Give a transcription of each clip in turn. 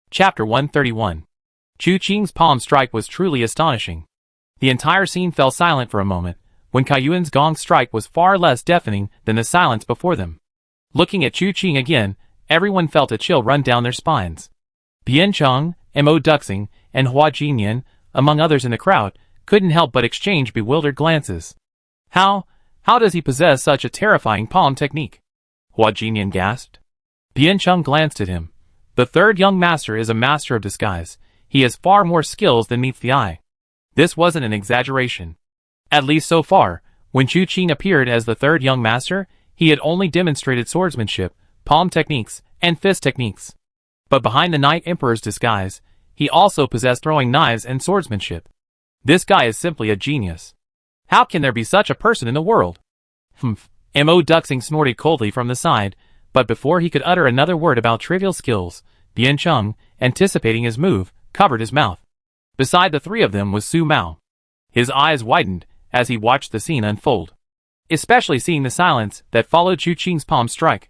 Chapter 131. Chu Qing's palm strike was truly astonishing. The entire scene fell silent for a moment, when Kaiyuan's gong strike was far less deafening than the silence before them. Looking at Chu Qing again, everyone felt a chill run down their spines. Bian Cheng, Mo Duxing, and Hua Jinyan, among others in the crowd, couldn't help but exchange bewildered glances. How does he possess such a terrifying palm technique? Hua Jinyan gasped. Bian Cheng glanced at him. The third young master is a master of disguise. He has far more skills than meets the eye. This wasn't an exaggeration. At least so far, when Chu Qing appeared as the third young master, he had only demonstrated swordsmanship, palm techniques, and fist techniques. But behind the Night Emperor's disguise, he also possessed throwing knives and swordsmanship. This guy is simply a genius. How can there be such a person in the world? Mo Duxing snorted coldly from the side, but before he could utter another word about trivial skills, Bian Cheng, anticipating his move, covered his mouth. Beside the three of them was Su Mao. His eyes widened as he watched the scene unfold, especially seeing the silence that followed Chu Qing's palm strike.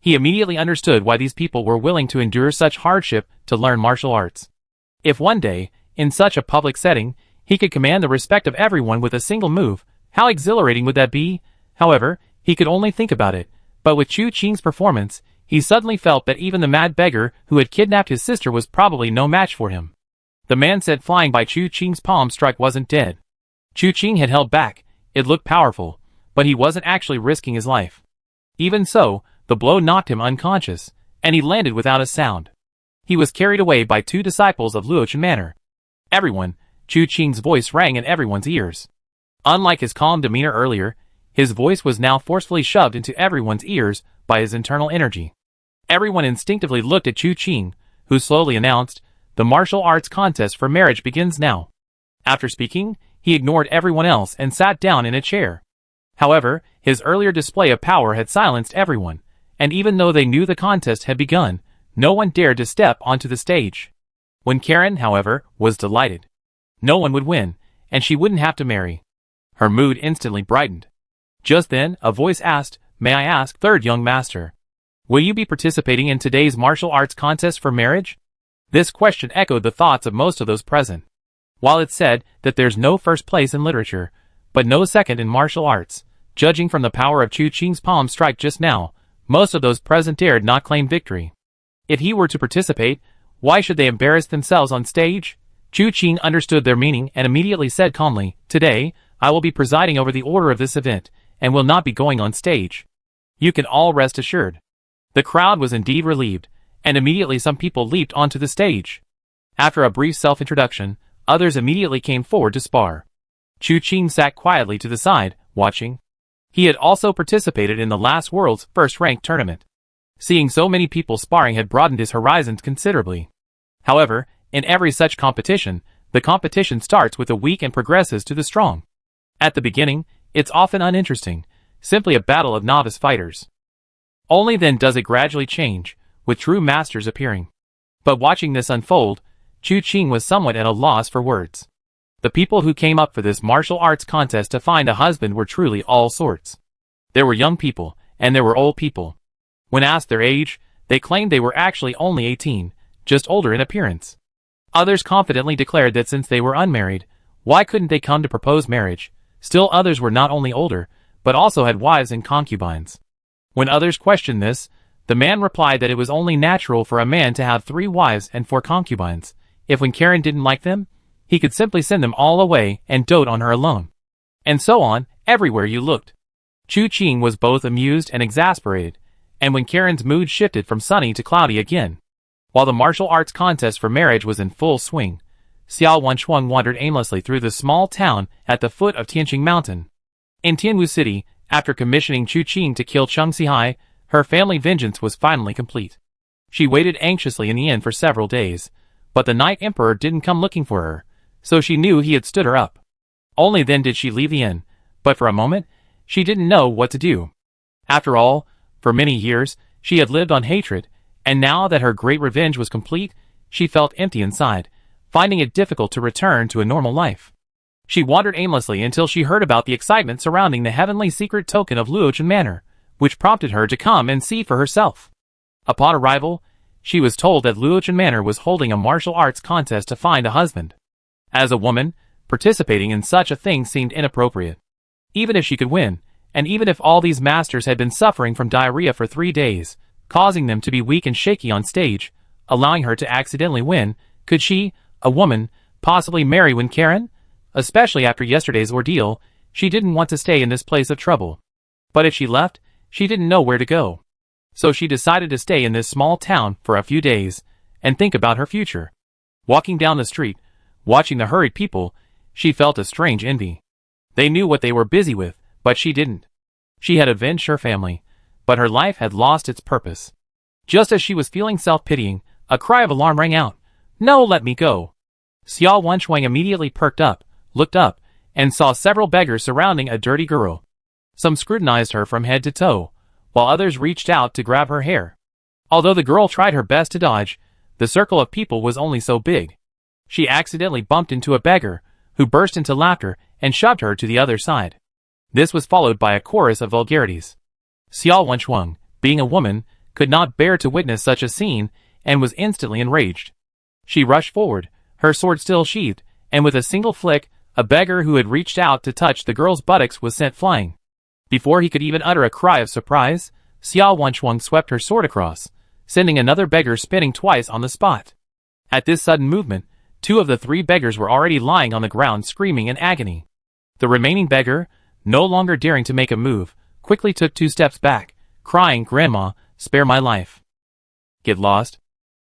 He immediately understood why these people were willing to endure such hardship to learn martial arts. If one day, in such a public setting, he could command the respect of everyone with a single move, how exhilarating would that be? However, he could only think about it, but with Chu Qing's performance, he suddenly felt that even the mad beggar who had kidnapped his sister was probably no match for him. The man said flying by Chu Qing's palm strike wasn't dead. Chu Qing had held back, it looked powerful, but he wasn't actually risking his life. Even so, the blow knocked him unconscious, and he landed without a sound. He was carried away by two disciples of Luochen Manor. Everyone, Chu Qing's voice rang in everyone's ears. Unlike his calm demeanor earlier, his voice was now forcefully shoved into everyone's ears by his internal energy. Everyone instinctively looked at Chu Qing, who slowly announced, "The martial arts contest for marriage begins now." After speaking, he ignored everyone else and sat down in a chair. However, his earlier display of power had silenced everyone, and even though they knew the contest had begun, no one dared to step onto the stage. When Karen, however, was delighted. No one would win, and she wouldn't have to marry. Her mood instantly brightened. Just then, a voice asked, "May I ask, third young master, will you be participating in today's martial arts contest for marriage?" This question echoed the thoughts of most of those present. While it's said that there's no first place in literature, but no second in martial arts, judging from the power of Chu Qing's palm strike just now, most of those present dared not claim victory. If he were to participate, why should they embarrass themselves on stage? Chu Qing understood their meaning and immediately said calmly, "Today, I will be presiding over the order of this event, and will not be going on stage. You can all rest assured." The crowd was indeed relieved, and immediately some people leaped onto the stage. After a brief self-introduction, others immediately came forward to spar. Chu Qing sat quietly to the side, watching. He had also participated in the last world's first-ranked tournament. Seeing so many people sparring had broadened his horizons considerably. However, in every such competition, the competition starts with the weak and progresses to the strong. At the beginning, it's often uninteresting, simply a battle of novice fighters. Only then does it gradually change, with true masters appearing. But watching this unfold, Chu Qing was somewhat at a loss for words. The people who came up for this martial arts contest to find a husband were truly all sorts. There were young people, and there were old people. When asked their age, they claimed they were actually only 18, just older in appearance. Others confidently declared that since they were unmarried, why couldn't they come to propose marriage? Still others were not only older, but also had wives and concubines. When others questioned this, the man replied that it was only natural for a man to have 3 wives and 4 concubines. If when Karen didn't like them, he could simply send them all away and dote on her alone. And so on, everywhere you looked. Chu Qing was both amused and exasperated, and when Karen's mood shifted from sunny to cloudy again. While the martial arts contest for marriage was in full swing, Xiao Wenchuang wandered aimlessly through the small town at the foot of Tianqing Mountain. In Tianwu City, after commissioning Chu Qing to kill Cheng Sihai, her family vengeance was finally complete. She waited anxiously in the inn for several days, but the Night Emperor didn't come looking for her, so she knew he had stood her up. Only then did she leave the inn, but for a moment, she didn't know what to do. After all, for many years, she had lived on hatred, and now that her great revenge was complete, she felt empty inside, finding it difficult to return to a normal life. She wandered aimlessly until she heard about the excitement surrounding the heavenly secret token of Luochen Manor, which prompted her to come and see for herself. Upon arrival, she was told that Luochen Manor was holding a martial arts contest to find a husband. As a woman, participating in such a thing seemed inappropriate. Even if she could win, and even if all these masters had been suffering from diarrhea for 3 days, causing them to be weak and shaky on stage, allowing her to accidentally win, could she, a woman, possibly marry Wen Karen? Especially after yesterday's ordeal, she didn't want to stay in this place of trouble. But if she left, she didn't know where to go. So she decided to stay in this small town for a few days, and think about her future. Walking down the street, watching the hurried people, she felt a strange envy. They knew what they were busy with, but she didn't. She had avenged her family, but her life had lost its purpose. Just as she was feeling self-pitying, a cry of alarm rang out. "No, let me go!" Xiao Wenshuang immediately perked up, looked up, and saw several beggars surrounding a dirty girl. Some scrutinized her from head to toe, while others reached out to grab her hair. Although the girl tried her best to dodge, the circle of people was only so big. She accidentally bumped into a beggar, who burst into laughter and shoved her to the other side. This was followed by a chorus of vulgarities. Xiao Wenshuang, being a woman, could not bear to witness such a scene and was instantly enraged. She rushed forward, her sword still sheathed, and with a single flick, a beggar who had reached out to touch the girl's buttocks was sent flying. Before he could even utter a cry of surprise, Xiao Wenshuang swept her sword across, sending another beggar spinning twice on the spot. At this sudden movement, 2 of the 3 beggars were already lying on the ground screaming in agony. The remaining beggar, no longer daring to make a move, quickly took 2 steps back, crying, "Grandma, spare my life." "Get lost."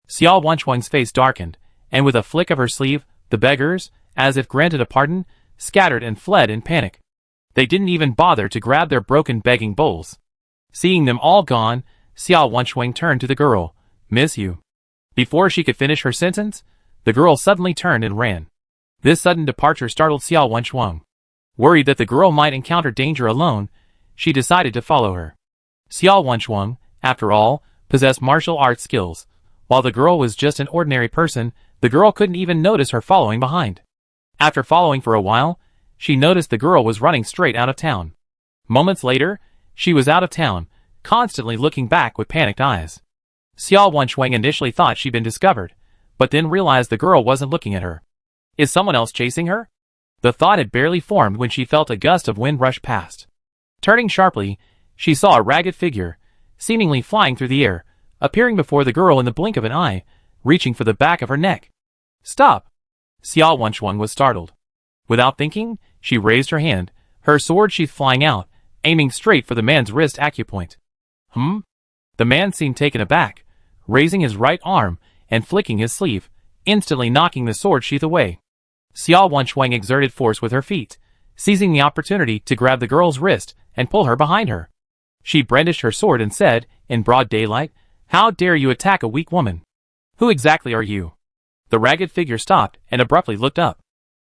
Xiao Wenshuang's face darkened, and with a flick of her sleeve, the beggars, as if granted a pardon, scattered and fled in panic. They didn't even bother to grab their broken begging bowls. Seeing them all gone, Xiao Wenshuang turned to the girl. "Miss you." Before she could finish her sentence, the girl suddenly turned and ran. This sudden departure startled Xiao Wenshuang. Worried that the girl might encounter danger alone, she decided to follow her. Xiao Wenshuang, after all, possessed martial arts skills. While the girl was just an ordinary person, the girl couldn't even notice her following behind. After following for a while, she noticed the girl was running straight out of town. Moments later, she was out of town, constantly looking back with panicked eyes. Xiao Wenshuang initially thought she'd been discovered, but then realized the girl wasn't looking at her. Is someone else chasing her? The thought had barely formed when she felt a gust of wind rush past. Turning sharply, she saw a ragged figure, seemingly flying through the air, appearing before the girl in the blink of an eye, reaching for the back of her neck. "Stop!" Xiao Wenshuang was startled. Without thinking, she raised her hand, her sword sheath flying out, aiming straight for the man's wrist acupoint. The man seemed taken aback, raising his right arm and flicking his sleeve, instantly knocking the sword sheath away. Xiao Wenshuang exerted force with her feet, seizing the opportunity to grab the girl's wrist and pull her behind her. She brandished her sword and said, in broad daylight, "How dare you attack a weak woman? Who exactly are you?" The ragged figure stopped and abruptly looked up.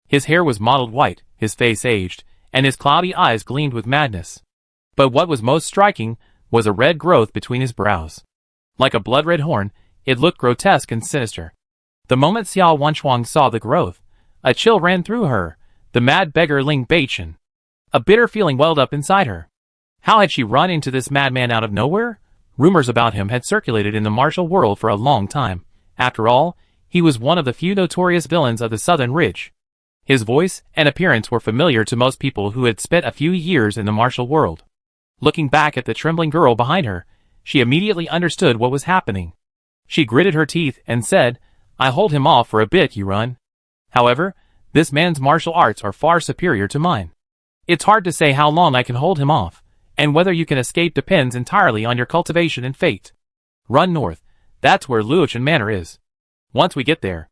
His hair was mottled white, his face aged, and his cloudy eyes gleamed with madness. But what was most striking was a red growth between his brows. Like a blood-red horn, it looked grotesque and sinister. The moment Xiao Wenshuang saw the growth, a chill ran through her, the mad beggar Ling Beichen. A bitter feeling welled up inside her. How had she run into this madman out of nowhere? Rumors about him had circulated in the martial world for a long time. After all, he was one of the few notorious villains of the Southern Ridge. His voice and appearance were familiar to most people who had spent a few years in the martial world. Looking back at the trembling girl behind her, she immediately understood what was happening. She gritted her teeth and said, "I hold him off for a bit, you run. However, this man's martial arts are far superior to mine. It's hard to say how long I can hold him off, and whether you can escape depends entirely on your cultivation and fate. Run north, that's where Luochen Manor is. Once we get there."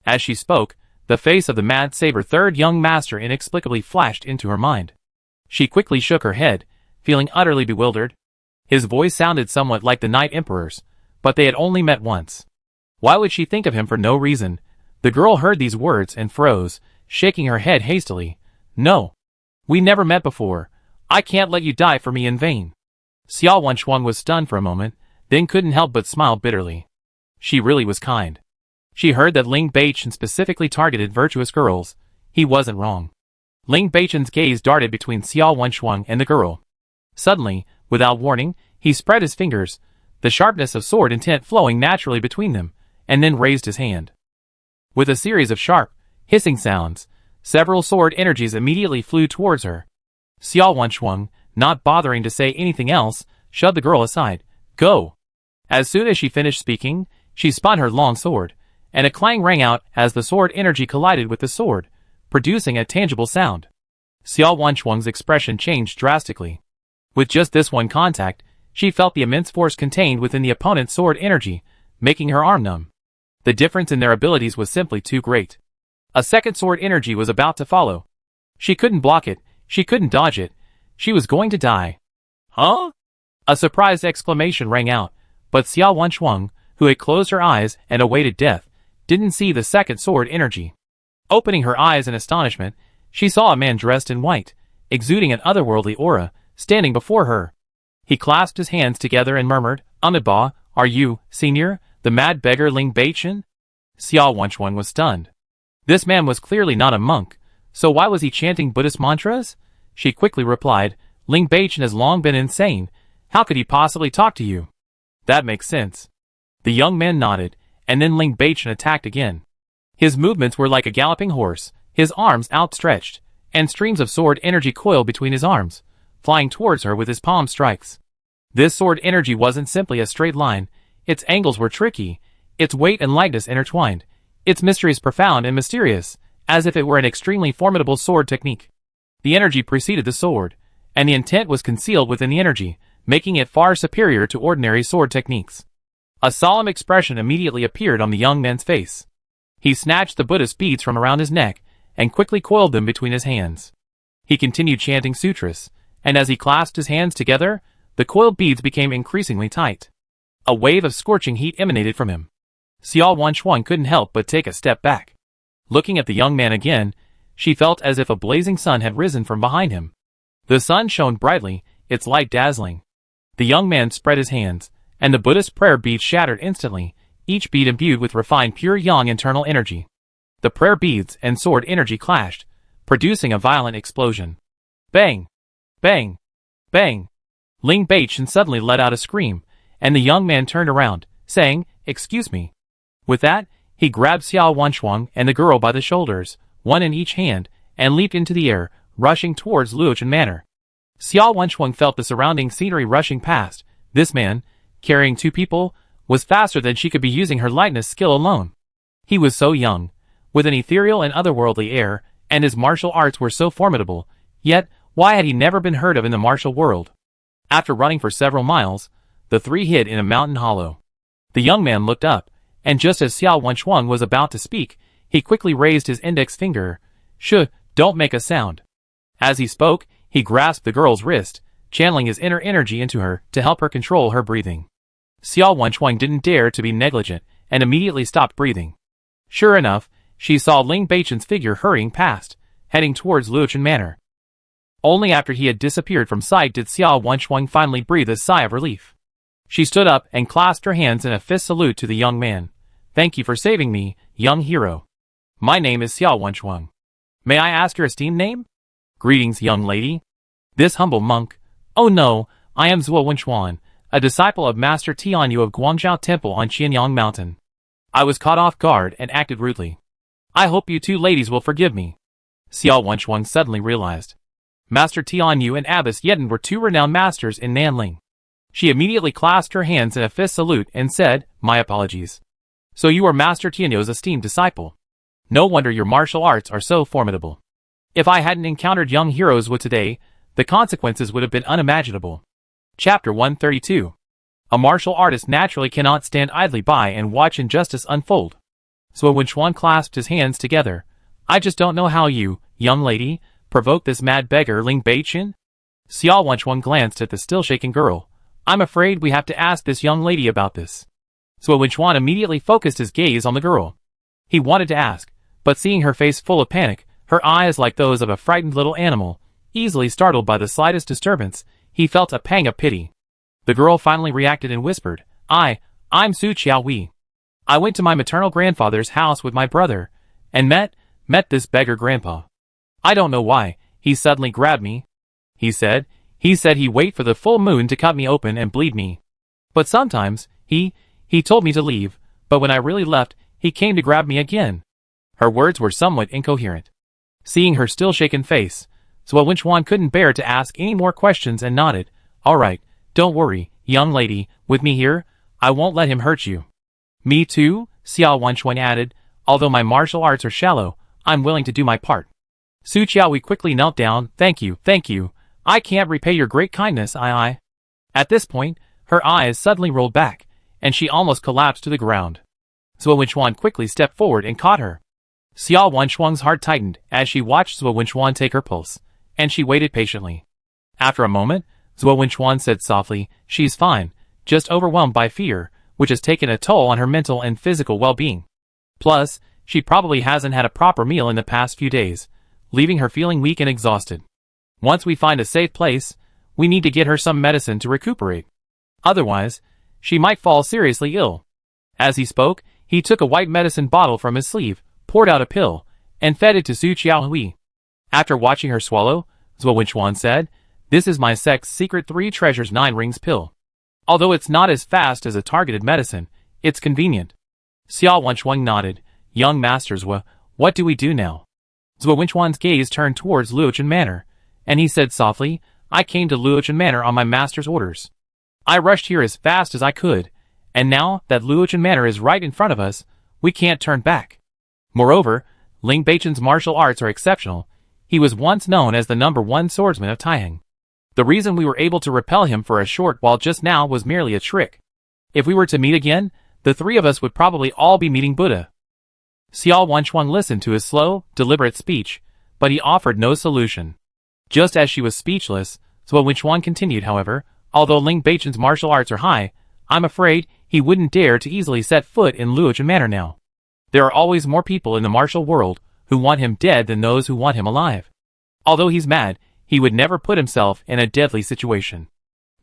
As she spoke, the face of the Mad Saber third young master inexplicably flashed into her mind. She quickly shook her head, feeling utterly bewildered. His voice sounded somewhat like the Night Emperor's, but they had only met once. Why would she think of him for no reason? The girl heard these words and froze, shaking her head hastily. "No. We never met before. I can't let you die for me in vain." Xiao Wenshuang was stunned for a moment, then couldn't help but smile bitterly. She really was kind. She heard that Ling Beichen specifically targeted virtuous girls. He wasn't wrong. Ling Beichen's gaze darted between Xiao Wenshuang and the girl. Suddenly, without warning, he spread his fingers, the sharpness of sword intent flowing naturally between them, and then raised his hand. With a series of sharp, hissing sounds, several sword energies immediately flew towards her. Xiao Wenchuang, not bothering to say anything else, shoved the girl aside. Go! As soon as she finished speaking, she spun her long sword, and a clang rang out as the sword energy collided with the sword, producing a tangible sound. Xiao Wenchuang's expression changed drastically. With just this one contact, she felt the immense force contained within the opponent's sword energy, making her arm numb. The difference in their abilities was simply too great. A second sword energy was about to follow. She couldn't block it, she couldn't dodge it, she was going to die. Huh? A surprised exclamation rang out, but Xiao Wenchuang, who had closed her eyes and awaited death, didn't see the second sword energy. Opening her eyes in astonishment, she saw a man dressed in white, exuding an otherworldly aura, standing before her. He clasped his hands together and murmured, Amiba, are you, senior, the mad beggar Ling Beichen? Xiao Wenchuang was stunned. This man was clearly not a monk, so why was he chanting Buddhist mantras? She quickly replied, Ling Beichen has long been insane. How could he possibly talk to you? That makes sense. The young man nodded, and then Ling Beichen attacked again. His movements were like a galloping horse, his arms outstretched, and streams of sword energy coiled between his arms, flying towards her with his palm strikes. This sword energy wasn't simply a straight line, its angles were tricky, its weight and lightness intertwined, its mysteries profound and mysterious, as if it were an extremely formidable sword technique. The energy preceded the sword, and the intent was concealed within the energy, making it far superior to ordinary sword techniques. A solemn expression immediately appeared on the young man's face. He snatched the Buddhist beads from around his neck, and quickly coiled them between his hands. He continued chanting sutras, and as he clasped his hands together, the coiled beads became increasingly tight. A wave of scorching heat emanated from him. Xiao Wenchuang couldn't help but take a step back. Looking at the young man again, she felt as if a blazing sun had risen from behind him. The sun shone brightly, its light dazzling. The young man spread his hands, and the Buddhist prayer beads shattered instantly, each bead imbued with refined pure yang internal energy. The prayer beads and sword energy clashed, producing a violent explosion. Bang! Bang! Bang! Ling Beichen suddenly let out a scream, and the young man turned around, saying, Excuse me. With that, he grabbed Xiao Wenchuang and the girl by the shoulders, one in each hand, and leaped into the air, rushing towards Luochen Manor. Xiao Wenchuang felt the surrounding scenery rushing past. This man, carrying two people, was faster than she could be using her lightness skill alone. He was so young, with an ethereal and otherworldly air, and his martial arts were so formidable, yet why had he never been heard of in the martial world? After running for several miles, the three hid in a mountain hollow. The young man looked up, and just as Xiao Wenchuang was about to speak, he quickly raised his index finger. Shh, don't make a sound. As he spoke, he grasped the girl's wrist, channeling his inner energy into her to help her control her breathing. Xiao Wenchuang didn't dare to be negligent, and immediately stopped breathing. Sure enough, she saw Ling Beichen's figure hurrying past, heading towards Luochen Manor. Only after he had disappeared from sight did Xiao Wenchuang finally breathe a sigh of relief. She stood up and clasped her hands in a fist salute to the young man. Thank you for saving me, young hero. My name is Xiao Wenchuang. May I ask your esteemed name? Greetings, young lady. This humble monk. Oh no, I am Zuo Wenchuan, a disciple of Master Tianyu of Guangzhou Temple on Qianyang Mountain. I was caught off guard and acted rudely. I hope you two ladies will forgive me. Xiao Wenchuang suddenly realized. Master Tianyu and Abbess Yeden were two renowned masters in Nanling. She immediately clasped her hands in a fist salute and said, My apologies. So you are Master Tianyu's esteemed disciple. No wonder your martial arts are so formidable. If I hadn't encountered young heroes with today, the consequences would have been unimaginable. Chapter 132. A martial artist naturally cannot stand idly by and watch injustice unfold. So when Chuan clasped his hands together, I just don't know how you, young lady, provoked this mad beggar Ling Beichen? Xiao Wenchuan glanced at the still-shaking girl. I'm afraid we have to ask this young lady about this. So Wenchuan immediately focused his gaze on the girl. He wanted to ask, but seeing her face full of panic, her eyes like those of a frightened little animal, easily startled by the slightest disturbance, he felt a pang of pity. The girl finally reacted and whispered, I'm Su Qiaowei. I went to my maternal grandfather's house with my brother, and met this beggar grandpa. I don't know why, he suddenly grabbed me. He said he'd wait for the full moon to cut me open and bleed me. But sometimes, he told me to leave, but when I really left, he came to grab me again. Her words were somewhat incoherent. Seeing her still shaken face, Zhuo Wenchuan couldn't bear to ask any more questions and nodded. Alright, don't worry, young lady, with me here, I won't let him hurt you. Me too, Xiao Wenchuan added, although my martial arts are shallow, I'm willing to do my part. Su Qiaohui quickly knelt down. Thank you. I can't repay your great kindness, I. At this point, her eyes suddenly rolled back, and she almost collapsed to the ground. Zhuo Wenchuan quickly stepped forward and caught her. Xiao Wenchuan's heart tightened as she watched Zhuo Wenchuan take her pulse, and she waited patiently. After a moment, Zhuo Wenchuan said softly, she's fine, just overwhelmed by fear, which has taken a toll on her mental and physical well-being. Plus, she probably hasn't had a proper meal in the past few days, leaving her feeling weak and exhausted. Once we find a safe place, we need to get her some medicine to recuperate. Otherwise, she might fall seriously ill. As he spoke, he took a white medicine bottle from his sleeve, poured out a pill, and fed it to Su Qiaohui. After watching her swallow, Zhuo Wenchuan said, this is my sect's secret 3 treasures 9 rings pill. Although it's not as fast as a targeted medicine, it's convenient. Xiao Wenchuan nodded. Young Master Zhuo, what do we do now? Zhuo Wenchuan's gaze turned towards Luochen Manor, and he said softly, I came to Luochen Manor on my master's orders. I rushed here as fast as I could, and now that Luochen Manor is right in front of us, we can't turn back. Moreover, Ling Beichen's martial arts are exceptional. He was once known as the #1 swordsman of Taihang. The reason we were able to repel him for a short while just now was merely a trick. If we were to meet again, the 3 of us would probably all be meeting Buddha. Xiao Wenchuan listened to his slow, deliberate speech, but he offered no solution. Just as she was speechless, Zhuo Wenchuan continued, however, although Ling Beichen's martial arts are high, I'm afraid he wouldn't dare to easily set foot in Luochen Manor now. There are always more people in the martial world who want him dead than those who want him alive. Although he's mad, he would never put himself in a deadly situation.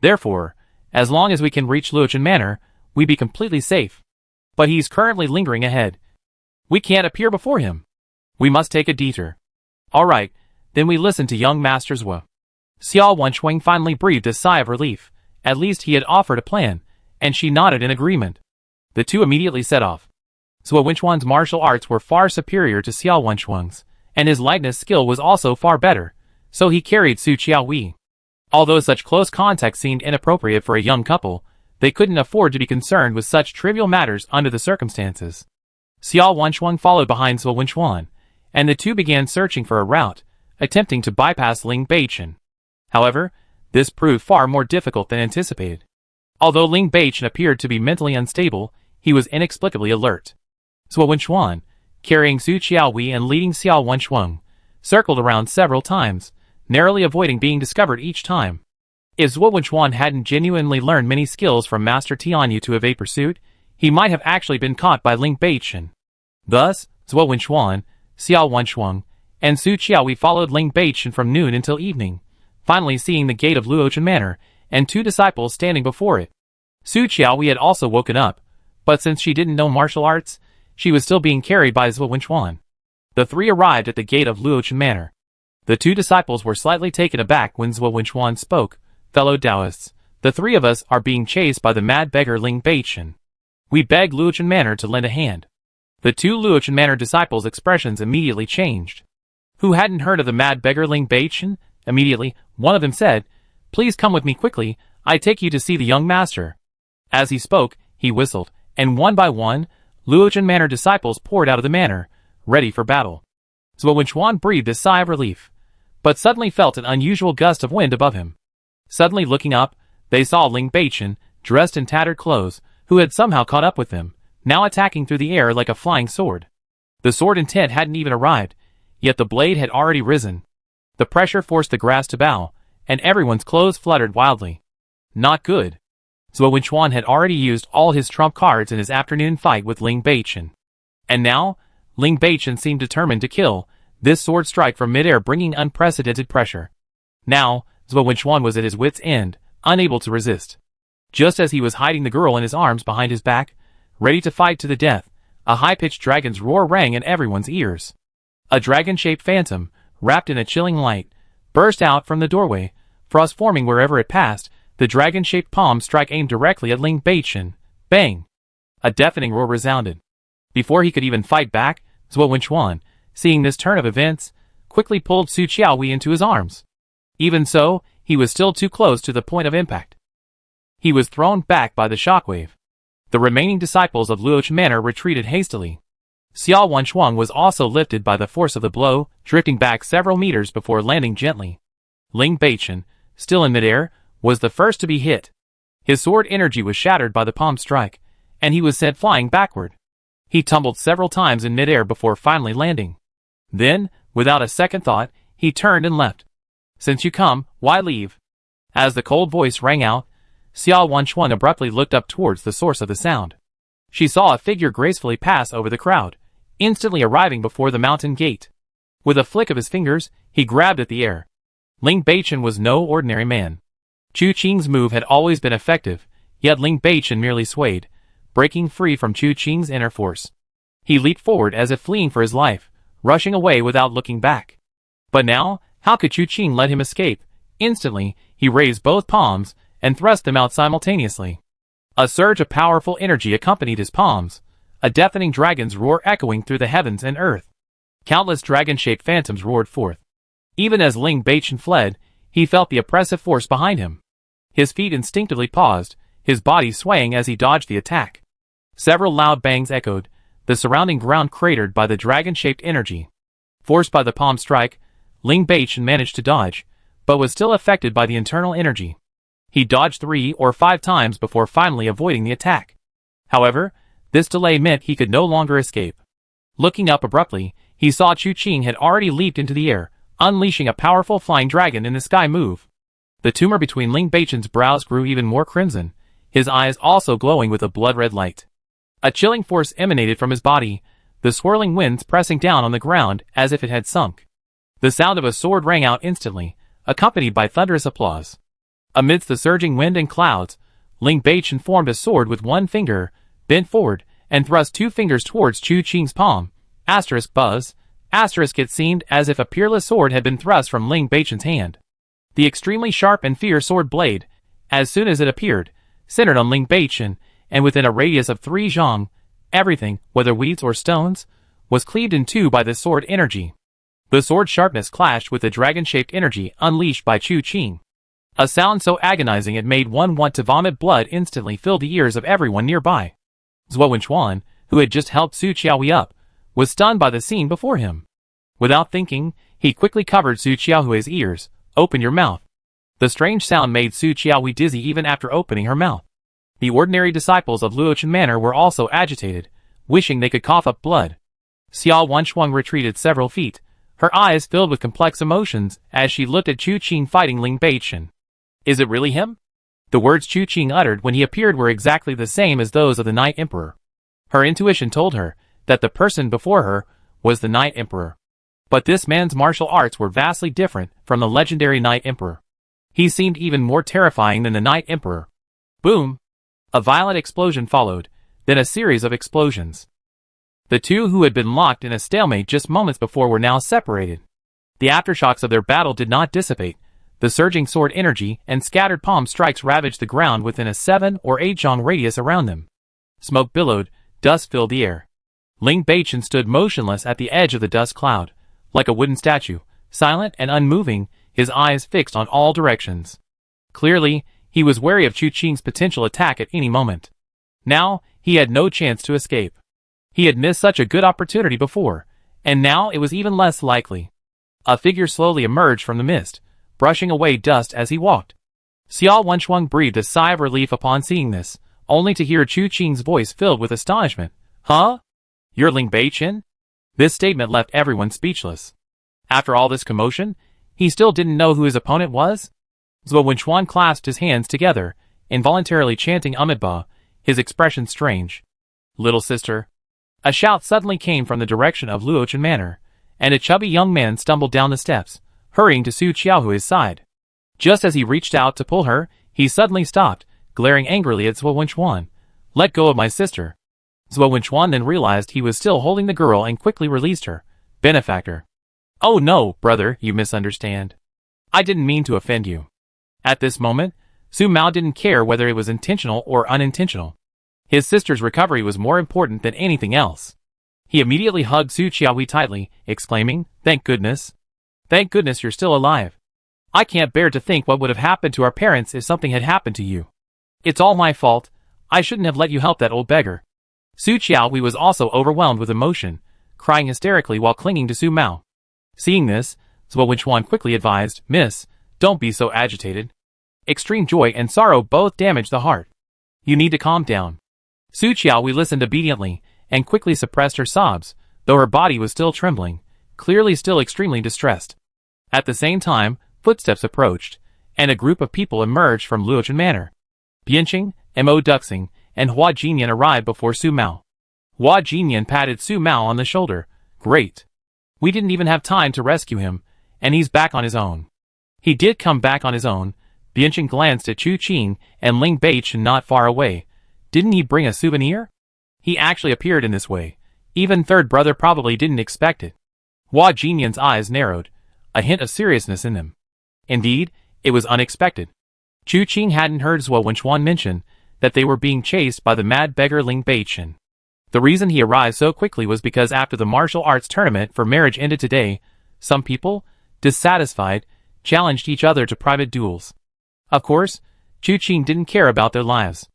Therefore, as long as we can reach Luochen Manor, we'd be completely safe. But he's currently lingering ahead. We can't appear before him. We must take a detour. Alright, then we listen to young Master Zhuo. Xiao Wenchuan finally breathed a sigh of relief. At least he had offered a plan, and she nodded in agreement. The two immediately set off. Zhuo Wenchuan's martial arts were far superior to Xiao Wenchuan's, and his lightness skill was also far better, so he carried Su Qiaohui. Although such close contact seemed inappropriate for a young couple, they couldn't afford to be concerned with such trivial matters under the circumstances. Xiao Wenchuan followed behind Zhuo Wenchuan, and the two began searching for a route, attempting to bypass Ling Beichen. However, this proved far more difficult than anticipated. Although Ling Beichen appeared to be mentally unstable, he was inexplicably alert. Zhuo Wenchuan, carrying Su Qiaohui and leading Xiao Wenchuan, circled around several times, narrowly avoiding being discovered each time. If Zhuo Wenchuan hadn't genuinely learned many skills from Master Tianyu to evade pursuit, he might have actually been caught by Ling Beichen. Thus, Zhuo Wenchuan, Xiao Wenchuan, and Su Qiaohui followed Ling Beichen from noon until evening, finally seeing the gate of Luochen Manor, and 2 disciples standing before it. Su Qiaohui had also woken up, but since she didn't know martial arts, she was still being carried by Zhuo Wenchuan. The 3 arrived at the gate of Luochen Manor. The 2 disciples were slightly taken aback when Zhuo Wenchuan spoke. Fellow Taoists, the 3 of us are being chased by the mad beggar Ling Beichen. We beg Luochen Manor to lend a hand. The 2 Luochen Manor disciples' expressions immediately changed. Who hadn't heard of the mad beggar Ling Beichen? Immediately, one of them said, Please come with me quickly, I take you to see the young master. As he spoke, he whistled, and one by one, Luochen Manor disciples poured out of the manor, ready for battle. Zhuo Wenchuan breathed a sigh of relief, but suddenly felt an unusual gust of wind above him. Suddenly looking up, they saw Ling Beichen, dressed in tattered clothes, who had somehow caught up with them, now attacking through the air like a flying sword. The sword intent hadn't even arrived, yet the blade had already risen. The pressure forced the grass to bow, and everyone's clothes fluttered wildly. Not good. Zhuo Wenchuan had already used all his trump cards in his afternoon fight with Ling Beichen. And now, Ling Beichen seemed determined to kill, this sword strike from midair bringing unprecedented pressure. Now, Zhuo Wenchuan was at his wit's end, unable to resist. Just as he was hiding the girl in his arms behind his back, ready to fight to the death, a high-pitched dragon's roar rang in everyone's ears. A dragon-shaped phantom, wrapped in a chilling light, burst out from the doorway, frost forming wherever it passed, the dragon-shaped palm strike aimed directly at Ling Beichen. Bang! A deafening roar resounded. Before he could even fight back, Zhuo Wenchuan, seeing this turn of events, quickly pulled Su Qiaohui into his arms. Even so, he was still too close to the point of impact. He was thrown back by the shockwave. The remaining disciples of Luochen Manor retreated hastily. Xiao Wenchuang was also lifted by the force of the blow, drifting back several meters before landing gently. Ling Beichen, still in midair, was the first to be hit. His sword energy was shattered by the palm strike, and he was sent flying backward. He tumbled several times in midair before finally landing. Then, without a second thought, he turned and left. Since you come, why leave? As the cold voice rang out, Xiao Wenchuan abruptly looked up towards the source of the sound. She saw a figure gracefully pass over the crowd, instantly arriving before the mountain gate. With a flick of his fingers, he grabbed at the air. Ling Beichen was no ordinary man. Chu Qing's move had always been effective, yet Ling Beichen merely swayed, breaking free from Chu Qing's inner force. He leaped forward as if fleeing for his life, rushing away without looking back. But now, how could Chu Qing let him escape? Instantly, he raised both palms and thrust them out simultaneously. A surge of powerful energy accompanied his palms, a deafening dragon's roar echoing through the heavens and earth. Countless dragon-shaped phantoms roared forth. Even as Ling Beichen fled, he felt the oppressive force behind him. His feet instinctively paused, his body swaying as he dodged the attack. Several loud bangs echoed, the surrounding ground cratered by the dragon-shaped energy. Forced by the palm strike, Ling Beichen managed to dodge, but was still affected by the internal energy. He dodged 3 or 5 times before finally avoiding the attack. However, this delay meant he could no longer escape. Looking up abruptly, he saw Chu Qing had already leaped into the air, unleashing a powerful flying dragon in the sky move. The tumor between Ling Beichen's brows grew even more crimson, his eyes also glowing with a blood-red light. A chilling force emanated from his body, the swirling winds pressing down on the ground as if it had sunk. The sound of a sword rang out instantly, accompanied by thunderous applause. Amidst the surging wind and clouds, Ling Beichen formed a sword with one finger, bent forward, and thrust 2 fingers towards Chu Qing's palm. Buzz. It seemed as if a peerless sword had been thrust from Ling Beichen's hand. The extremely sharp and fierce sword blade, as soon as it appeared, centered on Ling Beichen, and within a radius of 3 zhang, everything, whether weeds or stones, was cleaved in 2 by the sword energy. The sword's sharpness clashed with the dragon-shaped energy unleashed by Chu Qing. A sound so agonizing it made one want to vomit blood instantly filled the ears of everyone nearby. Zhuo Wenchuan, who had just helped Su Qiaohui up, was stunned by the scene before him. Without thinking, he quickly covered Su Qiaohui's ears. Open your mouth. The strange sound made Su Qiaohui dizzy even after opening her mouth. The ordinary disciples of Luochen Manor were also agitated, wishing they could cough up blood. Xiao Wenchuang retreated several feet, her eyes filled with complex emotions as she looked at Chu Qing fighting Ling Beichen. Is it really him? The words Chu Qing uttered when he appeared were exactly the same as those of the Night Emperor. Her intuition told her that the person before her was the Night Emperor. But this man's martial arts were vastly different from the legendary Night Emperor. He seemed even more terrifying than the Night Emperor. Boom! A violent explosion followed, then a series of explosions. The two who had been locked in a stalemate just moments before were now separated. The aftershocks of their battle did not dissipate. The surging sword energy and scattered palm strikes ravaged the ground within a 7 or 8 zhang radius around them. Smoke billowed, dust filled the air. Ling Beichen stood motionless at the edge of the dust cloud, like a wooden statue, silent and unmoving, his eyes fixed on all directions. Clearly, he was wary of Chu Qing's potential attack at any moment. Now, he had no chance to escape. He had missed such a good opportunity before, and now it was even less likely. A figure slowly emerged from the mist, brushing away dust as he walked. Xiao Wenchuang breathed a sigh of relief upon seeing this, only to hear Chu Qing's voice filled with astonishment. Huh? You're Ling Beichen? This statement left everyone speechless. After all this commotion, he still didn't know who his opponent was? Zhuo Wenchuan clasped his hands together, involuntarily chanting Amitabha, his expression strange. Little sister. A shout suddenly came from the direction of Luochen Manor, and a chubby young man stumbled down the steps, hurrying to Su Qiaohui's side. Just as he reached out to pull her, he suddenly stopped, glaring angrily at Zhuo Wenchuan. Let go of my sister. Zhuo Wenchuan then realized he was still holding the girl and quickly released her. Benefactor. Oh no, brother, you misunderstand. I didn't mean to offend you. At this moment, Su Mao didn't care whether it was intentional or unintentional. His sister's recovery was more important than anything else. He immediately hugged Su Qiaohui tightly, exclaiming, "Thank goodness. Thank goodness you're still alive. I can't bear to think what would have happened to our parents if something had happened to you. It's all my fault. I shouldn't have let you help that old beggar." Su Qiaohui was also overwhelmed with emotion, crying hysterically while clinging to Su Mao. Seeing this, Zhuo Wenchuan quickly advised, "Miss, don't be so agitated. Extreme joy and sorrow both damage the heart. You need to calm down." Su Qiaohui listened obediently, and quickly suppressed her sobs, though her body was still trembling, clearly still extremely distressed. At the same time, footsteps approached, and a group of people emerged from Luochun Manor. Bianqing, Mo Duxing, and Hua Jinyan arrived before Su Mao. Hua Jinyan patted Su Mao on the shoulder. "Great. We didn't even have time to rescue him, and he's back on his own." He did come back on his own. Bianqing glanced at Chu Qing and Ling Beichen not far away. Didn't he bring a souvenir? He actually appeared in this way. Even third brother probably didn't expect it. Hua Jinyan's eyes narrowed, a hint of seriousness in them. Indeed, it was unexpected. Chu Qing hadn't heard Zhuo Wenchuan mention that they were being chased by the mad beggar Ling Beichen. The reason he arrived so quickly was because after the martial arts tournament for marriage ended today, some people, dissatisfied, challenged each other to private duels. Of course, Chu Qing didn't care about their lives.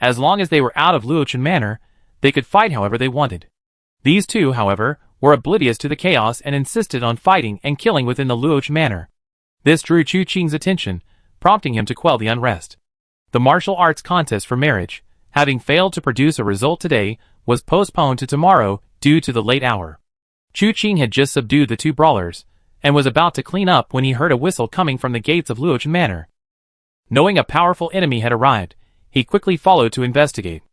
As long as they were out of Luochun Manor, they could fight however they wanted. These two, however, were oblivious to the chaos and insisted on fighting and killing within the Luochun Manor. This drew Chu Qing's attention, prompting him to quell the unrest. The martial arts contest for marriage, having failed to produce a result today, was postponed to tomorrow due to the late hour. Chu Qing had just subdued the two brawlers, and was about to clean up when he heard a whistle coming from the gates of Luochun Manor. Knowing a powerful enemy had arrived, he quickly followed to investigate.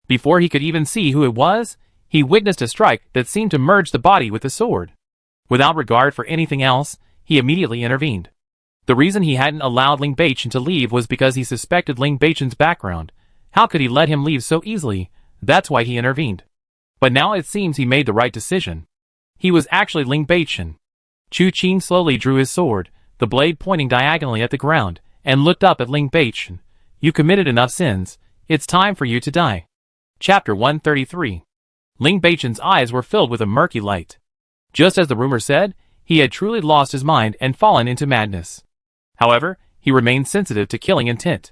Before he could even see who it was, he witnessed a strike that seemed to merge the body with the sword. Without regard for anything else, he immediately intervened. The reason he hadn't allowed Ling Beichen to leave was because he suspected Ling Beichen's background. How could he let him leave so easily? That's why he intervened. But now it seems he made the right decision. He was actually Ling Beichen. Chu Qing slowly drew his sword, the blade pointing diagonally at the ground, and looked up at Ling Beichen. "You committed enough sins. It's time for you to die." Chapter 133. Ling Beichen's eyes were filled with a murky light. Just as the rumor said, he had truly lost his mind and fallen into madness. However, he remained sensitive to killing intent.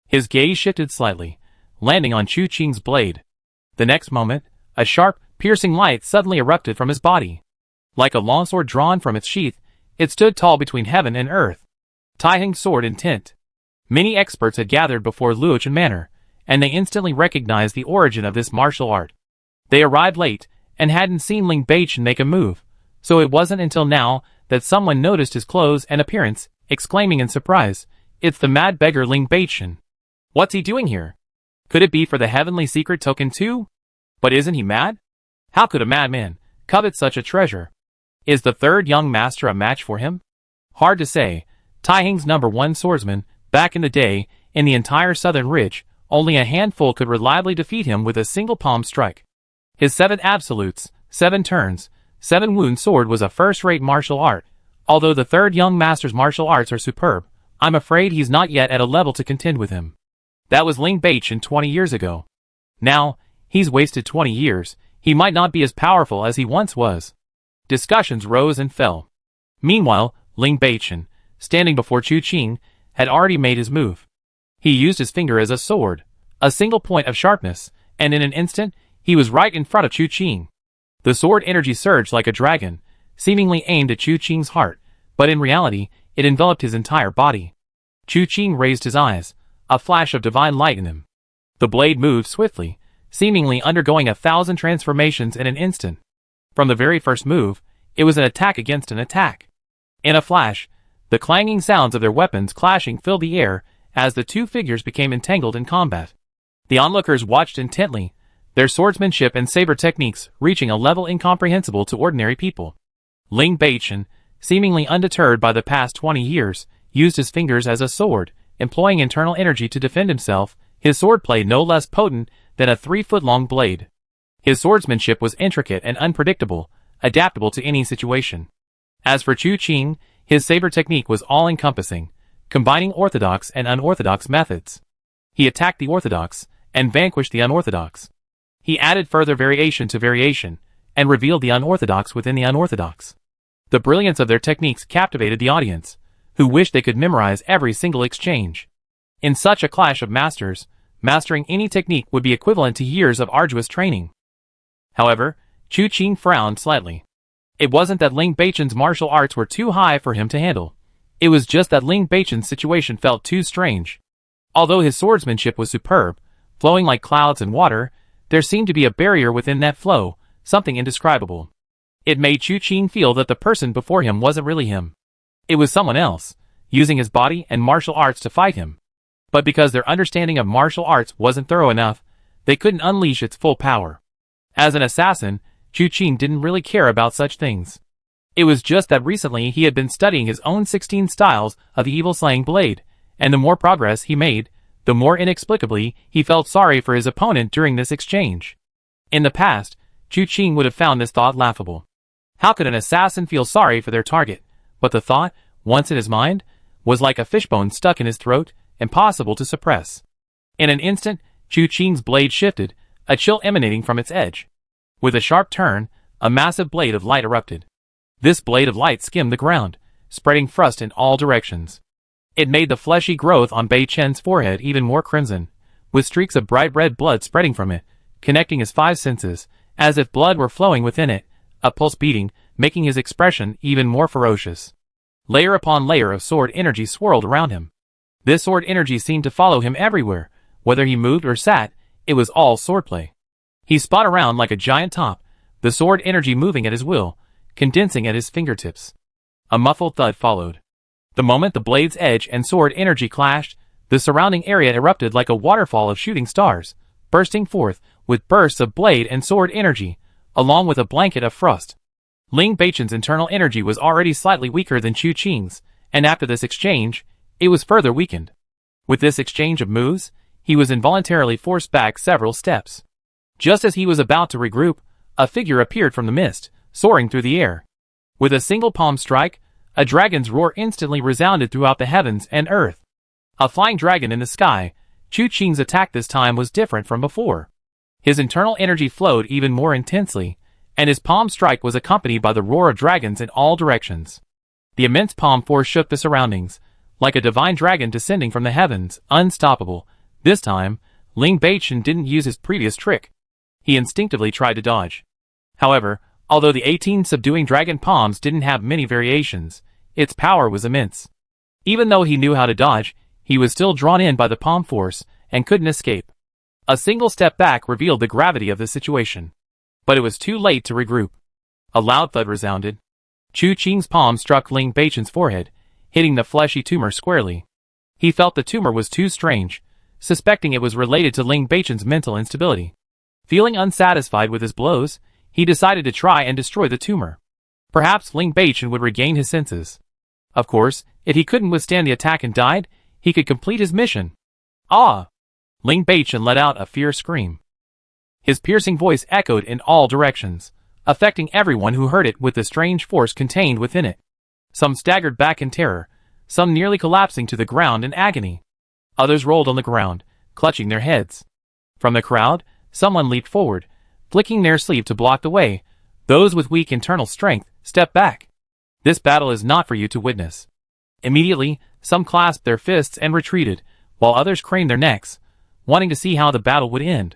His gaze shifted slightly, landing on Chu Qing's blade. The next moment, a sharp, piercing light suddenly erupted from his body. Like a long sword drawn from its sheath, it stood tall between heaven and earth. Taiheng's sword intent. Many experts had gathered before Luochun Manor, and they instantly recognized the origin of this martial art. They arrived late, and hadn't seen Ling Beichen make a move, so it wasn't until now that someone noticed his clothes and appearance, exclaiming in surprise, "It's the mad beggar Ling Beichen. What's he doing here? Could it be for the heavenly secret token too? But isn't he mad? How could a madman covet such a treasure? Is the third young master a match for him?" Hard to say. Taiheng's #1 swordsman, back in the day, in the entire southern ridge, only a handful could reliably defeat him with a single palm strike. His 7 absolutes, 7 turns, 7 wound sword was a first-rate martial art. Although the third young master's martial arts are superb, I'm afraid he's not yet at a level to contend with him. That was Ling Beichen 20 years ago. Now, he's wasted 20 years, he might not be as powerful as he once was. Discussions rose and fell. Meanwhile, Ling Beichen, standing before Chu Qing, had already made his move. He used his finger as a sword, a single point of sharpness, and in an instant, he was right in front of Chu Qing. The sword energy surged like a dragon, seemingly aimed at Chu Qing's heart, but in reality, it enveloped his entire body. Chu Qing raised his eyes, a flash of divine light in them. The blade moved swiftly, seemingly undergoing 1,000 transformations in an instant. From the very first move, it was an attack against an attack. In a flash, the clanging sounds of their weapons clashing filled the air as the two figures became entangled in combat. The onlookers watched intently, their swordsmanship and saber techniques reaching a level incomprehensible to ordinary people. Ling Beichen, seemingly undeterred by the past 20 years, used his fingers as a sword, employing internal energy to defend himself, his swordplay no less potent than a 3-foot-long blade. His swordsmanship was intricate and unpredictable, adaptable to any situation. As for Chu Qing, his saber technique was all-encompassing, combining orthodox and unorthodox methods. He attacked the orthodox and vanquished the unorthodox. He added further variation to variation and revealed the unorthodox within the unorthodox. The brilliance of their techniques captivated the audience, who wished they could memorize every single exchange. In such a clash of masters, mastering any technique would be equivalent to years of arduous training. However, Chu Qing frowned slightly. It wasn't that Ling Beichen's martial arts were too high for him to handle. It was just that Ling Beichen's situation felt too strange. Although his swordsmanship was superb, flowing like clouds and water, there seemed to be a barrier within that flow, something indescribable. It made Chu Qing feel that the person before him wasn't really him. It was someone else, using his body and martial arts to fight him. But because their understanding of martial arts wasn't thorough enough, they couldn't unleash its full power. As an assassin, Chu Qing didn't really care about such things. It was just that recently he had been studying his own 16 styles of the evil slaying blade, and the more progress he made, the more inexplicably he felt sorry for his opponent during this exchange. In the past, Chu Qing would have found this thought laughable. How could an assassin feel sorry for their target? But the thought, once in his mind, was like a fishbone stuck in his throat, impossible to suppress. In an instant, Chu Qing's blade shifted, a chill emanating from its edge. With a sharp turn, a massive blade of light erupted. This blade of light skimmed the ground, spreading frost in all directions. It made the fleshy growth on Bei Chen's forehead even more crimson, with streaks of bright red blood spreading from it, connecting his five senses, as if blood were flowing within it, a pulse beating, making his expression even more ferocious. Layer upon layer of sword energy swirled around him. This sword energy seemed to follow him everywhere, whether he moved or sat, it was all swordplay. He spun around like a giant top, the sword energy moving at his will, condensing at his fingertips. A muffled thud followed. The moment the blade's edge and sword energy clashed, the surrounding area erupted like a waterfall of shooting stars, bursting forth with bursts of blade and sword energy, along with a blanket of frost. Ling Beichen's internal energy was already slightly weaker than Chu Qing's, and after this exchange, it was further weakened. With this exchange of moves, he was involuntarily forced back several steps. Just as he was about to regroup, a figure appeared from the mist, soaring through the air. With a single palm strike, a dragon's roar instantly resounded throughout the heavens and earth. A flying dragon in the sky, Chu Qing's attack this time was different from before. His internal energy flowed even more intensely, and his palm strike was accompanied by the roar of dragons in all directions. The immense palm force shook the surroundings, like a divine dragon descending from the heavens, unstoppable. This time, Ling Beichen didn't use his previous trick. He instinctively tried to dodge. However, although the 18 subduing dragon palms didn't have many variations, its power was immense. Even though he knew how to dodge, he was still drawn in by the palm force and couldn't escape. A single step back revealed the gravity of the situation. But it was too late to regroup. A loud thud resounded. Chu Qing's palm struck Ling Beichen's forehead, hitting the fleshy tumor squarely. He felt the tumor was too strange, suspecting it was related to Ling Beichen's mental instability. Feeling unsatisfied with his blows, he decided to try and destroy the tumor. Perhaps Ling Beichen would regain his senses. Of course, if he couldn't withstand the attack and died, he could complete his mission. Ah! Ling Beichen let out a fierce scream. His piercing voice echoed in all directions, affecting everyone who heard it with the strange force contained within it. Some staggered back in terror, some nearly collapsing to the ground in agony. Others rolled on the ground, clutching their heads. From the crowd, someone leaped forward, flicking their sleeve to block the way. Those with weak internal strength stepped back. This battle is not for you to witness. Immediately, some clasped their fists and retreated, while others craned their necks, wanting to see how the battle would end.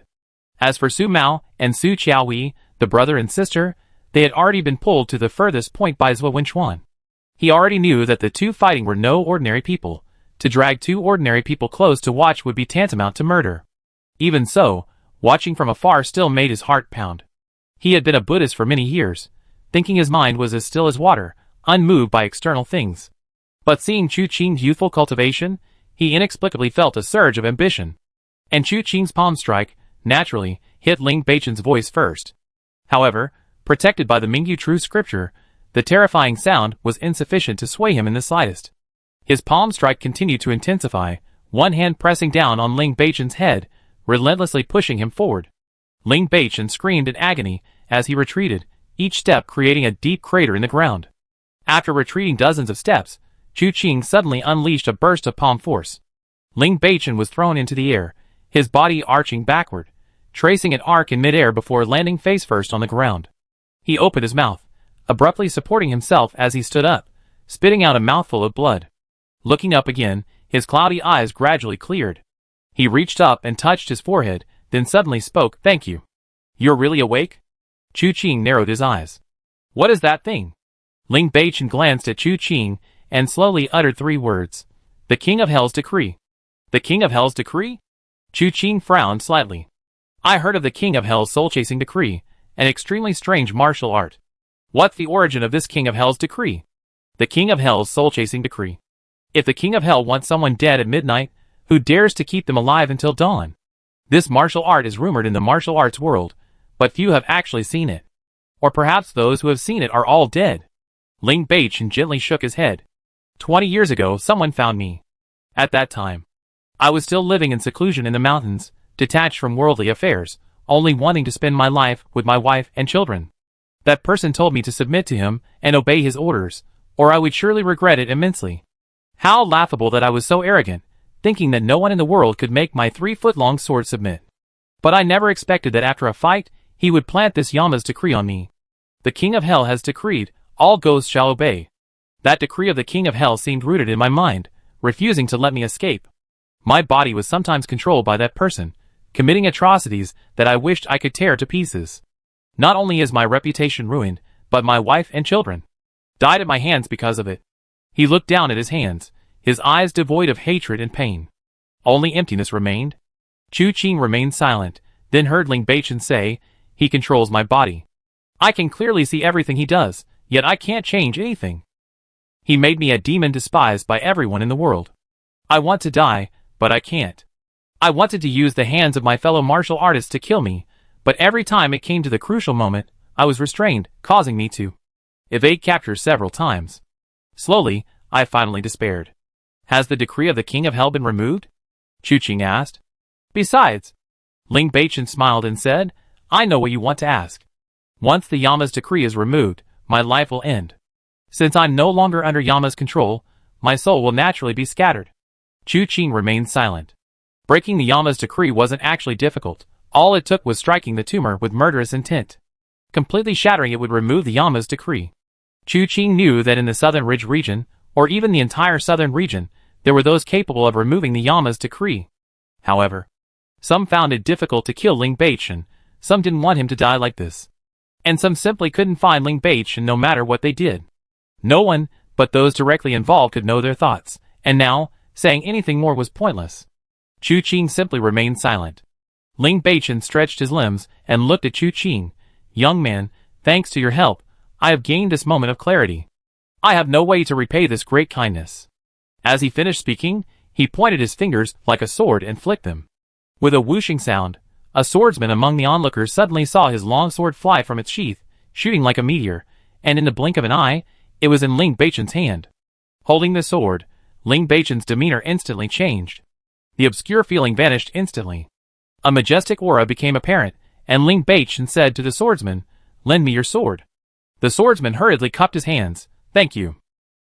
As for Su Mao and Su Qiaowei, the brother and sister, they had already been pulled to the furthest point by Zhou Wenchuan. He already knew that the two fighting were no ordinary people. To drag two ordinary people close to watch would be tantamount to murder. Even so, watching from afar still made his heart pound. He had been a Buddhist for many years, thinking his mind was as still as water, unmoved by external things. But seeing Chu Qing's youthful cultivation, he inexplicably felt a surge of ambition. And Chu Qing's palm strike, naturally, hit Ling Beichen's voice first. However, protected by the Mingyu true scripture, the terrifying sound was insufficient to sway him in the slightest. His palm strike continued to intensify, one hand pressing down on Ling Beichen's head, relentlessly pushing him forward. Ling Beichen screamed in agony as he retreated, each step creating a deep crater in the ground. After retreating dozens of steps, Chu Qing suddenly unleashed a burst of palm force. Ling Beichen was thrown into the air, his body arching backward, tracing an arc in midair before landing face first on the ground. He opened his mouth, abruptly supporting himself as he stood up, spitting out a mouthful of blood. Looking up again, his cloudy eyes gradually cleared. He reached up and touched his forehead, then suddenly spoke, "Thank you. You're really awake?" Chu Qing narrowed his eyes. "What is that thing?" Ling Beichen glanced at Chu Qing and slowly uttered 3 words. "The King of Hell's decree." "The King of Hell's decree?" Chu Qing frowned slightly. "I heard of the King of Hell's soul-chasing decree, an extremely strange martial art. What's the origin of this King of Hell's decree?" "The King of Hell's soul-chasing decree. If the King of Hell wants someone dead at midnight, who dares to keep them alive until dawn? This martial art is rumored in the martial arts world, but few have actually seen it. Or perhaps those who have seen it are all dead." Ling Beichen gently shook his head. 20 years ago, someone found me. At that time, I was still living in seclusion in the mountains, detached from worldly affairs, only wanting to spend my life with my wife and children. That person told me to submit to him and obey his orders, or I would surely regret it immensely. How laughable that I was so arrogant, thinking that no one in the world could make my 3-foot-long sword submit. But I never expected that after a fight, he would plant this Yama's decree on me. The King of Hell has decreed, all ghosts shall obey. That decree of the King of Hell seemed rooted in my mind, refusing to let me escape. My body was sometimes controlled by that person, committing atrocities that I wished I could tear to pieces. Not only is my reputation ruined, but my wife and children died at my hands because of it. He looked down at his hands, his eyes devoid of hatred and pain. Only emptiness remained. Chu Qing remained silent, then heard Ling Beichen say, "He controls my body. I can clearly see everything he does, yet I can't change anything. He made me a demon despised by everyone in the world. I want to die, but I can't. I wanted to use the hands of my fellow martial artists to kill me, but every time it came to the crucial moment, I was restrained, causing me to evade capture several times. Slowly, I finally despaired." "Has the decree of the King of Hell been removed?" Chu Qing asked. "Besides," Ling Beichen smiled and said, "I know what you want to ask. Once the Yama's decree is removed, my life will end. Since I'm no longer under Yama's control, my soul will naturally be scattered." Chu Qing remained silent. Breaking the Yama's decree wasn't actually difficult. All it took was striking the tumor with murderous intent. Completely shattering it would remove the Yama's decree. Chu Qing knew that in the Southern Ridge region, or even the entire southern region, there were those capable of removing the Yama's decree. However, some found it difficult to kill Ling Beichen, some didn't want him to die like this. And some simply couldn't find Ling Beichen no matter what they did. No one, but those directly involved could know their thoughts, and now, saying anything more was pointless. Chu Qing simply remained silent. Ling Beichen stretched his limbs and looked at Chu Qing. "Young man, thanks to your help, I have gained this moment of clarity. I have no way to repay this great kindness." As he finished speaking, he pointed his fingers like a sword and flicked them. With a whooshing sound, a swordsman among the onlookers suddenly saw his long sword fly from its sheath, shooting like a meteor, and in the blink of an eye, it was in Ling Beichen's hand. Holding the sword, Ling Beichen's demeanor instantly changed. The obscure feeling vanished instantly. A majestic aura became apparent, and Ling Beichen said to the swordsman, "Lend me your sword." The swordsman hurriedly cupped his hands. "Thank you."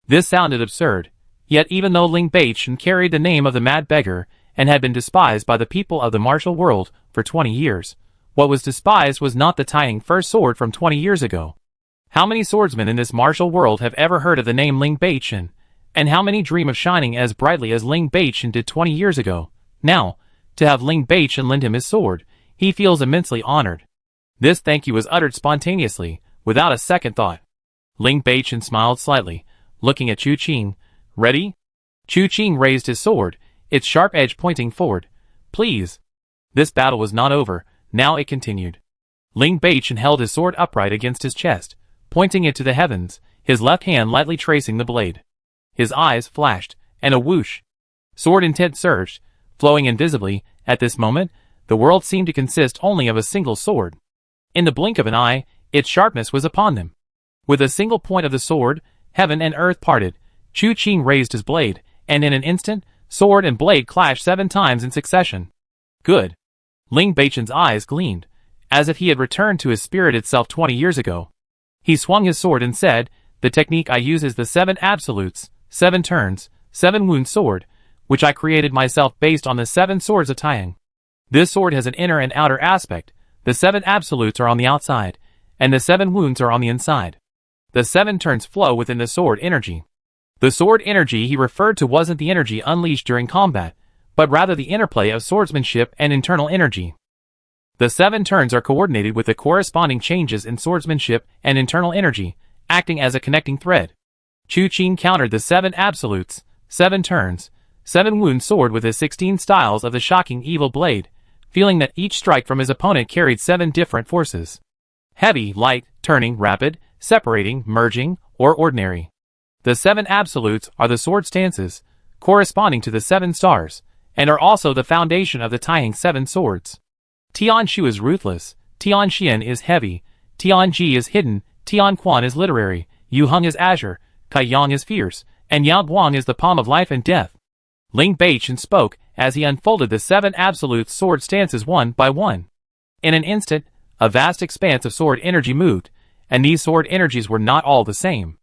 This sounded absurd, yet even though Ling Beichen carried the name of the mad beggar, and had been despised by the people of the martial world for 20 years, what was despised was not the tiny first sword from 20 years ago. How many swordsmen in this martial world have ever heard of the name Ling Beichen, and how many dream of shining as brightly as Ling Beichen did 20 years ago? Now, to have Ling Beichen lend him his sword, he feels immensely honored. This thank you was uttered spontaneously, without a second thought. Ling Beichen smiled slightly, looking at Chu Qing. "Ready?" Chu Qing raised his sword, its sharp edge pointing forward. "Please." This battle was not over, now it continued. Ling Beichen held his sword upright against his chest, pointing it to the heavens, his left hand lightly tracing the blade. His eyes flashed, and a whoosh. Sword intent surged, flowing invisibly. At this moment, the world seemed to consist only of a single sword. In the blink of an eye, its sharpness was upon them. With a single point of the sword, heaven and earth parted. Chu Qing raised his blade, and in an instant, sword and blade clashed 7 times in succession. Good. Ling Beichen's eyes gleamed, as if he had returned to his spirited self 20 years ago. He swung his sword and said, "The technique I use is the 7 absolutes, 7 turns, 7 wounds sword, which I created myself based on the 7 swords of Taiyang. This sword has an inner and outer aspect. The 7 absolutes are on the outside, and the 7 wounds are on the inside. The 7 turns flow within the sword energy. The sword energy he referred to wasn't the energy unleashed during combat, but rather the interplay of swordsmanship and internal energy. The 7 turns are coordinated with the corresponding changes in swordsmanship and internal energy, acting as a connecting thread. Chu Qing countered the 7 absolutes, 7 turns, 7 wounds sword with his 16 styles of the shocking evil blade, feeling that each strike from his opponent carried 7 different forces. Heavy, light, turning, rapid, separating, merging, or ordinary. The 7 absolutes are the sword stances, corresponding to the 7 stars, and are also the foundation of the Taiyang 7 swords. Tian Shu is ruthless, Tian Xian is heavy, Tian Ji is hidden, Tian Quan is literary, Yu Heng is azure, Kai Yang is fierce, and Yao Guang is the palm of life and death. Ling Beichen spoke as he unfolded the 7 absolute sword stances one by one. In an instant, a vast expanse of sword energy moved, and these sword energies were not all the same.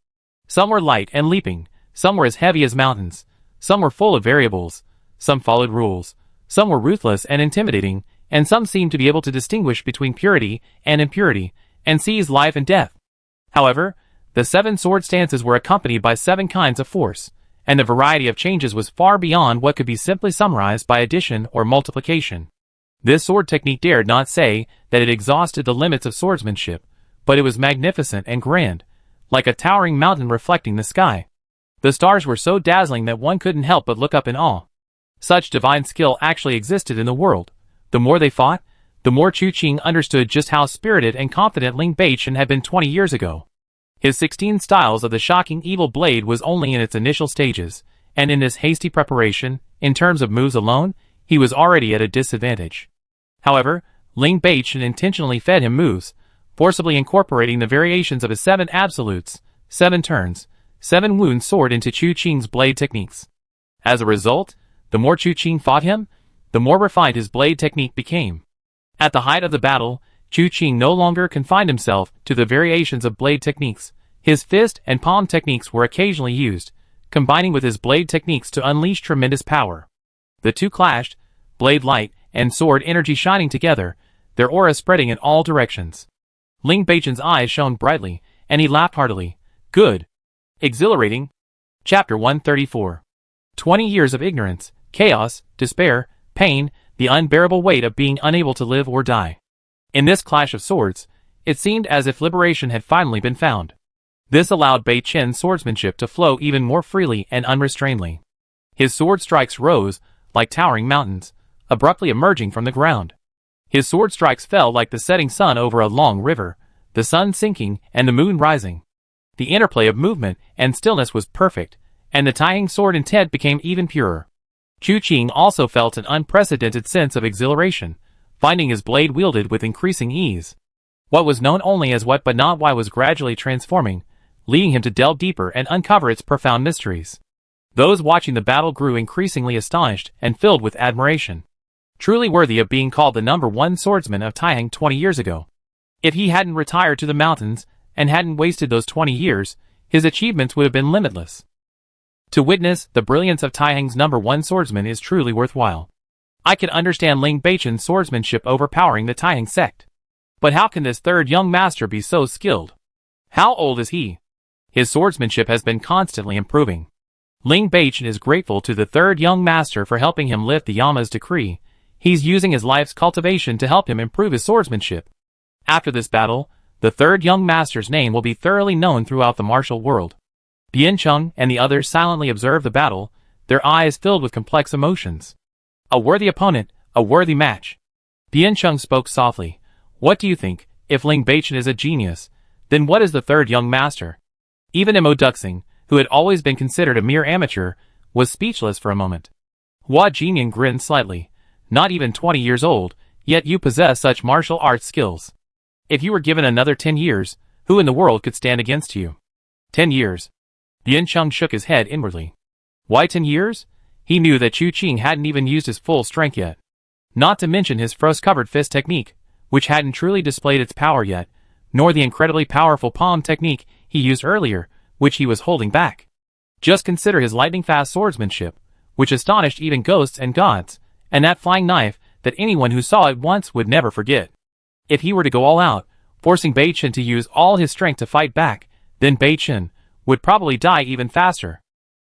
Some were light and leaping, some were as heavy as mountains, some were full of variables, some followed rules, some were ruthless and intimidating, and some seemed to be able to distinguish between purity and impurity, and seize life and death. However, the 7 sword stances were accompanied by 7 kinds of force, and the variety of changes was far beyond what could be simply summarized by addition or multiplication. This sword technique dared not say that it exhausted the limits of swordsmanship, but it was magnificent and grand, like a towering mountain reflecting the sky. The stars were so dazzling that one couldn't help but look up in awe. Such divine skill actually existed in the world. The more they fought, the more Chu Qing understood just how spirited and confident Ling Beichen had been 20 years ago. His 16 styles of the shocking evil blade was only in its initial stages, and in this hasty preparation, in terms of moves alone, he was already at a disadvantage. However, Ling Beichen intentionally fed him moves, forcibly incorporating the variations of his 7 absolutes, 7 turns, 7 wounds sword into Chu Qing's blade techniques. As a result, the more Chu Qing fought him, the more refined his blade technique became. At the height of the battle, Chu Qing no longer confined himself to the variations of blade techniques. His fist and palm techniques were occasionally used, combining with his blade techniques to unleash tremendous power. The two clashed, blade light and sword energy shining together, their aura spreading in all directions. Ling Beichen's eyes shone brightly, and he laughed heartily. Good. Exhilarating. Chapter 134. 20 years of ignorance, chaos, despair, pain, the unbearable weight of being unable to live or die. In this clash of swords, it seemed as if liberation had finally been found. This allowed Bei Chen's swordsmanship to flow even more freely and unrestrainedly. His sword strikes rose, like towering mountains, abruptly emerging from the ground. His sword strikes fell like the setting sun over a long river, the sun sinking and the moon rising. The interplay of movement and stillness was perfect, and the Taiyang sword intent became even purer. Chu Qing also felt an unprecedented sense of exhilaration, finding his blade wielded with increasing ease. What was known only as what but not why was gradually transforming, leading him to delve deeper and uncover its profound mysteries. Those watching the battle grew increasingly astonished and filled with admiration. Truly worthy of being called the #1 swordsman of Taiyang 20 years ago. If he hadn't retired to the mountains and hadn't wasted those 20 years, his achievements would have been limitless. To witness the brilliance of Taiyang's #1 swordsman is truly worthwhile. I can understand Ling Beichen's swordsmanship overpowering the Taiyang sect. But how can this third young master be so skilled? How old is he? His swordsmanship has been constantly improving. Ling Beichen is grateful to the third young master for helping him lift the Yama's decree. He's using his life's cultivation to help him improve his swordsmanship. After this battle, the third young master's name will be thoroughly known throughout the martial world. Bian Cheng and the others silently observed the battle, their eyes filled with complex emotions. A worthy opponent, a worthy match. Bian Cheng spoke softly. What do you think? If Ling Beichen is a genius, then what is the third young master? Even Mo Duxing, who had always been considered a mere amateur, was speechless for a moment. Hua Jinyan grinned slightly. Not even 20 years old, yet you possess such martial arts skills. If you were given another 10 years, who in the world could stand against you? 10 years. Bian Cheng shook his head inwardly. Why 10 years? He knew that Chu Qing hadn't even used his full strength yet. Not to mention his frost-covered fist technique, which hadn't truly displayed its power yet, nor the incredibly powerful palm technique he used earlier, which he was holding back. Just consider his lightning-fast swordsmanship, which astonished even ghosts and gods, and that flying knife that anyone who saw it once would never forget. If he were to go all out, forcing Bei Chen to use all his strength to fight back, then Bei Chen would probably die even faster.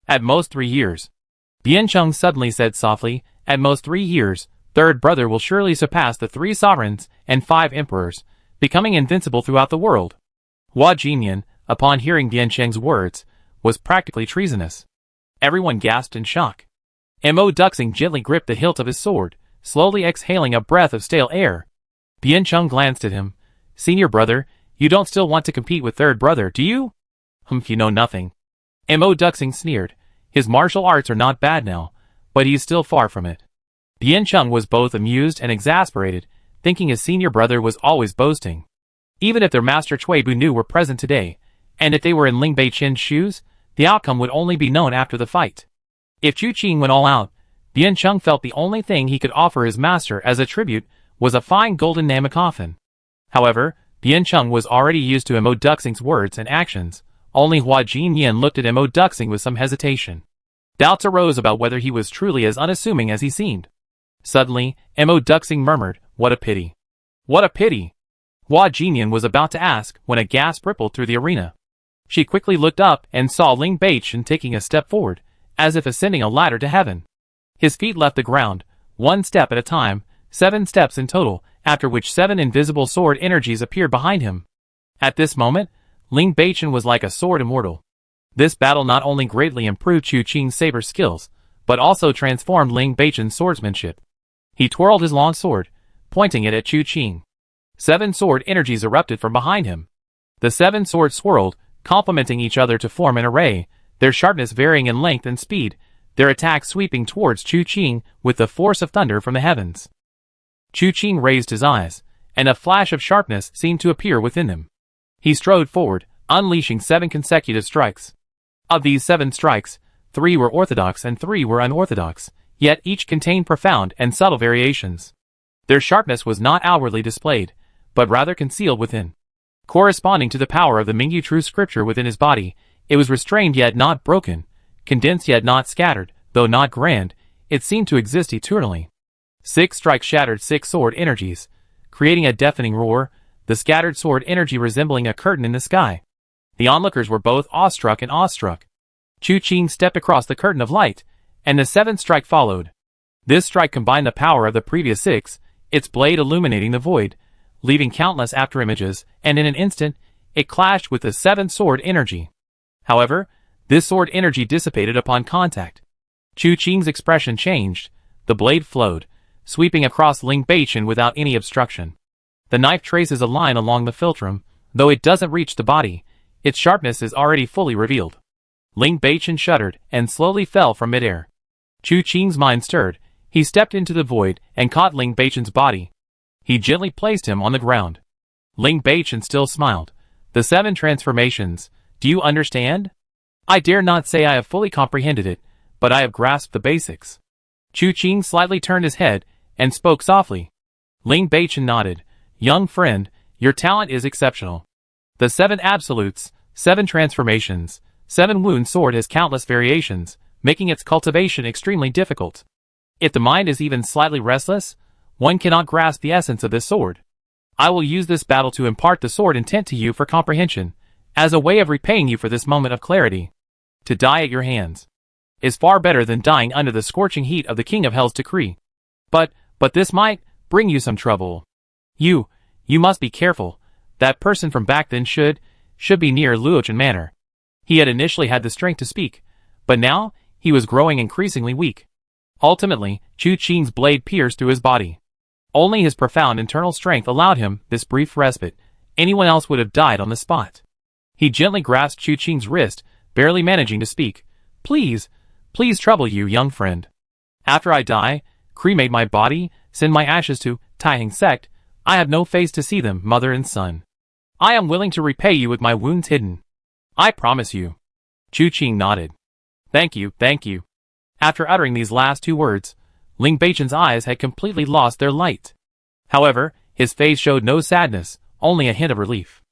At most 3 years. Biancheng suddenly said softly, at most 3 years, third brother will surely surpass the 3 sovereigns and 5 emperors, becoming invincible throughout the world. Hua Jinyan, upon hearing Biancheng's words, was practically treasonous. Everyone gasped in shock. Mo Duxing gently gripped the hilt of his sword, slowly exhaling a breath of stale air. Biancheng glanced at him. Senior brother, you don't still want to compete with third brother, do you? You know nothing. Mo Duxing sneered. His martial arts are not bad now, but he's still far from it. Biancheng was both amused and exasperated, thinking his senior brother was always boasting. Even if their master Cui Bu were present today, and if they were in Ling Bei Chen's shoes, the outcome would only be known after the fight. If Chu Qing went all out, Biancheng felt the only thing he could offer his master as a tribute was a fine golden Namakoffin. However, Biancheng was already used to Mo Duxing's words and actions. Only Hua Jinyan looked at Mo Duxing with some hesitation. Doubts arose about whether he was truly as unassuming as he seemed. Suddenly, Mo Duxing murmured, "What a pity. What a pity." Hua Jinyan was about to ask when a gasp rippled through the arena. She quickly looked up and saw Ling Bei Chen taking a step forward, as if ascending a ladder to heaven. His feet left the ground, 1 step at a time, 7 steps in total, after which 7 invisible sword energies appeared behind him. At this moment, Ling Bei Chen was like a sword immortal. This battle not only greatly improved Chu Qing's saber skills, but also transformed Ling Bei Chen's swordsmanship. He twirled his long sword, pointing it at Chu Qing. 7 sword energies erupted from behind him. The 7 swords swirled, complementing each other to form an array, their sharpness varying in length and speed, their attack sweeping towards Chu Qing with the force of thunder from the heavens. Chu Qing raised his eyes, and a flash of sharpness seemed to appear within them. He strode forward, unleashing 7 consecutive strikes. Of these 7 strikes, 3 were orthodox and 3 were unorthodox, yet each contained profound and subtle variations. Their sharpness was not outwardly displayed, but rather concealed within. Corresponding to the power of the Mingyu true scripture within his body, it was restrained yet not broken, condensed yet not scattered, though not grand, it seemed to exist eternally. 6 strikes shattered 6 sword energies, creating a deafening roar, the scattered sword energy resembling a curtain in the sky. The onlookers were both awestruck and awestruck. Chu Qing stepped across the curtain of light, and the 7th strike followed. This strike combined the power of the previous 6, its blade illuminating the void, leaving countless afterimages, and in an instant, it clashed with the 7th sword energy. However, this sword energy dissipated upon contact. Chu Qing's expression changed, the blade flowed, sweeping across Ling Bei Chen without any obstruction. The knife traces a line along the philtrum, though it doesn't reach the body, its sharpness is already fully revealed. Ling Bei Chen shuddered and slowly fell from midair. Chu Qing's mind stirred, he stepped into the void and caught Ling Bei Chen's body. He gently placed him on the ground. Ling Bei Chen still smiled. The 7 transformations, do you understand? I dare not say I have fully comprehended it, but I have grasped the basics. Chu Qing slightly turned his head and spoke softly. Ling Bei Chen nodded. Young friend, your talent is exceptional. The 7 absolutes, 7 transformations, 7 wound sword has countless variations, making its cultivation extremely difficult. If the mind is even slightly restless, one cannot grasp the essence of this sword. I will use this battle to impart the sword intent to you for comprehension, as a way of repaying you for this moment of clarity. To die at your hands is far better than dying under the scorching heat of the King of Hell's decree. But this might bring you some trouble. You must be careful. That person from back then should be near Luochen Manor. He had initially had the strength to speak, but now he was growing increasingly weak. Ultimately, Chu Qing's blade pierced through his body. Only his profound internal strength allowed him this brief respite. Anyone else would have died on the spot. He gently grasped Chu Qing's wrist, barely managing to speak. Please trouble you, young friend. After I die, cremate my body, send my ashes to Taiheng sect. I have no face to see them, mother and son. I am willing to repay you with my wounds hidden. I promise you. Chu Qing nodded. Thank you. After uttering these last 2 words, Ling Bei Chen's eyes had completely lost their light. However, his face showed no sadness, only a hint of relief.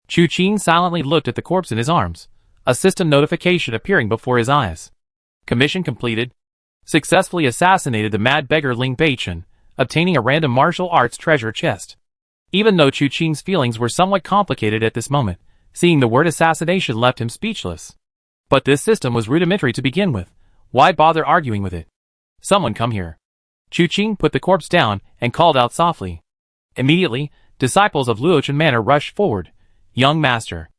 Chu Qing silently looked at the corpse in his arms. a system notification appearing before his eyes. Commission completed. Successfully assassinated the mad beggar Ling Beichen, obtaining a random martial arts treasure chest. Even though Chu Qing's feelings were somewhat complicated at this moment, seeing the word assassination left him speechless. But this system was rudimentary to begin with. Why bother arguing with it? Someone come here. Chu Qing put the corpse down and called out softly. Immediately, disciples of Luochen Manor rushed forward. Young master.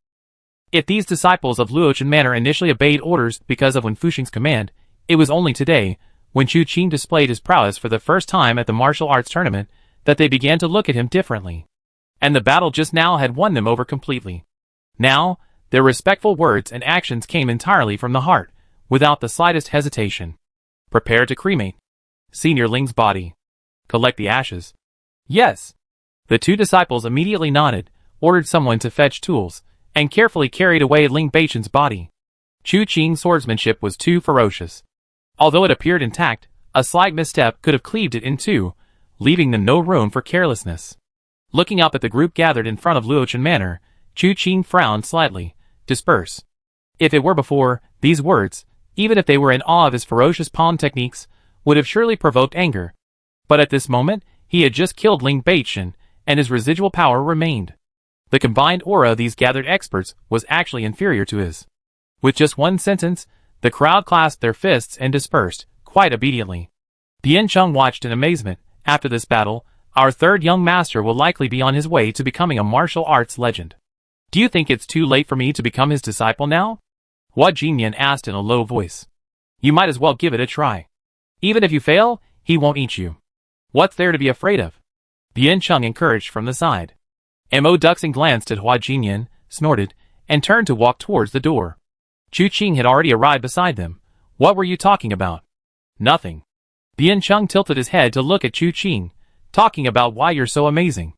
If these disciples of Luochen Manor initially obeyed orders because of Wen Fuxing's command, it was only today, when Chu Qing displayed his prowess for the first time at the martial arts tournament, that they began to look at him differently. And the battle just now had won them over completely. Now, their respectful words and actions came entirely from the heart, without the slightest hesitation. Prepare to cremate. Senior Ling's body. Collect the ashes. Yes. The two disciples immediately nodded, ordered someone to fetch tools, and carefully carried away Ling Beichen's body. Chu Qing's swordsmanship was too ferocious. Although it appeared intact, a slight misstep could have cleaved it in two, leaving them no room for carelessness. Looking up at the group gathered in front of Luochen Manor, Chu Qing frowned slightly. Disperse. If it were before, these words, even if they were in awe of his ferocious palm techniques, would have surely provoked anger. But at this moment, he had just killed Ling Beichen, and his residual power remained. The combined aura of these gathered experts was actually inferior to his. With just one sentence, the crowd clasped their fists and dispersed, quite obediently. Bian Chung watched in amazement. After this battle, our third young master will likely be on his way to becoming a martial arts legend. Do you think it's too late for me to become his disciple now? Hua Jinyan asked in a low voice. You might as well give it a try. Even if you fail, he won't eat you. What's there to be afraid of? Bian Chung encouraged from the side. Mo Duxing glanced at Hua Jinyan, snorted, and turned to walk towards the door. Chu Qing had already arrived beside them. What were you talking about? Nothing. Bian Chung tilted his head to look at Chu Qing, talking about why you're so amazing.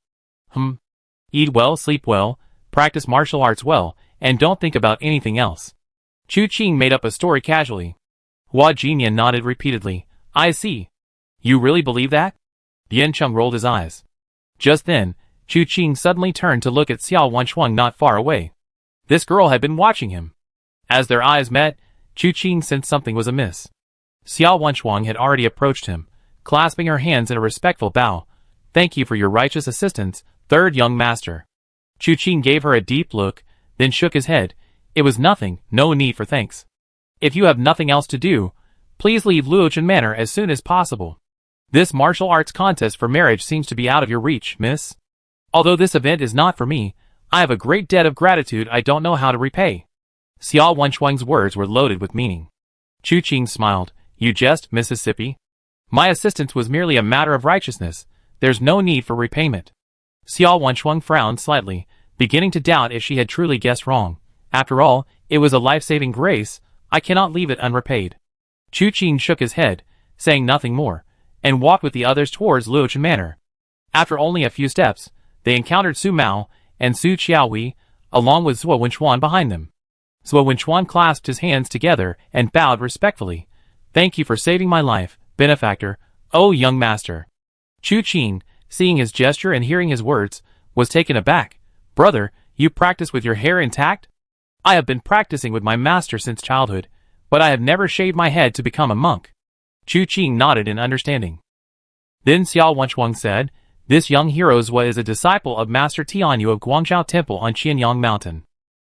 Eat well, sleep well, practice martial arts well, and don't think about anything else. Chu Qing made up a story casually. Hua Jinyan nodded repeatedly. I see. You really believe that? Bian Chung rolled his eyes. Just then, Chu Qing suddenly turned to look at Xiao Wanshuang not far away. This girl had been watching him. As their eyes met, Chu Qing sensed something was amiss. Xiao Wanshuang had already approached him, clasping her hands in a respectful bow. Thank you for your righteous assistance, third young master. Chu Qing gave her a deep look, then shook his head. It was nothing, no need for thanks. If you have nothing else to do, please leave Luochen Manor as soon as possible. This martial arts contest for marriage seems to be out of your reach, miss. Although this event is not for me, I have a great debt of gratitude I don't know how to repay. Xiao Wanshuang's words were loaded with meaning. Chu Qing smiled. You jest, Mississippi. My assistance was merely a matter of righteousness. There's no need for repayment. Xiao Wanshuang frowned slightly, beginning to doubt if she had truly guessed wrong. After all, it was a life-saving grace. I cannot leave it unrepaid. Chu Qing shook his head, saying nothing more, and walked with the others towards Luochen Manor. After only a few steps, they encountered Su Mao and Su Qiaohui, along with Zhuo Wenchuan behind them. Zhuo Wenchuan clasped his hands together and bowed respectfully. Thank you for saving my life, benefactor, oh young master. Chu Qing, seeing his gesture and hearing his words, was taken aback. Brother, you practice with your hair intact? I have been practicing with my master since childhood, but I have never shaved my head to become a monk. Chu Qing nodded in understanding. Then Xiao Wanshuang said, This young hero Zhuo is a disciple of Master Tianyu of Guangzhou Temple on Qianyang Mountain.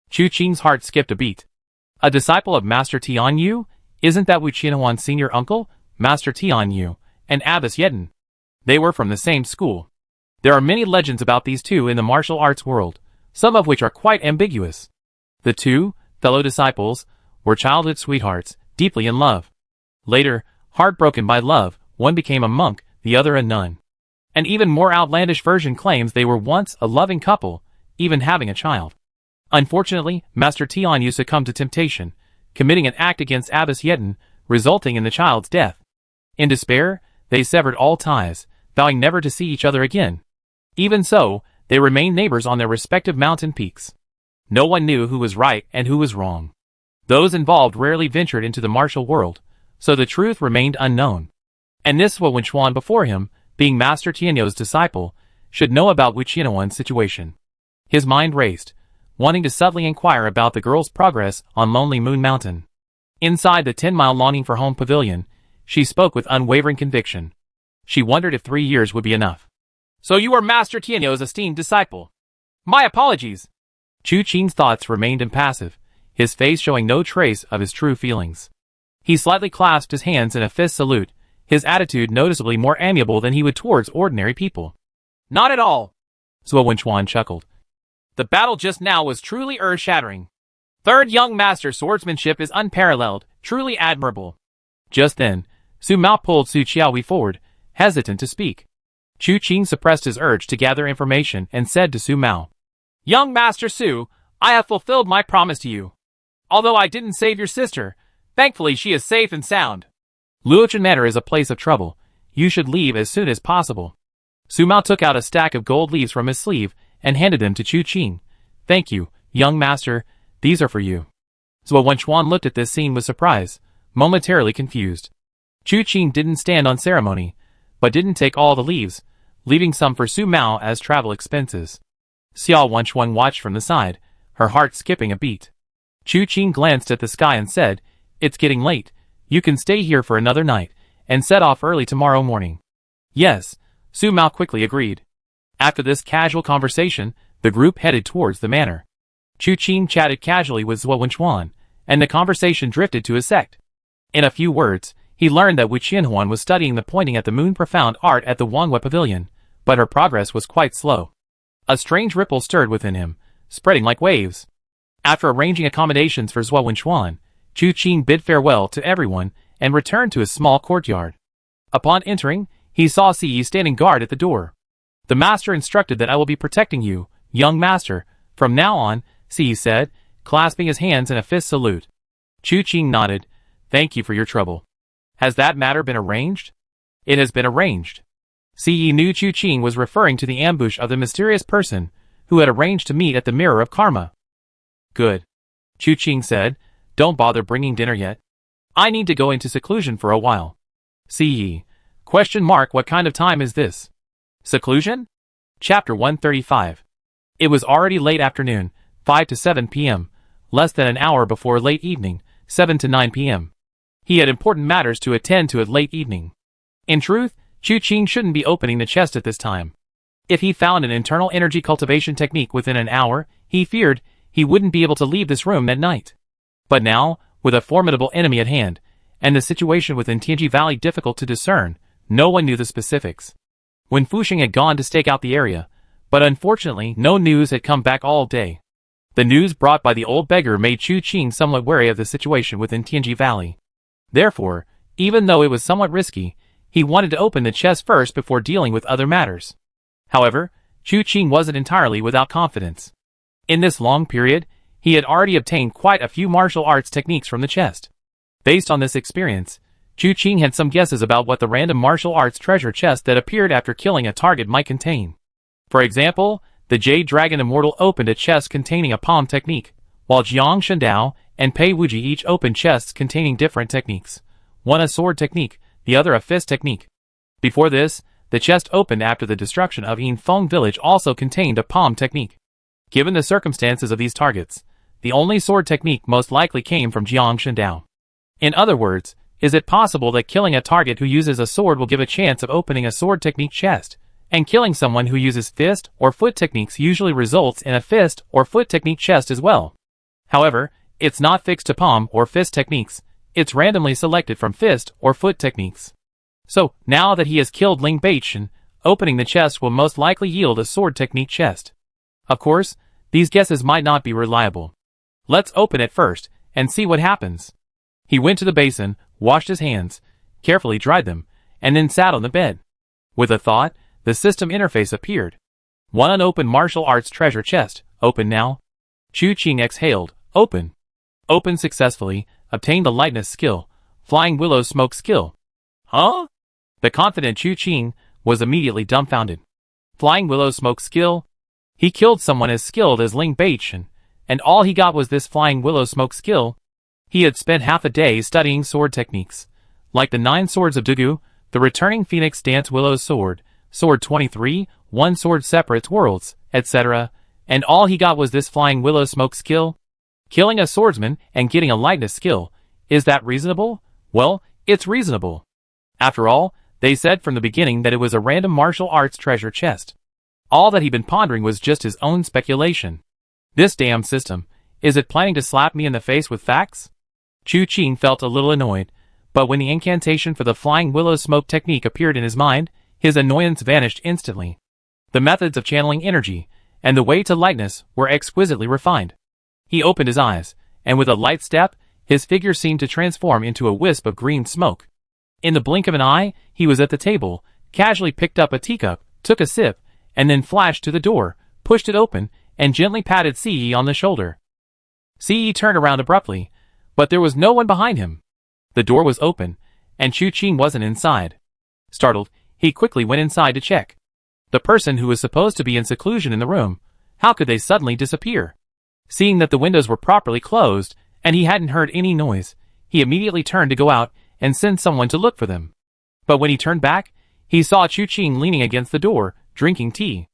Chu Qing's heart skipped a beat. A disciple of Master Tianyu? Isn't that Wu Qianhuan's senior uncle, Master Tianyu, and Abbess Yeden? They were from the same school. There are many legends about these two in the martial arts world, some of which are quite ambiguous. The two, fellow disciples, were childhood sweethearts, deeply in love. Later, heartbroken by love, one became a monk, the other a nun. An even more outlandish version claims they were once a loving couple, even having a child. Unfortunately, Master Tianyu succumbed to temptation, committing an act against Abbess Yeden, resulting in the child's death. In despair, they severed all ties, vowing never to see each other again. Even so, they remained neighbors on their respective mountain peaks. No one knew who was right and who was wrong. Those involved rarely ventured into the martial world, so the truth remained unknown. And this Zhuo Wenchuan before him, being Master Tianyu's disciple, should know about Wu Qianhuan's situation. His mind raced. wanting to subtly inquire about the girl's progress on Lonely Moon Mountain. Inside the 10-mile longing for home pavilion, she spoke with unwavering conviction. She wondered if 3 years would be enough. So you are Master Tianyo's esteemed disciple. My apologies. Chu Qing's thoughts remained impassive, his face showing no trace of his true feelings. He slightly clasped his hands in a fist salute, his attitude noticeably more amiable than he would towards ordinary people. Not at all. Zhuo Wenchuan chuckled. The battle just now was truly earth-shattering. Third young master swordsmanship is unparalleled, truly admirable. Just then, Su Mao pulled Su Qiaowei forward, hesitant to speak. Chu Qing suppressed his urge to gather information and said to Su Mao, Young Master Su, I have fulfilled my promise to you. Although I didn't save your sister, thankfully she is safe and sound. Luochen Manor is a place of trouble. You should leave as soon as possible. Su Mao took out a stack of gold leaves from his sleeve and handed them to Chu Qing. Thank you, young master, these are for you. Zhuo Wenchuan looked at this scene with surprise, momentarily confused. Chu Qing didn't stand on ceremony, but didn't take all the leaves, leaving some for Su Mao as travel expenses. Xiao Wenchuan watched from the side, her heart skipping a beat. Chu Qing glanced at the sky and said, It's getting late, you can stay here for another night, and set off early tomorrow morning. Yes, Su Mao quickly agreed. After this casual conversation, the group headed towards the manor. Chu Qing chatted casually with Zhuo Wenchuan, and the conversation drifted to his sect. In a few words, he learned that Wu Qianhuan was studying the pointing at the moon profound art at the Wanghua Pavilion, but her progress was quite slow. A strange ripple stirred within him, spreading like waves. After arranging accommodations for Zhuo Wenchuan, Chu Qing bid farewell to everyone and returned to his small courtyard. Upon entering, he saw Siyi standing guard at the door. The master instructed that I will be protecting you, young master, from now on, Siyi said, clasping his hands in a fist salute. Chu Qing nodded. Thank you for your trouble. Has that matter been arranged? It has been arranged. Siyi knew Chu Qing was referring to the ambush of the mysterious person who had arranged to meet at the Mirror of Karma. Good. Chu Qing said, don't bother bringing dinner yet. I need to go into seclusion for a while. Siyi. What kind of time is this? Seclusion? Chapter 135. It was already late afternoon, 5 to 7 p.m., less than an hour before late evening, 7 to 9 p.m. He had important matters to attend to at late evening. In truth, Chu Qing shouldn't be opening the chest at this time. If he found an internal energy cultivation technique within an hour, he feared he wouldn't be able to leave this room that night. But now, with a formidable enemy at hand, and the situation within Tianji Valley difficult to discern, no one knew the specifics. When Fuxing had gone to stake out the area, but unfortunately no news had come back all day. The news brought by the old beggar made Chu Qing somewhat wary of the situation within Tianji Valley. Therefore, even though it was somewhat risky, he wanted to open the chest first before dealing with other matters. However, Chu Qing wasn't entirely without confidence. In this long period, he had already obtained quite a few martial arts techniques from the chest. Based on this experience, Chu Qing had some guesses about what the random martial arts treasure chest that appeared after killing a target might contain. For example, the Jade Dragon Immortal opened a chest containing a palm technique, while Jiang Shendao and Pei Wuji each opened chests containing different techniques. One a sword technique, the other a fist technique. Before this, the chest opened after the destruction of Yinfeng village also contained a palm technique. Given the circumstances of these targets, the only sword technique most likely came from Jiang Shendao. In other words, is it possible that killing a target who uses a sword will give a chance of opening a sword technique chest, and killing someone who uses fist or foot techniques usually results in a fist or foot technique chest as well? However, it's not fixed to palm or fist techniques, it's randomly selected from fist or foot techniques. So, now that he has killed Ling Baichen, opening the chest will most likely yield a sword technique chest. Of course, these guesses might not be reliable. Let's open it first, and see what happens. He went to the basin, washed his hands, carefully dried them, and then sat on the bed. With a thought, the system interface appeared. One unopened martial arts treasure chest, open now. Chu Qing exhaled, open. Open successfully, obtained the lightness skill, flying willow smoke skill. Huh? The confident Chu Qing was immediately dumbfounded. Flying willow smoke skill? He killed someone as skilled as Ling Baichen, and all he got was this flying willow smoke skill. He had spent half a day studying sword techniques, like the 9 swords of Dugu, the returning Phoenix Dance Willow Sword, Sword 23, One Sword Separates Worlds, etc., And all he got was this flying willow smoke skill? Killing a swordsman and getting a lightness skill. Is that reasonable? Well, it's reasonable. After all, they said from the beginning that it was a random martial arts treasure chest. All that he'd been pondering was just his own speculation. This damn system, is it planning to slap me in the face with facts? Chu Qing felt a little annoyed, but when the incantation for the flying willow smoke technique appeared in his mind, his annoyance vanished instantly. The methods of channeling energy, and the way to lightness, were exquisitely refined. He opened his eyes, and with a light step, his figure seemed to transform into a wisp of green smoke. In the blink of an eye, he was at the table, casually picked up a teacup, took a sip, and then flashed to the door, pushed it open, and gently patted Ce on the shoulder. Ce turned around abruptly, but there was no one behind him. The door was open, and Chu Qing wasn't inside. Startled, he quickly went inside to check. The person who was supposed to be in seclusion in the room, how could they suddenly disappear? Seeing that the windows were properly closed, and he hadn't heard any noise, he immediately turned to go out and send someone to look for them. But when he turned back, he saw Chu Qing leaning against the door, drinking tea.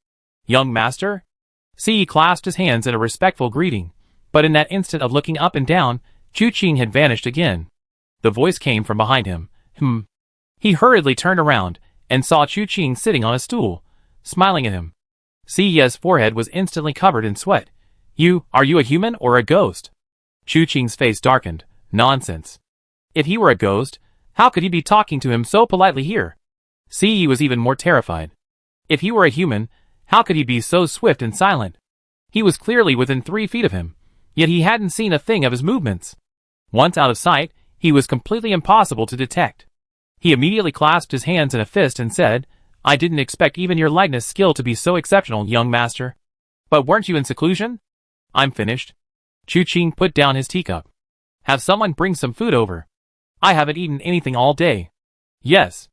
"Young master?" Ce clasped his hands in a respectful greeting, but in that instant of looking up and down, Chu Qing had vanished again. The voice came from behind him. He hurriedly turned around and saw Chu Qing sitting on a stool, smiling at him. Ce's forehead was instantly covered in sweat. Are you a human or a ghost?" Chu Qing's face darkened. Nonsense. If he were a ghost, how could he be talking to him so politely here? Ce was even more terrified. If he were a human, how could he be so swift and silent? He was clearly within 3 feet of him, yet he hadn't seen a thing of his movements. Once out of sight, he was completely impossible to detect. He immediately clasped his hands in a fist and said, "I didn't expect even your lightness skill to be so exceptional, young master. But weren't you in seclusion?" "I'm finished." Chu Qing put down his teacup. "Have someone bring some food over. I haven't eaten anything all day." "Yes."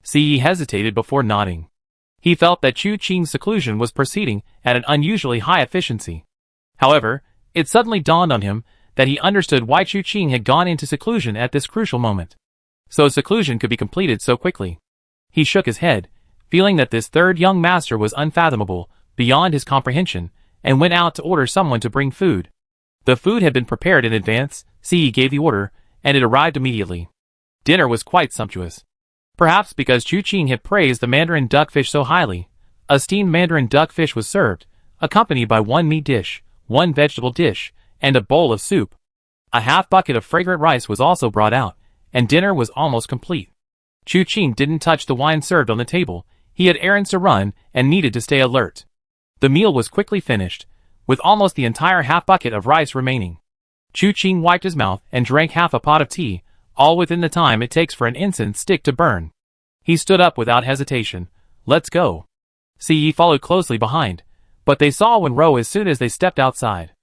Ce hesitated before nodding. He felt that Chu Qing's seclusion was proceeding at an unusually high efficiency. However, it suddenly dawned on him that he understood why Chu Qing had gone into seclusion at this crucial moment. So seclusion could be completed so quickly. He shook his head, feeling that this third young master was unfathomable, beyond his comprehension, and went out to order someone to bring food. The food had been prepared in advance, Ce gave the order, and it arrived immediately. Dinner was quite sumptuous. Perhaps because Chu Qing had praised the mandarin duckfish so highly, a steamed mandarin duckfish was served, accompanied by 1 meat dish, 1 vegetable dish, and a bowl of soup. A half bucket of fragrant rice was also brought out, and dinner was almost complete. Chu Qing didn't touch the wine served on the table. He had errands to run and needed to stay alert. The meal was quickly finished, with almost the entire half bucket of rice remaining. Chu Qing wiped his mouth and drank half a pot of tea, all within the time it takes for an incense stick to burn. He stood up without hesitation. "Let's go." Ce followed closely behind, but they saw Wenro as soon as they stepped outside.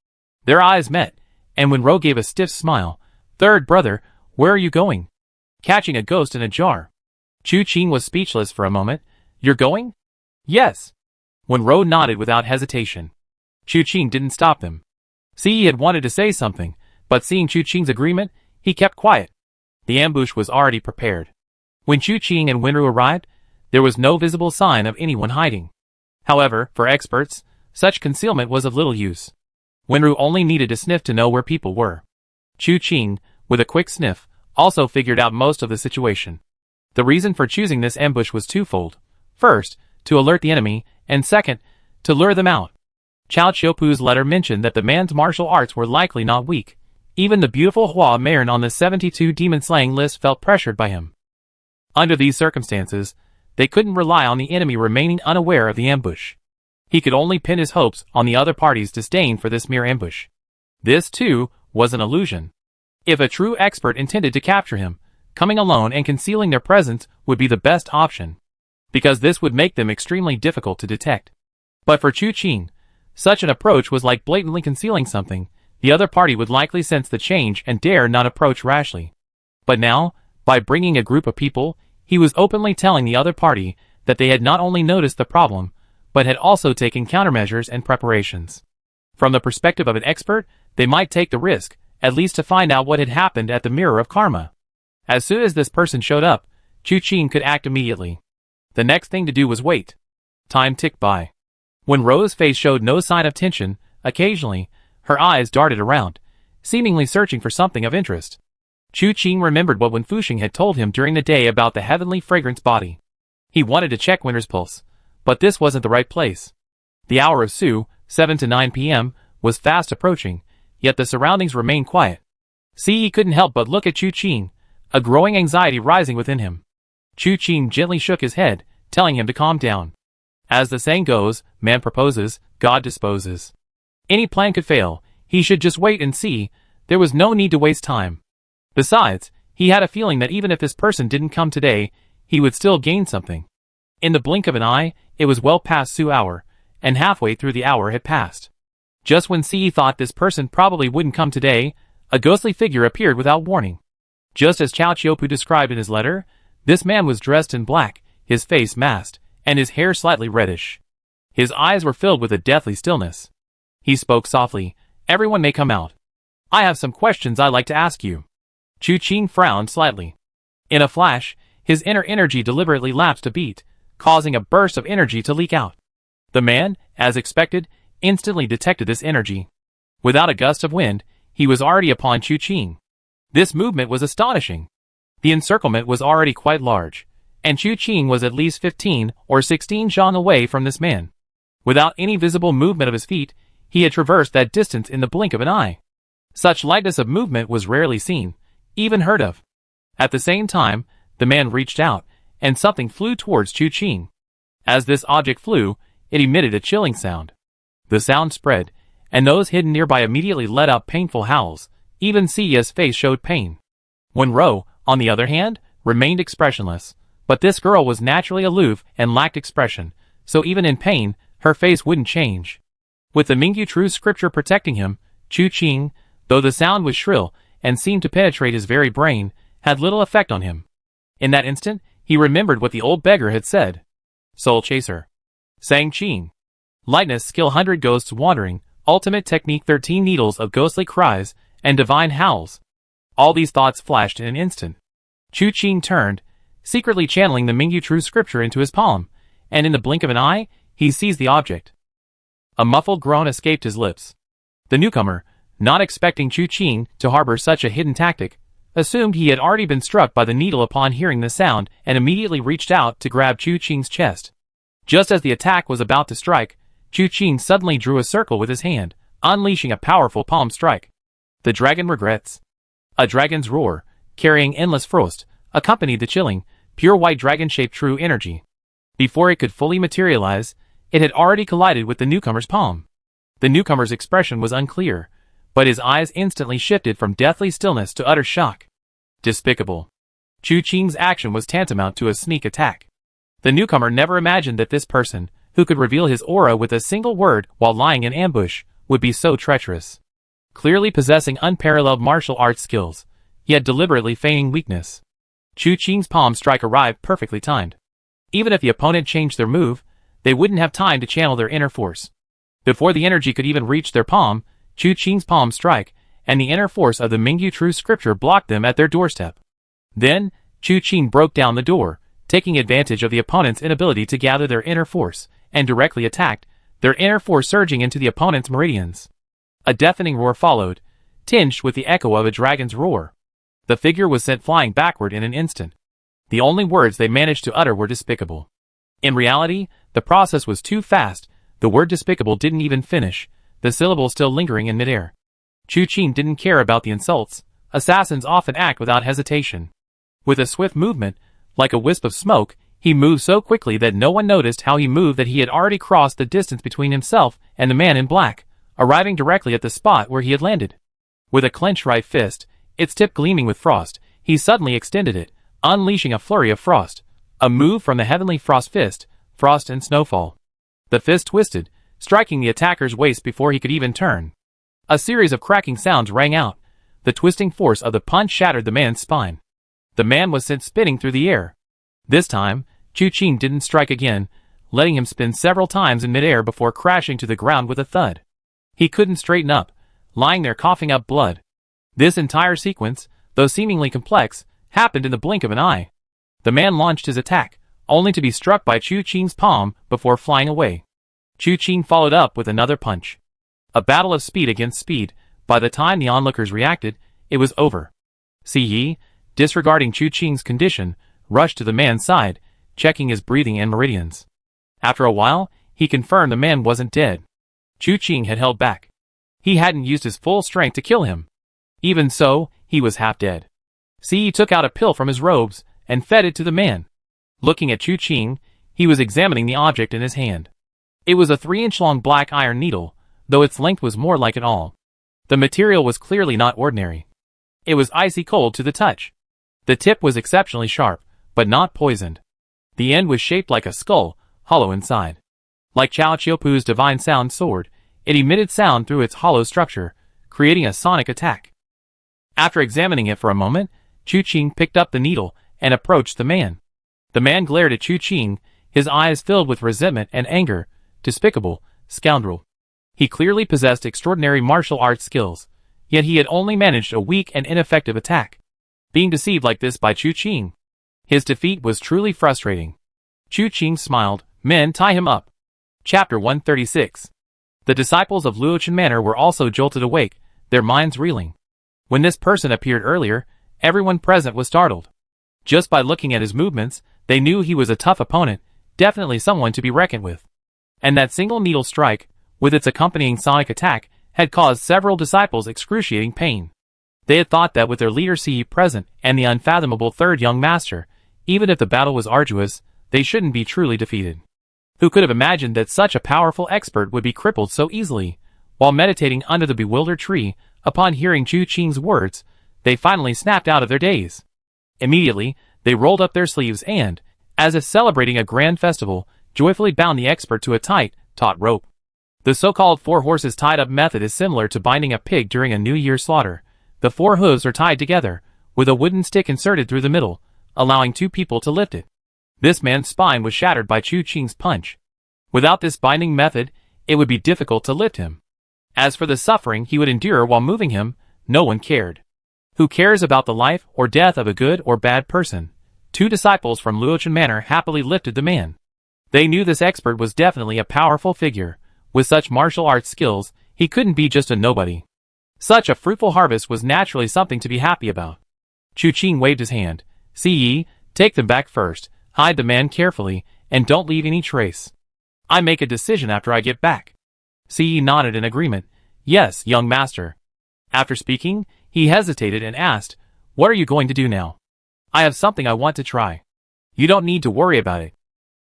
Their eyes met, and Wenro gave a stiff smile. "Third brother, where are you going?" "Catching a ghost in a jar." Chu Qing was speechless for a moment. "You're going?" "Yes." Wenro nodded without hesitation. Chu Qing didn't stop them. Ce had wanted to say something, but seeing Chu Qing's agreement, he kept quiet. The ambush was already prepared. When Chu Qing and Wenru arrived, there was no visible sign of anyone hiding. However, for experts, such concealment was of little use. Wenru only needed to sniff to know where people were. Chu Qing, with a quick sniff, also figured out most of the situation. The reason for choosing this ambush was twofold. First, to alert the enemy, and second, to lure them out. Chao Qiupu's letter mentioned that the man's martial arts were likely not weak. Even the beautiful Hua Marin on the 72 demon-slaying list felt pressured by him. Under these circumstances, they couldn't rely on the enemy remaining unaware of the ambush. He could only pin his hopes on the other party's disdain for this mere ambush. This, too, was an illusion. If a true expert intended to capture him, coming alone and concealing their presence would be the best option, because this would make them extremely difficult to detect. But for Chu Qing, such an approach was like blatantly concealing something. The other party would likely sense the change and dare not approach rashly. But now, by bringing a group of people, he was openly telling the other party that they had not only noticed the problem, but had also taken countermeasures and preparations. From the perspective of an expert, they might take the risk, at least to find out what had happened at the Mirror of Karma. As soon as this person showed up, Chu Qing could act immediately. The next thing to do was wait. Time ticked by. When Ro's face showed no sign of tension, occasionally, her eyes darted around, seemingly searching for something of interest. Chu Qing remembered what Wen Fuxing had told him during the day about the heavenly fragrance body. He wanted to check Winter's pulse, but this wasn't the right place. The hour of Su, 7 to 9 p.m., was fast approaching, yet the surroundings remained quiet. He couldn't help but look at Chu Qing, a growing anxiety rising within him. Chu Qing gently shook his head, telling him to calm down. As the saying goes, man proposes, God disposes. Any plan could fail, he should just wait and see. There was no need to waste time. Besides, he had a feeling that even if this person didn't come today, he would still gain something. In the blink of an eye, it was well past Su hour, and halfway through the hour had passed. Just when Si thought this person probably wouldn't come today, a ghostly figure appeared without warning. Just as Chao Chiopu described in his letter, this man was dressed in black, his face masked, and his hair slightly reddish. His eyes were filled with a deathly stillness. He spoke softly, "Everyone may come out. I have some questions I'd like to ask you." Chu Qing frowned slightly. In a flash, his inner energy deliberately lapsed a beat, causing a burst of energy to leak out. The man, as expected, instantly detected this energy. Without a gust of wind, he was already upon Chu Qing. This movement was astonishing. The encirclement was already quite large, and Chu Qing was at least 15 or 16 zhang away from this man. Without any visible movement of his feet, he had traversed that distance in the blink of an eye. Such lightness of movement was rarely seen, even heard of. At the same time, the man reached out, and something flew towards Chu Qing. As this object flew, it emitted a chilling sound. The sound spread, and those hidden nearby immediately let out painful howls. Even Siya's face showed pain. Wen Ro, on the other hand, remained expressionless, but this girl was naturally aloof and lacked expression, so even in pain, her face wouldn't change. With the Mingyu True Scripture protecting him, Chu Qing, though the sound was shrill and seemed to penetrate his very brain, had little effect on him. In that instant, he remembered what the old beggar had said. Soul Chaser. Sang Qing. Lightness Skill 100 Ghosts Wandering, Ultimate Technique 13 Needles of Ghostly Cries, and Divine Howls. All these thoughts flashed in an instant. Chu Qing turned, secretly channeling the Mingyu True Scripture into his palm, and in the blink of an eye, he seized the object. A muffled groan escaped his lips. The newcomer, not expecting Chu Qing to harbor such a hidden tactic, assumed he had already been struck by the needle upon hearing the sound and immediately reached out to grab Chu Qing's chest. Just as the attack was about to strike, Chu Qing suddenly drew a circle with his hand, unleashing a powerful palm strike. The dragon regrets. A dragon's roar, carrying endless frost, accompanied the chilling, pure white dragon-shaped true energy. Before it could fully materialize, it had already collided with the newcomer's palm. The newcomer's expression was unclear, but his eyes instantly shifted from deathly stillness to utter shock. Despicable. Chu Qing's action was tantamount to a sneak attack. The newcomer never imagined that this person, who could reveal his aura with a single word while lying in ambush, would be so treacherous. Clearly possessing unparalleled martial arts skills, yet deliberately feigning weakness. Chu Qing's palm strike arrived perfectly timed. Even if the opponent changed their move, they wouldn't have time to channel their inner force. Before the energy could even reach their palm, Chu Qing's palm strike, and the inner force of the Mingyu True Scripture blocked them at their doorstep. Then, Chu Qing broke down the door, taking advantage of the opponent's inability to gather their inner force, and directly attacked, their inner force surging into the opponent's meridians. A deafening roar followed, tinged with the echo of a dragon's roar. The figure was sent flying backward in an instant. The only words they managed to utter were despicable. In reality, the process was too fast. The word despicable didn't even finish, the syllable still lingering in midair. Chu Qing didn't care about the insults. Assassins often act without hesitation. With a swift movement, like a wisp of smoke, he moved so quickly that no one noticed how he moved, that he had already crossed the distance between himself and the man in black, arriving directly at the spot where he had landed. With a clenched right fist, its tip gleaming with frost, he suddenly extended it, unleashing a flurry of frost. A move from the heavenly frost fist, frost and snowfall. The fist twisted, striking the attacker's waist before he could even turn. A series of cracking sounds rang out. The twisting force of the punch shattered the man's spine. The man was sent spinning through the air. This time, Chu Qing didn't strike again, letting him spin several times in midair before crashing to the ground with a thud. He couldn't straighten up, lying there coughing up blood. This entire sequence, though seemingly complex, happened in the blink of an eye. The man launched his attack, only to be struck by Chu Qing's palm before flying away. Chu Qing followed up with another punch. A battle of speed against speed. By the time the onlookers reacted, it was over. Yi, disregarding Chu Qing's condition, rushed to the man's side, checking his breathing and meridians. After a while, he confirmed the man wasn't dead. Chu Qing had held back. He hadn't used his full strength to kill him. Even so, he was half dead. Yi took out a pill from his robes and fed it to the man. Looking at Chu Qing, he was examining the object in his hand. It was a 3-inch-long black iron needle, though its length was more like an awl. The material was clearly not ordinary. It was icy cold to the touch. The tip was exceptionally sharp, but not poisoned. The end was shaped like a skull, hollow inside. Like Chao Qiupu's divine sound sword, it emitted sound through its hollow structure, creating a sonic attack. After examining it for a moment, Chu Qing picked up the needle and approached the man. The man glared at Chu Qing, his eyes filled with resentment and anger. Despicable scoundrel. He clearly possessed extraordinary martial arts skills, yet he had only managed a weak and ineffective attack. Being deceived like this by Chu Qing. His defeat was truly frustrating. Chu Qing smiled. Men, tie him up. Chapter 136. The disciples of Luochen Manor were also jolted awake, their minds reeling. When this person appeared earlier, everyone present was startled. Just by looking at his movements, they knew he was a tough opponent, definitely someone to be reckoned with. And that single needle strike, with its accompanying sonic attack, had caused several disciples excruciating pain. They had thought that with their leader Yi present and the unfathomable third young master, even if the battle was arduous, they shouldn't be truly defeated. Who could have imagined that such a powerful expert would be crippled so easily? While meditating under the bewildered tree, upon hearing Chu Qing's words, they finally snapped out of their daze. Immediately, they rolled up their sleeves and, as if celebrating a grand festival, joyfully bound the expert to a tight, taut rope. The so-called 4 horses tied up method is similar to binding a pig during a New Year's slaughter. The 4 hooves are tied together, with a wooden stick inserted through the middle, allowing 2 people to lift it. This man's spine was shattered by Chu Qing's punch. Without this binding method, it would be difficult to lift him. As for the suffering he would endure while moving him, no one cared. Who cares about the life or death of a good or bad person? 2 disciples from Luochen Manor happily lifted the man. They knew this expert was definitely a powerful figure. With such martial arts skills, he couldn't be just a nobody. Such a fruitful harvest was naturally something to be happy about. Chu Qing waved his hand. Yi, take them back first, hide the man carefully, and don't leave any trace. I make a decision after I get back. Yi nodded in agreement. Yes, young master. After speaking, he hesitated and asked, what are you going to do now? I have something I want to try. You don't need to worry about it.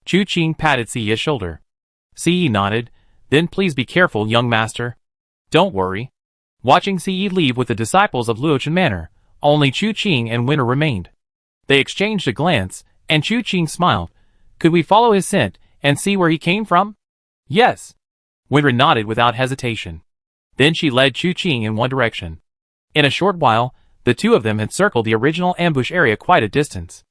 Chu Qing patted Yi's shoulder. Yi nodded. Then please be careful, young master. Don't worry. Watching Yi leave with the disciples of Luochen Manor, only Chu Qing and Winter remained. They exchanged a glance, and Chu Qing smiled. Could we follow his scent and see where he came from? Yes. Winter nodded without hesitation. Then she led Chu Qing in one direction. In a short while, the 2 of them had circled the original ambush area quite a distance.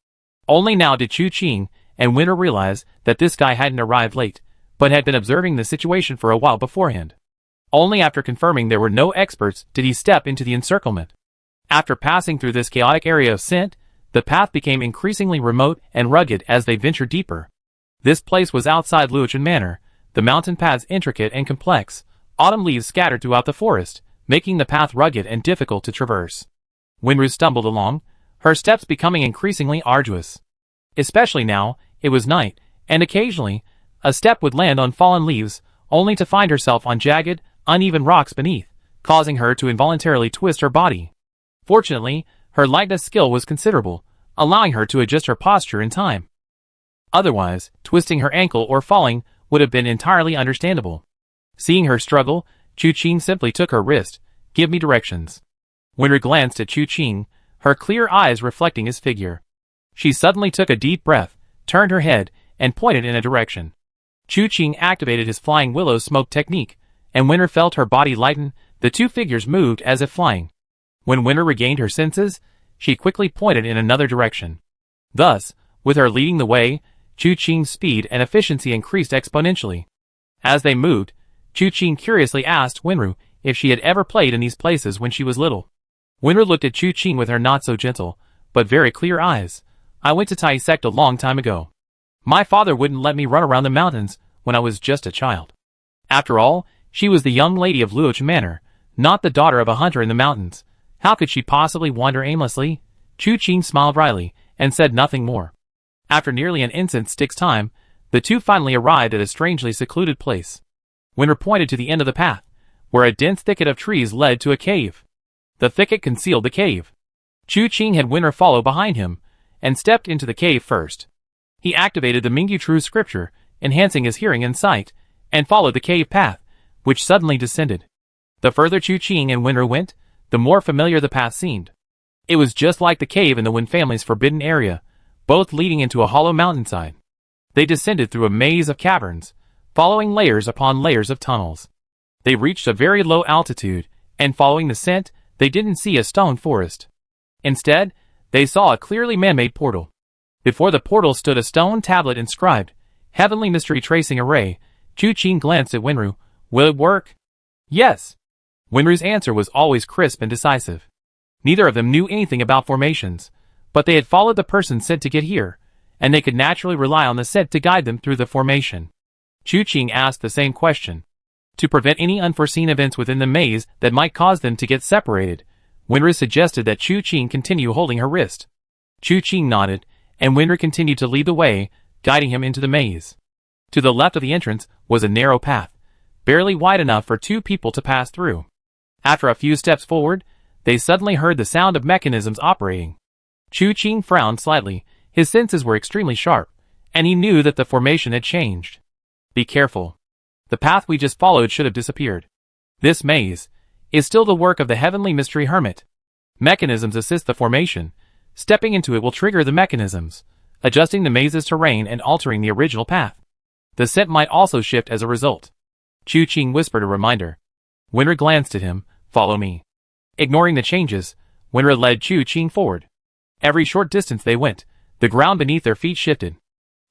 Only now did Chu Qing and Winter realize that this guy hadn't arrived late, but had been observing the situation for a while beforehand. Only after confirming there were no experts did he step into the encirclement. After passing through this chaotic area of scent, the path became increasingly remote and rugged as they ventured deeper. This place was outside Luochen Manor, the mountain paths intricate and complex, autumn leaves scattered throughout the forest, making the path rugged and difficult to traverse. Winru stumbled along, her steps becoming increasingly arduous. Especially now, it was night, and occasionally, a step would land on fallen leaves, only to find herself on jagged, uneven rocks beneath, causing her to involuntarily twist her body. Fortunately, her lightness skill was considerable, allowing her to adjust her posture in time. Otherwise, twisting her ankle or falling would have been entirely understandable. Seeing her struggle, Chu Qing simply took her wrist. Give me directions. Winter glanced at Chu Qing, her clear eyes reflecting his figure. She suddenly took a deep breath, turned her head, and pointed in a direction. Chu Qing activated his flying willow smoke technique, and Winter felt her body lighten. The 2 figures moved as if flying. When Winter regained her senses, she quickly pointed in another direction. Thus, with her leading the way, Chu Qing's speed and efficiency increased exponentially. As they moved, Chu Qing curiously asked Winru if she had ever played in these places when she was little. Winru looked at Chu Qing with her not-so-gentle, but very clear eyes. I went to Tai Sect a long time ago. My father wouldn't let me run around the mountains when I was just a child. After all, she was the young lady of Luoch Manor, not the daughter of a hunter in the mountains. How could she possibly wander aimlessly? Chu Qing smiled wryly, and said nothing more. After nearly an instant's time, the two finally arrived at a strangely secluded place. Winter pointed to the end of the path, where a dense thicket of trees led to a cave. The thicket concealed the cave. Chu Qing had Winter follow behind him, and stepped into the cave first. He activated the Mingyu True Scripture, enhancing his hearing and sight, and followed the cave path, which suddenly descended. The further Chu Qing and Winter went, the more familiar the path seemed. It was just like the cave in the Wen family's forbidden area, both leading into a hollow mountainside. They descended through a maze of caverns, following layers upon layers of tunnels. They reached a very low altitude, and following the scent, they didn't see a stone forest. Instead, they saw a clearly man-made portal. Before the portal stood a stone tablet inscribed, Heavenly Mystery Tracing Array. Chu Qing glanced at Wenru. Will it work? Yes. Wenru's answer was always crisp and decisive. Neither of them knew anything about formations, but they had followed the person sent to get here, and they could naturally rely on the scent to guide them through the formation. Chu Qing asked the same question. To prevent any unforeseen events within the maze that might cause them to get separated, Wenru suggested that Chu Qing continue holding her wrist. Chu Qing nodded, and Wenru continued to lead the way, guiding him into the maze. To the left of the entrance was a narrow path, barely wide enough for two people to pass through. After a few steps forward, they suddenly heard the sound of mechanisms operating. Chu Qing frowned slightly. His senses were extremely sharp, and he knew that the formation had changed. Be careful. The path we just followed should have disappeared. This maze is still the work of the Heavenly Mystery Hermit. Mechanisms assist the formation. Stepping into it will trigger the mechanisms, adjusting the maze's terrain and altering the original path. The scent might also shift as a result. Chu Qing whispered a reminder. Winter glanced at him. Follow me. Ignoring the changes, Winter led Chu Qing forward. Every short distance they went, the ground beneath their feet shifted.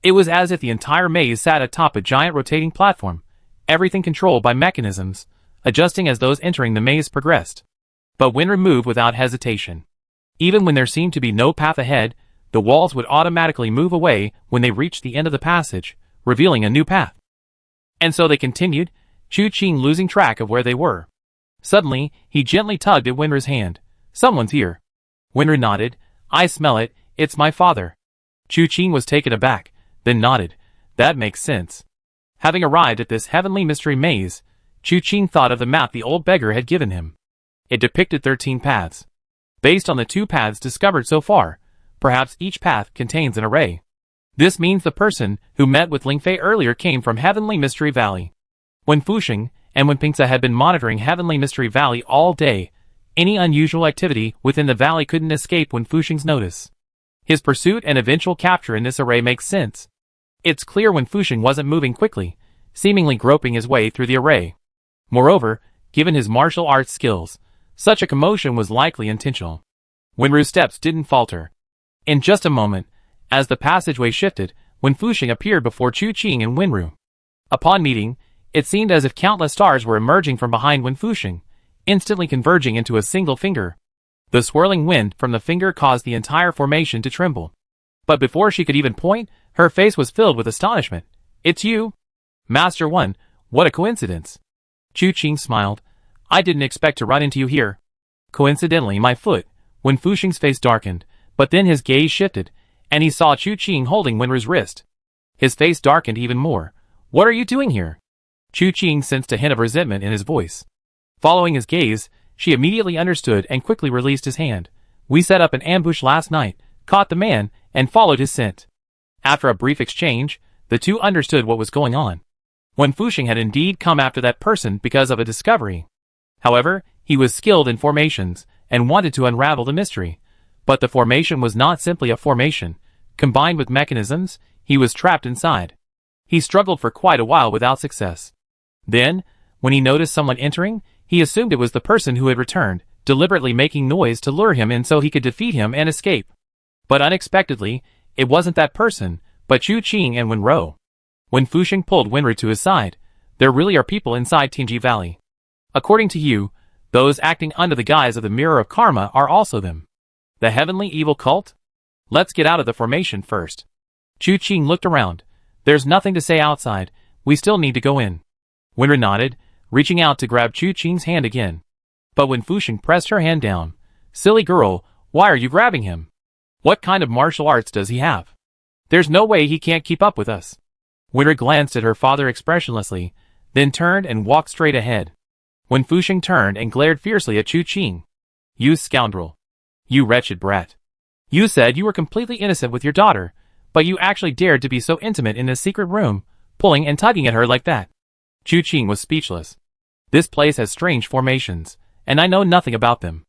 It was as if the entire maze sat atop a giant rotating platform, everything controlled by mechanisms, adjusting as those entering the maze progressed. But Winter moved without hesitation. Even when there seemed to be no path ahead, the walls would automatically move away when they reached the end of the passage, revealing a new path. And so they continued, Chu Qing losing track of where they were. Suddenly, he gently tugged at Winter's hand. Someone's here. Winter nodded. I smell it. It's my father. Chu Qing was taken aback, then nodded. That makes sense. Having arrived at this heavenly mystery maze, Chu Qing thought of the map the old beggar had given him. It depicted 13 paths. Based on the 2 paths discovered so far, perhaps each path contains an array. This means the person who met with Lingfei earlier came from Heavenly Mystery Valley. When Fuxing and when Pingsa had been monitoring Heavenly Mystery Valley all day, any unusual activity within the valley couldn't escape when Fuxing's notice. His pursuit and eventual capture in this array makes sense. It's clear when Fuxing wasn't moving quickly, seemingly groping his way through the array. Moreover, given his martial arts skills, such a commotion was likely intentional. Wenru's steps didn't falter. In just a moment, as the passageway shifted, when Fuxing appeared before Chu Qing and Wenru. Upon meeting, it seemed as if countless stars were emerging from behind Wen Fuxing, instantly converging into a single finger. The swirling wind from the finger caused the entire formation to tremble. But before she could even point, her face was filled with astonishment. It's you? Master One, what a coincidence. Chu Qing smiled. I didn't expect to run into you here. Coincidentally, my foot. When Fuxing's face darkened, but then his gaze shifted, and he saw Chu Qing holding Wenru's wrist. His face darkened even more. What are you doing here? Chu Qing sensed a hint of resentment in his voice. Following his gaze, she immediately understood and quickly released his hand. We set up an ambush last night, caught the man, and followed his scent. After a brief exchange, the two understood what was going on. Wen Fuxing had indeed come after that person because of a discovery. However, he was skilled in formations, and wanted to unravel the mystery. But the formation was not simply a formation. Combined with mechanisms, he was trapped inside. He struggled for quite a while without success. Then, when he noticed someone entering, he assumed it was the person who had returned, deliberately making noise to lure him in so he could defeat him and escape. But unexpectedly, it wasn't that person, but Chu Qing and Wenru. When Fuxing pulled Wenru to his side, there really are people inside Tingji Valley. According to you, those acting under the guise of the Mirror of Karma are also them. The heavenly evil cult? Let's get out of the formation first. Chu Qing looked around. There's nothing to say outside, we still need to go in. Winra nodded, reaching out to grab Chu Qing's hand again. But when Fusheng pressed her hand down, "Silly girl, why are you grabbing him? What kind of martial arts does he have? There's no way he can't keep up with us." Winra glanced at her father expressionlessly, then turned and walked straight ahead. When Fusheng turned and glared fiercely at Chu Qing. "You scoundrel. You wretched brat. You said you were completely innocent with your daughter, but you actually dared to be so intimate in this secret room, pulling and tugging at her like that." Chu Qing was speechless. "This place has strange formations, and I know nothing about them.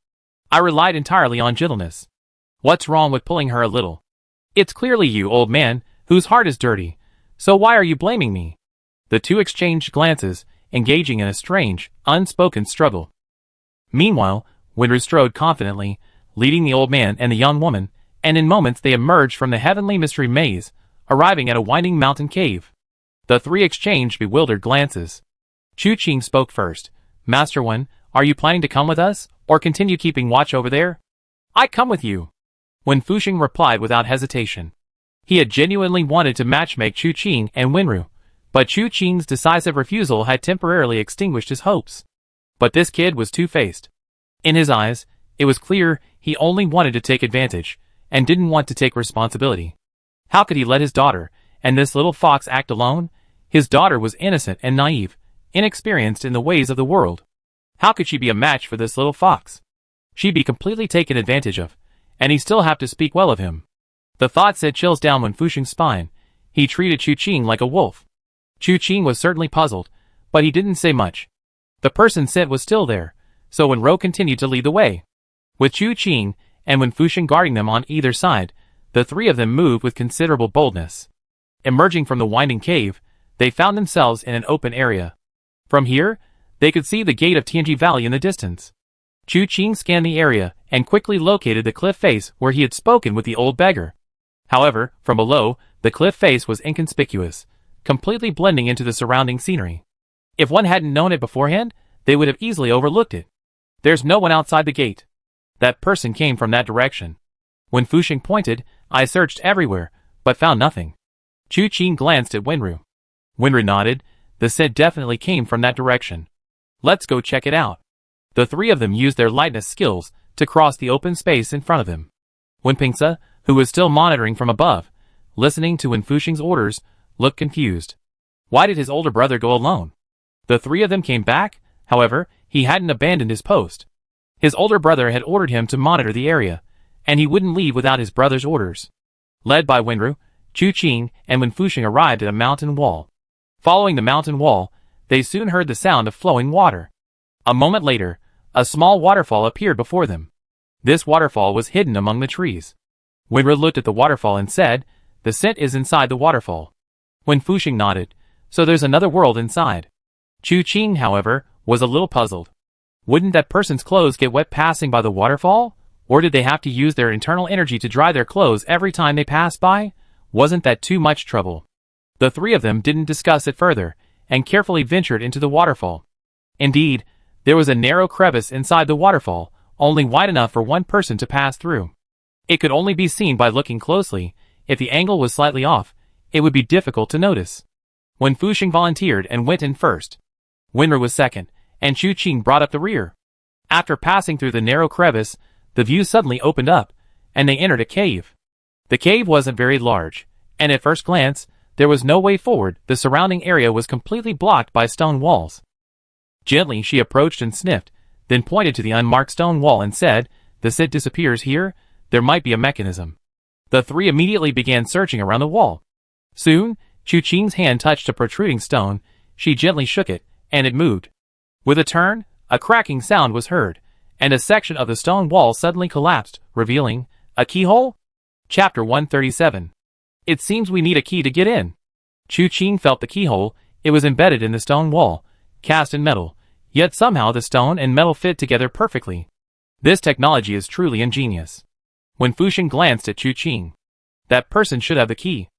I relied entirely on gentleness. What's wrong with pulling her a little? It's clearly you, old man, whose heart is dirty, so why are you blaming me?" The two exchanged glances, engaging in a strange, unspoken struggle. Meanwhile, Winra strode confidently, leading the old man and the young woman, and in moments they emerged from the heavenly mystery maze, arriving at a winding mountain cave. The three exchanged bewildered glances. Chu Qing spoke first. "Master Wen, are you planning to come with us, or continue keeping watch over there?" "I come with you." When Fusheng replied without hesitation. He had genuinely wanted to matchmake Chu Qing and Winru, but Chu Qing's decisive refusal had temporarily extinguished his hopes. But this kid was two-faced. In his eyes, it was clear he only wanted to take advantage, and didn't want to take responsibility. How could he let his daughter and this little fox act alone? His daughter was innocent and naive, inexperienced in the ways of the world. How could she be a match for this little fox? She'd be completely taken advantage of, and he'd still have to speak well of him. The thought sent chills down when Fusheng's spine. He treated Chu Qing like a wolf. Chu Qing was certainly puzzled, but he didn't say much. The person sent was still there, so when Ro continued to lead the way. With Chu Qing and when Fusheng guarding them on either side, the three of them moved with considerable boldness. Emerging from the winding cave, they found themselves in an open area. From here, they could see the gate of Tianji Valley in the distance. Chu Qing scanned the area and quickly located the cliff face where he had spoken with the old beggar. However, from below, the cliff face was inconspicuous, completely blending into the surrounding scenery. If one hadn't known it beforehand, they would have easily overlooked it. "There's no one outside the gate." That person came from that direction. When Fusheng pointed, I searched everywhere, but found nothing. Chu Qing glanced at Winru. Winru nodded. The scent definitely came from that direction. "Let's go check it out." The three of them used their lightness skills to cross the open space in front of them. When Pingsa, who was still monitoring from above, listening to Wen Fusheng's orders, looked confused. Why did his older brother go alone? The three of them came back, however, he hadn't abandoned his post. His older brother had ordered him to monitor the area, and he wouldn't leave without his brother's orders. Led by Winru, Chu Qing and Wen Fusheng arrived at a mountain wall. Following the mountain wall, they soon heard the sound of flowing water. A moment later, a small waterfall appeared before them. This waterfall was hidden among the trees. Winru looked at the waterfall and said, "The scent is inside the waterfall." Wen Fusheng nodded, "So there's another world inside." Chu Qing, however, was a little puzzled. Wouldn't that person's clothes get wet passing by the waterfall? Or did they have to use their internal energy to dry their clothes every time they passed by? Wasn't that too much trouble? The three of them didn't discuss it further, and carefully ventured into the waterfall. Indeed, there was a narrow crevice inside the waterfall, only wide enough for one person to pass through. It could only be seen by looking closely. If the angle was slightly off, it would be difficult to notice. Wen Fusheng volunteered and went in first. Winru was second, and Chu Qing brought up the rear. After passing through the narrow crevice, the view suddenly opened up, and they entered a cave. The cave wasn't very large, and at first glance, there was no way forward. The surrounding area was completely blocked by stone walls. Gently she approached and sniffed, then pointed to the unmarked stone wall and said, "The scent disappears here. There might be a mechanism." The three immediately began searching around the wall. Soon, Chu Qing's hand touched a protruding stone. She gently shook it, and it moved. With a turn, a cracking sound was heard, and a section of the stone wall suddenly collapsed, revealing a keyhole? Chapter 137. It seems we need a key to get in. Chu Qing felt the keyhole. It was embedded in the stone wall, cast in metal, yet somehow the stone and metal fit together perfectly. This technology is truly ingenious. When Fusheng glanced at Chu Qing, that person should have the key.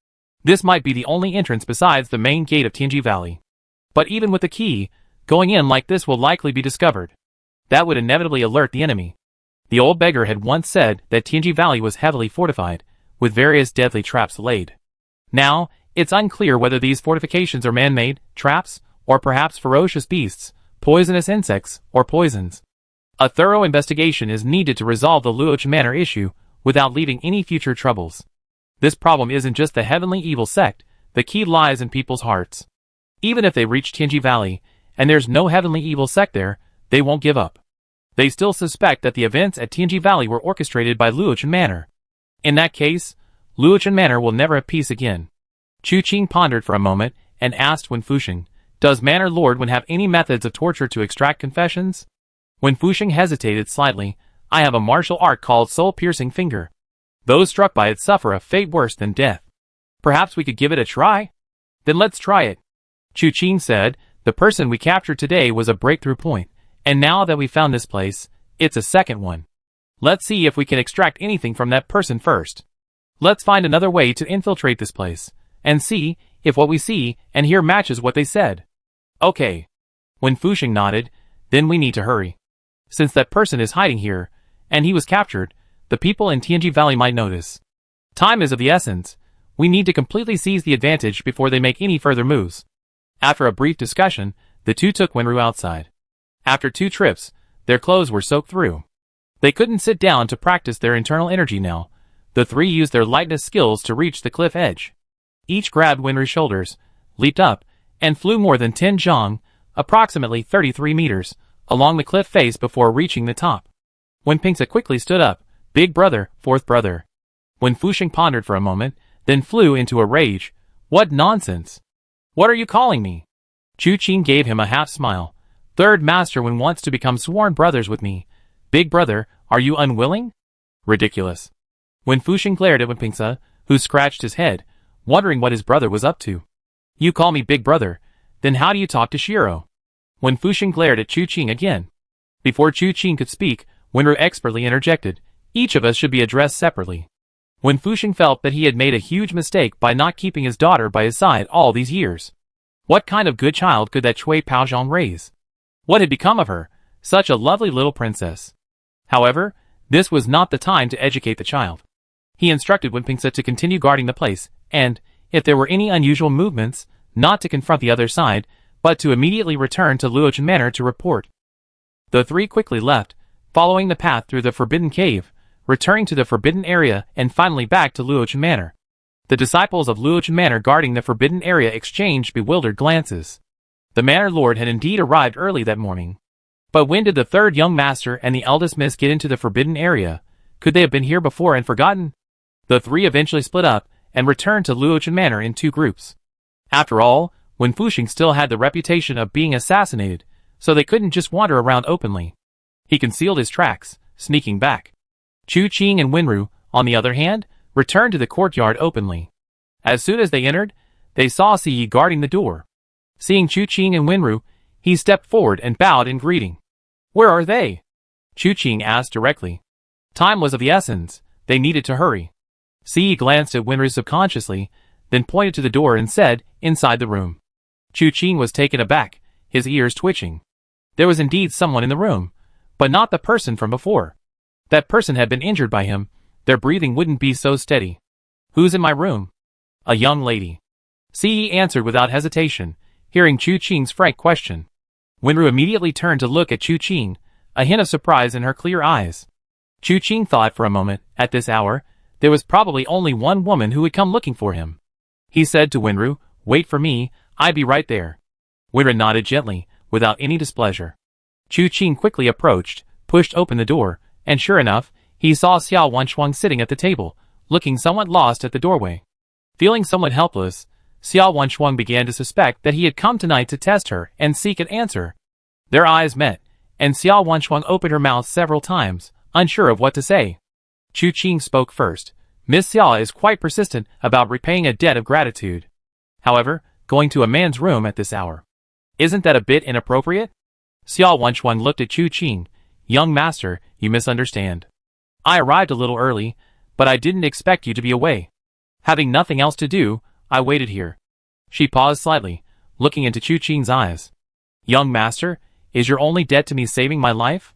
This might be the only entrance besides the main gate of Tianji Valley. But even with the key, going in like this will likely be discovered. That would inevitably alert the enemy. The old beggar had once said that Tianji Valley was heavily fortified, with various deadly traps laid. Now, it's unclear whether these fortifications are man-made, traps, or perhaps ferocious beasts, poisonous insects, or poisons. A thorough investigation is needed to resolve the Luoch Manor issue without leaving any future troubles. This problem isn't just the heavenly evil sect, the key lies in people's hearts. Even if they reach Tianji Valley, and there's no heavenly evil sect there, they won't give up. They still suspect that the events at Tianji Valley were orchestrated by Luoch Manor. In that case, Luoch Manor will never have peace again. Chu Qing pondered for a moment and asked Wen Fusheng, "Does Manor Lord Wen have any methods of torture to extract confessions?" Wen Fusheng hesitated slightly. "I have a martial art called soul-piercing finger. Those struck by it suffer a fate worse than death. Perhaps we could give it a try?" "Then let's try it," Chu Qing said. "The person we captured today was a breakthrough point, and now that we found this place, it's a second one. Let's see if we can extract anything from that person first. Let's find another way to infiltrate this place, and see if what we see and hear matches what they said." "Okay." When Fusheng nodded, "Then we need to hurry. Since that person is hiding here, and he was captured, the people in Tianji Valley might notice. Time is of the essence. We need to completely seize the advantage before they make any further moves." After a brief discussion, the two took Wenru outside. After 2 trips, their clothes were soaked through. They couldn't sit down to practice their internal energy now. The 3 used their lightness skills to reach the cliff edge. Each grabbed Wenru's shoulders, leaped up, and flew more than 10 zhang, approximately 33 meters, along the cliff face before reaching the top. Wen Pingsa quickly stood up. "Big brother, 4th brother." Wen Fusheng pondered for a moment, then flew into a rage. "What nonsense! What are you calling me?" Chu Qing gave him a half smile. "3rd Master Wen wants to become sworn brothers with me. Big brother, are you unwilling?" "Ridiculous." Wen Fusheng glared at Wen Pingsa, who scratched his head, wondering what his brother was up to. "You call me big brother, then how do you talk to Shiro?" Wen Fusheng glared at Chu Qing again. Before Chu Qing could speak, Wenru expertly interjected, "Each of us should be addressed separately." Wen Fusheng felt that he had made a huge mistake by not keeping his daughter by his side all these years. What kind of good child could that Cui Paozhong raise? What had become of her, such a lovely little princess? However, this was not the time to educate the child. He instructed Wen Pingsa to continue guarding the place, and, if there were any unusual movements, not to confront the other side, but to immediately return to Luoch Manor to report. The 3 quickly left, following the path through the Forbidden Cave, returning to the Forbidden Area and finally back to Luoch Manor. The disciples of Luoch Manor guarding the Forbidden Area exchanged bewildered glances. The Manor Lord had indeed arrived early that morning. But when did the 3rd young master and the eldest miss get into the Forbidden Area? Could they have been here before and forgotten? The 3 eventually split up and returned to Luoch Manor in 2 groups. After all, Wen Fusheng still had the reputation of being assassinated, so they couldn't just wander around openly. He concealed his tracks, sneaking back. Chu Qing and Wenru, on the other hand, returned to the courtyard openly. As soon as they entered, they saw Siyi guarding the door. Seeing Chu Qing and Wenru, he stepped forward and bowed in greeting. "Where are they?" Chu Qing asked directly. Time was of the essence. They needed to hurry. Siyi glanced at Wenru subconsciously, then pointed to the door and said, "Inside the room." Chu Qing was taken aback, his ears twitching. There was indeed someone in the room, but not the person from before. That person had been injured by him. Their breathing wouldn't be so steady. "Who's in my room?" "A young lady." Siyi answered without hesitation, hearing Chu Qing's frank question. Wenru immediately turned to look at Chu Qing, a hint of surprise in her clear eyes. Chu Qing thought for a moment, at this hour, there was probably only one woman who would come looking for him. He said to Wenru, "Wait for me, I'll be right there." Wenru nodded gently, without any displeasure. Chu Qing quickly approached, pushed open the door, and sure enough, he saw Xiao Wanshuang sitting at the table, looking somewhat lost at the doorway. Feeling somewhat helpless, Xiao Wanshuang began to suspect that he had come tonight to test her and seek an answer. Their eyes met, and Xiao Wanshuang opened her mouth several times, unsure of what to say. Chu Qing spoke first. "Miss Xiao is quite persistent about repaying a debt of gratitude. However, going to a man's room at this hour. Isn't that a bit inappropriate?" Xiao Wanshuang looked at Chu Qing. "Young master, you misunderstand. I arrived a little early, but I didn't expect you to be away. Having nothing else to do, I waited here." She paused slightly, looking into Chu Qing's eyes. "Young master, is your only debt to me saving my life?"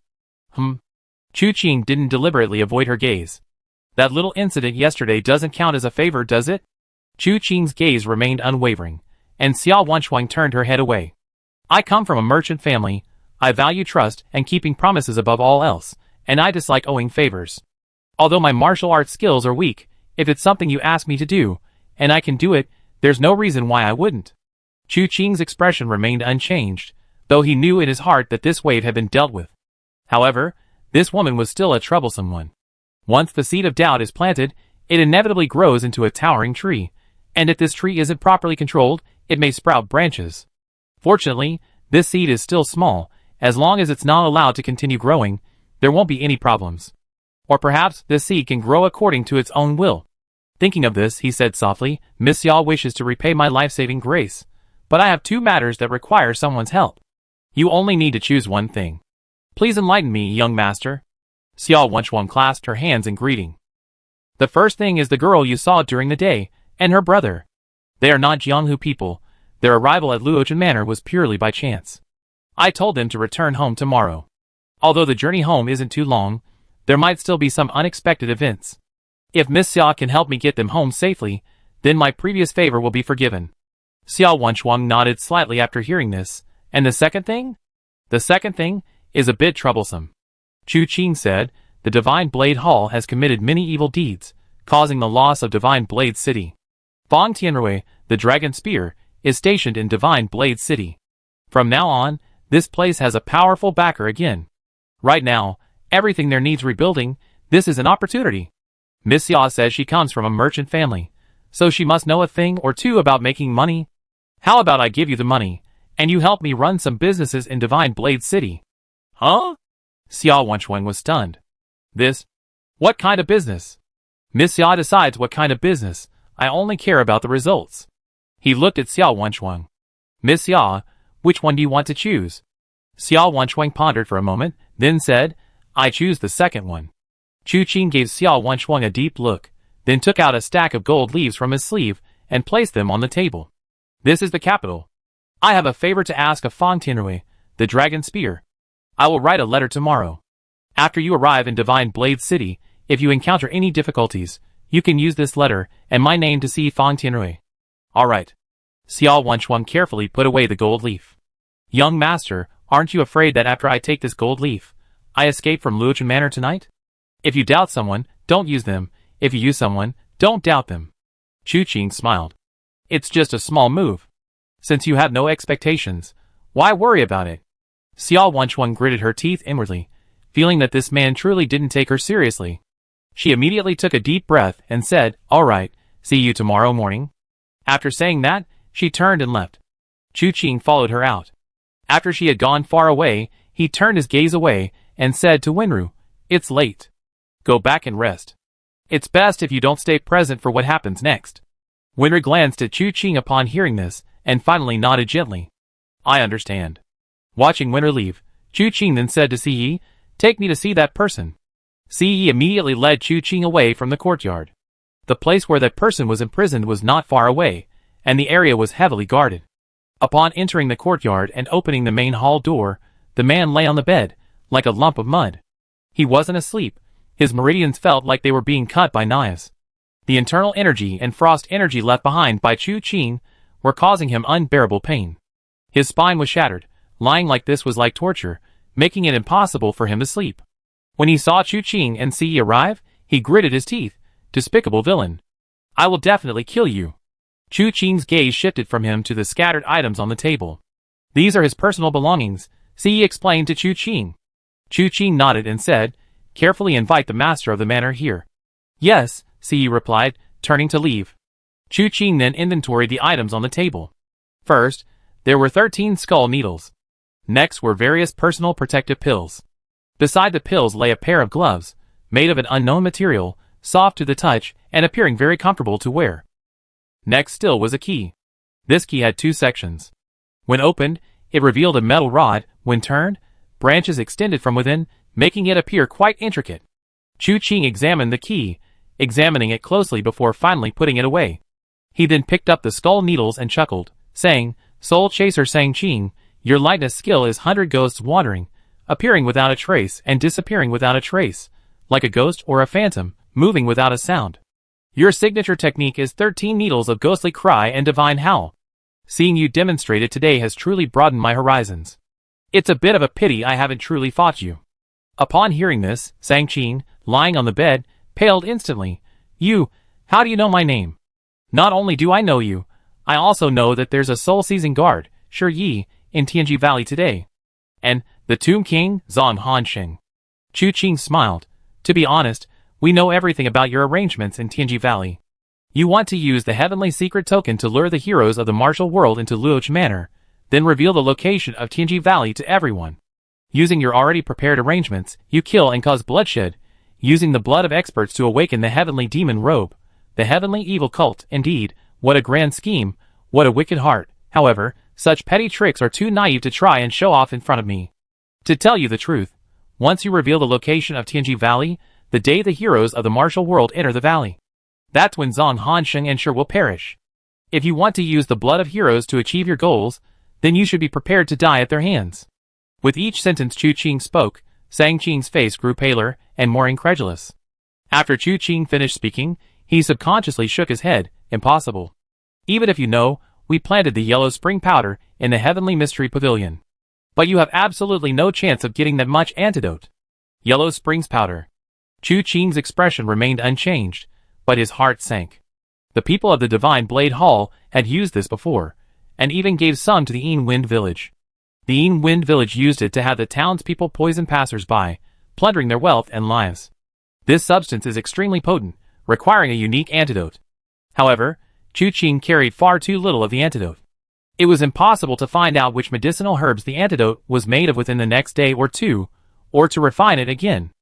Chu Qing didn't deliberately avoid her gaze. "That little incident yesterday doesn't count as a favor, does it?" Chu Qing's gaze remained unwavering, and Xiao Wanshuang turned her head away. I come from a merchant family. I value trust and keeping promises above all else, and I dislike owing favors. Although my martial arts skills are weak, if it's something you ask me to do, and I can do it, there's no reason why I wouldn't. Chu Qing's expression remained unchanged, though he knew in his heart that this wave had been dealt with. However, this woman was still a troublesome one. Once the seed of doubt is planted, it inevitably grows into a towering tree, and if this tree isn't properly controlled, it may sprout branches. Fortunately, this seed is still small. As long as it's not allowed to continue growing, there won't be any problems. Or perhaps this seed can grow according to its own will. Thinking of this, he said softly, Miss Xia wishes to repay my life-saving grace, but I have 2 matters that require someone's help. You only need to choose one thing. Please enlighten me, young master. Xia Wenchuan clasped her hands in greeting. The first thing is the girl you saw during the day, and her brother. They are not Jianghu people. Their arrival at Luochun Manor was purely by chance. I told them to return home tomorrow. Although the journey home isn't too long, there might still be some unexpected events. If Miss Xia can help me get them home safely, then my previous favor will be forgiven. Xia Wenchuan nodded slightly after hearing this. And the second thing? The second thing is a bit troublesome. Chu Qing said, the Divine Blade Hall has committed many evil deeds, causing the loss of Divine Blade City. Fang Tianrui, the Dragon Spear, is stationed in Divine Blade City. From now on, this place has a powerful backer again. Right now, everything there needs rebuilding. This is an opportunity. Miss Xia says she comes from a merchant family, so she must know a thing or two about making money. How about I give you the money, and you help me run some businesses in Divine Blade City? Huh? Xia Wenchuan was stunned. This? What kind of business? Miss Xia decides what kind of business. I only care about the results. He looked at Xia Wenchuan. Miss Xia, which one do you want to choose? Xia Wenchuan pondered for a moment, then said, I choose the second one. Chu Qing gave Xia Wenchuan a deep look, then took out a stack of gold leaves from his sleeve and placed them on the table. This is the capital. I have a favor to ask of Fang Tianrui, the Dragon Spear. I will write a letter tomorrow. After you arrive in Divine Blade City, if you encounter any difficulties, you can use this letter and my name to see Fang Tianrui. All right. Xia Wenchuan carefully put away the gold leaf. Young master, aren't you afraid that after I take this gold leaf, I escape from Luochun Manor tonight? If you doubt someone, don't use them. If you use someone, don't doubt them. Chu Qing smiled. It's just a small move. Since you have no expectations, why worry about it? Xia Wenchuan gritted her teeth inwardly, feeling that this man truly didn't take her seriously. She immediately took a deep breath and said, all right, see you tomorrow morning. After saying that, she turned and left. Chu Qing followed her out. After she had gone far away, he turned his gaze away and said to Wenru, it's late. Go back and rest. It's best if you don't stay present for what happens next. Wenru glanced at Chu Qing upon hearing this, and finally nodded gently. I understand. Watching Wenru leave, Chu Qing then said to Siyi, take me to see that person. Siyi immediately led Chu Qing away from the courtyard. The place where that person was imprisoned was not far away, and the area was heavily guarded. Upon entering the courtyard and opening the main hall door, the man lay on the bed, like a lump of mud. He wasn't asleep. His meridians felt like they were being cut by knives. The internal energy and frost energy left behind by Chu Qing were causing him unbearable pain. His spine was shattered. Lying like this was like torture, making it impossible for him to sleep. When he saw Chu Qing and Siyi arrive, he gritted his teeth. Despicable villain. I will definitely kill you. Chu Qing's gaze shifted from him to the scattered items on the table. These are his personal belongings, Siyi explained to Chu Qing. Chu Qing nodded and said, carefully invite the master of the manor here. Yes, Siyi replied, turning to leave. Chu Qing then inventoried the items on the table. First, there were 13 skull needles. Next were various personal protective pills. Beside the pills lay a pair of gloves, made of an unknown material, soft to the touch and appearing very comfortable to wear. Next still was a key. This key had 2 sections. When opened, it revealed a metal rod. When turned, branches extended from within, making it appear quite intricate. Chu Qing examined the key, examining it closely before finally putting it away. He then picked up the skull needles and chuckled, saying, Soul Chaser Sang Qing, your lightness skill is 100 ghosts wandering, appearing without a trace and disappearing without a trace, like a ghost or a phantom, moving without a sound. Your signature technique is 13 needles of ghostly cry and divine howl. Seeing you demonstrate it today has truly broadened my horizons. It's a bit of a pity I haven't truly fought you." Upon hearing this, Sang-Qin, lying on the bed, paled instantly. How do you know my name?" "Not only do I know you, I also know that there's a Soul Seizing Guard, Shi Yi, in Tianji Valley today. And the Tomb King, Zhang Hansheng." Chu Qing smiled. "To be honest, we know everything about your arrangements in Tianji Valley. You want to use the Heavenly Secret Token to lure the heroes of the martial world into Luoch Manor, then reveal the location of Tianji Valley to everyone. Using your already prepared arrangements, you kill and cause bloodshed, using the blood of experts to awaken the Heavenly Demon Robe, the Heavenly Evil Cult. Indeed, what a grand scheme, what a wicked heart. However, such petty tricks are too naive to try and show off in front of me. To tell you the truth, once you reveal the location of Tianji Valley, the day the heroes of the martial world enter the valley, that's when Zhang Hansheng and Shi will perish. If you want to use the blood of heroes to achieve your goals, then you should be prepared to die at their hands." With each sentence Chu Qing spoke, Sang-Qin's face grew paler and more incredulous. After Chu Qing finished speaking, he subconsciously shook his head. "Impossible. Even if you know, we planted the yellow spring powder in the Heavenly Mystery Pavilion. But you have absolutely no chance of getting that much antidote." Yellow Springs powder. Chu Qing's expression remained unchanged, but his heart sank. The people of the Divine Blade Hall had used this before, and even gave some to the Yin Wind Village. The Yin Wind Village used it to have the townspeople poison passers-by, plundering their wealth and lives. This substance is extremely potent, requiring a unique antidote. However, Chu Qing carried far too little of the antidote. It was impossible to find out which medicinal herbs the antidote was made of within the next day or two, or to refine it again.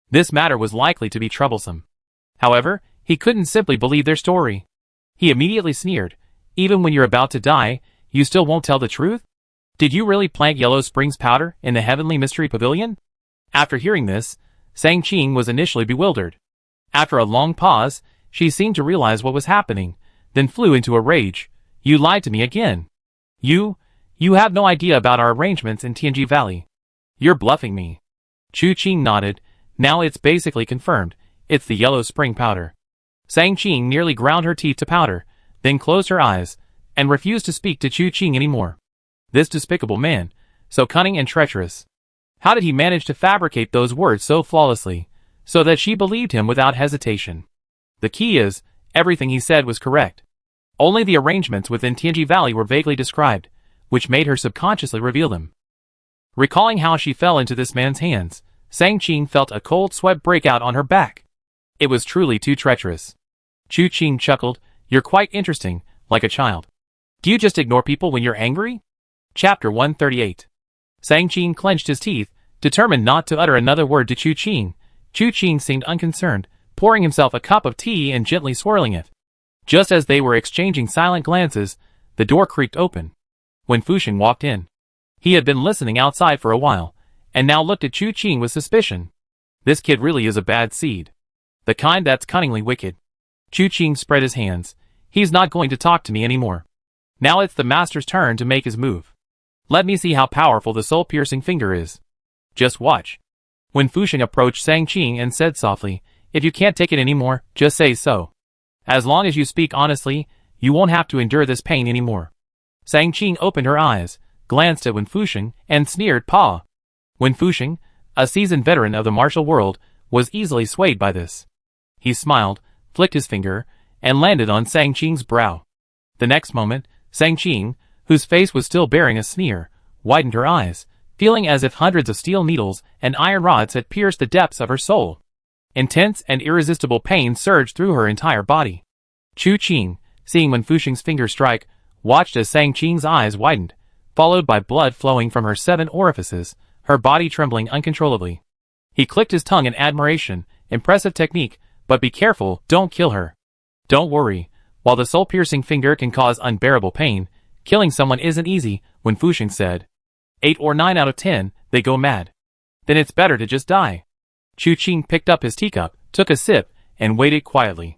This matter was likely to be troublesome. However, he couldn't simply believe their story. He immediately sneered. "Even when you're about to die, you still won't tell the truth? Did you really plant Yellow Springs powder in the Heavenly Mystery Pavilion?" After hearing this, Sang-Qin was initially bewildered. After a long pause, she seemed to realize what was happening, then flew into a rage. "You lied to me again. You have no idea about our arrangements in Tianji Valley. You're bluffing me." Chu Qing nodded. "Now it's basically confirmed. It's the Yellow Spring powder." Sang-Qin nearly ground her teeth to powder, then closed her eyes, and refused to speak to Chu Qing anymore. This despicable man, so cunning and treacherous. How did he manage to fabricate those words so flawlessly, so that she believed him without hesitation? The key is, everything he said was correct. Only the arrangements within Tianji Valley were vaguely described, which made her subconsciously reveal them. Recalling how she fell into this man's hands, Sang-Qin felt a cold sweat break out on her back. It was truly too treacherous. Chu Qing chuckled. "You're quite interesting, like a child. Do you just ignore people when you're angry?" Chapter 138. Sang-Qin clenched his teeth, determined not to utter another word to Chu Qing. Chu Qing seemed unconcerned, pouring himself a cup of tea and gently swirling it. Just as they were exchanging silent glances, the door creaked open. When Fusheng walked in, he had been listening outside for a while, and now looked at Chu Qing with suspicion. This kid really is a bad seed. The kind that's cunningly wicked. Chu Qing spread his hands. He's not going to talk to me anymore. Now it's the master's turn to make his move. Let me see how powerful the soul-piercing finger is. Just watch. When Fusheng approached Sang-Qin and said softly, "If you can't take it anymore, just say so. As long as you speak honestly, you won't have to endure this pain anymore." Sang-Qin opened her eyes, glanced at Wen Fusheng, and sneered, "Paw." Wen Fusheng, a seasoned veteran of the martial world, was easily swayed by this. He smiled, flicked his finger, and landed on Sang-Qin's brow. The next moment, Sang-Qin, whose face was still bearing a sneer, widened her eyes, feeling as if hundreds of steel needles and iron rods had pierced the depths of her soul. Intense and irresistible pain surged through her entire body. Chu Qing, seeing Wen Fusheng's finger strike, watched as Sang-Qin's eyes widened, followed by blood flowing from her 7 orifices, her body trembling uncontrollably. He clicked his tongue in admiration. "Impressive technique, but be careful, don't kill her." "Don't worry, while the soul-piercing finger can cause unbearable pain, killing someone isn't easy," Wen Fusheng said. 8 or 9 out of 10, they go mad. Then it's better to just die. Chu Qing picked up his teacup, took a sip, and waited quietly.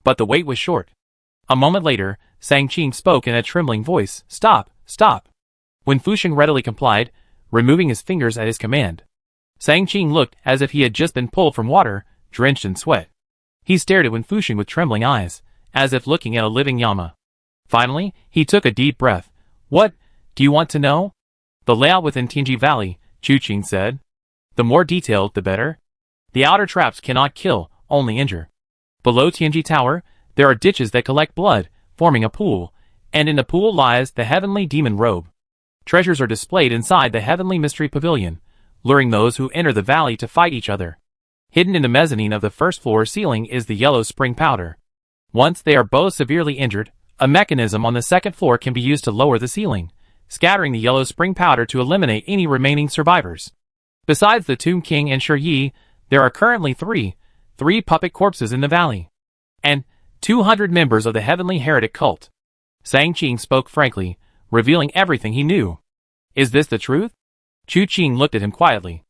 But the wait was short. A moment later, Sang-Qin spoke in a trembling voice. "Stop, stop." Wen Fusheng readily complied, removing his fingers at his command. Sang-Qin looked as if he had just been pulled from water, drenched in sweat. He stared at Wen Fusheng with trembling eyes, as if looking at a living llama. Finally, he took a deep breath, What, do you want to know? The layout within Tianji Valley, Chu Qing said. The more detailed, the better. The outer traps cannot kill, only injure. Below Tianji Tower, there are ditches that collect blood, forming a pool, and in the pool lies the heavenly demon robe. Treasures are displayed inside the heavenly mystery pavilion, luring those who enter the valley to fight each other. Hidden in the mezzanine of the first floor ceiling is the yellow spring powder. Once they are both severely injured, a mechanism on the second floor can be used to lower the ceiling, scattering the yellow spring powder to eliminate any remaining survivors. Besides the Tomb King and Shi Yi, there are currently three puppet corpses in the valley. And 200 members of the heavenly heretic cult. Sang Qing spoke frankly, revealing everything he knew. Is this the truth? Chu Qing looked at him quietly.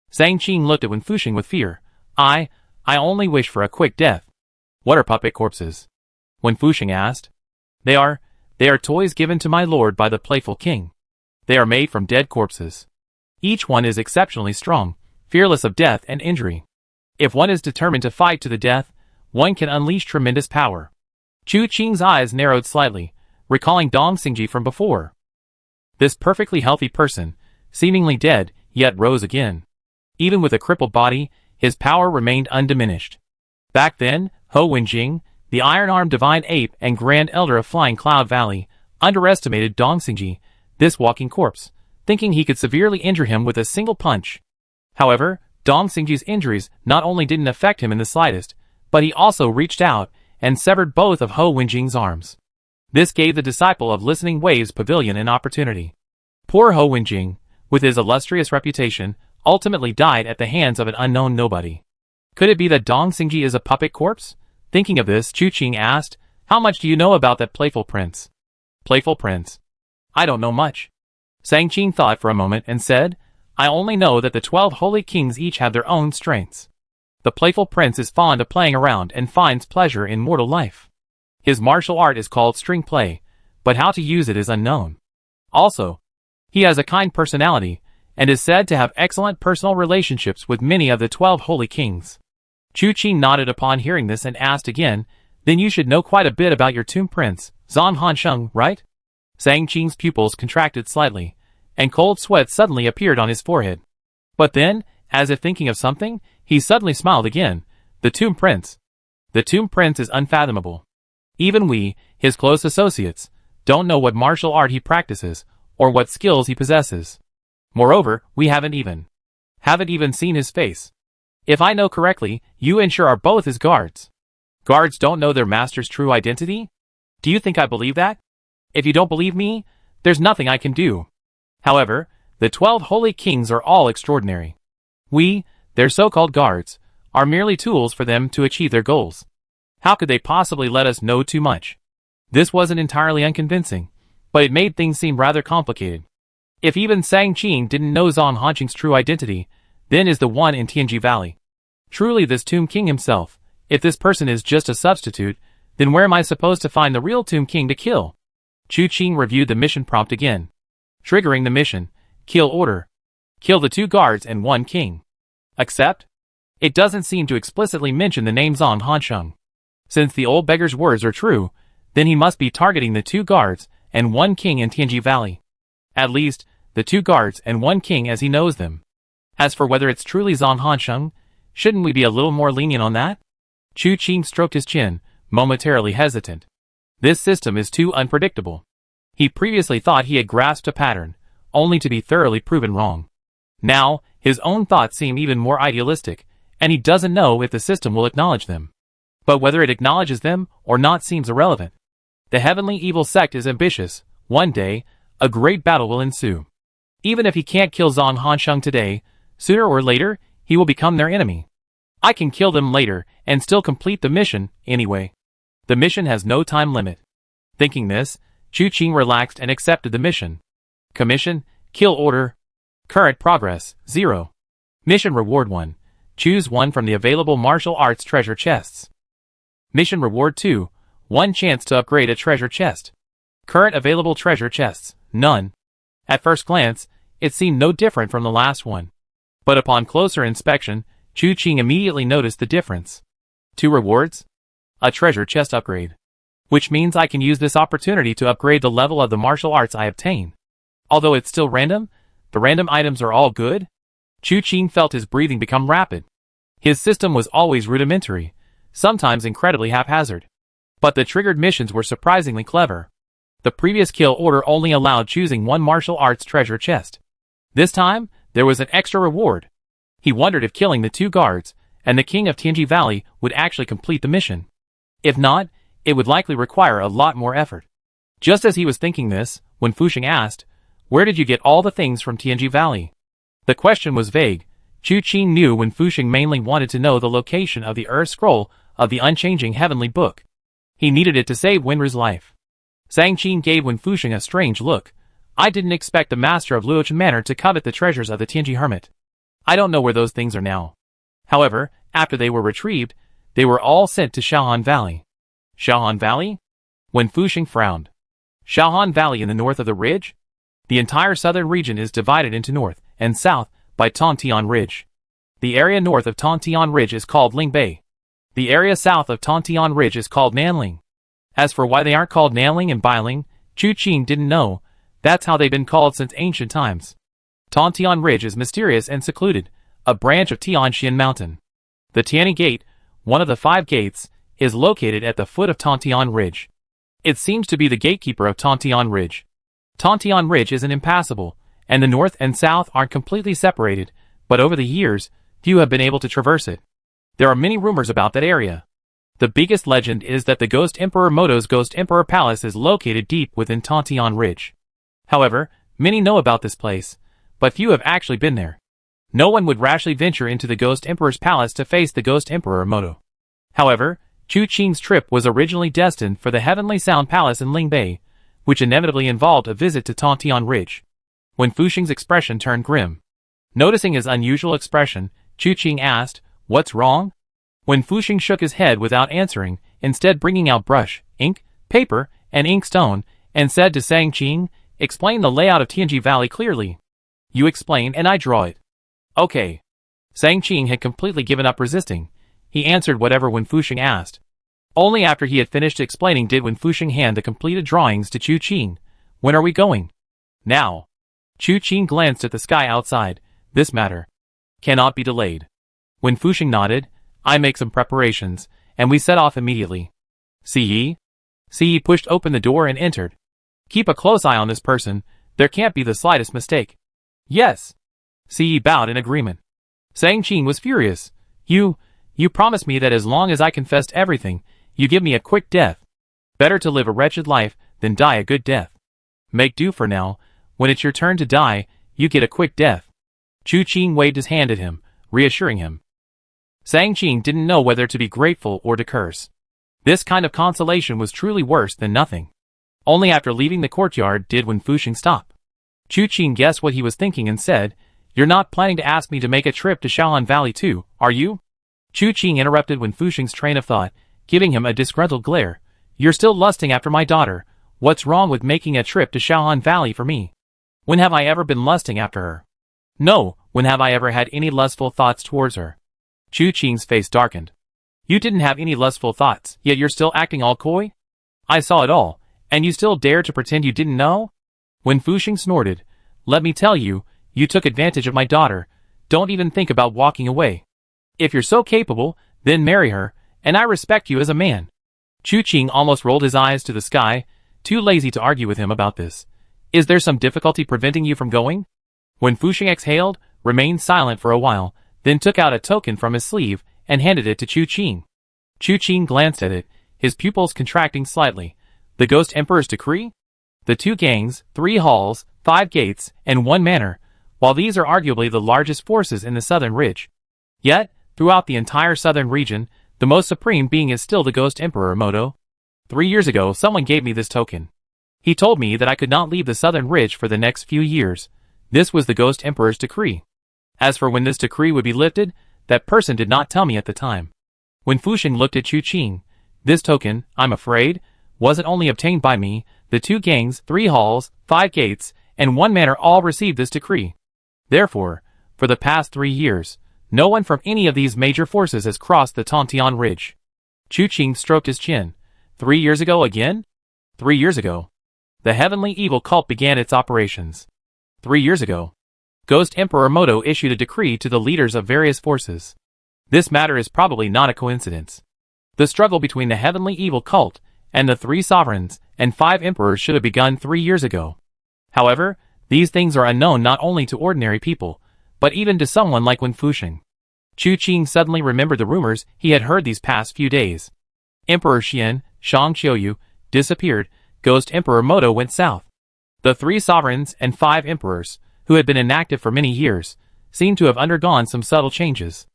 Sang Qing looked at Wen Fuxing with fear. I only wish for a quick death. What are puppet corpses? Wen Fuxing asked. They are toys given to my lord by the playful king. They are made from dead corpses. Each one is exceptionally strong, fearless of death and injury. If one is determined to fight to the death, one can unleash tremendous power. Chu Qing's eyes narrowed slightly, recalling Dong Xingji from before. This perfectly healthy person, seemingly dead, yet rose again. Even with a crippled body, his power remained undiminished. Back then, Ho Wenjing, the iron-armed divine ape and grand elder of Flying Cloud Valley, underestimated Dong Xingji, this walking corpse, thinking he could severely injure him with a single punch. However, Dong Xingji's injuries not only didn't affect him in the slightest, but he also reached out and severed both of Ho Wenjing's arms. This gave the disciple of Listening Waves Pavilion an opportunity. Poor Ho Wenjing, with his illustrious reputation, ultimately died at the hands of an unknown nobody. Could it be that Dong Xingji is a puppet corpse? Thinking of this, Chu Qing asked, how much do you know about that playful prince? Playful prince? I don't know much. Sang Qing thought for a moment and said, I only know that the 12 holy kings each have their own strengths. The playful prince is fond of playing around and finds pleasure in mortal life. His martial art is called string play, but how to use it is unknown. Also, he has a kind personality, and is said to have excellent personal relationships with many of the 12 holy kings. Chu Qing nodded upon hearing this and asked again, then you should know quite a bit about your tomb prince, Zan Hansheng, right? Sang Qing's pupils contracted slightly, and cold sweat suddenly appeared on his forehead. But then, as if thinking of something, he suddenly smiled again. The tomb prince. The tomb prince is unfathomable. Even we, his close associates, don't know what martial art he practices, or what skills he possesses. Moreover, we haven't even seen his face. If I know correctly, you and Shi are both his guards. Guards don't know their master's true identity? Do you think I believe that? If you don't believe me, there's nothing I can do. However, the 12 holy kings are all extraordinary. We, their so-called guards, are merely tools for them to achieve their goals. How could they possibly let us know too much? This wasn't entirely unconvincing, but it made things seem rather complicated. If even Sang Qing didn't know Zan Hansheng's true identity, then is the one in Tianji Valley. Truly this Tomb King himself. If this person is just a substitute, then where am I supposed to find the real Tomb King to kill? Chu Qing reviewed the mission prompt again. Triggering the mission. Kill order. Kill the 2 guards and 1 king. Accept? It doesn't seem to explicitly mention the name Zan Hansheng. Since the old beggar's words are true, then he must be targeting the 2 guards and 1 king in Tianji Valley. At least, the 2 guards and 1 king as he knows them. As for whether it's truly Zan Hansheng, shouldn't we be a little more lenient on that? Chu Qing stroked his chin, momentarily hesitant. This system is too unpredictable. He previously thought he had grasped a pattern, only to be thoroughly proven wrong. Now, his own thoughts seem even more idealistic, and he doesn't know if the system will acknowledge them. But whether it acknowledges them or not seems irrelevant. The heavenly evil sect is ambitious. One day, a great battle will ensue. Even if he can't kill Zan Hansheng today, sooner or later, he will become their enemy. I can kill them later and still complete the mission, anyway. The mission has no time limit. Thinking this, Chu Qing relaxed and accepted the mission. Commission, kill order. Current progress, 0. Mission reward 1. Choose 1 from the available martial arts treasure chests. Mission reward 2. 1 chance to upgrade a treasure chest. Current available treasure chests, none. At first glance, it seemed no different from the last one. But upon closer inspection, Chu Qing immediately noticed the difference. 2 rewards? A treasure chest upgrade. which means I can use this opportunity to upgrade the level of the martial arts I obtain. Although it's still random, the random items are all good. Chu Qing felt his breathing become rapid. His system was always rudimentary, sometimes incredibly haphazard. But the triggered missions were surprisingly clever. The previous kill order only allowed choosing one martial arts treasure chest. This time, there was an extra reward. He wondered if killing the 2 guards and the king of Tianji Valley would actually complete the mission. If not, it would likely require a lot more effort. Just as he was thinking this, when Fuxing asked, "Where did you get all the things from Tianji Valley?" The question was vague. Chu Qing knew when Fuxing mainly wanted to know the location of the Earth Scroll of the unchanging heavenly book. He needed it to save Wenru's life. Zhang Qin gave Wen Fuxing a strange look. "I didn't expect the master of Luochen Manor to covet the treasures of the Tianji Hermit. I don't know where those things are now." However, after they were retrieved, they were all sent to Shaohan Valley. Shaohan Valley? Wen Fuxing frowned. Shaohan Valley in the north of the ridge? The entire southern region is divided into north and south by Tontian Ridge. The area north of Tontian Ridge is called Lingbei. The area south of Tontian Ridge is called Nanling. As for why they aren't called Nanling and Bailing, Chu Qing didn't know. That's how they've been called since ancient times. Tontian Ridge is mysterious and secluded, a branch of Tianxian Mountain. The Tiani Gate, one of the 5 gates, is located at the foot of Tontian Ridge. It seems to be the gatekeeper of Tontian Ridge. Tontian Ridge isn't impassable, and the north and south aren't completely separated, but over the years, few have been able to traverse it. There are many rumors about that area. The biggest legend is that the Ghost Emperor Moto's Ghost Emperor Palace is located deep within Tontian Ridge. However, many know about this place, but few have actually been there. No one would rashly venture into the Ghost Emperor's palace to face the Ghost Emperor Moto. However, Chu Qing's trip was originally destined for the Heavenly Sound Palace in Lingbei, which inevitably involved a visit to Tontian Ridge. When Fuxing's expression turned grim. Noticing his unusual expression, Chu Qing asked, "What's wrong?" When Fuxing shook his head without answering, instead bringing out brush, ink, paper, and inkstone, and said to Zhang Qing, "Explain the layout of Tianji Valley clearly." "You explain and I draw it." "Okay." Zhang Qing had completely given up resisting. He answered whatever Wen Fuxing asked. Only after he had finished explaining did Wen Fuxing hand the completed drawings to Chu Qing. "When are we going?" "Now." Chu Qing glanced at the sky outside. "This matter cannot be delayed." Wen Fuxing nodded. "I make some preparations, and we set off immediately." "Si Yi pushed open the door and entered. "Keep a close eye on this person. There can't be the slightest mistake." "Yes." Si Yi bowed in agreement. Zhang Qing was furious. You promised me that as long as I confessed everything, you give me a quick death. Better to live a wretched life than die a good death. Make do for now. When it's your turn to die, you get a quick death." Chu Qing waved his hand at him, reassuring him. Zhang Qing didn't know whether to be grateful or to curse. This kind of consolation was truly worse than nothing. Only after leaving the courtyard did Wen Fuxing stop. Chu Qing guessed what he was thinking and said, "You're not planning to ask me to make a trip to Shaohan Valley too, are you?" Chu Qing interrupted Wen Fuxing's train of thought, giving him a disgruntled glare. "You're still lusting after my daughter. What's wrong with making a trip to Shaohan Valley for me? When have I ever been lusting after her? No, when have I ever had any lustful thoughts towards her?" Chu Qing's face darkened. "You didn't have any lustful thoughts, yet you're still acting all coy? I saw it all, and you still dare to pretend you didn't know?" Wen Fuxing snorted. "Let me tell you, you took advantage of my daughter. Don't even think about walking away. If you're so capable, then marry her, and I respect you as a man." Chu Qing almost rolled his eyes to the sky, too lazy to argue with him about this. "Is there some difficulty preventing you from going?" Wen Fuxing exhaled, remained silent for a while, then took out a token from his sleeve and handed it to Chu Qing. Chu Qing glanced at it, his pupils contracting slightly. The Ghost Emperor's decree? The 2 gangs, 3 halls, 5 gates, and 1 manor, while these are arguably the largest forces in the southern ridge. Yet, throughout the entire southern region, the most supreme being is still the Ghost Emperor Moto. 3 years ago someone gave me this token. He told me that I could not leave the southern ridge for the next few years. This was the Ghost Emperor's decree. As for when this decree would be lifted, that person did not tell me at the time. When Fuxing looked at Chu Qing, "This token, I'm afraid, wasn't only obtained by me. The 2 gangs, 3 halls, 5 gates, and 1 manor all received this decree. Therefore, for the past 3 years, no one from any of these major forces has crossed the Tontian Ridge." Chu Qing stroked his chin. 3 years ago again? 3 years ago. The heavenly evil cult began its operations. 3 years ago. Ghost Emperor Moto issued a decree to the leaders of various forces. This matter is probably not a coincidence. The struggle between the heavenly evil cult and the 3 sovereigns and 5 emperors should have begun 3 years ago. However, these things are unknown not only to ordinary people, but even to someone like Wen Fuxing. Chu Qing suddenly remembered the rumors he had heard these past few days. Emperor Xian, Shang Qiuyu, disappeared, Ghost Emperor Moto went south. The 3 sovereigns and 5 emperors, who had been inactive for many years, seemed to have undergone some subtle changes.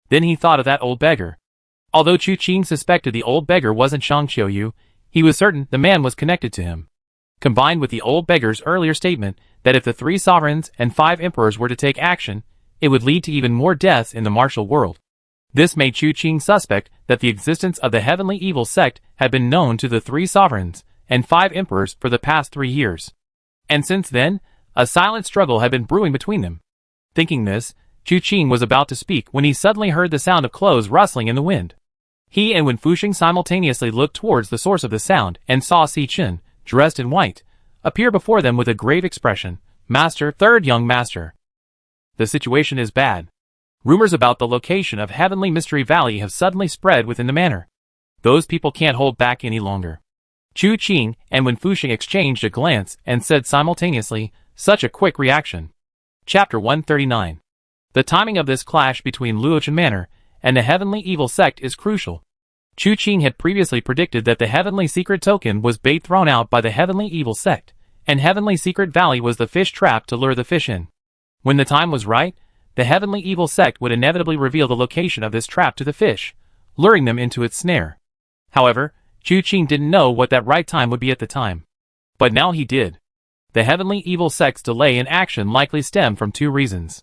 Then he thought of that old beggar. Although Chu Qing suspected the old beggar wasn't Shang Qiuyu, he was certain the man was connected to him. Combined with the old beggar's earlier statement that if the 3 sovereigns and 5 emperors were to take action, it would lead to even more deaths in the martial world. This made Chu Qing suspect that the existence of the heavenly evil sect had been known to the 3 sovereigns and 5 emperors for the past 3 years. And since then, a silent struggle had been brewing between them. Thinking this, Chu Qing was about to speak when he suddenly heard the sound of clothes rustling in the wind. He and Wen Fuxing simultaneously looked towards the source of the sound and saw Si Chen, dressed in white, appear before them with a grave expression. Master, third young master. The situation is bad. Rumors about the location of Heavenly Mystery Valley have suddenly spread within the manor. Those people can't hold back any longer. Chu Qing and Wen Fuxing exchanged a glance and said simultaneously, such a quick reaction. Chapter 139. The timing of this clash between Luochen Manor and the Heavenly Evil Sect is crucial. Chu Qing had previously predicted that the Heavenly Secret Token was bait thrown out by the Heavenly Evil Sect, and Heavenly Secret Valley was the fish trap to lure the fish in. When the time was right, the Heavenly Evil Sect would inevitably reveal the location of this trap to the fish, luring them into its snare. However, Chu Qing didn't know what that right time would be at the time. But now he did. The Heavenly Evil Sect's delay in action likely stemmed from 2 reasons.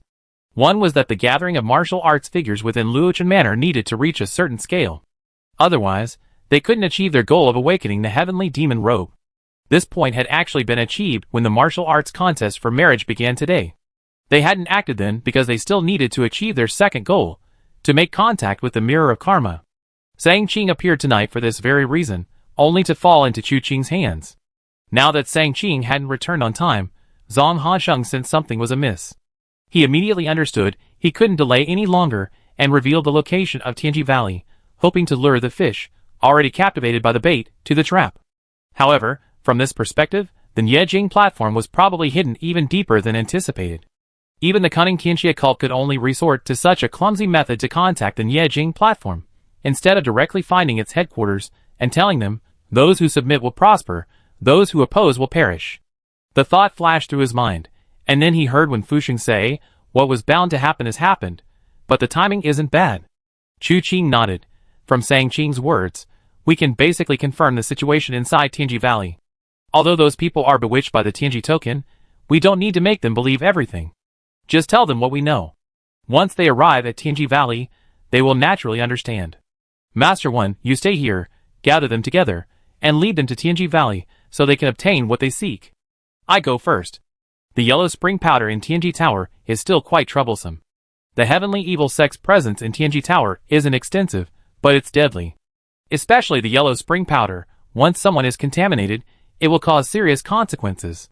One was that the gathering of martial arts figures within Luochen Manor needed to reach a certain scale. Otherwise, they couldn't achieve their goal of awakening the Heavenly Demon Robe. This point had actually been achieved when the martial arts contest for marriage began today. They hadn't acted then because they still needed to achieve their second goal, to make contact with the Mirror of Karma. Sang Qing appeared tonight for this very reason, only to fall into Chu Qing's hands. Now that Sang Qing hadn't returned on time, Zhang Hansheng sensed something was amiss. He immediately understood he couldn't delay any longer and revealed the location of Tianji Valley, hoping to lure the fish, already captivated by the bait, to the trap. However, from this perspective, the Nyejing platform was probably hidden even deeper than anticipated. Even the cunning Tianxia cult could only resort to such a clumsy method to contact the Nyejing platform, instead of directly finding its headquarters and telling them, those who submit will prosper, those who oppose will perish. The thought flashed through his mind, and then he heard Wen Fuxing say, what was bound to happen has happened, but the timing isn't bad. Chu Qing nodded. From Sang Qing's words, we can basically confirm the situation inside Tianji Valley. Although those people are bewitched by the Tianji token, we don't need to make them believe everything. Just tell them what we know. Once they arrive at Tianji Valley, they will naturally understand. Master One, you stay here, gather them together, and lead them to Tianji Valley so they can obtain what they seek. I go first. The yellow spring powder in Tianji Tower is still quite troublesome. The Heavenly Evil Sect's presence in Tianji Tower isn't extensive, but it's deadly. Especially the yellow spring powder, once someone is contaminated, it will cause serious consequences.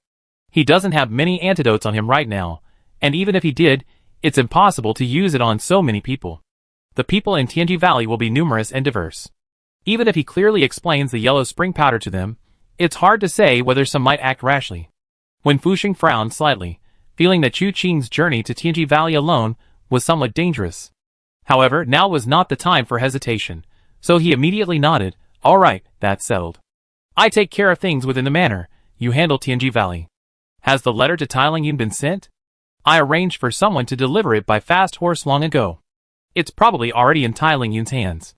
He doesn't have many antidotes on him right now, and even if he did, it's impossible to use it on so many people. The people in Tianji Valley will be numerous and diverse. Even if he clearly explains the yellow spring powder to them, it's hard to say whether some might act rashly. Wen Fuxing frowned slightly, feeling that Chu Qing's journey to Tianji Valley alone was somewhat dangerous. However, now was not the time for hesitation, so he immediately nodded. All right, that's settled. I take care of things within the manor, you handle Tianji Valley. Has the letter to Tailingyun been sent? I arranged for someone to deliver it by fast horse long ago. It's probably already in Tailingyun's hands.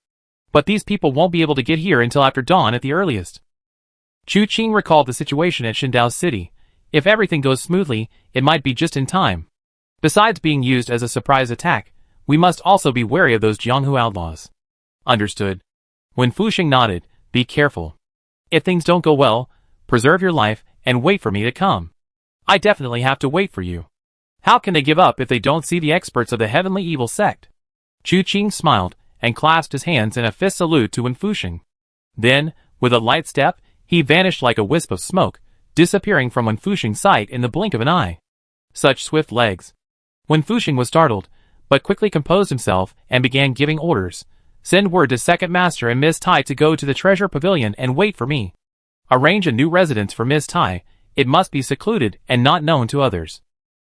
But these people won't be able to get here until after dawn at the earliest. Chu Qing recalled the situation at Shindao City. If everything goes smoothly, it might be just in time. Besides being used as a surprise attack, we must also be wary of those Jianghu outlaws. Understood. Wen Fuxing nodded. Be careful. If things don't go well, preserve your life and wait for me to come. I definitely have to wait for you. How can they give up if they don't see the experts of the Heavenly Evil Sect? Chu Qing smiled and clasped his hands in a fist salute to Wen Fuxing. Then, With a light step, he vanished like a wisp of smoke, disappearing from Wen Fuxing's sight in the blink of an eye. Such swift legs. Wen Fuxing was startled, but quickly composed himself and began giving orders. Send word to Second Master and Miss Tai to go to the treasure pavilion and wait for me. Arrange a new residence for Miss Tai. It must be secluded and not known to others.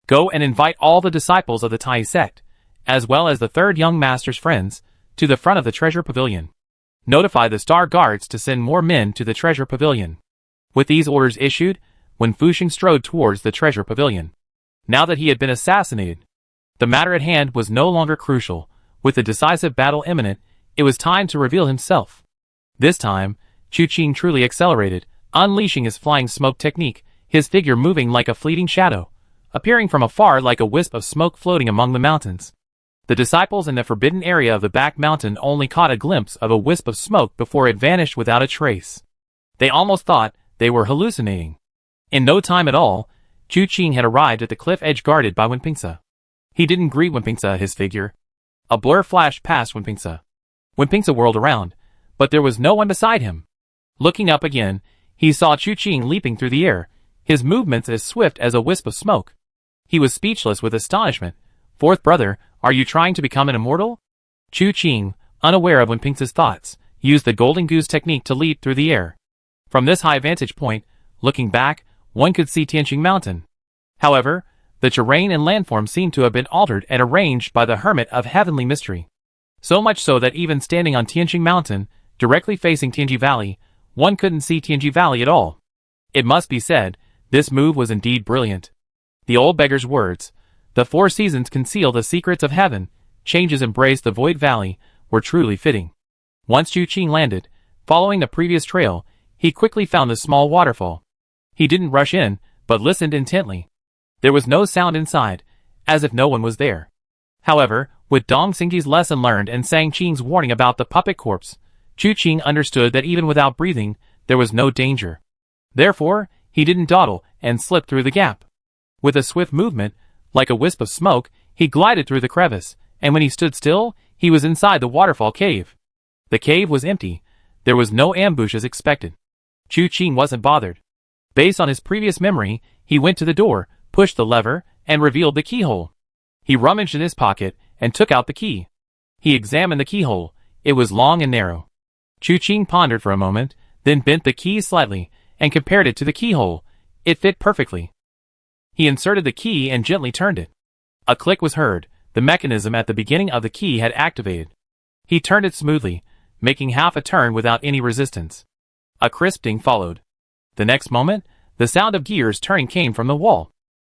Go and invite all the disciples of the Tai sect, as well as the third young master's friends, to the front of the treasure pavilion. Notify the star guards to send more men to the treasure pavilion. With these orders issued, Wen Fuxing strode towards the treasure pavilion. Now that he had been assassinated, the matter at hand was no longer crucial. With the decisive battle imminent, it was time to reveal himself. This time, Chu Qing truly accelerated, unleashing his flying smoke technique, his figure moving like a fleeting shadow, appearing from afar like a wisp of smoke floating among the mountains. The disciples in the forbidden area of the back mountain only caught a glimpse of a wisp of smoke before it vanished without a trace. They almost thought they were hallucinating. In no time at all, Chu Qing had arrived at the cliff edge guarded by Wen Pingse. He didn't greet Wen Pingse, his figure. A blur flashed past Wen Pingse. Wen Pingse whirled around, but there was no one beside him. Looking up again, he saw Chu Qing leaping through the air, his movements as swift as a wisp of smoke. He was speechless with astonishment. Fourth brother, are you trying to become an immortal? Chu Qing, unaware of Wen Pingse's thoughts, used the golden goose technique to leap through the air. From this high vantage point, looking back, one could see Tianqing Mountain. However, the terrain and landform seemed to have been altered and arranged by the hermit of heavenly mystery. So much so that even standing on Tianqing Mountain, directly facing Tianji Valley, one couldn't see Tianji Valley at all. It must be said, this move was indeed brilliant. The old beggar's words, "The four seasons conceal the secrets of heaven, changes embrace the void valley," were truly fitting. Once Chu Qing landed, following the previous trail, he quickly found a small waterfall. He didn't rush in, but listened intently. There was no sound inside, as if no one was there. However, with Dong Xingji's lesson learned and Sang Qing's warning about the puppet corpse, Chu Qing understood that even without breathing, there was no danger. Therefore, he didn't dawdle and slipped through the gap. With a swift movement, like a wisp of smoke, he glided through the crevice, and when he stood still, he was inside the waterfall cave. The cave was empty. There was no ambush as expected. Chu Qing wasn't bothered. Based on his previous memory, he went to the door, pushed the lever, and revealed the keyhole. He rummaged in his pocket and took out the key. He examined the keyhole. It was long and narrow. Chu Qing pondered for a moment, then bent the key slightly and compared it to the keyhole. It fit perfectly. He inserted the key and gently turned it. A click was heard. The mechanism at the beginning of the key had activated. He turned it smoothly, making half a turn without any resistance. A crisp ding followed. The next moment, the sound of gears turning came from the wall.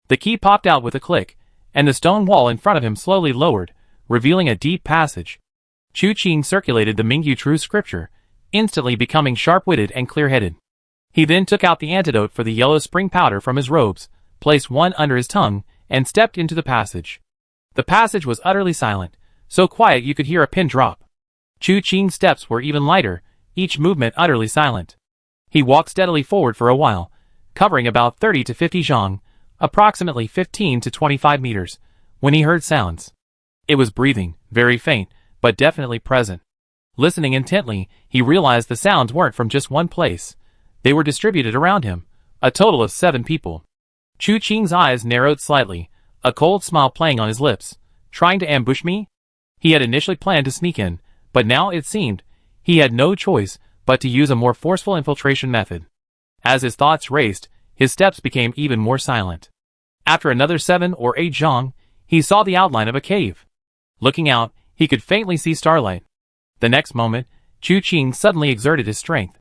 The key popped out with a click, and the stone wall in front of him slowly lowered, revealing a deep passage. Chu Qing circulated the Mingyu True Scripture, instantly becoming sharp-witted and clear-headed. He then took out the antidote for the yellow spring powder from his robes, placed one under his tongue, and stepped into the passage. The passage was utterly silent, so quiet you could hear a pin drop. Chu Qing's steps were even lighter, each movement utterly silent. He walked steadily forward for a while, covering about 30 to 50 zhang, approximately 15 to 25 meters, when he heard sounds. It was breathing, very faint, but definitely present. Listening intently, he realized the sounds weren't from just one place. They were distributed around him, a total of 7 people. Chu Qing's eyes narrowed slightly, a cold smile playing on his lips. Trying to ambush me? He had initially planned to sneak in, but now it seemed he had no choice but to use a more forceful infiltration method. As his thoughts raced, his steps became even more silent. After another 7 or 8 zhang, he saw the outline of a cave. Looking out, he could faintly see starlight. The next moment, Chu Qing suddenly exerted his strength.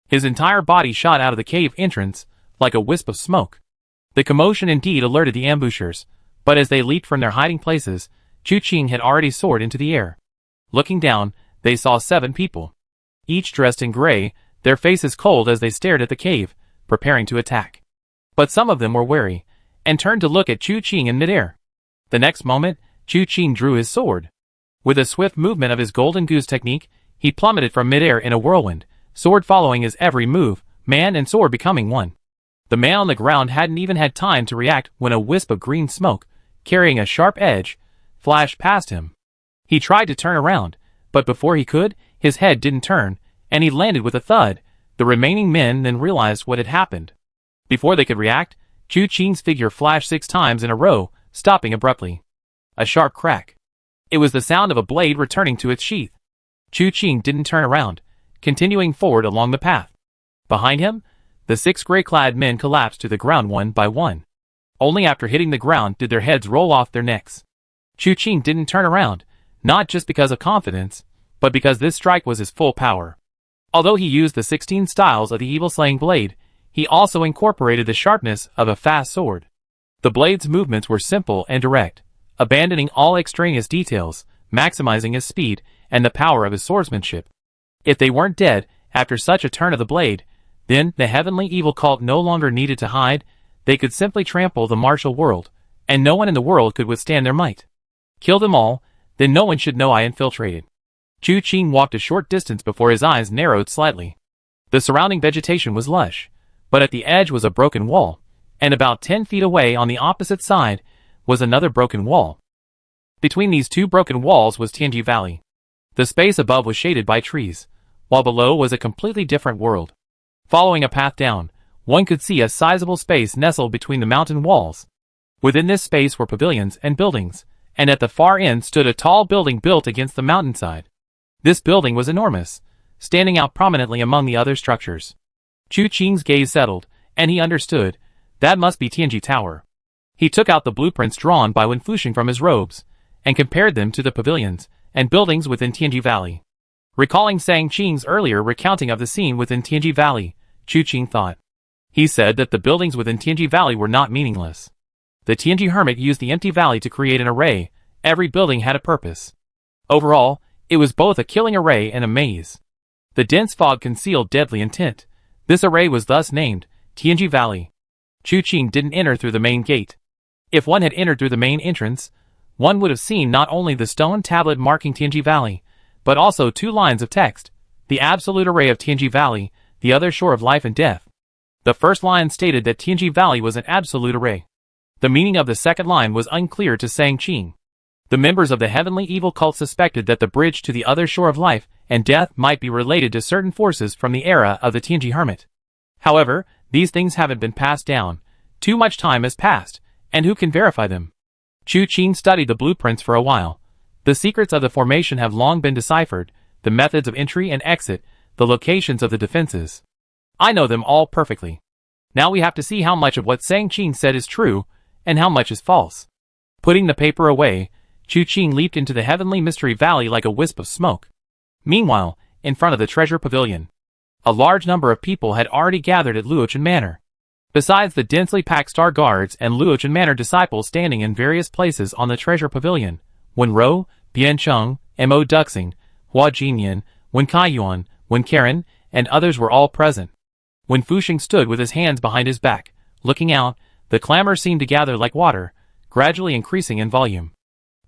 His entire body shot out of the cave entrance, like a wisp of smoke. The commotion indeed alerted the ambushers, but as they leaped from their hiding places, Chu Qing had already soared into the air. Looking down, they saw 7 people. Each dressed in gray, their faces cold as they stared at the cave, preparing to attack. But some of them were wary, and turned to look at Chu Qing in midair. The next moment, Chu Qing drew his sword. With a swift movement of his golden goose technique, he plummeted from midair in a whirlwind, sword following his every move, man and sword becoming one. The man on the ground hadn't even had time to react when a wisp of green smoke, carrying a sharp edge, flashed past him. He tried to turn around, but before he could, his head didn't turn, and he landed with a thud, The remaining men then realized what had happened. Before they could react, Chu Qing's figure flashed 6 times in a row, stopping abruptly. A sharp crack. It was the sound of a blade returning to its sheath. Chu Qing didn't turn around, continuing forward along the path. Behind him, the 6 gray-clad men collapsed to the ground one by one. Only after hitting the ground did their heads roll off their necks. Chu Qing didn't turn around, not just because of confidence, but because this strike was his full power. Although he used the 16 styles of the evil-slaying blade, he also incorporated the sharpness of a fast sword. The blade's movements were simple and direct, abandoning all extraneous details, maximizing his speed and the power of his swordsmanship. If they weren't dead after such a turn of the blade, then the heavenly evil cult no longer needed to hide. They could simply trample the martial world, and no one in the world could withstand their might. Kill them all, then no one should know I infiltrated. Chu Qing walked a short distance before his eyes narrowed slightly. The surrounding vegetation was lush, but at the edge was a broken wall, and about 10 feet away on the opposite side was another broken wall. Between these 2 broken walls was Tianji Valley. The space above was shaded by trees, while below was a completely different world. Following a path down, one could see a sizable space nestled between the mountain walls. Within this space were pavilions and buildings, and at the far end stood a tall building built against the mountainside. This building was enormous, standing out prominently among the other structures. Chu Qing's gaze settled, and he understood. That must be Tianji Tower. He took out the blueprints drawn by Wen Fuxing from his robes, and compared them to the pavilions and buildings within Tianji Valley. Recalling Sang Qing's earlier recounting of the scene within Tianji Valley, Chu Qing thought. He said that the buildings within Tianji Valley were not meaningless. The Tianji hermit used the empty valley to create an array. Every building had a purpose. Overall, it was both a killing array and a maze. The dense fog concealed deadly intent. This array was thus named Tianji Valley. Chu Qing didn't enter through the main gate. If one had entered through the main entrance, one would have seen not only the stone tablet marking Tianji Valley, but also 2 lines of text, the absolute array of Tianji Valley, the other shore of life and death. The first line stated that Tianji Valley was an absolute array. The meaning of the second line was unclear to Sang Qing. The members of the heavenly evil cult suspected that the bridge to the other shore of life and death might be related to certain forces from the era of the Tianji hermit. However, these things haven't been passed down. Too much time has passed, and who can verify them? Chu Qing studied the blueprints for a while. The secrets of the formation have long been deciphered, the methods of entry and exit, the locations of the defenses. I know them all perfectly. Now we have to see how much of what Sang Qing said is true, and how much is false. Putting the paper away, Chu Qing leaped into the heavenly mystery valley like a wisp of smoke. Meanwhile, in front of the treasure pavilion, a large number of people had already gathered at Luochen Manor. Besides the densely packed Star Guards and Luochen Manor disciples standing in various places on the treasure pavilion, Wen Rou, Bian Cheng, Mo Duxing, Hua Jinyan, Wen Kaiyuan, Wen Karen, and others were all present. Wen Fuxing stood with his hands behind his back, looking out. The clamor seemed to gather like water, gradually increasing in volume.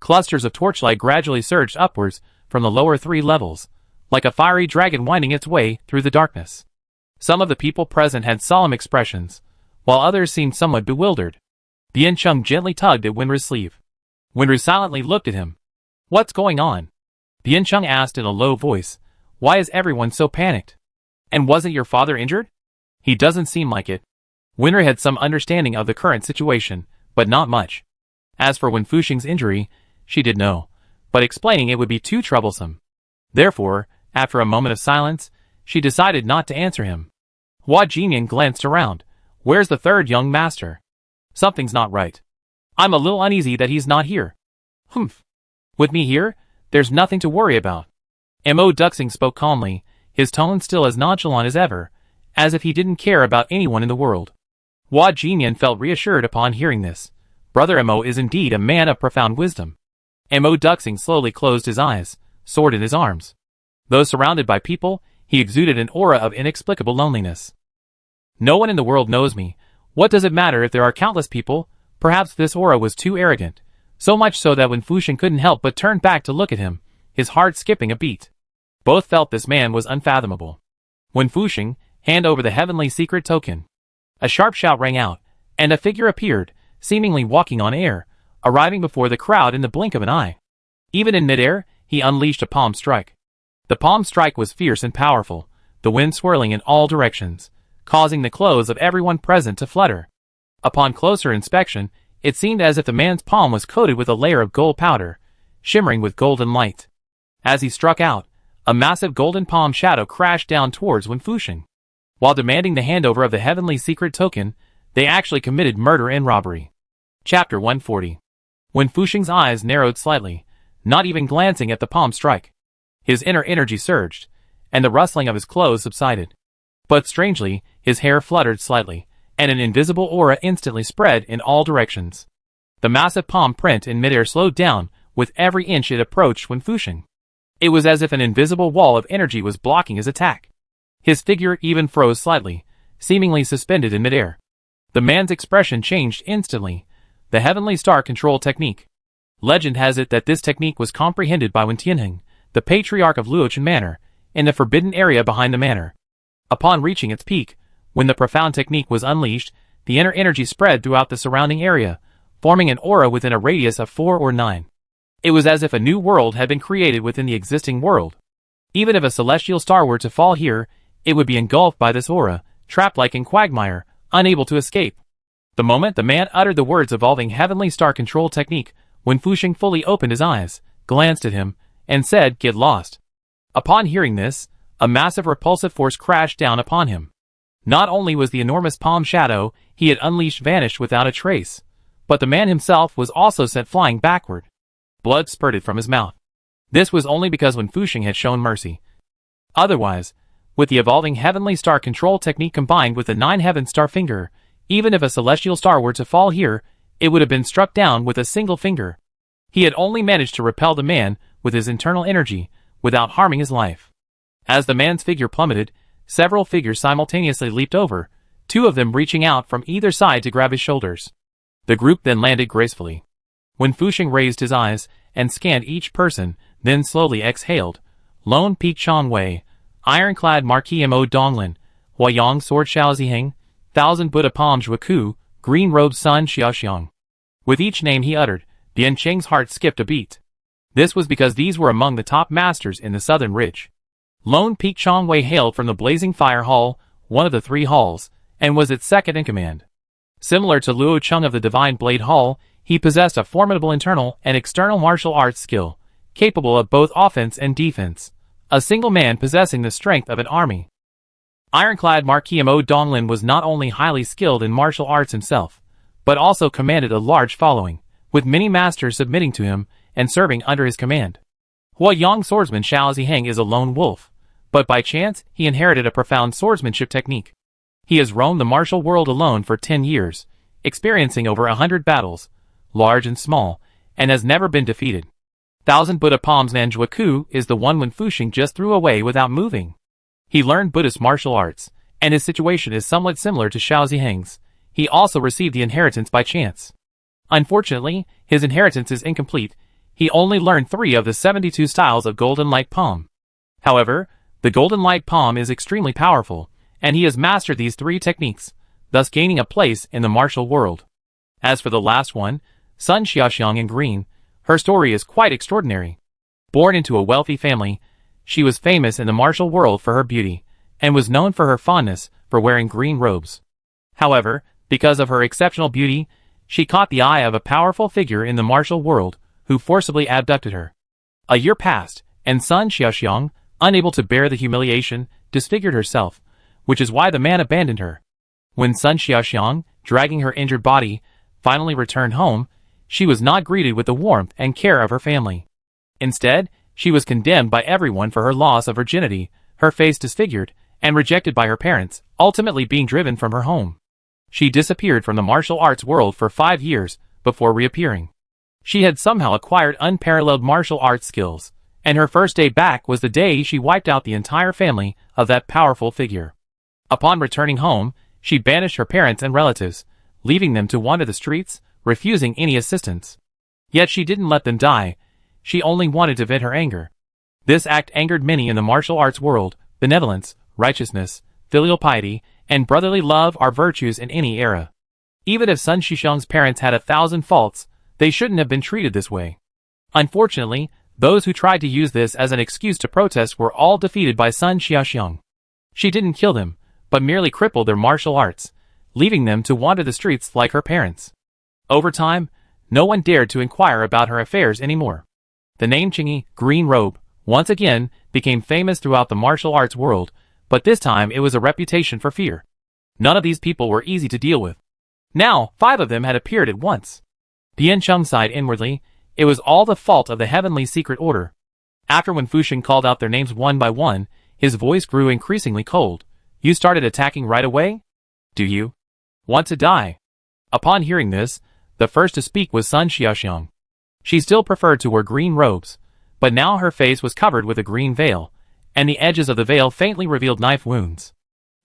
Clusters of torchlight gradually surged upwards from the lower 3 levels, like a fiery dragon winding its way through the darkness. Some of the people present had solemn expressions, while others seemed somewhat bewildered. Bian Cheng gently tugged at Wenru's sleeve. Wenru silently looked at him. "What's going on?" Bian Cheng asked in a low voice. "Why is everyone so panicked? And wasn't your father injured?" "He doesn't seem like it." Wenru had some understanding of the current situation, but not much. As for Wen Fuxing's injury, she did know, but explaining it would be too troublesome. Therefore, after a moment of silence, she decided not to answer him. Hua Jinyan glanced around. "Where's the 3rd young master? Something's not right. I'm a little uneasy that he's not here." "Humph. With me here, there's nothing to worry about." Mo Duxing spoke calmly, his tone still as nonchalant as ever, as if he didn't care about anyone in the world. Hua Jinyan felt reassured upon hearing this. Brother Mo is indeed a man of profound wisdom. Mo Duxing slowly closed his eyes, sword in his arms. Though surrounded by people, he exuded an aura of inexplicable loneliness. "No one in the world knows me. What does it matter if there are countless people?" Perhaps this aura was too arrogant, so much so that Wen Fuxing couldn't help but turn back to look at him, his heart skipping a beat. Both felt this man was unfathomable. Wen Fuxing, hand over the heavenly secret token. A sharp shout rang out, and a figure appeared, seemingly walking on air, arriving before the crowd in the blink of an eye. Even in midair, he unleashed a palm strike. The palm strike was fierce and powerful, the wind swirling in all directions, causing the clothes of everyone present to flutter. Upon closer inspection, it seemed as if the man's palm was coated with a layer of gold powder, shimmering with golden light. As he struck out, a massive golden palm shadow crashed down towards Wen Fusheng. While demanding the handover of the heavenly secret token, they actually committed murder and robbery. Chapter 140. Wen Fusheng's eyes narrowed slightly, not even glancing at the palm strike. His inner energy surged, and the rustling of his clothes subsided. But strangely, his hair fluttered slightly, and an invisible aura instantly spread in all directions. The massive palm print in midair slowed down with every inch it approached Wen Fusheng. It was as if an invisible wall of energy was blocking his attack. His figure even froze slightly, seemingly suspended in midair. The man's expression changed instantly. The Heavenly Star Control Technique. Legend has it that this technique was comprehended by Wen Tianheng, the patriarch of Luochen Manor, in the forbidden area behind the manor. Upon reaching its peak, when the profound technique was unleashed, the inner energy spread throughout the surrounding area, forming an aura within a radius of 4 or 9. It was as if a new world had been created within the existing world. Even if a celestial star were to fall here, it would be engulfed by this aura, trapped like in quagmire, unable to escape. The moment the man uttered the words involving Heavenly Star Control Technique, Wen Fusheng fully opened his eyes, glanced at him, and said, "Get lost." Upon hearing this, a massive repulsive force crashed down upon him. Not only was the enormous palm shadow he had unleashed vanished without a trace, but the man himself was also sent flying backward. Blood spurted from his mouth. This was only because Wen Fusheng had shown mercy. Otherwise, with the evolving Heavenly Star Control Technique combined with the 9 Heaven Star Finger, even if a celestial star were to fall here, it would have been struck down with a single finger. He had only managed to repel the man with his internal energy, without harming his life. As the man's figure plummeted, several figures simultaneously leaped over, 2 of them reaching out from either side to grab his shoulders. The group then landed gracefully. Wen Fusheng raised his eyes and scanned each person, then slowly exhaled. Lone Peak Chong Wei, Ironclad Marquis Mo Donglin, Huayang Sword Xiao Ziheng, Thousand Buddha Palm Zhuaku, Green Robe Sun Xiaoxiang. With each name he uttered, Dian Cheng's heart skipped a beat. This was because these were among the top masters in the Southern Ridge. Lone Peak Chong Wei hailed from the Blazing Fire Hall, one of the 3 halls, and was its second in command. Similar to Luo Chung of the Divine Blade Hall, he possessed a formidable internal and external martial arts skill, capable of both offense and defense, a single man possessing the strength of an army. Ironclad Marquis Mo Donglin was not only highly skilled in martial arts himself, but also commanded a large following, with many masters submitting to him and serving under his command. Huayang swordsman Xiao Ziheng is a lone wolf, but by chance he inherited a profound swordsmanship technique. He has roamed the martial world alone for 10 years, experiencing over 100 battles, large and small, and has never been defeated. Thousand Buddha Palms Nanjuaku is the one Wen Fusheng just threw away without moving. He learned Buddhist martial arts, and his situation is somewhat similar to Xiao Ziheng's. He also received the inheritance by chance. Unfortunately, his inheritance is incomplete. He only learned 3 of the 72 styles of Golden Light Palm. However, the Golden Light Palm is extremely powerful, and he has mastered these 3 techniques, thus gaining a place in the martial world. As for the last one, Sun Xiaoxiang in green, her story is quite extraordinary. Born into a wealthy family, she was famous in the martial world for her beauty, and was known for her fondness for wearing green robes. However, because of her exceptional beauty, she caught the eye of a powerful figure in the martial world, who forcibly abducted her. A year passed, and Sun Xiaoxiang, unable to bear the humiliation, disfigured herself, which is why the man abandoned her. When Sun Xiaoxiang, dragging her injured body, finally returned home, she was not greeted with the warmth and care of her family. Instead, she was condemned by everyone for her loss of virginity, her face disfigured, and rejected by her parents, ultimately being driven from her home. She disappeared from the martial arts world for 5 years, before reappearing. She had somehow acquired unparalleled martial arts skills, and her first day back was the day she wiped out the entire family of that powerful figure. Upon returning home, she banished her parents and relatives, leaving them to wander the streets, refusing any assistance. Yet she didn't let them die. She only wanted to vent her anger. This act angered many in the martial arts world. Benevolence, righteousness, filial piety, and brotherly love are virtues in any era. Even if Sun Xiaoxiang's parents had 1,000 faults, they shouldn't have been treated this way. Unfortunately, those who tried to use this as an excuse to protest were all defeated by Sun Xiaoxiang. She didn't kill them, but merely crippled their martial arts, leaving them to wander the streets like her parents. Over time, no one dared to inquire about her affairs anymore. The name Chingy, Green Robe, once again became famous throughout the martial arts world, but this time it was a reputation for fear. None of these people were easy to deal with. Now, 5 of them had appeared at once. Dian Cheng sighed inwardly. It was all the fault of the Heavenly Secret Order. After when Fusheng called out their names one by one, his voice grew increasingly cold. You started attacking right away? Do you want to die? Upon hearing this, the first to speak was Sun Xiaoxiang. She still preferred to wear green robes, but now her face was covered with a green veil, and the edges of the veil faintly revealed knife wounds.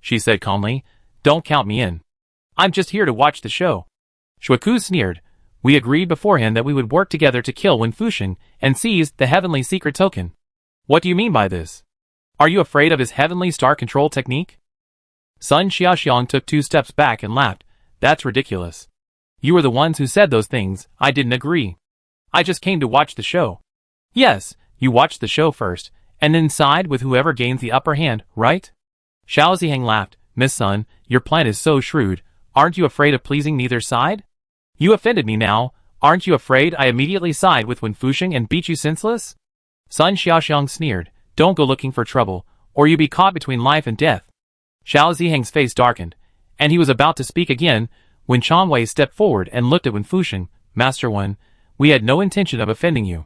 She said calmly, Don't count me in. I'm just here to watch the show. Shuaku sneered. We agreed beforehand that we would work together to kill Wen Fusheng and seize the Heavenly Secret Token. What do you mean by this? Are you afraid of his Heavenly Star Control technique? Sun Xiaoxiang took 2 steps back and laughed. That's ridiculous. You were the ones who said those things. I didn't agree. I just came to watch the show. Yes, you watched the show first, and then side with whoever gains the upper hand, right? Xiao Ziheng laughed. Miss Sun, your plan is so shrewd. Aren't you afraid of pleasing neither side? You offended me now. Aren't you afraid I immediately side with Wen Fusheng and beat you senseless? Sun Xiaoxiang sneered. Don't go looking for trouble, or you be caught between life and death. Xiao Ziheng's face darkened, and he was about to speak again, when Chang Wei stepped forward and looked at Wen Fusheng. Master Wen, we had no intention of offending you.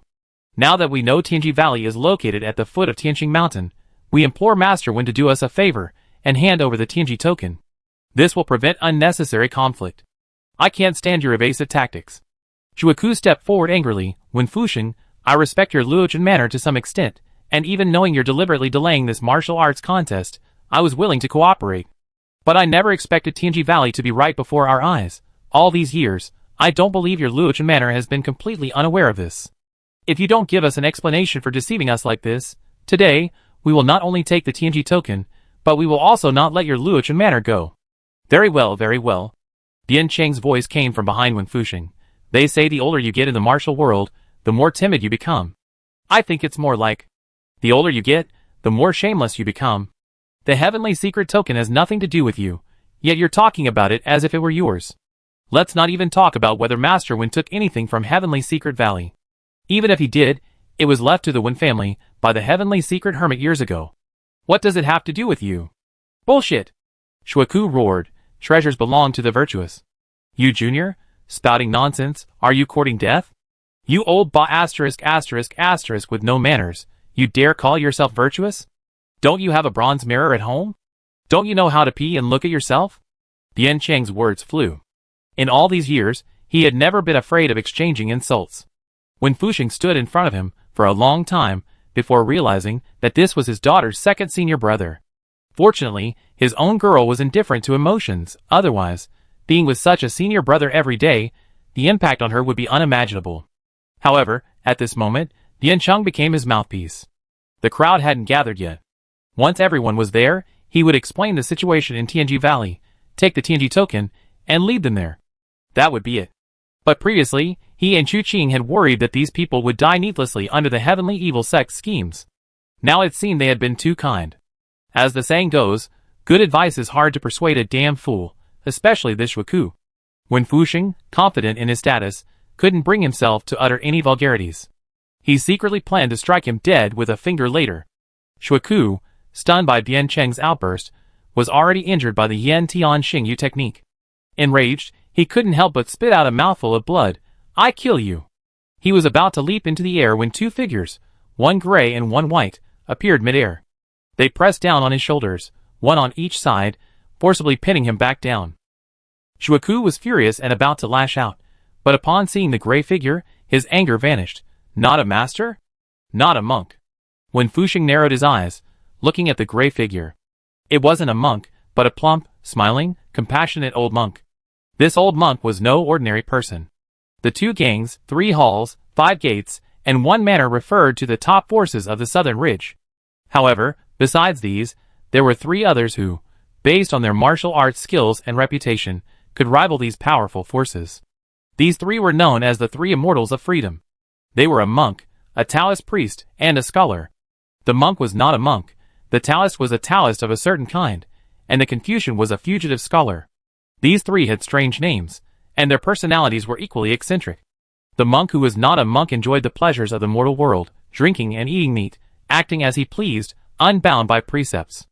Now that we know Tianji Valley is located at the foot of Tianqing Mountain, we implore Master Wen to do us a favor and hand over the Tianji token. This will prevent unnecessary conflict. I can't stand your evasive tactics. Shuaku stepped forward angrily. Wen Fusheng, I respect your Luochen manner to some extent, and even knowing you're deliberately delaying this martial arts contest, I was willing to cooperate. But I never expected Tianji Valley to be right before our eyes. All these years, I don't believe your Luochen manner has been completely unaware of this. If you don't give us an explanation for deceiving us like this, today, we will not only take the Tianji token, but we will also not let your Luochen manner go. Very well, very well. Dian Cheng's voice came from behind Wen Fusheng. They say the older you get in the martial world, the more timid you become. I think it's more like, the older you get, the more shameless you become. The Heavenly Secret Token has nothing to do with you, yet you're talking about it as if it were yours. Let's not even talk about whether Master Wen took anything from Heavenly Secret Valley. Even if he did, it was left to the Wen family by the Heavenly Secret Hermit years ago. What does it have to do with you? Bullshit! Shuaku roared. Treasures belong to the virtuous. You junior, spouting nonsense, are you courting death? You old asterisk with no manners, you dare call yourself virtuous? Don't you have a bronze mirror at home? Don't you know how to pee and look at yourself? Dian Cheng's words flew. In all these years, he had never been afraid of exchanging insults. Wen Fusheng stood in front of him for a long time before realizing that this was his daughter's second senior brother. Fortunately, his own girl was indifferent to emotions. Otherwise, being with such a senior brother every day, the impact on her would be unimaginable. However, at this moment, Dian Cheng became his mouthpiece. The crowd hadn't gathered yet. Once everyone was there, he would explain the situation in Tianji Valley, take the Tianji token, and lead them there. That would be it. But previously, he and Chu Qing had worried that these people would die needlessly under the Heavenly Evil Sect's schemes. Now it seemed they had been too kind. As the saying goes, good advice is hard to persuade a damn fool, especially this Shuaku. Wen Fusheng, confident in his status, couldn't bring himself to utter any vulgarities. He secretly planned to strike him dead with a finger later. Shuaku, stunned by Dian Cheng's outburst, was already injured by the Yan Tian Xingyu technique. Enraged, he couldn't help but spit out a mouthful of blood. I kill you. He was about to leap into the air when 2 figures, one gray and one white, appeared midair. They pressed down on his shoulders, one on each side, forcibly pinning him back down. Shuaku was furious and about to lash out, but upon seeing the gray figure, his anger vanished. Not a master? Not a monk. Wen Fusheng narrowed his eyes, looking at the gray figure. It wasn't a monk, but a plump, smiling, compassionate old monk. This old monk was no ordinary person. The 2 gangs, 3 halls, 5 gates, and 1 manor referred to the top forces of the southern ridge. However, besides these, there were 3 others who, based on their martial arts skills and reputation, could rival these powerful forces. These 3 were known as the 3 Immortals of Freedom. They were a monk, a Taoist priest, and a scholar. The monk was not a monk, The Taoist was a Taoist of a certain kind, and the Confucian was a fugitive scholar. These three had strange names, and their personalities were equally eccentric. The monk who was not a monk enjoyed the pleasures of the mortal world, drinking and eating meat, acting as he pleased, unbound by precepts.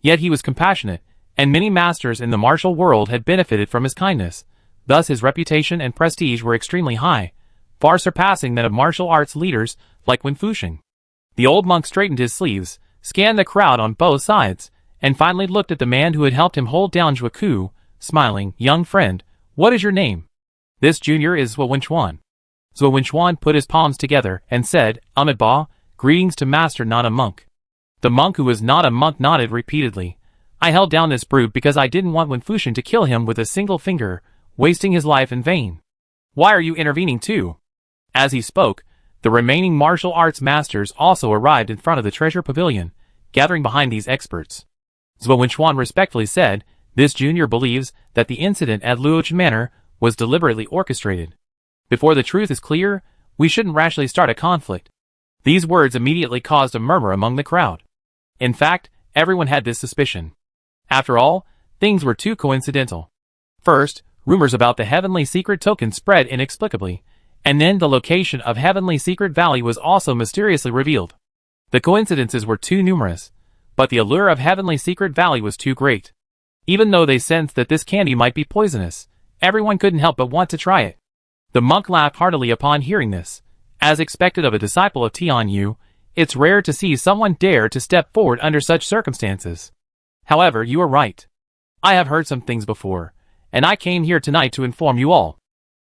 Yet he was compassionate, and many masters in the martial world had benefited from his kindness. Thus his reputation and prestige were extremely high, far surpassing that of martial arts leaders like Wen Fusheng. The old monk straightened his sleeves, scanned the crowd on both sides, and finally looked at the man who had helped him hold down Zhuo Ku, smiling. "Young friend, what is your name?" "This junior is Zhuo Wenchuan." Zhuo Wenchuan put his palms together and said, "Ahmed Ba, greetings to master not a monk." The monk who was not a monk nodded repeatedly. "I held down this brute because I didn't want Wen Fusheng to kill him with a single finger, wasting his life in vain. Why are you intervening too?" As he spoke, the remaining martial arts masters also arrived in front of the treasure pavilion, gathering behind these experts. Zhuo Wenchuan respectfully said, "This junior believes that the incident at Luochen Manor was deliberately orchestrated. Before the truth is clear, we shouldn't rashly start a conflict." These words immediately caused a murmur among the crowd. In fact, everyone had this suspicion. After all, things were too coincidental. First, rumors about the Heavenly Secret Token spread inexplicably, and then the location of Heavenly Secret Valley was also mysteriously revealed. The coincidences were too numerous, but the allure of Heavenly Secret Valley was too great. Even though they sensed that this candy might be poisonous, everyone couldn't help but want to try it. The monk laughed heartily upon hearing this. As expected of a disciple of Tian Yu, it's rare to see someone dare to step forward under such circumstances. However, you are right. I have heard some things before, and I came here tonight to inform you all.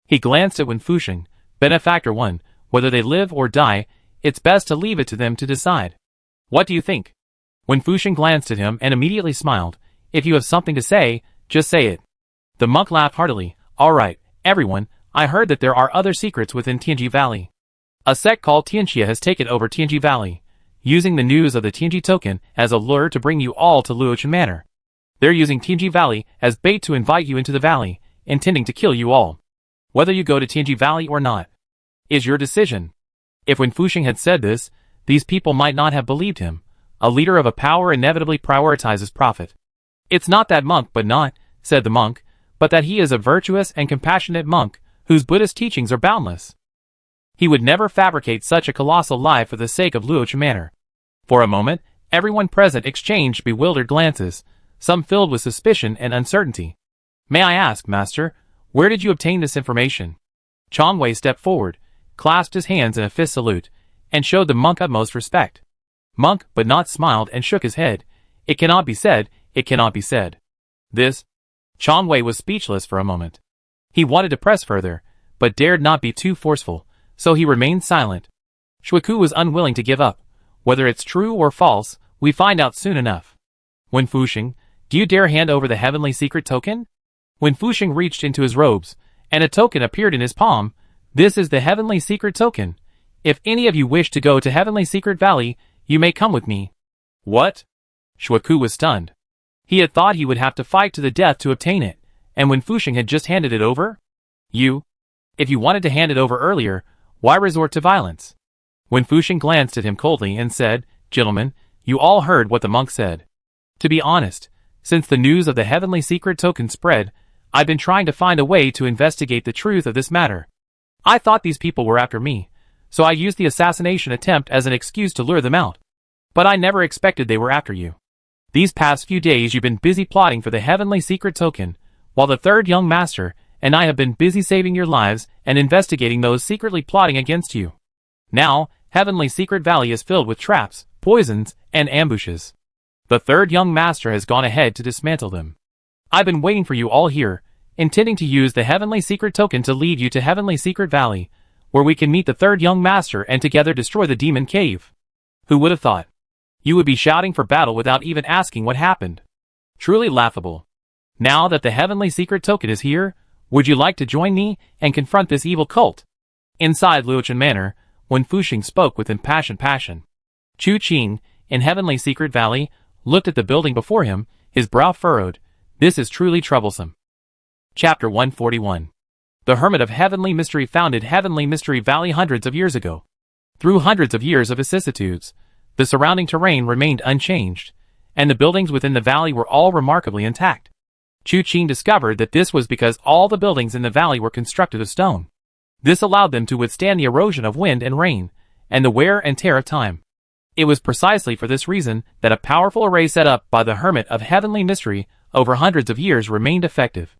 He glanced at Wen Fusheng, Benefactor 1, whether they live or die, it's best to leave it to them to decide. What do you think? Wen Fusheng glanced at him and immediately smiled. If you have something to say, just say it. The monk laughed heartily. All right, everyone, I heard that there are other secrets within Tianji Valley. A sect called Tianxia has taken over Tianji Valley, using the news of the Tianji token as a lure to bring you all to Luochen Manor. They're using Tianji Valley as bait to invite you into the valley, intending to kill you all. Whether you go to Tianji Valley or not is your decision. If Wen Fusheng had said this, these people might not have believed him. A leader of a power inevitably prioritizes profit. It's not that monk but not, said the monk, but that he is a virtuous and compassionate monk, whose Buddhist teachings are boundless. He would never fabricate such a colossal lie for the sake of Luochen Manor. For a moment, everyone present exchanged bewildered glances, some filled with suspicion and uncertainty. May I ask, master, where did you obtain this information? Chong Wei stepped forward, clasped his hands in a fist salute, and showed the monk utmost respect. Monk but not smiled and shook his head. It cannot be said, it cannot be said. This? Chong Wei was speechless for a moment. He wanted to press further, but dared not be too forceful, so he remained silent. Zhuo Ku was unwilling to give up. Whether it's true or false, we find out soon enough. Wen Fusheng, do you dare hand over the Heavenly Secret Token? Wen Fusheng reached into his robes, and a token appeared in his palm. This is the Heavenly Secret Token. If any of you wish to go to Heavenly Secret Valley, you may come with me. What? Zhuo Ku was stunned. He had thought he would have to fight to the death to obtain it, and Wen Fusheng had just handed it over? If you wanted to hand it over earlier, why resort to violence? Wen Fusheng glanced at him coldly and said, Gentlemen, you all heard what the monk said. To be honest, since the news of the Heavenly Secret Token spread, I've been trying to find a way to investigate the truth of this matter. I thought these people were after me, so I used the assassination attempt as an excuse to lure them out. But I never expected they were after you. These past few days you've been busy plotting for the Heavenly Secret Token, while the third young master and I have been busy saving your lives and investigating those secretly plotting against you. Now, Heavenly Secret Valley is filled with traps, poisons, and ambushes. The third young master has gone ahead to dismantle them. I've been waiting for you all here, intending to use the Heavenly Secret Token to lead you to Heavenly Secret Valley, where we can meet the third young master and together destroy the demon cave. Who would have thought? You would be shouting for battle without even asking what happened. Truly laughable. Now that the Heavenly Secret Token is here, would you like to join me and confront this evil cult? Inside Luochen Manor, Wen Fusheng spoke with impassioned passion. Chu Qing, in Heavenly Secret Valley, looked at the building before him, his brow furrowed. This is truly troublesome. Chapter 141. The Hermit of Heavenly Mystery founded Heavenly Mystery Valley hundreds of years ago. Through hundreds of years of vicissitudes, the surrounding terrain remained unchanged, and the buildings within the valley were all remarkably intact. Chu Qing discovered that this was because all the buildings in the valley were constructed of stone. This allowed them to withstand the erosion of wind and rain, and the wear and tear of time. It was precisely for this reason that a powerful array set up by the Hermit of Heavenly Mystery over hundreds of years remained effective.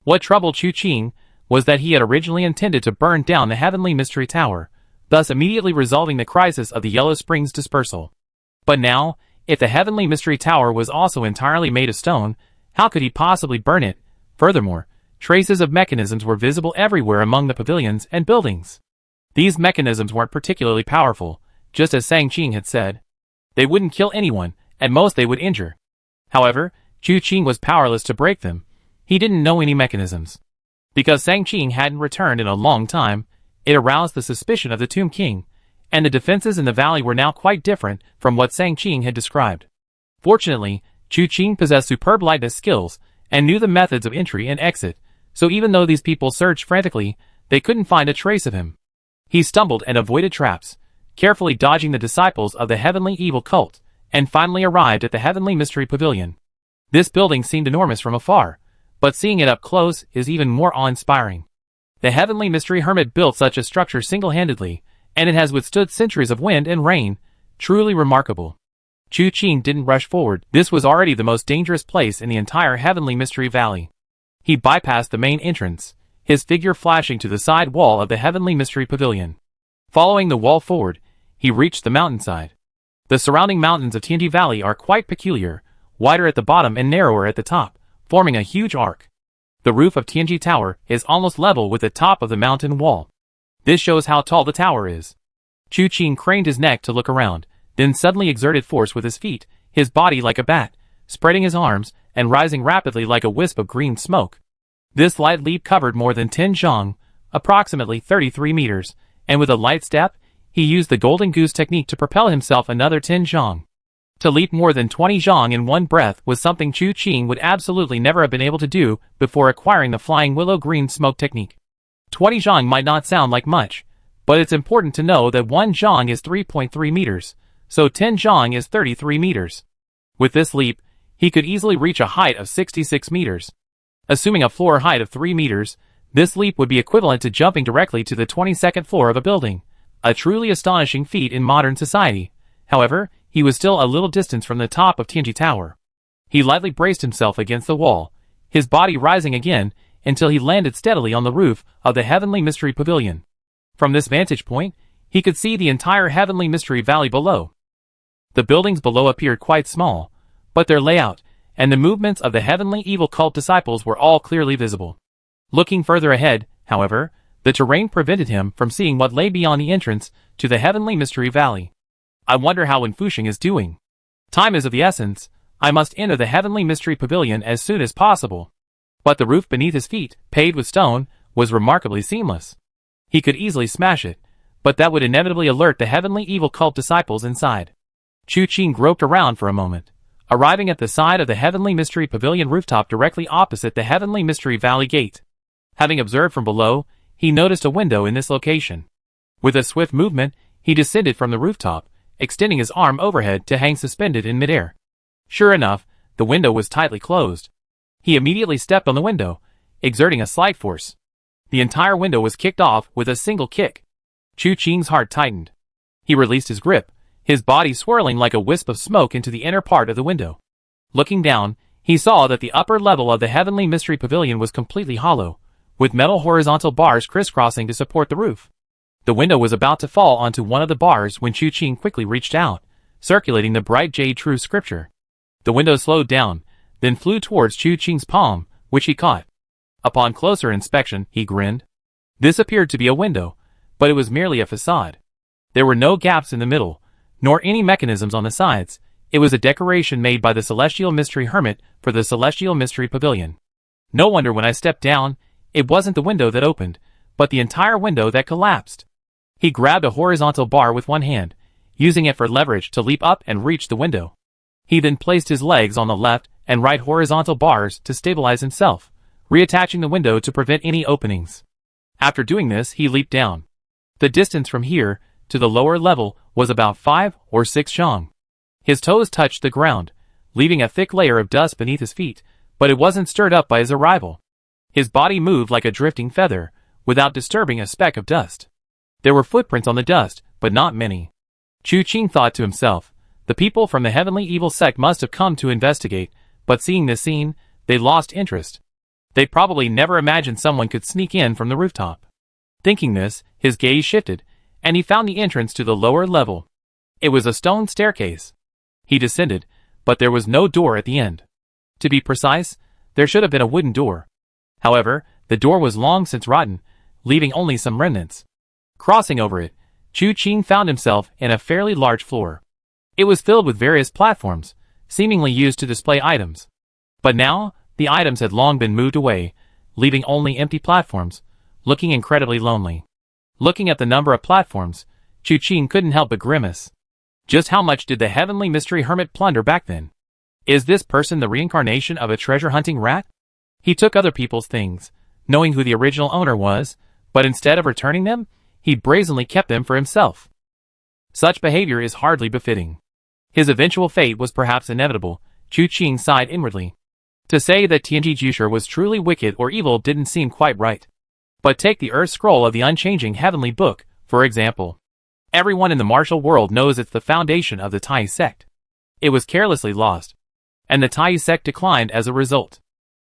What troubled Chu Qing was that he had originally intended to burn down the Heavenly Mystery Tower, thus immediately resolving the crisis of the Yellow Springs dispersal. But now, if the Heavenly Mystery Tower was also entirely made of stone, how could he possibly burn it? Furthermore, traces of mechanisms were visible everywhere among the pavilions and buildings. These mechanisms weren't particularly powerful, just as Sang Qing had said. They wouldn't kill anyone, at most they would injure. However, Chu Qing was powerless to break them. He didn't know any mechanisms. Because Sang Qing hadn't returned in a long time, it aroused the suspicion of the Tomb King, and the defenses in the valley were now quite different from what Sang Qing had described. Fortunately, Chu Qing possessed superb lightness skills and knew the methods of entry and exit, so even though these people searched frantically, they couldn't find a trace of him. He stumbled and avoided traps, carefully dodging the disciples of the Heavenly Evil Cult, and finally arrived at the Heavenly Mystery Pavilion. This building seemed enormous from afar, but seeing it up close is even more awe-inspiring. The Heavenly Mystery Hermit built such a structure single-handedly, and it has withstood centuries of wind and rain. Truly remarkable. Chu Qing didn't rush forward. This was already the most dangerous place in the entire Heavenly Mystery Valley. He bypassed the main entrance, his figure flashing to the side wall of the Heavenly Mystery Pavilion. Following the wall forward, he reached the mountainside. The surrounding mountains of Tianji Valley are quite peculiar, wider at the bottom and narrower at the top, forming a huge arc. The roof of Tianji Tower is almost level with the top of the mountain wall. This shows how tall the tower is. Chu Qing craned his neck to look around, then suddenly exerted force with his feet, his body like a bat, spreading his arms, and rising rapidly like a wisp of green smoke. This light leap covered more than 10 zhang, approximately 33 meters, and with a light step, he used the Golden Goose technique to propel himself another 10 zhang. To leap more than 20 zhang in one breath was something Chu Qing would absolutely never have been able to do before acquiring the Flying Willow Green Smoke technique. 20 zhang might not sound like much, but it's important to know that 1 zhang is 3.3 meters, so 10 zhang is 33 meters. With this leap, he could easily reach a height of 66 meters. Assuming a floor height of 3 meters, this leap would be equivalent to jumping directly to the 22nd floor of a building, a truly astonishing feat in modern society. However, he was still a little distance from the top of Tianji Tower. He lightly braced himself against the wall, his body rising again until he landed steadily on the roof of the Heavenly Mystery Pavilion. From this vantage point, he could see the entire Heavenly Mystery Valley below. The buildings below appeared quite small, but their layout and the movements of the Heavenly Evil Cult disciples were all clearly visible. Looking further ahead, however, the terrain prevented him from seeing what lay beyond the entrance to the Heavenly Mystery Valley. I wonder how Wen Fuxing is doing. Time is of the essence. I must enter the Heavenly Mystery Pavilion as soon as possible. But the roof beneath his feet, paved with stone, was remarkably seamless. He could easily smash it, but that would inevitably alert the Heavenly Evil Cult disciples inside. Chu Qing groped around for a moment, arriving at the side of the Heavenly Mystery Pavilion rooftop directly opposite the Heavenly Mystery Valley Gate. Having observed from below, he noticed a window in this location. With a swift movement, he descended from the rooftop, extending his arm overhead to hang suspended in midair. Sure enough, the window was tightly closed. He immediately stepped on the window, exerting a slight force. The entire window was kicked off with a single kick. Chu Qing's heart tightened. He released his grip, his body swirling like a wisp of smoke into the inner part of the window. Looking down, he saw that the upper level of the Heavenly Mystery Pavilion was completely hollow, with metal horizontal bars crisscrossing to support the roof. The window was about to fall onto one of the bars when Chu Qing quickly reached out, circulating the bright jade true scripture. The window slowed down, then flew towards Chu Qing's palm, which he caught. Upon closer inspection, he grinned. This appeared to be a window, but it was merely a facade. There were no gaps in the middle, nor any mechanisms on the sides. It was a decoration made by the Celestial Mystery Hermit for the Celestial Mystery Pavilion. No wonder when I stepped down, it wasn't the window that opened, but the entire window that collapsed. He grabbed a horizontal bar with one hand, using it for leverage to leap up and reach the window. He then placed his legs on the left and right horizontal bars to stabilize himself, reattaching the window to prevent any openings. After doing this, he leaped down. The distance from here to the lower level was about 5 or 6 zhang. His toes touched the ground, leaving a thick layer of dust beneath his feet, but it wasn't stirred up by his arrival. His body moved like a drifting feather, without disturbing a speck of dust. There were footprints on the dust, but not many. Chu Qing thought to himself, the people from the heavenly evil sect must have come to investigate, but seeing this scene, they lost interest. They probably never imagined someone could sneak in from the rooftop. Thinking this, his gaze shifted, and he found the entrance to the lower level. It was a stone staircase. He descended, but there was no door at the end. To be precise, there should have been a wooden door. However, the door was long since rotten, leaving only some remnants. Crossing over it, Chu Qing found himself in a fairly large floor. It was filled with various platforms, seemingly used to display items. But now, the items had long been moved away, leaving only empty platforms, looking incredibly lonely. Looking at the number of platforms, Chu Qing couldn't help but grimace. Just how much did the heavenly mystery hermit plunder back then? Is this person the reincarnation of a treasure-hunting rat? He took other people's things, knowing who the original owner was, but instead of returning them, he brazenly kept them for himself. Such behavior is hardly befitting. His eventual fate was perhaps inevitable. Chu Qing sighed inwardly. To say that Tianji Jusher was truly wicked or evil didn't seem quite right. But take the Earth Scroll of the Unchanging Heavenly Book, for example. Everyone in the martial world knows it's the foundation of the Tai sect. It was carelessly lost, and the Tai sect declined as a result.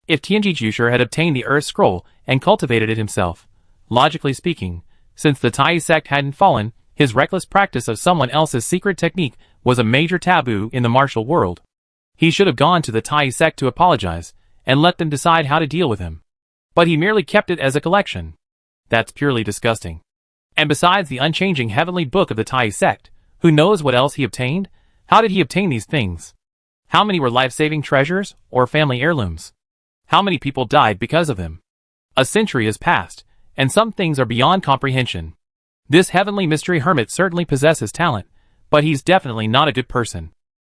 If Tianji Jusher had obtained the Earth Scroll and cultivated it himself, logically speaking, since the Tai sect hadn't fallen, his reckless practice of someone else's secret technique was a major taboo in the martial world. He should have gone to the Tai sect to apologize, and let them decide how to deal with him. But he merely kept it as a collection. That's purely disgusting. And besides the unchanging heavenly book of the Tai sect, who knows what else he obtained? How did he obtain these things? How many were life-saving treasures, or family heirlooms? How many people died because of them? A century has passed, and some things are beyond comprehension. This heavenly mystery hermit certainly possesses talent, but he's definitely not a good person.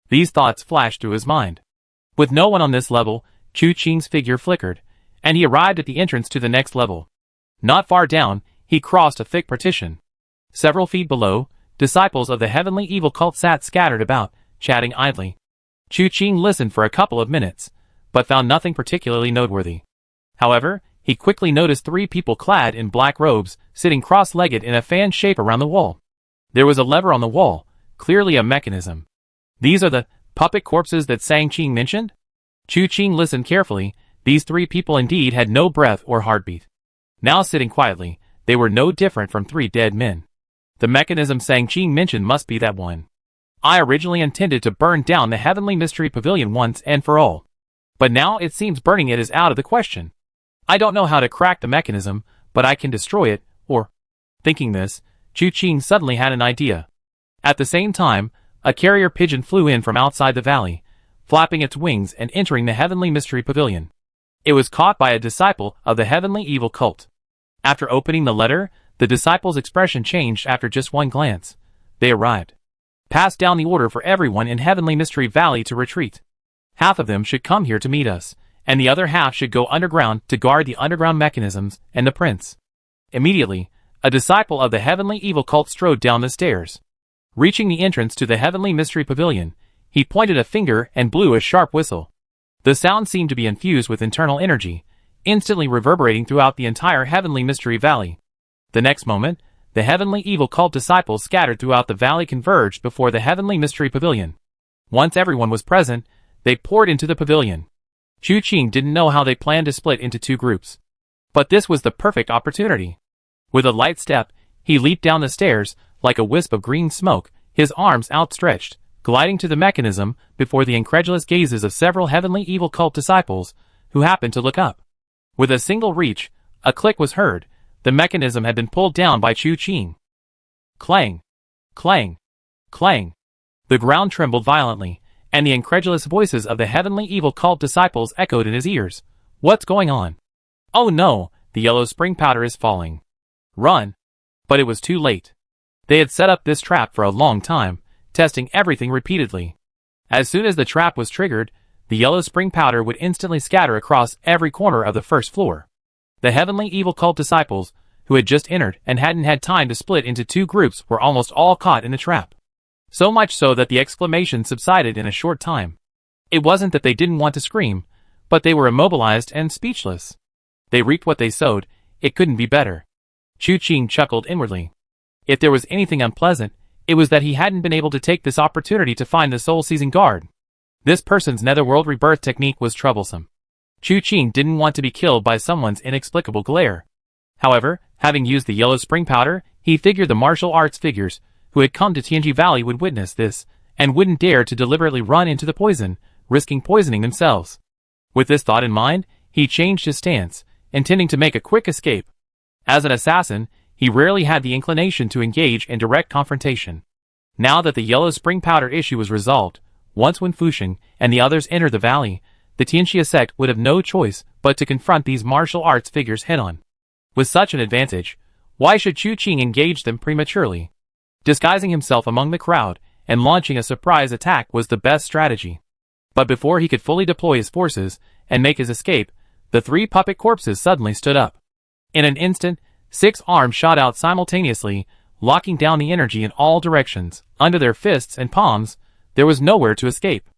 These thoughts flashed through his mind. With no one on this level, Chu Qing's figure flickered, and he arrived at the entrance to the next level. Not far down, he crossed a thick partition. Several feet below, disciples of the heavenly evil cult sat scattered about, chatting idly. Chu Qing listened for a couple of minutes, but found nothing particularly noteworthy. However, he quickly noticed three people clad in black robes, sitting cross-legged in a fan shape around the wall. There was a lever on the wall, clearly a mechanism. These are the puppet corpses that Sang Qing mentioned? Chu Qing listened carefully. These three people indeed had no breath or heartbeat. Now sitting quietly, they were no different from three dead men. The mechanism Sang Qing mentioned must be that one. I originally intended to burn down the Heavenly Mystery Pavilion once and for all. But now it seems burning it is out of the question. I don't know how to crack the mechanism, but I can destroy it, or... Thinking this, Chu Qing suddenly had an idea. At the same time, a carrier pigeon flew in from outside the valley, flapping its wings and entering the Heavenly Mystery Pavilion. It was caught by a disciple of the heavenly evil cult. After opening the letter, the disciple's expression changed after just one glance. They arrived. Passed down the order for everyone in Heavenly Mystery Valley to retreat. Half of them should come here to meet us, and the other half should go underground to guard the underground mechanisms and the prince. Immediately, a disciple of the heavenly evil cult strode down the stairs. Reaching the entrance to the Heavenly Mystery Pavilion, he pointed a finger and blew a sharp whistle. The sound seemed to be infused with internal energy, instantly reverberating throughout the entire Heavenly Mystery Valley. The next moment, the heavenly evil cult disciples scattered throughout the valley converged before the Heavenly Mystery Pavilion. Once everyone was present, they poured into the pavilion. Chu Qing didn't know how they planned to split into two groups. But this was the perfect opportunity. With a light step, he leaped down the stairs, like a wisp of green smoke, his arms outstretched, gliding to the mechanism before the incredulous gazes of several heavenly evil cult disciples, who happened to look up. With a single reach, a click was heard. The mechanism had been pulled down by Chu Qing. Clang! Clang! Clang! The ground trembled violently, and the incredulous voices of the heavenly evil cult disciples echoed in his ears. What's going on? Oh no, the yellow spring powder is falling. Run! But it was too late. They had set up this trap for a long time, testing everything repeatedly. As soon as the trap was triggered, the yellow spring powder would instantly scatter across every corner of the first floor. The heavenly evil cult disciples, who had just entered and hadn't had time to split into two groups, were almost all caught in the trap. So much so that the exclamation subsided in a short time. It wasn't that they didn't want to scream, but they were immobilized and speechless. They reaped what they sowed. It couldn't be better. Chu Qing chuckled inwardly. If there was anything unpleasant, it was that he hadn't been able to take this opportunity to find the soul-seizing guard. This person's netherworld rebirth technique was troublesome. Chu Qing didn't want to be killed by someone's inexplicable glare. However, having used the yellow spring powder, he figured the martial arts figures who had come to Tianji Valley would witness this, and wouldn't dare to deliberately run into the poison, risking poisoning themselves. With this thought in mind, he changed his stance, intending to make a quick escape. As an assassin, he rarely had the inclination to engage in direct confrontation. Now that the yellow spring powder issue was resolved, once when Fusheng and the others entered the valley, the Tianxia sect would have no choice but to confront these martial arts figures head-on. With such an advantage, why should Chu Qing engage them prematurely? Disguising himself among the crowd and launching a surprise attack was the best strategy. But before he could fully deploy his forces and make his escape, the three puppet corpses suddenly stood up. In an instant, 6 arms shot out simultaneously, locking down the energy in all directions. Under their fists and palms, there was nowhere to escape.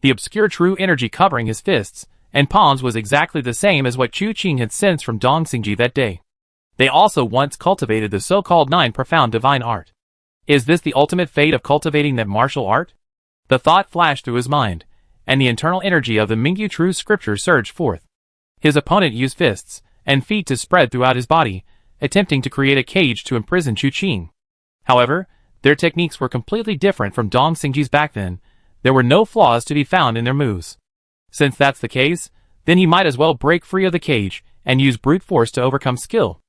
The obscure true energy covering his fists and palms was exactly the same as what Chu Qing had sensed from Dong Xingji that day. They also once cultivated the so-called 9 profound divine art. Is this the ultimate fate of cultivating that martial art? The thought flashed through his mind, and the internal energy of the Mingyu true scripture surged forth. His opponent used fists and feet to spread throughout his body, attempting to create a cage to imprison Chu Qing. However, their techniques were completely different from Dong Xingji's back then. There were no flaws to be found in their moves. Since that's the case, then he might as well break free of the cage and use brute force to overcome skill.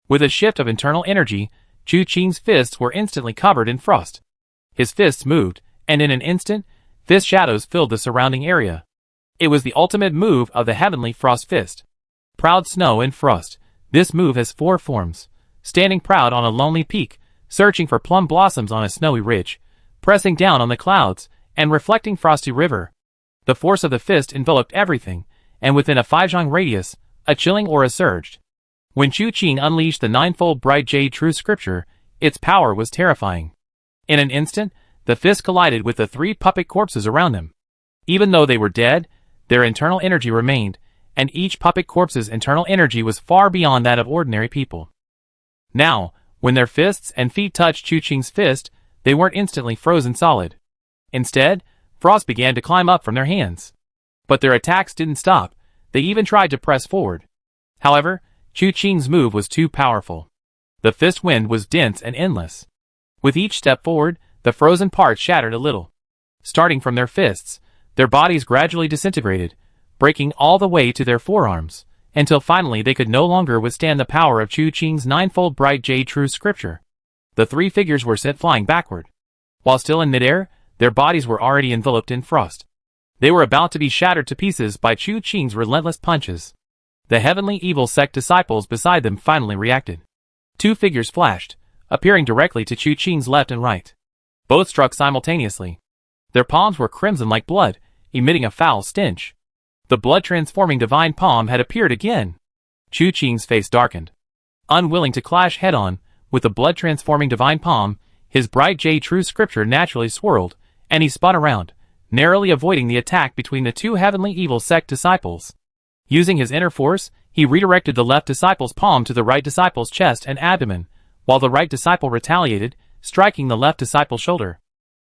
With a shift of internal energy, Chu Qing's fists were instantly covered in frost. His fists moved, and in an instant, fist shadows filled the surrounding area. It was the ultimate move of the heavenly frost fist. Proud snow and frost. This move has 4 forms. Standing proud on a lonely peak, searching for plum blossoms on a snowy ridge, pressing down on the clouds, and reflecting frosty river. The force of the fist enveloped everything, and within a 5-zhang radius, a chilling aura surged. When Chu Qing unleashed the 9-fold bright jade true scripture, its power was terrifying. In an instant, the fist collided with the 3 puppet corpses around them. Even though they were dead, their internal energy remained, and each puppet corpse's internal energy was far beyond that of ordinary people. Now, when their fists and feet touched Chu Qing's fist, they weren't instantly frozen solid. Instead, frost began to climb up from their hands. But their attacks didn't stop. They even tried to press forward. However, Chu Qing's move was too powerful. The fist wind was dense and endless. With each step forward, the frozen parts shattered a little. Starting from their fists, their bodies gradually disintegrated, breaking all the way to their forearms, until finally they could no longer withstand the power of Chu Qing's 9-fold bright jade true scripture. The 3 figures were sent flying backward. While still in midair, their bodies were already enveloped in frost. They were about to be shattered to pieces by Chu Qing's relentless punches. The heavenly evil sect disciples beside them finally reacted. 2 figures flashed, appearing directly to Chu Qing's left and right. Both struck simultaneously. Their palms were crimson like blood, emitting a foul stench. The blood-transforming divine palm had appeared again. Chu Qing's face darkened. Unwilling to clash head-on with the blood-transforming divine palm, his bright jade true scripture naturally swirled, and he spun around, narrowly avoiding the attack between the 2 heavenly evil sect disciples. Using his inner force, he redirected the left disciple's palm to the right disciple's chest and abdomen, while the right disciple retaliated, striking the left disciple's shoulder.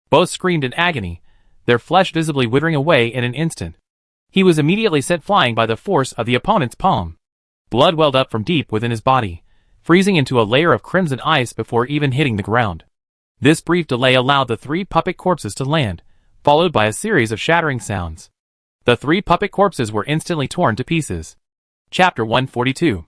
Both screamed in agony, their flesh visibly withering away in an instant. He was immediately sent flying by the force of the opponent's palm. Blood welled up from deep within his body, freezing into a layer of crimson ice before even hitting the ground. This brief delay allowed the 3 puppet corpses to land, followed by a series of shattering sounds. The 3 puppet corpses were instantly torn to pieces. Chapter 142.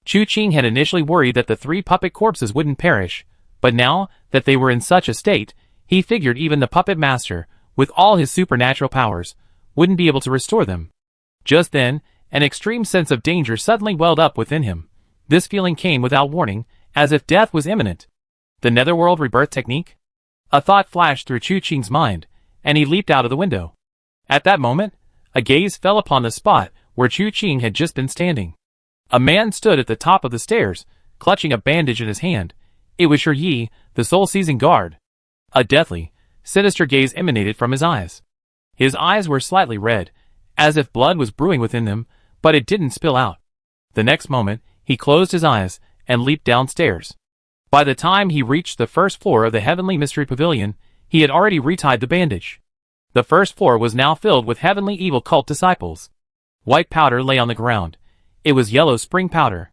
Chu Qing had initially worried that the 3 puppet corpses wouldn't perish, but now that they were in such a state, he figured even the puppet master, with all his supernatural powers, wouldn't be able to restore them. Just then, an extreme sense of danger suddenly welled up within him. This feeling came without warning, as if death was imminent. The netherworld rebirth technique? A thought flashed through Chu Qing's mind, and he leaped out of the window. At that moment, a gaze fell upon the spot where Chu Qing had just been standing. A man stood at the top of the stairs, clutching a bandage in his hand. It was Shi Yi, the soul-seizing guard. A deathly, sinister gaze emanated from his eyes. His eyes were slightly red, as if blood was brewing within them, but it didn't spill out. The next moment, he closed his eyes and leaped downstairs. By the time he reached the first floor of the Heavenly Mystery Pavilion, he had already retied the bandage. The first floor was now filled with Heavenly Evil cult disciples. White powder lay on the ground. It was yellow spring powder.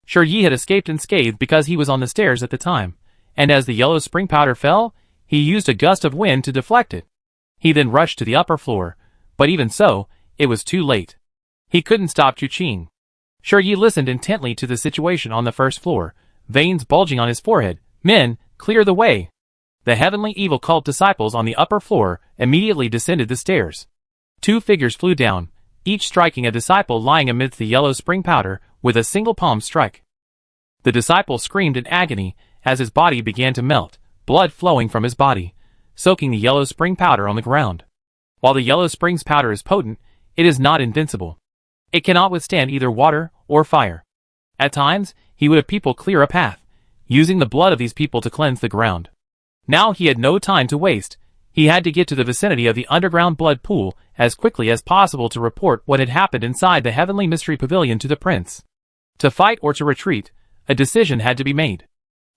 Sure, Yi had escaped unscathed because he was on the stairs at the time, and as the yellow spring powder fell, he used a gust of wind to deflect it. He then rushed to the upper floor, but even so, it was too late. He couldn't stop Chu Qing. Sure, Yi listened intently to the situation on the first floor, veins bulging on his forehead. Men, clear the way. The Heavenly Evil cult disciples on the upper floor immediately descended the stairs. Two figures flew down, each striking a disciple lying amidst the yellow spring powder with a single palm strike. The disciple screamed in agony as his body began to melt, blood flowing from his body, soaking the yellow spring powder on the ground. While the yellow springs powder is potent, it is not invincible. It cannot withstand either water or fire. At times, he would have people clear a path, using the blood of these people to cleanse the ground. Now he had no time to waste. He had to get to the vicinity of the underground blood pool as quickly as possible to report what had happened inside the Heavenly Mystery Pavilion to the prince. To fight or to retreat, a decision had to be made.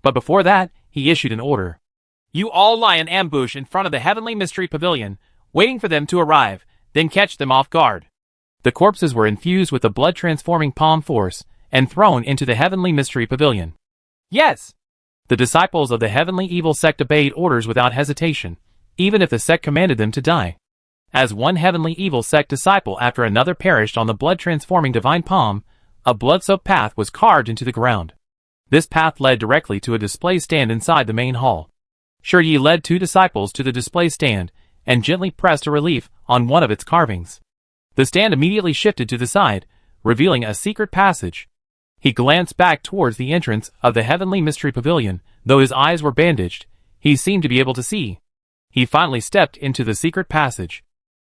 But before that, he issued an order. You all lie in ambush in front of the Heavenly Mystery Pavilion, waiting for them to arrive, then catch them off guard. The corpses were infused with the blood-transforming palm force and thrown into the Heavenly Mystery Pavilion. Yes! The disciples of the Heavenly Evil sect obeyed orders without hesitation, even if the sect commanded them to die. As one Heavenly Evil sect disciple after another perished on the blood-transforming divine palm, a blood-soaked path was carved into the ground. This path led directly to a display stand inside the main hall. Sure Yi led two disciples to the display stand and gently pressed a relief on one of its carvings. The stand immediately shifted to the side, revealing a secret passage. He glanced back towards the entrance of the Heavenly Mystery Pavilion. Though his eyes were bandaged, he seemed to be able to see. He finally stepped into the secret passage.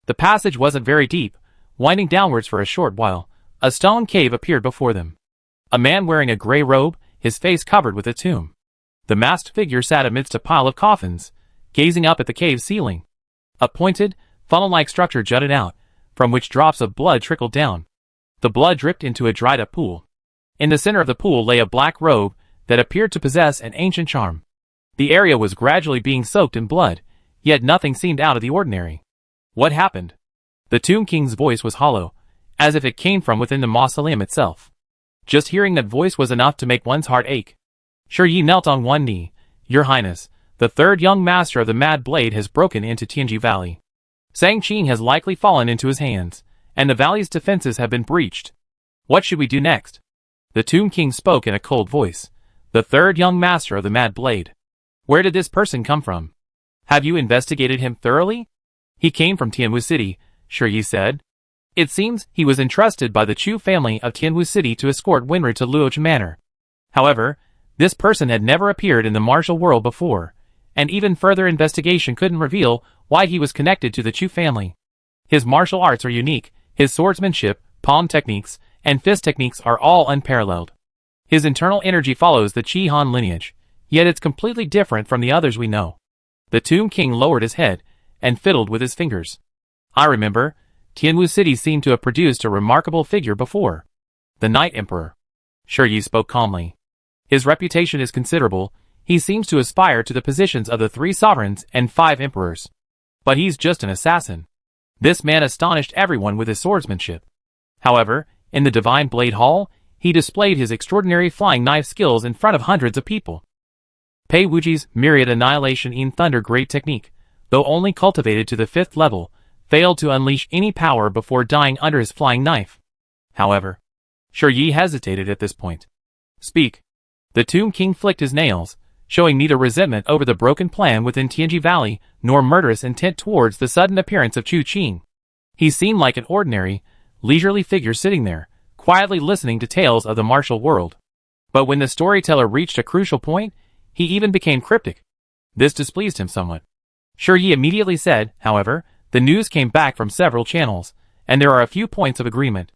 The passage wasn't very deep, winding downwards for a short while. A stone cave appeared before them. A man wearing a gray robe, his face covered with a tomb. The masked figure sat amidst a pile of coffins, gazing up at the cave ceiling. A pointed, funnel-like structure jutted out, from which drops of blood trickled down. The blood dripped into a dried-up pool. In the center of the pool lay a black robe that appeared to possess an ancient charm. The area was gradually being soaked in blood, yet nothing seemed out of the ordinary. What happened? The Tomb King's voice was hollow, as if it came from within the mausoleum itself. Just hearing that voice was enough to make one's heart ache. Sure Yi knelt on one knee. Your Highness, the third young master of the Mad Blade has broken into Tianji Valley. Sang Qing has likely fallen into his hands, and the valley's defenses have been breached. What should we do next? The Tomb King spoke in a cold voice. The third young master of the Mad Blade. Where did this person come from? Have you investigated him thoroughly? He came from Tianwu City, Sure Yi said. It seems he was entrusted by the Chu family of Tianwu City to escort Winru to Luoch Manor. However, this person had never appeared in the martial world before, and even further investigation couldn't reveal why he was connected to the Chu family. His martial arts are unique, his swordsmanship, palm techniques, and fist techniques are all unparalleled. His internal energy follows the Qi Han lineage, yet it's completely different from the others we know. The Tomb King lowered his head and fiddled with his fingers. I remember, Tianwu City seemed to have produced a remarkable figure before. The Night Emperor. Sure Yi spoke calmly. His reputation is considerable. He seems to aspire to the positions of the 3 sovereigns and 5 emperors. But he's just an assassin. This man astonished everyone with his swordsmanship. However, in the Divine Blade Hall, he displayed his extraordinary flying knife skills in front of hundreds of people. Pei Wuji's Myriad Annihilation in Thunder Great Technique, though only cultivated to the 5th level, failed to unleash any power before dying under his flying knife. However, Sure Yi hesitated at this point. Speak. The Tomb King flicked his nails, showing neither resentment over the broken plan within Tianji Valley nor murderous intent towards the sudden appearance of Chu Qing. He seemed like an ordinary, leisurely figure sitting there, quietly listening to tales of the martial world. But when the storyteller reached a crucial point, he even became cryptic. This displeased him somewhat. Sure Yi immediately said, however, the news came back from several channels, and there are a few points of agreement.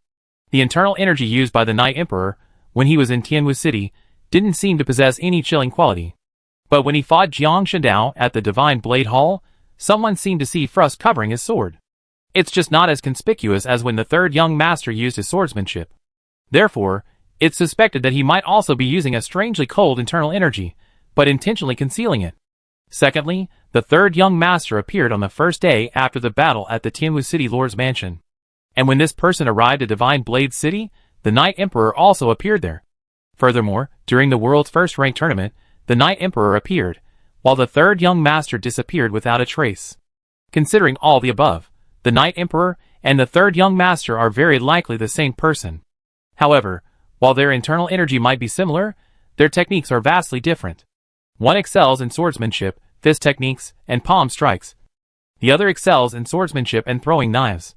The internal energy used by the Night Emperor, when he was in Tianwu City, didn't seem to possess any chilling quality. But when he fought Jiang Shindao at the Divine Blade Hall, someone seemed to see frost covering his sword. It's just not as conspicuous as when the third young master used his swordsmanship. Therefore, it's suspected that he might also be using a strangely cold internal energy, but intentionally concealing it. Secondly, the third young master appeared on the first day after the battle at the Tianwu City Lord's mansion. And when this person arrived at Divine Blade City, the Night Emperor also appeared there. Furthermore, during the world's first rank tournament, the Night Emperor appeared, while the third young master disappeared without a trace. Considering all the above, the Night Emperor and the third young master are very likely the same person. However, while their internal energy might be similar, their techniques are vastly different. One excels in swordsmanship, fist techniques, and palm strikes. The other excels in swordsmanship and throwing knives.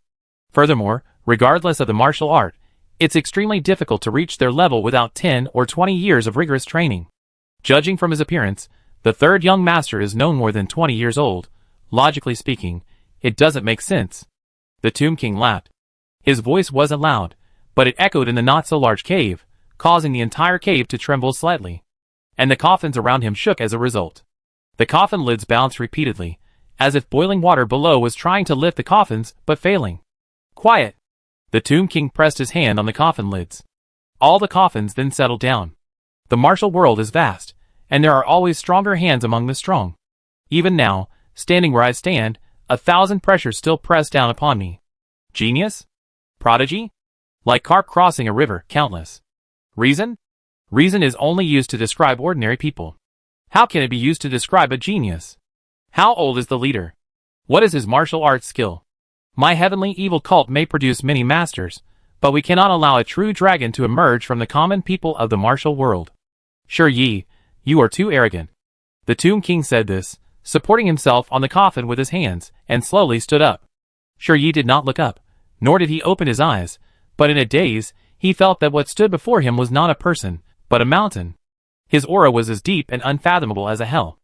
Furthermore, regardless of the martial art, it's extremely difficult to reach their level without 10 or 20 years of rigorous training. Judging from his appearance, the third young master is no more than 20 years old. Logically speaking, it doesn't make sense. The Tomb King laughed. His voice wasn't loud, but it echoed in the not-so-large cave, causing the entire cave to tremble slightly. And the coffins around him shook as a result. The coffin lids bounced repeatedly, as if boiling water below was trying to lift the coffins, but failing. Quiet! The Tomb King pressed his hand on the coffin lids. All the coffins then settled down. The martial world is vast, and there are always stronger hands among the strong. Even now, standing where I stand, 1,000 pressures still press down upon me. Genius? Prodigy? Like carp crossing a river, countless. Reason? Reason is only used to describe ordinary people. How can it be used to describe a genius? How old is the leader? What is his martial arts skill? My heavenly evil cult may produce many masters, but we cannot allow a true dragon to emerge from the common people of the martial world. Sure Yi, you are too arrogant. The Tomb King said this, supporting himself on the coffin with his hands, and slowly stood up. Sure Yi did not look up, nor did he open his eyes, but in a daze, he felt that what stood before him was not a person, but a mountain. His aura was as deep and unfathomable as a hell.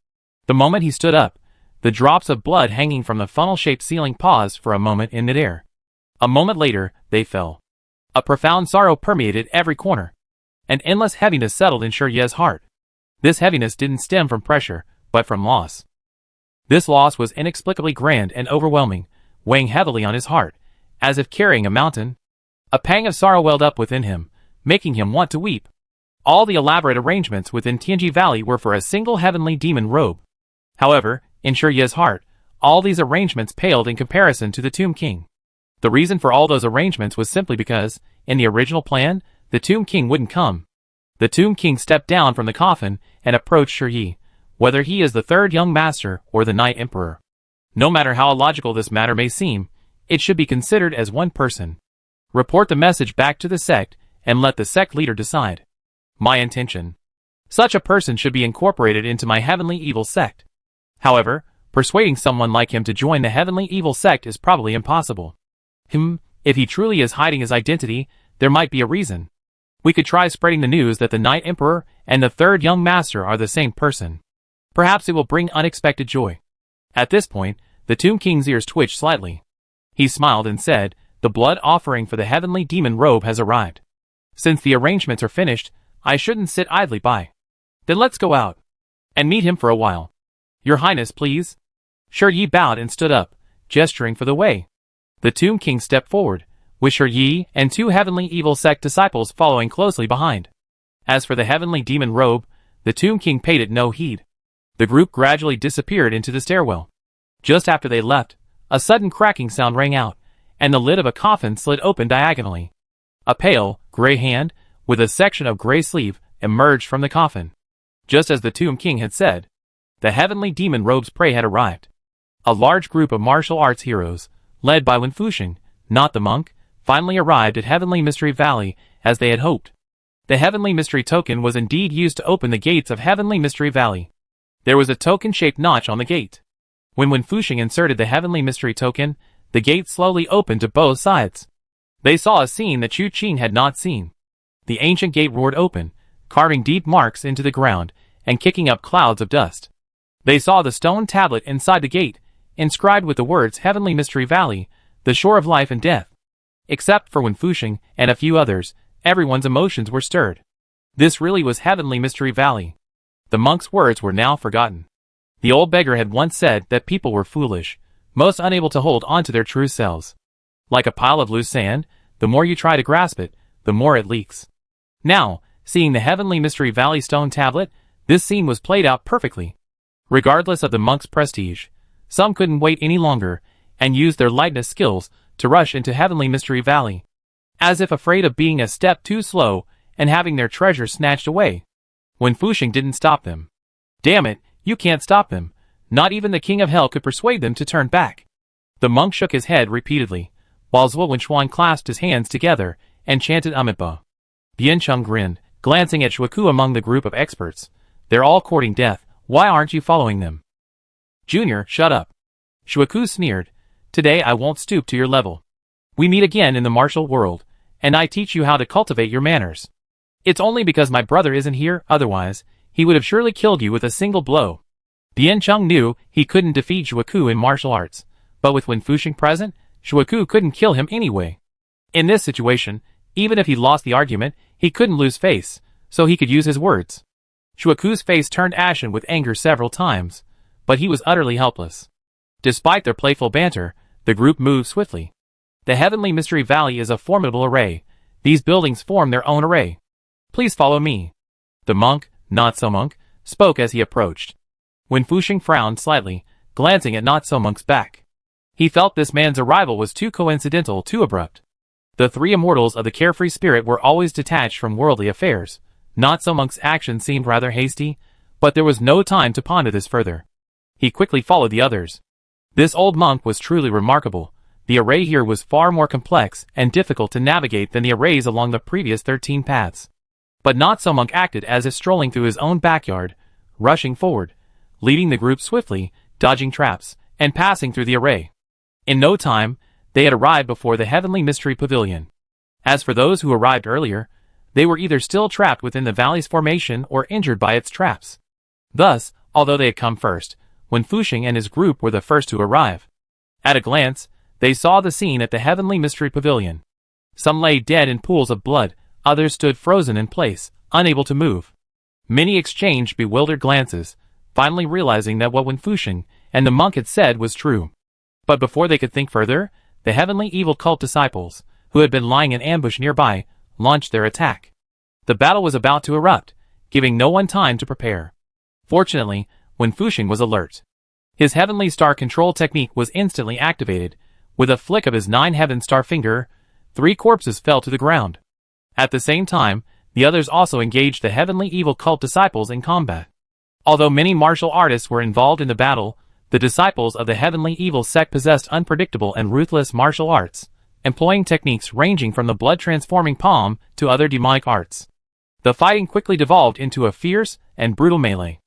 The moment he stood up, the drops of blood hanging from the funnel-shaped ceiling paused for a moment in midair. A moment later, they fell. A profound sorrow permeated every corner. An endless heaviness settled in Shurye's heart. This heaviness didn't stem from pressure, but from loss. This loss was inexplicably grand and overwhelming, weighing heavily on his heart, as if carrying a mountain. A pang of sorrow welled up within him, making him want to weep. All the elaborate arrangements within Tianji Valley were for a single heavenly demon robe. However, in Shurye's heart, all these arrangements paled in comparison to the Tomb King. The reason for all those arrangements was simply because, in the original plan, the Tomb King wouldn't come. The Tomb King stepped down from the coffin and approached Shurye, whether he is the third young master or the Night Emperor. No matter how illogical this matter may seem, it should be considered as one person. Report the message back to the sect, and let the sect leader decide. My intention. Such a person should be incorporated into my heavenly evil sect. However, persuading someone like him to join the heavenly evil sect is probably impossible. If he truly is hiding his identity, there might be a reason. We could try spreading the news that the Night Emperor and the third young master are the same person. Perhaps it will bring unexpected joy. At this point, the Tomb King's ears twitched slightly. He smiled and said, "The blood offering for the heavenly demon robe has arrived. Since the arrangements are finished, I shouldn't sit idly by. Then let's go out and meet him for a while. Your Highness, please." Shurye bowed and stood up, gesturing for the way. The Tomb King stepped forward, with Shurye and 2 heavenly evil sect disciples following closely behind. As for the heavenly demon robe, the Tomb King paid it no heed. The group gradually disappeared into the stairwell. Just after they left, a sudden cracking sound rang out, and the lid of a coffin slid open diagonally. A pale, gray hand, with a section of gray sleeve, emerged from the coffin. Just as the Tomb King had said, the heavenly demon robe's prey had arrived. A large group of martial arts heroes, led by Wen Fuxing, not the monk, finally arrived at Heavenly Mystery Valley, as they had hoped. The Heavenly Mystery Token was indeed used to open the gates of Heavenly Mystery Valley. There was a token-shaped notch on the gate. When Wen Fuxing inserted the Heavenly Mystery Token, the gate slowly opened to both sides. They saw a scene that Chu Qing had not seen. The ancient gate roared open, carving deep marks into the ground, and kicking up clouds of dust. They saw the stone tablet inside the gate, inscribed with the words Heavenly Mystery Valley, the shore of life and death. Except for Wen Fuxing and a few others, everyone's emotions were stirred. This really was Heavenly Mystery Valley. The monk's words were now forgotten. The old beggar had once said that people were foolish, most unable to hold on to their true selves. Like a pile of loose sand, the more you try to grasp it, the more it leaks. Now, seeing the Heavenly Mystery Valley stone tablet, this scene was played out perfectly. Regardless of the monk's prestige, some couldn't wait any longer, and used their lightness skills to rush into Heavenly Mystery Valley, as if afraid of being a step too slow and having their treasure snatched away. When Fuxing didn't stop them. Damn it, you can't stop them. Not even the King of Hell could persuade them to turn back. The monk shook his head repeatedly, while Zhuo Wenchuan clasped his hands together and chanted Amitabha. Biancheng grinned, glancing at Shuaku among the group of experts. They're all courting death, why aren't you following them? Junior, shut up. Shuaku sneered. Today I won't stoop to your level. We meet again in the martial world, and I teach you how to cultivate your manners. It's only because my brother isn't here, otherwise, he would have surely killed you with a single blow. Biancheng knew he couldn't defeat Shuaku in martial arts, but with Wen Fuxing present, Shuaku couldn't kill him anyway. In this situation, even if he lost the argument, he couldn't lose face, so he could use his words. Shuaku's face turned ashen with anger several times, but he was utterly helpless. Despite their playful banter, the group moved swiftly. The Heavenly Mystery Valley is a formidable array. These buildings form their own array. Please follow me. The monk, not-so-monk, spoke as he approached. Wen Fuxing frowned slightly, glancing at not-so-monk's back. He felt this man's arrival was too coincidental, too abrupt. The three immortals of the carefree spirit were always detached from worldly affairs. Not-so-monk's action seemed rather hasty, but there was no time to ponder this further. He quickly followed the others. This old monk was truly remarkable. The array here was far more complex and difficult to navigate than the arrays along the previous 13 paths. But not-so-monk acted as if strolling through his own backyard, rushing forward, leading the group swiftly, dodging traps, and passing through the array. In no time, they had arrived before the Heavenly Mystery Pavilion. As for those who arrived earlier, they were either still trapped within the valley's formation or injured by its traps. Thus, although they had come first, Wen Fuxing and his group were the first to arrive. At a glance, they saw the scene at the Heavenly Mystery Pavilion. Some lay dead in pools of blood, others stood frozen in place, unable to move. Many exchanged bewildered glances, finally realizing that what Wen Fuxing and the monk had said was true. But before they could think further, the Heavenly Evil Cult disciples, who had been lying in ambush nearby, launched their attack. The battle was about to erupt, giving no one time to prepare. Fortunately, Wen Fuxing was alert. His Heavenly Star Control technique was instantly activated. With a flick of his 9 Heaven Star finger, 3 corpses fell to the ground. At the same time, the others also engaged the Heavenly Evil Cult disciples in combat. Although many martial artists were involved in the battle, the disciples of the Heavenly Evil sect possessed unpredictable and ruthless martial arts, employing techniques ranging from the blood-transforming palm to other demonic arts. The fighting quickly devolved into a fierce and brutal melee.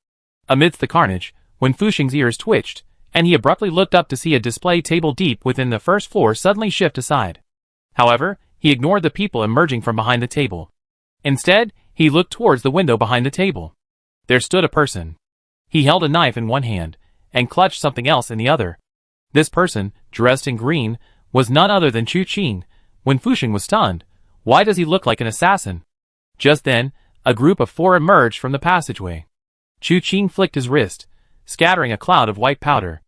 Amidst the carnage, Wen Fuxing's ears twitched, and he abruptly looked up to see a display table deep within the first floor suddenly shift aside. However, he ignored the people emerging from behind the table. Instead, he looked towards the window behind the table. There stood a person. He held a knife in one hand, and clutched something else in the other. This person, dressed in green, was none other than Chu Qing. Wen Fuxing was stunned. Why does he look like an assassin? Just then, a group of 4 emerged from the passageway. Chu Qing flicked his wrist, scattering a cloud of white powder.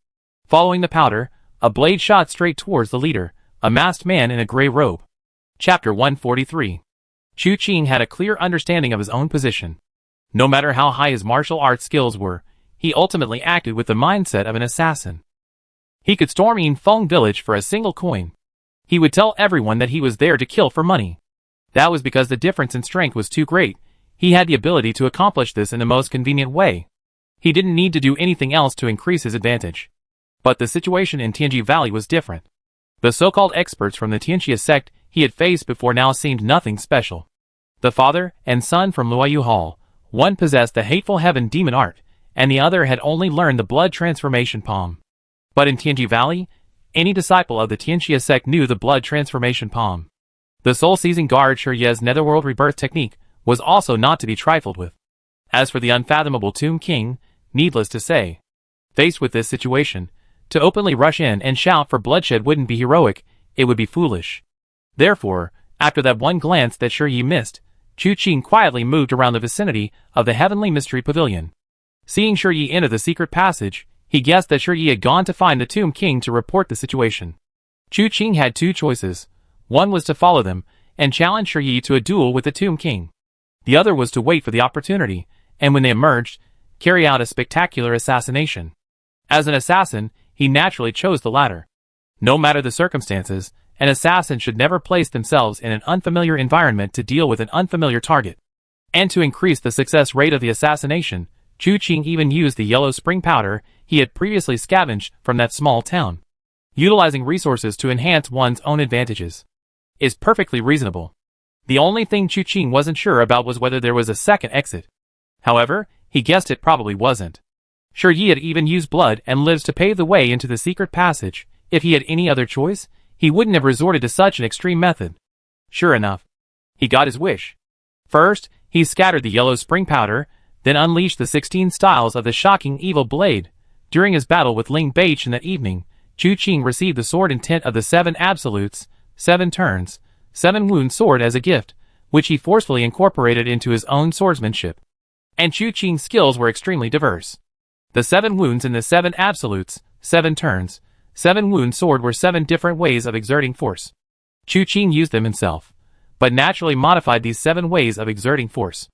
Following the powder, a blade shot straight towards the leader, a masked man in a gray robe. Chapter 143. Chu Qing had a clear understanding of his own position. No matter how high his martial arts skills were, he ultimately acted with the mindset of an assassin. He could storm Yinfeng village for a single coin. He would tell everyone that he was there to kill for money. That was because the difference in strength was too great. He had the ability to accomplish this in the most convenient way. He didn't need to do anything else to increase his advantage. But the situation in Tianji Valley was different. The so-called experts from the Tianxia sect he had faced before now seemed nothing special. The father and son from Luoyu Hall, one possessed the hateful heaven demon art, and the other had only learned the blood transformation palm. But in Tianji Valley, any disciple of the Tianxia sect knew the blood transformation palm. The soul-seizing guard Shurye's netherworld rebirth technique was also not to be trifled with. As for the unfathomable Tomb King, needless to say, faced with this situation, to openly rush in and shout for bloodshed wouldn't be heroic, it would be foolish. Therefore, after that one glance that Shurye missed, Chu Qing quietly moved around the vicinity of the Heavenly Mystery Pavilion. Seeing Shurye enter the secret passage, he guessed that Shurye had gone to find the Tomb King to report the situation. Chu Qing had two choices. One was to follow them and challenge Shi to a duel with the Tomb King. The other was to wait for the opportunity, and when they emerged, carry out a spectacular assassination. As an assassin, he naturally chose the latter. No matter the circumstances, an assassin should never place themselves in an unfamiliar environment to deal with an unfamiliar target. And to increase the success rate of the assassination, Chu Qing even used the yellow spring powder he had previously scavenged from that small town. Utilizing resources to enhance one's own advantages is perfectly reasonable. The only thing Chu Qing wasn't sure about was whether there was a second exit. However, he guessed it probably wasn't. Shi had even used blood and lives to pave the way into the secret passage. If he had any other choice, he wouldn't have resorted to such an extreme method. Sure enough, he got his wish. First, he scattered the yellow spring powder, then unleashed the 16 styles of the shocking evil blade. During his battle with Ling Baichen that evening, Chu Qing received the sword intent of the 7 absolutes, 7 turns, 7 wound sword as a gift, which he forcefully incorporated into his own swordsmanship. And Chu Qing's skills were extremely diverse. The 7 wounds and the 7 absolutes, 7 turns, 7 wound sword were 7 different ways of exerting force. Chu Qing used them himself, but naturally modified these 7 ways of exerting force.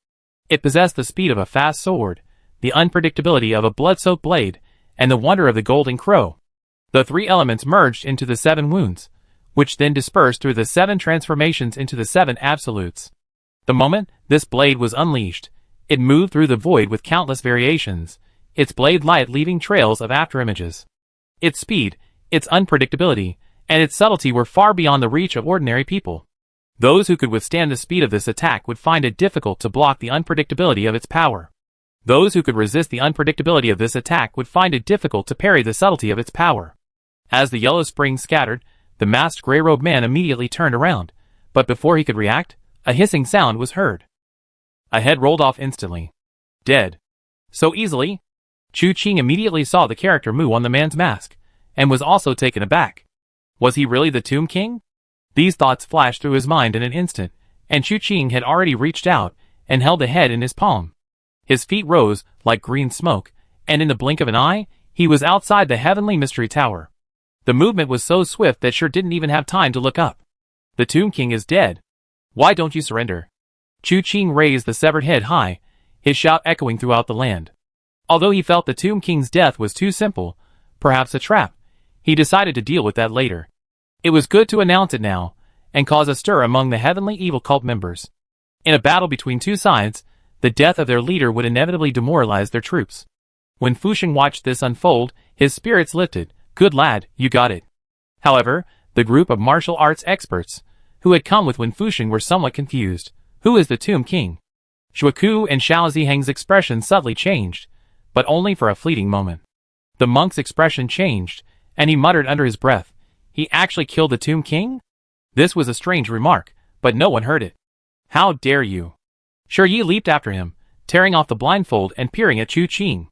It possessed the speed of a fast sword, the unpredictability of a blood-soaked blade, and the wonder of the golden crow. The 3 elements merged into the 7 wounds, which then dispersed through the 7 transformations into the 7 absolutes. The moment this blade was unleashed, it moved through the void with countless variations, its blade light leaving trails of afterimages. Its speed, its unpredictability, and its subtlety were far beyond the reach of ordinary people. Those who could withstand the speed of this attack would find it difficult to block the unpredictability of its power. Those who could resist the unpredictability of this attack would find it difficult to parry the subtlety of its power. As the yellow spring scattered, the masked gray-robed man immediately turned around, but before he could react, a hissing sound was heard. A head rolled off instantly. Dead. So easily? Chu Qing immediately saw the character Mu on the man's mask, and was also taken aback. Was he really the Tomb King? These thoughts flashed through his mind in an instant, and Chu Qing had already reached out and held the head in his palm. His feet rose like green smoke, and in the blink of an eye, he was outside the heavenly mystery tower. The movement was so swift that Shi didn't even have time to look up. The Tomb King is dead. Why don't you surrender? Chu Qing raised the severed head high, his shout echoing throughout the land. Although he felt the Tomb King's death was too simple, perhaps a trap, he decided to deal with that later. It was good to announce it now, and cause a stir among the heavenly evil cult members. In a battle between two sides, the death of their leader would inevitably demoralize their troops. When Fusheng watched this unfold, his spirits lifted. Good lad, you got it. However, the group of martial arts experts who had come with Wen Fusheng were somewhat confused. Who is the Tomb King? Shuaku and Xiao Ziheng's expression subtly changed, but only for a fleeting moment. The monk's expression changed, and he muttered under his breath, "He actually killed the Tomb King?" This was a strange remark, but no one heard it. "How dare you?" Shi leaped after him, tearing off the blindfold and peering at Chu Qing.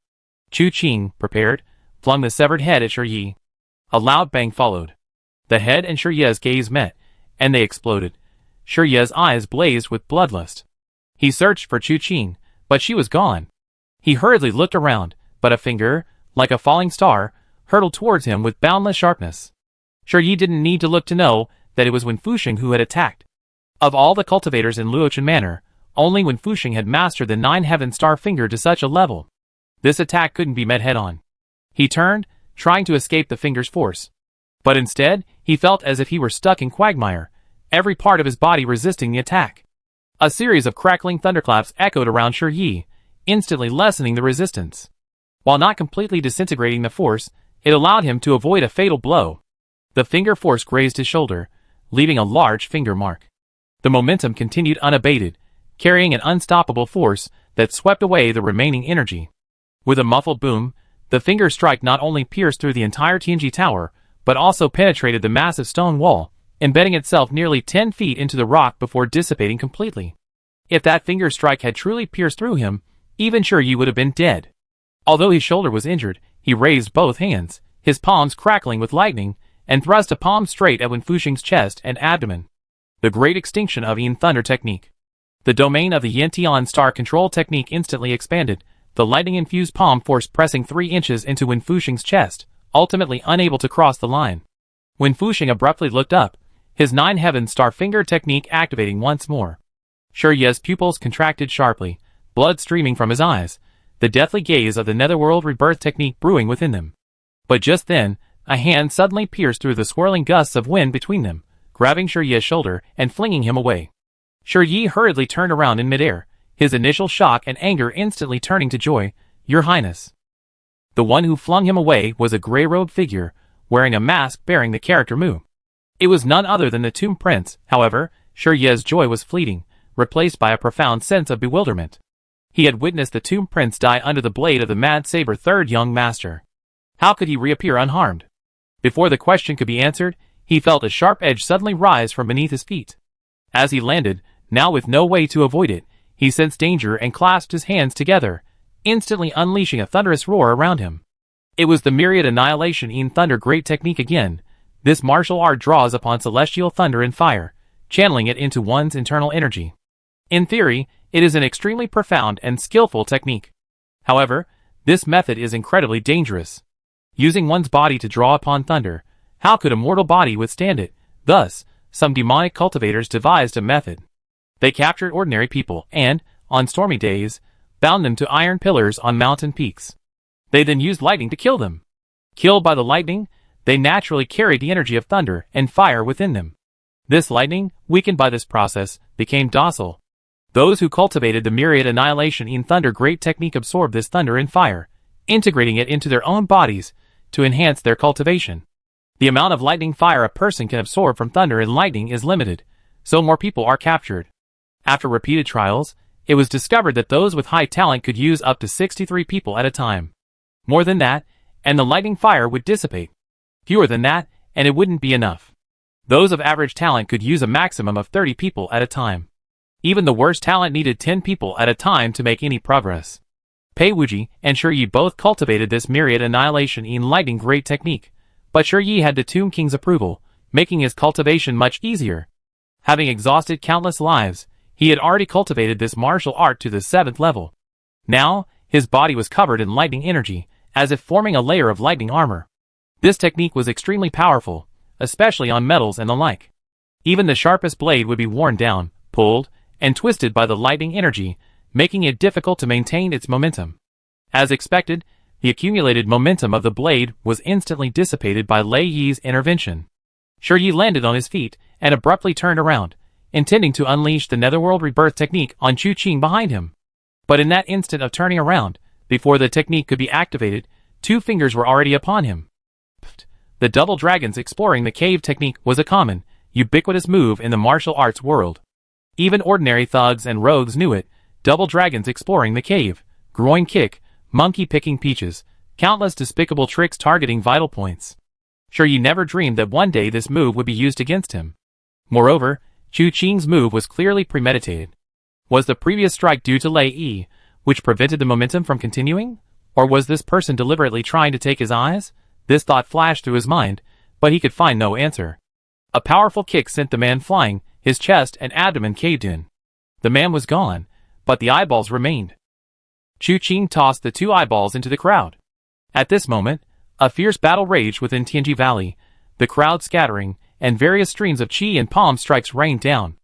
Chu Qing, prepared, flung the severed head at Shi. A loud bang followed. The head and Shi's gaze met, and they exploded. Shi's eyes blazed with bloodlust. He searched for Chu Qing, but she was gone. He hurriedly looked around, but a finger, like a falling star, hurtled towards him with boundless sharpness. Shi didn't need to look to know that it was Wen Fusheng who had attacked. Of all the cultivators in Luochen Manor, only Wen Fusheng had mastered the 9-heaven star finger to such a level. This attack couldn't be met head-on. He turned, trying to escape the finger's force. But instead, he felt as if he were stuck in quagmire, every part of his body resisting the attack. A series of crackling thunderclaps echoed around Shi, instantly lessening the resistance. While not completely disintegrating the force, it allowed him to avoid a fatal blow. The finger force grazed his shoulder, leaving a large finger mark. The momentum continued unabated, carrying an unstoppable force that swept away the remaining energy. With a muffled boom, the finger strike not only pierced through the entire Tianji Tower, but also penetrated the massive stone wall, embedding itself nearly 10 feet into the rock before dissipating completely. If that finger strike had truly pierced through him, even Shi would have been dead. Although his shoulder was injured, he raised both hands, his palms crackling with lightning, and thrust a palm straight at Wen Fusheng's chest and abdomen. The Great Extinction of Yin Thunder Technique. The domain of the Yin Tian Star Control Technique instantly expanded, the lightning-infused palm force pressing 3 inches into Wen Fusheng's chest, ultimately unable to cross the line. When Fuxing abruptly looked up, his 9 Heaven Star Finger technique activating once more. Shi Ye's pupils contracted sharply, blood streaming from his eyes, the deathly gaze of the netherworld rebirth technique brewing within them. But just then, a hand suddenly pierced through the swirling gusts of wind between them, grabbing Shi Ye's shoulder and flinging him away. Shi Ye hurriedly turned around in midair, his initial shock and anger instantly turning to joy. "Your Highness." The one who flung him away was a gray-robed figure, wearing a mask bearing the character Mu. It was none other than the Tomb Prince. However, Shi Ye's joy was fleeting, replaced by a profound sense of bewilderment. He had witnessed the Tomb Prince die under the blade of the Mad Saber Third Young Master. How could he reappear unharmed? Before the question could be answered, he felt a sharp edge suddenly rise from beneath his feet. As he landed, now with no way to avoid it, he sensed danger and clasped his hands together, instantly unleashing a thunderous roar around him. It was the myriad annihilation in thunder great technique again. This martial art draws upon celestial thunder and fire, channeling it into one's internal energy. In theory, it is an extremely profound and skillful technique. However, this method is incredibly dangerous. Using one's body to draw upon thunder, how could a mortal body withstand it? Thus, some demonic cultivators devised a method. They captured ordinary people and, on stormy days, bound them to iron pillars on mountain peaks. They then used lightning to kill them. Killed by the lightning, they naturally carried the energy of thunder and fire within them. This lightning, weakened by this process, became docile. Those who cultivated the myriad annihilation in thunder great technique absorbed this thunder and fire, integrating it into their own bodies to enhance their cultivation. The amount of lightning fire a person can absorb from thunder and lightning is limited, so more people are captured. After repeated trials, it was discovered that those with high talent could use up to 63 people at a time. More than that, and the lightning fire would dissipate. Fewer than that, and it wouldn't be enough. Those of average talent could use a maximum of 30 people at a time. Even the worst talent needed 10 people at a time to make any progress. Pei Wuji and Shi Ye both cultivated this myriad annihilation in lightning great technique, but Shi Ye had the Tomb King's approval, making his cultivation much easier. Having exhausted countless lives, he had already cultivated this martial art to the 7th level. Now, his body was covered in lightning energy, as if forming a layer of lightning armor. This technique was extremely powerful, especially on metals and the like. Even the sharpest blade would be worn down, pulled, and twisted by the lightning energy, making it difficult to maintain its momentum. As expected, the accumulated momentum of the blade was instantly dissipated by Lei Yi's intervention. Shi Ye landed on his feet and abruptly turned around, intending to unleash the netherworld rebirth technique on Chu Qing behind him. But in that instant of turning around, before the technique could be activated, 2 fingers were already upon him. The double dragons exploring the cave technique was a common, ubiquitous move in the martial arts world. Even ordinary thugs and rogues knew it. Double dragons exploring the cave, groin kick, monkey picking peaches, countless despicable tricks targeting vital points. Shi Ye never dreamed that one day this move would be used against him. Moreover, Chu Qing's move was clearly premeditated. Was the previous strike due to Lei Yi, which prevented the momentum from continuing? Or was this person deliberately trying to take his eyes? This thought flashed through his mind, but he could find no answer. A powerful kick sent the man flying, his chest and abdomen caved in. The man was gone, but the eyeballs remained. Chu Qing tossed the 2 eyeballs into the crowd. At this moment, a fierce battle raged within Tianji Valley, the crowd scattering, and various streams of chi and palm strikes rained down.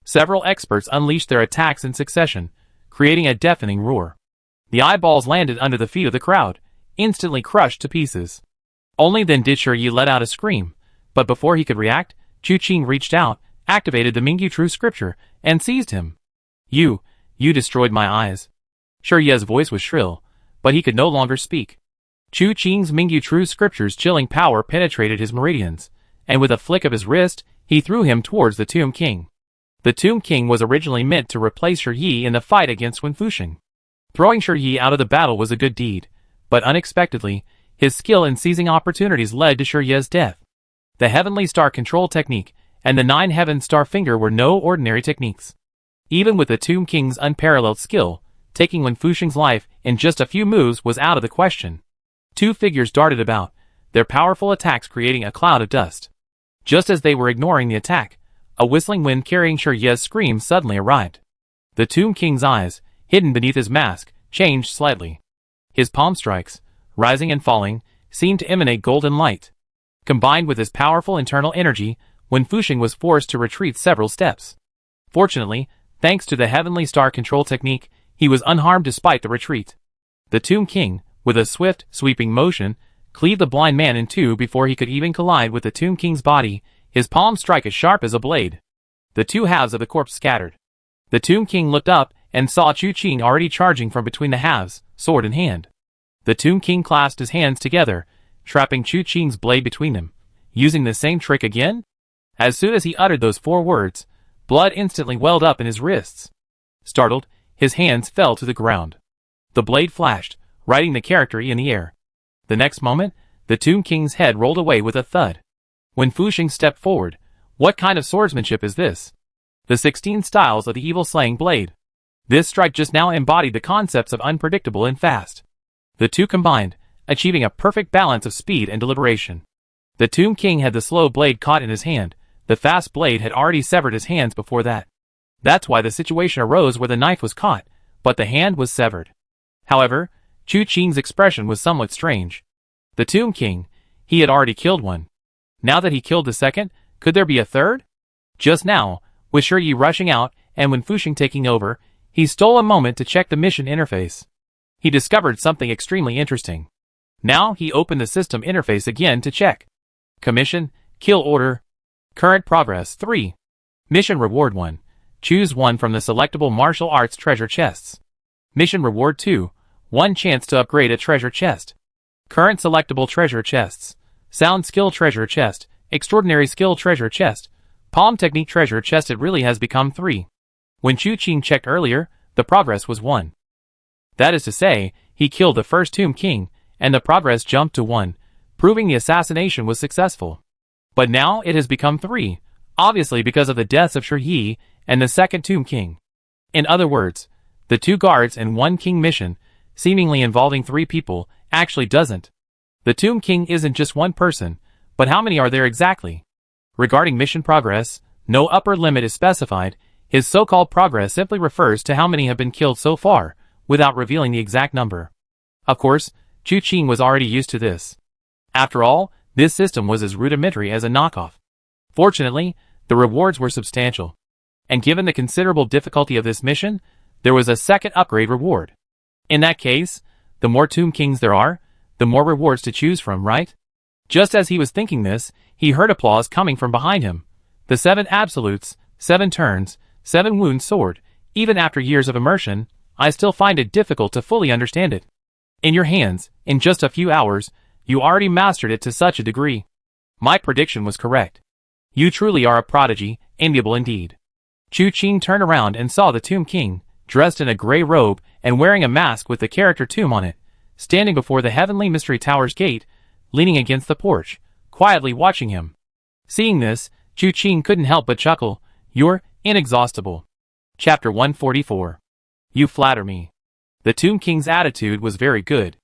Several experts unleashed their attacks in succession, creating a deafening roar. The eyeballs landed under the feet of the crowd, instantly crushed to pieces. Only then did Shi Ye let out a scream, but before he could react, Chu Qing reached out, activated the Mingyu True Scripture, and seized him. You destroyed my eyes." Shi Ye's voice was shrill, but he could no longer speak. Chu Qing's Mingyu True Scripture's chilling power penetrated his meridians, and with a flick of his wrist, he threw him towards the Tomb King. The Tomb King was originally meant to replace Shi Ye in the fight against Wen Fuxing. Throwing Shi Ye out of the battle was a good deed, but unexpectedly, his skill in seizing opportunities led to Shi Ye's death. The Heavenly Star Control Technique and the 9 Heaven Star Finger were no ordinary techniques. Even with the Tomb King's unparalleled skill, taking Wen Fuxing's life in just a few moves was out of the question. 2 figures darted about, their powerful attacks creating a cloud of dust. Just as they were ignoring the attack, a whistling wind carrying Shi Ye's scream suddenly arrived. The Tomb King's eyes, hidden beneath his mask, changed slightly. His palm strikes, rising and falling, seemed to emanate golden light. Combined with his powerful internal energy, Wen Fuxing was forced to retreat several steps. Fortunately, thanks to the Heavenly Star control technique, he was unharmed despite the retreat. The Tomb King, with a swift, sweeping motion, cleaved the blind man in two before he could even collide with the Tomb King's body, his palm strike as sharp as a blade. The two halves of the corpse scattered. The Tomb King looked up and saw Chu Qing already charging from between the halves, sword in hand. The Tomb King clasped his hands together, trapping Chu Qing's blade between them. Using the same trick again? As soon as he uttered those 4 words, blood instantly welled up in his wrists. Startled, his hands fell to the ground. The blade flashed, righting the character in the air. The next moment, the Tomb King's head rolled away with a thud. Wen Fuxing stepped forward. What kind of swordsmanship is this? The 16 styles of the evil slaying blade. This strike just now embodied the concepts of unpredictable and fast. The two combined, achieving a perfect balance of speed and deliberation. The Tomb King had the slow blade caught in his hand. The fast blade had already severed his hands before that. That's why the situation arose where the knife was caught, but the hand was severed. However, Chu Qing's expression was somewhat strange. The Tomb King, he had already killed one. Now that he killed the second, could there be a third? Just now, with Shi Yi rushing out and Wen Fuxing taking over, he stole a moment to check the mission interface. He discovered something extremely interesting. Now he opened the system interface again to check. Commission, kill order. Current progress 3. Mission reward 1. Choose one from the selectable martial arts treasure chests. Mission reward 2. 1 chance to upgrade a treasure chest. Current selectable treasure chests. Sound skill treasure chest, extraordinary skill treasure chest, palm technique treasure chest. It really has become 3. When Chu Qing checked earlier, the progress was 1. That is to say, he killed the first Tomb King, and the progress jumped to 1, proving the assassination was successful. But now it has become 3, obviously because of the deaths of Shi Yi and the second Tomb King. In other words, the 2 guards and 1 king mission, seemingly involving 3 people, actually doesn't. The Tomb King isn't just 1 person, but how many are there exactly? Regarding mission progress, no upper limit is specified. His so-called progress simply refers to how many have been killed so far, without revealing the exact number. Of course, Chu Qing was already used to this. After all, this system was as rudimentary as a knockoff. Fortunately, the rewards were substantial. And given the considerable difficulty of this mission, there was a second upgrade reward. In that case, the more Tomb Kings there are, the more rewards to choose from, right? Just as he was thinking this, he heard applause coming from behind him. The 7 absolutes, 7 turns, 7 wounds sword. Even after years of immersion, I still find it difficult to fully understand it. In your hands, in just a few hours, you already mastered it to such a degree. My prediction was correct. You truly are a prodigy, enviable indeed. Chu Qing turned around and saw the Tomb King, dressed in a gray robe and wearing a mask with the character Tomb on it, standing before the Heavenly Mystery Tower's gate, leaning against the porch, quietly watching him. Seeing this, Chu Qing couldn't help but chuckle. You're inexhaustible. Chapter 144. You flatter me. The Tomb King's attitude was very good.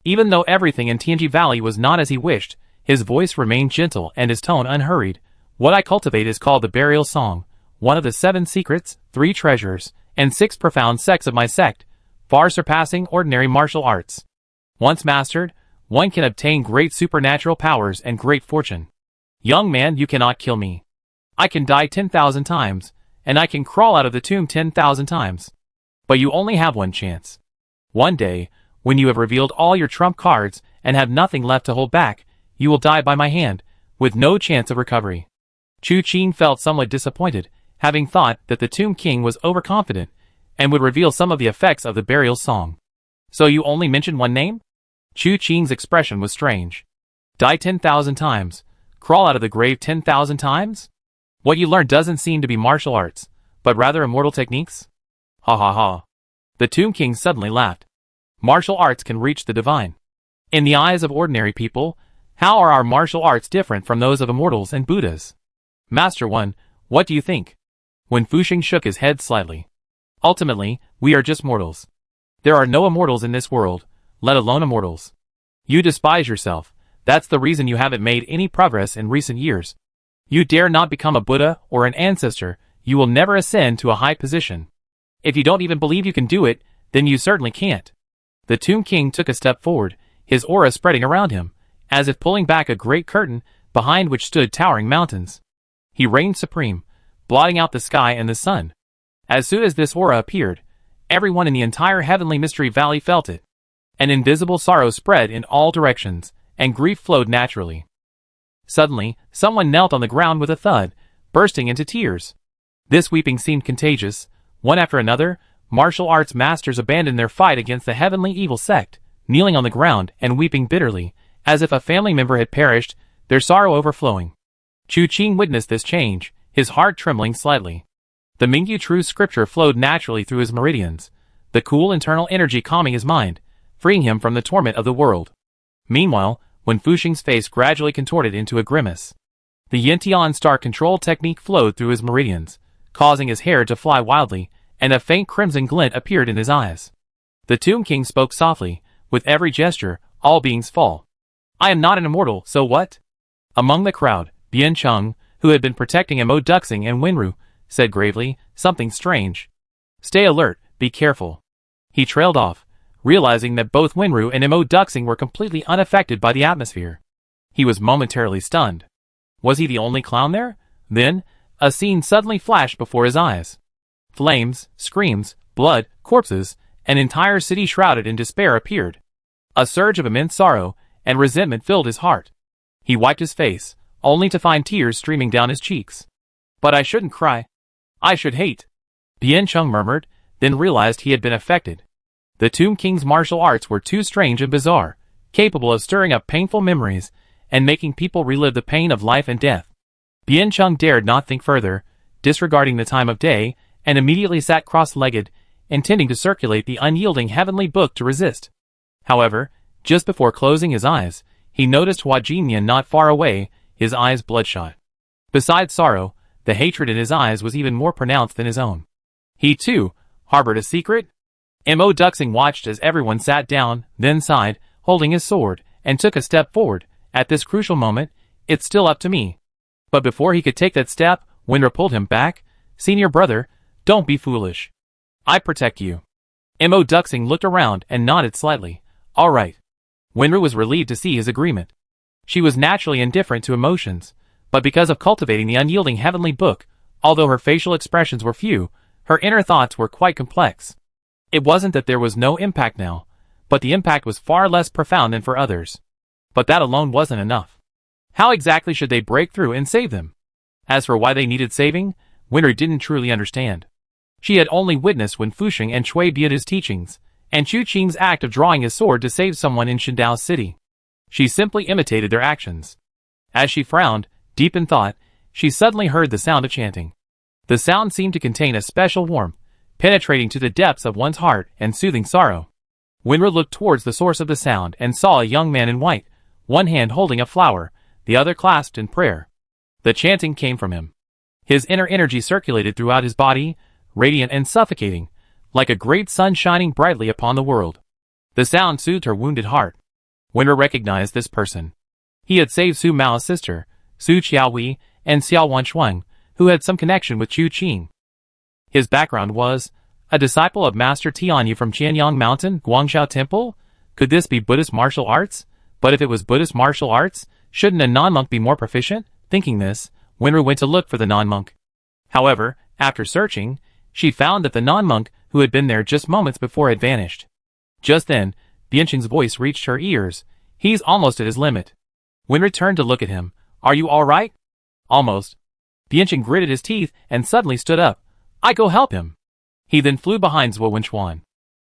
Even though everything in Tianji Valley was not as he wished, his voice remained gentle and his tone unhurried. What I cultivate is called the burial song, one of the 7 secrets, 3 treasures, and 6 profound sects of my sect, far surpassing ordinary martial arts. Once mastered, one can obtain great supernatural powers and great fortune. Young man, you cannot kill me. I can die 10,000 times, and I can crawl out of the tomb 10,000 times. But you only have 1 chance. One day, when you have revealed all your trump cards and have nothing left to hold back, you will die by my hand, with no chance of recovery. Chu Qing felt somewhat disappointed, having thought that the Tomb King was overconfident and would reveal some of the effects of the burial song. So you only mentioned 1 name? Chu Qing's expression was strange. Die 10,000 times. Crawl out of the grave 10,000 times? What you learned doesn't seem to be martial arts, but rather immortal techniques? Ha ha ha. The Tomb King suddenly laughed. Martial arts can reach the divine. In the eyes of ordinary people, how are our martial arts different from those of immortals and Buddhas? Master One, what do you think? Wen Fuxing shook his head slightly. Ultimately, we are just mortals. There are no immortals in this world, let alone immortals. You despise yourself. That's the reason you haven't made any progress in recent years. You dare not become a Buddha or an ancestor, you will never ascend to a high position. If you don't even believe you can do it, then you certainly can't. The Tomb King took a step forward, his aura spreading around him. As if pulling back a great curtain, behind which stood towering mountains. He reigned supreme, blotting out the sky and the sun. As soon as this aura appeared, everyone in the entire heavenly mystery valley felt it. An invisible sorrow spread in all directions, and grief flowed naturally. Suddenly, someone knelt on the ground with a thud, bursting into tears. This weeping seemed contagious. One after another, martial arts masters abandoned their fight against the heavenly evil sect, kneeling on the ground and weeping bitterly, as if a family member had perished, their sorrow overflowing. Chu Qing witnessed this change, his heart trembling slightly. The Mingyu true scripture flowed naturally through his meridians, the cool internal energy calming his mind, freeing him from the torment of the world. Meanwhile, when Fuxing's face gradually contorted into a grimace, the Yintian star control technique flowed through his meridians, causing his hair to fly wildly, and a faint crimson glint appeared in his eyes. The Tomb King spoke softly, with every gesture, all beings fall. I am not an immortal, so what? Among the crowd, Bian Cheng, who had been protecting Mo Duxing and Wenru, said gravely, something strange. Stay alert, be careful. He trailed off, realizing that both Wenru and Mo Duxing were completely unaffected by the atmosphere. He was momentarily stunned. Was he the only clown there? Then, a scene suddenly flashed before his eyes. Flames, screams, blood, corpses, an entire city shrouded in despair appeared. A surge of immense sorrow and resentment filled his heart. He wiped his face, only to find tears streaming down his cheeks. But I shouldn't cry. I should hate. Bian Cheng murmured, then realized he had been affected. The Tomb King's martial arts were too strange and bizarre, capable of stirring up painful memories and making people relive the pain of life and death. Bian Cheng dared not think further, disregarding the time of day, and immediately sat cross-legged, intending to circulate the unyielding heavenly book to resist. However, just before closing his eyes, he noticed Hua Jinyan not far away, his eyes bloodshot. Besides sorrow, the hatred in his eyes was even more pronounced than his own. He, too, harbored a secret? Mo Duxing watched as everyone sat down, then sighed, holding his sword, and took a step forward. At this crucial moment, it's still up to me. But before he could take that step, Wenru pulled him back. Senior brother, don't be foolish. I protect you. Mo Duxing looked around and nodded slightly. All right. Wenru was relieved to see his agreement. She was naturally indifferent to emotions, but because of cultivating the unyielding heavenly book, although her facial expressions were few, her inner thoughts were quite complex. It wasn't that there was no impact now, but the impact was far less profound than for others. But that alone wasn't enough. How exactly should they break through and save them? As for why they needed saving, Wenru didn't truly understand. She had only witnessed when Fuxing and Cui Bia's teachings, and Chu Qing's act of drawing his sword to save someone in Shindao City. She simply imitated their actions. As she frowned, deep in thought, she suddenly heard the sound of chanting. The sound seemed to contain a special warmth, penetrating to the depths of one's heart and soothing sorrow. Wenru looked towards the source of the sound and saw a young man in white, one hand holding a flower, the other clasped in prayer. The chanting came from him. His inner energy circulated throughout his body, radiant and suffocating, like a great sun shining brightly upon the world. The sound soothed her wounded heart. Wenru recognized this person. He had saved Su Mao's sister, Su Qiaowei, and Xiao Wanchuang, who had some connection with Chu Qing. His background was a disciple of Master Tianyu from Qianyang Mountain, Guangzhou Temple. Could this be Buddhist martial arts? But if it was Buddhist martial arts, shouldn't a non-monk be more proficient? Thinking this, Wenru went to look for the non-monk. However, after searching, she found that the non-monk who had been there just moments before had vanished. Just then, Biancheng's voice reached her ears. He's almost at his limit. Wenru turned to look at him. Are you all right? Almost. Biancheng gritted his teeth and suddenly stood up. I go help him. He then flew behind Zhuo Wenchuan.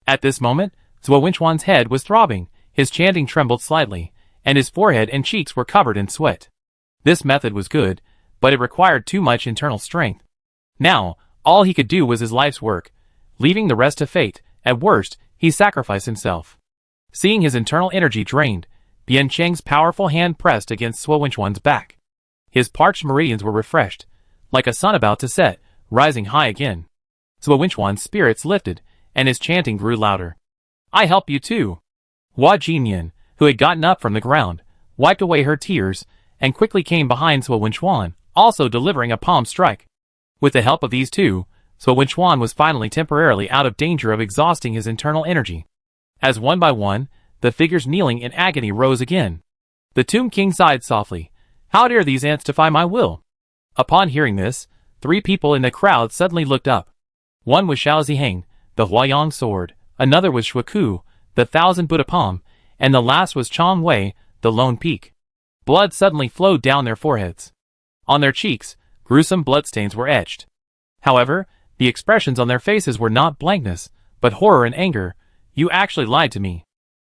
At this moment, Zhuo Wenchuan's head was throbbing, his chanting trembled slightly, and his forehead and cheeks were covered in sweat. This method was good, but it required too much internal strength. Now, all he could do was his life's work, leaving the rest to fate. At worst, he sacrificed himself. Seeing his internal energy drained, Biancheng's powerful hand pressed against Zhuo Wenchuan's back. His parched meridians were refreshed, like a sun about to set, rising high again. Zhuo Wenchuan's spirits lifted, and his chanting grew louder. I help you too. Hua Jinyan, who had gotten up from the ground, wiped away her tears, and quickly came behind Zhuo Wenchuan, also delivering a palm strike. With the help of these two, Zhuo Wenchuan was finally temporarily out of danger of exhausting his internal energy. As one by one, the figures kneeling in agony rose again. The Tomb King sighed softly. How dare these ants defy my will? Upon hearing this, 3 people in the crowd suddenly looked up. One was Xiao Ziheng, the Huayang sword, another was Shuaku, the 1,000 Buddha palm, and the last was Chong Wei, the lone peak. Blood suddenly flowed down their foreheads. On their cheeks, gruesome bloodstains were etched. However, the expressions on their faces were not blankness, but horror and anger. You actually lied to me.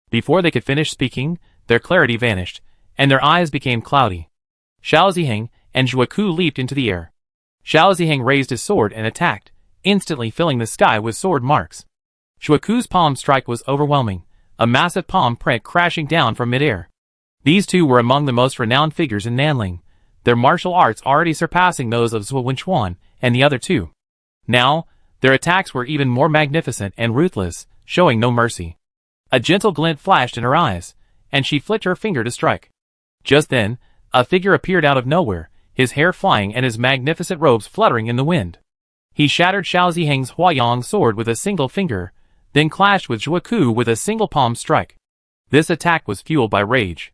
Before they could finish speaking, their clarity vanished, and their eyes became cloudy. Xiao Ziheng and Zhuaku leaped into the air. Xiao Ziheng raised his sword and attacked, instantly filling the sky with sword marks. Zhuaku's palm strike was overwhelming, a massive palm print crashing down from midair. These two were among the most renowned figures in Nanling, their martial arts already surpassing those of Zhuo Wenchuan and the other two. Now, their attacks were even more magnificent and ruthless, showing no mercy. A gentle glint flashed in her eyes, and she flicked her finger to strike. Just then, a figure appeared out of nowhere, his hair flying and his magnificent robes fluttering in the wind. He shattered Xiao Ziheng's Huayang sword with a single finger, then clashed with Zhuaku with a single palm strike. This attack was fueled by rage.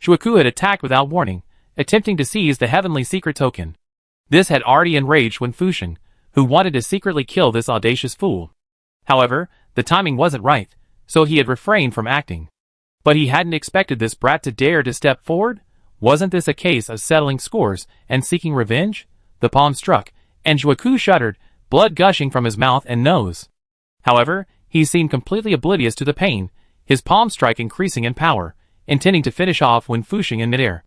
Zhuaku had attacked without warning, attempting to seize the heavenly secret token. This had already enraged Wen Fusheng, who wanted to secretly kill this audacious fool. However, the timing wasn't right, so he had refrained from acting. But he hadn't expected this brat to dare to step forward. Wasn't this a case of settling scores and seeking revenge? The palm struck, and Zhuaku shuddered, blood gushing from his mouth and nose. However, he seemed completely oblivious to the pain, his palm strike increasing in power, intending to finish off Wen Fusheng in midair.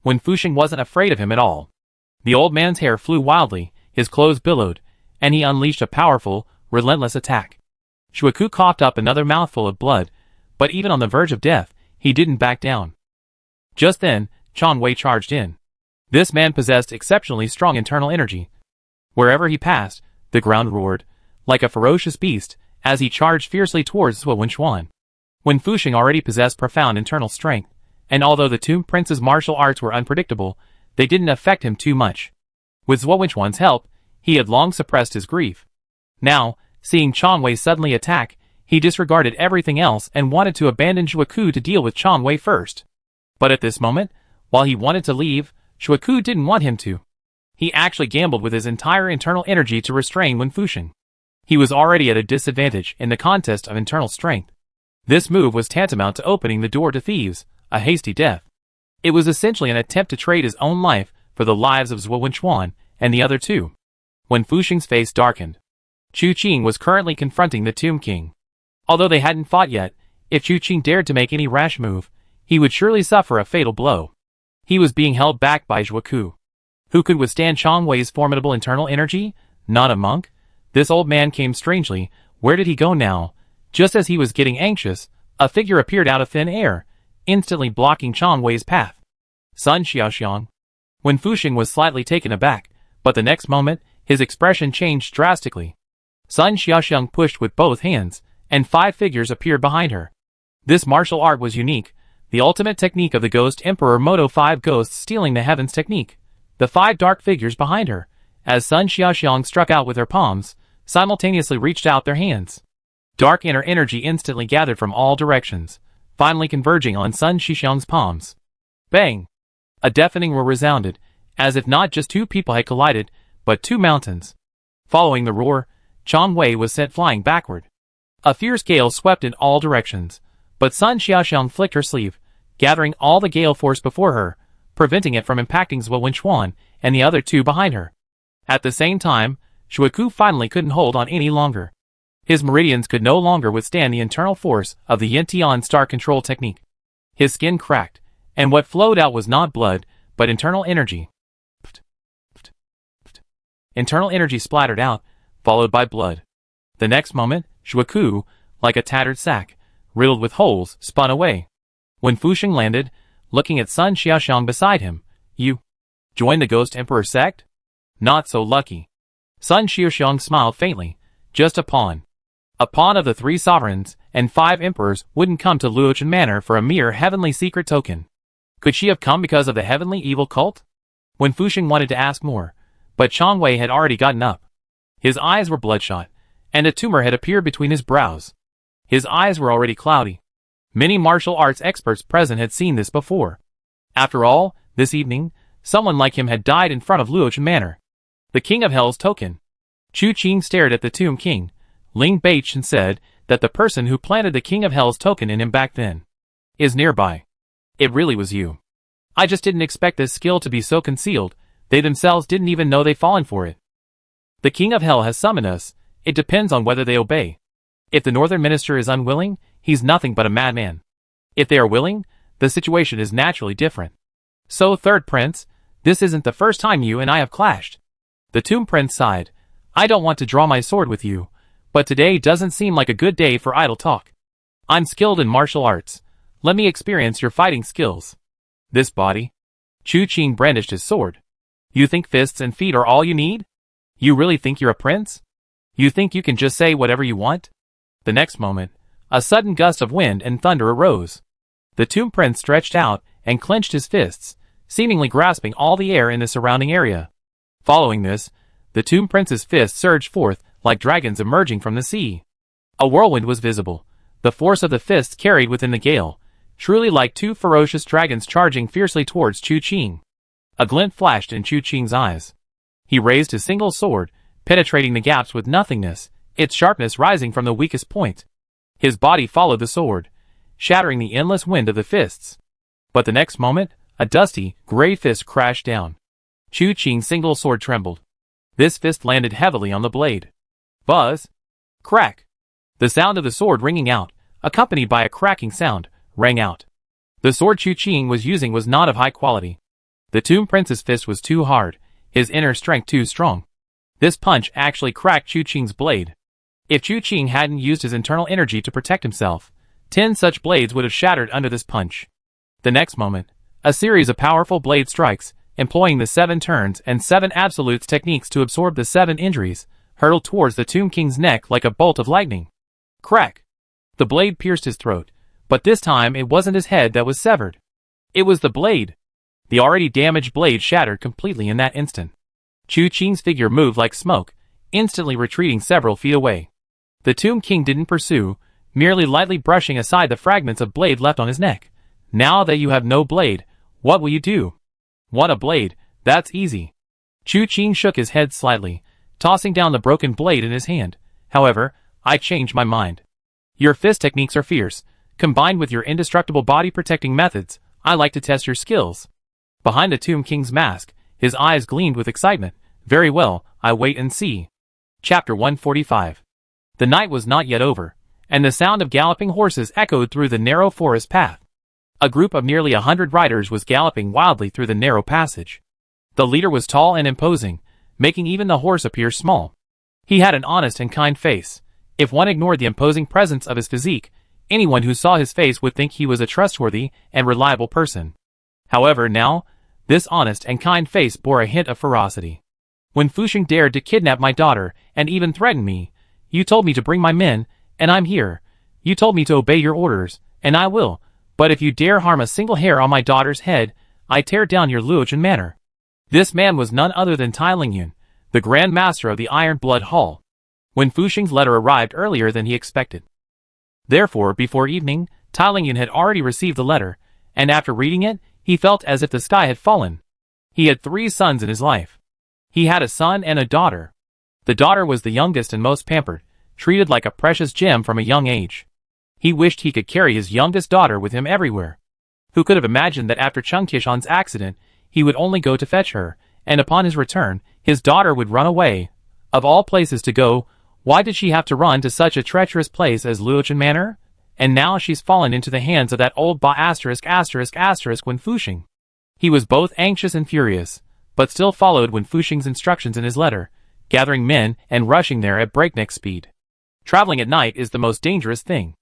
Wen Fusheng wasn't afraid of him at all. The old man's hair flew wildly, his clothes billowed, and he unleashed a powerful, relentless attack. Zhuaku coughed up another mouthful of blood, but even on the verge of death, he didn't back down. Just then, Chong Wei charged in. This man possessed exceptionally strong internal energy. Wherever he passed, the ground roared, like a ferocious beast, as he charged fiercely towards Zhuo Wenchuan. Wen Fusheng already possessed profound internal strength, and although the two princes' martial arts were unpredictable, they didn't affect him too much. With Zhuo Wenchuan's help, he had long suppressed his grief. Now, seeing Chong Wei suddenly attack, he disregarded everything else and wanted to abandon Zhuaku to deal with Chong Wei first. But at this moment, while he wanted to leave, Zhuaku didn't want him to. He actually gambled with his entire internal energy to restrain Wen Fusheng. He was already at a disadvantage in the contest of internal strength. This move was tantamount to opening the door to thieves, a hasty death. It was essentially an attempt to trade his own life for the lives of Zhuo Wenchuan and the other two. Wen Fusheng's face darkened. Chu Qing was currently confronting the Tomb King. Although they hadn't fought yet, if Chu Qing dared to make any rash move, he would surely suffer a fatal blow. He was being held back by Zhuaku. Who could withstand Chong Wei's formidable internal energy? Not a monk? This old man came strangely. Where did he go now? Just as he was getting anxious, a figure appeared out of thin air, instantly blocking Chong Wei's path. Sun Xiaoxiang. Wen Fusheng was slightly taken aback, but the next moment, his expression changed drastically. Sun Xiaoxiang pushed with both hands, and 5 figures appeared behind her. This martial art was unique, the ultimate technique of the Ghost Emperor Moto 5 Ghosts Stealing the Heavens technique. The 5 dark figures behind her, as Sun Xiaoxiang struck out with her palms, simultaneously reached out their hands. Dark inner energy instantly gathered from all directions, finally converging on Sun Xiaoxiang's palms. Bang! A deafening roar resounded, as if not just 2 people had collided, but 2 mountains. Following the roar, Chong Wei was sent flying backward. A fierce gale swept in all directions, but Sun Xiaoxiang flicked her sleeve, gathering all the gale force before her, preventing it from impacting Zhuo Wenchuan and the other 2 behind her. At the same time, Zhuaku finally couldn't hold on any longer. His meridians could no longer withstand the internal force of the Yin-Tian star control technique. His skin cracked, and what flowed out was not blood, but internal energy. Internal energy splattered out, followed by blood. The next moment, Zhuaku, like a tattered sack, riddled with holes, spun away. When Fusheng landed, looking at Sun Xiaoxiang beside him, "You joined the Ghost Emperor sect? Not so lucky." Sun Xiaoxiang smiled faintly. Just a pawn. A pawn of the 3 sovereigns and 5 emperors wouldn't come to Luochen Manor for a mere heavenly secret token. Could she have come because of the heavenly evil cult? When Fusheng wanted to ask more, but Chong Wei had already gotten up. His eyes were bloodshot, and a tumor had appeared between his brows. His eyes were already cloudy. Many martial arts experts present had seen this before. After all, this evening, Someone like him had died in front of Luochen Manor. The King of Hell's token. Chu Qing stared at the Tomb King. Ling Baichen said that the person who planted the King of Hell's token in him back then is nearby. It really was you. I just didn't expect this skill to be so concealed. They themselves didn't even know they'd fallen for it. The King of Hell has summoned us. It depends on whether they obey. If the Northern Minister is unwilling, he's nothing but a madman. If they are willing, the situation is naturally different. So, Third Prince, this isn't the first time you and I have clashed. The Tomb Prince sighed. I don't want to draw my sword with you, but today doesn't seem like a good day for idle talk. I'm skilled in martial arts. Let me experience your fighting skills. This body? Chu Qing brandished his sword. You think fists and feet are all you need? You really think you're a prince? You think you can just say whatever you want? The next moment, a sudden gust of wind and thunder arose. The Tomb Prince stretched out and clenched his fists, seemingly grasping all the air in the surrounding area. Following this, the Tomb Prince's fists surged forth like dragons emerging from the sea. A whirlwind was visible. The force of the fists carried within the gale, truly like two ferocious dragons charging fiercely towards Chu Qing. A glint flashed in Chu Qing's eyes. He raised his single sword, penetrating the gaps with nothingness, its sharpness rising from the weakest point. His body followed the sword, shattering the endless wind of the fists. But the next moment, a dusty, gray fist crashed down. Chu Qing's single sword trembled. This fist landed heavily on the blade. Buzz! Crack! The sound of the sword ringing out, accompanied by a cracking sound, rang out. The sword Chu Qing was using was not of high quality. The Tomb Prince's fist was too hard, his inner strength too strong. This punch actually cracked Chu Qing's blade. If Chu Qing hadn't used his internal energy to protect himself, 10 such blades would have shattered under this punch. The next moment, a series of powerful blade strikes, employing the 7 turns and 7 absolutes techniques to absorb the 7 injuries, hurtled towards the Tomb King's neck like a bolt of lightning. Crack! The blade pierced his throat, but this time it wasn't his head that was severed. It was the blade. The already damaged blade shattered completely in that instant. Chu Qing's figure moved like smoke, instantly retreating several feet away. The Tomb King didn't pursue, merely lightly brushing aside the fragments of blade left on his neck. Now that you have no blade, what will you do? Want a blade? That's easy. Chu Qing shook his head slightly, tossing down the broken blade in his hand. However, I changed my mind. Your fist techniques are fierce. Combined with your indestructible body-protecting methods, I like to test your skills. Behind the Tomb King's mask, his eyes gleamed with excitement. Very well, I wait and see. Chapter 145. The night was not yet over, and the sound of galloping horses echoed through the narrow forest path. A group of nearly 100 riders was galloping wildly through the narrow passage. The leader was tall and imposing, making even the horse appear small. He had an honest and kind face. If one ignored the imposing presence of his physique, anyone who saw his face would think he was a trustworthy and reliable person. However, now, this honest and kind face bore a hint of ferocity. When Fuxing dared to kidnap my daughter and even threaten me, you told me to bring my men, and I'm here. You told me to obey your orders, and I will. But if you dare harm a single hair on my daughter's head, I tear down your Luochen Manor. This man was none other than Tai Lingyun, the Grand Master of the Iron Blood Hall. When Fuxing's letter arrived earlier than he expected. Therefore, before evening, Tai Lingyun had already received the letter, and after reading it, he felt as if the sky had fallen. He had 3 sons in his life. He had a son and a daughter. The daughter was the youngest and most pampered, treated like a precious gem from a young age. He wished he could carry his youngest daughter with him everywhere. Who could have imagined that after Cheng Tishan's accident, he would only go to fetch her, and upon his return, his daughter would run away. Of all places to go, why did she have to run to such a treacherous place as Luochen Manor? And now she's fallen into the hands of that old when Fuxing. He was both anxious and furious, but still followed when Fuxing's instructions in his letter, gathering men and rushing there at breakneck speed. Traveling at night is the most dangerous thing.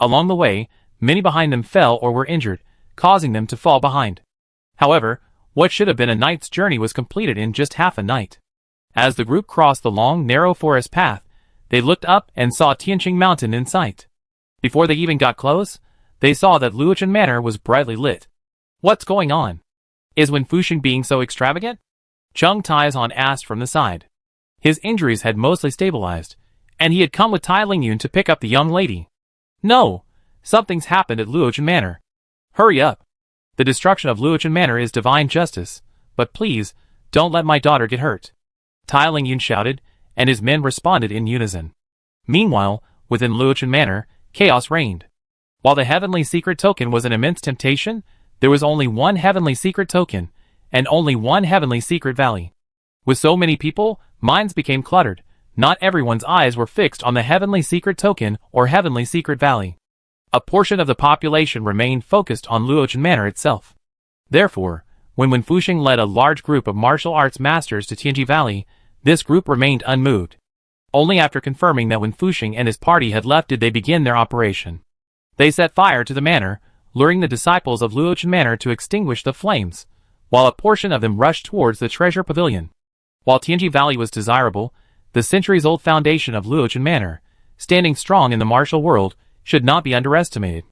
Along the way, many behind them fell or were injured, causing them to fall behind. However, what should have been a night's journey was completed in just half a night. As the group crossed the long, narrow forest path, they looked up and saw Tianqing Mountain in sight. Before they even got close, they saw that Luochen Manor was brightly lit. What's going on? Is Wen Fuxing being so extravagant? Cheng Taizhan asked from the side. His injuries had mostly stabilized, and he had come with Tai Lingyun to pick up the young lady. No! Something's happened at Luochen Manor. Hurry up! The destruction of Luochen Manor is divine justice, but please, don't let my daughter get hurt," Tai Lingyun shouted, and his men responded in unison. Meanwhile, within Luochen Manor, chaos reigned. While the Heavenly Secret Token was an immense temptation, there was only one Heavenly Secret Token, and only one Heavenly Secret Valley. With so many people, minds became cluttered. Not everyone's eyes were fixed on the Heavenly Secret Token or Heavenly Secret Valley. A portion of the population remained focused on Luochen Manor itself. Therefore, when Fuxing led a large group of martial arts masters to Tianji Valley, this group remained unmoved. Only after confirming that Fuxing and his party had left did they begin their operation. They set fire to the manor, luring the disciples of Luochen Manor to extinguish the flames, while a portion of them rushed towards the treasure pavilion. While Tianji Valley was desirable, the centuries-old foundation of Luochen Manor, standing strong in the martial world, should not be underestimated.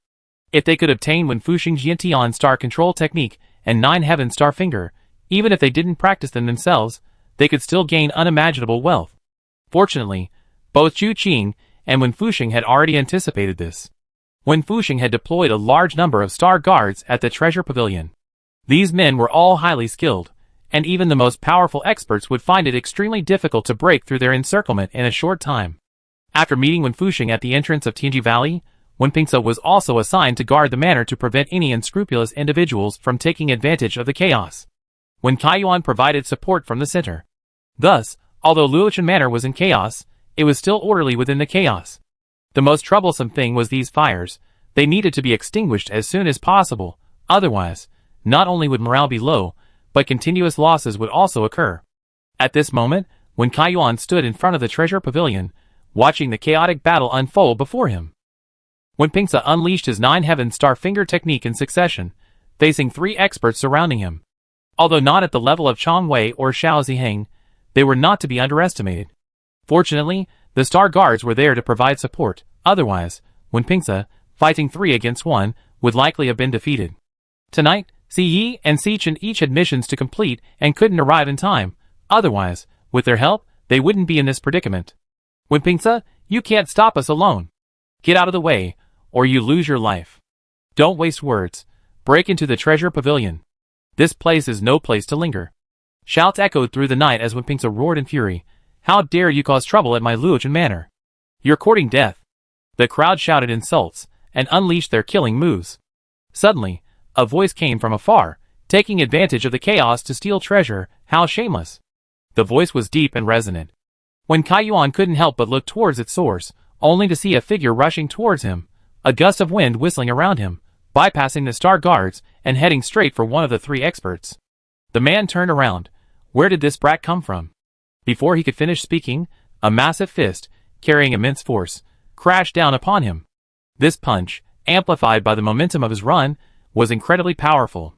If they could obtain Fuxing's Yintian star control technique and 9 heaven star finger, even if they didn't practice them themselves, they could still gain unimaginable wealth. Fortunately, both Zhu Qing and Fuxing had already anticipated this. Fuxing had deployed a large number of star guards at the treasure pavilion. These men were all highly skilled, and even the most powerful experts would find it extremely difficult to break through their encirclement in a short time. After meeting Fuxing at the entrance of Tianji Valley, Pingsa was also assigned to guard the manor to prevent any unscrupulous individuals from taking advantage of the chaos. Kaiyuan provided support from the center. Thus, although Luochen Manor was in chaos, it was still orderly within the chaos. The most troublesome thing was these fires. They needed to be extinguished as soon as possible, otherwise, not only would morale be low, but continuous losses would also occur. At this moment, when Kaiyuan stood in front of the treasure pavilion, watching the chaotic battle unfold before him. Pingsa unleashed his 9 heaven star finger technique in succession, facing 3 experts surrounding him. Although not at the level of Chang Wei or Xiao Ziheng, they were not to be underestimated. Fortunately, the star guards were there to provide support, otherwise, Pingsa, fighting 3 against 1, would likely have been defeated. Tonight, Si Yi and Si Chen each had missions to complete and couldn't arrive in time, otherwise, with their help, they wouldn't be in this predicament. Pingsa, you can't stop us alone. Get out of the way, or you lose your life. Don't waste words. Break into the treasure pavilion. This place is no place to linger. Shouts echoed through the night as Pingsa roared in fury. How dare you cause trouble at my Luochen Manor? You're courting death. The crowd shouted insults, and unleashed their killing moves. Suddenly, a voice came from afar, taking advantage of the chaos to steal treasure. How shameless. The voice was deep and resonant. Kaiyuan couldn't help but look towards its source, only to see a figure rushing towards him, a gust of wind whistling around him, bypassing the star guards and heading straight for one of the 3 experts. The man turned around. Where did this brat come from? Before he could finish speaking, a massive fist, carrying immense force, crashed down upon him. This punch, amplified by the momentum of his run, was incredibly powerful.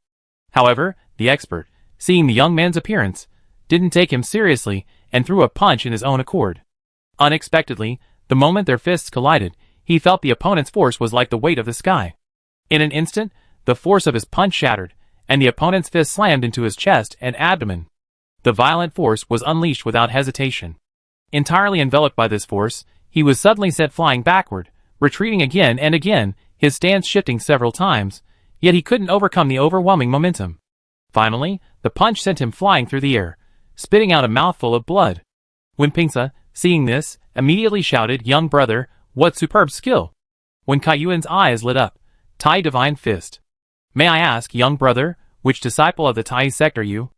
However, the expert, seeing the young man's appearance, didn't take him seriously and threw a punch in his own accord. Unexpectedly, the moment their fists collided, he felt the opponent's force was like the weight of the sky. In an instant, the force of his punch shattered, and the opponent's fist slammed into his chest and abdomen. The violent force was unleashed without hesitation. Entirely enveloped by this force, he was suddenly sent flying backward, retreating again and again, his stance shifting several times, yet he couldn't overcome the overwhelming momentum. Finally, the punch sent him flying through the air, spitting out a mouthful of blood. Pingsa, seeing this, immediately shouted, "Young brother, what superb skill!" Kaiyuan's eyes lit up. Tai Divine Fist. May I ask, young brother, which disciple of the Tai sect are you?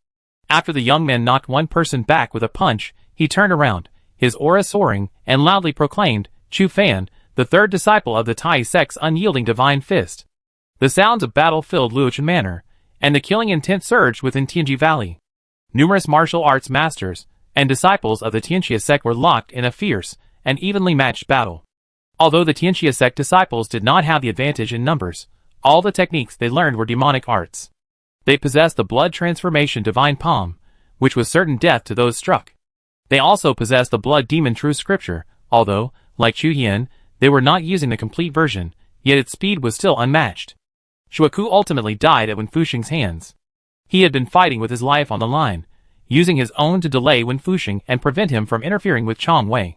After the young man knocked one person back with a punch, he turned around, his aura soaring, and loudly proclaimed, Chu Fan, the 3rd disciple of the Tai sect's unyielding Divine Fist. The sounds of battle filled Luochen Manor, and the killing intent surged within Tianji Valley. Numerous martial arts masters and disciples of the Tianxia sect were locked in a fierce and evenly matched battle. Although the Tianxia sect disciples did not have the advantage in numbers, all the techniques they learned were demonic arts. They possessed the blood transformation divine palm, which was certain death to those struck. They also possessed the blood demon true scripture, although, like Chu Hian, they were not using the complete version, yet its speed was still unmatched. Shuaku ultimately died at Fuxing's hands. He had been fighting with his life on the line, using his own to delay Fuxing and prevent him from interfering with Chang Wei.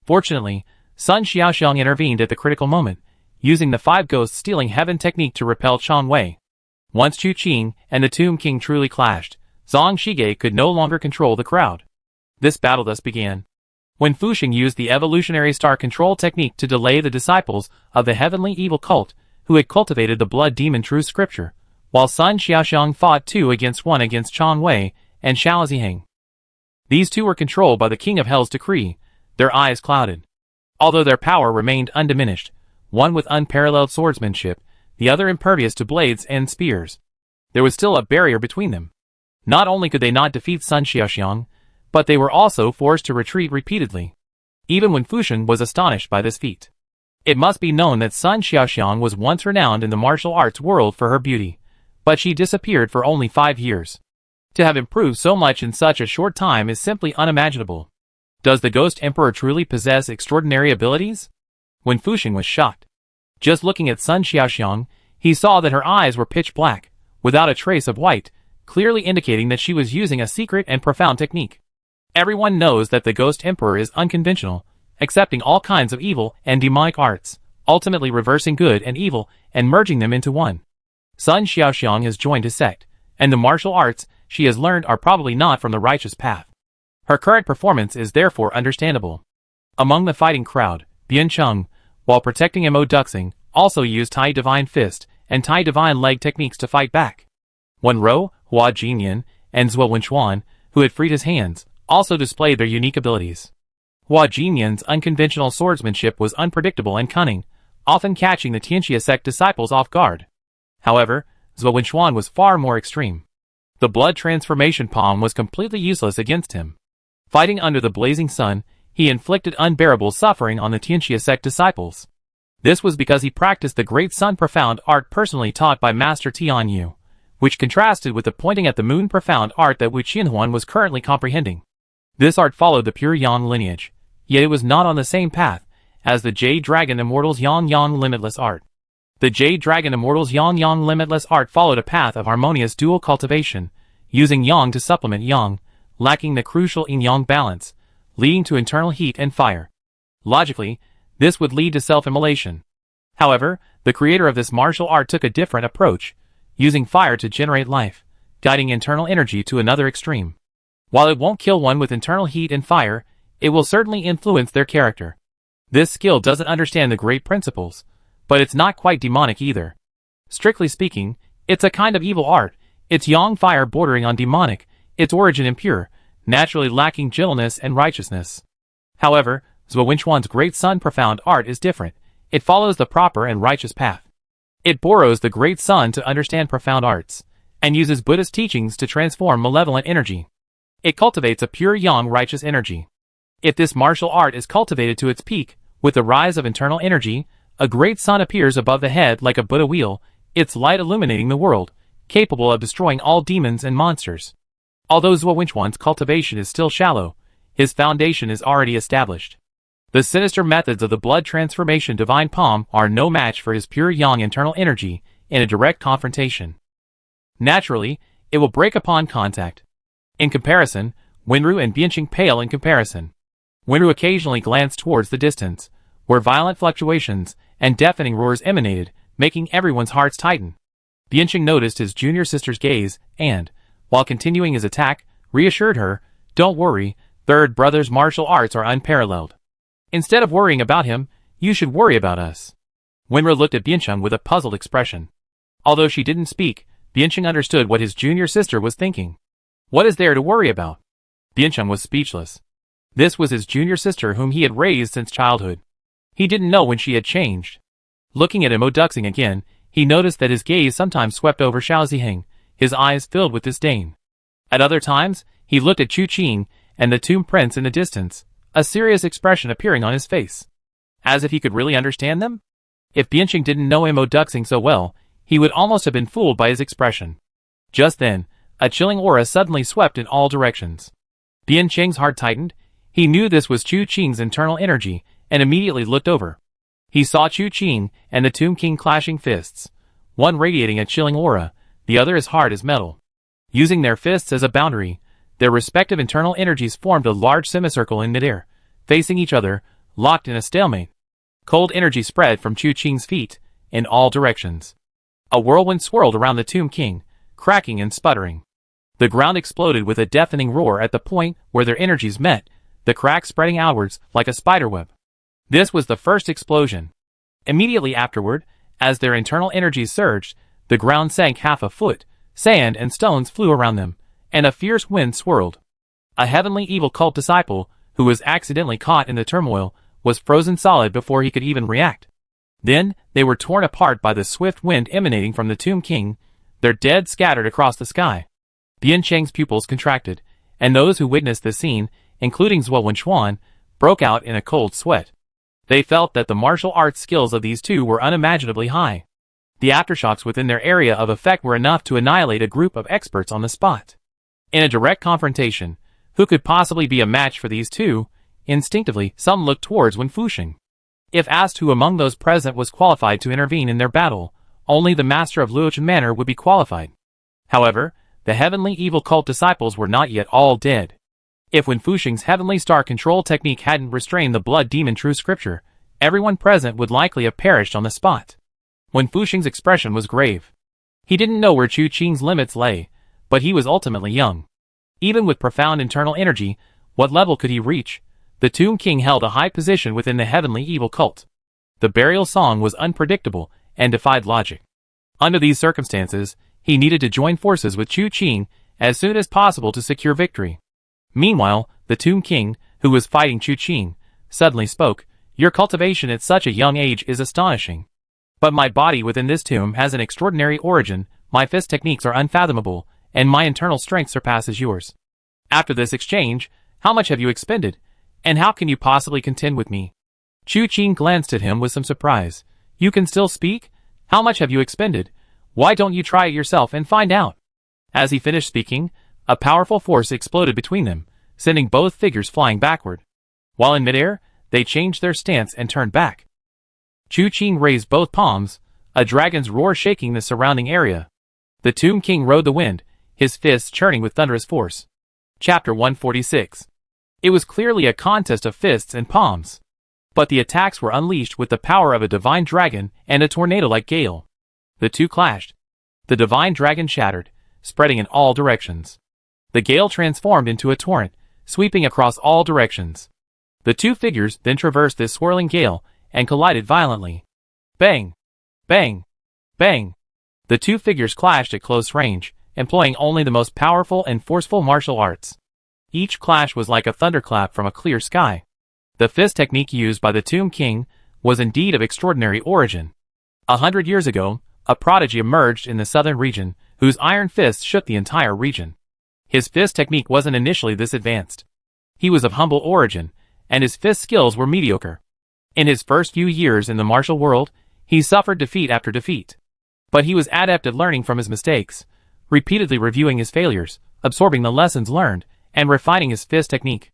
Fortunately, Sun Xiaoxiang intervened at the critical moment, using the 5 ghosts stealing heaven technique to repel Chang Wei. Once Chu Qing and the Tomb King truly clashed, Zhang Shige could no longer control the crowd. This battle thus began. When Fuxing used the evolutionary star control technique to delay the disciples of the heavenly evil cult, who had cultivated the blood demon true scripture, while Sun Xiaoxiang fought 2-1 against Chang Wei and Xiao Ziheng. These two were controlled by the King of Hell's decree, their eyes clouded. Although their power remained undiminished, one with unparalleled swordsmanship, the other impervious to blades and spears, there was still a barrier between them. Not only could they not defeat Sun Xiaoxiang, but they were also forced to retreat repeatedly. Even when Fuxing was astonished by this feat. It must be known that Sun Xiaoxiang was once renowned in the martial arts world for her beauty, but she disappeared for only 5 years. To have improved so much in such a short time is simply unimaginable. Does the Ghost Emperor truly possess extraordinary abilities? When Fuxing was shocked. Just looking at Sun Xiaoxiang, he saw that her eyes were pitch black, without a trace of white, clearly indicating that she was using a secret and profound technique. Everyone knows that the Ghost Emperor is unconventional, accepting all kinds of evil and demonic arts, ultimately reversing good and evil and merging them into one. Sun Xiaoxiang has joined his sect, and the martial arts she has learned are probably not from the righteous path. Her current performance is therefore understandable. Among the fighting crowd, Biancheng, while protecting Mo Duxing, also used Tai Divine Fist and Tai Divine Leg techniques to fight back. Wen Rou, Hua Jinyan, and Zhuo Wenchuan, who had freed his hands, also displayed their unique abilities. Hua Jinyan's unconventional swordsmanship was unpredictable and cunning, often catching the Tianxia sect disciples off guard. However, Zhuo Wenchuan was far more extreme. The blood transformation palm was completely useless against him. Fighting under the blazing sun, he inflicted unbearable suffering on the Tianxia sect disciples. This was because he practiced the Great Sun Profound art personally taught by Master Tian Yu, which contrasted with the pointing at the moon profound art that Wu Qianhuan was currently comprehending. This art followed the pure Yang lineage, yet it was not on the same path as the Jade Dragon Immortals Yang Limitless art. The Jade Dragon Immortals Yang Limitless art followed a path of harmonious dual cultivation, using Yang to supplement Yang, lacking the crucial yin-yang balance, leading to internal heat and fire. Logically, this would lead to self-immolation. However, the creator of this martial art took a different approach, using fire to generate life, guiding internal energy to another extreme. While it won't kill one with internal heat and fire, it will certainly influence their character. This skill doesn't understand the great principles, but it's not quite demonic either. Strictly speaking, it's a kind of evil art, its yang fire bordering on demonic, its origin impure, naturally lacking gentleness and righteousness. However, Zhuo Wenchuan's Great Sun Profound art is different, it follows the proper and righteous path. It borrows the Great Sun to understand profound arts, and uses Buddhist teachings to transform malevolent energy. It cultivates a pure yang righteous energy. If this martial art is cultivated to its peak, with the rise of internal energy, a great sun appears above the head like a Buddha wheel, its light illuminating the world, capable of destroying all demons and monsters. Although Zhuo Wenchuan's cultivation is still shallow, his foundation is already established. The sinister methods of the blood transformation divine palm are no match for his pure yang internal energy in a direct confrontation. Naturally, it will break upon contact. In comparison, Wenru and Biancheng pale in comparison. Wenru occasionally glanced towards the distance, where violent fluctuations and deafening roars emanated, making everyone's hearts tighten. Biancheng noticed his junior sister's gaze and, while continuing his attack, reassured her, "Don't worry, third brother's martial arts are unparalleled. Instead of worrying about him, you should worry about us." Wenru looked at Biancheng with a puzzled expression. Although she didn't speak, Biancheng understood what his junior sister was thinking. What is there to worry about? Biancheng was speechless. This was his junior sister whom he had raised since childhood. He didn't know when she had changed. Looking at Mo Duxing again, he noticed that his gaze sometimes swept over Xiao Ziheng, his eyes filled with disdain. At other times, he looked at Chu Qing and the tomb prince in the distance, a serious expression appearing on his face. As if he could really understand them? If Biancheng didn't know Mo Duxing so well, he would almost have been fooled by his expression. Just then, a chilling aura suddenly swept in all directions. Biancheng's heart tightened. He knew this was Chu Qing's internal energy, and immediately looked over. He saw Chu Qing and the Tomb King clashing fists, one radiating a chilling aura, the other as hard as metal. Using their fists as a boundary, their respective internal energies formed a large semicircle in midair, facing each other, locked in a stalemate. Cold energy spread from Chu Qing's feet, in all directions. A whirlwind swirled around the Tomb King, cracking and sputtering. The ground exploded with a deafening roar at the point where their energies met, the crack spreading outwards like a spiderweb. This was the first explosion. Immediately afterward, as their internal energies surged, the ground sank half a foot, sand and stones flew around them, and a fierce wind swirled. A heavenly evil cult disciple, who was accidentally caught in the turmoil, was frozen solid before he could even react. Then, they were torn apart by the swift wind emanating from the Tomb King, their dead scattered across the sky. Bian Cheng's pupils contracted, and those who witnessed the scene, including Zhuo Wenchuan, broke out in a cold sweat. They felt that the martial arts skills of these two were unimaginably high. The aftershocks within their area of effect were enough to annihilate a group of experts on the spot. In a direct confrontation, who could possibly be a match for these two? Instinctively, some looked towards Wen Fuxing. If asked who among those present was qualified to intervene in their battle, only the master of Luochen Manor would be qualified. However, the heavenly evil cult disciples were not yet all dead. If Wen Fuxing's heavenly star control technique hadn't restrained the blood demon true scripture, everyone present would likely have perished on the spot. Wen Fuxing's expression was grave. He didn't know where Chu Qing's limits lay, but he was ultimately young. Even with profound internal energy, what level could he reach? The Tomb King held a high position within the heavenly evil cult. The burial song was unpredictable and defied logic. Under these circumstances, he needed to join forces with Chu Qing as soon as possible to secure victory. Meanwhile, the Tomb King, who was fighting Chu Qing, suddenly spoke, "Your cultivation at such a young age is astonishing. But my body within this tomb has an extraordinary origin, my fist techniques are unfathomable, and my internal strength surpasses yours. After this exchange, how much have you expended, and how can you possibly contend with me?" Chu Qing glanced at him with some surprise. "You can still speak? How much have you expended? Why don't you try it yourself and find out?" As he finished speaking, a powerful force exploded between them, sending both figures flying backward. While in midair, they changed their stance and turned back. Chu Qing raised both palms, a dragon's roar shaking the surrounding area. The Tomb King rode the wind, his fists churning with thunderous force. Chapter 146. It was clearly a contest of fists and palms. But the attacks were unleashed with the power of a divine dragon and a tornado-like gale. The two clashed. The divine dragon shattered, spreading in all directions. The gale transformed into a torrent, sweeping across all directions. The two figures then traversed this swirling gale and collided violently. Bang! Bang! Bang! The two figures clashed at close range, employing only the most powerful and forceful martial arts. Each clash was like a thunderclap from a clear sky. The fist technique used by the Tomb King was indeed of extraordinary origin. 100 years ago, a prodigy emerged in the southern region, whose iron fists shook the entire region. His fist technique wasn't initially this advanced. He was of humble origin, and his fist skills were mediocre. In his first few years in the martial world, he suffered defeat after defeat. But he was adept at learning from his mistakes, repeatedly reviewing his failures, absorbing the lessons learned, and refining his fist technique.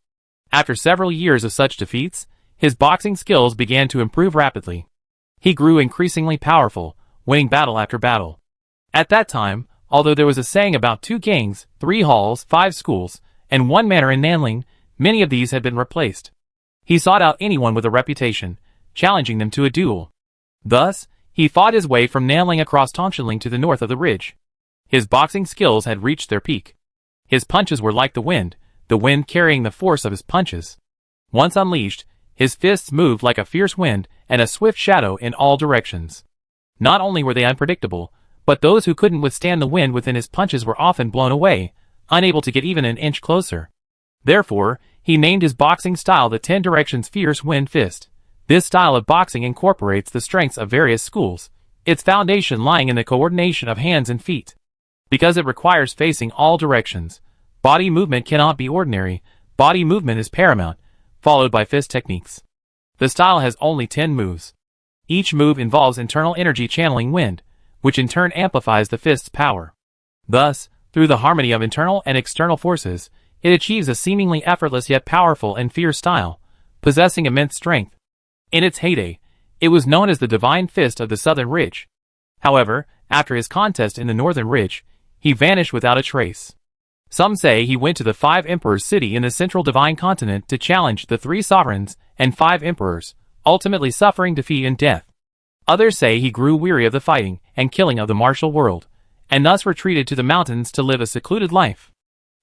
After several years of such defeats, his boxing skills began to improve rapidly. He grew increasingly powerful, winning battle after battle. At that time, although there was a saying about 2 gangs, 3 halls, 5 schools, and 1 manor in Nanling, many of these had been replaced. He sought out anyone with a reputation, challenging them to a duel. Thus, he fought his way from Nanling across Tongshanling to the north of the ridge. His boxing skills had reached their peak. His punches were like the wind carrying the force of his punches. Once unleashed, his fists moved like a fierce wind and a swift shadow in all directions. Not only were they unpredictable, but those who couldn't withstand the wind within his punches were often blown away, unable to get even an inch closer. Therefore, he named his boxing style the 10 Directions Fierce Wind Fist. This style of boxing incorporates the strengths of various schools, its foundation lying in the coordination of hands and feet. Because it requires facing all directions, body movement cannot be ordinary, body movement is paramount, followed by fist techniques. The style has only 10 moves. Each move involves internal energy channeling wind, which in turn amplifies the fist's power. Thus, through the harmony of internal and external forces, it achieves a seemingly effortless yet powerful and fierce style, possessing immense strength. In its heyday, it was known as the Divine Fist of the Southern Ridge. However, after his contest in the Northern Ridge, he vanished without a trace. Some say he went to the 5 Emperors city in the Central Divine Continent to challenge the 3 sovereigns and 5 emperors, ultimately suffering defeat and death. Others say he grew weary of the fighting and killing of the martial world, and thus retreated to the mountains to live a secluded life.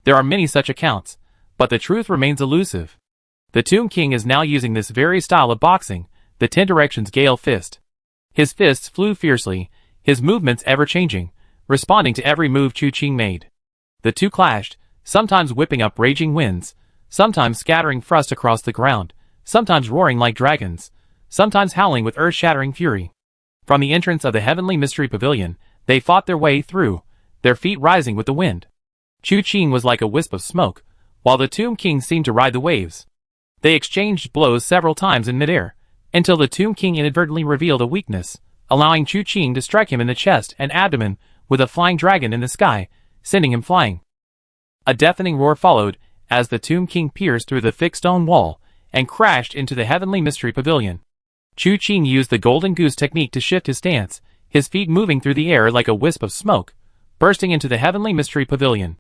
There are many such accounts, but the truth remains elusive. The Tomb King is now using this very style of boxing, the 10 directions Gale Fist. His fists flew fiercely, his movements ever-changing, responding to every move Chu Qing made. The two clashed, sometimes whipping up raging winds, sometimes scattering frost across the ground, sometimes roaring like dragons, sometimes howling with earth-shattering fury. From the entrance of the Heavenly Mystery Pavilion, they fought their way through, their feet rising with the wind. Chu Qing was like a wisp of smoke, while the Tomb King seemed to ride the waves. They exchanged blows several times in midair, until the Tomb King inadvertently revealed a weakness, allowing Chu Qing to strike him in the chest and abdomen with a flying dragon in the sky, sending him flying. A deafening roar followed, as the Tomb King pierced through the thick stone wall, and crashed into the Heavenly Mystery Pavilion. Chu Qing used the Golden Goose technique to shift his stance, his feet moving through the air like a wisp of smoke, bursting into the Heavenly Mystery Pavilion.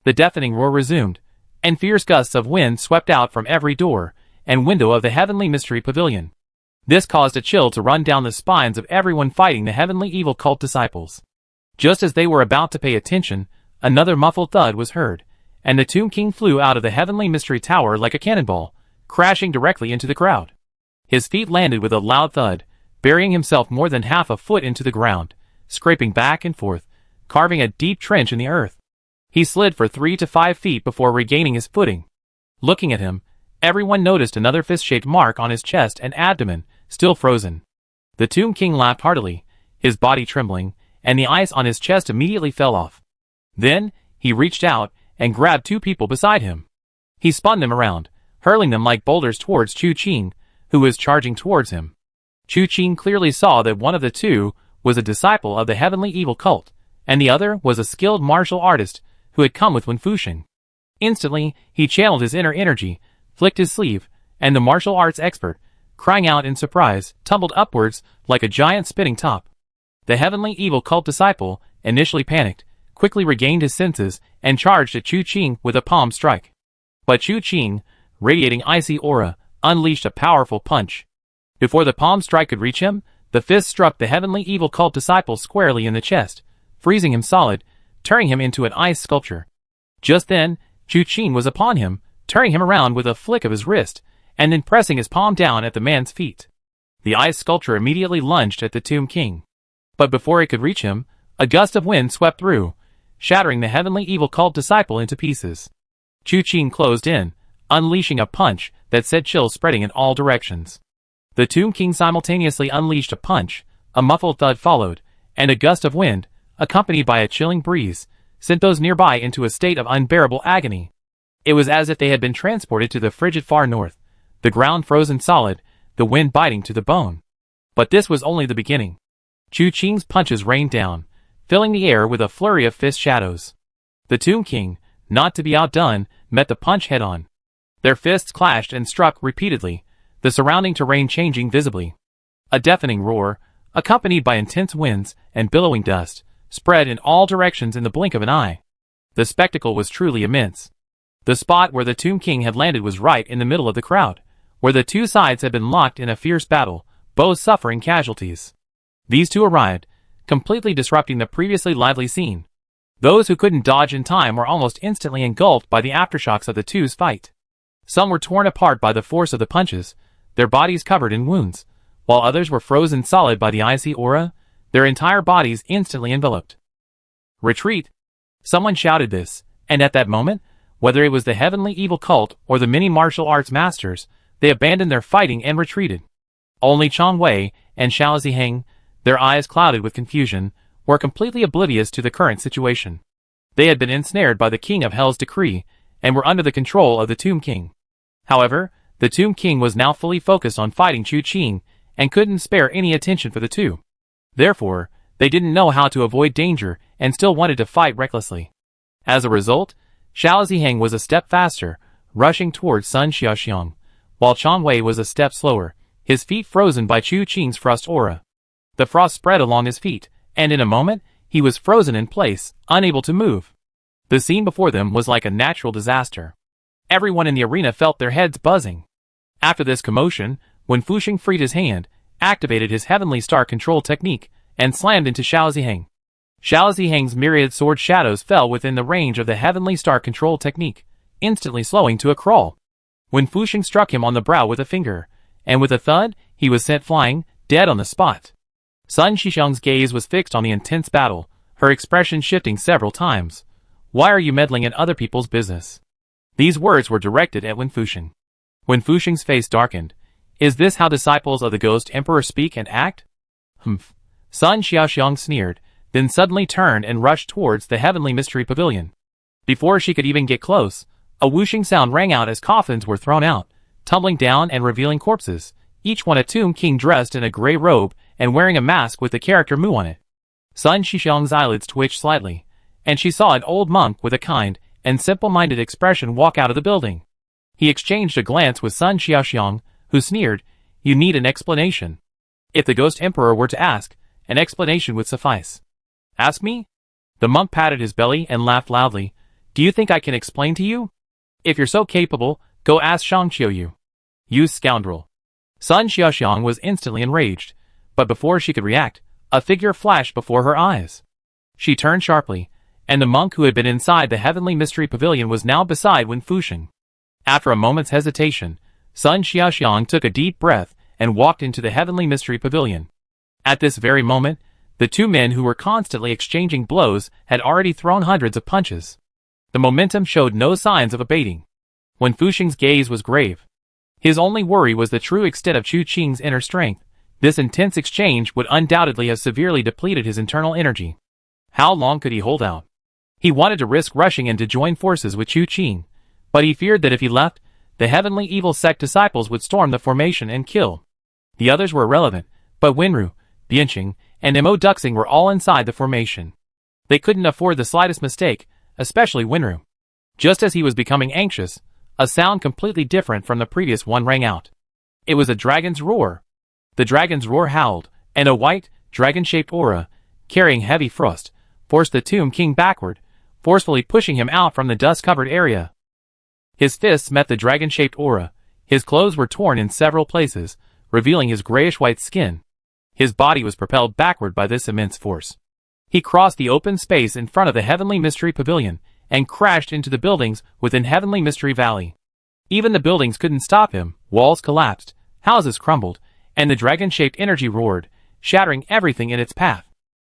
The deafening roar resumed, and fierce gusts of wind swept out from every door and window of the Heavenly Mystery Pavilion. This caused a chill to run down the spines of everyone fighting the Heavenly Evil Cult disciples. Just as they were about to pay attention, another muffled thud was heard, and the Tomb King flew out of the Heavenly Mystery Tower like a cannonball, crashing directly into the crowd. His feet landed with a loud thud, burying himself more than half a foot into the ground, scraping back and forth, carving a deep trench in the earth. He slid for 3 to 5 feet before regaining his footing. Looking at him, everyone noticed another fist-shaped mark on his chest and abdomen, still frozen. The Tomb King laughed heartily, his body trembling, and the ice on his chest immediately fell off. Then, he reached out and grabbed 2 people beside him. He spun them around, hurling them like boulders towards Chu Qing, who was charging towards him. Chu Qing clearly saw that one of the 2 was a disciple of the Heavenly Evil Cult, and the other was a skilled martial artist who had come with Wen Fuxing. Instantly, he channeled his inner energy, flicked his sleeve, and the martial arts expert, crying out in surprise, tumbled upwards like a giant spinning top. The Heavenly Evil Cult disciple, initially panicked, quickly regained his senses and charged at Chu Qing with a palm strike. But Chu Qing, radiating icy aura, unleashed a powerful punch. Before the palm strike could reach him, the fist struck the Heavenly Evil Cult disciple squarely in the chest, freezing him solid, turning him into an ice sculpture. Just then, Chu Qing was upon him, turning him around with a flick of his wrist, and then pressing his palm down at the man's feet. The ice sculpture immediately lunged at the Tomb King. But before it could reach him, a gust of wind swept through, shattering the Heavenly Evil Cult disciple into pieces. Chu Qing closed in, unleashing a punch that sent chills spreading in all directions. The Tomb King simultaneously unleashed a punch, a muffled thud followed, and a gust of wind, accompanied by a chilling breeze, sent those nearby into a state of unbearable agony. It was as if they had been transported to the frigid far north, the ground frozen solid, the wind biting to the bone. But this was only the beginning. Chu Qing's punches rained down, filling the air with a flurry of fist shadows. The Tomb King, not to be outdone, met the punch head-on. Their fists clashed and struck repeatedly, the surrounding terrain changing visibly. A deafening roar, accompanied by intense winds and billowing dust, spread in all directions in the blink of an eye. The spectacle was truly immense. The spot where the Tomb King had landed was right in the middle of the crowd, where the two sides had been locked in a fierce battle, both suffering casualties. These two arrived, completely disrupting the previously lively scene. Those who couldn't dodge in time were almost instantly engulfed by the aftershocks of the two's fight. Some were torn apart by the force of the punches, their bodies covered in wounds, while others were frozen solid by the icy aura, their entire bodies instantly enveloped. Retreat! Someone shouted this, and at that moment, whether it was the Heavenly Evil Cult or the many martial arts masters, they abandoned their fighting and retreated. Only Chang Wei and Xiao Ziheng, their eyes clouded with confusion, were completely oblivious to the current situation. They had been ensnared by the King of Hell's decree, and were under the control of the Tomb King. However, the Tomb King was now fully focused on fighting Chu Qing, and couldn't spare any attention for the two. Therefore, they didn't know how to avoid danger and still wanted to fight recklessly. As a result, Xiao Ziheng was a step faster, rushing towards Sun Xiaoxiang, while Chang Wei was a step slower, his feet frozen by Chu Qing's frost aura. The frost spread along his feet, and in a moment, he was frozen in place, unable to move. The scene before them was like a natural disaster. Everyone in the arena felt their heads buzzing. After this commotion, Wen Fuxing freed his hand, activated his Heavenly Star Control technique, and slammed into Xiao Ziheng. Xiao Zihang's myriad sword shadows fell within the range of the heavenly star control technique, instantly slowing to a crawl. When Fuxing struck him on the brow with a finger, and with a thud, he was sent flying, dead on the spot. Sun Shixiang's gaze was fixed on the intense battle, her expression shifting several times. Why are you meddling in other people's business? These words were directed at Wen Fuxing. When Fuxing's face darkened, is this how disciples of the Ghost Emperor speak and act? Humph. Sun Xiaoxiang sneered, then suddenly turned and rushed towards the Heavenly Mystery Pavilion. Before she could even get close, a whooshing sound rang out as coffins were thrown out, tumbling down and revealing corpses, each one a tomb king dressed in a gray robe and wearing a mask with the character Mu on it. Sun Shixiang's eyelids twitched slightly, and she saw an old monk with a kind and simple-minded expression walk out of the building. He exchanged a glance with Sun Xiaoxiang, who sneered, "You need an explanation." If the Ghost Emperor were to ask, an explanation would suffice. "Ask me?" The monk patted his belly and laughed loudly. "Do you think I can explain to you? If you're so capable, go ask Shang Qiuyu. You scoundrel." Sun Xiaoxiang was instantly enraged, but before she could react, a figure flashed before her eyes. She turned sharply, and the monk who had been inside the Heavenly Mystery Pavilion was now beside Wen Fuxing. After a moment's hesitation, Sun Xiaoxiang took a deep breath and walked into the Heavenly Mystery Pavilion. At this very moment, the two men who were constantly exchanging blows had already thrown hundreds of punches. The momentum showed no signs of abating. Wen Fuxing's gaze was grave. His only worry was the true extent of Chu Qing's inner strength. This intense exchange would undoubtedly have severely depleted his internal energy. How long could he hold out? He wanted to risk rushing in to join forces with Chu Qing, but he feared that if he left, the Heavenly Evil Sect disciples would storm the formation and kill. The others were irrelevant, but Wenru, Bianqing, and Mo Duxing were all inside the formation. They couldn't afford the slightest mistake, especially Wenru. Just as he was becoming anxious, a sound completely different from the previous one rang out. It was a dragon's roar. The dragon's roar howled, and a white, dragon-shaped aura, carrying heavy frost, forced the Tomb King backward, forcefully pushing him out from the dust-covered area. His fists met the dragon-shaped aura. His clothes were torn in several places, revealing his grayish-white skin. His body was propelled backward by this immense force. He crossed the open space in front of the Heavenly Mystery Pavilion and crashed into the buildings within Heavenly Mystery Valley. Even the buildings couldn't stop him. Walls collapsed, houses crumbled, and the dragon-shaped energy roared, shattering everything in its path.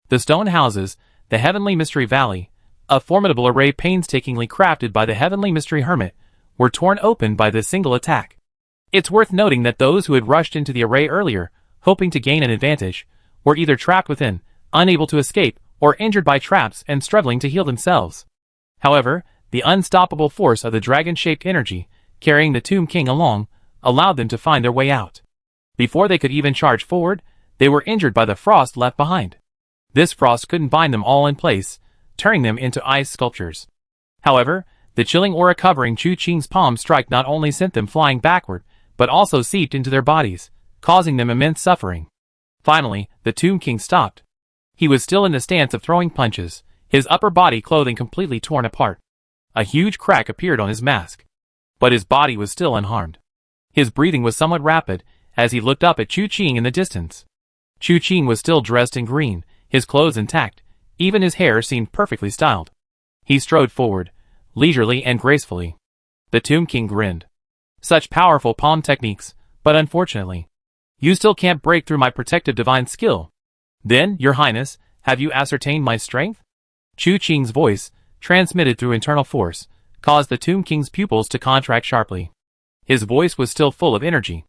The stone houses, the Heavenly Mystery Valley, a formidable array painstakingly crafted by the Heavenly Mystery Hermit, were torn open by this single attack. It's worth noting that those who had rushed into the array earlier, hoping to gain an advantage, were either trapped within, unable to escape, or injured by traps and struggling to heal themselves. However, the unstoppable force of the dragon-shaped energy, carrying the Tomb King along, allowed them to find their way out. Before they could even charge forward, they were injured by the frost left behind. This frost couldn't bind them all in place, turning them into ice sculptures. However, the chilling aura covering Chu Qing's palm strike not only sent them flying backward, but also seeped into their bodies, causing them immense suffering. Finally, the Tomb King stopped. He was still in the stance of throwing punches, his upper body clothing completely torn apart. A huge crack appeared on his mask. But his body was still unharmed. His breathing was somewhat rapid as he looked up at Chu Qing in the distance. Chu Qing was still dressed in green, his clothes intact, even his hair seemed perfectly styled. He strode forward, leisurely and gracefully. The Tomb King grinned. Such powerful palm techniques, but unfortunately, you still can't break through my protective divine skill. Then, Your Highness, have you ascertained my strength? Chu Qing's voice, transmitted through internal force, caused the Tomb King's pupils to contract sharply. His voice was still full of energy.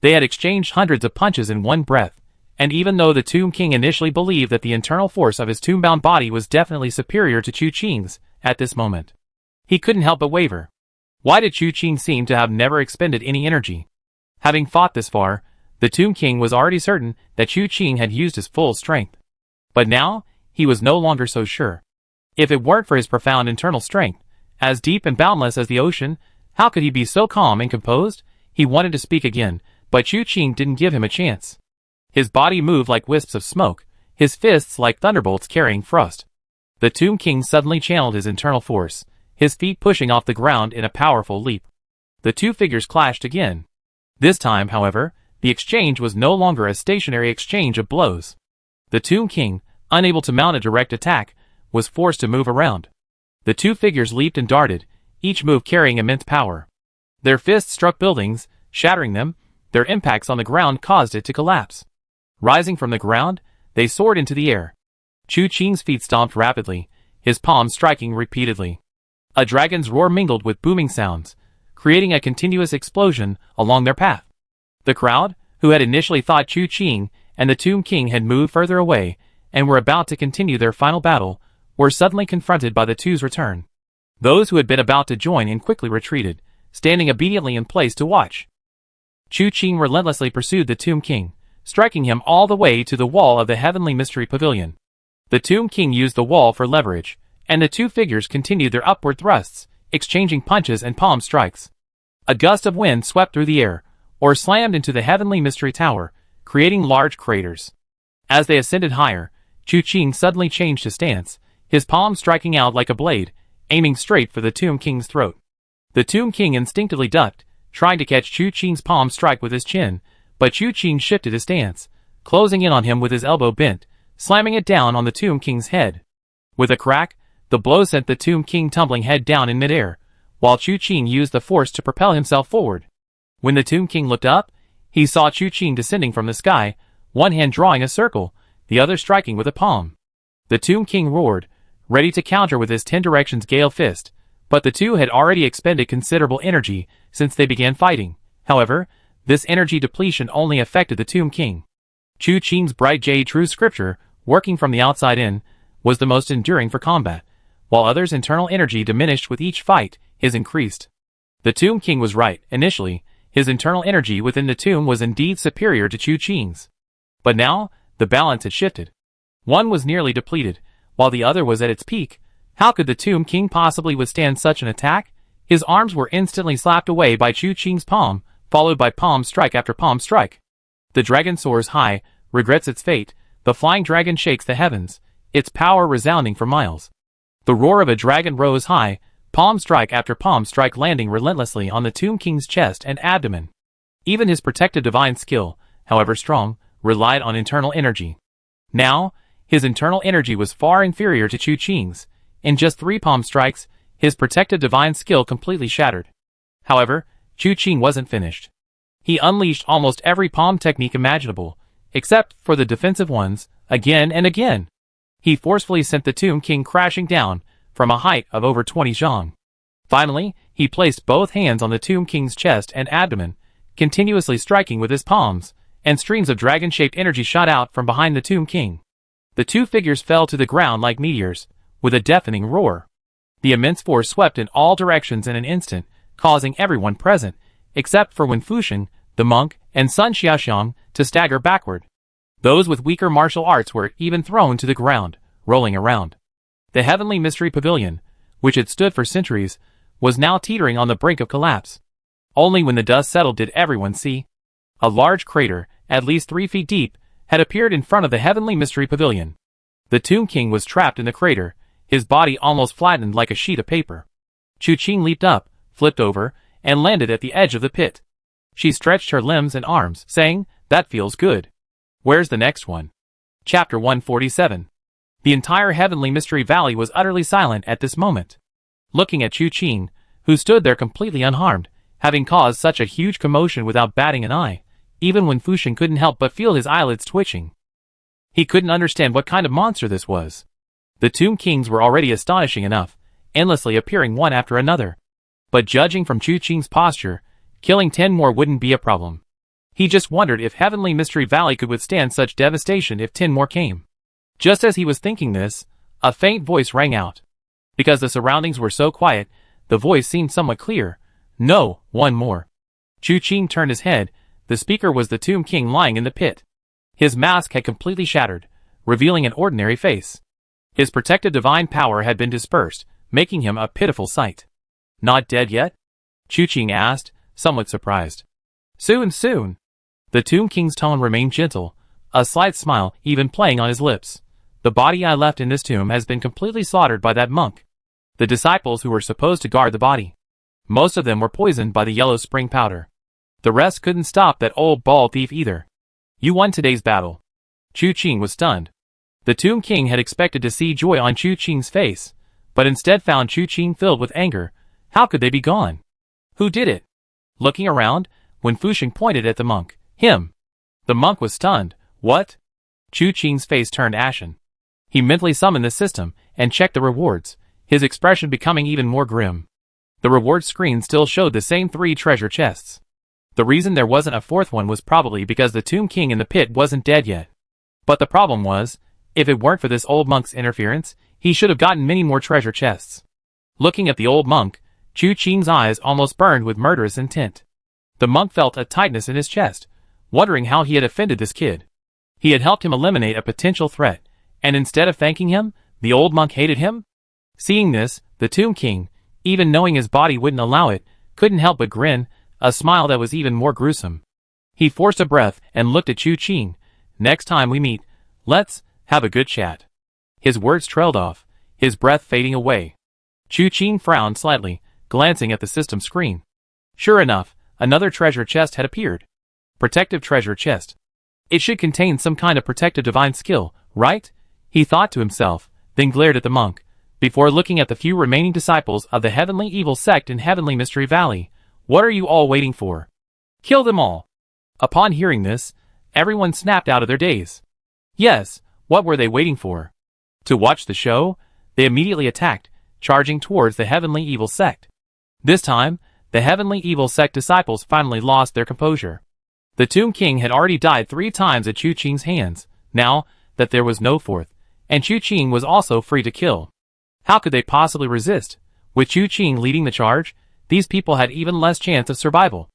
They had exchanged hundreds of punches in one breath, and even though the Tomb King initially believed that the internal force of his tomb-bound body was definitely superior to Chu Qing's, at this moment, he couldn't help but waver. Why did Chu Qing seem to have never expended any energy? Having fought this far, the Tomb King was already certain that Chu Qing had used his full strength. But now, he was no longer so sure. If it weren't for his profound internal strength, as deep and boundless as the ocean, how could he be so calm and composed? He wanted to speak again, but Chu Qing didn't give him a chance. His body moved like wisps of smoke, his fists like thunderbolts carrying frost. The Tomb King suddenly channeled his internal force, his feet pushing off the ground in a powerful leap. The two figures clashed again. This time, however, the exchange was no longer a stationary exchange of blows. The Tomb King, unable to mount a direct attack, was forced to move around. The two figures leaped and darted, each move carrying immense power. Their fists struck buildings, shattering them. Their impacts on the ground caused it to collapse. Rising from the ground, they soared into the air. Chu Qing's feet stomped rapidly, his palms striking repeatedly. A dragon's roar mingled with booming sounds, creating a continuous explosion along their path. The crowd, who had initially thought Chu Qing and the Tomb King had moved further away and were about to continue their final battle, were suddenly confronted by the two's return. Those who had been about to join in quickly retreated, standing obediently in place to watch. Chu Qing relentlessly pursued the Tomb King, striking him all the way to the wall of the Heavenly Mystery Pavilion. The Tomb King used the wall for leverage, and the two figures continued their upward thrusts, exchanging punches and palm strikes. A gust of wind swept through the air, or slammed into the Heavenly Mystery Tower, creating large craters. As they ascended higher, Chu Qing suddenly changed his stance, his palm striking out like a blade, aiming straight for the Tomb King's throat. The Tomb King instinctively ducked, trying to catch Chu Qing's palm strike with his chin, but Chu Qing shifted his stance, closing in on him with his elbow bent, slamming it down on the Tomb King's head. With a crack, the blow sent the Tomb King tumbling head down in midair, while Chu Qing used the force to propel himself forward. When the Tomb King looked up, he saw Chu Qing descending from the sky, one hand drawing a circle, the other striking with a palm. The Tomb King roared, ready to counter with his 10 directions gale fist, but the two had already expended considerable energy since they began fighting. However, this energy depletion only affected the Tomb King. Chu Qing's bright jade true scripture, working from the outside in, was the most enduring for combat, while others' internal energy diminished with each fight, his increased. The Tomb King was right. Initially, his internal energy within the tomb was indeed superior to Chu Qing's. But now, the balance had shifted. One was nearly depleted, while the other was at its peak. How could the Tomb King possibly withstand such an attack? His arms were instantly slapped away by Chu Qing's palm, followed by palm strike after palm strike. The dragon soars high, regrets its fate. The flying dragon shakes the heavens, its power resounding for miles. The roar of a dragon rose high, palm strike after palm strike landing relentlessly on the Tomb King's chest and abdomen. Even his protective divine skill, however strong, relied on internal energy. Now, his internal energy was far inferior to Chu Qing's. In just 3 palm strikes, his protective divine skill completely shattered. However, Chu Qing wasn't finished. He unleashed almost every palm technique imaginable, except for the defensive ones, again and again. He forcefully sent the Tomb King crashing down from a height of over 20 zhang. Finally, he placed both hands on the Tomb King's chest and abdomen, continuously striking with his palms, and streams of dragon-shaped energy shot out from behind the Tomb King. The two figures fell to the ground like meteors, with a deafening roar. The immense force swept in all directions in an instant, causing everyone present, except for Wen Fusheng, the monk, and Sun Xiaoxiang, to stagger backward. Those with weaker martial arts were even thrown to the ground, rolling around. The Heavenly Mystery Pavilion, which had stood for centuries, was now teetering on the brink of collapse. Only when the dust settled did everyone see. A large crater, at least 3 feet deep, had appeared in front of the Heavenly Mystery Pavilion. The Tomb King was trapped in the crater, his body almost flattened like a sheet of paper. Chu Qing leaped up, flipped over, and landed at the edge of the pit. She stretched her limbs and arms, saying, "That feels good. Where's the next one?" Chapter 147. The entire Heavenly Mystery Valley was utterly silent at this moment. Looking at Chu Qing, who stood there completely unharmed, having caused such a huge commotion without batting an eye, even when Fusheng couldn't help but feel his eyelids twitching. He couldn't understand what kind of monster this was. The Tomb Kings were already astonishing enough, endlessly appearing one after another. But judging from Chu Qing's posture, killing 10 more wouldn't be a problem. He just wondered if Heavenly Mystery Valley could withstand such devastation if 10 more came. Just as he was thinking this, a faint voice rang out. Because the surroundings were so quiet, the voice seemed somewhat clear. "No, 1 more." Chu Qing turned his head. The speaker was the Tomb King lying in the pit. His mask had completely shattered, revealing an ordinary face. His protective divine power had been dispersed, making him a pitiful sight. "Not dead yet?" Chu Qing asked, somewhat surprised. "Soon, soon." The Tomb King's tone remained gentle, a slight smile even playing on his lips. "The body I left in this tomb has been completely slaughtered by that monk. The disciples who were supposed to guard the body. Most of them were poisoned by the yellow spring powder. The rest couldn't stop that old bald thief either. You won today's battle." Chu Qing was stunned. The Tomb King had expected to see joy on Chu Qing's face, but instead found Chu Qing filled with anger. How could they be gone? Who did it? Looking around, when Fusheng pointed at the monk. Him. The monk was stunned. What? Chu Qing's face turned ashen. He mentally summoned the system and checked the rewards, his expression becoming even more grim. The reward screen still showed the same 3 treasure chests. The reason there wasn't a 4th one was probably because the Tomb King in the pit wasn't dead yet. But the problem was, if it weren't for this old monk's interference, he should have gotten many more treasure chests. Looking at the old monk, Chu Qing's eyes almost burned with murderous intent. The monk felt a tightness in his chest, wondering how he had offended this kid. He had helped him eliminate a potential threat, and instead of thanking him, the old monk hated him? Seeing this, the Tomb King, even knowing his body wouldn't allow it, couldn't help but grin, a smile that was even more gruesome. He forced a breath and looked at Chu Qing. Next time we meet, let's have a good chat. His words trailed off, his breath fading away. Chu Qing frowned slightly, glancing at the system screen. Sure enough, another treasure chest had appeared. Protective treasure chest. It should contain some kind of protective divine skill, right? He thought to himself, then glared at the monk, before looking at the few remaining disciples of the Heavenly Evil sect in Heavenly Mystery Valley. What are you all waiting for? Kill them all. Upon hearing this, everyone snapped out of their daze. Yes, what were they waiting for? To watch the show? They immediately attacked, charging towards the Heavenly Evil sect. This time, the Heavenly Evil sect disciples finally lost their composure. The Tomb King had already died 3 times at Chu Qing's hands, now that there was no 4th, and Chu Qing was also free to kill. How could they possibly resist? With Chu Qing leading the charge, these people had even less chance of survival.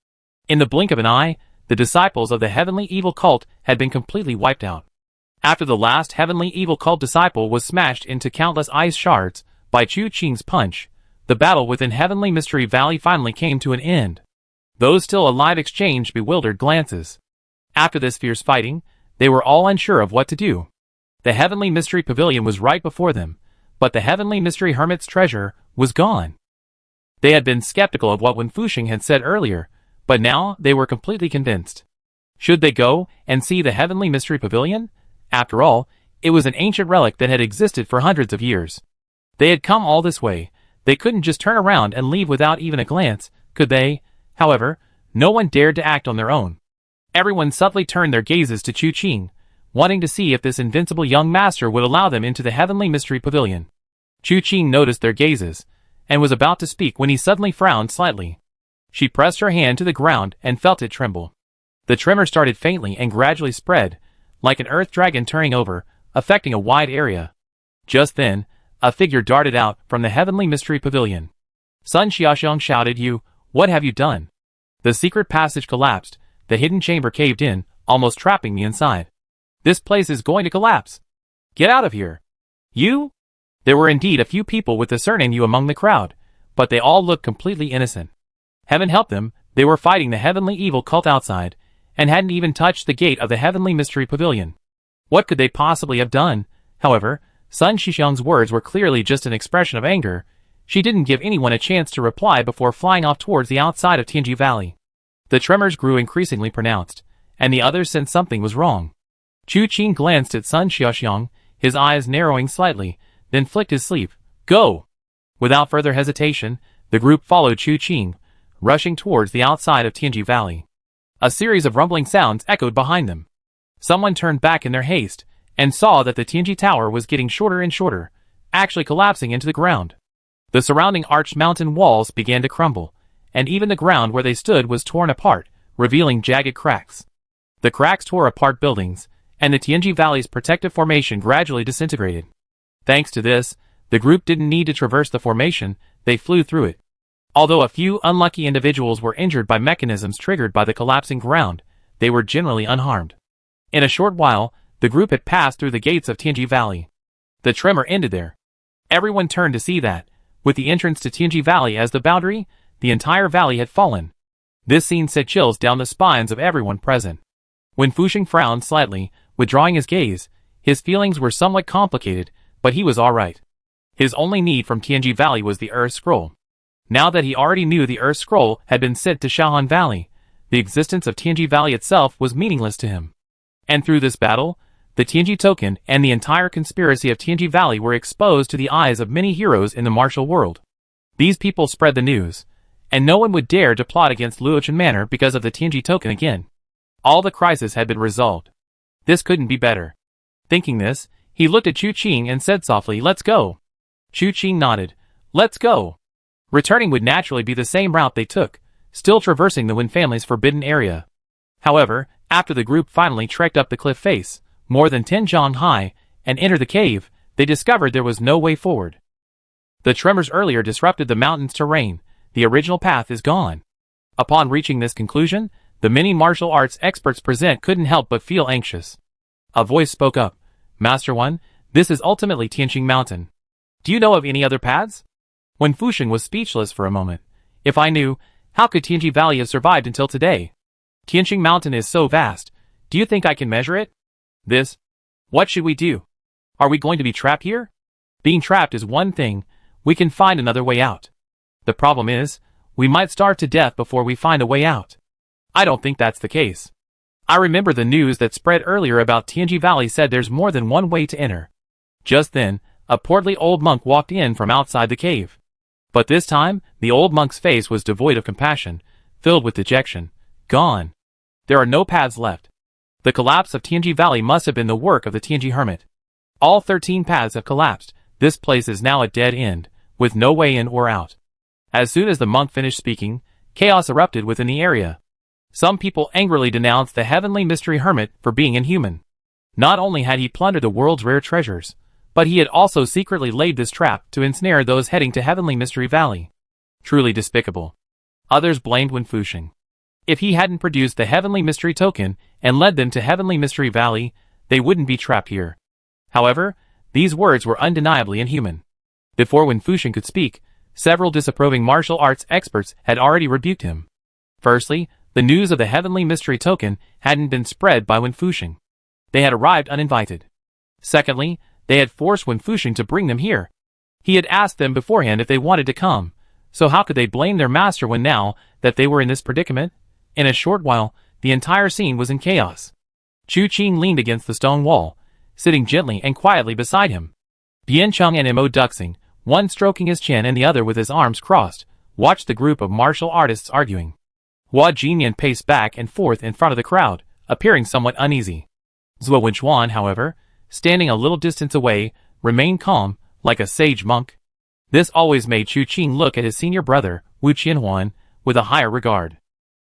In the blink of an eye, the disciples of the Heavenly Evil cult had been completely wiped out. After the last Heavenly Evil cult disciple was smashed into countless ice shards by Chu Qing's punch, the battle within Heavenly Mystery Valley finally came to an end. Those still alive exchanged bewildered glances. After this fierce fighting, they were all unsure of what to do. The Heavenly Mystery Pavilion was right before them, but the Heavenly Mystery Hermit's treasure was gone. They had been skeptical of what Wen Fusheng had said earlier, but now they were completely convinced. Should they go and see the Heavenly Mystery Pavilion? After all, it was an ancient relic that had existed for hundreds of years. They had come all this way. They couldn't just turn around and leave without even a glance, could they? However, no one dared to act on their own. Everyone subtly turned their gazes to Chu Qing, wanting to see if this invincible young master would allow them into the Heavenly Mystery Pavilion. Chu Qing noticed their gazes, and was about to speak when he suddenly frowned slightly. She pressed her hand to the ground and felt it tremble. The tremor started faintly and gradually spread, like an earth dragon turning over, affecting a wide area. Just then, a figure darted out from the Heavenly Mystery Pavilion. Sun Xiaoxiang shouted, what have you done? The secret passage collapsed, the hidden chamber caved in, almost trapping me inside. This place is going to collapse. Get out of here. You? There were indeed a few people with the surname Yu among the crowd, but they all looked completely innocent. Heaven help them, they were fighting the Heavenly Evil cult outside, and hadn't even touched the gate of the Heavenly Mystery Pavilion. What could they possibly have done? However, Sun Xiaoxiang's words were clearly just an expression of anger. She didn't give anyone a chance to reply before flying off towards the outside of Tianji Valley. The tremors grew increasingly pronounced, and the others sensed something was wrong. Chu Qing glanced at Sun Xiaoxiang, his eyes narrowing slightly, then flicked his sleeve. Go! Without further hesitation, the group followed Chu Qing, rushing towards the outside of Tianji Valley. A series of rumbling sounds echoed behind them. Someone turned back in their haste, and saw that the Tianji Tower was getting shorter and shorter, actually collapsing into the ground. The surrounding arched mountain walls began to crumble, and even the ground where they stood was torn apart, revealing jagged cracks. The cracks tore apart buildings, and the Tianji Valley's protective formation gradually disintegrated. Thanks to this, the group didn't need to traverse the formation, they flew through it. Although a few unlucky individuals were injured by mechanisms triggered by the collapsing ground, they were generally unharmed. In a short while, the group had passed through the gates of Tianji Valley. The tremor ended there. Everyone turned to see that, with the entrance to Tianji Valley as the boundary, the entire valley had fallen. This scene sent chills down the spines of everyone present. When Fusheng frowned slightly, withdrawing his gaze, his feelings were somewhat complicated, but he was alright. His only need from Tianji Valley was the Earth Scroll. Now that he already knew the Earth Scroll had been sent to Shaohan Valley, the existence of Tianji Valley itself was meaningless to him. And through this battle, The Tianji token and the entire conspiracy of Tianji Valley were exposed to the eyes of many heroes in the martial world. These people spread the news, and no one would dare to plot against Luochen Manor because of the Tianji token again. All the crisis had been resolved. This couldn't be better. Thinking this, he looked at Chu Qing and said softly, "Let's go." Chu Qing nodded. "Let's go." Returning would naturally be the same route they took, still traversing the Wen family's forbidden area. However, after the group finally trekked up the cliff face, more than 10 zhang high, and entered the cave, they discovered there was no way forward. The tremors earlier disrupted the mountain's terrain. The original path is gone. Upon reaching this conclusion, the many martial arts experts present couldn't help but feel anxious. A voice spoke up. "Master One, this is ultimately Tianqing Mountain. Do you know of any other paths?" When Fusheng was speechless for a moment. "If I knew, how could Tianji Valley have survived until today? Tianqing Mountain is so vast. Do you think I can measure it? What should we do? Are we going to be trapped here? Being trapped is one thing. We can find another way out. The problem is, we might starve to death before we find a way out." "I don't think that's the case. I remember the news that spread earlier about Tianji Valley said there's more than one way to enter." Just then, a portly old monk walked in from outside the cave. But this time, the old monk's face was devoid of compassion, filled with dejection. "Gone. There are no paths left. The collapse of Tianji Valley must have been the work of the Tianji hermit. All 13 paths have collapsed. This place is now a dead end, with no way in or out." As soon as the monk finished speaking, chaos erupted within the area. Some people angrily denounced the heavenly mystery hermit for being inhuman. Not only had he plundered the world's rare treasures, but he had also secretly laid this trap to ensnare those heading to Heavenly Mystery Valley. Truly despicable. Others blamed Wen Fusheng. If he hadn't produced the Heavenly Mystery Token and led them to Heavenly Mystery Valley, they wouldn't be trapped here. However, these words were undeniably inhuman. Before Wen Fusheng could speak, several disapproving martial arts experts had already rebuked him. Firstly, the news of the Heavenly Mystery Token hadn't been spread by Wen Fusheng. They had arrived uninvited. Secondly, they had forced Wen Fusheng to bring them here. He had asked them beforehand if they wanted to come, so how could they blame their master when now that they were in this predicament? In a short while, the entire scene was in chaos. Chu Qing leaned against the stone wall, sitting gently and quietly beside him. Bian Cheng and Mo Duxing, one stroking his chin and the other with his arms crossed, watched the group of martial artists arguing. Hua Jinyan paced back and forth in front of the crowd, appearing somewhat uneasy. Zhuo Wenchuan, however, standing a little distance away, remained calm, like a sage monk. This always made Chu Qing look at his senior brother, Wu Qianhuan, with a higher regard.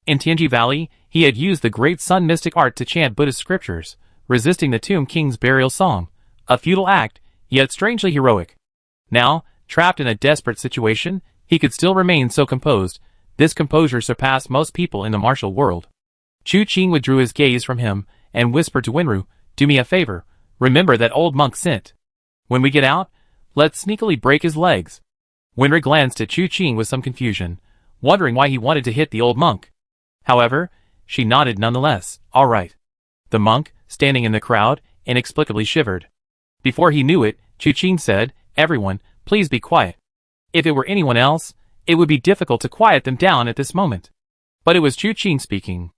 In Tianji Valley, he had used the great sun mystic art to chant Buddhist scriptures, resisting the Tomb King's burial song, a futile act, yet strangely heroic. Now, trapped in a desperate situation, he could still remain so composed. This composure surpassed most people in the martial world. Chu Qing withdrew his gaze from him and whispered to Wenru, "Do me a favor, remember that old monk sent. When we get out, let's sneakily break his legs." Wenru glanced at Chu Qing with some confusion, wondering why he wanted to hit the old monk. However, she nodded nonetheless. "All right." The monk, standing in the crowd, inexplicably shivered. Before he knew it, Chu Qing said, "Everyone, please be quiet." If it were anyone else, it would be difficult to quiet them down at this moment. But it was Chu Qing speaking.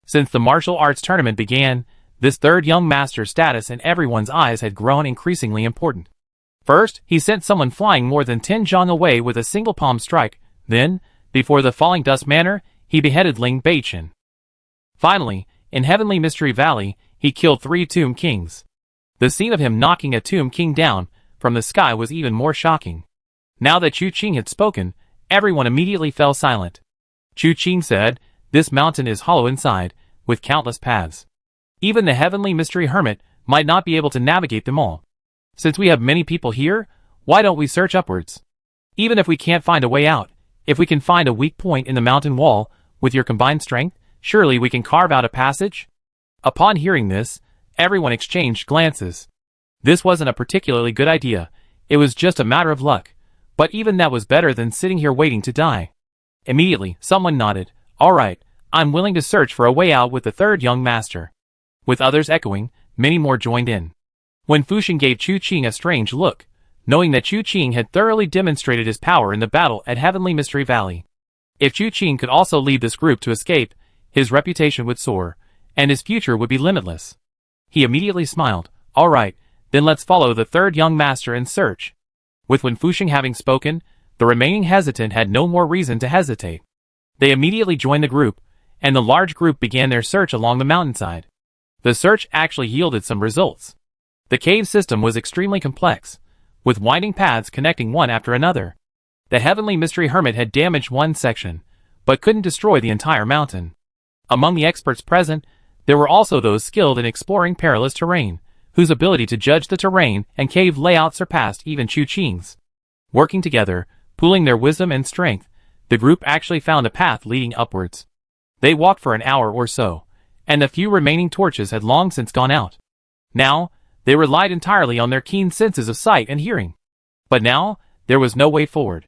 Since the martial arts tournament began, this third young master's status in everyone's eyes had grown increasingly important. First, he sent someone flying more than 10 zhang away with a single palm strike. Then, before the falling dust manor, he beheaded Ling Beichen. Finally, in Heavenly Mystery Valley, he killed 3 Tomb Kings. The scene of him knocking a Tomb King down from the sky was even more shocking. Now that Chu Qing had spoken, everyone immediately fell silent. Chu Qing said, "This mountain is hollow inside, with countless paths. Even the Heavenly Mystery Hermit might not be able to navigate them all. Since we have many people here, why don't we search upwards? Even if we can't find a way out, if we can find a weak point in the mountain wall, with your combined strength, surely we can carve out a passage?" Upon hearing this, everyone exchanged glances. This wasn't a particularly good idea. It was just a matter of luck. But even that was better than sitting here waiting to die. Immediately, someone nodded. "All right, I'm willing to search for a way out with the third young master." With others echoing, many more joined in. When Fusheng gave Chu Qing a strange look, knowing that Chu Qing had thoroughly demonstrated his power in the battle at Heavenly Mystery Valley. If Chu Qing could also lead this group to escape, his reputation would soar, and his future would be limitless. He immediately smiled. Alright, then let's follow the third young master and search. With Wen Fuxing having spoken, the remaining hesitant had no more reason to hesitate. They immediately joined the group, and the large group began their search along the mountainside. The search actually yielded some results. The cave system was extremely complex, with winding paths connecting one after another. The Heavenly Mystery Hermit had damaged one section, but couldn't destroy the entire mountain. Among the experts present, there were also those skilled in exploring perilous terrain, whose ability to judge the terrain and cave layout surpassed even Chu Qing's. Working together, pooling their wisdom and strength, the group actually found a path leading upwards. They walked for an hour or so, and the few remaining torches had long since gone out. Now, they relied entirely on their keen senses of sight and hearing. But now, there was no way forward.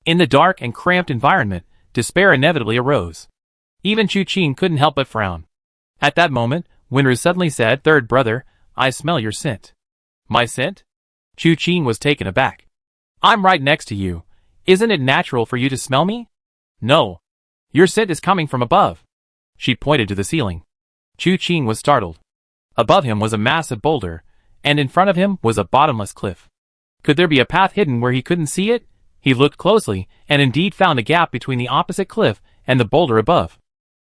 In the dark and cramped environment, despair inevitably arose. Even Chu Qing couldn't help but frown. At that moment, Wenru suddenly said, "Third brother, I smell your scent." "My scent?" Chu Qing was taken aback. "I'm right next to you. Isn't it natural for you to smell me?" "No. Your scent is coming from above." She pointed to the ceiling. Chu Qing was startled. Above him was a massive boulder, and in front of him was a bottomless cliff. Could there be a path hidden where he couldn't see it? He looked closely, and indeed found a gap between the opposite cliff and the boulder above.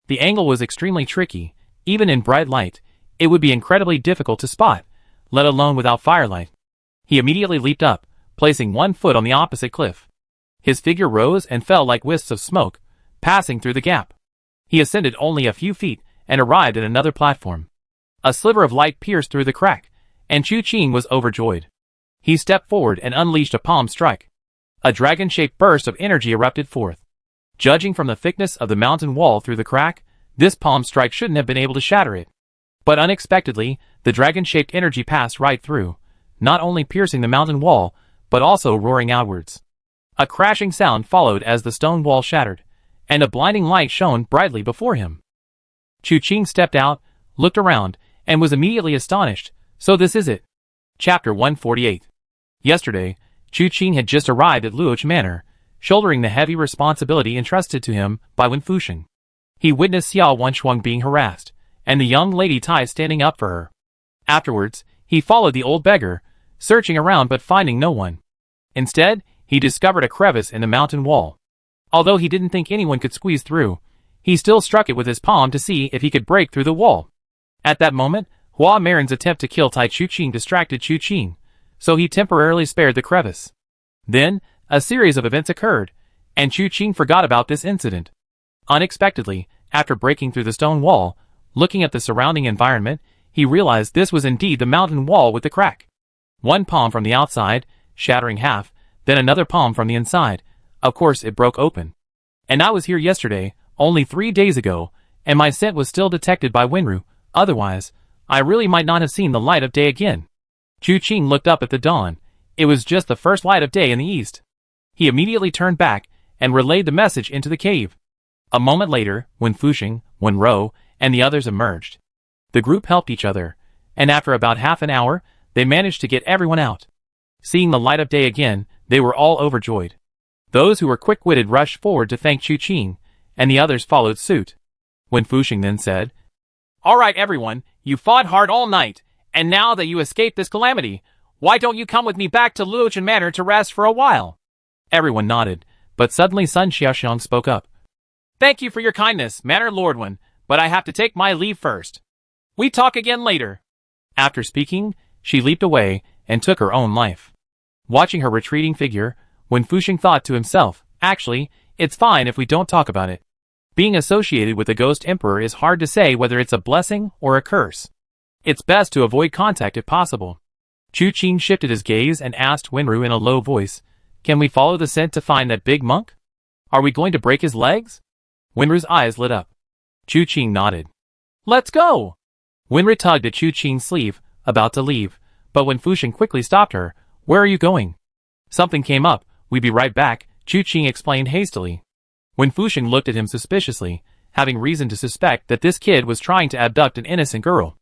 The angle was extremely tricky. Even in bright light, it would be incredibly difficult to spot, let alone without firelight. He immediately leaped up, placing one foot on the opposite cliff. His figure rose and fell like wisps of smoke, passing through the gap. He ascended only a few feet and arrived at another platform. A sliver of light pierced through the crack, and Chu Qing was overjoyed. He stepped forward and unleashed a palm strike. A dragon-shaped burst of energy erupted forth. Judging from the thickness of the mountain wall through the crack, this palm strike shouldn't have been able to shatter it. But unexpectedly, the dragon-shaped energy passed right through, not only piercing the mountain wall, but also roaring outwards. A crashing sound followed as the stone wall shattered, and a blinding light shone brightly before him. Chu Qing stepped out, looked around, and was immediately astonished. So this is it. Chapter 148. Yesterday, Chu Qing had just arrived at Luoch Manor, shouldering the heavy responsibility entrusted to him by Wen Fuxing. He witnessed Xiao Wenshuang being harassed, and the young lady Tai standing up for her. Afterwards, he followed the old beggar, searching around but finding no one. Instead, he discovered a crevice in the mountain wall. Although he didn't think anyone could squeeze through, he still struck it with his palm to see if he could break through the wall. At that moment, Hua Marin's attempt to kill Tai Chu Qing distracted Chu Qing, so he temporarily spared the crevice. Then, a series of events occurred, and Chu Qing forgot about this incident. Unexpectedly, after breaking through the stone wall, looking at the surrounding environment, he realized this was indeed the mountain wall with the crack. One palm from the outside, shattering half, then another palm from the inside. Of course it broke open. And I was here yesterday, only 3 days ago, and my scent was still detected by Wenru. Otherwise, I really might not have seen the light of day again. Chu Qing looked up at the dawn. It was just the first light of day in the east. He immediately turned back and relayed the message into the cave. A moment later, Wen Fuxing, Wen Rou, and the others emerged. The group helped each other, and after about half an hour, they managed to get everyone out. Seeing the light of day again, they were all overjoyed. Those who were quick-witted rushed forward to thank Chu Qing, and the others followed suit. Wen Fuxing then said, "All right, everyone, you fought hard all night, and now that you escaped this calamity, why don't you come with me back to Luochen Manor to rest for a while?" Everyone nodded, but suddenly Sun Xiaoxiang spoke up. "Thank you for your kindness, Manor Lord Wen, but I have to take my leave first. We talk again later." After speaking, she leaped away and took her own life. Watching her retreating figure, Wen Fuxing thought to himself, actually, it's fine if we don't talk about it. Being associated with the Ghost Emperor is hard to say whether it's a blessing or a curse. It's best to avoid contact if possible. Chu Qing shifted his gaze and asked Wenru in a low voice, "Can we follow the scent to find that big monk? Are we going to break his legs?" Wenru's eyes lit up. Chu Qing nodded. "Let's go!" Wenru tugged at Chu Qing's sleeve, about to leave, but Wen Fuxing quickly stopped her. "Where are you going?" "Something came up. We'll be right back," Chu Qing explained hastily. Wen Fuxing looked at him suspiciously, having reason to suspect that this kid was trying to abduct an innocent girl.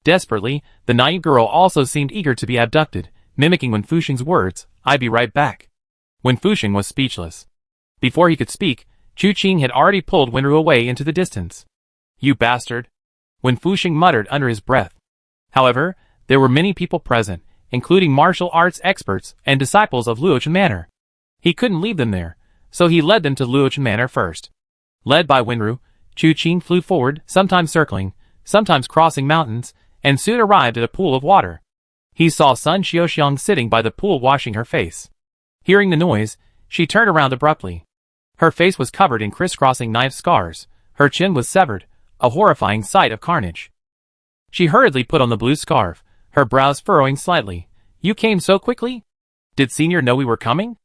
Desperately, the naive girl also seemed eager to be abducted, mimicking Wen Fuxing's words, "I'll be right back." Wen Fuxing was speechless. Before he could speak, Chu Qing had already pulled Wenru away into the distance. "You bastard!" Wen Fuxing muttered under his breath. However, There were many people present, including martial arts experts and disciples of Luochen Manor. He couldn't leave them there, so he led them to Luochen Manor first. Led by Wenru, Chu Qing flew forward, sometimes circling, sometimes crossing mountains, and soon arrived at a pool of water. He saw Sun Xiaoxiang sitting by the pool washing her face. Hearing the noise, she turned around abruptly. Her face was covered in crisscrossing knife scars, her chin was severed, a horrifying sight of carnage. She hurriedly put on the blue scarf, her brows furrowing slightly. "You came so quickly? Did Senior know we were coming?"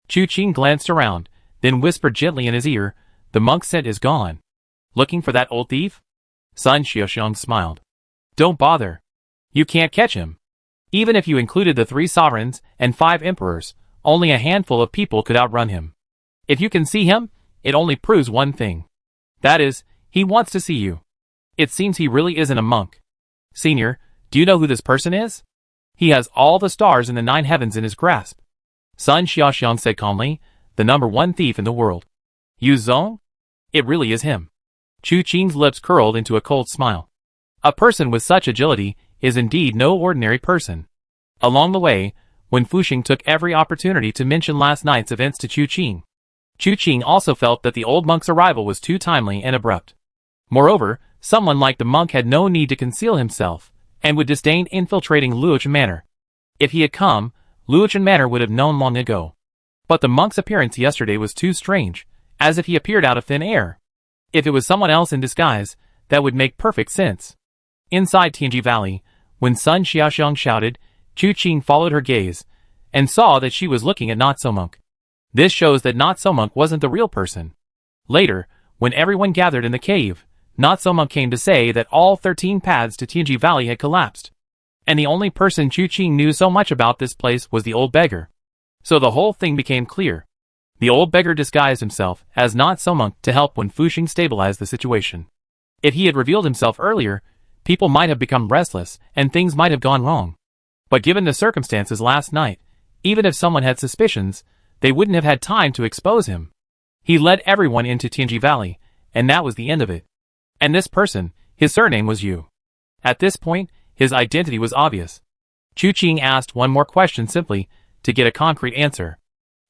Chu Qing glanced around, then whispered gently in his ear, "The monk scent is gone. Looking for that old thief?" Sun Xiaoxiang smiled. "Don't bother. You can't catch him. Even if you included the 3 sovereigns and 5 emperors, only a handful of people could outrun him. If you can see him, it only proves one thing. That is, he wants to see you. It seems he really isn't a monk. Senior, do you know who this person is? He has all the stars in the 9 heavens in his grasp." Sun Xiaoxiang said calmly, "The #1 thief in the world. Yu Zong? It really is him." Chu Qing's lips curled into a cold smile. A person with such agility is indeed no ordinary person. Along the way, Wen Fuxing took every opportunity to mention last night's events to Chu Qing. Chu Qing also felt that the old monk's arrival was too timely and abrupt. Moreover, someone like the monk had no need to conceal himself, and would disdain infiltrating Luochen Manor. If he had come, Luochen Manor would have known long ago. But the monk's appearance yesterday was too strange, as if he appeared out of thin air. If it was someone else in disguise, that would make perfect sense. Inside Tianji Valley, when Sun Xiaoxiang shouted, Chu Qing followed her gaze, and saw that she was looking at Not-So-Monk. This shows that Not-So-Monk wasn't the real person. Later, when everyone gathered in the cave, Not-So-Monk came to say that all 13 paths to Tianji Valley had collapsed. And the only person Chu Qing knew so much about this place was the old beggar. So the whole thing became clear. The old beggar disguised himself as Not-So-Monk to help Wen Fuxing stabilize the situation. If he had revealed himself earlier, people might have become restless and things might have gone wrong. But given the circumstances last night, even if someone had suspicions, they wouldn't have had time to expose him. He led everyone into Tianji Valley, and that was the end of it. And this person, his surname was Yu. At this point, his identity was obvious. Chu Qing asked one more question simply to get a concrete answer.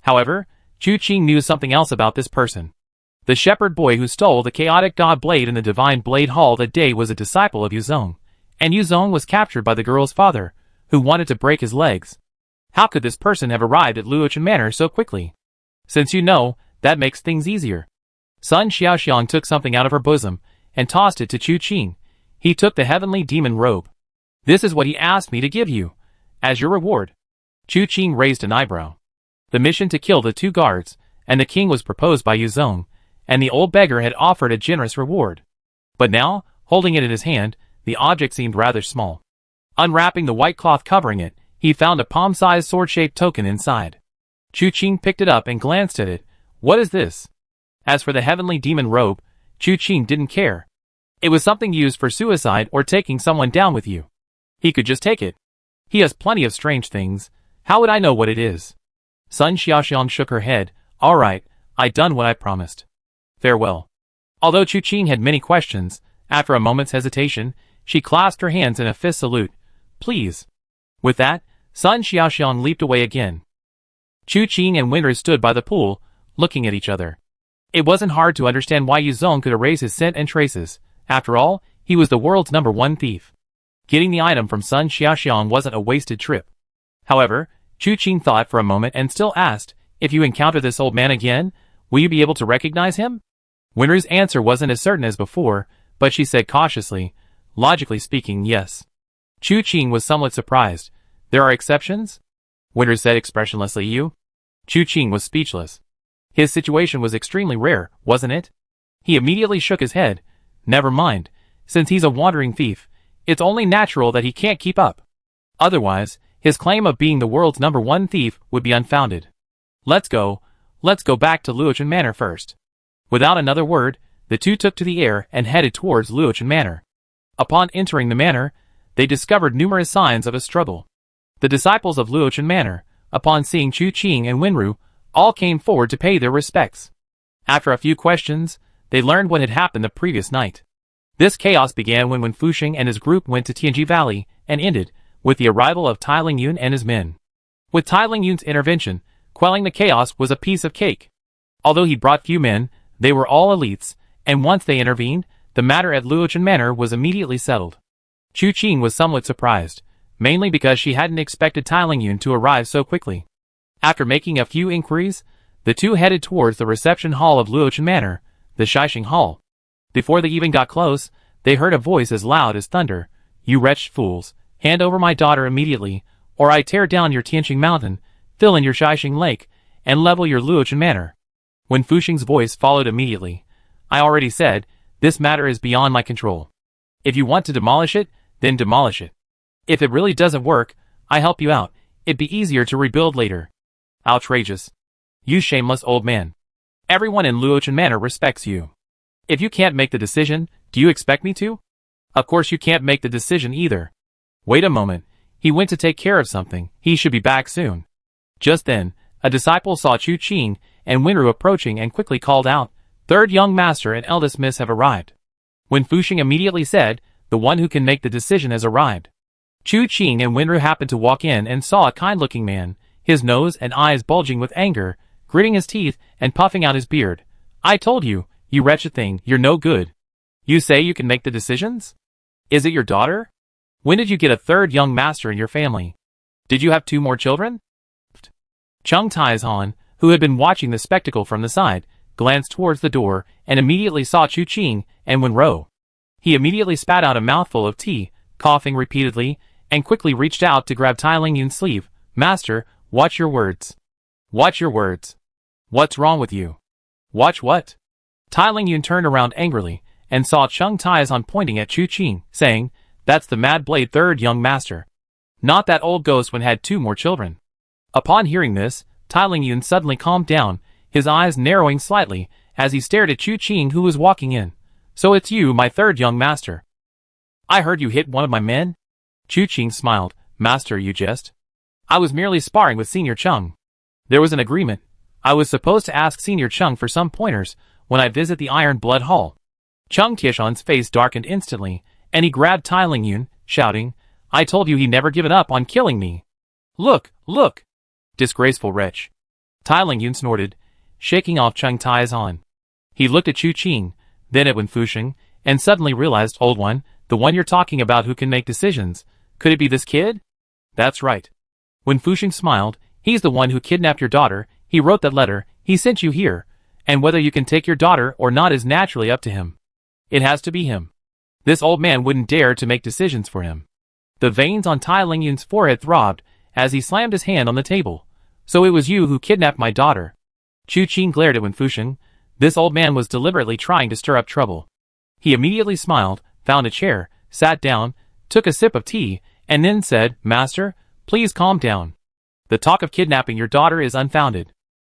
However, Chu Qing knew something else about this person. The shepherd boy who stole the chaotic god blade in the divine blade hall that day was a disciple of Yu Zong, and Yu Zong was captured by the girl's father, who wanted to break his legs. How could this person have arrived at Luochen Manor so quickly? Since you know, that makes things easier. Sun Xiaoxiang took something out of her bosom and tossed it to Chu Qing. He took the heavenly demon robe. "This is what he asked me to give you, as your reward." Chu Qing raised an eyebrow. The mission to kill the 2 guards and the king was proposed by Yu Zong, and the old beggar had offered a generous reward. But now, holding it in his hand, the object seemed rather small. Unwrapping the white cloth covering it, he found a palm-sized sword-shaped token inside. Chu Qing picked it up and glanced at it. "What is this?" As for the heavenly demon robe, Chu Qing didn't care. It was something used for suicide or taking someone down with you. He could just take it. He has plenty of strange things. How would I know what it is? Sun Xiaoxiang shook her head. "All right, I done what I promised. Farewell." Although Chu Qing had many questions, after a moment's hesitation, she clasped her hands in a fist salute. "Please." With that, Sun Xiaoxiang leaped away again. Chu Qing and Wenru stood by the pool, looking at each other. It wasn't hard to understand why Yu Zong could erase his scent and traces. After all, he was the world's #1 thief. Getting the item from Sun Xiaoxiang wasn't a wasted trip. However, Chu Qing thought for a moment and still asked, "If you encounter this old man again, will you be able to recognize him?" Wenru's answer wasn't as certain as before, but she said cautiously, "Logically speaking, yes." Chu Qing was somewhat surprised. "There are exceptions?" Wenru said expressionlessly. "You?" Chu Qing was speechless. His situation was extremely rare, wasn't it? He immediately shook his head. "Never mind. Since he's a wandering thief, it's only natural that he can't keep up. Otherwise, his claim of being the world's #1 thief would be unfounded. Let's go back to Luochen Manor first." Without another word, the two took to the air and headed towards Luochen Manor. Upon entering the manor, they discovered numerous signs of a struggle. The disciples of Luochen Manor, upon seeing Chu Qing and Wenru, all came forward to pay their respects. After a few questions, they learned what had happened the previous night. This chaos began when Wen Fuxing and his group went to Tianji Valley, and ended with the arrival of Tai Lingyun and his men. With Tai Lingyun's intervention, quelling the chaos was a piece of cake. Although he brought few men, they were all elites, and once they intervened, the matter at Luochen Manor was immediately settled. Chu Qing was somewhat surprised, mainly because she hadn't expected Tai Lingyun to arrive so quickly. After making a few inquiries, the two headed towards the reception hall of Luochen Manor, the Shishing Hall. Before they even got close, they heard a voice as loud as thunder. "You wretched fools, hand over my daughter immediately, or I tear down your Tianqing Mountain, fill in your Shishing Lake, and level your Luochen Manor." When Fuxing's voice followed immediately, "I already said, this matter is beyond my control. If you want to demolish it, then demolish it. If it really doesn't work, I help you out, it'd be easier to rebuild later." Outrageous. You shameless old man. Everyone in Luochen Manor respects you. If you can't make the decision, do you expect me to? Of course you can't make the decision either. Wait a moment, he went to take care of something, he should be back soon. Just then, a disciple saw Chu Qing and Winru approaching and quickly called out, "Third young master and eldest miss have arrived." When Fuxing immediately said, "The one who can make the decision has arrived." Chu Qing and Winru happened to walk in and saw a kind-looking man, his nose and eyes bulging with anger, gritting his teeth and puffing out his beard. "I told you, you wretched thing, you're no good. You say you can make the decisions? Is it your daughter? When did you get a third young master in your family? Did you have 2 more children?" Chung Taizhan, who had been watching the spectacle from the side, glanced towards the door and immediately saw Chu Qing and Wenro. He immediately spat out a mouthful of tea, coughing repeatedly, and quickly reached out to grab Tai Lingyun's sleeve. "Master, watch your words. Watch your words. What's wrong with you?" "Watch what?" Tai Lingyun turned around angrily and saw Chung Taizhan pointing at Chu Qing, saying, "That's the Mad Blade third young master. Not that old ghost when had 2 more children." Upon hearing this, Tai Lingyun suddenly calmed down, his eyes narrowing slightly as he stared at Chu Qing who was walking in. "So it's you, my third young master. I heard you hit one of my men?" Chu Qing smiled. "Master, you jest. I was merely sparring with Senior Chung. There was an agreement. I was supposed to ask Senior Chung for some pointers when I visit the Iron Blood Hall." Chung Tieshan's face darkened instantly, and he grabbed Tai Lingyun, shouting, "I told you he never given up on killing me. Look, look! Disgraceful wretch." Tai Lingyun snorted, shaking off Chung Taizhan. He looked at Chu Qing, then at Wen Fuxing, and suddenly realized, "Old one, the one you're talking about who can make decisions. Could it be this kid?" "That's right." Wen Fuxing smiled. "He's the one who kidnapped your daughter, he wrote that letter, he sent you here, and whether you can take your daughter or not is naturally up to him. It has to be him. This old man wouldn't dare to make decisions for him." The veins on Tai Lingyun's forehead throbbed as he slammed his hand on the table. "So it was you who kidnapped my daughter?" Chu Qing glared at Wen Fuxing. This old man was deliberately trying to stir up trouble. He immediately smiled, found a chair, sat down, took a sip of tea, and then said, "Master, please calm down. The talk of kidnapping your daughter is unfounded.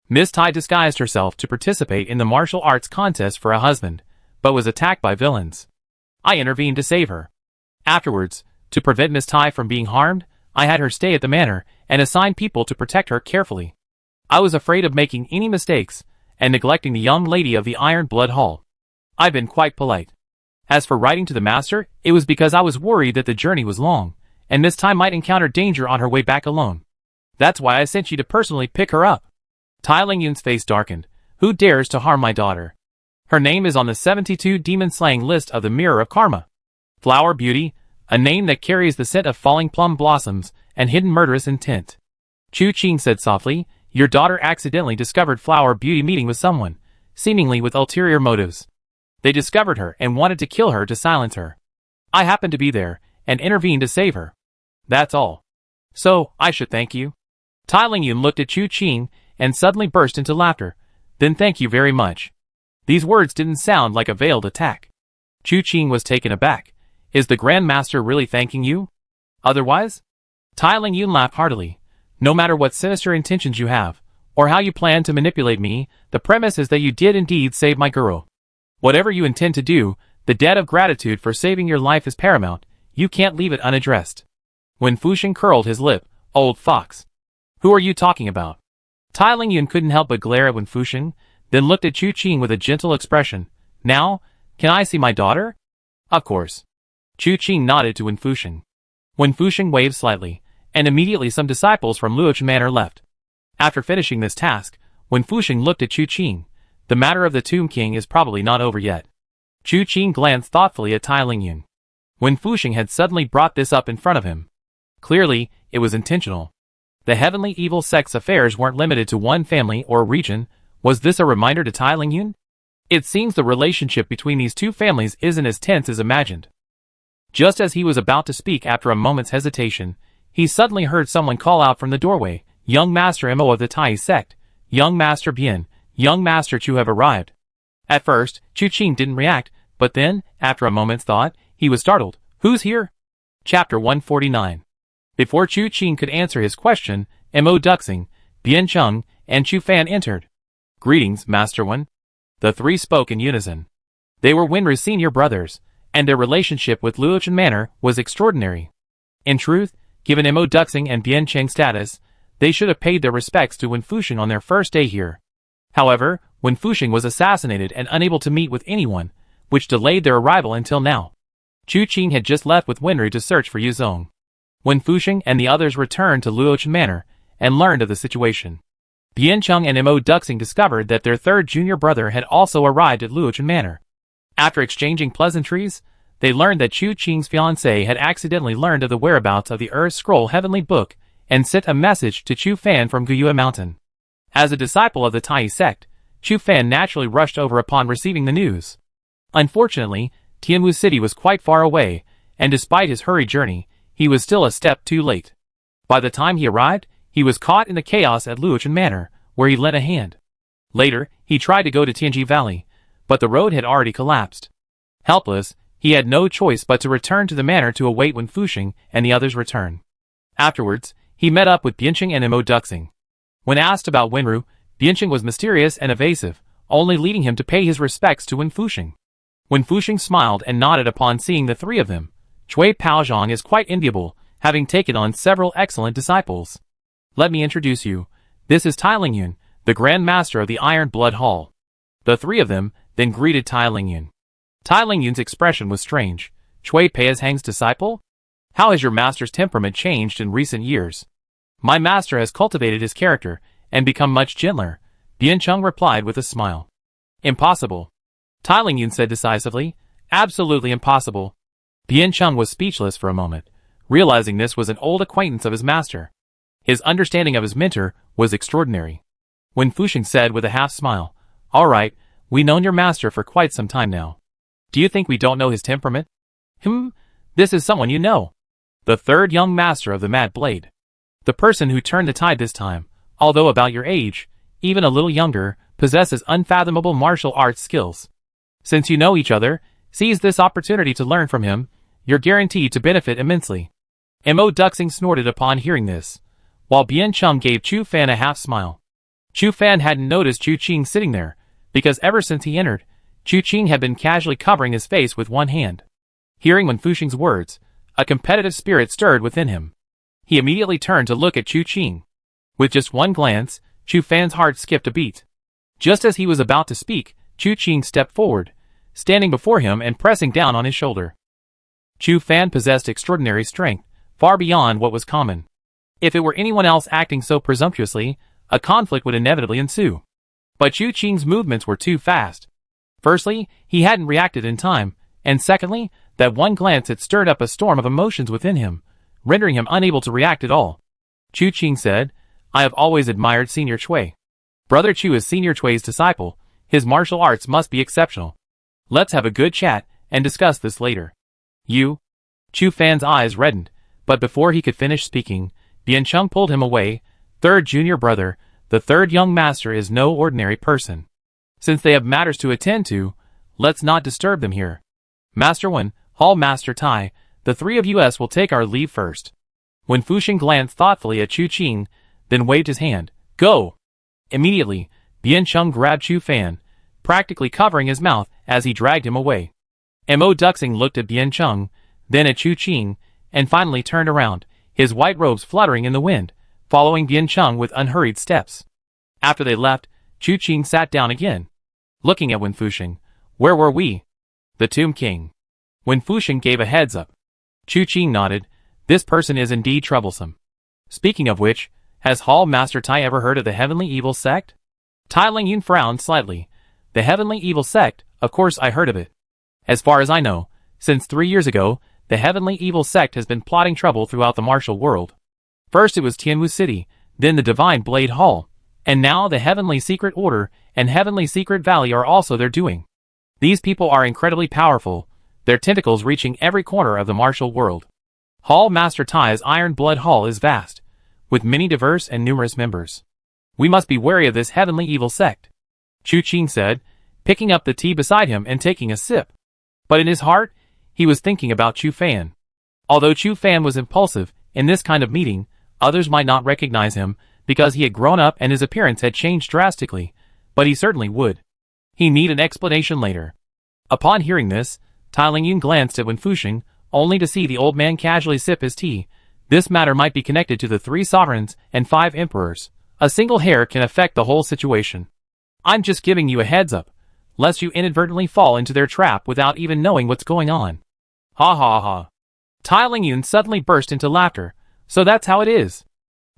Miss Tai disguised herself to participate in the martial arts contest for a husband, but was attacked by villains. I intervened to save her. Afterwards, to prevent Miss Tai from being harmed, I had her stay at the manor and assigned people to protect her carefully. I was afraid of making any mistakes and neglecting the young lady of the Iron Blood Hall. I've been quite polite. As for writing to the master, it was because I was worried that the journey was long, and Miss Tai might encounter danger on her way back alone. That's why I sent you to personally pick her up." Tai Lingyun's face darkened. "Who dares to harm my daughter? Her name is on the 72 demon-slaying list of the Mirror of Karma. Flower Beauty, a name that carries the scent of falling plum blossoms and hidden murderous intent." Chu Qing said softly, "Your daughter accidentally discovered Flower Beauty meeting with someone, seemingly with ulterior motives. They discovered her and wanted to kill her to silence her. I happened to be there and intervened to save her. That's all. So, I should thank you." Tai Lingyun looked at Chu Qing and suddenly burst into laughter. "Then thank you very much." These words didn't sound like a veiled attack. Chu Qing was taken aback. "Is the Grand Master really thanking you? Otherwise?" Tai Lingyun laughed heartily. "No matter what sinister intentions you have, or how you plan to manipulate me, the premise is that you did indeed save my girl. Whatever you intend to do, the debt of gratitude for saving your life is paramount. You can't leave it unaddressed." Wen Fuxing curled his lip. "Old fox. Who are you talking about?" Tai Lingyun couldn't help but glare at Wen Fuxing, then looked at Chu Qing with a gentle expression. "Now, can I see my daughter?" "Of course." Chu Qing nodded to Wen Fuxing. Wen Fuxing waved slightly, and immediately some disciples from Luochen Manor left. After finishing this task, Wen Fuxing looked at Chu Qing. The matter of the Tomb King is probably not over yet. Chu Qing glanced thoughtfully at Tai Lingyun. Wen Fuxing had suddenly brought this up in front of him. Clearly, it was intentional. The heavenly evil sect's affairs weren't limited to one family or region. Was this a reminder to Tai Lingyun? It seems the relationship between these two families isn't as tense as imagined. Just as he was about to speak after a moment's hesitation, he suddenly heard someone call out from the doorway, "Young Master Mo of the Tai sect, Young Master Bian, Young Master Chu have arrived." At first, Chu Qing didn't react, but then, after a moment's thought, he was startled. "Who's here?" Chapter 149. Before Chu Qing could answer his question, Mo Duxing, Bian Cheng, and Chu Fan entered. "Greetings, Master Wen." The three spoke in unison. They were Wenru's senior brothers, and their relationship with Luochen Manor was extraordinary. In truth, given Mo Duxing and Bian Cheng's status, they should have paid their respects to Wen Fuxing on their first day here. However, Wen Fuxing was assassinated and unable to meet with anyone, which delayed their arrival until now. Chu Qing had just left with Wenru to search for Yu Zong. Wen Fuxing and the others returned to Luochen Manor and learned of the situation. Bian Cheng and Mo Duxing discovered that their third junior brother had also arrived at Luochen Manor. After exchanging pleasantries, they learned that Chu Qing's fiancée had accidentally learned of the whereabouts of the Earth Scroll Heavenly Book and sent a message to Chu Fan from Guyue Mountain. As a disciple of the Tai sect, Chu Fan naturally rushed over upon receiving the news. Unfortunately, Tianwu City was quite far away, and despite his hurried journey, he was still a step too late. By the time he arrived, he was caught in the chaos at Luochen Manor, where he lent a hand. Later, he tried to go to Tianji Valley, but the road had already collapsed. Helpless, he had no choice but to return to the manor to await Wen Fuxing and the others' return. Afterwards, he met up with Biancheng and Mo Duxing. When asked about Wenru, Biancheng was mysterious and evasive, only leading him to pay his respects to Wen Fuxing. Wen Fuxing smiled and nodded upon seeing the three of them. Cui Paozhong is quite enviable, having taken on several excellent disciples. Let me introduce you. This is Tai Lingyun, the Grand Master of the Iron Blood Hall. The three of them then greeted Tai Lingyun. Tai Lingyun's expression was strange. Cui Paozhong's disciple? How has your master's temperament changed in recent years? My master has cultivated his character and become much gentler, Biancheng replied with a smile. Impossible. Tai Lingyun said decisively. Absolutely impossible. Biancheng was speechless for a moment, realizing this was an old acquaintance of his master. His understanding of his mentor was extraordinary. Wen Fuxing said with a half-smile, "All right, we've known your master for quite some time now. Do you think we don't know his temperament?" This is someone you know. The third young master of the Mad Blade. The person who turned the tide this time, although about your age, even a little younger, possesses unfathomable martial arts skills. Since you know each other, seize this opportunity to learn from him. You're guaranteed to benefit immensely. Mo Duxing snorted upon hearing this, while Biancheng gave Chu Fan a half-smile. Chu Fan hadn't noticed Chu Qing sitting there, because ever since he entered, Chu Qing had been casually covering his face with one hand. Hearing Wen Fuxing's words, a competitive spirit stirred within him. He immediately turned to look at Chu Qing. With just one glance, Chu Fan's heart skipped a beat. Just as he was about to speak, Chu Qing stepped forward, standing before him and pressing down on his shoulder. Chu Fan possessed extraordinary strength, far beyond what was common. If it were anyone else acting so presumptuously, a conflict would inevitably ensue. But Chu Qing's movements were too fast. Firstly, he hadn't reacted in time, and secondly, that one glance had stirred up a storm of emotions within him, rendering him unable to react at all. Chu Qing said, "I have always admired Senior Cui. Brother Chu is Senior Cui's disciple. His martial arts must be exceptional. Let's have a good chat and discuss this later." You? Chu Fan's eyes reddened, but before he could finish speaking, Biancheng pulled him away. "Third junior brother, the third young master is no ordinary person. Since they have matters to attend to, let's not disturb them here. Master Wen, Hall Master Tai, the three of us will take our leave first." Wen Fuxing glanced thoughtfully at Chu Qing, then waved his hand. "Go!" Immediately, Biancheng grabbed Chu Fan, practically covering his mouth as he dragged him away. Mo Duxing looked at Biancheng, then at Chu Qing, and finally turned around, his white robes fluttering in the wind, following Biancheng with unhurried steps. After they left, Chu Qing sat down again. Looking at Wen Fuxing, "Where were we?" "The Tomb King." Wen Fuxing gave a heads up. Chu Qing nodded, This person is indeed troublesome. Speaking of which, has Hall Master Tai ever heard of the Heavenly Evil Sect? Tai Lingyun frowned slightly. The Heavenly Evil Sect, of course I heard of it. As far as I know, since 3 years ago, the Heavenly Evil Sect has been plotting trouble throughout the martial world. First it was Tianwu City, then the Divine Blade Hall, and now the Heavenly Secret Order and Heavenly Secret Valley are also their doing. These people are incredibly powerful, their tentacles reaching every corner of the martial world. Hall Master Tai's Iron Blood Hall is vast, with many diverse and numerous members. We must be wary of this Heavenly Evil Sect, Chu Qing said, picking up the tea beside him and taking a sip. But in his heart, he was thinking about Chu Fan. Although Chu Fan was impulsive, in this kind of meeting, others might not recognize him because he had grown up and his appearance had changed drastically, but he certainly would. He needed an explanation later. Upon hearing this, Tai Lingyun glanced at Wen Fusheng, only to see the old man casually sip his tea. This matter might be connected to the 3 sovereigns and 5 emperors. A single hair can affect the whole situation. I'm just giving you a heads up, lest you inadvertently fall into their trap without even knowing what's going on. Ha ha ha. Tai Lingyun suddenly burst into laughter. So that's how it is.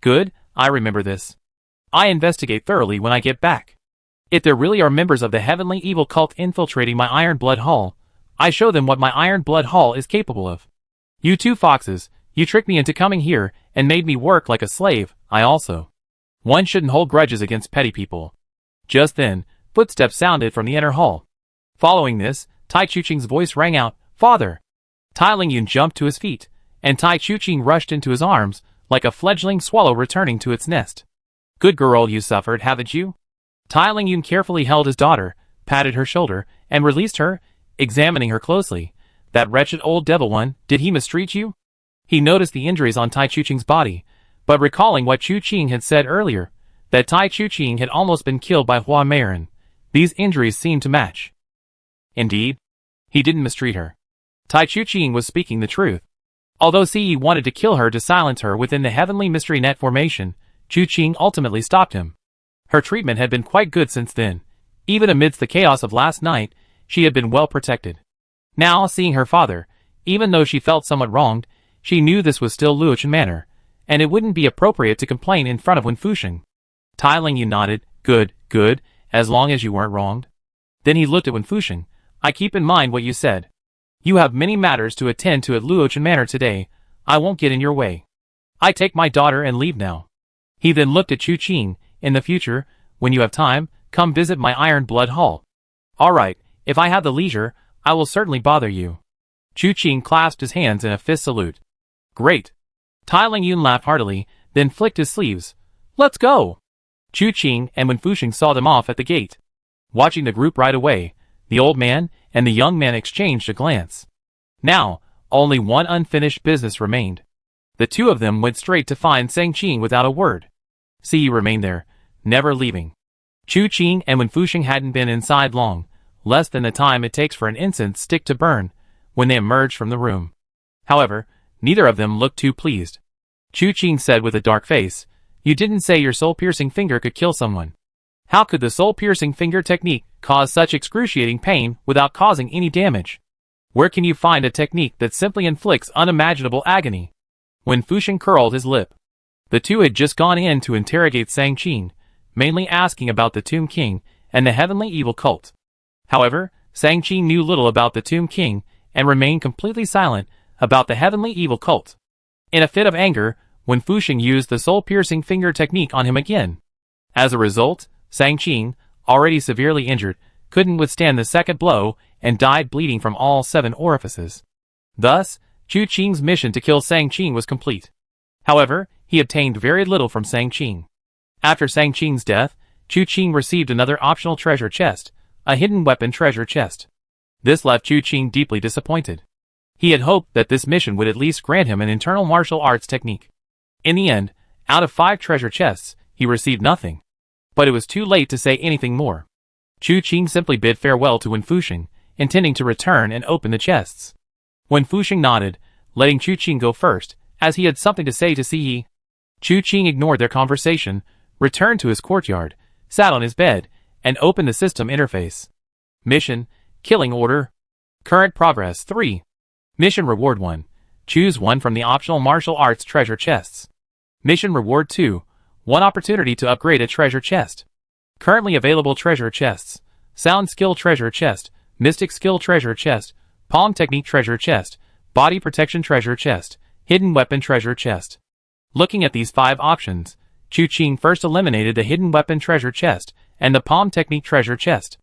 Good, I remember this. I investigate thoroughly when I get back. If there really are members of the Heavenly Evil Cult infiltrating my Iron Blood Hall, I show them what my Iron Blood Hall is capable of. You 2 foxes, you tricked me into coming here and made me work like a slave, One shouldn't hold grudges against petty people. Just then, footsteps sounded from the inner hall. Following this, Tai Chuqing's voice rang out, Father! Tai Lingyun jumped to his feet, and Tai Chuqing rushed into his arms, like a fledgling swallow returning to its nest. Good girl, you suffered, haven't you? Tai Lingyun carefully held his daughter, patted her shoulder, and released her, examining her closely. That wretched old devil one, did he mistreat you? He noticed the injuries on Tai Chuqing's body, but recalling what Chu Qing had said earlier, that Tai Chuqing had almost been killed by Hua Meiren, these injuries seemed to match. Indeed, he didn't mistreat her. Tai Chuqing was speaking the truth. Although Ce wanted to kill her to silence her within the Heavenly Mystery Net formation, Chu Qing ultimately stopped him. Her treatment had been quite good since then. Even amidst the chaos of last night, she had been well protected. Now, seeing her father, even though she felt somewhat wronged, she knew this was still Luochen manner, and it wouldn't be appropriate to complain in front of Wen Fusheng. Tai Lingyun nodded, good, as long as you weren't wronged. Then he looked at Wen Fusheng. I keep in mind what you said. You have many matters to attend to at Luochen Manor today. I won't get in your way. I take my daughter and leave now. He then looked at Chu Qing. In the future, when you have time, come visit my Iron Blood Hall. Alright, if I have the leisure, I will certainly bother you. Chu Qing clasped his hands in a fist salute. Great. Tai Lingyun laughed heartily, then flicked his sleeves. Let's go. Chu Qing and Wen Fusheng saw them off at the gate. Watching the group ride away, the old man and the young man exchanged a glance. Now, only one unfinished business remained. The 2 of them went straight to find Sang Qing without a word. Ce remained there, never leaving. Chu Qing and Wen Fusheng hadn't been inside long, less than the time it takes for an incense stick to burn, when they emerged from the room. However, neither of them looked too pleased. Chu Qing said with a dark face, You didn't say your soul-piercing finger could kill someone. How could the soul-piercing finger technique cause such excruciating pain without causing any damage? Where can you find a technique that simply inflicts unimaginable agony? Wen Fusheng curled his lip. The 2 had just gone in to interrogate Sang Qing, mainly asking about the Tomb King and the Heavenly Evil Cult. However, Sang Qing knew little about the Tomb King and remained completely silent about the Heavenly Evil Cult. In a fit of anger, Wen Fusheng used the soul-piercing finger technique on him again. As a result, Sang Qing, already severely injured, couldn't withstand the second blow and died bleeding from all 7 orifices. Thus, Chu Qing's mission to kill Sang Qing was complete. However, he obtained very little from Sang Qing. After Sang Qing's death, Chu Qing received another optional treasure chest, a hidden weapon treasure chest. This left Chu Qing deeply disappointed. He had hoped that this mission would at least grant him an internal martial arts technique. In the end, out of 5 treasure chests, he received nothing. But it was too late to say anything more. Chu Qing simply bid farewell to Wen Fusheng, intending to return and open the chests. Wen Fusheng nodded, letting Chu Qing go first, as he had something to say to Ce. Chu Qing ignored their conversation, returned to his courtyard, sat on his bed, and opened the system interface. Mission, Killing Order. Current progress 3. Mission Reward 1. Choose one from the optional martial arts treasure chests. Mission Reward 2. 1 opportunity to upgrade a treasure chest. Currently available treasure chests: Sound Skill Treasure Chest, Mystic Skill Treasure Chest, Palm Technique Treasure Chest, Body Protection Treasure Chest, Hidden Weapon Treasure Chest. Looking at these 5 options, Chu Qing first eliminated the Hidden Weapon Treasure Chest and the Palm Technique Treasure Chest.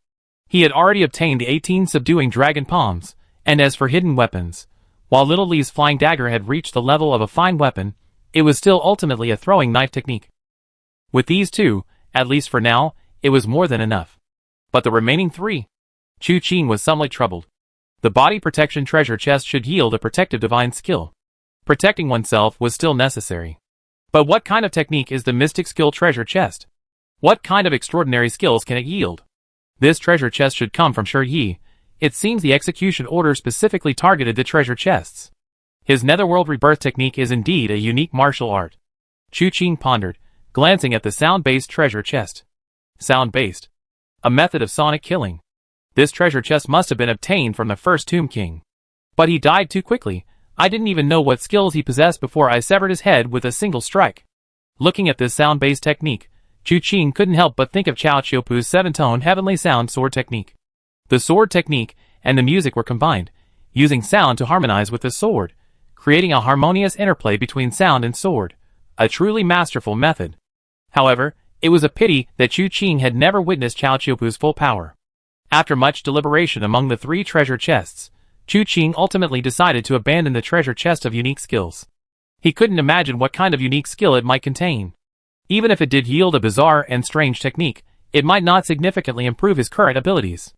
He had already obtained the 18 Subduing Dragon Palms, and as for hidden weapons, while Little Li's Flying Dagger had reached the level of a fine weapon, it was still ultimately a throwing knife technique. With these 2, at least for now, it was more than enough. But the remaining 3? Chu Qing was somewhat troubled. The Body Protection Treasure Chest should yield a protective divine skill. Protecting oneself was still necessary. But what kind of technique is the Mystic Skill Treasure Chest? What kind of extraordinary skills can it yield? This treasure chest should come from Shi Yi. It seems the execution order specifically targeted the treasure chests. His Netherworld Rebirth technique is indeed a unique martial art. Chu Qing pondered, glancing at the sound-based treasure chest. Sound-based. A method of sonic killing. This treasure chest must have been obtained from the first Tomb King. But he died too quickly. I didn't even know what skills he possessed before I severed his head with a single strike. Looking at this sound-based technique, Chu Qing couldn't help but think of Cao Qiupu's 7-tone heavenly sound sword technique. The sword technique and the music were combined, using sound to harmonize with the sword, creating a harmonious interplay between sound and sword. A truly masterful method. However, it was a pity that Chu Qing had never witnessed Cao Qiupu's full power. After much deliberation among the 3 treasure chests, Chu Qing ultimately decided to abandon the treasure chest of unique skills. He couldn't imagine what kind of unique skill it might contain. Even if it did yield a bizarre and strange technique, it might not significantly improve his current abilities.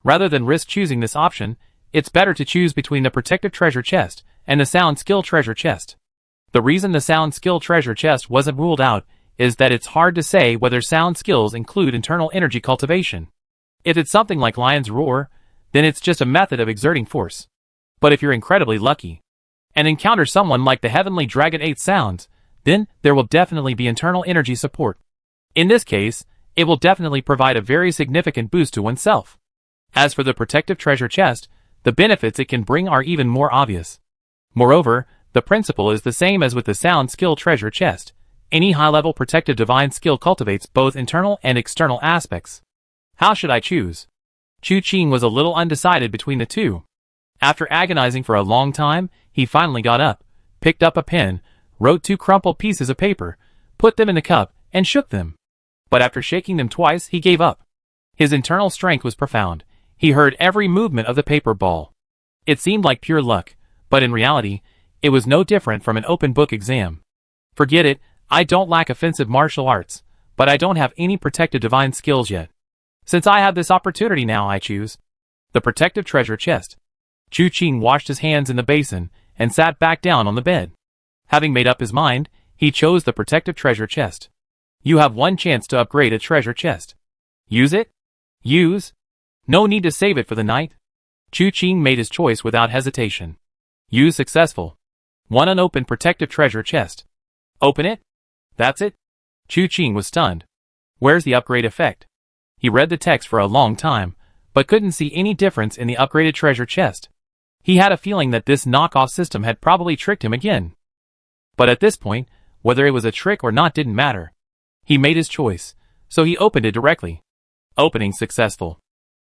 Rather than risk choosing this option, it's better to choose between the Protective Treasure Chest and the Sound Skill Treasure Chest. The reason the Sound Skill Treasure Chest wasn't ruled out is that it's hard to say whether sound skills include internal energy cultivation. If it's something like Lion's Roar, then it's just a method of exerting force. But if you're incredibly lucky and encounter someone like the Heavenly Dragon 8 Sounds, then there will definitely be internal energy support. In this case, it will definitely provide a very significant boost to oneself. As for the Protective Treasure Chest, the benefits it can bring are even more obvious. Moreover, the principle is the same as with the Sound Skill Treasure Chest. Any high-level protective divine skill cultivates both internal and external aspects. How should I choose? Chu Qing was a little undecided between the 2. After agonizing for a long time, he finally got up, picked up a pen, wrote 2 crumpled pieces of paper, put them in the cup, and shook them. But after shaking them twice, he gave up. His internal strength was profound. He heard every movement of the paper ball. It seemed like pure luck, but in reality, it was no different from an open book exam. Forget it, I don't lack offensive martial arts, but I don't have any protective divine skills yet. Since I have this opportunity now, I choose the Protective Treasure Chest. Chu Qing washed his hands in the basin and sat back down on the bed. Having made up his mind, he chose the Protective Treasure Chest. You have 1 chance to upgrade a treasure chest. Use it? Use? No need to save it for the night. Chu Qing made his choice without hesitation. Use successful. 1 unopened Protective Treasure Chest. Open it? That's it? Chu Qing was stunned. Where's the upgrade effect? He read the text for a long time, but couldn't see any difference in the upgraded treasure chest. He had a feeling that this knockoff system had probably tricked him again. But at this point, whether it was a trick or not didn't matter. He made his choice, so he opened it directly. Opening successful.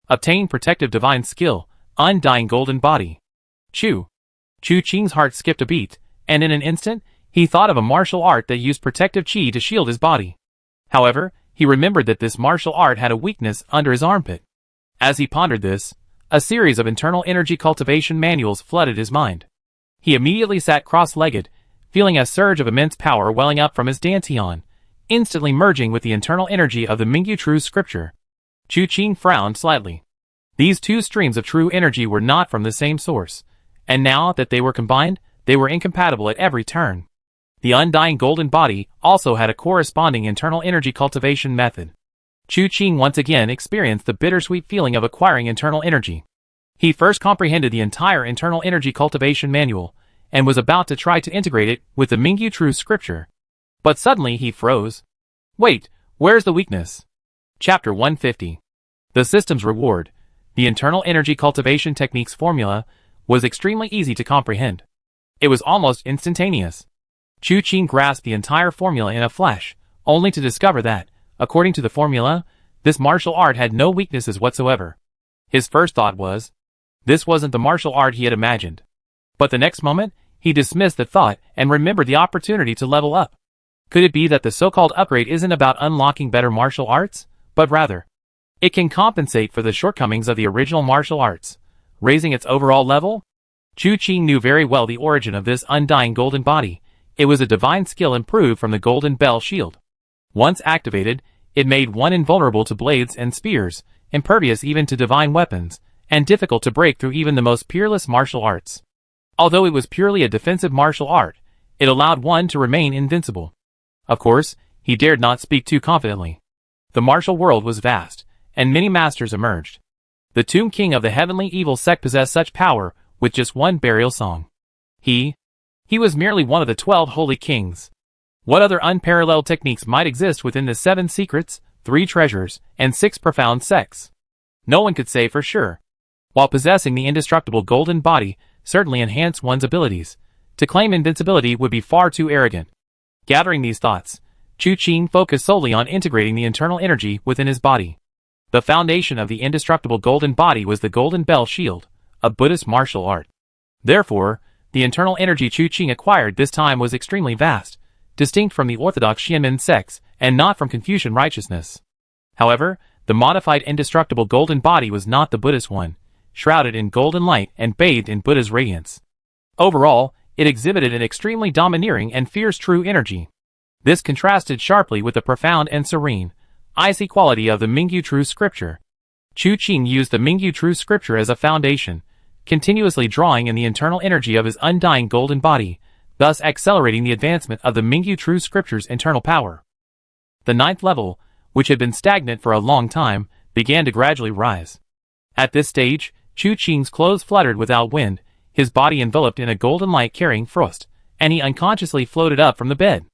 Obtain Protective Divine Skill, Undying Golden Body. Chu Qing's heart skipped a beat, and in an instant, he thought of a martial art that used protective chi to shield his body. However, he remembered that this martial art had a weakness under his armpit. As he pondered this, a series of internal energy cultivation manuals flooded his mind. He immediately sat cross-legged, feeling a surge of immense power welling up from his dantian, instantly merging with the internal energy of the Mingyu True Scripture. Chu Qing frowned slightly. These 2 streams of true energy were not from the same source, and now that they were combined, they were incompatible at every turn. The Undying Golden Body also had a corresponding internal energy cultivation method. Chu Qing once again experienced the bittersweet feeling of acquiring internal energy. He first comprehended the entire internal energy cultivation manual, and was about to try to integrate it with the Mingyu True Scripture. But suddenly he froze. Wait, where's the weakness? Chapter 150. The System's Reward. The internal energy cultivation technique's formula was extremely easy to comprehend. It was almost instantaneous. Chu Qing grasped the entire formula in a flash, only to discover that, according to the formula, this martial art had no weaknesses whatsoever. His first thought was, this wasn't the martial art he had imagined. But the next moment, he dismissed the thought and remembered the opportunity to level up. Could it be that the so-called upgrade isn't about unlocking better martial arts, but rather, it can compensate for the shortcomings of the original martial arts, raising its overall level? Chu Qing knew very well the origin of this undying golden body. It was a divine skill improved from the golden bell shield. Once activated, it made one invulnerable to blades and spears, impervious even to divine weapons, and difficult to break through even the most peerless martial arts. Although it was purely a defensive martial art, it allowed one to remain invincible. Of course, he dared not speak too confidently. The martial world was vast, and many masters emerged. The Tomb King of the Heavenly Evil sect possessed such power with just one burial song. He was merely one of the 12 holy kings. What other unparalleled techniques might exist within the 7 secrets, 3 treasures, and 6 profound sects? No one could say for sure. While possessing the indestructible golden body certainly enhanced one's abilities, to claim invincibility would be far too arrogant. Gathering these thoughts, Chu Qing focused solely on integrating the internal energy within his body. The foundation of the indestructible golden body was the golden bell shield, a Buddhist martial art. Therefore, the internal energy Chu Qing acquired this time was extremely vast, distinct from the orthodox Xianmen sects and not from Confucian righteousness. However, the modified indestructible golden body was not the Buddhist one, shrouded in golden light and bathed in Buddha's radiance. Overall, it exhibited an extremely domineering and fierce true energy. This contrasted sharply with the profound and serene, icy quality of the Mingyu True Scripture. Chu Qing used the Mingyu True Scripture as a foundation, continuously drawing in the internal energy of his undying golden body, thus accelerating the advancement of the Mingyu True Scripture's internal power. The 9th level, which had been stagnant for a long time, began to gradually rise. At this stage, Chu Qing's clothes fluttered without wind, his body enveloped in a golden light carrying frost, and he unconsciously floated up from the bed.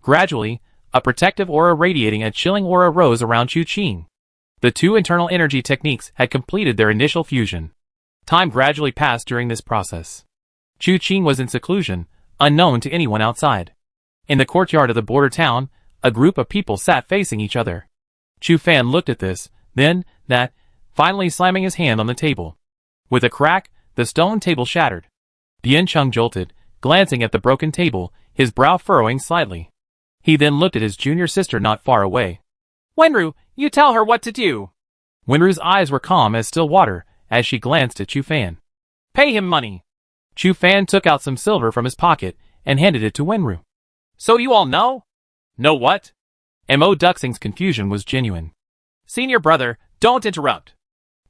Gradually, a protective aura radiating a chilling aura rose around Chu Qing. The 2 internal energy techniques had completed their initial fusion. Time gradually passed during this process. Chu Qing was in seclusion, unknown to anyone outside. In the courtyard of the border town, a group of people sat facing each other. Chu Fan looked at this, then that, finally slamming his hand on the table. With a crack, the stone table shattered. Bian Chung jolted, glancing at the broken table, his brow furrowing slightly. He then looked at his junior sister not far away. "Wenru, you tell her what to do." Wenru's eyes were calm as still water, as she glanced at Chu Fan. "Pay him money." Chu Fan took out some silver from his pocket and handed it to Wenru. "So you all know?" "Know what?" Mo Duxing's confusion was genuine. "Senior brother, don't interrupt."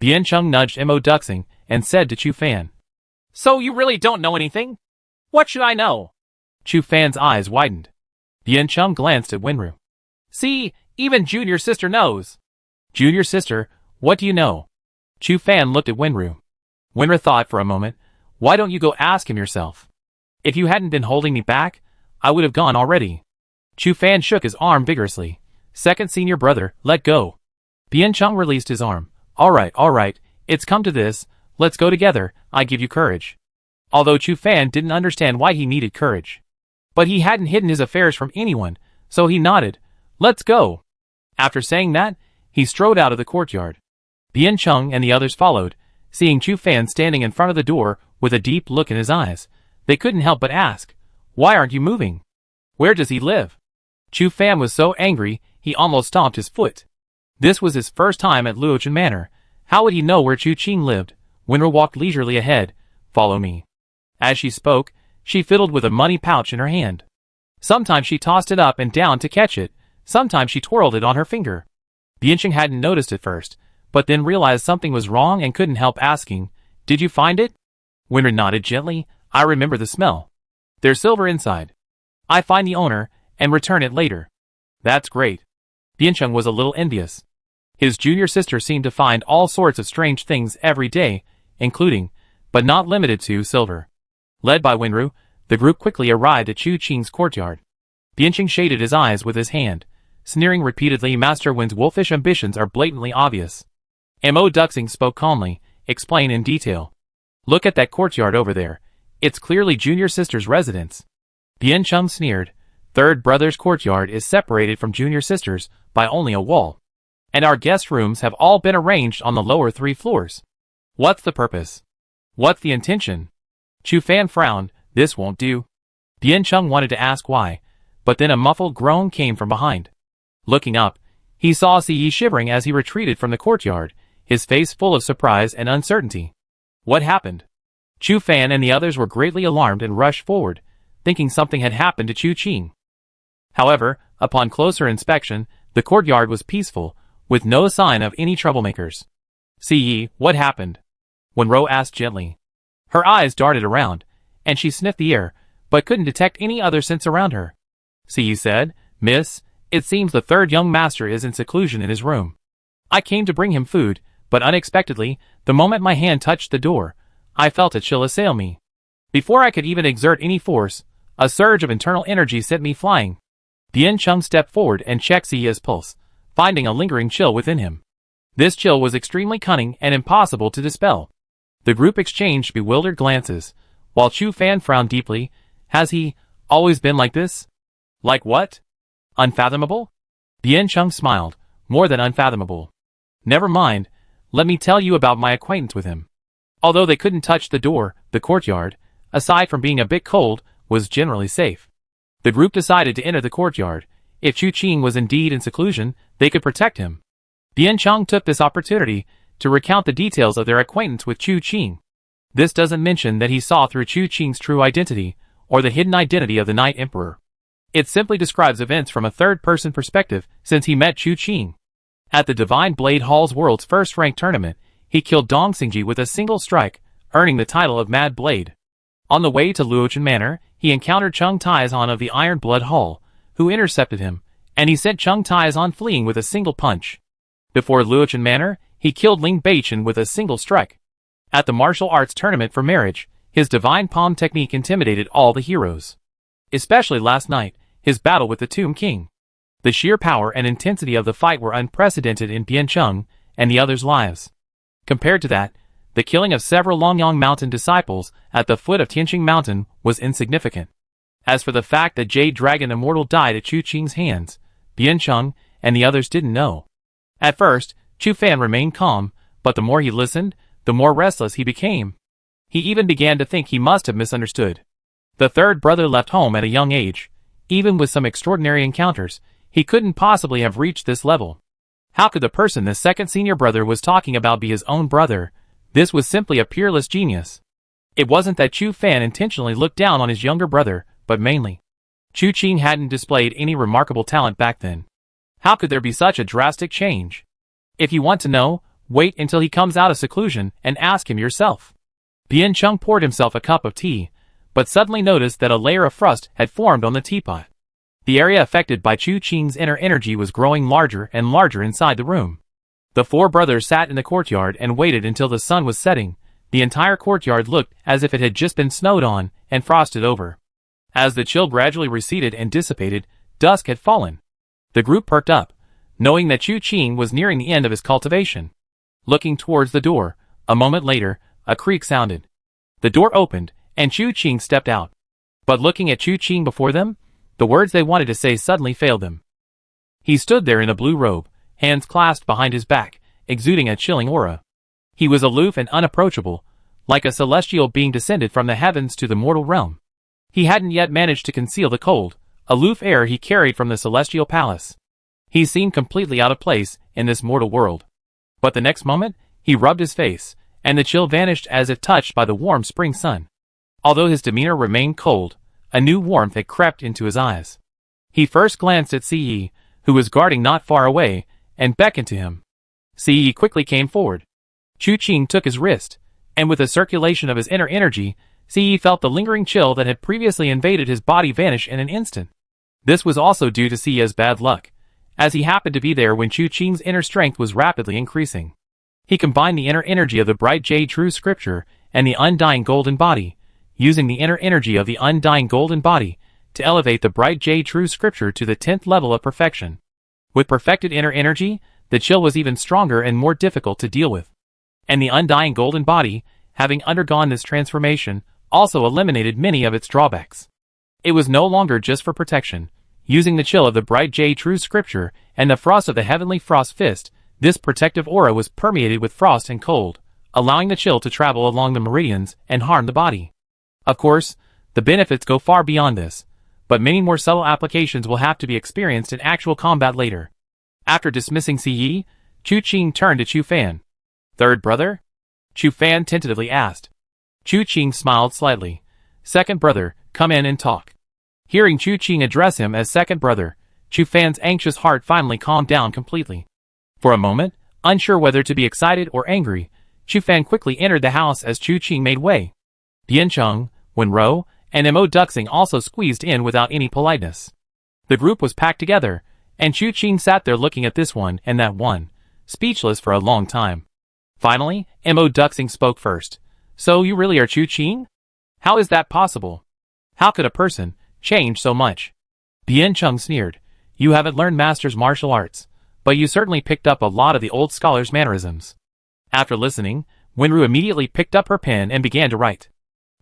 Bian Chung nudged Mo Duxing and said to Chu Fan. "So you really don't know anything? What should I know?" Chu Fan's eyes widened. Bian Chung glanced at Wenru. "See, even junior sister knows." "Junior sister, what do you know?" Chu Fan looked at Wenru. Wenru thought for a moment, "Why don't you go ask him yourself? If you hadn't been holding me back, I would have gone already." Chu Fan shook his arm vigorously. "Second senior brother, let go." Bian Chung released his arm. All right, it's come to this, let's go together, I give you courage." Although Chu Fan didn't understand why he needed courage. But he hadn't hidden his affairs from anyone, so he nodded. "Let's go." After saying that, he strode out of the courtyard. Bian Chung and the others followed, seeing Chu Fan standing in front of the door with a deep look in his eyes. They couldn't help but ask, "Why aren't you moving? Where does he live?" Chu Fan was so angry, he almost stomped his foot. This was his first time at Luochen Manor. How would he know where Chu Qing lived? Wenru walked leisurely ahead. "Follow me." As she spoke, she fiddled with a money pouch in her hand. Sometimes she tossed it up and down to catch it, sometimes she twirled it on her finger. Biancheng hadn't noticed at first, but then realized something was wrong and couldn't help asking, "Did you find it?" Wenru nodded gently. "I remember the smell. There's silver inside. I find the owner, and return it later." "That's great." Biancheng was a little envious. His junior sister seemed to find all sorts of strange things every day, including, but not limited to, silver. Led by Wenru, the group quickly arrived at Chu Qing's courtyard. Biancheng shaded his eyes with his hand, sneering repeatedly. "Master Wen's wolfish ambitions are blatantly obvious." Mo Duxing spoke calmly. "Explain in detail." "Look at that courtyard over there. It's clearly junior sister's residence. Bien Chung sneered. Third brother's courtyard is separated from junior sister's by only a wall. And our guest rooms have all been arranged on the lower 3 floors. What's the purpose? What's the intention? Chu Fan frowned. This won't do. Bien Chung wanted to ask why, but then a muffled groan came from behind. Looking up, he saw Si shivering as he retreated from the courtyard, his face full of surprise and uncertainty. What happened? Chu Fan and the others were greatly alarmed and rushed forward, thinking something had happened to Chu Qing. However, upon closer inspection, the courtyard was peaceful, with no sign of any troublemakers. Si, what happened? Wenro asked gently. Her eyes darted around, and she sniffed the air, but couldn't detect any other sense around her. Si said, Miss, it seems the third young master is in seclusion in his room. I came to bring him food, but unexpectedly, the moment my hand touched the door, I felt a chill assail me. Before I could even exert any force, a surge of internal energy sent me flying. Bien Chung stepped forward and checked Si's pulse, finding a lingering chill within him. This chill was extremely cunning and impossible to dispel. The group exchanged bewildered glances, while Chu Fan frowned deeply. Has he always been like this? Like what? Unfathomable? Bien Chung smiled, more than unfathomable. Never mind, let me tell you about my acquaintance with him. Although they couldn't touch the door, the courtyard, aside from being a bit cold, was generally safe. The group decided to enter the courtyard. If Chu Qing was indeed in seclusion, they could protect him. Bien Chung took this opportunity to recount the details of their acquaintance with Chu Qing. This doesn't mention that he saw through Chu Qing's true identity, or the hidden identity of the Night Emperor. It simply describes events from a third-person perspective since he met Chu Qing. At the Divine Blade Hall's world's first-ranked tournament, he killed Dong Xingji with a single strike, earning the title of Mad Blade. On the way to Luochen Manor, he encountered Chung Taizan of the Iron Blood Hall, who intercepted him, and he sent Chung Taizan fleeing with a single punch. Before Luochen Manor, he killed Ling Beichen with a single strike. At the martial arts tournament for marriage, his divine palm technique intimidated all the heroes. Especially last night, his battle with the Tomb King. The sheer power and intensity of the fight were unprecedented in Bien Chung and the others' lives. Compared to that, the killing of several Longyang Mountain disciples at the foot of Tianqing Mountain was insignificant. As for the fact that Jade Dragon Immortal died at Chu Qing's hands, Bien Chung and the others didn't know. At first, Chu Fan remained calm, but the more he listened, the more restless he became. He even began to think he must have misunderstood. The third brother left home at a young age. Even with some extraordinary encounters, he couldn't possibly have reached this level. How could the person the second senior brother was talking about be his own brother? This was simply a peerless genius. It wasn't that Chu Fan intentionally looked down on his younger brother, but mainly, Chu Qing hadn't displayed any remarkable talent back then. How could there be such a drastic change? If you want to know, wait until he comes out of seclusion and ask him yourself. Bien Chung poured himself a cup of tea, but suddenly noticed that a layer of frost had formed on the teapot. The area affected by Chu Qing's inner energy was growing larger and larger inside the room. The four brothers sat in the courtyard and waited until the sun was setting. The entire courtyard looked as if it had just been snowed on and frosted over. As the chill gradually receded and dissipated, dusk had fallen. The group perked up, knowing that Chu Qing was nearing the end of his cultivation. Looking towards the door, a moment later, a creak sounded. The door opened, and Chu Qing stepped out. But looking at Chu Qing before them, the words they wanted to say suddenly failed them. He stood there in a blue robe, hands clasped behind his back, exuding a chilling aura. He was aloof and unapproachable, like a celestial being descended from the heavens to the mortal realm. He hadn't yet managed to conceal the cold, aloof air he carried from the celestial palace. He seemed completely out of place in this mortal world. But the next moment, he rubbed his face, and the chill vanished as if touched by the warm spring sun. Although his demeanor remained cold, a new warmth had crept into his eyes. He first glanced at Ce, who was guarding not far away, and beckoned to him. Ce quickly came forward. Chu Qing took his wrist, and with a circulation of his inner energy, Ce felt the lingering chill that had previously invaded his body vanish in an instant. This was also due to Ce's bad luck, as he happened to be there when Chu Qing's inner strength was rapidly increasing. He combined the inner energy of the bright jade true scripture and the undying golden body, using the inner energy of the undying golden body to elevate the bright jade true scripture to the 10th level of perfection. With perfected inner energy, the chill was even stronger and more difficult to deal with. And the undying golden body, having undergone this transformation, also eliminated many of its drawbacks. It was no longer just for protection. Using the chill of the bright J true scripture and the frost of the heavenly frost fist, this protective aura was permeated with frost and cold, allowing the chill to travel along the meridians and harm the body. Of course, the benefits go far beyond this, but many more subtle applications will have to be experienced in actual combat later. After dismissing Ziyi, Chu Qing turned to Chu Fan. "Third brother?" Chu Fan tentatively asked. Chu Qing smiled slightly. "Second brother, come in and talk." Hearing Chu Qing address him as second brother, Chu Fan's anxious heart finally calmed down completely. For a moment, unsure whether to be excited or angry, Chu Fan quickly entered the house as Chu Qing made way. Biancheng, Wenro, and Mo Duxing also squeezed in without any politeness. The group was packed together, and Chu Qing sat there looking at this one and that one, speechless for a long time. Finally, Mo Duxing spoke first. "So you really are Chu Qing? How is that possible? How could a person change so much?" Biancheng sneered. "You haven't learned master's martial arts, but you certainly picked up a lot of the old scholar's mannerisms." After listening, Wenru immediately picked up her pen and began to write.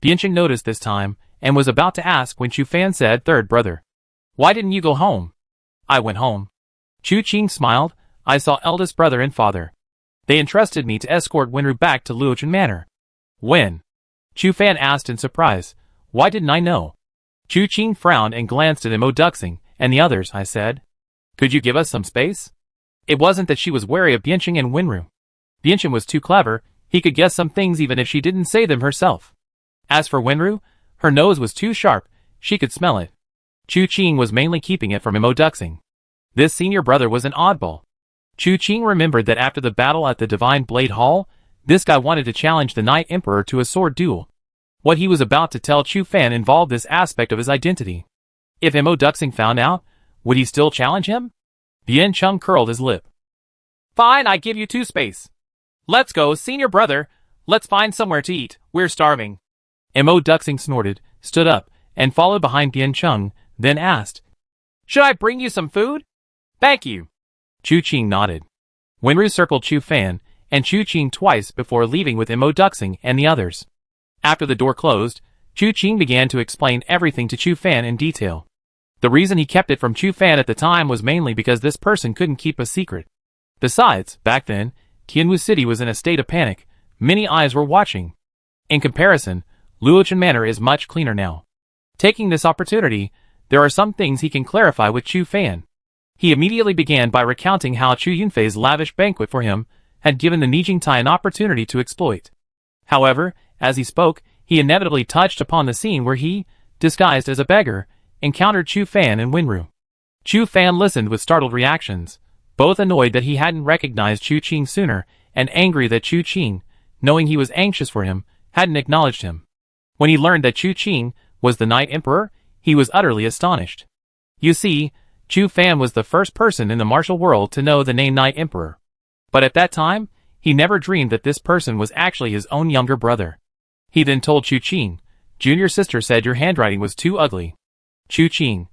Biancheng noticed this time, and was about to ask when Chu Fan said, "Third brother, why didn't you go home?" "I went home." Chu Qing smiled. "I saw eldest brother and father. They entrusted me to escort Wenru back to Luochun Manor." "When?" Chu Fan asked in surprise. "Why didn't I know?" Chu Qing frowned and glanced at Mo Duxing and the others. "I said, could you give us some space?" It wasn't that she was wary of Biancheng and Wenru. Biancheng was too clever, he could guess some things even if she didn't say them herself. As for Wenru, her nose was too sharp, she could smell it. Chu Qing was mainly keeping it from Mo Duxing. This senior brother was an oddball. Chu Qing remembered that after the battle at the Divine Blade Hall, this guy wanted to challenge the Night Emperor to a sword duel. What he was about to tell Chu Fan involved this aspect of his identity. If Mo Duxing found out, would he still challenge him? Biancheng curled his lip. "Fine, I give you 2 space. Let's go, senior brother. Let's find somewhere to eat. We're starving." Mo Duxing snorted, stood up, and followed behind Biancheng, then asked, "Should I bring you some food?" "Thank you." Chu Qing nodded. Wenru circled Chu Fan and Chu Qing twice before leaving with Mo Duxing and the others. After the door closed, Chu Qing began to explain everything to Chu Fan in detail. The reason he kept it from Chu Fan at the time was mainly because this person couldn't keep a secret. Besides, back then, Tianwu City was in a state of panic. Many eyes were watching. In comparison, Luochun Manor is much cleaner now. Taking this opportunity, there are some things he can clarify with Chu Fan. He immediately began by recounting how Chu Yunfei's lavish banquet for him had given the Nijingtai an opportunity to exploit. However, as he spoke, he inevitably touched upon the scene where he, disguised as a beggar, encountered Chu Fan and Wenru. Chu Fan listened with startled reactions, both annoyed that he hadn't recognized Chu Qing sooner, and angry that Chu Qing, knowing he was anxious for him, hadn't acknowledged him. When he learned that Chu Qing was the Night Emperor, he was utterly astonished. You see, Chu Fan was the first person in the martial world to know the name Night Emperor. But at that time, he never dreamed that this person was actually his own younger brother. He then told Chu Qing, "Junior sister said your handwriting was too ugly." Chu Qing, ?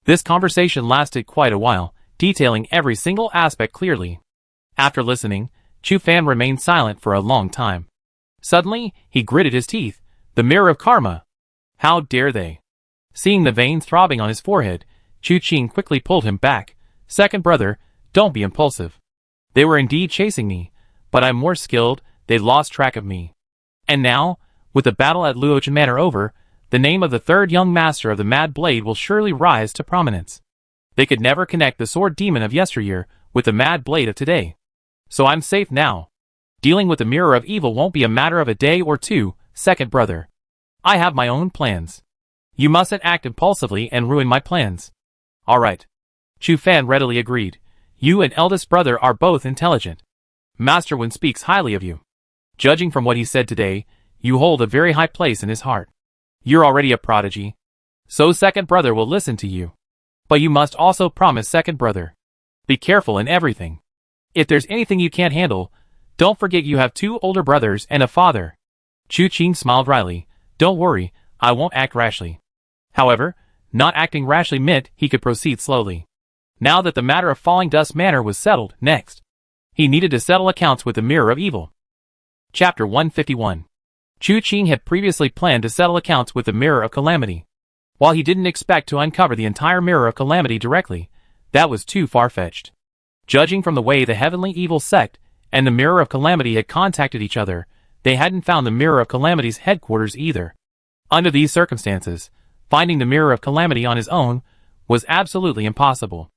This conversation lasted quite a while, detailing every single aspect clearly. After listening, Chu Fan remained silent for a long time. Suddenly, he gritted his teeth. The mirror of karma. How dare they? Seeing the veins throbbing on his forehead, Chu Qing quickly pulled him back. "Second brother, don't be impulsive. They were indeed chasing me, but I'm more skilled, they lost track of me. And now, with the battle at Luochun Manor over, the name of the third young master of the Mad Blade will surely rise to prominence. They could never connect the sword demon of yesteryear with the Mad Blade of today. So I'm safe now. Dealing with the mirror of evil won't be a matter of a day or two, second brother. I have my own plans. You mustn't act impulsively and ruin my plans." "All right." Chu Fan readily agreed. "You and eldest brother are both intelligent. Master Wen speaks highly of you. Judging from what he said today, you hold a very high place in his heart. You're already a prodigy. So second brother will listen to you. But you must also promise second brother. Be careful in everything. If there's anything you can't handle, don't forget you have 2 older brothers and a father." Chu Qing smiled wryly. "Don't worry, I won't act rashly." However, not acting rashly meant he could proceed slowly. Now that the matter of Falling Dust Manor was settled, next, he needed to settle accounts with the Mirror of Evil. Chapter 151. Chu Qing had previously planned to settle accounts with the Mirror of Calamity. While he didn't expect to uncover the entire Mirror of Calamity directly, that was too far-fetched. Judging from the way the Heavenly Evil Sect and the Mirror of Calamity had contacted each other, they hadn't found the Mirror of Calamity's headquarters either. Under these circumstances, finding the Mirror of Calamity on his own was absolutely impossible.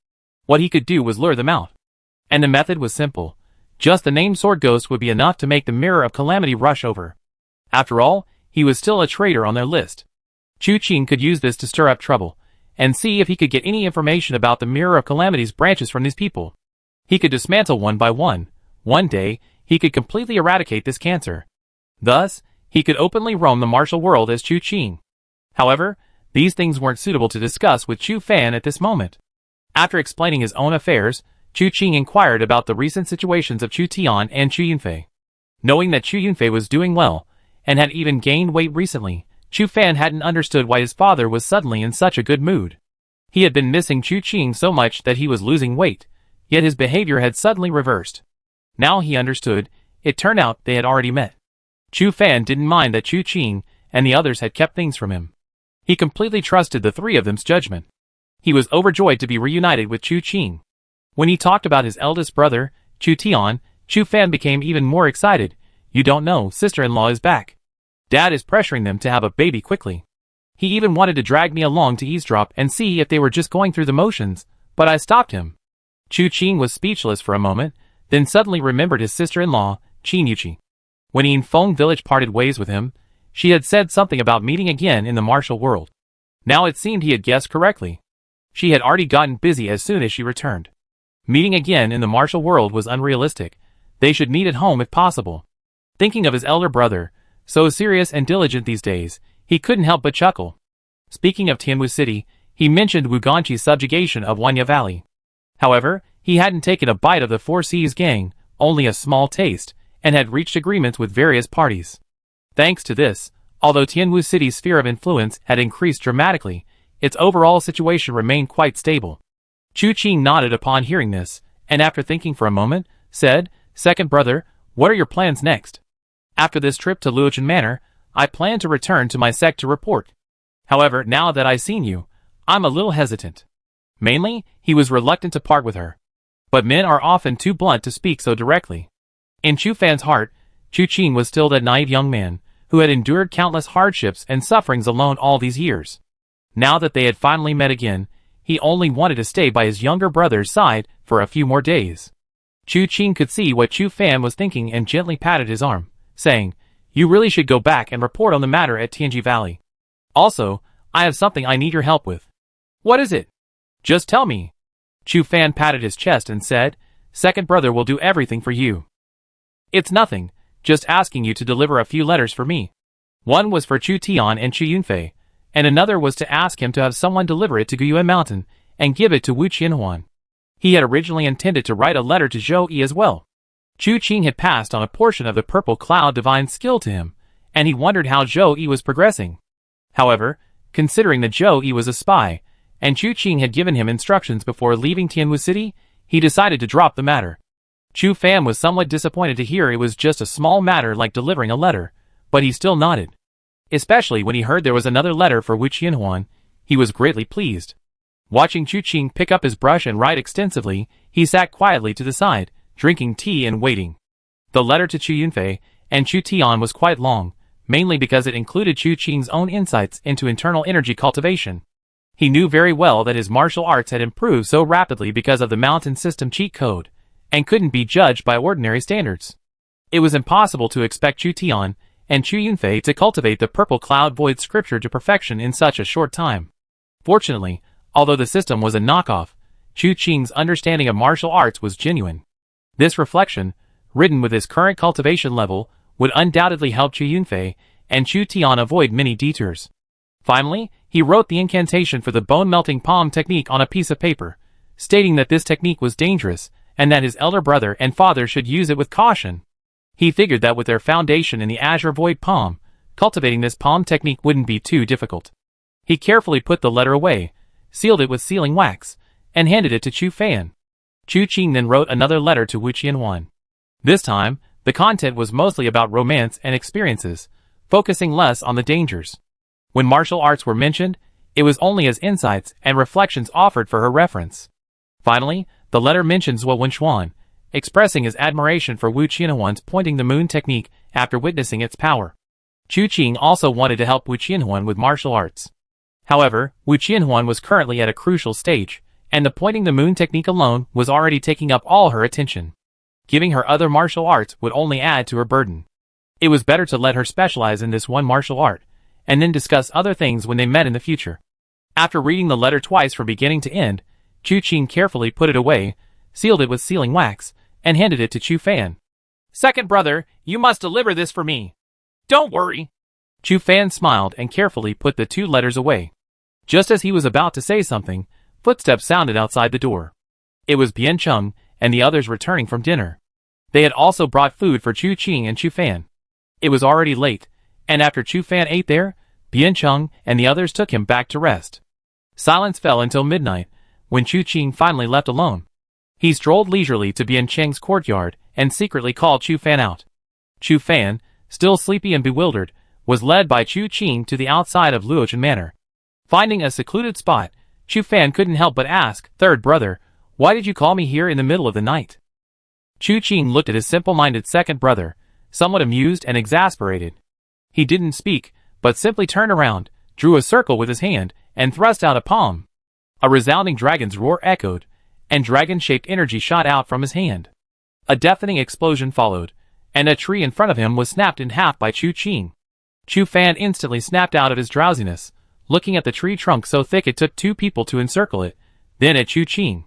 What he could do was lure them out. And the method was simple. Just the name Sword Ghost would be enough to make the Mirror of Calamity rush over. After all, he was still a traitor on their list. Chu Qing could use this to stir up trouble, and see if he could get any information about the Mirror of Calamity's branches from these people. He could dismantle one by one. One day, he could completely eradicate this cancer. Thus, he could openly roam the martial world as Chu Qing. However, these things weren't suitable to discuss with Chu Fan at this moment. After explaining his own affairs, Chu Qing inquired about the recent situations of Chu Tian and Chu Yunfei. Knowing that Chu Yunfei was doing well, and had even gained weight recently, Chu Fan hadn't understood why his father was suddenly in such a good mood. He had been missing Chu Qing so much that he was losing weight, yet his behavior had suddenly reversed. Now he understood. It turned out they had already met. Chu Fan didn't mind that Chu Qing and the others had kept things from him. He completely trusted the three of them's judgment. He was overjoyed to be reunited with Chu Qing. When he talked about his eldest brother, Chu Tian, Chu Fan became even more excited. You don't know, sister-in-law is back. Dad is pressuring them to have a baby quickly. He even wanted to drag me along to eavesdrop and see if they were just going through the motions, but I stopped him. Chu Qing was speechless for a moment, then suddenly remembered his sister-in-law, Qin Yuqi. When he in Feng Village parted ways with him, she had said something about meeting again in the martial world. Now it seemed he had guessed correctly. She had already gotten busy as soon as she returned. Meeting again in the martial world was unrealistic. They should meet at home if possible. Thinking of his elder brother, so serious and diligent these days, he couldn't help but chuckle. Speaking of Tianwu City, he mentioned Wuganqi's subjugation of Wanya Valley. However, he hadn't taken a bite of the Four Seas gang, only a small taste, and had reached agreements with various parties. Thanks to this, although Tianwu City's sphere of influence had increased dramatically, its overall situation remained quite stable. Chu Qing nodded upon hearing this, and after thinking for a moment, said, "Second brother, what are your plans next?" "After this trip to Luochen Manor, I plan to return to my sect to report. However, now that I've seen you, I'm a little hesitant." Mainly, he was reluctant to part with her. But men are often too blunt to speak so directly. In Chu Fan's heart, Chu Qing was still that naive young man, who had endured countless hardships and sufferings alone all these years. Now that they had finally met again, he only wanted to stay by his younger brother's side for a few more days. Chu Qing could see what Chu Fan was thinking and gently patted his arm, saying, "You really should go back and report on the matter at Tianji Valley. Also, I have something I need your help with." "What is it?" "Just tell me." Chu Fan patted his chest and said, "Second brother will do everything for you. It's nothing, just asking you to deliver a few letters for me." One was for Chu Tian and Chu Yunfei, and another was to ask him to have someone deliver it to Guyuan Mountain and give it to Wu Qianhuan. He had originally intended to write a letter to Zhou Yi as well. Chu Qing had passed on a portion of the Purple Cloud Divine skill to him, and he wondered how Zhou Yi was progressing. However, considering that Zhou Yi was a spy, and Chu Qing had given him instructions before leaving Tianwu City, he decided to drop the matter. Chu Fan was somewhat disappointed to hear it was just a small matter like delivering a letter, but he still nodded. Especially when he heard there was another letter for Wu Qianhuan, he was greatly pleased. Watching Chu Qing pick up his brush and write extensively, he sat quietly to the side, drinking tea and waiting. The letter to Chu Yunfei and Chu Tian was quite long, mainly because it included Chu Qing's own insights into internal energy cultivation. He knew very well that his martial arts had improved so rapidly because of the mountain system cheat code, and couldn't be judged by ordinary standards. It was impossible to expect Chu Tian and Chu Yunfei to cultivate the Purple Cloud Void scripture to perfection in such a short time. Fortunately, although the system was a knockoff, Chu Qing's understanding of martial arts was genuine. This reflection, written with his current cultivation level, would undoubtedly help Chu Yunfei and Chu Tian avoid many detours. Finally, he wrote the incantation for the bone-melting palm technique on a piece of paper, stating that this technique was dangerous and that his elder brother and father should use it with caution. He figured that with their foundation in the Azure Void Palm, cultivating this palm technique wouldn't be too difficult. He carefully put the letter away, sealed it with sealing wax, and handed it to Chu Fan. Chu Qing then wrote another letter to Wu Qianhuan. This time, the content was mostly about romance and experiences, focusing less on the dangers. When martial arts were mentioned, it was only as insights and reflections offered for her reference. Finally, the letter mentions Wu Wenchuan, expressing his admiration for Wu Qianhuan's pointing the moon technique after witnessing its power. Chu Qing also wanted to help Wu Qianhuan with martial arts. However, Wu Qianhuan was currently at a crucial stage, and the pointing the moon technique alone was already taking up all her attention. Giving her other martial arts would only add to her burden. It was better to let her specialize in this one martial art, and then discuss other things when they met in the future. After reading the letter twice from beginning to end, Chu Qing carefully put it away, sealed it with sealing wax, and handed it to Chu Fan. "Second brother, you must deliver this for me." "Don't worry." Chu Fan smiled and carefully put the 2 letters away. Just as he was about to say something, footsteps sounded outside the door. It was Bian Chung and the others returning from dinner. They had also brought food for Chu Qing and Chu Fan. It was already late, and after Chu Fan ate there, Bian Chung and the others took him back to rest. Silence fell until midnight, when Chu Qing finally left alone. He strolled leisurely to Bian Cheng's courtyard and secretly called Chu Fan out. Chu Fan, still sleepy and bewildered, was led by Chu Qing to the outside of Luochen Manor. Finding a secluded spot, Chu Fan couldn't help but ask, "Third brother, why did you call me here in the middle of the night?" Chu Qing looked at his simple-minded second brother, somewhat amused and exasperated. He didn't speak, but simply turned around, drew a circle with his hand, and thrust out a palm. A resounding dragon's roar echoed, and dragon-shaped energy shot out from his hand. A deafening explosion followed, and a tree in front of him was snapped in half by Chu Qing. Chu Fan instantly snapped out of his drowsiness, looking at the tree trunk so thick it took 2 people to encircle it, then at Chu Qing.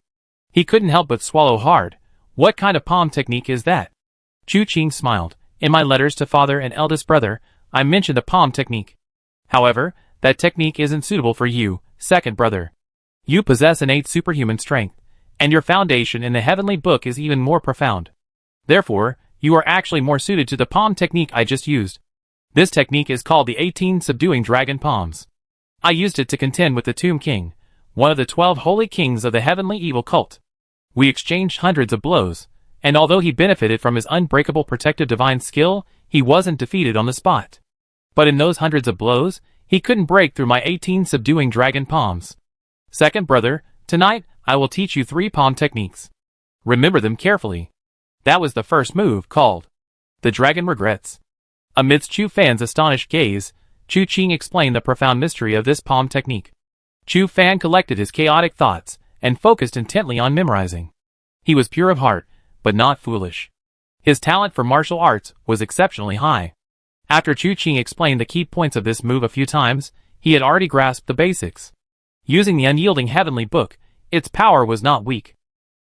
He couldn't help but swallow hard. What kind of palm technique is that? Chu Qing smiled. In my letters to father and eldest brother, I mentioned the palm technique. However, that technique isn't suitable for you, second brother. You possess innate superhuman strength, and your foundation in the heavenly book is even more profound. Therefore, you are actually more suited to the palm technique I just used. This technique is called the 18 subduing dragon palms. I used it to contend with the Tomb King, one of the 12 holy kings of the heavenly evil cult. We exchanged hundreds of blows, and although he benefited from his unbreakable protective divine skill, he wasn't defeated on the spot. But in those hundreds of blows, he couldn't break through my 18 subduing dragon palms. Second brother, tonight, I will teach you 3 palm techniques. Remember them carefully. That was the first move, called the Dragon Regrets. Amidst Chu Fan's astonished gaze, Chu Qing explained the profound mystery of this palm technique. Chu Fan collected his chaotic thoughts and focused intently on memorizing. He was pure of heart, but not foolish. His talent for martial arts was exceptionally high. After Chu Qing explained the key points of this move a few times, he had already grasped the basics. Using the unyielding heavenly book, its power was not weak.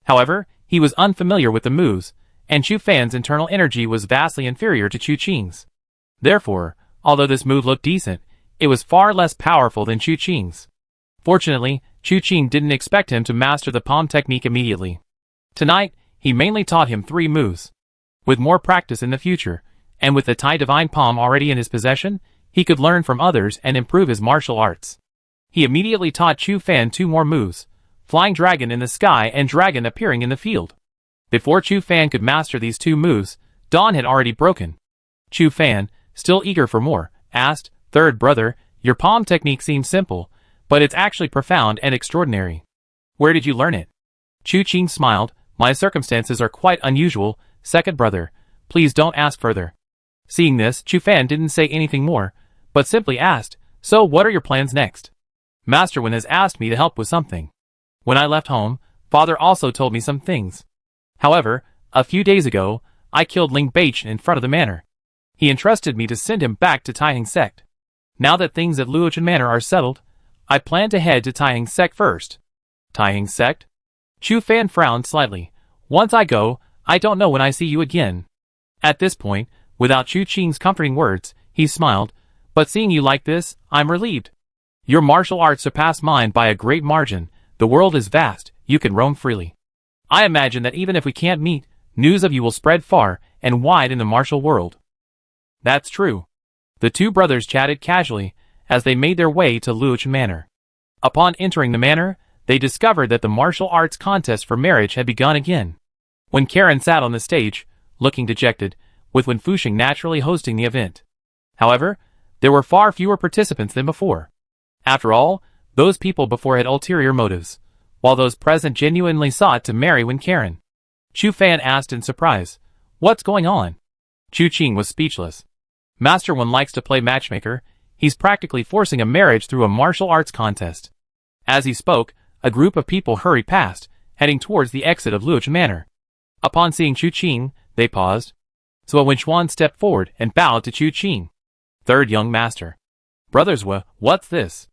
However, he was unfamiliar with the moves, and Chu Fan's internal energy was vastly inferior to Chu Qing's. Therefore, although this move looked decent, it was far less powerful than Chu Qing's. Fortunately, Chu Qing didn't expect him to master the palm technique immediately. Tonight, he mainly taught him 3 moves. With more practice in the future, and with the Tai Divine Palm already in his possession, he could learn from others and improve his martial arts. He immediately taught Chu Fan 2 more moves, Flying Dragon in the sky and Dragon appearing in the field. Before Chu Fan could master these 2 moves, dawn had already broken. Chu Fan, still eager for more, asked, "Third brother, your palm technique seems simple, but it's actually profound and extraordinary. Where did you learn it?" Chu Qing smiled. "My circumstances are quite unusual, second brother. Please don't ask further." Seeing this, Chu Fan didn't say anything more, but simply asked, "So what are your plans next?" "Master Wen has asked me to help with something. When I left home, father also told me some things. However, a few days ago, I killed Ling Baichen in front of the manor. He entrusted me to send him back to Taiheng sect. Now that things at Luochen Manor are settled, I plan to head to Taiheng sect first." "Taiheng sect?" Chu Fan frowned slightly. "Once I go, I don't know when I see you again." At this point, without Chu Qing's comforting words, he smiled, "But seeing you like this, I'm relieved. Your martial arts surpass mine by a great margin. The world is vast, you can roam freely. I imagine that even if we can't meet, news of you will spread far and wide in the martial world." "That's true." The 2 brothers chatted casually as they made their way to Luochen Manor. Upon entering the manor, they discovered that the martial arts contest for marriage had begun again. When Karen sat on the stage, looking dejected, with Wen Fuxing naturally hosting the event. However, There were far fewer participants than before. After all, those people before had ulterior motives, while those present genuinely sought to marry Wen Karen. Chu Fan asked in surprise, "What's going on?" Chu Qing was speechless. Master Wen likes to play matchmaker. He's practically forcing a marriage through a martial arts contest. As he spoke, a group of people hurried past, heading towards the exit of Luoch Manor. Upon seeing Chu Qing, they paused. Zhuo Wenchuan stepped forward and bowed to Chu Qing. Third young master. Brothers what's this?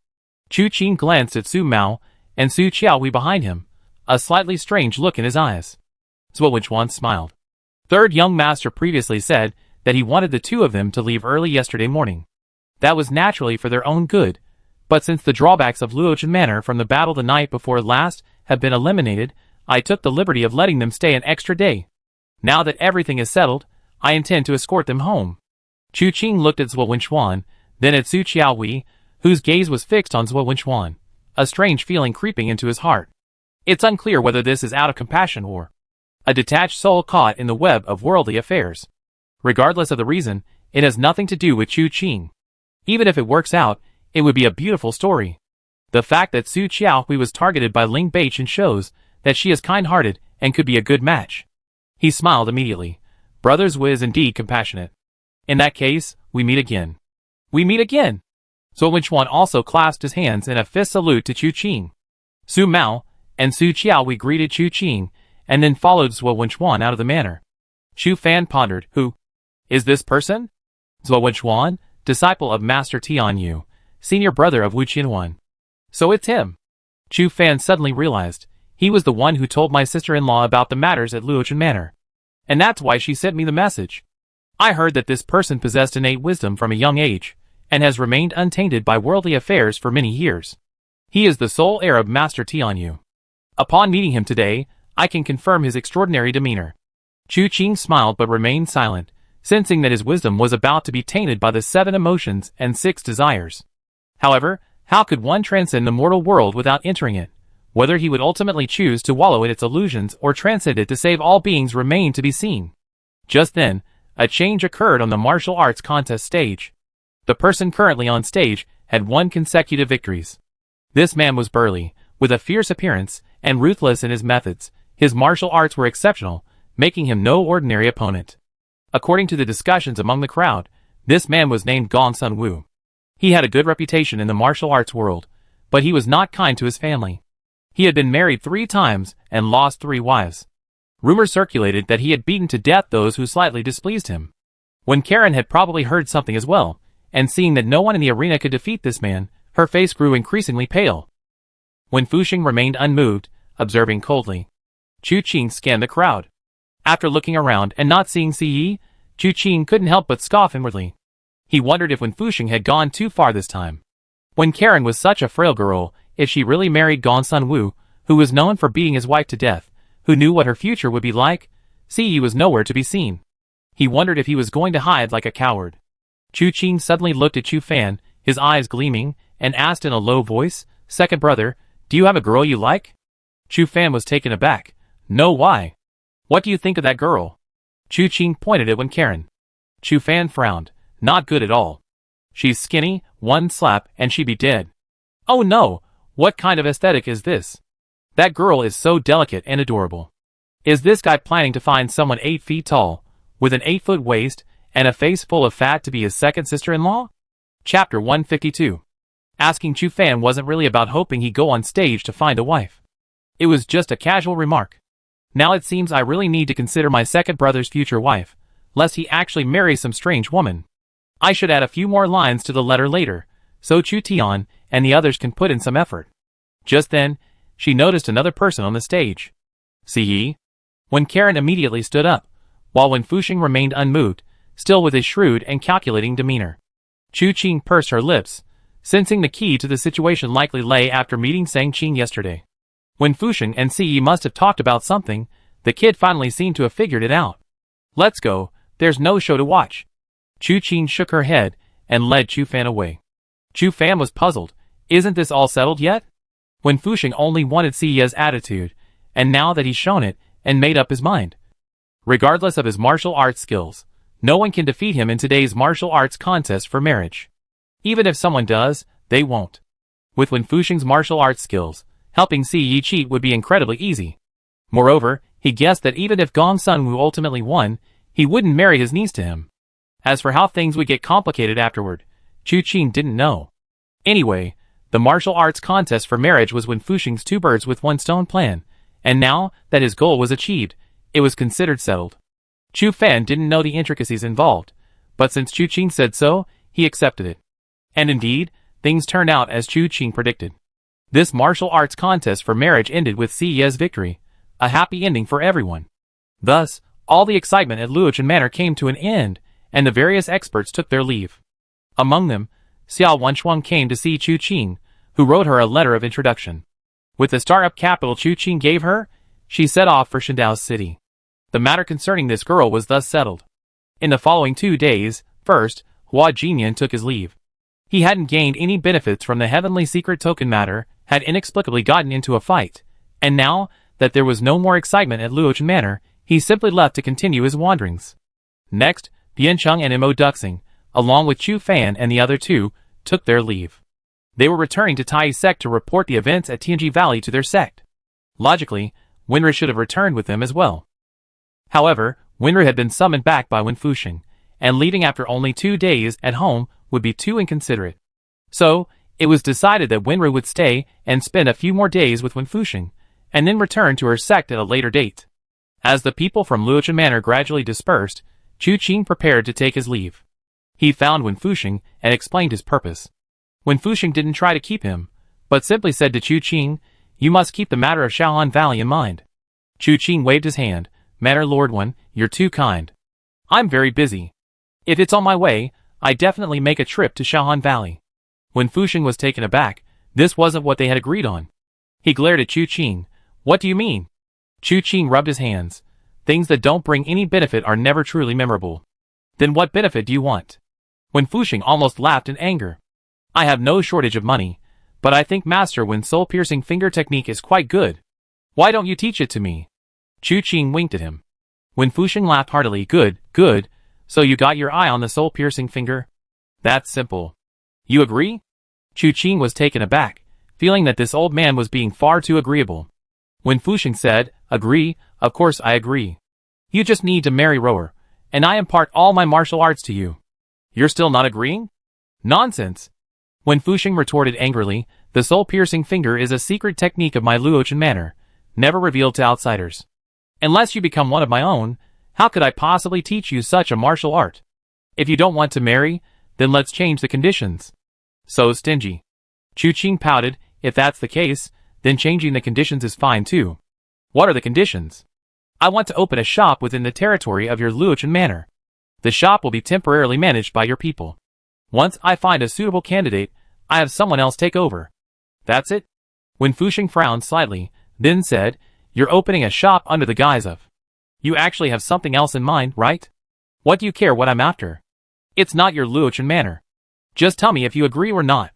Chu Qing glanced at Su Mao and Su Qiaowei behind him, a slightly strange look in his eyes. Zhuo Wenchuan smiled. Third young master previously said that he wanted the two of them to leave early yesterday morning. That was naturally for their own good, but since the drawbacks of Luoch Manor from the battle the night before last have been eliminated, I took the liberty of letting them stay an extra day. Now that everything is settled, I intend to escort them home. Chu Qing looked at Zhuo Wenchuan, then at Su Qiaowei, whose gaze was fixed on Zhuo Wenchuan, a strange feeling creeping into his heart. It's unclear whether this is out of compassion or a detached soul caught in the web of worldly affairs. Regardless of the reason, it has nothing to do with Chu Qing. Even if it works out, it would be a beautiful story. The fact that Su Qiaowei was targeted by Ling Beichen shows that she is kind-hearted and could be a good match. He smiled immediately. Brother Zhui is indeed compassionate. In that case, we meet again. We meet again! Zhuo Wenchuan also clasped his hands in a fist salute to Chu Qing. Su Mao and Su Qiaowei greeted Chu Qing and then followed Zhuo Wenchuan out of the manor. Chu Fan pondered, who is this person? Zhuo Wenchuan, disciple of Master Tian Yu, senior brother of Wu Qianwan. So it's him. Chu Fan suddenly realized, he was the one who told my sister-in-law about the matters at Luochen Manor. And that's why she sent me the message. I heard that this person possessed innate wisdom from a young age, and has remained untainted by worldly affairs for many years. He is the sole heir of Master Tianyu. Upon meeting him today, I can confirm his extraordinary demeanor. Chu Qing smiled but remained silent, sensing that his wisdom was about to be tainted by the 7 emotions and 6 desires. However, how could one transcend the mortal world without entering it? Whether he would ultimately choose to wallow in its illusions or transcend it to save all beings remained to be seen. Just then, a change occurred on the martial arts contest stage. The person currently on stage had won consecutive victories. This man was burly, with a fierce appearance, and ruthless in his methods. His martial arts were exceptional, making him no ordinary opponent. According to the discussions among the crowd, this man was named Gong Sun Wu. He had a good reputation in the martial arts world, but he was not kind to his family. He had been married 3 times and lost 3 wives. Rumors circulated that he had beaten to death those who slightly displeased him. When Karen had probably heard something as well, and seeing that no one in the arena could defeat this man, her face grew increasingly pale. When Fuxing remained unmoved, observing coldly. Chu Qing scanned the crowd. After looking around and not seeing Ziyi, Chu Qing couldn't help but scoff inwardly. He wondered if Wen Fuxing had gone too far this time. When Karen was such a frail girl, if she really married Gong Sun Wu, who was known for beating his wife to death, who knew what her future would be like, Ziyi was nowhere to be seen. He wondered if he was going to hide like a coward. Chu Qing suddenly looked at Chu Fan, his eyes gleaming, and asked in a low voice, "Second brother, do you have a girl you like?" Chu Fan was taken aback. "No, why? What do you think of that girl?" Chu Qing pointed at Wen Karen. Chu Fan frowned. "Not good at all. She's skinny, one slap, and she'd be dead." "Oh no, what kind of aesthetic is this? That girl is so delicate and adorable. Is this guy planning to find someone 8 feet tall, with an 8-foot waist, and a face full of fat to be his second sister-in-law?" Chapter 152. Asking Chu Fan wasn't really about hoping he'd go on stage to find a wife. It was just a casual remark. Now it seems I really need to consider my second brother's future wife, lest he actually marry some strange woman. I should add a few more lines to the letter later, so Chu Tian and the others can put in some effort. Just then, she noticed another person on the stage. Ziyi? When Karen immediately stood up, while Wen Fuxing remained unmoved, still with his shrewd and calculating demeanor. Chu Qing pursed her lips, sensing the key to the situation likely lay after meeting Sang Qing yesterday. When Fuxing and Ziyi must have talked about something, the kid finally seemed to have figured it out. "Let's go, there's no show to watch." Chu Qing shook her head and led Chu Fan away. Chu Fan was puzzled. Isn't this all settled yet? When Fuxing only wanted Ziyi's attitude, and now that he's shown it and made up his mind. Regardless of his martial arts skills, no one can defeat him in today's martial arts contest for marriage. Even if someone does, they won't. With Wen Fuxing's martial arts skills, helping Si Yi cheat would be incredibly easy. Moreover, he guessed that even if Gong Sunwoo ultimately won, he wouldn't marry his niece to him. As for how things would get complicated afterward, Chu Qing didn't know. Anyway, the martial arts contest for marriage was Wen Fuxing's two birds with one stone plan, and now that his goal was achieved, it was considered settled. Chu Fan didn't know the intricacies involved, but since Chu Qing said so, he accepted it. And indeed, things turned out as Chu Qing predicted. This martial arts contest for marriage ended with Si Ye's victory, a happy ending for everyone. Thus, all the excitement at Luochen Manor came to an end, and the various experts took their leave. Among them, Xiao Wenchuang came to see Chu Qing, who wrote her a letter of introduction. With the startup capital Chu Qing gave her, she set off for Shindao City. The matter concerning this girl was thus settled. In the following 2 days, first, Hua Jinyan took his leave. He hadn't gained any benefits from the heavenly secret token matter, had inexplicably gotten into a fight, and now that there was no more excitement at Luochen Manor, he simply left to continue his wanderings. Next, Biancheng and Mo Duxing, along with Chu Fan and the other two, took their leave. They were returning to Tai sect to report the events at Tianji Valley to their sect. Logically, Winra should have returned with them as well. However, Winra had been summoned back by Wen Fuxing, and leaving after only 2 days at home would be too inconsiderate. So, it was decided that Winra would stay and spend a few more days with Wen Fuxing, and then return to her sect at a later date. As the people from Luochen Manor gradually dispersed, Chu Qing prepared to take his leave. He found Wen Fuxing and explained his purpose. Wen Fuxing didn't try to keep him, but simply said to Chu Qing, "You must keep the matter of Shaohan Valley in mind." Chu Qing waved his hand. "Manor Lord Wen, you're too kind. I'm very busy. If it's on my way, I definitely make a trip to Shaohan Valley." Wen Fuxing was taken aback. This wasn't what they had agreed on. He glared at Chu Qing. "What do you mean?" Chu Qing rubbed his hands. "Things that don't bring any benefit are never truly memorable." "Then what benefit do you want?" Wen Fuxing almost laughed in anger. "I have no shortage of money, but I think Master Wen's soul-piercing finger technique is quite good. Why don't you teach it to me?" Chu Qing winked at him. Wen Fuxing laughed heartily. Good, good. So you got your eye on the soul-piercing finger? That's simple. You agree?" Chu Qing was taken aback, feeling that this old man was being far too agreeable. Wen Fuxing said, "Agree, of course I agree. You just need to marry Rower, and I impart all my martial arts to you. You're still not agreeing? Nonsense." Wen Fuxing retorted angrily, "The soul-piercing finger is a secret technique of my Luochen Manor, never revealed to outsiders. Unless you become one of my own, how could I possibly teach you such a martial art? If you don't want to marry, then let's change the conditions." "So stingy." Chu Qing pouted. "If that's the case, then changing the conditions is fine too." "What are the conditions?" "I want to open a shop within the territory of your Luochen Manor. The shop will be temporarily managed by your people. Once I find a suitable candidate, I have someone else take over." "That's it?" Wen Fuxing frowned slightly, then said, "You're opening a shop under the guise of... You actually have something else in mind, right? What do you care what I'm after? It's not your Luochen Manor. Just tell me if you agree or not."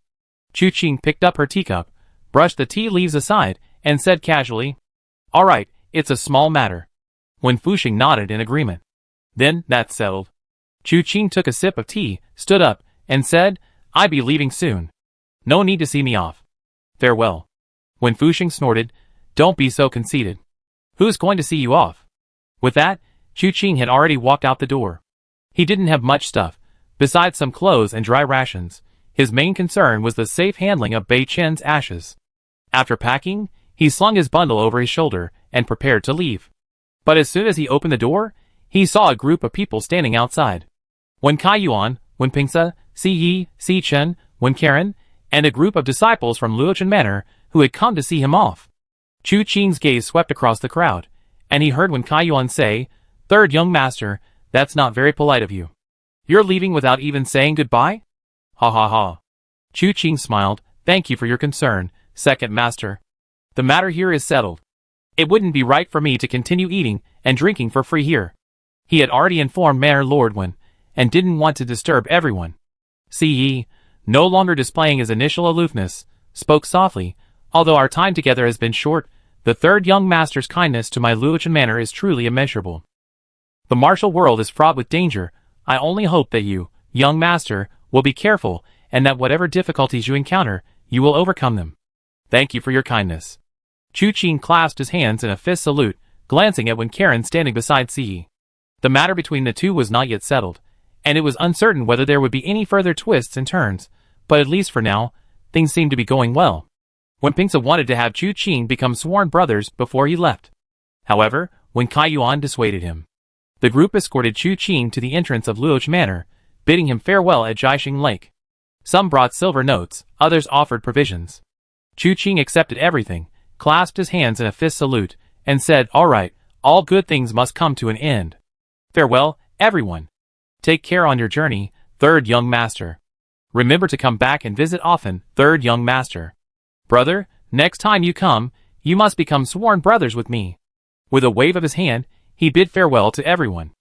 Chu Qing picked up her teacup, brushed the tea leaves aside, and said casually, "All right, it's a small matter." Wen Fuxing nodded in agreement. "Then, that's settled." Chu Qing took a sip of tea, stood up, and said, "I be leaving soon. No need to see me off. Farewell." Wen Fuxing snorted, "Don't be so conceited. Who's going to see you off?" With that, Chu Qing had already walked out the door. He didn't have much stuff, besides some clothes and dry rations. His main concern was the safe handling of Bei Chen's ashes. After packing, he slung his bundle over his shoulder and prepared to leave. But as soon as he opened the door, he saw a group of people standing outside. Wen Kaiyuan, Wen Pingse, Si Yi, Si Chen, Wen Karen, and a group of disciples from Luochen Manor who had come to see him off. Chu Qing's gaze swept across the crowd, and he heard Wen Kaiyuan say, "Third young master, that's not very polite of you. You're leaving without even saying goodbye?" "Ha ha ha." Chu Qing smiled, "Thank you for your concern, second master. The matter here is settled. It wouldn't be right for me to continue eating and drinking for free here." He had already informed Manor Lord Wen, and didn't want to disturb everyone. Si Yi, no longer displaying his initial aloofness, spoke softly, "Although our time together has been short, the third young master's kindness to my Luochen Manor is truly immeasurable. The martial world is fraught with danger. I only hope that you, young master, will be careful and that whatever difficulties you encounter, you will overcome them. Thank you for your kindness. Chu Qing clasped his hands in a fist salute, glancing at Wen Karen standing beside Siyi. The matter between the two was not yet settled, and it was uncertain whether there would be any further twists and turns, but at least for now, things seemed to be going well. Wen Pingse wanted to have Chu Qing become sworn brothers before he left. However, Wen Kaiyuan dissuaded him. The group escorted Chu Qing to the entrance of Luoch Manor, bidding him farewell at Jiaxing Lake. Some brought silver notes, others offered provisions. Chu Qing accepted everything, clasped his hands in a fist salute, and said, "All right, all good things must come to an end. Farewell, everyone. Take care on your journey, third young master. Remember to come back and visit often, third young master. Brother, next time you come, you must become sworn brothers with me." With a wave of his hand, he bid farewell to everyone.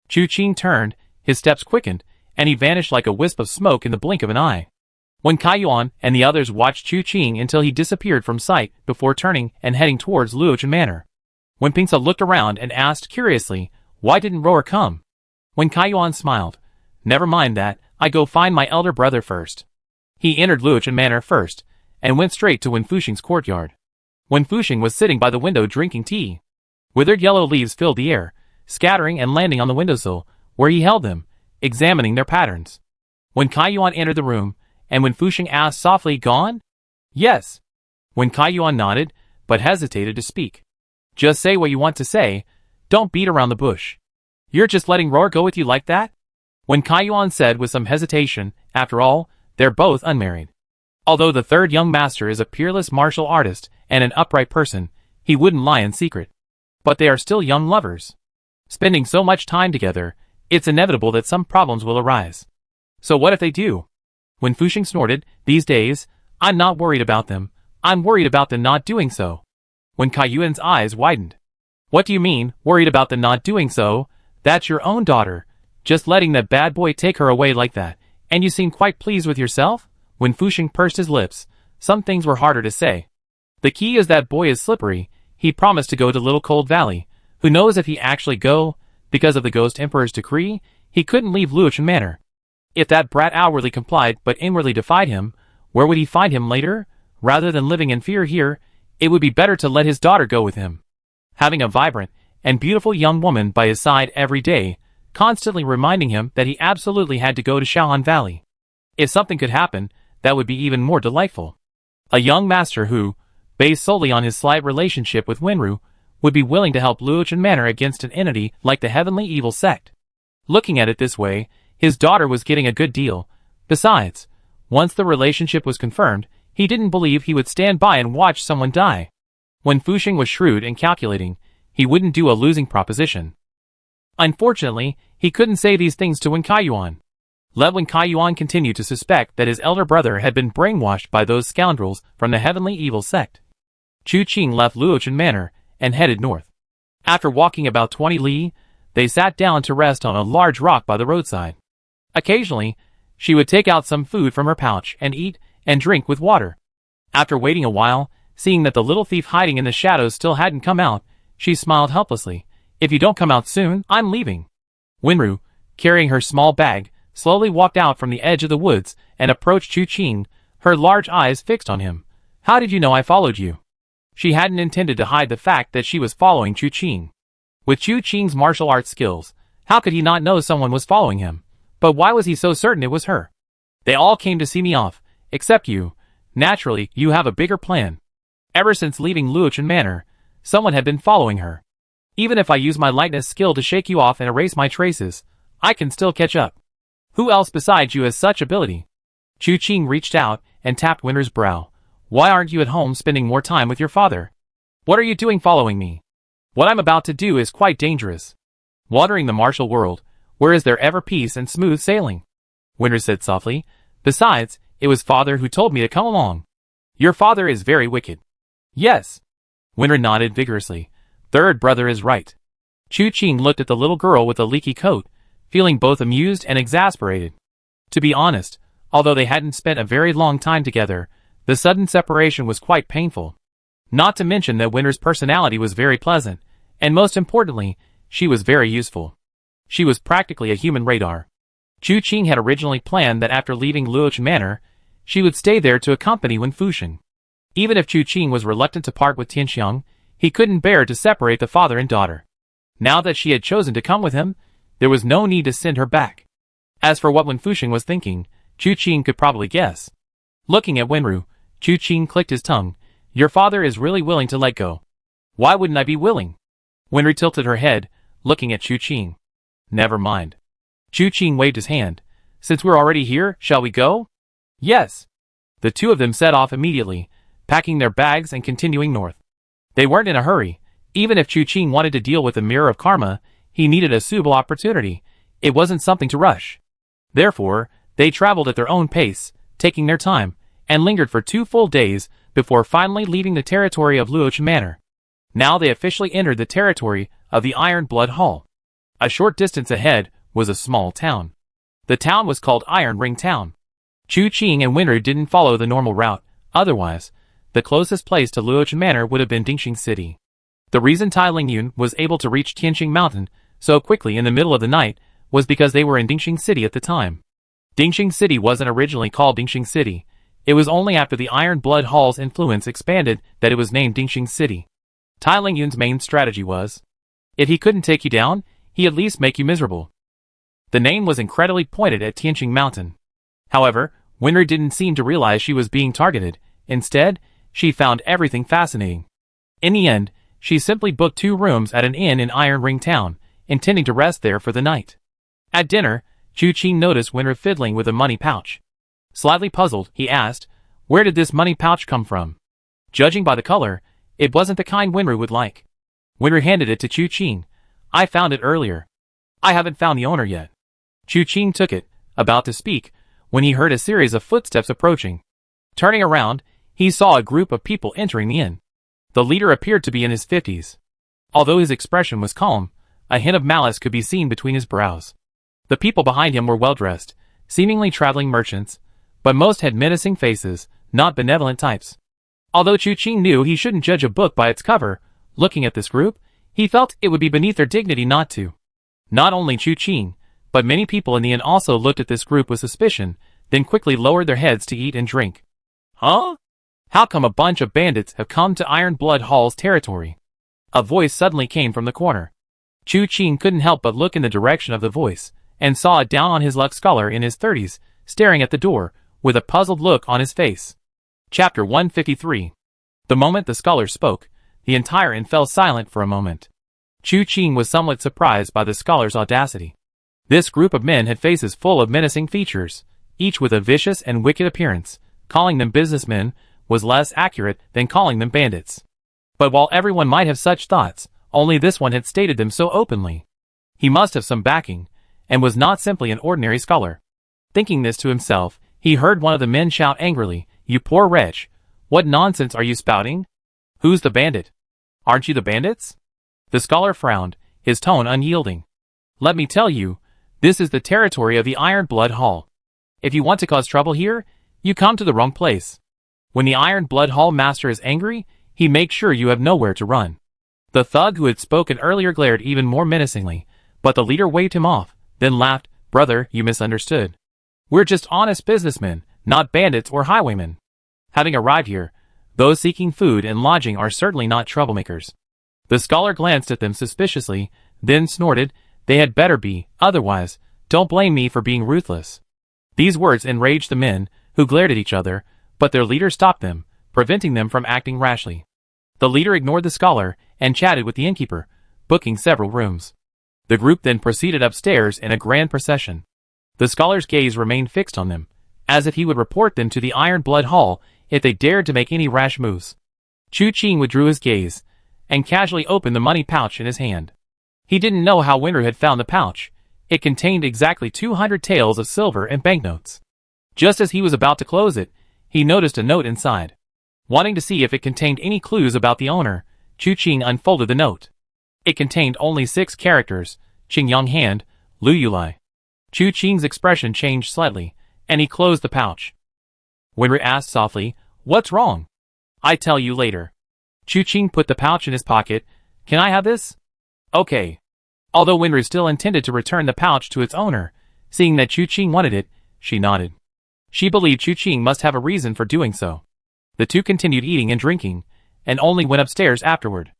Chu Qing turned, his steps quickened, and he vanished like a wisp of smoke in the blink of an eye. Wen Kaiyuan and the others watched Chu Qing until he disappeared from sight before turning and heading towards Luoch Manor. Wen Pingse looked around and asked curiously, "Why didn't Roar come?" Wen Kaiyuan smiled. "Never mind that, I go find my elder brother first." He entered Luoch Manor first, and went straight to Wen Fuxing's courtyard. Wen Fuxing was sitting by the window drinking tea. Withered yellow leaves filled the air, scattering and landing on the windowsill, where he held them, examining their patterns. Wen Kaiyuan entered the room, and Wen Fuxing asked softly, "Gone?" "Yes." Wen Kaiyuan nodded, but hesitated to speak. "Just say what you want to say, don't beat around the bush. You're just letting Roar go with you like that?" Wen Kaiyuan said with some hesitation, after all, they're both unmarried. Although the third young master is a peerless martial artist and an upright person, he wouldn't lie in secret. But they are still young lovers. Spending so much time together, it's inevitable that some problems will arise. So what if they do? Wen Fuxing snorted, "These days, I'm not worried about them, I'm worried about them not doing so." Wen Kaiyuan's eyes widened. "What do you mean, worried about them not doing so? That's your own daughter. Just letting that bad boy take her away like that, and you seem quite pleased with yourself?" Wen Fuxing pursed his lips. Some things were harder to say. "The key is that boy is slippery. He promised to go to Little Cold Valley. Who knows if he actually go? Because of the Ghost Emperor's decree, he couldn't leave Luoch Manor. If that brat outwardly complied but inwardly defied him, where would he find him later? Rather than living in fear here, it would be better to let his daughter go with him. Having a vibrant and beautiful young woman by his side every day, constantly reminding him that he absolutely had to go to Shaohan Valley. If something could happen, that would be even more delightful. A young master who, based solely on his slight relationship with Wenru, would be willing to help Luoch Manor against an entity like the Heavenly Evil Sect. Looking at it this way, his daughter was getting a good deal. Besides, once the relationship was confirmed, he didn't believe he would stand by and watch someone die. Wen Fuxing was shrewd and calculating. He wouldn't do a losing proposition. Unfortunately, he couldn't say these things to Wen Kaiyuan. Let Wen Kaiyuan continue to suspect that his elder brother had been brainwashed by those scoundrels from the Heavenly Evil Sect. Chu Qing left Luoch Manor and headed north. After walking about 20 li, they sat down to rest on a large rock by the roadside. Occasionally, she would take out some food from her pouch and eat and drink with water. After waiting a while, seeing that the little thief hiding in the shadows still hadn't come out, she smiled helplessly. "If you don't come out soon, I'm leaving." Wenru, carrying her small bag, slowly walked out from the edge of the woods and approached Chu Qing, her large eyes fixed on him. "How did you know I followed you?" She hadn't intended to hide the fact that she was following Chu Qing. With Chu Qing's martial arts skills, how could he not know someone was following him? But why was he so certain it was her? "They all came to see me off, except you. Naturally, you have a bigger plan. Ever since leaving Luoch Manor, someone had been following her. Even if I use my lightness skill to shake you off and erase my traces, I can still catch up. Who else besides you has such ability?" Chu Qing reached out and tapped Winter's brow. "Why aren't you at home spending more time with your father? What are you doing following me? What I'm about to do is quite dangerous. Wandering the martial world, where is there ever peace and smooth sailing?" Winter said softly. "Besides, it was father who told me to come along. Your father is very wicked." "Yes." Winter nodded vigorously. "Third brother is right." Chu Qing looked at the little girl with the leaky coat, feeling both amused and exasperated. To be honest, although they hadn't spent a very long time together, the sudden separation was quite painful. Not to mention that Winter's personality was very pleasant, and most importantly, she was very useful. She was practically a human radar. Chu Qing had originally planned that after leaving Luoch Manor, she would stay there to accompany Wen Fusheng. Even if Chu Qing was reluctant to part with Tianxiang, he couldn't bear to separate the father and daughter. Now that she had chosen to come with him, there was no need to send her back. As for what Wen Fusheng was thinking, Chu Qing could probably guess. Looking at Wenru, Chu Qing clicked his tongue. Your father is really willing to let go. Why wouldn't I be willing? Wenru tilted her head, looking at Chu Qing. Never mind. Chu Qing waved his hand. Since we're already here, shall we go? Yes. The two of them set off immediately, packing their bags and continuing north. They weren't in a hurry. Even if Chu Qing wanted to deal with the mirror of karma, he needed a suitable opportunity. It wasn't something to rush. Therefore, they traveled at their own pace, taking their time, and lingered for 2 full days before finally leaving the territory of Luoch Manor. Now they officially entered the territory of the Iron Blood Hall. A short distance ahead was a small town. The town was called Iron Ring Town. Chu Qing and Wenru didn't follow the normal route. Otherwise, the closest place to Luoch Manor would have been Dingxing City. The reason Tai Lingyun was able to reach Tianxing Mountain so quickly in the middle of the night was because they were in Dingxing City at the time. Dingxing City wasn't originally called Dingxing City. It was only after the Iron Blood Hall's influence expanded that it was named Dingxing City. Tai Lingyun's main strategy was, if he couldn't take you down, he at least make you miserable. The name was incredibly pointed at Tianxing Mountain. However, Wenru didn't seem to realize she was being targeted. Instead, she found everything fascinating. In the end, she simply booked 2 rooms at an inn in Iron Ring Town, intending to rest there for the night. At dinner, Chu Qing noticed Wenru fiddling with a money pouch. Slightly puzzled, he asked, where did this money pouch come from? Judging by the color, it wasn't the kind Wenru would like. Wenru handed it to Chu Qing. I found it earlier. I haven't found the owner yet. Chu Qing took it, about to speak, when he heard a series of footsteps approaching. Turning around, he saw a group of people entering the inn. The leader appeared to be in his 50s. Although his expression was calm, a hint of malice could be seen between his brows. The people behind him were well-dressed, seemingly traveling merchants, but most had menacing faces, not benevolent types. Although Chu Qing knew he shouldn't judge a book by its cover, looking at this group, he felt it would be beneath their dignity not to. Not only Chu Qing, but many people in the inn also looked at this group with suspicion, then quickly lowered their heads to eat and drink. Huh? How come a bunch of bandits have come to Iron Blood Hall's territory? A voice suddenly came from the corner. Chu Qing couldn't help but look in the direction of the voice, and saw a down-on-his-luck scholar in his 30s, staring at the door, with a puzzled look on his face. Chapter 153. The moment the scholar spoke, the entire inn fell silent for a moment. Chu Qing was somewhat surprised by the scholar's audacity. This group of men had faces full of menacing features, each with a vicious and wicked appearance. Calling them businessmen was less accurate than calling them bandits. But while everyone might have such thoughts, only this one had stated them so openly. He must have some backing, and was not simply an ordinary scholar. Thinking this to himself, he heard one of the men shout angrily, "You poor wretch! What nonsense are you spouting? Who's the bandit? Aren't you the bandits?" The scholar frowned, his tone unyielding. "Let me tell you, this is the territory of the Iron Blood Hall. If you want to cause trouble here, you come to the wrong place. When the Iron Blood Hall master is angry, he makes sure you have nowhere to run." The thug who had spoken earlier glared even more menacingly, but the leader waved him off, then laughed. "Brother, you misunderstood. We're just honest businessmen, not bandits or highwaymen. Having arrived here, those seeking food and lodging are certainly not troublemakers." The scholar glanced at them suspiciously, then snorted, "They had better be, otherwise, don't blame me for being ruthless." These words enraged the men, who glared at each other, but their leader stopped them, preventing them from acting rashly. The leader ignored the scholar, and chatted with the innkeeper, booking several rooms. The group then proceeded upstairs in a grand procession. The scholar's gaze remained fixed on them, as if he would report them to the Iron Blood Hall if they dared to make any rash moves. Chu Qing withdrew his gaze, and casually opened the money pouch in his hand. He didn't know how Wenru had found the pouch. It contained exactly 200 taels of silver and banknotes. Just as he was about to close it, he noticed a note inside. Wanting to see if it contained any clues about the owner, Chu Qing unfolded the note. It contained only 6 characters, Qingyang Hand, Lu Yulai. Chu Qing's expression changed slightly, and he closed the pouch. Wenru asked softly, "What's wrong?" "I tell you later." Chu Qing put the pouch in his pocket. "Can I have this?" "Okay." Although Wenru still intended to return the pouch to its owner, Seeing that Chu Qing wanted it, she nodded. She believed Chu Qing must have a reason for doing so. The two continued eating and drinking, and only went upstairs afterward.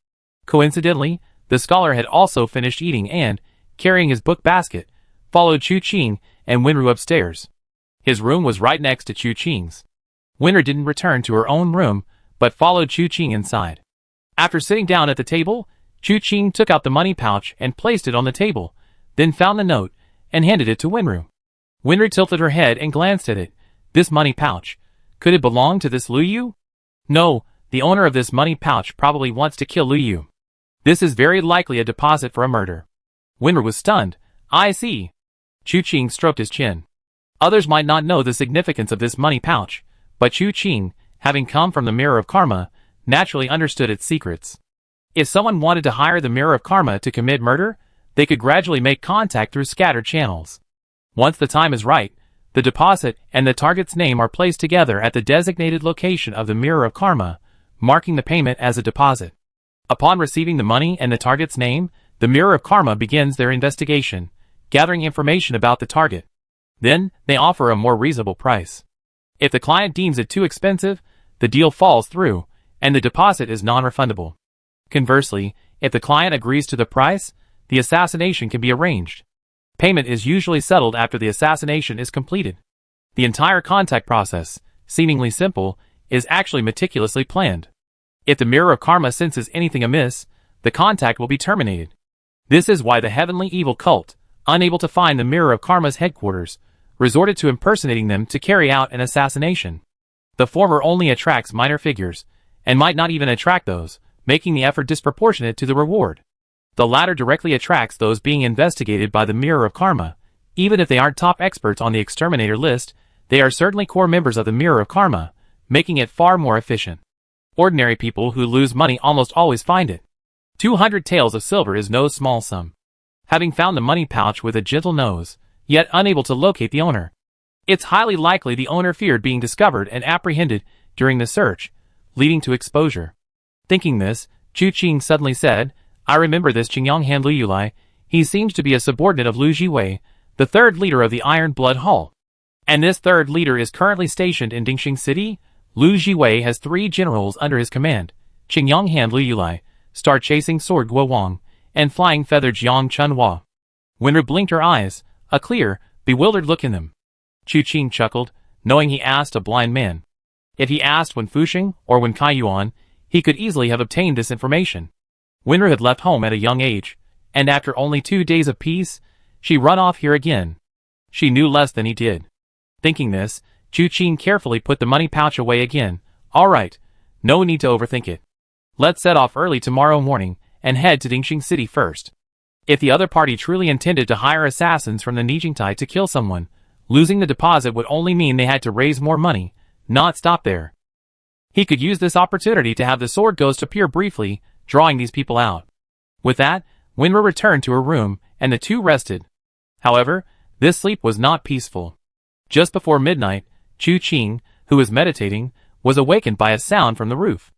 Coincidentally, the scholar had also finished eating and, carrying his book basket, followed Chu Qing and Winru upstairs. His room was right next to Chu Qing's. Winru didn't return to her own room, but followed Chu Qing inside. After sitting down at the table, Chu Qing took out the money pouch and placed it on the table, then found the note and handed it to Winru. Winru tilted her head and glanced at it. This money pouch. Could it belong to this Lu Yu? No, the owner of this money pouch probably wants to kill Lu Yu. This is very likely a deposit for a murder. Winru was stunned. I see. Chu Qing stroked his chin. Others might not know the significance of this money pouch, but Chu Qing, having come from the Mirror of Karma, naturally understood its secrets. If someone wanted to hire the Mirror of Karma to commit murder, they could gradually make contact through scattered channels. Once the time is right, the deposit and the target's name are placed together at the designated location of the Mirror of Karma, marking the payment as a deposit. Upon receiving the money and the target's name, the Mirror of Karma begins their investigation, gathering information about the target. Then, they offer a more reasonable price. If the client deems it too expensive, the deal falls through, and the deposit is non-refundable. Conversely, if the client agrees to the price, the assassination can be arranged. Payment is usually settled after the assassination is completed. The entire contact process, seemingly simple, is actually meticulously planned. If the Mirror of Karma senses anything amiss, the contact will be terminated. This is why the heavenly evil cult, unable to find the Mirror of Karma's headquarters, resorted to impersonating them to carry out an assassination. The former only attracts minor figures, and might not even attract those, making the effort disproportionate to the reward. The latter directly attracts those being investigated by the Mirror of Karma. Even if they aren't top experts on the exterminator list, they are certainly core members of the Mirror of Karma, making it far more efficient. Ordinary people who lose money almost always find it. 200 taels of silver is no small sum. Having found the money pouch with a gentle nose, yet unable to locate the owner, it's highly likely the owner feared being discovered and apprehended during the search, leading to exposure. Thinking this, Chu Qing suddenly said, I remember this Qingyanghan Lu Yulai. He seems to be a subordinate of Lu Jiwei, the third leader of the Iron Blood Hall. And this third leader is currently stationed in Dingxing City? Lu Jiwei has 3 generals under his command, Qingyanghan Lu Yulai, star-chasing sword Guo Wang, and flying feather Jiang Chunhua. Winru blinked her eyes, a clear, bewildered look in them. Chu Qing chuckled, knowing he asked a blind man. If he asked Wen Fuxing or Wen Kaiyuan, he could easily have obtained this information. Winru had left home at a young age, and after only 2 days of peace, she run off here again. She knew less than he did. Thinking this, Chu Qing carefully put the money pouch away again. All right, no need to overthink it. Let's set off early tomorrow morning and head to Dingxing City first. If the other party truly intended to hire assassins from the Nijingtai to kill someone, losing the deposit would only mean they had to raise more money, not stop there. He could use this opportunity to have the sword ghost appear briefly, drawing these people out. With that, Winru returned to her room, and the two rested. However, this sleep was not peaceful. Just before midnight, Chu Qing, who was meditating, was awakened by a sound from the roof.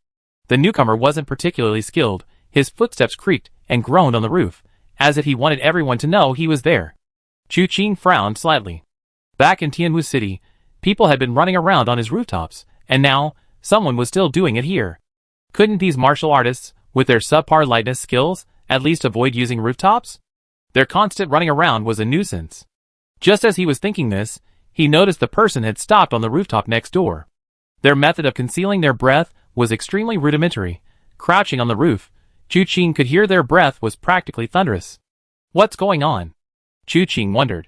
The newcomer wasn't particularly skilled. His footsteps creaked and groaned on the roof, as if he wanted everyone to know he was there. Chu Qing frowned slightly. Back in Tianwu City, people had been running around on his rooftops, and now, someone was still doing it here. Couldn't these martial artists, with their subpar lightness skills, at least avoid using rooftops? Their constant running around was a nuisance. Just as he was thinking this, he noticed the person had stopped on the rooftop next door. Their method of concealing their breath was extremely rudimentary. Crouching on the roof, Chu Qing could hear their breath was practically thunderous. What's going on? Chu Qing wondered.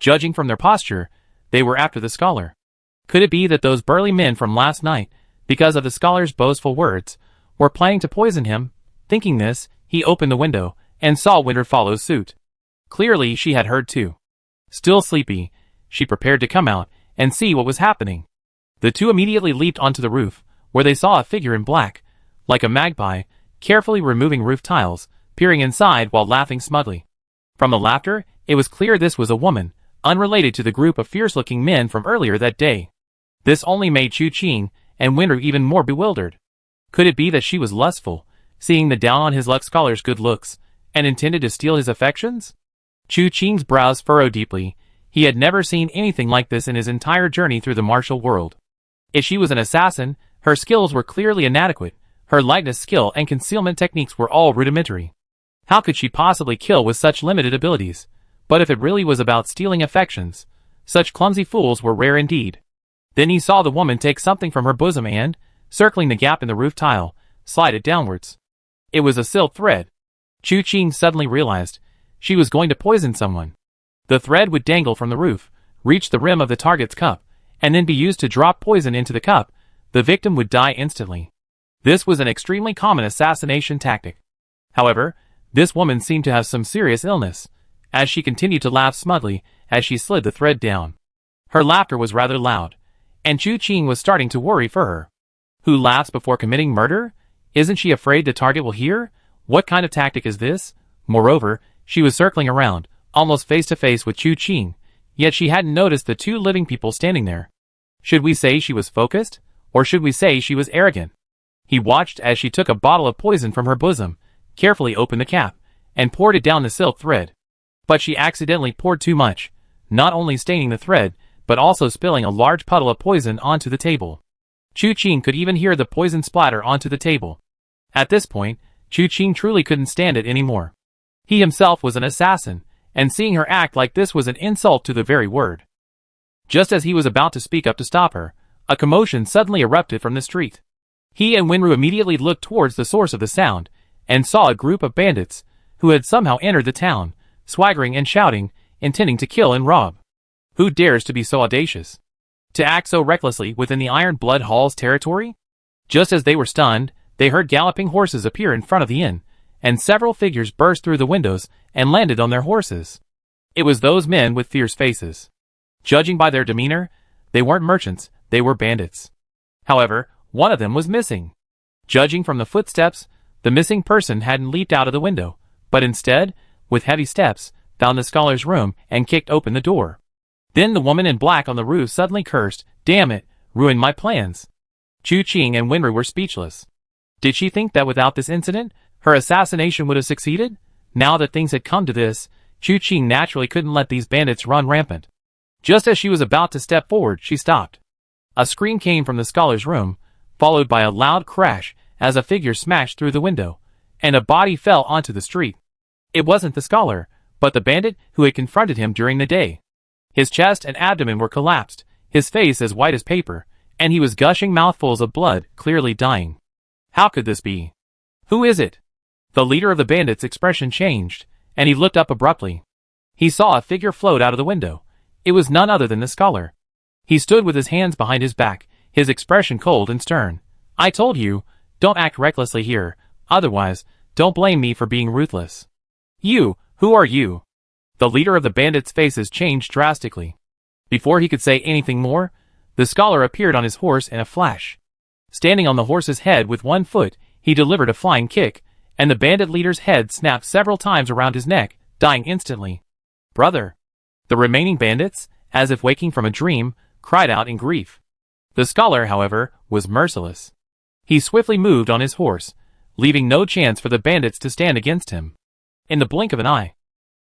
Judging from their posture, they were after the scholar. Could it be that those burly men from last night, because of the scholar's boastful words, were planning to poison him? Thinking this, he opened the window, and saw Winru follow suit. Clearly she had heard too. Still sleepy, she prepared to come out, and see what was happening. The two immediately leaped onto the roof, where they saw a figure in black, like a magpie, carefully removing roof tiles, peering inside while laughing smugly. From the laughter, it was clear this was a woman, unrelated to the group of fierce-looking men from earlier that day. This only made Chu Qing and Winru even more bewildered. Could it be that she was lustful, seeing the down on his luck scholar's good looks, and intended to steal his affections? Chu Qing's brows furrowed deeply. He had never seen anything like this in his entire journey through the martial world. If she was an assassin, her skills were clearly inadequate. Her lightness skill and concealment techniques were all rudimentary. How could she possibly kill with such limited abilities? But if it really was about stealing affections, such clumsy fools were rare indeed. Then he saw the woman take something from her bosom and, circling the gap in the roof tile, slide it downwards. It was a silk thread. Chu Qing suddenly realized she was going to poison someone. The thread would dangle from the roof, reach the rim of the target's cup, and then be used to drop poison into the cup. The victim would die instantly. This was an extremely common assassination tactic. However, this woman seemed to have some serious illness, as she continued to laugh smugly as she slid the thread down. Her laughter was rather loud, and Chu Qing was starting to worry for her. Who laughs before committing murder? Isn't she afraid the target will hear? What kind of tactic is this? Moreover, she was circling around, almost face to face with Chu Qing, yet she hadn't noticed the two living people standing there. Should we say she was focused, or should we say she was arrogant? He watched as she took a bottle of poison from her bosom, carefully opened the cap, and poured it down the silk thread. But she accidentally poured too much, not only staining the thread, but also spilling a large puddle of poison onto the table. Chu Qing could even hear the poison splatter onto the table. At this point, Chu Qing truly couldn't stand it anymore. He himself was an assassin, and seeing her act like this was an insult to the very word. Just as he was about to speak up to stop her, a commotion suddenly erupted from the street. He and Winru immediately looked towards the source of the sound, and saw a group of bandits, who had somehow entered the town, swaggering and shouting, intending to kill and rob. Who dares to be so audacious? To act so recklessly within the Iron Blood Hall's territory? Just as they were stunned, they heard galloping horses appear in front of the inn, and several figures burst through the windows and landed on their horses. It was those men with fierce faces. Judging by their demeanor, they weren't merchants, they were bandits. However, one of them was missing. Judging from the footsteps, the missing person hadn't leaped out of the window, but instead, with heavy steps, found the scholar's room and kicked open the door. Then the woman in black on the roof suddenly cursed, "Damn it, ruined my plans." Chu Qing and Winru were speechless. Did she think that without this incident, her assassination would have succeeded? Now that things had come to this, Chu Qing naturally couldn't let these bandits run rampant. Just as she was about to step forward, she stopped. A scream came from the scholar's room, followed by a loud crash as a figure smashed through the window, and a body fell onto the street. It wasn't the scholar, but the bandit who had confronted him during the day. His chest and abdomen were collapsed, his face as white as paper, and he was gushing mouthfuls of blood, clearly dying. How could this be? Who is it? The leader of the bandits' expression changed, and he looked up abruptly. He saw a figure float out of the window. It was none other than the scholar. He stood with his hands behind his back, his expression cold and stern. "I told you, don't act recklessly here, otherwise, don't blame me for being ruthless." "You, who are you?" The leader of the bandits' faces changed drastically. Before he could say anything more, the scholar appeared on his horse in a flash. Standing on the horse's head with one foot, he delivered a flying kick, and the bandit leader's head snapped several times around his neck, dying instantly. "Brother!" The remaining bandits, as if waking from a dream, cried out in grief. The scholar, however, was merciless. He swiftly moved on his horse, leaving no chance for the bandits to stand against him. In the blink of an eye,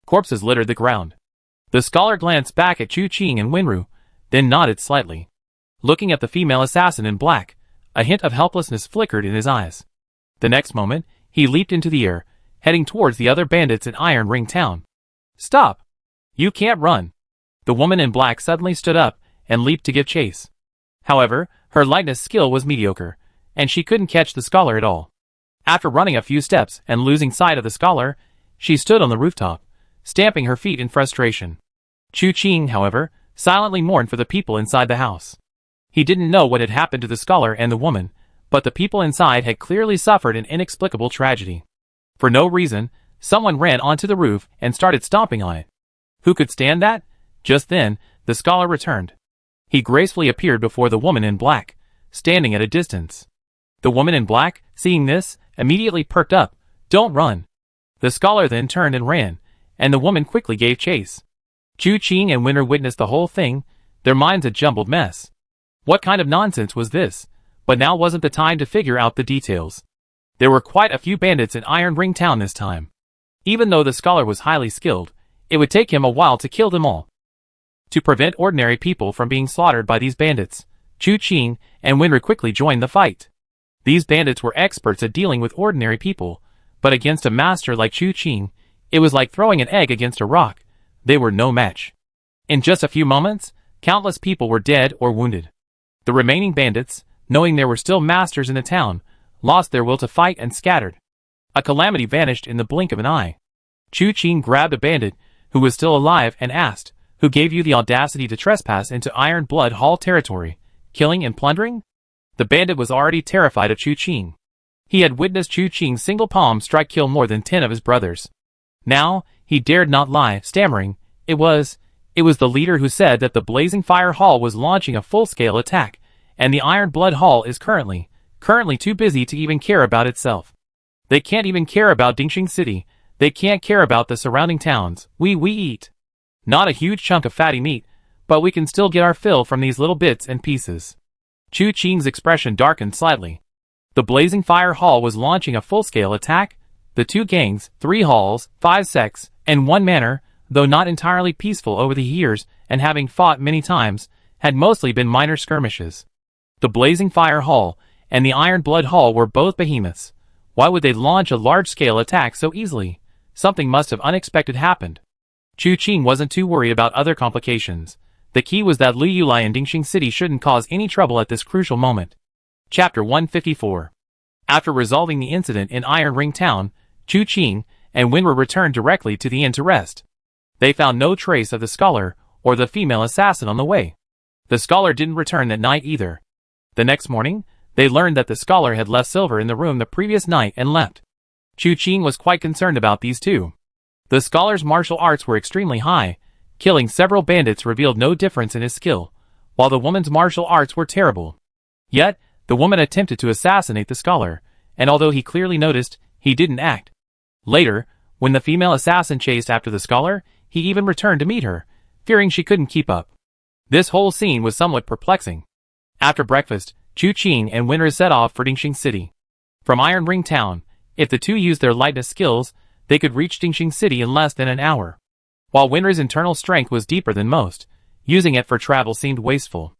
corpses littered the ground. The scholar glanced back at Chu Qing and Winru, then nodded slightly. Looking at the female assassin in black, a hint of helplessness flickered in his eyes. The next moment, he leaped into the air, heading towards the other bandits in Iron Ring Town. "Stop! You can't run!" The woman in black suddenly stood up and leaped to give chase. However, her lightness skill was mediocre, and she couldn't catch the scholar at all. After running a few steps and losing sight of the scholar, she stood on the rooftop, stamping her feet in frustration. Chu Qing, however, silently mourned for the people inside the house. He didn't know what had happened to the scholar and the woman, but the people inside had clearly suffered an inexplicable tragedy. For no reason, someone ran onto the roof and started stomping on it. Who could stand that? Just then, the scholar returned. He gracefully appeared before the woman in black, standing at a distance. The woman in black, seeing this, immediately perked up. "Don't run." The scholar then turned and ran, and the woman quickly gave chase. Chu Qing and Winru witnessed the whole thing, their minds a jumbled mess. What kind of nonsense was this? But now wasn't the time to figure out the details. There were quite a few bandits in Iron Ring Town this time. Even though the scholar was highly skilled, it would take him a while to kill them all. To prevent ordinary people from being slaughtered by these bandits, Chu Qing and Wenru quickly joined the fight. These bandits were experts at dealing with ordinary people, but against a master like Chu Qing, it was like throwing an egg against a rock. They were no match. In just a few moments, countless people were dead or wounded. The remaining bandits, knowing there were still masters in the town, lost their will to fight and scattered. A calamity vanished in the blink of an eye. Chu Qing grabbed a bandit who was still alive and asked, "Who gave you the audacity to trespass into Iron Blood Hall territory, killing and plundering?" The bandit was already terrified of Chu Qing. He had witnessed Chu Qing's single palm strike kill more than 10 of his brothers. Now, he dared not lie, stammering, It was the leader who said that the Blazing Fire Hall was launching a full-scale attack, and the Iron Blood Hall is currently too busy to even care about itself. They can't even care about Dingxing City. They can't care about the surrounding towns. We eat. Not a huge chunk of fatty meat, but we can still get our fill from these little bits and pieces. Chu Qing's expression darkened slightly. The Blazing Fire Hall was launching a full-scale attack. The 2 gangs, 3 halls, 5 sects, and 1 manor, though not entirely peaceful over the years and having fought many times, had mostly been minor skirmishes. The Blazing Fire Hall and the Iron Blood Hall were both behemoths. Why would they launch a large-scale attack so easily? Something must have unexpected happened. Chu Qing wasn't too worried about other complications. The key was that Liu Yulai and Dingxing City shouldn't cause any trouble at this crucial moment. Chapter 154. After resolving the incident in Iron Ring Town, Chu Qing and Wenru returned directly to the inn to rest. They found no trace of the scholar or the female assassin on the way. The scholar didn't return that night either. The next morning, they learned that the scholar had left silver in the room the previous night and left. Chu Qing was quite concerned about these two. The scholar's martial arts were extremely high. Killing several bandits revealed no difference in his skill, while the woman's martial arts were terrible. Yet, the woman attempted to assassinate the scholar, and although he clearly noticed, he didn't act. Later, when the female assassin chased after the scholar, he even returned to meet her, fearing she couldn't keep up. This whole scene was somewhat perplexing. After breakfast, Chu Qing and Wenru set off for Dingxing City. From Iron Ring Town, if the two used their lightness skills, they could reach Dingxing City in less than an hour. While Wenru's internal strength was deeper than most, using it for travel seemed wasteful.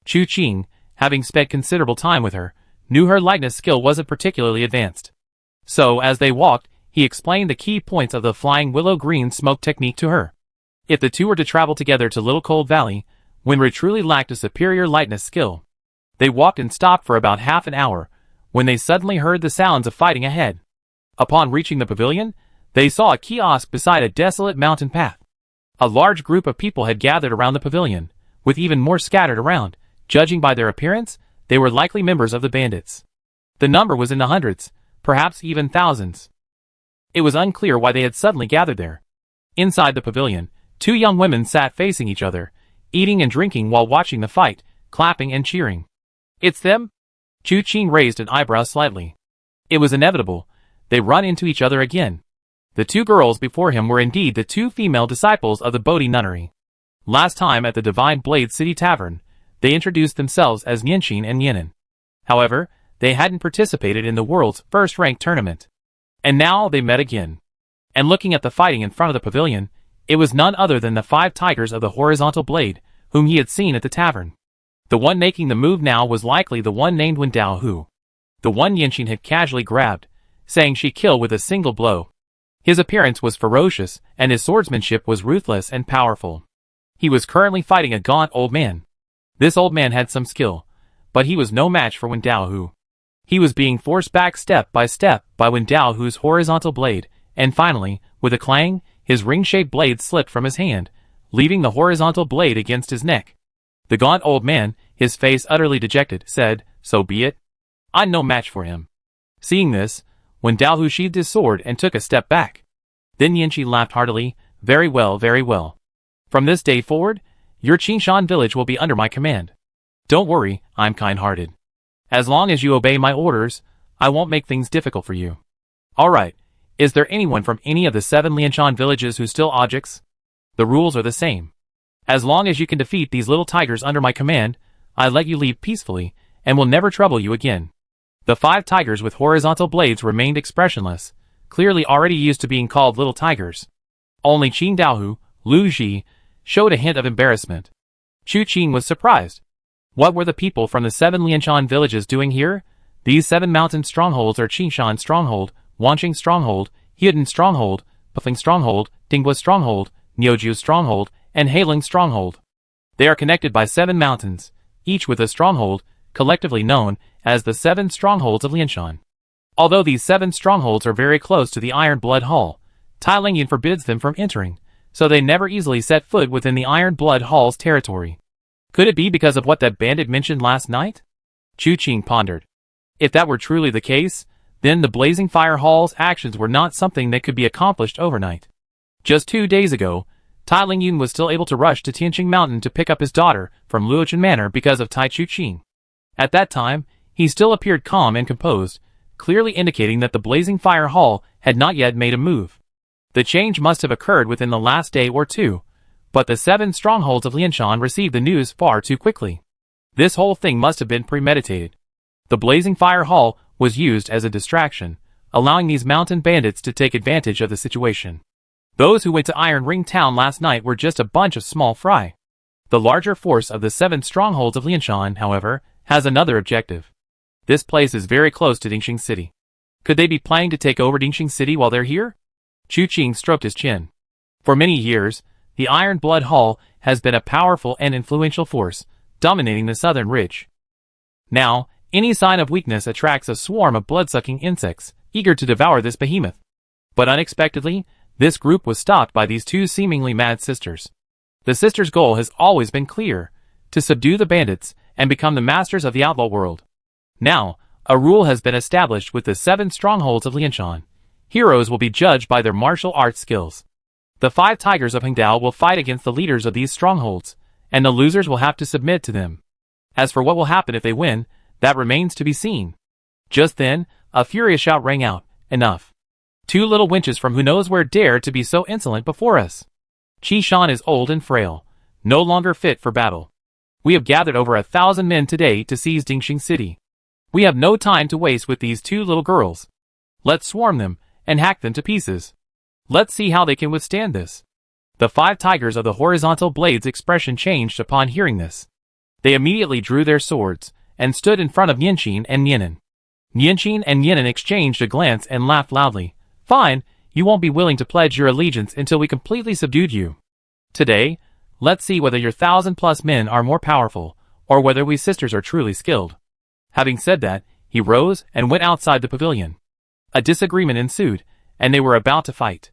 Chu Qing, having spent considerable time with her, knew her lightness skill wasn't particularly advanced. So, as they walked, he explained the key points of the flying willow green smoke technique to her. If the two were to travel together to Little Cold Valley, Wenru truly lacked a superior lightness skill. They walked and stopped for about half an hour, when they suddenly heard the sounds of fighting ahead. Upon reaching the pavilion, they saw a kiosk beside a desolate mountain path. A large group of people had gathered around the pavilion, with even more scattered around. Judging by their appearance, they were likely members of the bandits. The number was in the hundreds, perhaps even thousands. It was unclear why they had suddenly gathered there. Inside the pavilion, 2 young women sat facing each other, eating and drinking while watching the fight, clapping and cheering. "It's them?" Chu Qing raised an eyebrow slightly. It was inevitable. They run into each other again. The 2 girls before him were indeed the 2 female disciples of the Bodhi nunnery. Last time at the Divine Blade City Tavern, they introduced themselves as Nianxin and Yanin. However, they hadn't participated in the world's first-ranked tournament. And now they met again. And looking at the fighting in front of the pavilion, it was none other than the 5 tigers of the horizontal blade, whom he had seen at the tavern. The one making the move now was likely the one named Wen Dao Hu. The one Nianxin had casually grabbed, saying she'd kill with a single blow. His appearance was ferocious, and his swordsmanship was ruthless and powerful. He was currently fighting a gaunt old man. This old man had some skill, but he was no match for Wen Dao Hu. He was being forced back step by Wen Dao Hu's horizontal blade, and finally, with a clang, his ring-shaped blade slipped from his hand, leaving the horizontal blade against his neck. The gaunt old man, his face utterly dejected, said, "So be it. I'm no match for him." Seeing this, Wen Dao Hu sheathed his sword and took a step back. Then Yanqi laughed heartily, "Very well, very well. From this day forward, your Qingshan village will be under my command. Don't worry, I'm kind-hearted. As long as you obey my orders, I won't make things difficult for you. Alright, is there anyone from any of the 7 Lianshan villages who still objects? The rules are the same. As long as you can defeat these little tigers under my command, I let you leave peacefully, and will never trouble you again." The 5 tigers with horizontal blades remained expressionless, clearly already used to being called little tigers. Only Qing Daohu, Lu Ji, showed a hint of embarrassment. Chu Qing was surprised. What were the people from the 7 Lianshan villages doing here? These 7 mountain strongholds are Qingshan Stronghold, Wanqing Stronghold, Heiden Stronghold, Pufeng Stronghold, Dinghua Stronghold, Niujiu Stronghold, and Heiling Stronghold. They are connected by 7 mountains, each with a stronghold, collectively known as the 7 Strongholds of Lianshan. Although these 7 strongholds are very close to the Iron Blood Hall, Tai Lingyan forbids them from entering, so they never easily set foot within the Iron Blood Hall's territory. Could it be because of what that bandit mentioned last night? Chu Qing pondered. If that were truly the case, then the Blazing Fire Hall's actions were not something that could be accomplished overnight. Just 2 days ago, Tai Lingyan was still able to rush to Tianqing Mountain to pick up his daughter from Luochen Manor because of Tai Chu Qing. At that time, he still appeared calm and composed, clearly indicating that the Blazing Fire Hall had not yet made a move. The change must have occurred within the last day or two, but the 7 strongholds of Lianshan received the news far too quickly. This whole thing must have been premeditated. The Blazing Fire Hall was used as a distraction, allowing these mountain bandits to take advantage of the situation. Those who went to Iron Ring Town last night were just a bunch of small fry. The larger force of the 7 strongholds of Lianshan, however, has another objective. This place is very close to Dingxing City. Could they be planning to take over Dingxing City while they're here? Chu Qing stroked his chin. For many years, the Iron Blood Hall has been a powerful and influential force, dominating the southern ridge. Now, any sign of weakness attracts a swarm of blood-sucking insects, eager to devour this behemoth. But unexpectedly, this group was stopped by these 2 seemingly mad sisters. The sisters' goal has always been clear, to subdue the bandits and become the masters of the outlaw world. Now, a rule has been established with the 7 strongholds of Lianshan. Heroes will be judged by their martial arts skills. The 5 tigers of Hengdao will fight against the leaders of these strongholds, and the losers will have to submit to them. As for what will happen if they win, that remains to be seen. Just then, a furious shout rang out, "Enough! 2 little wenches from who knows where dare to be so insolent before us. Qi Shan is old and frail, no longer fit for battle. We have gathered over 1,000 men today to seize Dingxing City. We have no time to waste with these 2 little girls. Let's swarm them and hack them to pieces. Let's see how they can withstand this." The 5 tigers of the horizontal blades' expression changed upon hearing this. They immediately drew their swords and stood in front of Nianqing and Nianen. Nianqing and Nianen exchanged a glance and laughed loudly. "Fine, you won't be willing to pledge your allegiance until we completely subdued you. Today, let's see whether your 1,000+ men are more powerful, or whether we sisters are truly skilled." Having said that, he rose and went outside the pavilion. A disagreement ensued, and they were about to fight.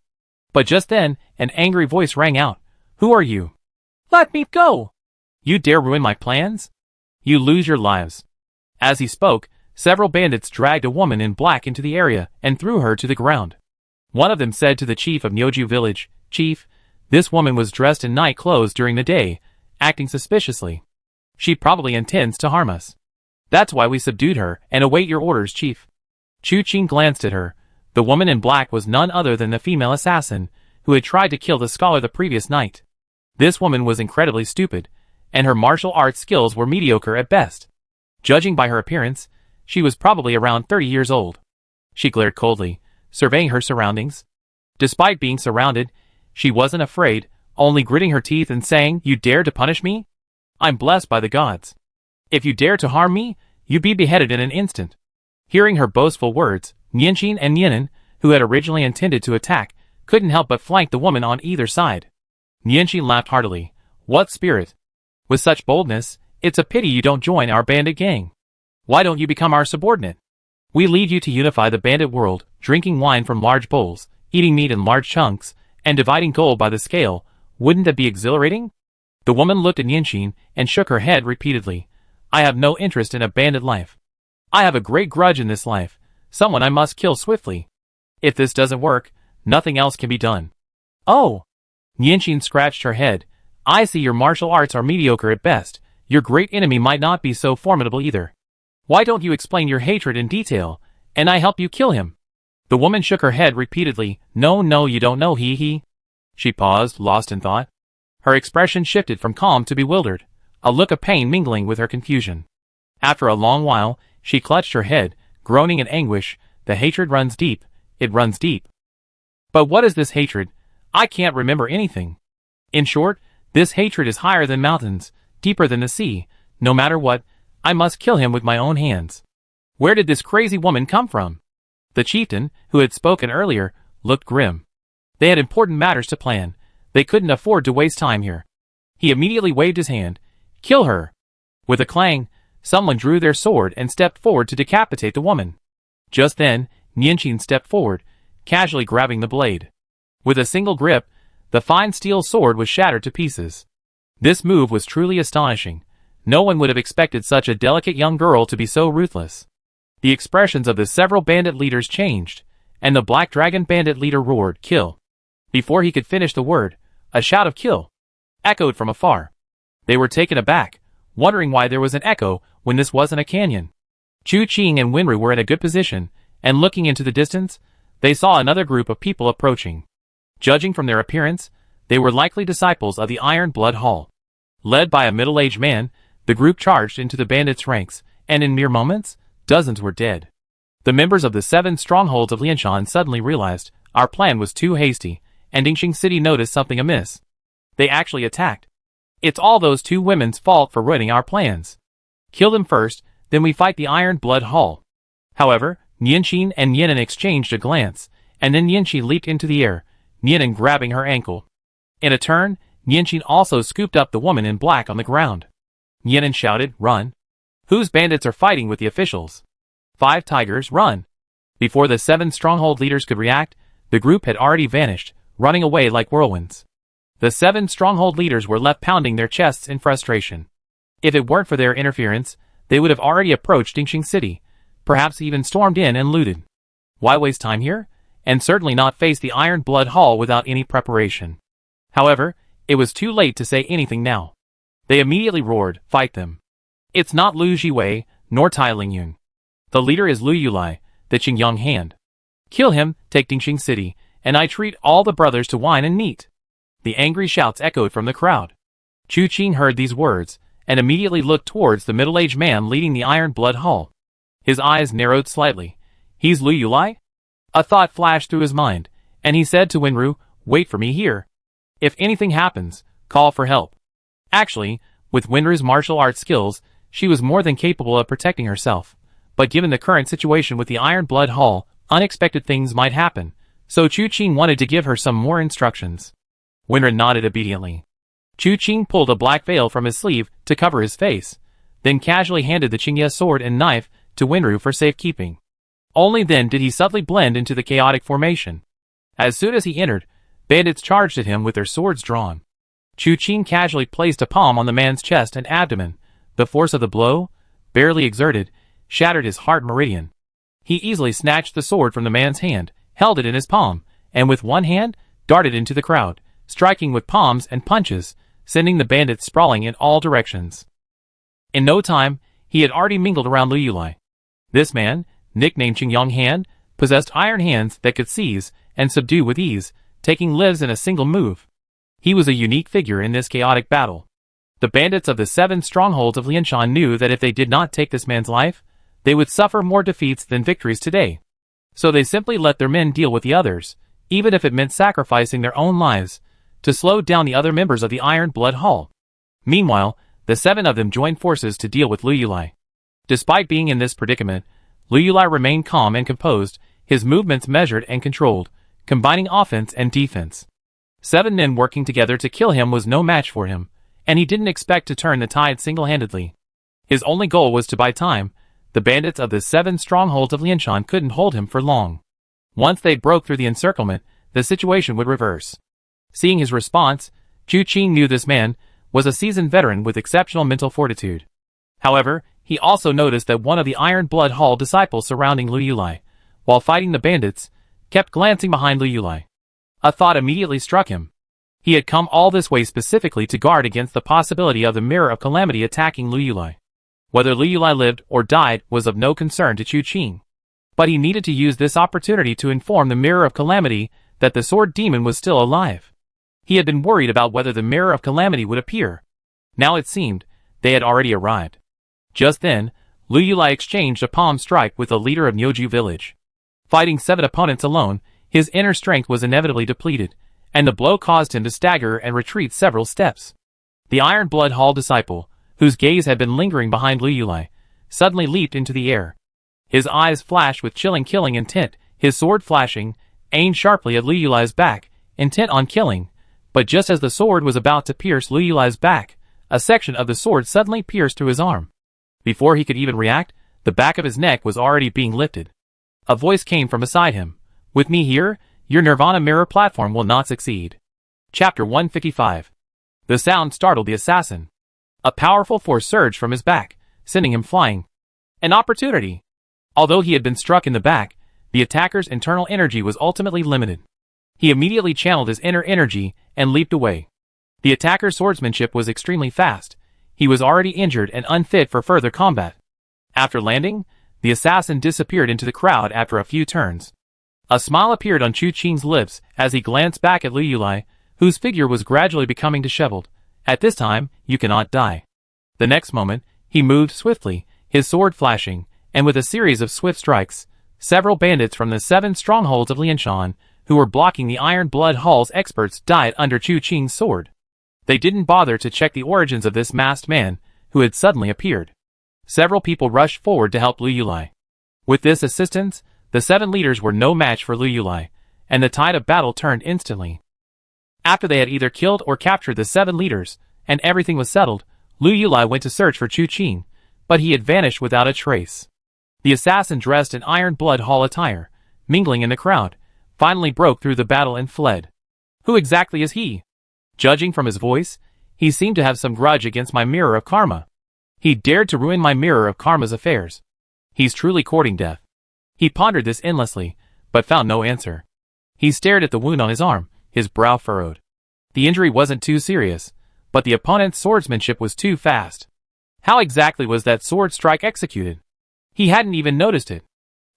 But just then, an angry voice rang out. "Who are you? Let me go! You dare ruin my plans? You lose your lives." As he spoke, several bandits dragged a woman in black into the area and threw her to the ground. One of them said to the chief of Niujiu village, "Chief, this woman was dressed in night clothes during the day, acting suspiciously. She probably intends to harm us. That's why we subdued her and await your orders, Chief." Chu Qing glanced at her. The woman in black was none other than the female assassin who had tried to kill the scholar the previous night. This woman was incredibly stupid, and her martial arts skills were mediocre at best. Judging by her appearance, she was probably around 30 years old. She glared coldly, surveying her surroundings. Despite being surrounded, she wasn't afraid, only gritting her teeth and saying, "You dare to punish me? I'm blessed by the gods. If you dare to harm me, you be beheaded in an instant." Hearing her boastful words, Nianqing and Nianen, who had originally intended to attack, couldn't help but flank the woman on either side. Nianqing laughed heartily. "What spirit! With such boldness, it's a pity you don't join our bandit gang. Why don't you become our subordinate? We lead you to unify the bandit world, drinking wine from large bowls, eating meat in large chunks, and dividing gold by the scale. Wouldn't that be exhilarating?" The woman looked at Nianqing and shook her head repeatedly. "I have no interest in a bandit life. I have a great grudge in this life, someone I must kill swiftly. If this doesn't work, nothing else can be done." "Oh!" Nianqing scratched her head. "I see your martial arts are mediocre at best. Your great enemy might not be so formidable either. Why don't you explain your hatred in detail, and I help you kill him?" The woman shook her head repeatedly. No, you don't know, he. She paused, lost in thought. Her expression shifted from calm to bewildered, a look of pain mingling with her confusion. After a long while, she clutched her head, groaning in anguish. "The hatred runs deep, it runs deep. But what is this hatred? I can't remember anything. In short, This hatred is higher than mountains, deeper than the sea. No matter what, I must kill him with my own hands. Where did this crazy woman come from? The chieftain, who had spoken earlier, looked grim. They had important matters to plan. They couldn't afford to waste time here. He immediately waved his hand. Kill her! With a clang, someone drew their sword and stepped forward to decapitate the woman. Just then, Nianqing stepped forward, casually grabbing the blade. With a single grip, the fine steel sword was shattered to pieces. This move was truly astonishing. No one would have expected such a delicate young girl to be so ruthless. The expressions of the several bandit leaders changed, and the Black Dragon bandit leader roared, "Kill!" Before he could finish the word, a shout of "Kill!" echoed from afar. They were taken aback, wondering why there was an echo when this wasn't a canyon. Chu Qing and Wenru were in a good position, and looking into the distance, they saw another group of people approaching. Judging from their appearance, they were likely disciples of the Iron Blood Hall. Led by a middle-aged man, the group charged into the bandits' ranks, and in mere moments, dozens were dead. The members of the 7 strongholds of Lianshan suddenly realized our plan was too hasty, and Dingxing City noticed something amiss. They actually attacked. It's all those 2 women's fault for ruining our plans. Kill them first, then we fight the Iron Blood Hall. However, Nianqing and Nianan exchanged a glance, and then Nianqing leaped into the air, Nianan grabbing her ankle. In a turn, Nianqing also scooped up the woman in black on the ground. Nianan shouted, "Run! Whose bandits are fighting with the officials? 5 tigers, run!" Before the 7 stronghold leaders could react, the group had already vanished, running away like whirlwinds. The 7 stronghold leaders were left pounding their chests in frustration. If it weren't for their interference, they would have already approached Dingxing City, perhaps even stormed in and looted. Why waste time here? And certainly not face the Iron Blood Hall without any preparation. However, it was too late to say anything now. They immediately roared, "Fight them!" It's not Lu Jiwei, nor Tai Lingyun. The leader is Lu Yulai, the Qingyang Hand. Kill him, take Dingxing City, and I treat all the brothers to wine and meat. The angry shouts echoed from the crowd. Chu Qing heard these words, and immediately looked towards the middle-aged man leading the Iron Blood Hall. His eyes narrowed slightly. He's Lu Yulai? A thought flashed through his mind, and he said to Wenru, "Wait for me here. If anything happens, call for help." Actually, with Wenru's martial arts skills, she was more than capable of protecting herself. But given the current situation with the Iron Blood Hall, unexpected things might happen, so Chu Qing wanted to give her some more instructions. Wenru nodded obediently. Chu Qing pulled a black veil from his sleeve to cover his face, then casually handed the Qingye sword and knife to Wenru for safekeeping. Only then did he subtly blend into the chaotic formation. As soon as he entered, bandits charged at him with their swords drawn. Chu Qing casually placed a palm on the man's chest and abdomen. The force of the blow, barely exerted, shattered his heart meridian. He easily snatched the sword from the man's hand, held it in his palm, and with one hand, darted into the crowd, striking with palms and punches, sending the bandits sprawling in all directions. In no time, he had already mingled around Lu Yulai. This man, nicknamed Qingyang Hand, possessed iron hands that could seize and subdue with ease, taking lives in a single move. He was a unique figure in this chaotic battle. The bandits of the 7 strongholds of Lianshan knew that if they did not take this man's life, they would suffer more defeats than victories today. So they simply let their men deal with the others, even if it meant sacrificing their own lives, to slow down the other members of the Iron Blood Hall. Meanwhile, the 7 of them joined forces to deal with Lu Yulai. Despite being in this predicament, Lu Yulai remained calm and composed, his movements measured and controlled, combining offense and defense. 7 men working together to kill him was no match for him, and he didn't expect to turn the tide single-handedly. His only goal was to buy time. The bandits of the 7 strongholds of Lianshan couldn't hold him for long. Once they broke through the encirclement, the situation would reverse. Seeing his response, Chu Qing knew this man was a seasoned veteran with exceptional mental fortitude. However, he also noticed that one of the Iron Blood Hall disciples surrounding Lu Yulai, while fighting the bandits, kept glancing behind Lu Yulai. A thought immediately struck him. He had come all this way specifically to guard against the possibility of the Mirror of Calamity attacking Lu Yulai. Whether Lu Yulai lived or died was of no concern to Chu Qing. But he needed to use this opportunity to inform the Mirror of Calamity that the Sword Demon was still alive. He had been worried about whether the Mirror of Calamity would appear. Now it seemed they had already arrived. Just then, Lu Yulai exchanged a palm strike with the leader of Nyoju village. Fighting 7 opponents alone, his inner strength was inevitably depleted, and the blow caused him to stagger and retreat several steps. The Iron Blood Hall disciple, whose gaze had been lingering behind Liu Yulai, suddenly leaped into the air. His eyes flashed with chilling killing intent, his sword flashing, aimed sharply at Liu Yulai's back, intent on killing. But just as the sword was about to pierce Liu Yulai's back, a section of the sword suddenly pierced through his arm. Before he could even react, the back of his neck was already being lifted. A voice came from beside him. With me here, your Nirvana mirror platform will not succeed. Chapter 155. The sound startled the assassin. A powerful force surged from his back, sending him flying. An opportunity. Although he had been struck in the back, the attacker's internal energy was ultimately limited. He immediately channeled his inner energy and leaped away. The attacker's swordsmanship was extremely fast. He was already injured and unfit for further combat. After landing, the assassin disappeared into the crowd after a few turns. A smile appeared on Chu Qing's lips as he glanced back at Liu Yulai, whose figure was gradually becoming disheveled. At this time, you cannot die. The next moment, he moved swiftly, his sword flashing, and with a series of swift strikes, several bandits from the 7 strongholds of Lianshan, who were blocking the Iron Blood Hall's experts, died under Chu Qing's sword. They didn't bother to check the origins of this masked man, who had suddenly appeared. Several people rushed forward to help Liu Yulai. With this assistance, the 7 leaders were no match for Liu Yulai, and the tide of battle turned instantly. After they had either killed or captured the 7 leaders, and everything was settled, Liu Yulai went to search for Chu Qing, but he had vanished without a trace. The assassin, dressed in Iron Blood Hall attire, mingling in the crowd, finally broke through the battle and fled. Who exactly is he? Judging from his voice, he seemed to have some grudge against my Mirror of Karma. He dared to ruin my Mirror of Karma's affairs. He's truly courting death. He pondered this endlessly, but found no answer. He stared at the wound on his arm, his brow furrowed. The injury wasn't too serious, but the opponent's swordsmanship was too fast. How exactly was that sword strike executed? He hadn't even noticed it.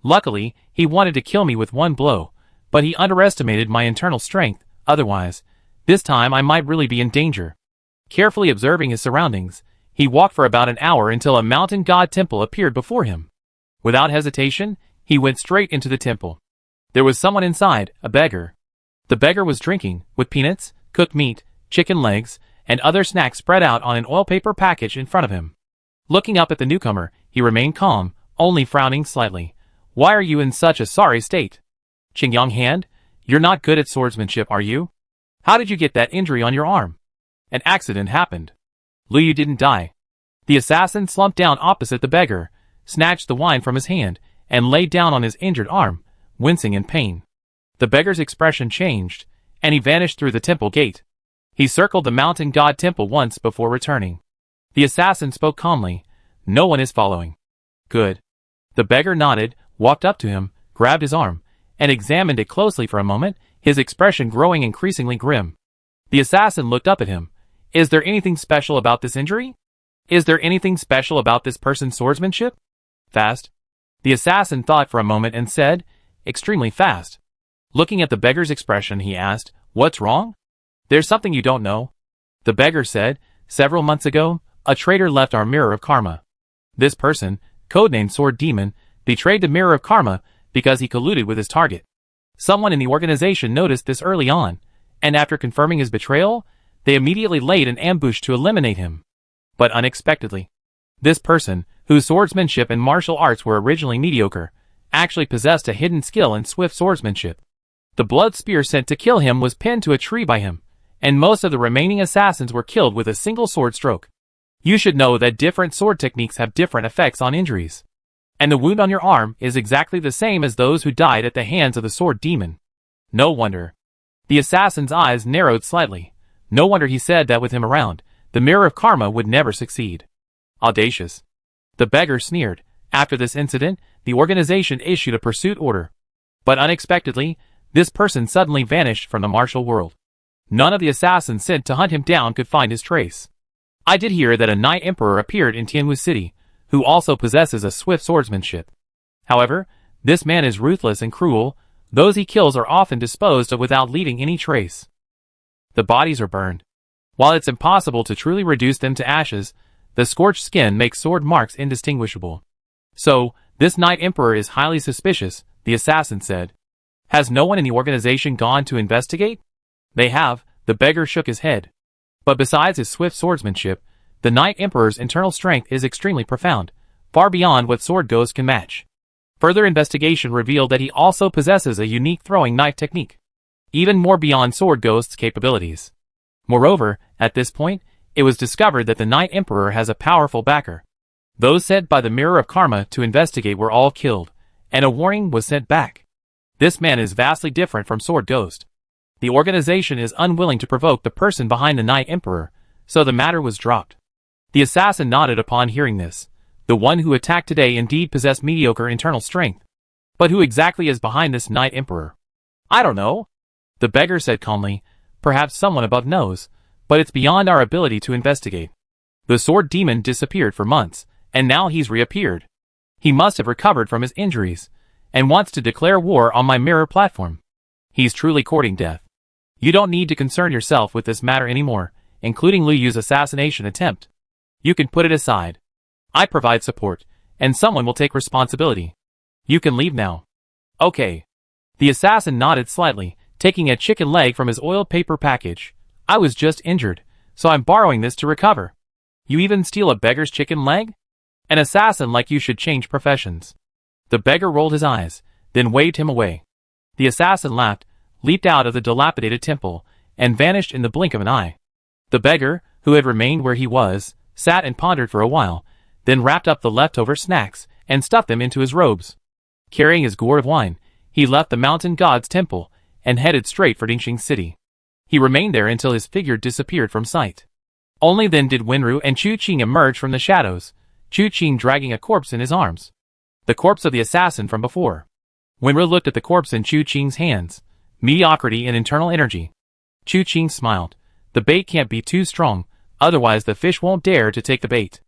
Luckily, he wanted to kill me with one blow, but he underestimated my internal strength. Otherwise, this time I might really be in danger. Carefully observing his surroundings, he walked for about an hour until a mountain god temple appeared before him. Without hesitation, he went straight into the temple. There was someone inside, a beggar. The beggar was drinking, with peanuts, cooked meat, chicken legs, and other snacks spread out on an oil paper package in front of him. Looking up at the newcomer, he remained calm, only frowning slightly. Why are you in such a sorry state? Qingyang Hand, you're not good at swordsmanship, are you? How did you get that injury on your arm? An accident happened. Liu didn't die. The assassin slumped down opposite the beggar, snatched the wine from his hand, and laid down on his injured arm, wincing in pain. The beggar's expression changed, and he vanished through the temple gate. He circled the mountain god temple once before returning. The assassin spoke calmly. No one is following. Good. The beggar nodded, walked up to him, grabbed his arm, and examined it closely for a moment, his expression growing increasingly grim. The assassin looked up at him. Is there anything special about this injury? Is there anything special about this person's swordsmanship? Fast. The assassin thought for a moment and said, extremely fast. Looking at the beggar's expression, he asked, what's wrong? There's something you don't know. The beggar said, several months ago, a traitor left our Mirror of Karma. This person, codenamed Sword Demon, betrayed the Mirror of Karma because he colluded with his target. Someone in the organization noticed this early on, and after confirming his betrayal, they immediately laid an ambush to eliminate him. But unexpectedly, this person, whose swordsmanship and martial arts were originally mediocre, actually possessed a hidden skill in swift swordsmanship. The blood spear sent to kill him was pinned to a tree by him, and most of the remaining assassins were killed with a single sword stroke. You should know that different sword techniques have different effects on injuries. And the wound on your arm is exactly the same as those who died at the hands of the Sword Demon. No wonder. The assassin's eyes narrowed slightly. No wonder he said that with him around, the Mirror of Karma would never succeed. Audacious. The beggar sneered. After this incident, the organization issued a pursuit order. But unexpectedly, this person suddenly vanished from the martial world. None of the assassins sent to hunt him down could find his trace. I did hear that a Knight Emperor appeared in Tianwu City, who also possesses a swift swordsmanship. However, this man is ruthless and cruel. Those he kills are often disposed of without leaving any trace. The bodies are burned. While it's impossible to truly reduce them to ashes, the scorched skin makes sword marks indistinguishable. So, this Knight Emperor is highly suspicious, the assassin said. Has no one in the organization gone to investigate? They have. The beggar shook his head. But besides his swift swordsmanship, the Night Emperor's internal strength is extremely profound, far beyond what Sword Ghost can match. Further investigation revealed that he also possesses a unique throwing knife technique, even more beyond Sword Ghost's capabilities. Moreover, at this point, it was discovered that the Night Emperor has a powerful backer. Those sent by the Mirror of Karma to investigate were all killed, and a warning was sent back. This man is vastly different from Sword Ghost. The organization is unwilling to provoke the person behind the Night Emperor, so the matter was dropped. The assassin nodded upon hearing this. The one who attacked today indeed possessed mediocre internal strength. But who exactly is behind this Night Emperor? I don't know, the beggar said calmly. Perhaps someone above knows, but it's beyond our ability to investigate. The sword demon disappeared for months, and now he's reappeared. He must have recovered from his injuries, and wants to declare war on my mirror platform. He's truly courting death. You don't need to concern yourself with this matter anymore, including Liu Yu's assassination attempt. You can put it aside. I provide support, and someone will take responsibility. You can leave now. Okay. The assassin nodded slightly, taking a chicken leg from his oiled paper package. I was just injured, so I'm borrowing this to recover. You even steal a beggar's chicken leg? An assassin like you should change professions. The beggar rolled his eyes, then waved him away. The assassin laughed, leaped out of the dilapidated temple, and vanished in the blink of an eye. The beggar, who had remained where he was, sat and pondered for a while, then wrapped up the leftover snacks and stuffed them into his robes. Carrying his gourd of wine, he left the mountain god's temple and headed straight for Dingxing City. He remained there until his figure disappeared from sight. Only then did Wenru and Chu Qing emerge from the shadows, Chu Qing dragging a corpse in his arms. The corpse of the assassin from before. Wenru looked at the corpse in Chu Qing's hands. Mediocrity and internal energy. Chu Qing smiled. The bait can't be too strong, otherwise the fish won't dare to take the bait.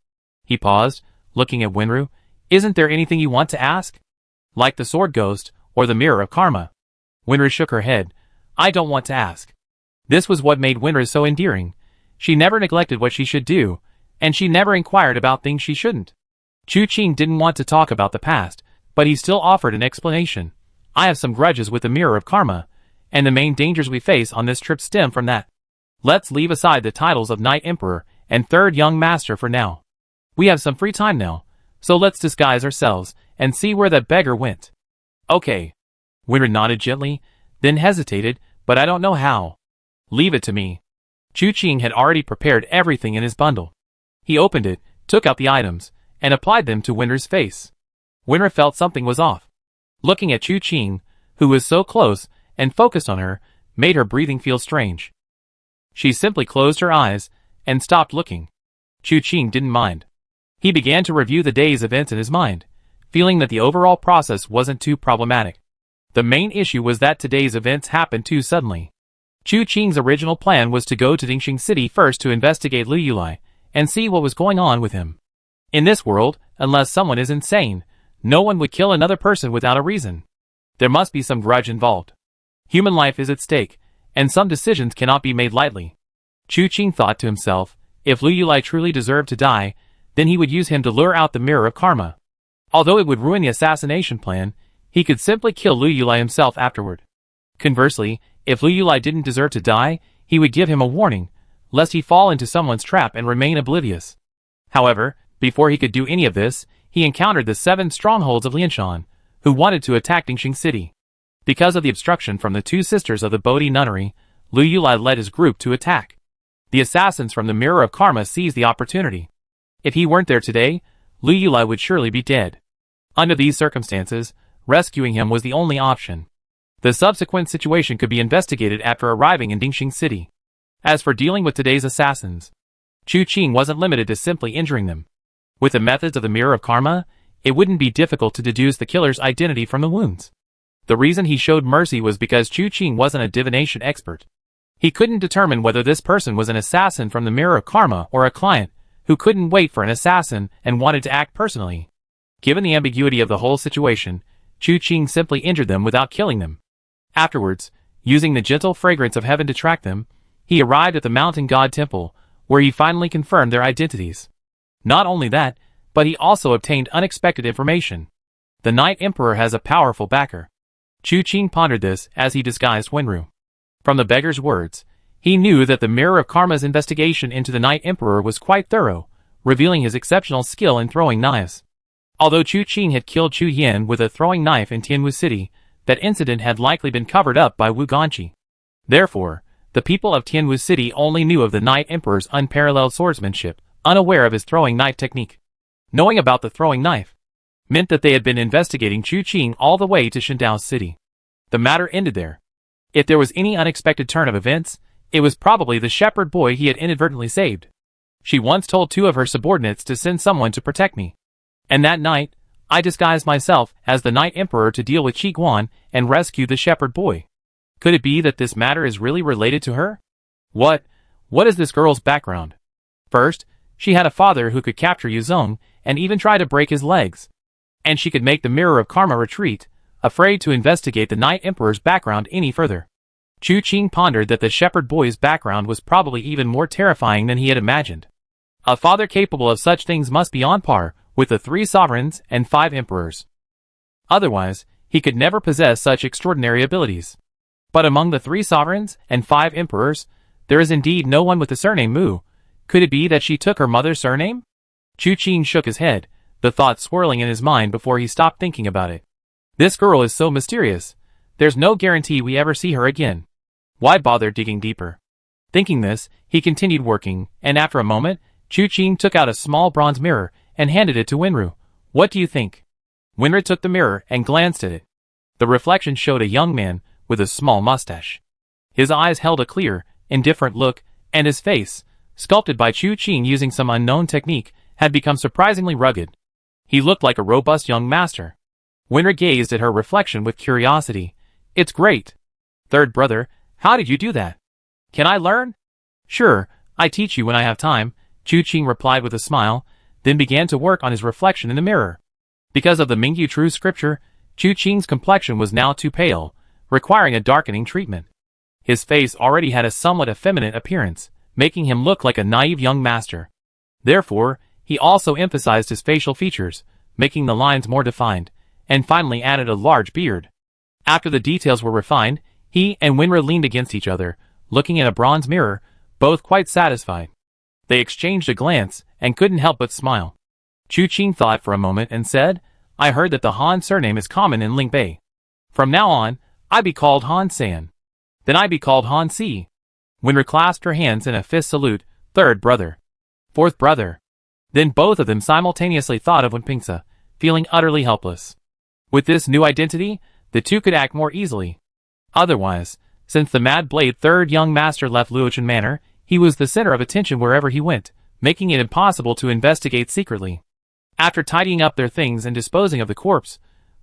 He paused, looking at Wenru. Isn't there anything you want to ask? Like the Sword Ghost, or the Mirror of Karma? Wenru shook her head. I don't want to ask. This was what made Wenru so endearing. She never neglected what she should do, and she never inquired about things she shouldn't. Chu Qing didn't want to talk about the past, but he still offered an explanation. I have some grudges with the Mirror of Karma, and the main dangers we face on this trip stem from that. Let's leave aside the titles of Night Emperor and Third Young Master for now. We have some free time now, so let's disguise ourselves and see where that beggar went. Okay. Wenru nodded gently, then hesitated, but I don't know how. Leave it to me. Chu Qing had already prepared everything in his bundle. He opened it, took out the items, and applied them to Wenru's face. Wenru felt something was off. Looking at Chu Qing, who was so close and focused on her, made her breathing feel strange. She simply closed her eyes and stopped looking. Chu Qing didn't mind. He began to review the day's events in his mind, feeling that the overall process wasn't too problematic. The main issue was that today's events happened too suddenly. Chu Qing's original plan was to go to Dingxing City first to investigate Liu Yulai and see what was going on with him. In this world, unless someone is insane, no one would kill another person without a reason. There must be some grudge involved. Human life is at stake, and some decisions cannot be made lightly. Chu Qing thought to himself, if Liu Yulai truly deserved to die, then he would use him to lure out the Mirror of Karma. Although it would ruin the assassination plan, he could simply kill Liu Yulai himself afterward. Conversely, if Liu Yulai didn't deserve to die, he would give him a warning, lest he fall into someone's trap and remain oblivious. However, before he could do any of this, he encountered the 7 strongholds of Lianshan, who wanted to attack Dingxing City. Because of the obstruction from the 2 sisters of the Bodhi nunnery, Liu Yulai led his group to attack. The assassins from the Mirror of Karma seized the opportunity. If he weren't there today, Liu Yulai would surely be dead. Under these circumstances, rescuing him was the only option. The subsequent situation could be investigated after arriving in Dingxing City. As for dealing with today's assassins, Chu Qing wasn't limited to simply injuring them. With the methods of the Mirror of Karma, it wouldn't be difficult to deduce the killer's identity from the wounds. The reason he showed mercy was because Chu Qing wasn't a divination expert. He couldn't determine whether this person was an assassin from the Mirror of Karma or a client who couldn't wait for an assassin and wanted to act personally. Given the ambiguity of the whole situation, Chu Qing simply injured them without killing them. Afterwards, using the gentle fragrance of heaven to track them, he arrived at the mountain god temple, where he finally confirmed their identities. Not only that, but he also obtained unexpected information. The Night Emperor has a powerful backer. Chu Qing pondered this as he disguised Wenru. From the beggar's words, He knew that the Mirror of Karma's investigation into the Night Emperor was quite thorough, revealing his exceptional skill in throwing knives. Although Chu Qing had killed Chu Yin with a throwing knife in Tianwu City, that incident had likely been covered up by Wu Ganqi. Therefore, the people of Tianwu City only knew of the Night Emperor's unparalleled swordsmanship, unaware of his throwing knife technique. Knowing about the throwing knife meant that they had been investigating Chu Qing all the way to Shindao City. The matter ended there. If there was any unexpected turn of events, it was probably the shepherd boy he had inadvertently saved. She once told 2 of her subordinates to send someone to protect me. And that night, I disguised myself as the Night Emperor to deal with Qi Guan and rescue the shepherd boy. Could it be that this matter is really related to her? What is this girl's background? First, she had a father who could capture Yuzong and even try to break his legs. And she could make the Mirror of Karma retreat, afraid to investigate the Night Emperor's background any further. Chu Qing pondered that the shepherd boy's background was probably even more terrifying than he had imagined. A father capable of such things must be on par with the 3 sovereigns and 5 emperors. Otherwise, he could never possess such extraordinary abilities. But among the 3 sovereigns and 5 emperors, there is indeed no one with the surname Mu. Could it be that she took her mother's surname? Chu Qing shook his head, the thought swirling in his mind before he stopped thinking about it. This girl is so mysterious. There's no guarantee we ever see her again. Why bother digging deeper? Thinking this, he continued working, and after a moment, Chu Qing took out a small bronze mirror and handed it to Winru. What do you think? Winru took the mirror and glanced at it. The reflection showed a young man with a small mustache. His eyes held a clear, indifferent look, and his face, sculpted by Chu Qing using some unknown technique, had become surprisingly rugged. He looked like a robust young master. Winru gazed at her reflection with curiosity. It's great. Third brother, how did you do that? Can I learn? Sure, I teach you when I have time, Chu Qing replied with a smile, then began to work on his reflection in the mirror. Because of the Mingyu True Scripture, Chu Qing's complexion was now too pale, requiring a darkening treatment. His face already had a somewhat effeminate appearance, making him look like a naive young master. Therefore, he also emphasized his facial features, making the lines more defined, and finally added a large beard. After the details were refined, he and Winru leaned against each other, looking in a bronze mirror, both quite satisfied. They exchanged a glance, and couldn't help but smile. Chu Qing thought for a moment and said, I heard that the Han surname is common in Lingbei. From now on, I be called Han San. Then I be called Han Si. Winru clasped her hands in a fist salute, 3rd brother. 4th brother. Then both of them simultaneously thought of Wenpingsa, feeling utterly helpless. With this new identity, the 2 could act more easily. Otherwise, since the Mad Blade 3rd young master left Luochen Manor, he was the center of attention wherever he went, making it impossible to investigate secretly. After tidying up their things and disposing of the corpse,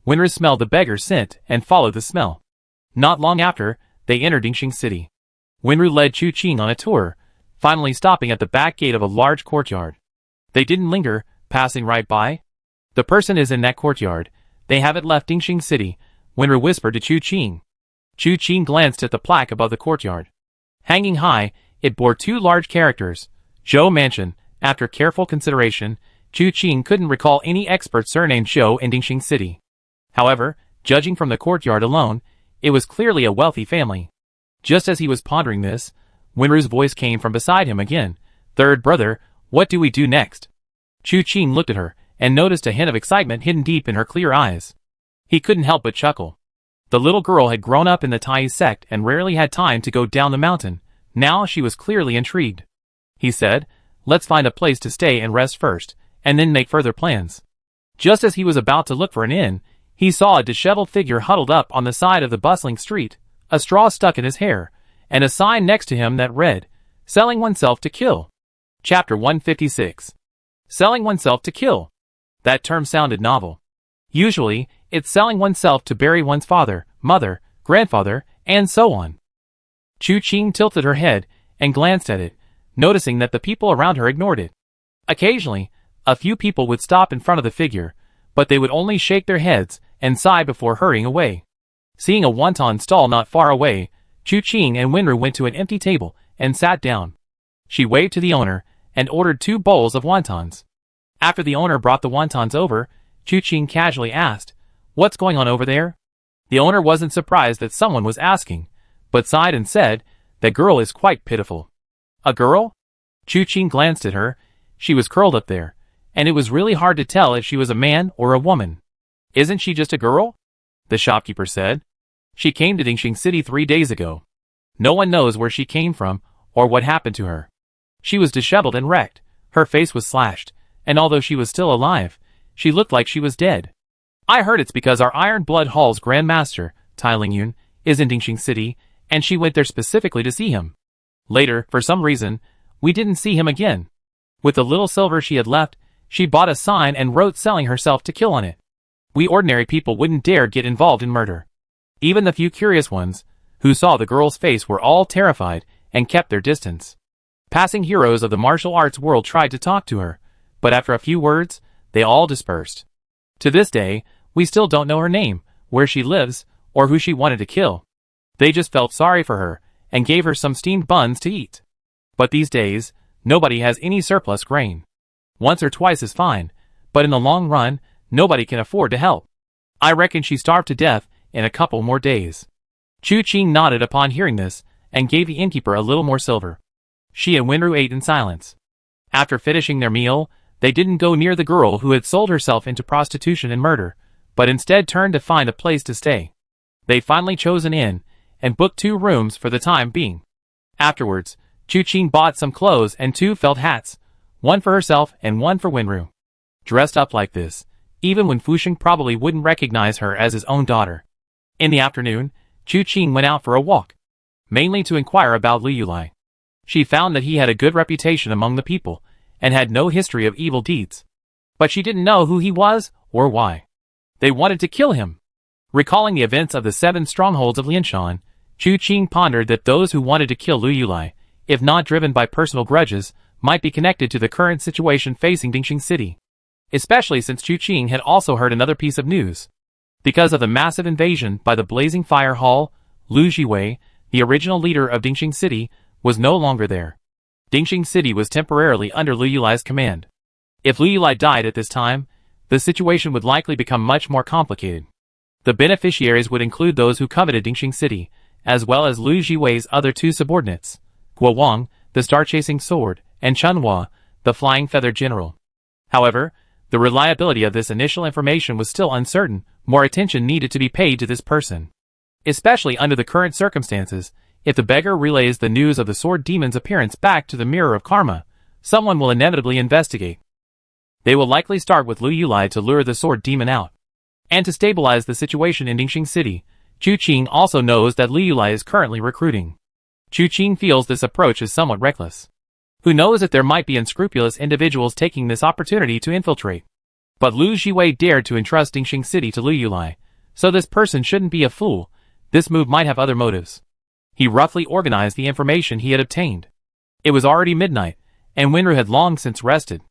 Winru smelled the beggar's scent and followed the smell. Not long after, they entered Dingxing City. Winru led Chu Qing on a tour, finally stopping at the back gate of a large courtyard. They didn't linger, passing right by. The person is in that courtyard. They haven't left Dingxing City, Winru whispered to Chu Qing. Chu Qing glanced at the plaque above the courtyard. Hanging high, it bore 2 large characters, Zhou Mansion. After careful consideration, Chu Qing couldn't recall any expert surnamed Zhou in Dingxing City. However, judging from the courtyard alone, it was clearly a wealthy family. Just as he was pondering this, Winru's voice came from beside him again. 3rd brother, what do we do next? Chu Qing looked at her, and noticed a hint of excitement hidden deep in her clear eyes. He couldn't help but chuckle. The little girl had grown up in the Tai sect and rarely had time to go down the mountain. Now she was clearly intrigued. He said, let's find a place to stay and rest first, and then make further plans. Just as he was about to look for an inn, he saw a disheveled figure huddled up on the side of the bustling street, a straw stuck in his hair, and a sign next to him that read, Selling Oneself to Kill. Chapter 156. Selling oneself to kill. That term sounded novel. Usually, it's selling oneself to bury one's father, mother, grandfather, and so on. Chu Qing tilted her head and glanced at it, noticing that the people around her ignored it. Occasionally, a few people would stop in front of the figure, but they would only shake their heads and sigh before hurrying away. Seeing a wonton stall not far away, Chu Qing and Winru went to an empty table and sat down. She waved to the owner and ordered 2 bowls of wontons. After the owner brought the wontons over, Chu Qing casually asked, What's going on over there? The owner wasn't surprised that someone was asking, but sighed and said, That girl is quite pitiful. A girl? Chu Qing glanced at her. She was curled up there, and it was really hard to tell if she was a man or a woman. Isn't she just a girl? The shopkeeper said. She came to Dingxing City 3 days ago. No one knows where she came from, or what happened to her. She was disheveled and wrecked, her face was slashed, and although she was still alive, she looked like she was dead. I heard it's because our Iron Blood Hall's Grand Master, Tai Lingyun, is in Dingxing City, and she went there specifically to see him. Later, for some reason, we didn't see him again. With the little silver she had left, she bought a sign and wrote selling herself to kill on it. We ordinary people wouldn't dare get involved in murder. Even the few curious ones, who saw the girl's face, were all terrified and kept their distance. Passing heroes of the martial arts world tried to talk to her, but after a few words, they all dispersed. To this day, we still don't know her name, where she lives, or who she wanted to kill. They just felt sorry for her, and gave her some steamed buns to eat. But these days, nobody has any surplus grain. Once or twice is fine, but in the long run, nobody can afford to help. I reckon she starved to death in a couple more days. Chu Qing nodded upon hearing this, and gave the innkeeper a little more silver. She and Wenru ate in silence. After finishing their meal, they didn't go near the girl who had sold herself into prostitution and murder, but instead turned to find a place to stay. They finally chose an inn, and booked 2 rooms for the time being. Afterwards, Chu Qing bought some clothes and 2 felt hats, one for herself and one for Wenru. Dressed up like this, even when Fusheng probably wouldn't recognize her as his own daughter. In the afternoon, Chu Qing went out for a walk, mainly to inquire about Liu Yulai. She found that he had a good reputation among the people, and had no history of evil deeds. But she didn't know who he was, or why. They wanted to kill him. Recalling the events of the 7 strongholds of Lianshan, Chu Qing pondered that those who wanted to kill Liu Yulai, if not driven by personal grudges, might be connected to the current situation facing Dingxing City. Especially since Chu Qing had also heard another piece of news. Because of the massive invasion by the Blazing Fire Hall, Lu Jiwei, the original leader of Dingxing City, was no longer there. Dingxing City was temporarily under Liu Yulai's command. If Liu Yulai died at this time, the situation would likely become much more complicated. The beneficiaries would include those who coveted Dingxing City, as well as Lu Jiwei's other 2 subordinates, Guo Wang, the star-chasing sword, and Chen Hua, the flying feather general. However, the reliability of this initial information was still uncertain. More attention needed to be paid to this person. Especially under the current circumstances, if the beggar relays the news of the sword demon's appearance back to the Mirror of Karma, someone will inevitably investigate. They will likely start with Liu Yulai to lure the sword demon out. And to stabilize the situation in Dingxing City, Chu Qing also knows that Liu Yulai is currently recruiting. Chu Qing feels this approach is somewhat reckless. Who knows if there might be unscrupulous individuals taking this opportunity to infiltrate. But Lu Jiwei dared to entrust Dingxing City to Liu Yulai, so this person shouldn't be a fool. This move might have other motives. He roughly organized the information he had obtained. It was already midnight, and Wenru had long since rested.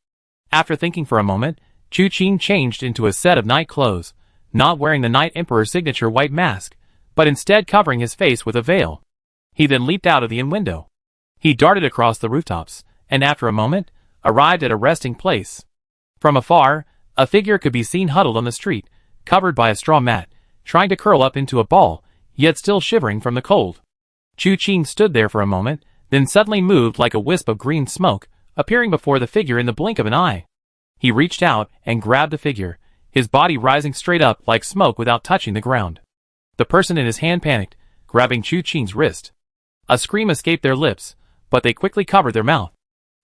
After thinking for a moment, Chu Qing changed into a set of night clothes, not wearing the Night Emperor's signature white mask, but instead covering his face with a veil. He then leaped out of the inn window. He darted across the rooftops, and after a moment, arrived at a resting place. From afar, a figure could be seen huddled on the street, covered by a straw mat, trying to curl up into a ball, yet still shivering from the cold. Chu Qing stood there for a moment, then suddenly moved like a wisp of green smoke, appearing before the figure in the blink of an eye. He reached out and grabbed the figure, his body rising straight up like smoke without touching the ground. The person in his hand panicked, grabbing Chu Qing's wrist. A scream escaped their lips, but they quickly covered their mouth.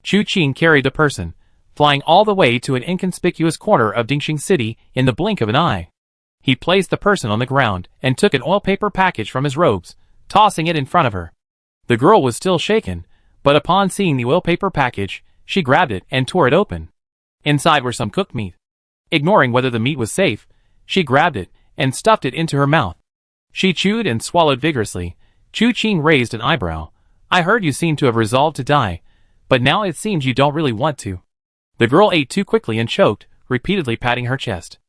Chu Qing carried the person, flying all the way to an inconspicuous corner of Dingxing City in the blink of an eye. He placed the person on the ground and took an oil paper package from his robes, tossing it in front of her. The girl was still shaken, but upon seeing the oil paper package, she grabbed it and tore it open. Inside were some cooked meat. Ignoring whether the meat was safe, she grabbed it and stuffed it into her mouth. She chewed and swallowed vigorously. Chu Qing raised an eyebrow. I heard you seem to have resolved to die, but now it seems you don't really want to. The girl ate too quickly and choked, repeatedly patting her chest.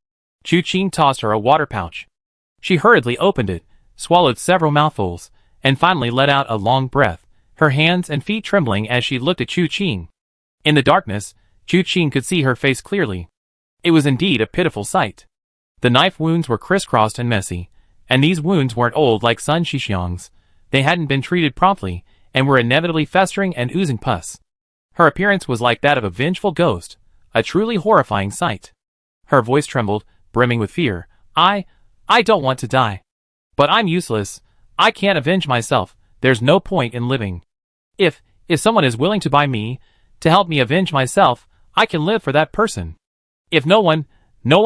Chu Qing tossed her a water pouch. She hurriedly opened it, swallowed several mouthfuls, and finally let out a long breath, her hands and feet trembling as she looked at Chu Qing. In the darkness, Chu Qing could see her face clearly. It was indeed a pitiful sight. The knife wounds were crisscrossed and messy, and these wounds weren't old like Sun Shixiang's. They hadn't been treated promptly, and were inevitably festering and oozing pus. Her appearance was like that of a vengeful ghost, a truly horrifying sight. Her voice trembled, brimming with fear. I don't want to die. But I'm useless. I can't avenge myself. There's no point in living. If someone is willing to buy me, to help me avenge myself, I can live for that person. If no one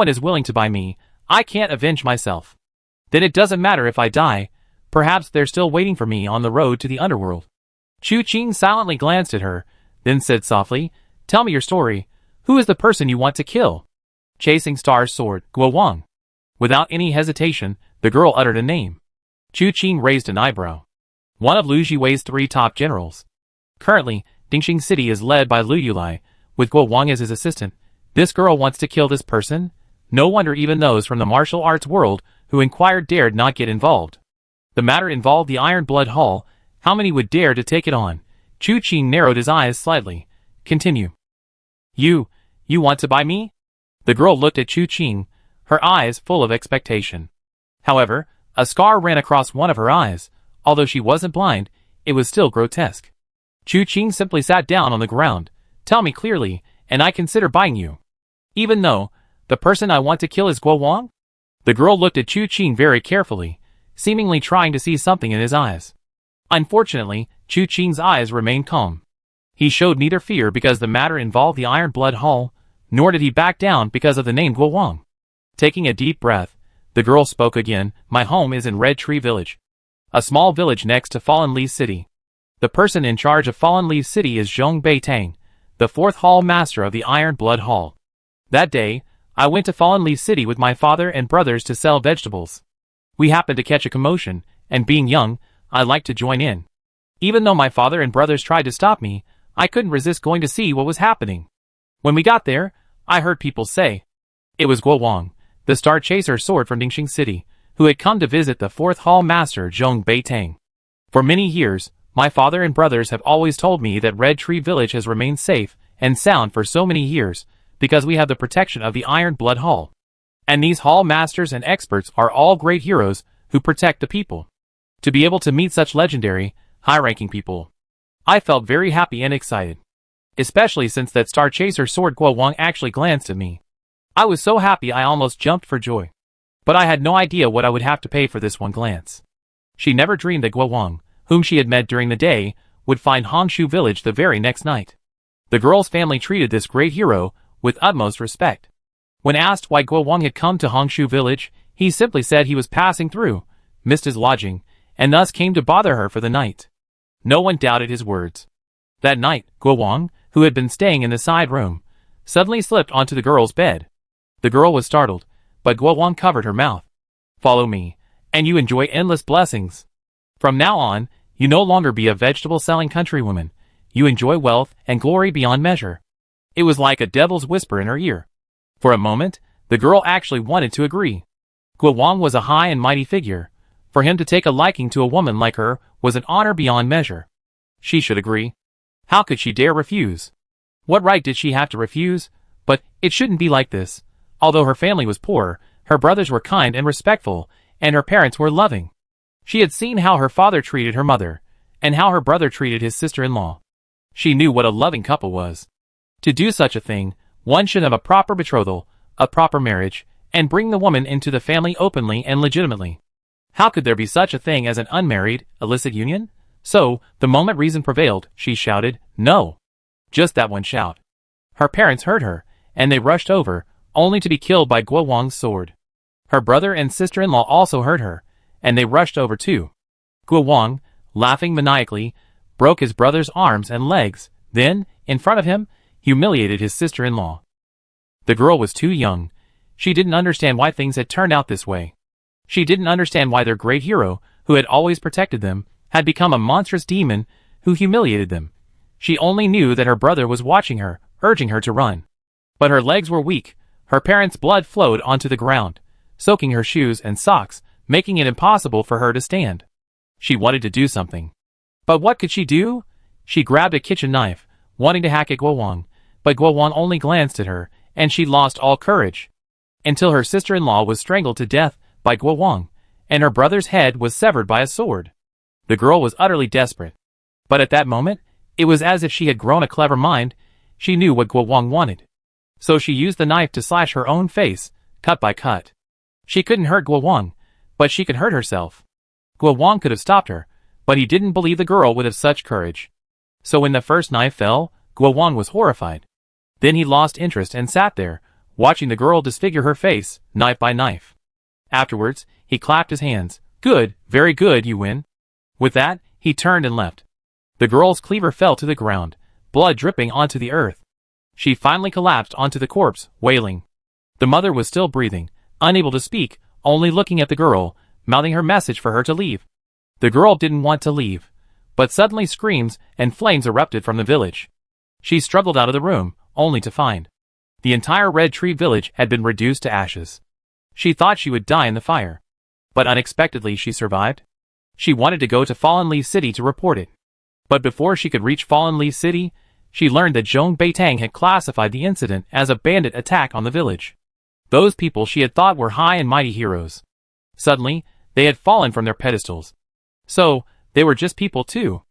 is willing to buy me, I can't avenge myself. Then it doesn't matter if I die. Perhaps they're still waiting for me on the road to the underworld. Chu Qing silently glanced at her, then said softly, "Tell me your story. Who is the person you want to kill?" Chasing Star's sword, Guo Wang. Without any hesitation, the girl uttered a name. Chu Qing raised an eyebrow. One of Lu Jiwei's 3 top generals. Currently, Dingxing City is led by Lu Yulai, with Guo Wang as his assistant. This girl wants to kill this person? No wonder even those from the martial arts world who inquired dared not get involved. The matter involved the Iron Blood Hall. How many would dare to take it on? Chu Qing narrowed his eyes slightly. Continue. You want to buy me? The girl looked at Chu Qing, her eyes full of expectation. However, a scar ran across one of her eyes. Although she wasn't blind, it was still grotesque. Chu Qing simply sat down on the ground. Tell me clearly, and I consider buying you. Even though the person I want to kill is Guo Wang? The girl looked at Chu Qing very carefully, seemingly trying to see something in his eyes. Unfortunately, Chu Qing's eyes remained calm. He showed neither fear because the matter involved the Iron Blood Hall, nor did he back down because of the name Guo Wang. Taking a deep breath, the girl spoke again. My home is in Red Tree Village, a small village next to Fallen Leaf City. The person in charge of Fallen Leaf City is Zhong Beitang, the 4th Hall Master of the Iron Blood Hall. That day, I went to Fallen Leaf City with my father and brothers to sell vegetables. We happened to catch a commotion, and being young, I liked to join in. Even though my father and brothers tried to stop me, I couldn't resist going to see what was happening. When we got there, I heard people say it was Guo Wang, the Star Chaser sword from Dingxing City, who had come to visit the 4th Hall Master Zhong Beitang. For many years, my father and brothers have always told me that Red Tree Village has remained safe and sound for so many years, because we have the protection of the Iron Blood Hall. And these Hall Masters and experts are all great heroes who protect the people. To be able to meet such legendary, high-ranking people, I felt very happy and excited. Especially since that Star Chaser sword Guo Wang actually glanced at me. I was so happy I almost jumped for joy. But I had no idea what I would have to pay for this one glance. She never dreamed that Guo Wang, whom she had met during the day, would find Hongshu Village the very next night. The girl's family treated this great hero with utmost respect. When asked why Guo Wang had come to Hongshu Village, he simply said he was passing through, missed his lodging, and thus came to bother her for the night. No one doubted his words. That night, Guo Wang, who had been staying in the side room, suddenly slipped onto the girl's bed. The girl was startled, but Guo Wang covered her mouth. Follow me, and you enjoy endless blessings. From now on, you no longer be a vegetable-selling countrywoman. You enjoy wealth and glory beyond measure. It was like a devil's whisper in her ear. For a moment, the girl actually wanted to agree. Guo Wang was a high and mighty figure. For him to take a liking to a woman like her was an honor beyond measure. She should agree. How could she dare refuse? What right did she have to refuse? But it shouldn't be like this. Although her family was poor, her brothers were kind and respectful, and her parents were loving. She had seen how her father treated her mother, and how her brother treated his sister-in-law. She knew what a loving couple was. To do such a thing, one should have a proper betrothal, a proper marriage, and bring the woman into the family openly and legitimately. How could there be such a thing as an unmarried, illicit union? So, the moment reason prevailed, she shouted, "No!" Just that one shout. Her parents heard her, and they rushed over, only to be killed by Guo Wang's sword. Her brother and sister-in-law also heard her, and they rushed over too. Guo Wang, laughing maniacally, broke his brother's arms and legs, then, in front of him, humiliated his sister-in-law. The girl was too young. She didn't understand why things had turned out this way. She didn't understand why their great hero, who had always protected them, had become a monstrous demon who humiliated them. She only knew that her brother was watching her, urging her to run. But her legs were weak. Her parents' blood flowed onto the ground, soaking her shoes and socks, making it impossible for her to stand. She wanted to do something. But what could she do? She grabbed a kitchen knife, wanting to hack at Guo Wang, but Guo Wang only glanced at her, and she lost all courage. Until her sister-in-law was strangled to death by Guo Wang, and her brother's head was severed by a sword. The girl was utterly desperate. But at that moment, it was as if she had grown a clever mind. She knew what Guo Wang wanted. So she used the knife to slash her own face, cut by cut. She couldn't hurt Guo Wang, but she could hurt herself. Guo Wang could have stopped her, but he didn't believe the girl would have such courage. So when the first knife fell, Guo Wang was horrified. Then he lost interest and sat there, watching the girl disfigure her face, knife by knife. Afterwards, he clapped his hands. Good, very good, you win. With that, he turned and left. The girl's cleaver fell to the ground, blood dripping onto the earth. She finally collapsed onto the corpse, wailing. The mother was still breathing, unable to speak, only looking at the girl, mouthing her message for her to leave. The girl didn't want to leave, but suddenly screams and flames erupted from the village. She struggled out of the room, only to find the entire Red Tree village had been reduced to ashes. She thought she would die in the fire, but unexpectedly she survived. She wanted to go to Fallen Leaf City to report it. But before she could reach Fallen Leaf City, she learned that Zhong Beitang had classified the incident as a bandit attack on the village. Those people she had thought were high and mighty heroes. Suddenly, they had fallen from their pedestals. So, they were just people too.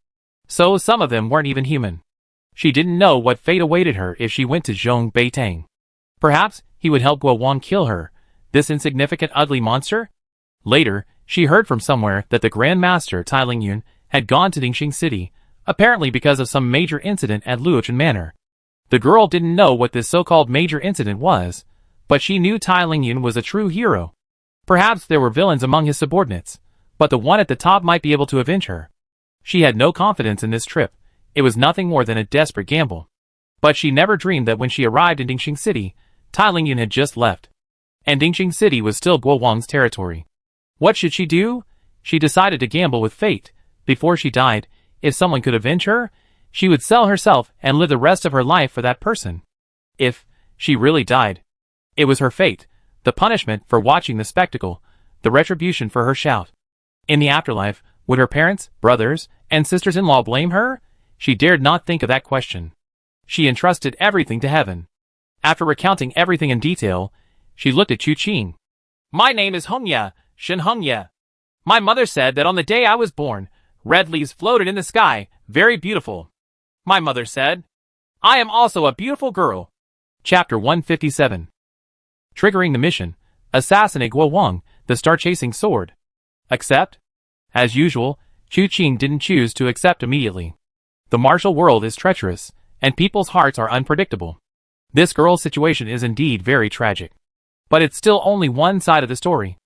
So some of them weren't even human. She didn't know what fate awaited her if she went to Zhong Beitang. Perhaps he would help Guo Wang kill her, this insignificant ugly monster? Later, she heard from somewhere that the Grand Master Tai Lingyun had gone to Dingxing City, apparently because of some major incident at Luochen Manor. The girl didn't know what this so-called major incident was, but she knew Tai Lingyun was a true hero. Perhaps there were villains among his subordinates, but the one at the top might be able to avenge her. She had no confidence in this trip. It was nothing more than a desperate gamble. But she never dreamed that when she arrived in Dingxing City, Tai Lingyun had just left. And Dingxing City was still Guo Wang's territory. What should she do? She decided to gamble with fate. Before she died, if someone could avenge her, she would sell herself and live the rest of her life for that person. If she really died, it was her fate, the punishment for watching the spectacle, the retribution for her shout. In the afterlife, would her parents, brothers, and sisters-in-law blame her? She dared not think of that question. She entrusted everything to heaven. After recounting everything in detail, she looked at Chu Qing. My name is Hongye, Shen Hongye. My mother said that on the day I was born, red leaves floated in the sky, very beautiful. My mother said, I am also a beautiful girl. Chapter 157. Triggering the mission, assassinate Guo Wang, the star-chasing sword. Accept? As usual, Chu Qing didn't choose to accept immediately. The martial world is treacherous, and people's hearts are unpredictable. This girl's situation is indeed very tragic. But it's still only one side of the story.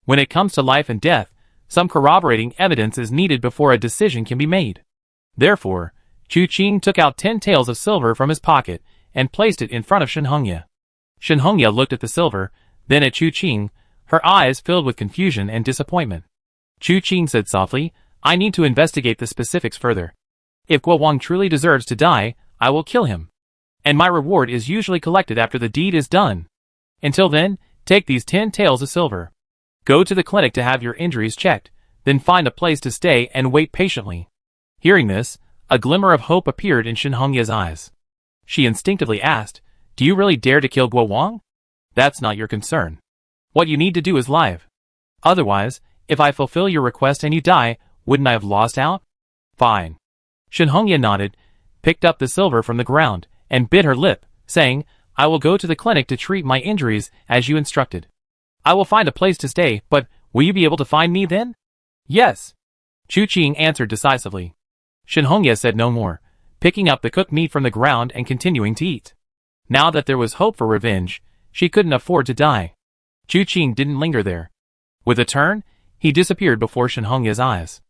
When it comes to life and death, some corroborating evidence is needed before a decision can be made. Therefore, Chu Qing took out 10 taels of silver from his pocket and placed it in front of Shen Hongye. Shen Hongye looked at the silver, then at Chu Qing, her eyes filled with confusion and disappointment. Chu Qing said softly, I need to investigate the specifics further. If Guo Wang truly deserves to die, I will kill him. And my reward is usually collected after the deed is done. Until then, take these 10 taels of silver. Go to the clinic to have your injuries checked, then find a place to stay and wait patiently. Hearing this, a glimmer of hope appeared in Shen Hongye's eyes. She instinctively asked, Do you really dare to kill Guo Wang? That's not your concern. What you need to do is live. Otherwise, if I fulfill your request and you die, wouldn't I have lost out? Fine. Shen Hongye nodded, picked up the silver from the ground, and bit her lip, saying, I will go to the clinic to treat my injuries as you instructed. I will find a place to stay, but will you be able to find me then? Yes. Chu Qing answered decisively. Shen Hongye said no more, picking up the cooked meat from the ground and continuing to eat. Now that there was hope for revenge, she couldn't afford to die. Chu Qing didn't linger there. With a turn, he disappeared before Shen Hongye's eyes.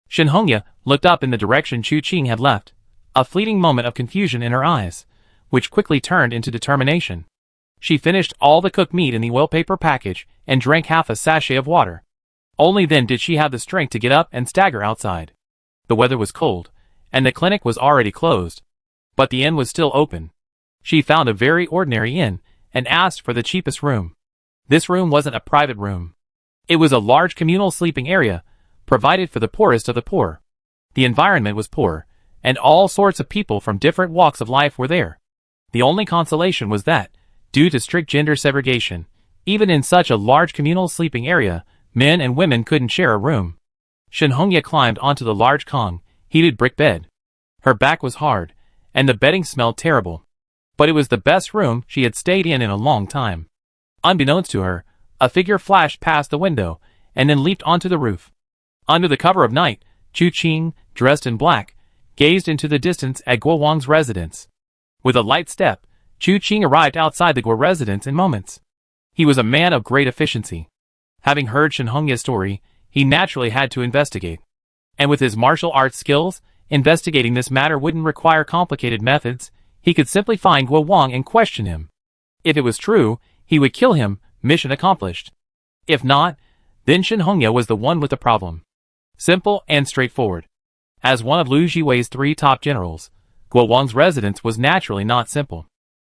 Shen Hongye looked up in the direction Chu Qing had left, a fleeting moment of confusion in her eyes, which quickly turned into determination. She finished all the cooked meat in the wallpaper package and drank half a sachet of water. Only then did she have the strength to get up and stagger outside. The weather was cold, and the clinic was already closed. But the inn was still open. She found a very ordinary inn and asked for the cheapest room. This room wasn't a private room. It was a large communal sleeping area, provided for the poorest of the poor. The environment was poor, and all sorts of people from different walks of life were there. The only consolation was that, due to strict gender segregation, even in such a large communal sleeping area, men and women couldn't share a room. Shen Hongye climbed onto the large Kong, heated brick bed. Her back was hard, and the bedding smelled terrible. But it was the best room she had stayed in a long time. Unbeknownst to her, a figure flashed past the window, and then leaped onto the roof. Under the cover of night, Chu Qing, dressed in black, gazed into the distance at Guo Wang's residence. With a light step, Chu Qing arrived outside the Guo residence in moments. He was a man of great efficiency. Having heard Shen Hongya's story, he naturally had to investigate. And with his martial arts skills, investigating this matter wouldn't require complicated methods. He could simply find Guo Wang and question him. If it was true, he would kill him, mission accomplished. If not, then Shen Hongya was the one with the problem. Simple and straightforward. As one of Lu Jiwei's 3 top generals, Guo Wang's residence was naturally not simple.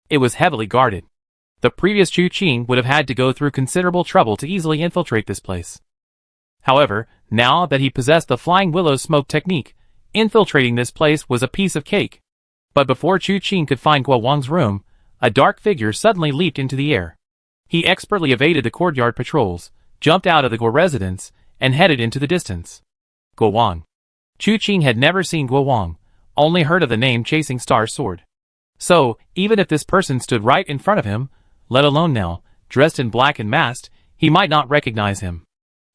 It was heavily guarded. The previous Chu Qing would have had to go through considerable trouble to easily infiltrate this place. However, now that he possessed the flying willow smoke technique, infiltrating this place was a piece of cake. But before Chu Qing could find Guo Wang's room, a dark figure suddenly leaped into the air. He expertly evaded the courtyard patrols, jumped out of the Guo residence, and headed into the distance. Guo Wang. Chu Qing had never seen Guo Wang, only heard of the name Chasing Star Sword. So, even if this person stood right in front of him, let alone now, dressed in black and masked, he might not recognize him.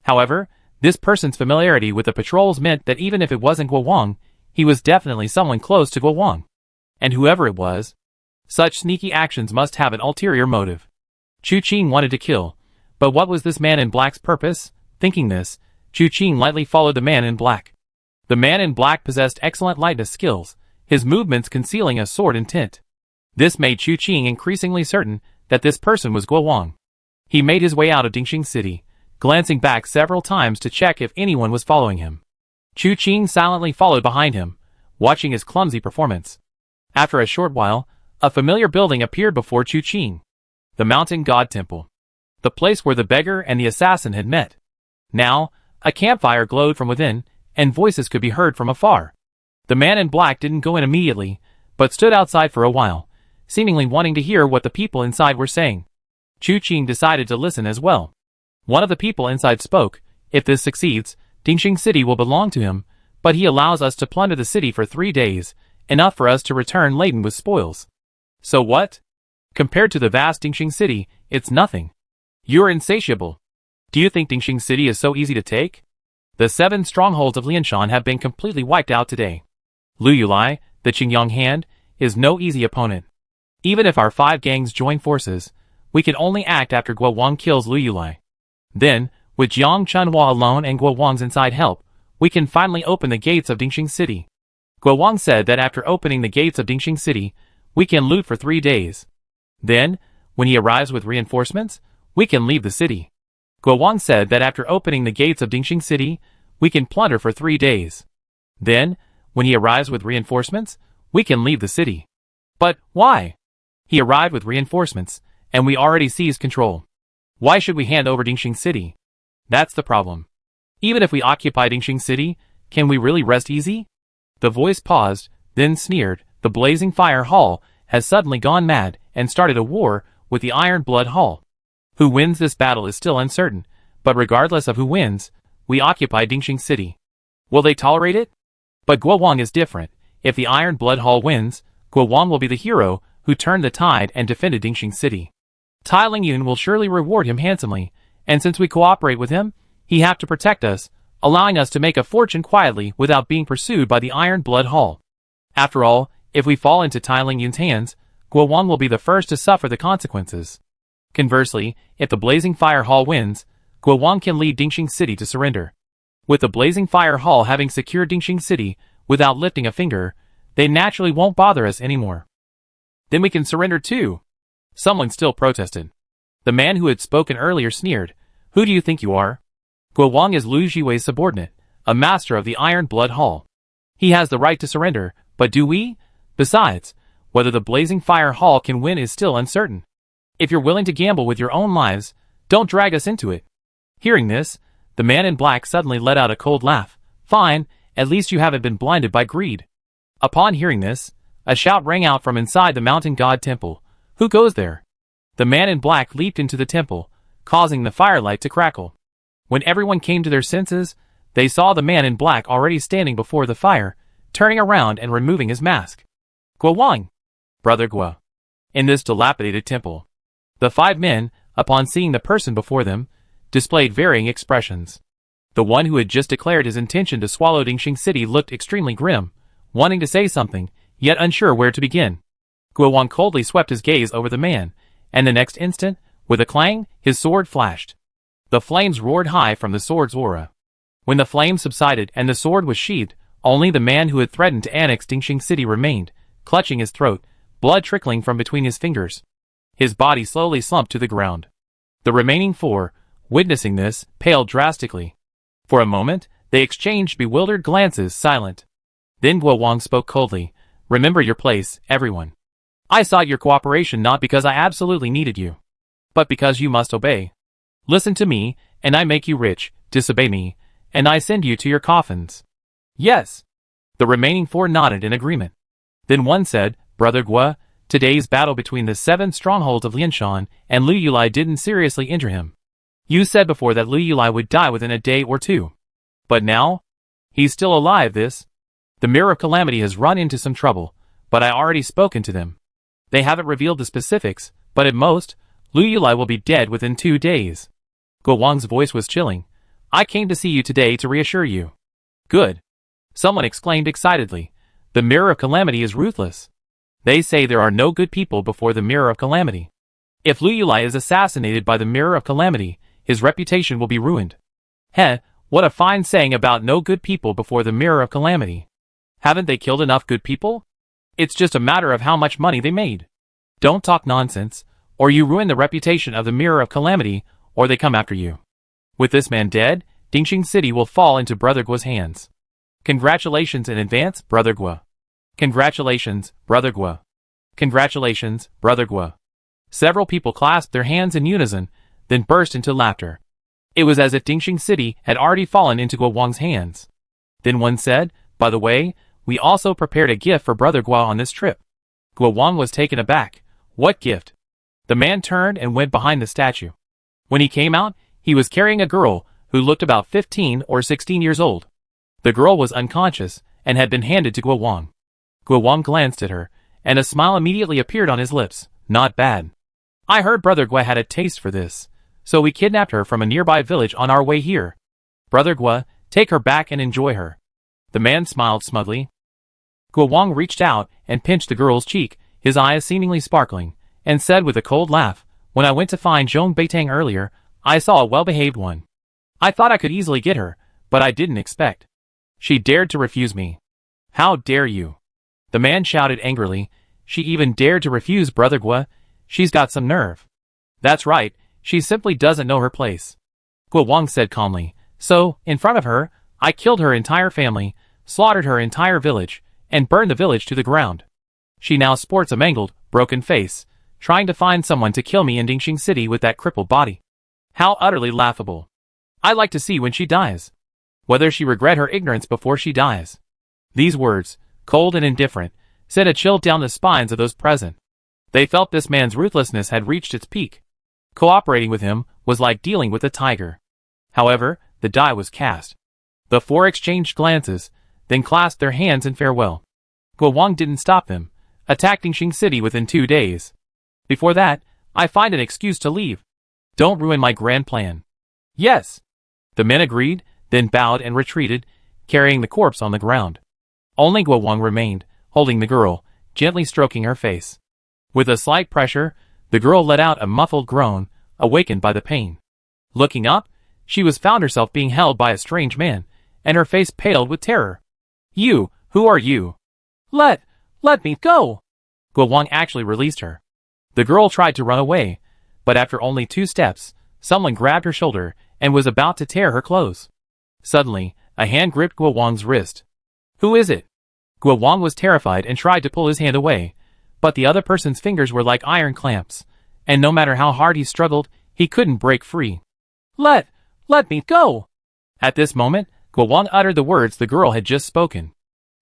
However, this person's familiarity with the patrols meant that even if it wasn't Guo Wang, he was definitely someone close to Guo Wang. And whoever it was, such sneaky actions must have an ulterior motive. Chu Qing wanted to kill, but what was this man in black's purpose? Thinking this, Chu Qing lightly followed the man in black. The man in black possessed excellent lightness skills, his movements concealing a sword intent. This made Chu Qing increasingly certain that this person was Guo Wang. He made his way out of Dingxing City, glancing back several times to check if anyone was following him. Chu Qing silently followed behind him, watching his clumsy performance. After a short while, a familiar building appeared before Chu Qing. The Mountain God Temple. The place where the beggar and the assassin had met. Now, a campfire glowed from within, and voices could be heard from afar. The man in black didn't go in immediately, but stood outside for a while, seemingly wanting to hear what the people inside were saying. Chu Qing decided to listen as well. One of the people inside spoke. If this succeeds, Dingxing City will belong to him, but he allows us to plunder the city for 3 days, enough for us to return laden with spoils. So what? Compared to the vast Dingxing City, it's nothing. You're insatiable. Do you think Dingxing City is so easy to take? The 7 strongholds of Lianshan have been completely wiped out today. Lu Yulai, the Qingyang Hand, is no easy opponent. Even if our 5 gangs join forces, we can only act after Guo Wang kills Lu Yulai. Then, with Jiang Chunhua alone and Guo Wang's inside help, we can finally open the gates of Dingxing City. Guo Wang said that after opening the gates of Dingxing City, we can loot for 3 days. Then, when he arrives with reinforcements, we can leave the city. Guo Wang said that after opening the gates of Dingxing City, we can plunder for 3 days. Then, when he arrives with reinforcements, we can leave the city. But why? He arrived with reinforcements, and we already seized control. Why should we hand over Dingxing City? That's the problem. Even if we occupy Dingxing City, can we really rest easy? The voice paused, then sneered. The Blazing Fire Hall has suddenly gone mad and started a war with the Iron Blood Hall. Who wins this battle is still uncertain, but regardless of who wins, we occupy Dingxing City. Will they tolerate it? But Guo Wang is different. If the Iron Blood Hall wins, Guo Wang will be the hero who turned the tide and defended Dingxing City. Tai Lingyun will surely reward him handsomely, and since we cooperate with him, he have to protect us, allowing us to make a fortune quietly without being pursued by the Iron Blood Hall. After all, if we fall into Tai Lingyun's hands, Guo Wang will be the first to suffer the consequences. Conversely, if the Blazing Fire Hall wins, Guo Wang can lead Dingxing City to surrender. With the Blazing Fire Hall having secured Dingxing City without lifting a finger, they naturally won't bother us anymore. Then we can surrender too. Someone still protested. The man who had spoken earlier sneered. Who do you think you are? Guo Wang is Lu Jiwei's subordinate, a master of the Iron Blood Hall. He has the right to surrender, but do we? Besides, whether the Blazing Fire Hall can win is still uncertain. If you're willing to gamble with your own lives, don't drag us into it. Hearing this, the man in black suddenly let out a cold laugh. Fine, at least you haven't been blinded by greed. Upon hearing this, a shout rang out from inside the Mountain God Temple. Who goes there? The man in black leaped into the temple, causing the firelight to crackle. When everyone came to their senses, they saw the man in black already standing before the fire, turning around and removing his mask. Guo Wang, Brother Guo. In this dilapidated temple, the 5 men, upon seeing the person before them, displayed varying expressions. The one who had just declared his intention to swallow Dingxing City looked extremely grim, wanting to say something, yet unsure where to begin. Guo Wang coldly swept his gaze over the man, and the next instant, with a clang, his sword flashed. The flames roared high from the sword's aura. When the flames subsided and the sword was sheathed, only the man who had threatened to annex Dingxing City remained, clutching his throat, blood trickling from between his fingers. His body slowly slumped to the ground. The remaining 4, witnessing this, paled drastically. For a moment, they exchanged bewildered glances, silent. Then Guo Wang spoke coldly. Remember your place, everyone. I sought your cooperation not because I absolutely needed you, but because you must obey. Listen to me, and I make you rich. Disobey me, and I send you to your coffins. Yes. The remaining 4 nodded in agreement. Then one said, Brother Guo, today's battle between the 7 strongholds of Lianshan and Lu Yulai didn't seriously injure him. You said before that Lu Yulai would die within a day or 2. But now? He's still alive. The Mirror of Calamity has run into some trouble, but I already spoken to them. They haven't revealed the specifics, but at most, Lu Yulai will be dead within 2 days. Guo Wang's voice was chilling. I came to see you today to reassure you. Good. Someone exclaimed excitedly. The Mirror of Calamity is ruthless. They say there are no good people before the Mirror of Calamity. If Lu Yulai is assassinated by the Mirror of Calamity, his reputation will be ruined. Heh, what a fine saying about no good people before the Mirror of Calamity. Haven't they killed enough good people? It's just a matter of how much money they made. Don't talk nonsense, or you ruin the reputation of the Mirror of Calamity, or they come after you. With this man dead, Dingxing City will fall into Brother Guo's hands. Congratulations in advance, Brother Guo. Congratulations, Brother Guo. Congratulations, Brother Guo. Several people clasped their hands in unison, then burst into laughter. It was as if Dingxing City had already fallen into Guo Wang's hands. Then one said, by the way, we also prepared a gift for Brother Guo on this trip. Guo Wang was taken aback. What gift? The man turned and went behind the statue. When he came out, he was carrying a girl who looked about 15 or 16 years old. The girl was unconscious and had been handed to Guo Wang. Guo Wang glanced at her, and a smile immediately appeared on his lips. Not bad. I heard Brother Guo had a taste for this, so we kidnapped her from a nearby village on our way here. Brother Guo, take her back and enjoy her. The man smiled smugly. Guo Wang reached out and pinched the girl's cheek, his eyes seemingly sparkling, and said with a cold laugh, when I went to find Zhong Beitang earlier, I saw a well-behaved one. I thought I could easily get her, but I didn't expect. She dared to refuse me. How dare you? The man shouted angrily. She even dared to refuse Brother Guo. She's got some nerve. That's right, she simply doesn't know her place. Guo Wang said calmly. So, in front of her, I killed her entire family, slaughtered her entire village, and burned the village to the ground. She now sports a mangled, broken face, trying to find someone to kill me in Dingxing City with that crippled body. How utterly laughable. I'd like to see when she dies. Whether she regret her ignorance before she dies. These words, cold and indifferent, sent a chill down the spines of those present. They felt this man's ruthlessness had reached its peak. Cooperating with him was like dealing with a tiger. However, the die was cast. The 4 exchanged glances, then clasped their hands in farewell. Guo Wang didn't stop them, attacking Dingxing City within 2 days. Before that, I find an excuse to leave. Don't ruin my grand plan. Yes. The men agreed, then bowed and retreated, carrying the corpse on the ground. Only Guo Wang remained, holding the girl, gently stroking her face. With a slight pressure, the girl let out a muffled groan, awakened by the pain. Looking up, she found herself being held by a strange man, and her face paled with terror. You, who are you? Let me go! Guo Wang actually released her. The girl tried to run away, but after only 2 steps, someone grabbed her shoulder and was about to tear her clothes. Suddenly, a hand gripped Guo Wang's wrist. Who is it? Guo Wang was terrified and tried to pull his hand away, but the other person's fingers were like iron clamps, and no matter how hard he struggled, he couldn't break free. Let me go! At this moment, Guo Wang uttered the words the girl had just spoken,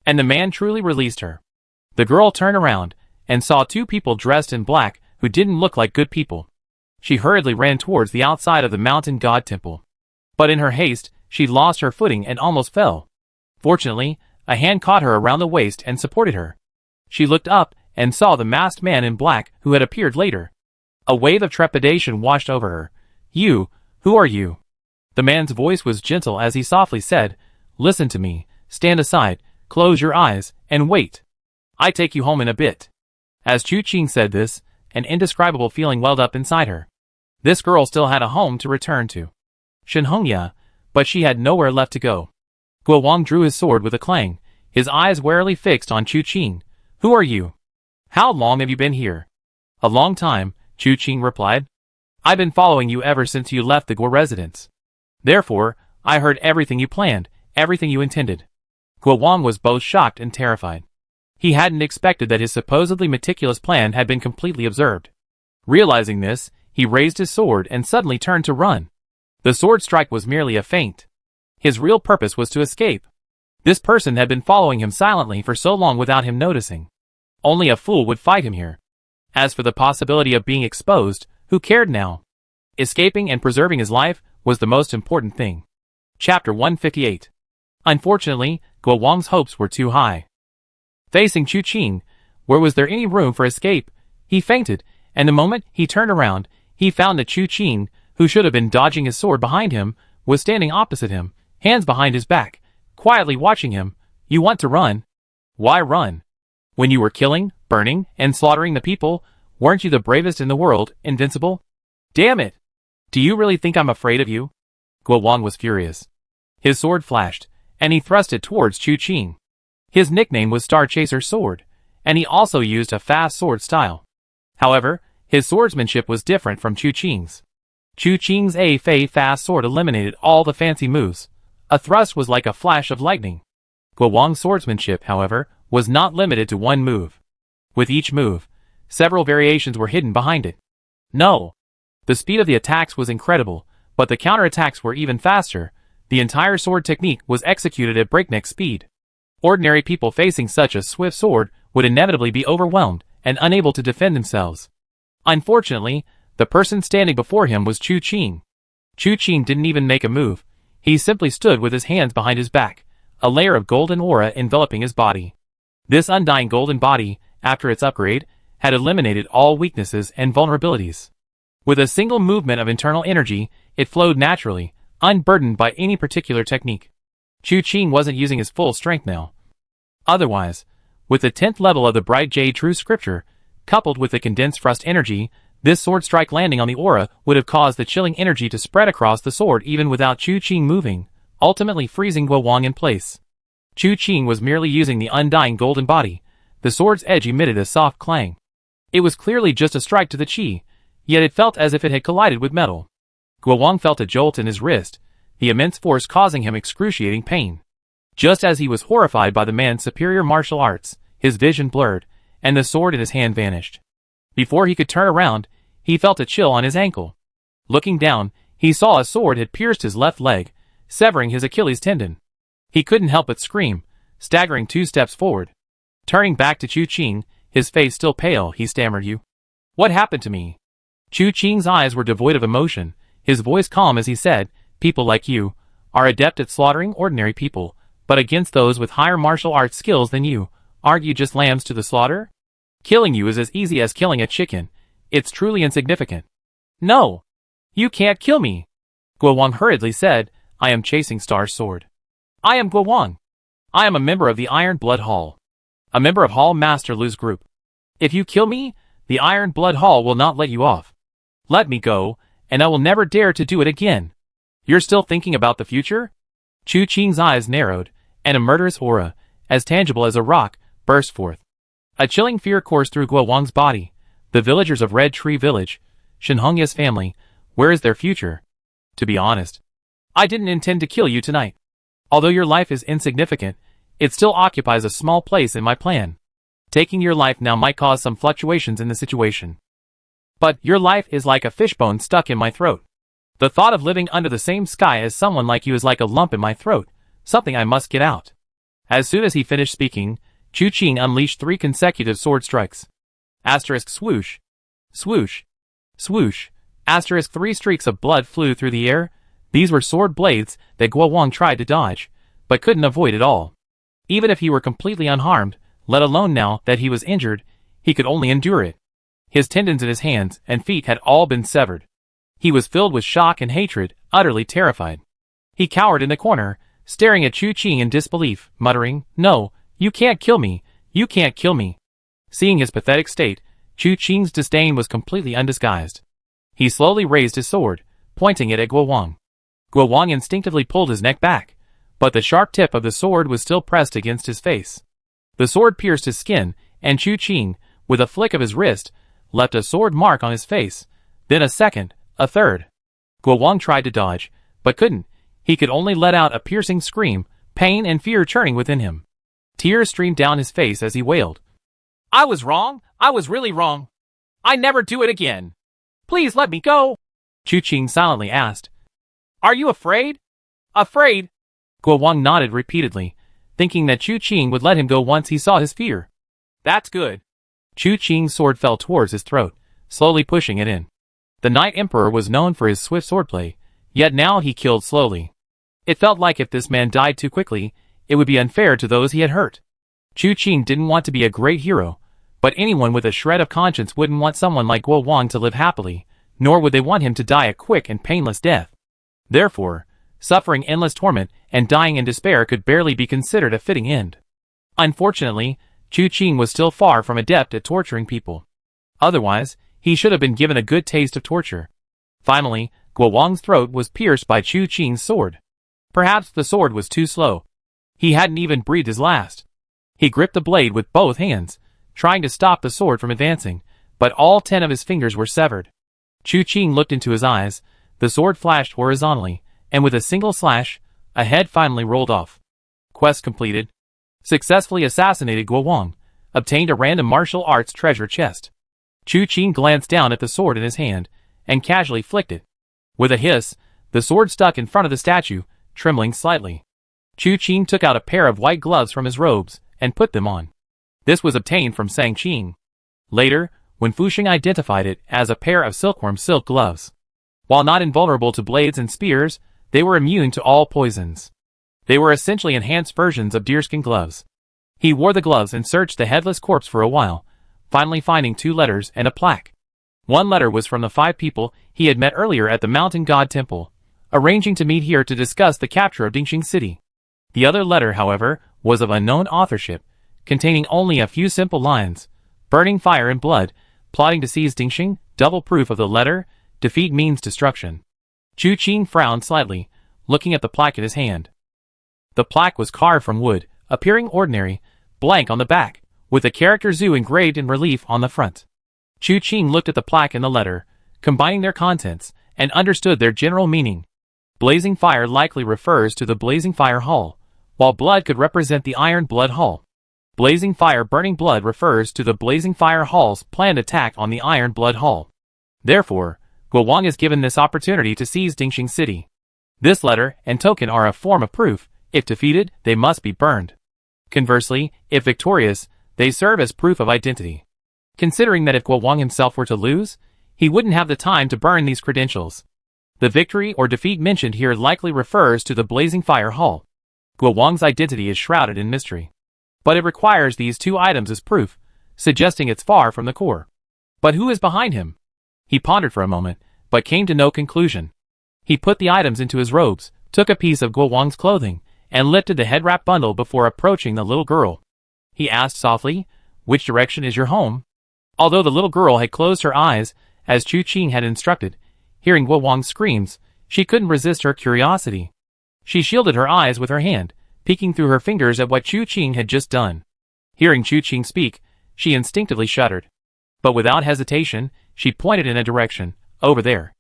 and the man truly released her. The girl turned around and saw 2 people dressed in black who didn't look like good people. She hurriedly ran towards the outside of the mountain god temple. But in her haste, she lost her footing and almost fell. Fortunately, A hand caught her around the waist and supported her. She looked up and saw the masked man in black who had appeared later. A wave of trepidation washed over her. "You, who are you?" The man's voice was gentle as he softly said, "Listen to me, stand aside, close your eyes, and wait. I take you home in a bit." As Chu Qing said this, an indescribable feeling welled up inside her. This girl still had a home to return to. Shenhongya, but she had nowhere left to go. Guo Wang drew his sword with a clang, his eyes warily fixed on Chu Qing. "Who are you? How long have you been here?" "A long time," Chu Qing replied. "I've been following you ever since you left the Guo residence. Therefore, I heard everything you planned, everything you intended." Guo Wang was both shocked and terrified. He hadn't expected that his supposedly meticulous plan had been completely observed. Realizing this, he raised his sword and suddenly turned to run. The sword strike was merely a feint. His real purpose was to escape. This person had been following him silently for so long without him noticing. Only a fool would fight him here. As for the possibility of being exposed, who cared now? Escaping and preserving his life was the most important thing. Chapter 158. Unfortunately, Guo Wang's hopes were too high. Facing Chu Qing, where was there any room for escape? He fainted, and the moment he turned around, he found that Chu Qing, who should have been dodging his sword behind him, was standing opposite him, hands behind his back, quietly watching him. "You want to run? Why run? When you were killing, burning, and slaughtering the people, weren't you the bravest in the world, invincible? Damn it! Do you really think I'm afraid of you?" Guo Wang was furious. His sword flashed, and he thrust it towards Chu Qing. His nickname was Star Chaser Sword, and he also used a fast sword style. However, his swordsmanship was different from Chu Qing's. Chu Qing's A-Fei fast sword eliminated all the fancy moves. A thrust was like a flash of lightning. Guo Wang's swordsmanship, however, was not limited to one move. With each move, several variations were hidden behind it. No! The speed of the attacks was incredible, but the counterattacks were even faster. The entire sword technique was executed at breakneck speed. Ordinary people facing such a swift sword would inevitably be overwhelmed and unable to defend themselves. Unfortunately, the person standing before him was Chu Qing. Chu Qing didn't even make a move. He simply stood with his hands behind his back, a layer of golden aura enveloping his body. This undying golden body, after its upgrade, had eliminated all weaknesses and vulnerabilities. With a single movement of internal energy, it flowed naturally, unburdened by any particular technique. Chu Qing wasn't using his full strength now. Otherwise, with the 10th level of the Bright Jade True Scripture, coupled with the condensed Frost energy, this sword strike landing on the aura would have caused the chilling energy to spread across the sword even without Chu Qing moving, ultimately freezing Guo Wang in place. Chu Qing was merely using the undying golden body. The sword's edge emitted a soft clang. It was clearly just a strike to the chi, yet it felt as if it had collided with metal. Guo Wang felt a jolt in his wrist, the immense force causing him excruciating pain. Just as he was horrified by the man's superior martial arts, his vision blurred, and the sword in his hand vanished. Before he could turn around, he felt a chill on his ankle. Looking down, he saw a sword had pierced his left leg, severing his Achilles tendon. He couldn't help but scream, staggering 2 steps forward. Turning back to Chu Qing, his face still pale, he stammered, "You? What happened to me?" Chu Qing's eyes were devoid of emotion, his voice calm as he said, "People like you are adept at slaughtering ordinary people, but against those with higher martial arts skills than you, aren't you just lambs to the slaughter? Killing you is as easy as killing a chicken. It's truly insignificant." "No! You can't kill me!" Guo Wang hurriedly said, "I am chasing Star's sword. I am Guo Wang. I am a member of the Iron Blood Hall. A member of Hall Master Lu's group. If you kill me, the Iron Blood Hall will not let you off. Let me go, and I will never dare to do it again. You're still thinking about the future?" Chu Qing's eyes narrowed, and a murderous aura, as tangible as a rock, burst forth. A chilling fear coursed through Guo Wang's body. The villagers of Red Tree Village, Shenhongya's family, where is their future? To be honest, I didn't intend to kill you tonight. Although your life is insignificant, it still occupies a small place in my plan. Taking your life now might cause some fluctuations in the situation. But your life is like a fishbone stuck in my throat. The thought of living under the same sky as someone like you is like a lump in my throat, something I must get out. As soon as he finished speaking, Chu Qing unleashed 3 consecutive sword strikes. Asterisk swoosh. Swoosh. Swoosh. Asterisk 3 streaks of blood flew through the air. These were sword blades that Guo Wang tried to dodge, but couldn't avoid at all. Even if he were completely unharmed, let alone now that he was injured, he could only endure it. His tendons in his hands and feet had all been severed. He was filled with shock and hatred, utterly terrified. He cowered in the corner, staring at Chu Qing in disbelief, muttering, "No, you can't kill me, you can't kill me." Seeing his pathetic state, Chu Qing's disdain was completely undisguised. He slowly raised his sword, pointing it at Guo Wang. Guo Wang instinctively pulled his neck back, but the sharp tip of the sword was still pressed against his face. The sword pierced his skin, and Chu Qing, with a flick of his wrist, left a sword mark on his face, then a second, a third. Guo Wang tried to dodge, but couldn't. He could only let out a piercing scream, pain and fear churning within him. Tears streamed down his face as he wailed. "I was wrong, I was really wrong. I never do it again. Please let me go." Chu Qing silently asked, "Are you afraid?" "Afraid?" Guo Wang nodded repeatedly, thinking that Chu Qing would let him go once he saw his fear. "That's good." Chu Qing's sword fell towards his throat, slowly pushing it in. The Night Emperor was known for his swift swordplay, yet now he killed slowly. It felt like if this man died too quickly, it would be unfair to those he had hurt. Chu Qing didn't want to be a great hero, but anyone with a shred of conscience wouldn't want someone like Guo Wang to live happily, nor would they want him to die a quick and painless death. Therefore, suffering endless torment and dying in despair could barely be considered a fitting end. Unfortunately, Chu Qing was still far from adept at torturing people. Otherwise, he should have been given a good taste of torture. Finally, Guo Wang's throat was pierced by Chu Qing's sword. Perhaps the sword was too slow. He hadn't even breathed his last. He gripped the blade with both hands, trying to stop the sword from advancing, but all 10 of his fingers were severed. Chu Qing looked into his eyes, the sword flashed horizontally, and with a single slash, a head finally rolled off. Quest completed. Successfully assassinated Guo Wang, obtained a random martial arts treasure chest. Chu Qing glanced down at the sword in his hand, and casually flicked it. With a hiss, the sword stuck in front of the statue, trembling slightly. Chu Qing took out a pair of white gloves from his robes, and put them on. This was obtained from Sang Qing. Later, when Fuxing identified it as a pair of silkworm silk gloves. While not invulnerable to blades and spears, they were immune to all poisons. They were essentially enhanced versions of deerskin gloves. He wore the gloves and searched the headless corpse for a while, finally finding 2 letters and a plaque. One letter was from the 5 people he had met earlier at the Mountain God Temple, arranging to meet here to discuss the capture of Dingxing City. The other letter, however, was of unknown authorship, containing only a few simple lines: burning fire and blood, plotting to seize Dingxing, double proof of the letter, defeat means destruction. Chu Qing frowned slightly, looking at the plaque in his hand. The plaque was carved from wood, appearing ordinary, blank on the back, with the character Zhu engraved in relief on the front. Chu Qing looked at the plaque and the letter, combining their contents, and understood their general meaning. Blazing fire likely refers to the Blazing Fire Hall, while blood could represent the Iron Blood Hall. Blazing fire burning blood refers to the Blazing Fire Hall's planned attack on the Iron Blood Hall. Therefore, Guo Wang is given this opportunity to seize Dingxing City. This letter and token are a form of proof. If defeated, they must be burned. Conversely, if victorious, they serve as proof of identity. Considering that if Guo Wang himself were to lose, he wouldn't have the time to burn these credentials. The victory or defeat mentioned here likely refers to the Blazing Fire Hall. Guo Wang's identity is shrouded in mystery. But it requires these 2 items as proof, suggesting it's far from the core. But who is behind him? He pondered for a moment, but came to no conclusion. He put the items into his robes, took a piece of Guo Wang's clothing, and lifted the head-wrap bundle before approaching the little girl. He asked softly, "Which direction is your home?" Although the little girl had closed her eyes, as Chu Qing had instructed, hearing Guo Wang's screams, she couldn't resist her curiosity. She shielded her eyes with her hand, peeking through her fingers at what Chu Qing had just done. Hearing Chu Qing speak, she instinctively shuddered. But without hesitation, she pointed in a direction, over there.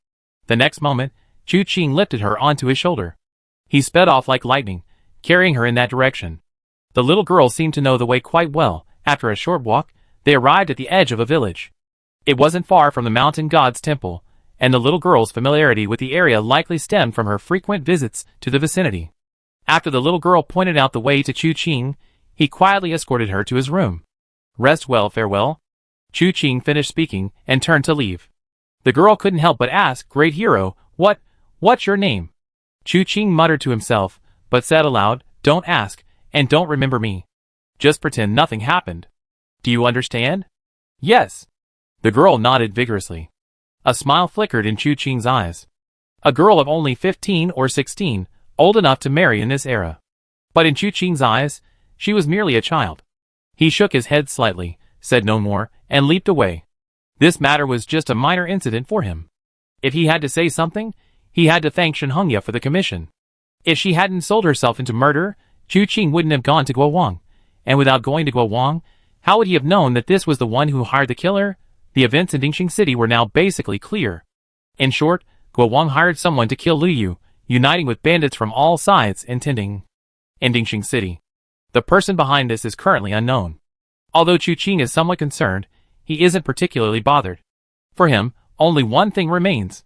The next moment, Chu Qing lifted her onto his shoulder. He sped off like lightning, carrying her in that direction. The little girl seemed to know the way quite well. After a short walk, they arrived at the edge of a village. It wasn't far from the Mountain God's temple, and the little girl's familiarity with the area likely stemmed from her frequent visits to the vicinity. After the little girl pointed out the way to Chu Qing, he quietly escorted her to his room. "Rest well, farewell." Chu Qing finished speaking and turned to leave. The girl couldn't help but ask, "Great hero, what's your name?" Chu Qing muttered to himself, but said aloud, "Don't ask, and don't remember me. Just pretend nothing happened. Do you understand? Yes. The girl nodded vigorously. A smile flickered in Chu Qing's eyes. A girl of only 15 or 16, old enough to marry in this era. But in Chu Qing's eyes, she was merely a child. He shook his head slightly, said no more, and leaped away. This matter was just a minor incident for him. If he had to say something, he had to thank Shen Hongya for the commission. If she hadn't sold herself into murder, Chu Qing wouldn't have gone to Guo Wang. And without going to Guo Wang, how would he have known that this was the one who hired the killer? The events in Dingxing City were now basically clear. In short, Guo Wang hired someone to kill Lu Yu, uniting with bandits from all sides intending in Dingxing City. The person behind this is currently unknown. Although Chu Qing is somewhat concerned, he isn't particularly bothered. For him, only one thing remains.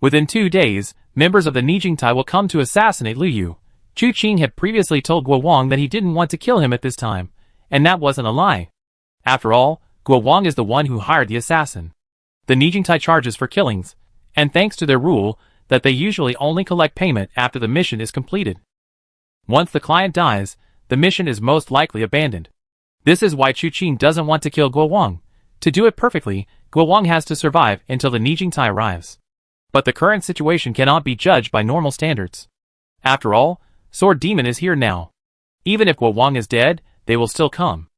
Within 2 days, members of the Nijingtai will come to assassinate Lu Yu. Chu Qing had previously told Guo Wang that he didn't want to kill him at this time, and that wasn't a lie. After all, Guo Wang is the one who hired the assassin. The Nijingtai charges for killings, and thanks to their rule, that they usually only collect payment after the mission is completed. Once the client dies, the mission is most likely abandoned. This is why Chu Qing doesn't want to kill Guo Wang. To do it perfectly, Guo Wang has to survive until the Nijingtai arrives. But the current situation cannot be judged by normal standards. After all, Sword Demon is here now. Even if Guo Wang is dead, they will still come.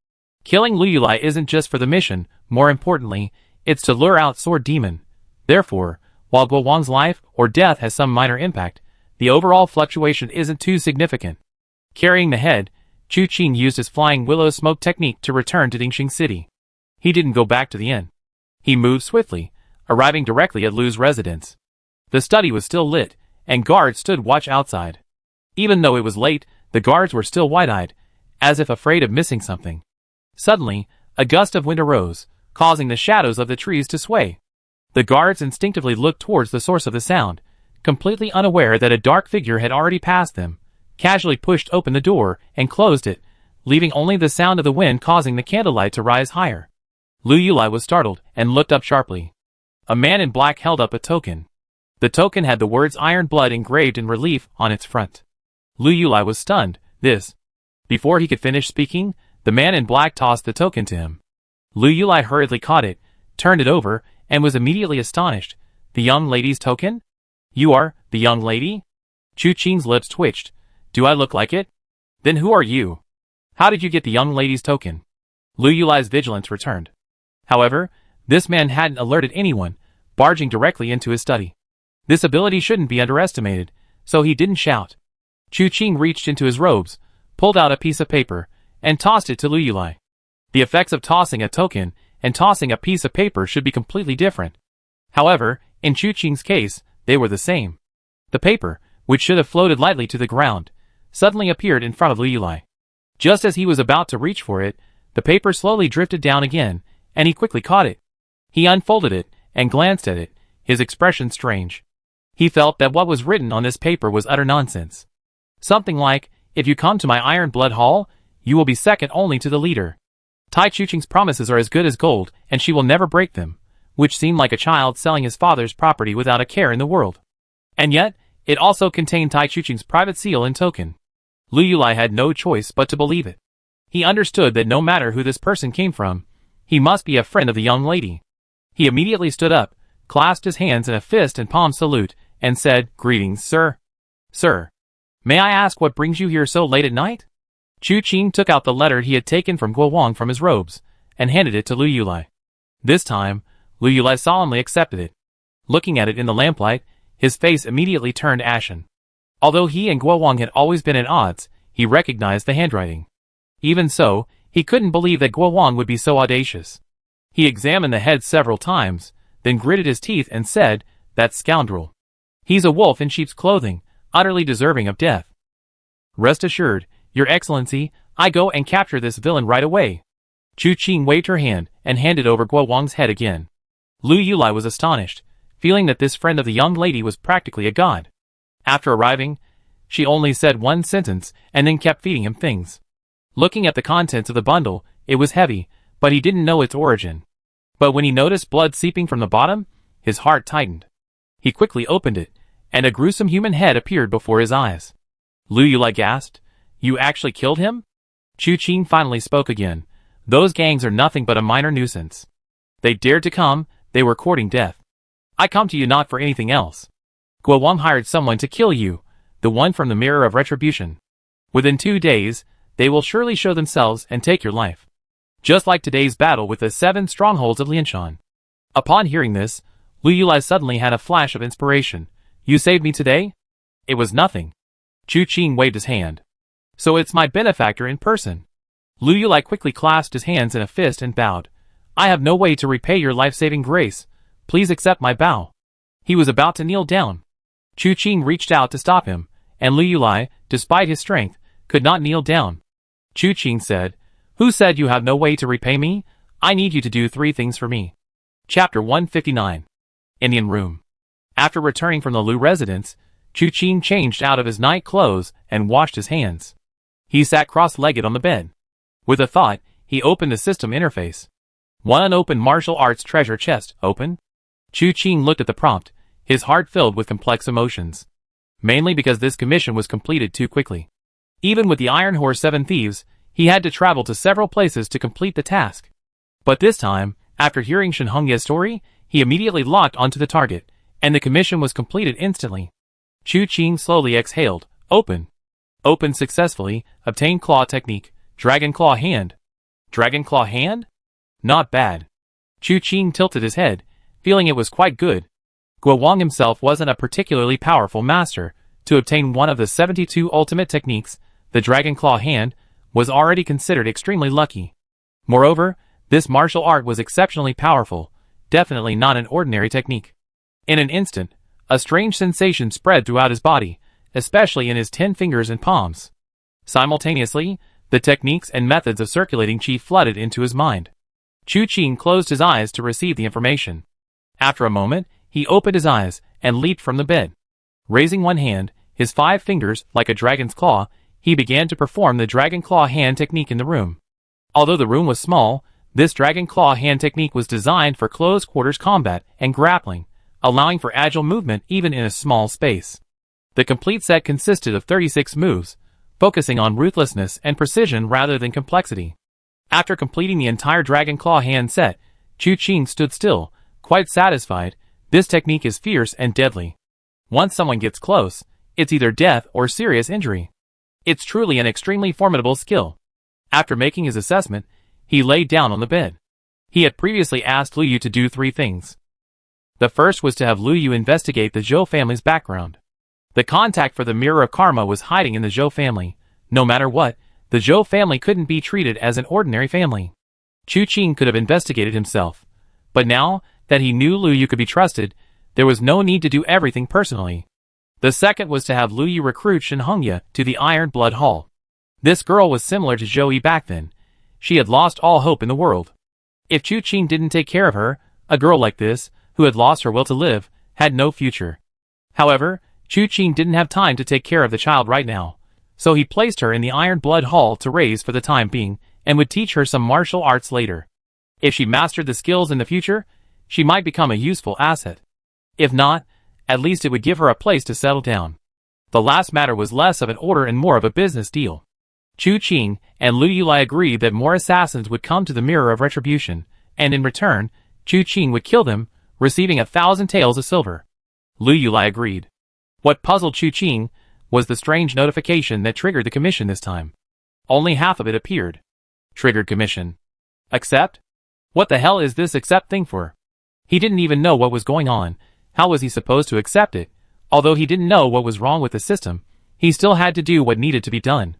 Killing Lu Yulai isn't just for the mission, more importantly, it's to lure out Sword Demon. Therefore, while Guo Wang's life or death has some minor impact, the overall fluctuation isn't too significant. Carrying the head, Chu Qing used his flying willow smoke technique to return to Dingxing City. He didn't go back to the inn. He moved swiftly, arriving directly at Lu's residence. The study was still lit, and guards stood watch outside. Even though it was late, the guards were still wide-eyed, as if afraid of missing something. Suddenly, a gust of wind arose, causing the shadows of the trees to sway. The guards instinctively looked towards the source of the sound, completely unaware that a dark figure had already passed them, casually pushed open the door and closed it, leaving only the sound of the wind causing the candlelight to rise higher. Lu Yulai was startled and looked up sharply. A man in black held up a token. The token had the words Iron Blood engraved in relief on its front. Lu Yulai was stunned. Before he could finish speaking, the man in black tossed the token to him. Lu Yulai hurriedly caught it, turned it over, and was immediately astonished. The young lady's token? You are the young lady? Chu Qing's lips twitched. Do I look like it? Then who are you? How did you get the young lady's token? Lu Yulai's vigilance returned. However, this man hadn't alerted anyone, barging directly into his study. This ability shouldn't be underestimated, so he didn't shout. Chu Qing reached into his robes, pulled out a piece of paper, and tossed it to Lu Yulai. The effects of tossing a token and tossing a piece of paper should be completely different. However, in Chu Qing's case, they were the same. The paper, which should have floated lightly to the ground, suddenly appeared in front of Lu Yulai. Just as he was about to reach for it, the paper slowly drifted down again, and he quickly caught it. He unfolded it and glanced at it, his expression strange. He felt that what was written on this paper was utter nonsense. Something like, if you come to my Iron Blood Hall, you will be second only to the leader. Tai Chuqing's promises are as good as gold, and she will never break them, which seemed like a child selling his father's property without a care in the world. And yet, it also contained Tai Chuqing's private seal and token. Lu Yulai had no choice but to believe it. He understood that no matter who this person came from, he must be a friend of the young lady. He immediately stood up, clasped his hands in a fist and palm salute, and said, "Greetings, sir." "Sir, may I ask what brings you here so late at night?" Chu Qing took out the letter he had taken from Guo Wang from his robes, and handed it to Lu Yulai. This time, Lu Yulai solemnly accepted it. Looking at it in the lamplight, his face immediately turned ashen. Although he and Guo Wang had always been at odds, he recognized the handwriting. Even so, he couldn't believe that Guo Wang would be so audacious. He examined the head several times, then gritted his teeth and said, "That scoundrel. He's a wolf in sheep's clothing, utterly deserving of death. Rest assured, Your Excellency, I go and capture this villain right away." Chu Qing waved her hand and handed over Guo Wang's head again. Lu Yulai was astonished, feeling that this friend of the young lady was practically a god. After arriving, she only said one sentence and then kept feeding him things. Looking at the contents of the bundle, it was heavy, but he didn't know its origin. But when he noticed blood seeping from the bottom, his heart tightened. He quickly opened it, and a gruesome human head appeared before his eyes. Lu Yulai gasped, You actually killed him? Chu Qing finally spoke again. Those gangs are nothing but a minor nuisance. They dared to come, they were courting death. I come to you not for anything else. Guo Wang hired someone to kill you, the one from the Mirror of Retribution. Within 2 days, they will surely show themselves and take your life. Just like today's battle with the 7 strongholds of Lianshan. Upon hearing this, Lu Yulai suddenly had a flash of inspiration. You saved me today? It was nothing. Chu Qing waved his hand. So it's my benefactor in person. Lu Yulai quickly clasped his hands in a fist and bowed. I have no way to repay your life-saving grace. Please accept my bow. He was about to kneel down. Chu Qing reached out to stop him, and Lu Yulai, despite his strength, could not kneel down. Chu Qing said, Who said you have no way to repay me? I need you to do 3 things for me. Chapter 159. Indian Room. After returning from the Lu residence, Chu Qing changed out of his night clothes and washed his hands. He sat cross-legged on the bed. With a thought, he opened the system interface. One unopened martial arts treasure chest, open? Chu Qing looked at the prompt, his heart filled with complex emotions. Mainly because this commission was completed too quickly. Even with the Iron Horse 7 Thieves, he had to travel to several places to complete the task. But this time, after hearing Shen Hongye's story, he immediately locked onto the target, and the commission was completed instantly. Chu Qing slowly exhaled, open. Opened successfully, obtained claw technique, Dragon Claw Hand. Dragon Claw Hand? Not bad. Chu Qing tilted his head, feeling it was quite good. Guo Wang himself wasn't a particularly powerful master. To obtain one of the 72 ultimate techniques, the Dragon Claw Hand, was already considered extremely lucky. Moreover, this martial art was exceptionally powerful, definitely not an ordinary technique. In an instant, a strange sensation spread throughout his body, especially in his 10 fingers and palms. Simultaneously, the techniques and methods of circulating qi flooded into his mind. Chu Qing closed his eyes to receive the information. After a moment, he opened his eyes and leaped from the bed. Raising one hand, his 5 fingers like a dragon's claw, he began to perform the Dragon Claw Hand technique in the room. Although the room was small, this Dragon Claw Hand technique was designed for close quarters combat and grappling, allowing for agile movement even in a small space. The complete set consisted of 36 moves, focusing on ruthlessness and precision rather than complexity. After completing the entire Dragon Claw Hand set, Chu Qing stood still, quite satisfied. This technique is fierce and deadly. Once someone gets close, it's either death or serious injury. It's truly an extremely formidable skill. After making his assessment, he laid down on the bed. He had previously asked Lu Yu to do 3 things. The first was to have Lu Yu investigate the Zhou family's background. The contact for the Mirror of Karma was hiding in the Zhou family. No matter what, the Zhou family couldn't be treated as an ordinary family. Chu Qing could have investigated himself. But now that he knew Lu Yu could be trusted, there was no need to do everything personally. The second was to have Lu Yu recruit Shen Hongye to the Iron Blood Hall. This girl was similar to Zhou Yi back then. She had lost all hope in the world. If Chu Qing didn't take care of her, a girl like this, who had lost her will to live, had no future. However, Chu Qing didn't have time to take care of the child right now, so he placed her in the Iron Blood Hall to raise for the time being, and would teach her some martial arts later. If she mastered the skills in the future, she might become a useful asset. If not, at least it would give her a place to settle down. The last matter was less of an order and more of a business deal. Chu Qing and Lu Yulai agreed that more assassins would come to the Mirror of Retribution, and in return, Chu Qing would kill them, receiving 1,000 taels of silver. Lu Yulai agreed. What puzzled Chu Qing was the strange notification that triggered the commission this time. Only half of it appeared. Triggered commission. Accept? What the hell is this accept thing for? He didn't even know what was going on. How was he supposed to accept it? Although he didn't know what was wrong with the system, he still had to do what needed to be done.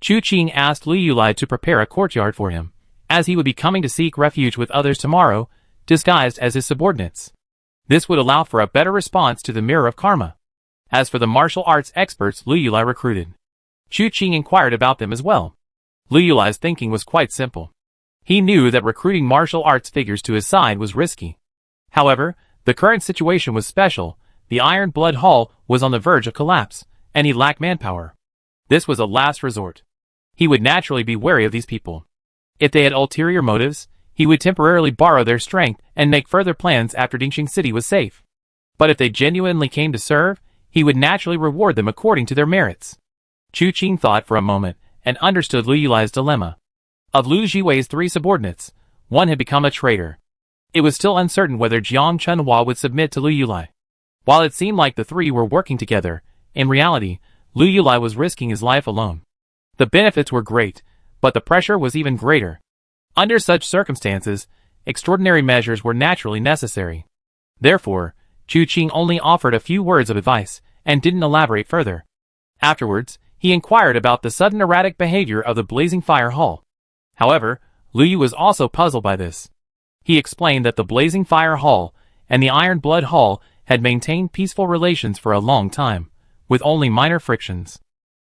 Chu Qing asked Lu Yulai to prepare a courtyard for him, as he would be coming to seek refuge with others tomorrow, disguised as his subordinates. This would allow for a better response to the Mirror of Karma. As for the martial arts experts Lu Yulai recruited, Chu Qing inquired about them as well. Lu Yulai's thinking was quite simple. He knew that recruiting martial arts figures to his side was risky. However, the current situation was special. The Iron Blood Hall was on the verge of collapse, and he lacked manpower. This was a last resort. He would naturally be wary of these people. If they had ulterior motives, he would temporarily borrow their strength and make further plans after Dingxing City was safe. But if they genuinely came to serve, he would naturally reward them according to their merits. Chu Qing thought for a moment and understood Lu Yulai's dilemma. Of Lu Jiwei's 3 subordinates, one had become a traitor. It was still uncertain whether Jiang Chunhua would submit to Lu Yulai. While it seemed like the 3 were working together, in reality, Lu Yulai was risking his life alone. The benefits were great, but the pressure was even greater. Under such circumstances, extraordinary measures were naturally necessary. Therefore, Chu Qing only offered a few words of advice and didn't elaborate further. Afterwards, he inquired about the sudden erratic behavior of the Blazing Fire Hall. However, Lu Yu was also puzzled by this. He explained that the Blazing Fire Hall and the Iron Blood Hall had maintained peaceful relations for a long time, with only minor frictions.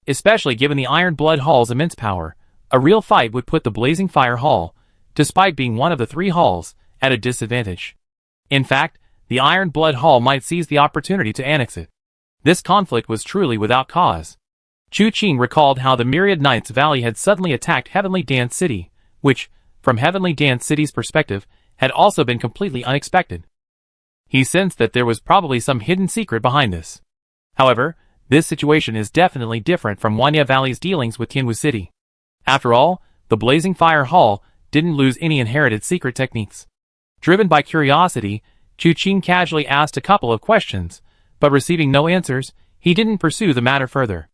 Especially given the Iron Blood Hall's immense power, a real fight would put the Blazing Fire Hall, despite being one of the 3 halls, at a disadvantage. In fact, the Iron Blood Hall might seize the opportunity to annex it. This conflict was truly without cause. Chu Qing recalled how the Myriad Knights Valley had suddenly attacked Heavenly Dance City, which, from Heavenly Dance City's perspective, had also been completely unexpected. He sensed that there was probably some hidden secret behind this. However, this situation is definitely different from Wanya Valley's dealings with Tianwu City. After all, the Blazing Fire Hall didn't lose any inherited secret techniques. Driven by curiosity, Chu Qing casually asked a couple of questions, but receiving no answers, he didn't pursue the matter further.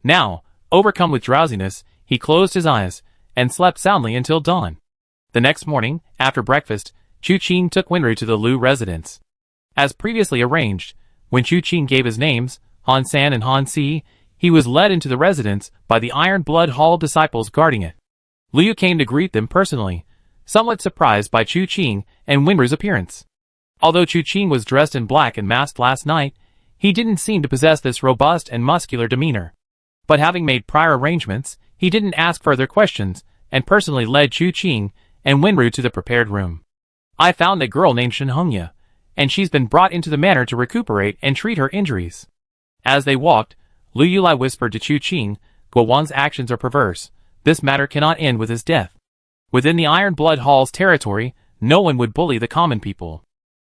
Now, overcome with drowsiness, he closed his eyes and slept soundly until dawn. The next morning, after breakfast, Chu Qing took Wenru to the Lu residence. As previously arranged, when Chu Qing gave his names, Han San and Han Si, he was led into the residence by the Iron Blood Hall disciples guarding it. Lu Yu came to greet them personally, somewhat surprised by Chu Qing and Wenru's appearance. Although Chu Qing was dressed in black and masked last night, he didn't seem to possess this robust and muscular demeanor. But having made prior arrangements, he didn't ask further questions, and personally led Chu Qing and Wenru to the prepared room. I found a girl named Shen Hongya, and she's been brought into the manor to recuperate and treat her injuries. As they walked, Lu Yulai whispered to Chu Qing, Guo Wang's actions are perverse. This matter cannot end with his death. Within the Iron Blood Hall's territory, no one would bully the common people.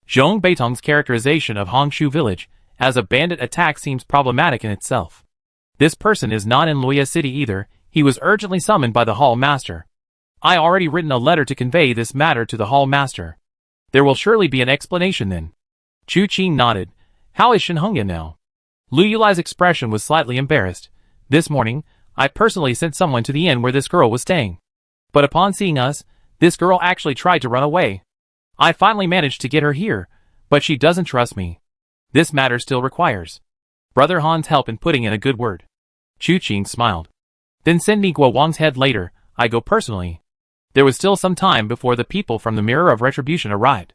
Zhong Beitong's characterization of Hongshu village as a bandit attack seems problematic in itself. This person is not in Luoya City either. He was urgently summoned by the Hall Master. I already written a letter to convey this matter to the Hall Master. There will surely be an explanation then. Chu Qing nodded. How is Shen Hongya now? Lu Yulai's expression was slightly embarrassed. This morning, I personally sent someone to the inn where this girl was staying. But upon seeing us, this girl actually tried to run away. I finally managed to get her here, but she doesn't trust me. This matter still requires Brother Han's help in putting in a good word. Chu Qing smiled. Then send me Guo Wang's head later, I go personally. There was still some time before the people from the Mirror of Retribution arrived.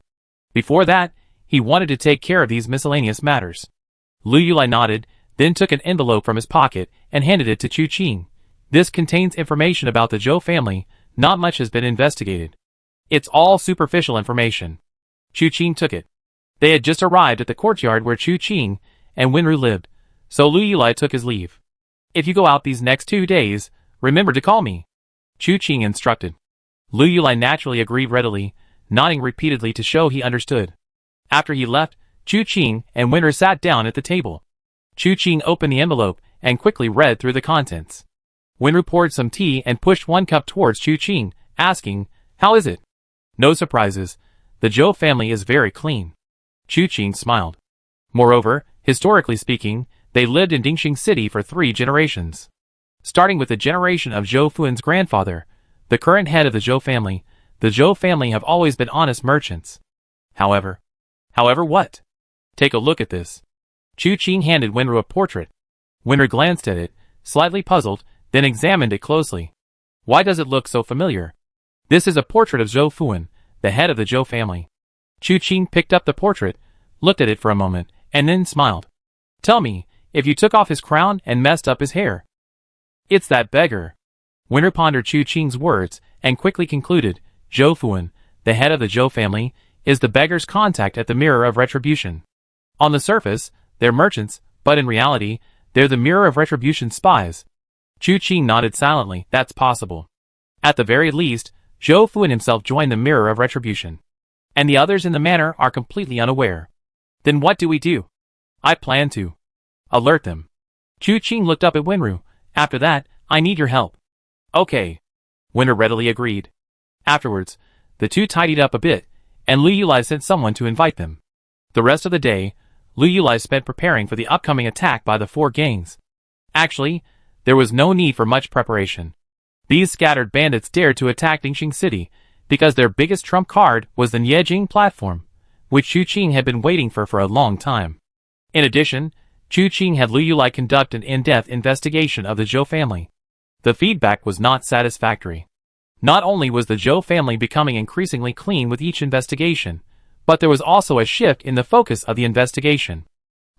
Before that, he wanted to take care of these miscellaneous matters. Lu Yulai nodded, then took an envelope from his pocket and handed it to Chu Qing. This contains information about the Zhou family. Not much has been investigated. It's all superficial information. Chu Qing took it. They had just arrived at the courtyard where Chu Qing and Wenru lived, so Lu Yulai took his leave. If you go out these next 2 days, remember to call me. Chu Qing instructed. Lu Yulai naturally agreed readily, nodding repeatedly to show he understood. After he left, Chu Qing and Wenru sat down at the table. Chu Qing opened the envelope and quickly read through the contents. Wenru poured some tea and pushed 1 cup towards Chu Qing, asking, How is it? No surprises. The Zhou family is very clean. Chu Qing smiled. Moreover, historically speaking, they lived in Dingxing City for 3 generations. Starting with the generation of Zhou Fuan's grandfather, the current head of the Zhou family have always been honest merchants. However what? Take a look at this. Chu Qing handed Wenru a portrait. Wenru glanced at it, slightly puzzled, then examined it closely. Why does it look so familiar? This is a portrait of Zhou Fuan, the head of the Zhou family. Chu Qing picked up the portrait, looked at it for a moment, and then smiled. Tell me, if you took off his crown and messed up his hair. It's that beggar. Wenru pondered Chu Qing's words and quickly concluded, Zhou Fuan, the head of the Zhou family, is the beggar's contact at the Mirror of Retribution. On the surface, they're merchants, but in reality, they're the Mirror of Retribution spies. Chu Qing nodded silently. That's possible. At the very least, Zhou Fuan himself joined the Mirror of Retribution. And the others in the manor are completely unaware. Then what do we do? I plan to alert them. Chu Qing looked up at Wenru, After that, I need your help. Okay. Winter readily agreed. Afterwards, the two tidied up a bit, and Lu Yulai sent someone to invite them. The rest of the day, Lu Yulai spent preparing for the upcoming attack by the four gangs. Actually, there was no need for much preparation. These scattered bandits dared to attack Dingxing City because their biggest trump card was the Niejing platform, which Chu Qing had been waiting for a long time. In addition, Chu Qing had Lu Yulai conduct an in-depth investigation of the Zhou family. The feedback was not satisfactory. Not only was the Zhou family becoming increasingly clean with each investigation, but there was also a shift in the focus of the investigation.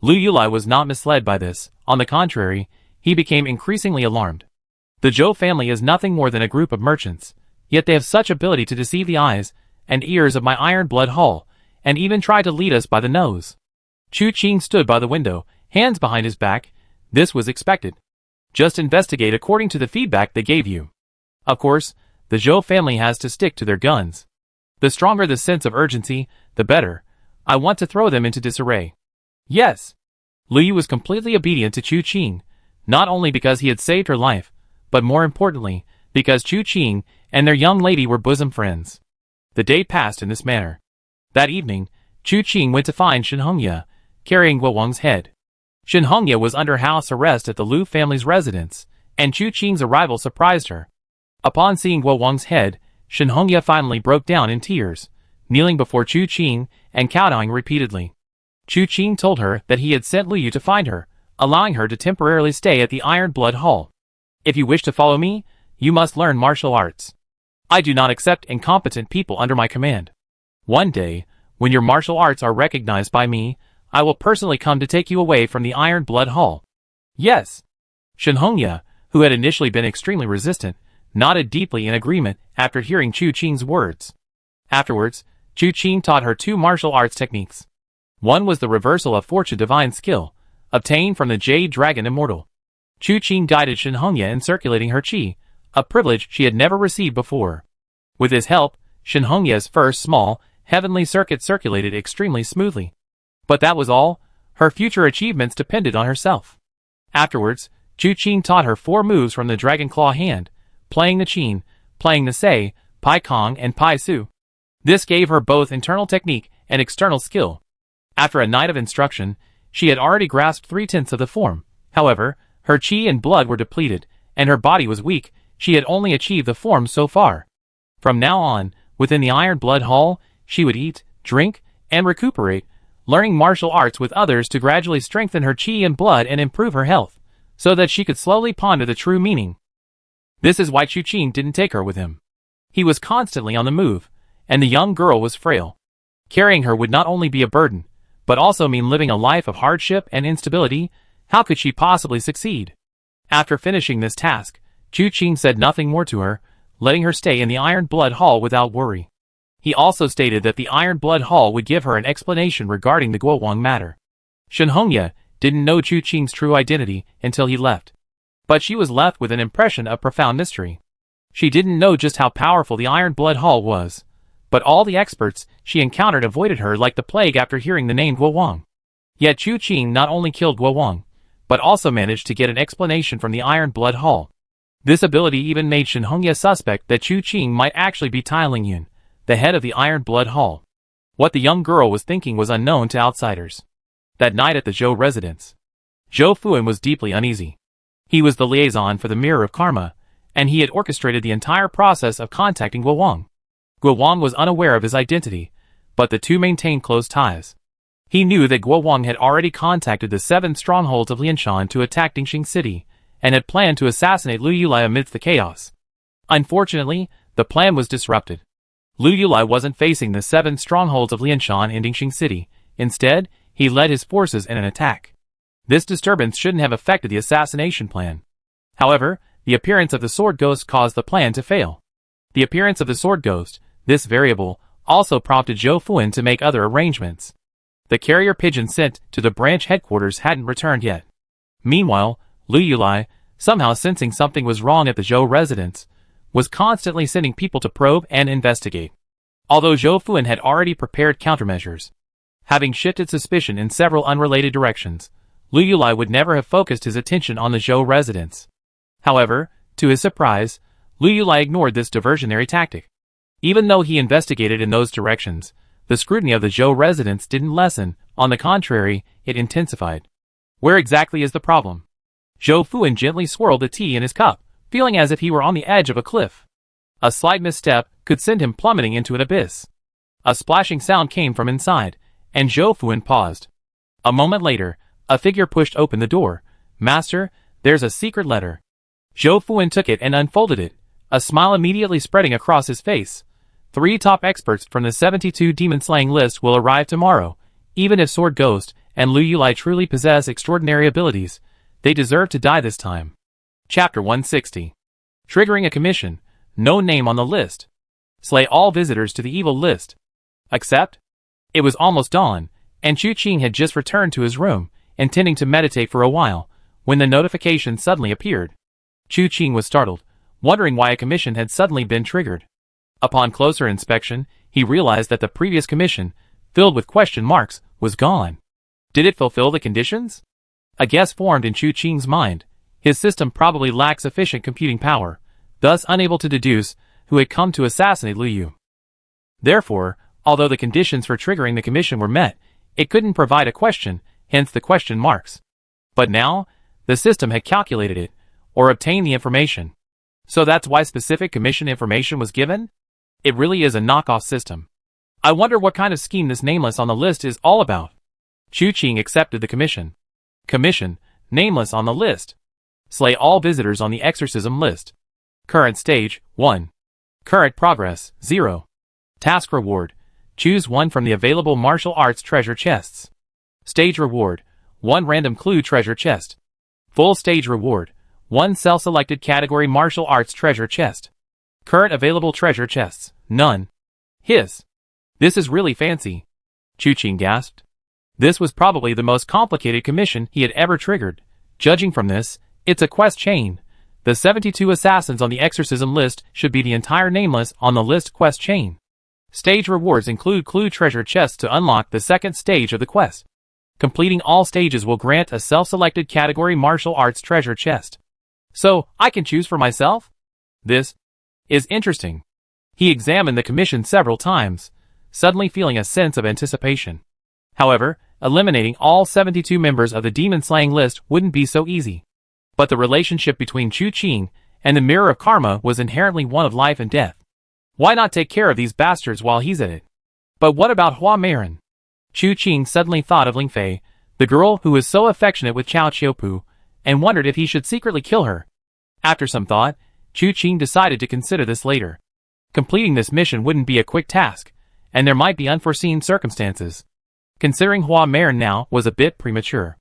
Lu Yulai was not misled by this. On the contrary, he became increasingly alarmed. The Zhou family is nothing more than a group of merchants, yet they have such ability to deceive the eyes and ears of my Iron Blood Hall, and even try to lead us by the nose. Chu Qing stood by the window, hands behind his back. This was expected. Just investigate according to the feedback they gave you. Of course, the Zhou family has to stick to their guns. The stronger the sense of urgency, the better. I want to throw them into disarray. Yes. Lu Yu was completely obedient to Chu Qing, not only because he had saved her life, but more importantly, because Chu Qing and their young lady were bosom friends. The day passed in this manner. That evening, Chu Qing went to find Shen Hongye, carrying Guo Wang's head. Shen Hongye was under house arrest at the Lu family's residence, and Chu Qing's arrival surprised her. Upon seeing Guo Wang's head, Shen Hongye finally broke down in tears, kneeling before Chu Qing and kowtowing repeatedly. Chu Qing told her that he had sent Lu Yu to find her, allowing her to temporarily stay at the Iron Blood Hall. If you wish to follow me, you must learn martial arts. I do not accept incompetent people under my command. One day, when your martial arts are recognized by me, I will personally come to take you away from the Iron Blood Hall. Yes. Shen Hongye, who had initially been extremely resistant, nodded deeply in agreement after hearing Chu Qing's words. Afterwards, Chu Qing taught her two martial arts techniques. One was the reversal of fortune divine skill, obtained from the Jade Dragon Immortal. Chu Qing guided Shen Hongye in circulating her qi, a privilege she had never received before. With his help, Shen Hongye's first small, heavenly circuit circulated extremely smoothly. But that was all. Her future achievements depended on herself. Afterwards, Chu Qing taught her four moves from the Dragon Claw hand, playing the Qin, playing the Sei, Pai Kong and Pai Su. This gave her both internal technique and external skill. After a night of instruction, she had already grasped 3/10 of the form. However, her qi and blood were depleted, and her body was weak. She had only achieved the form so far. From now on, within the Iron Blood Hall, she would eat, drink, and recuperate, learning martial arts with others to gradually strengthen her qi and blood and improve her health, so that she could slowly ponder the true meaning. This is why Chu Qing didn't take her with him. He was constantly on the move, and the young girl was frail. Carrying her would not only be a burden, but also mean living a life of hardship and instability. How could she possibly succeed? After finishing this task, Chu Qing said nothing more to her, letting her stay in the Iron Blood Hall without worry. He also stated that the Iron Blood Hall would give her an explanation regarding the Guo Wang matter. Shen Hongye didn't know Chu Qing's true identity until he left. But she was left with an impression of profound mystery. She didn't know just how powerful the Iron Blood Hall was, but all the experts she encountered avoided her like the plague after hearing the name Guo Wang. Yet Chu Qing not only killed Guo Wang, but also managed to get an explanation from the Iron Blood Hall. This ability even made Shen Hongye suspect that Chu Qing might actually be Tai Lingyun, the head of the Iron Blood Hall. What the young girl was thinking was unknown to outsiders. That night at the Zhou residence, Zhou Fuan was deeply uneasy. He was the liaison for the Mirror of Karma, and he had orchestrated the entire process of contacting Guo Wang. Guo Wang was unaware of his identity, but the two maintained close ties. He knew that Guo Wang had already contacted the 7 strongholds of Lianshan to attack Dingxing City, and had planned to assassinate Lu Yulai amidst the chaos. Unfortunately, the plan was disrupted. Lu Yulai wasn't facing the 7 strongholds of Lianshan in Dingxing City. Instead, he led his forces in an attack. This disturbance shouldn't have affected the assassination plan. However, the appearance of the Sword Ghost caused the plan to fail. The appearance of the Sword Ghost, this variable, also prompted Zhou Fuan to make other arrangements. The carrier pigeon sent to the branch headquarters hadn't returned yet. Meanwhile, Lu Yulai, somehow sensing something was wrong at the Zhou residence, was constantly sending people to probe and investigate. Although Zhou Fuan had already prepared countermeasures, having shifted suspicion in several unrelated directions, Lu Yulai would never have focused his attention on the Zhou residence. However, to his surprise, Lu Yulai ignored this diversionary tactic. Even though he investigated in those directions, the scrutiny of the Zhou residents didn't lessen, on the contrary, it intensified. Where exactly is the problem? Zhou Fuan gently swirled the tea in his cup, feeling as if he were on the edge of a cliff. A slight misstep could send him plummeting into an abyss. A splashing sound came from inside, and Zhou Fuan paused. A moment later, a figure pushed open the door. "Master, there's a secret letter." Zhou Fuan took it and unfolded it, a smile immediately spreading across his face. 3 top experts from the 72 demon-slaying list will arrive tomorrow. Even if Sword Ghost and Lu Yulai truly possess extraordinary abilities, they deserve to die this time. Chapter 160. Triggering a commission. No name on the list. Slay all visitors to the evil list. Accept? It was almost dawn, and Chu Qing had just returned to his room, intending to meditate for a while, when the notification suddenly appeared. Chu Qing was startled, wondering why a commission had suddenly been triggered. Upon closer inspection, he realized that the previous commission, filled with question marks, was gone. Did it fulfill the conditions? A guess formed in Chu Qing's mind. His system probably lacked sufficient computing power, thus unable to deduce who had come to assassinate Lu Yu. Therefore, although the conditions for triggering the commission were met, it couldn't provide a question, hence the question marks. But now, the system had calculated it, or obtained the information. So that's why specific commission information was given? It really is a knockoff system. I wonder what kind of scheme this nameless on the list is all about. Chu Qing accepted the commission. Commission, nameless on the list. Slay all visitors on the exorcism list. Current stage, 1. Current progress, 0. Task reward. Choose one from the available martial arts treasure chests. Stage reward, 1 random clue treasure chest. Full stage reward, 1 self-selected category martial arts treasure chest. Current available treasure chests, none. Hiss. This is really fancy. Chu Qing gasped. This was probably the most complicated commission he had ever triggered. Judging from this, it's a quest chain. The 72 assassins on the exorcism list should be the entire nameless on the list quest chain. Stage rewards include clue treasure chests to unlock the second stage of the quest. Completing all stages will grant a self-selected category martial arts treasure chest. So, I can choose for myself? This is interesting. He examined the commission several times, suddenly feeling a sense of anticipation. However, eliminating all 72 members of the demon-slaying list wouldn't be so easy. But the relationship between Chu Qing and the Mirror of Karma was inherently one of life and death. Why not take care of these bastards while he's at it? But what about Hua Marin? Chu Qing suddenly thought of Ling Fei, the girl who was so affectionate with Chao Qiupu, and wondered if he should secretly kill her. After some thought, Chu Qing decided to consider this later. Completing this mission wouldn't be a quick task, and there might be unforeseen circumstances. Considering Hua Marin now was a bit premature.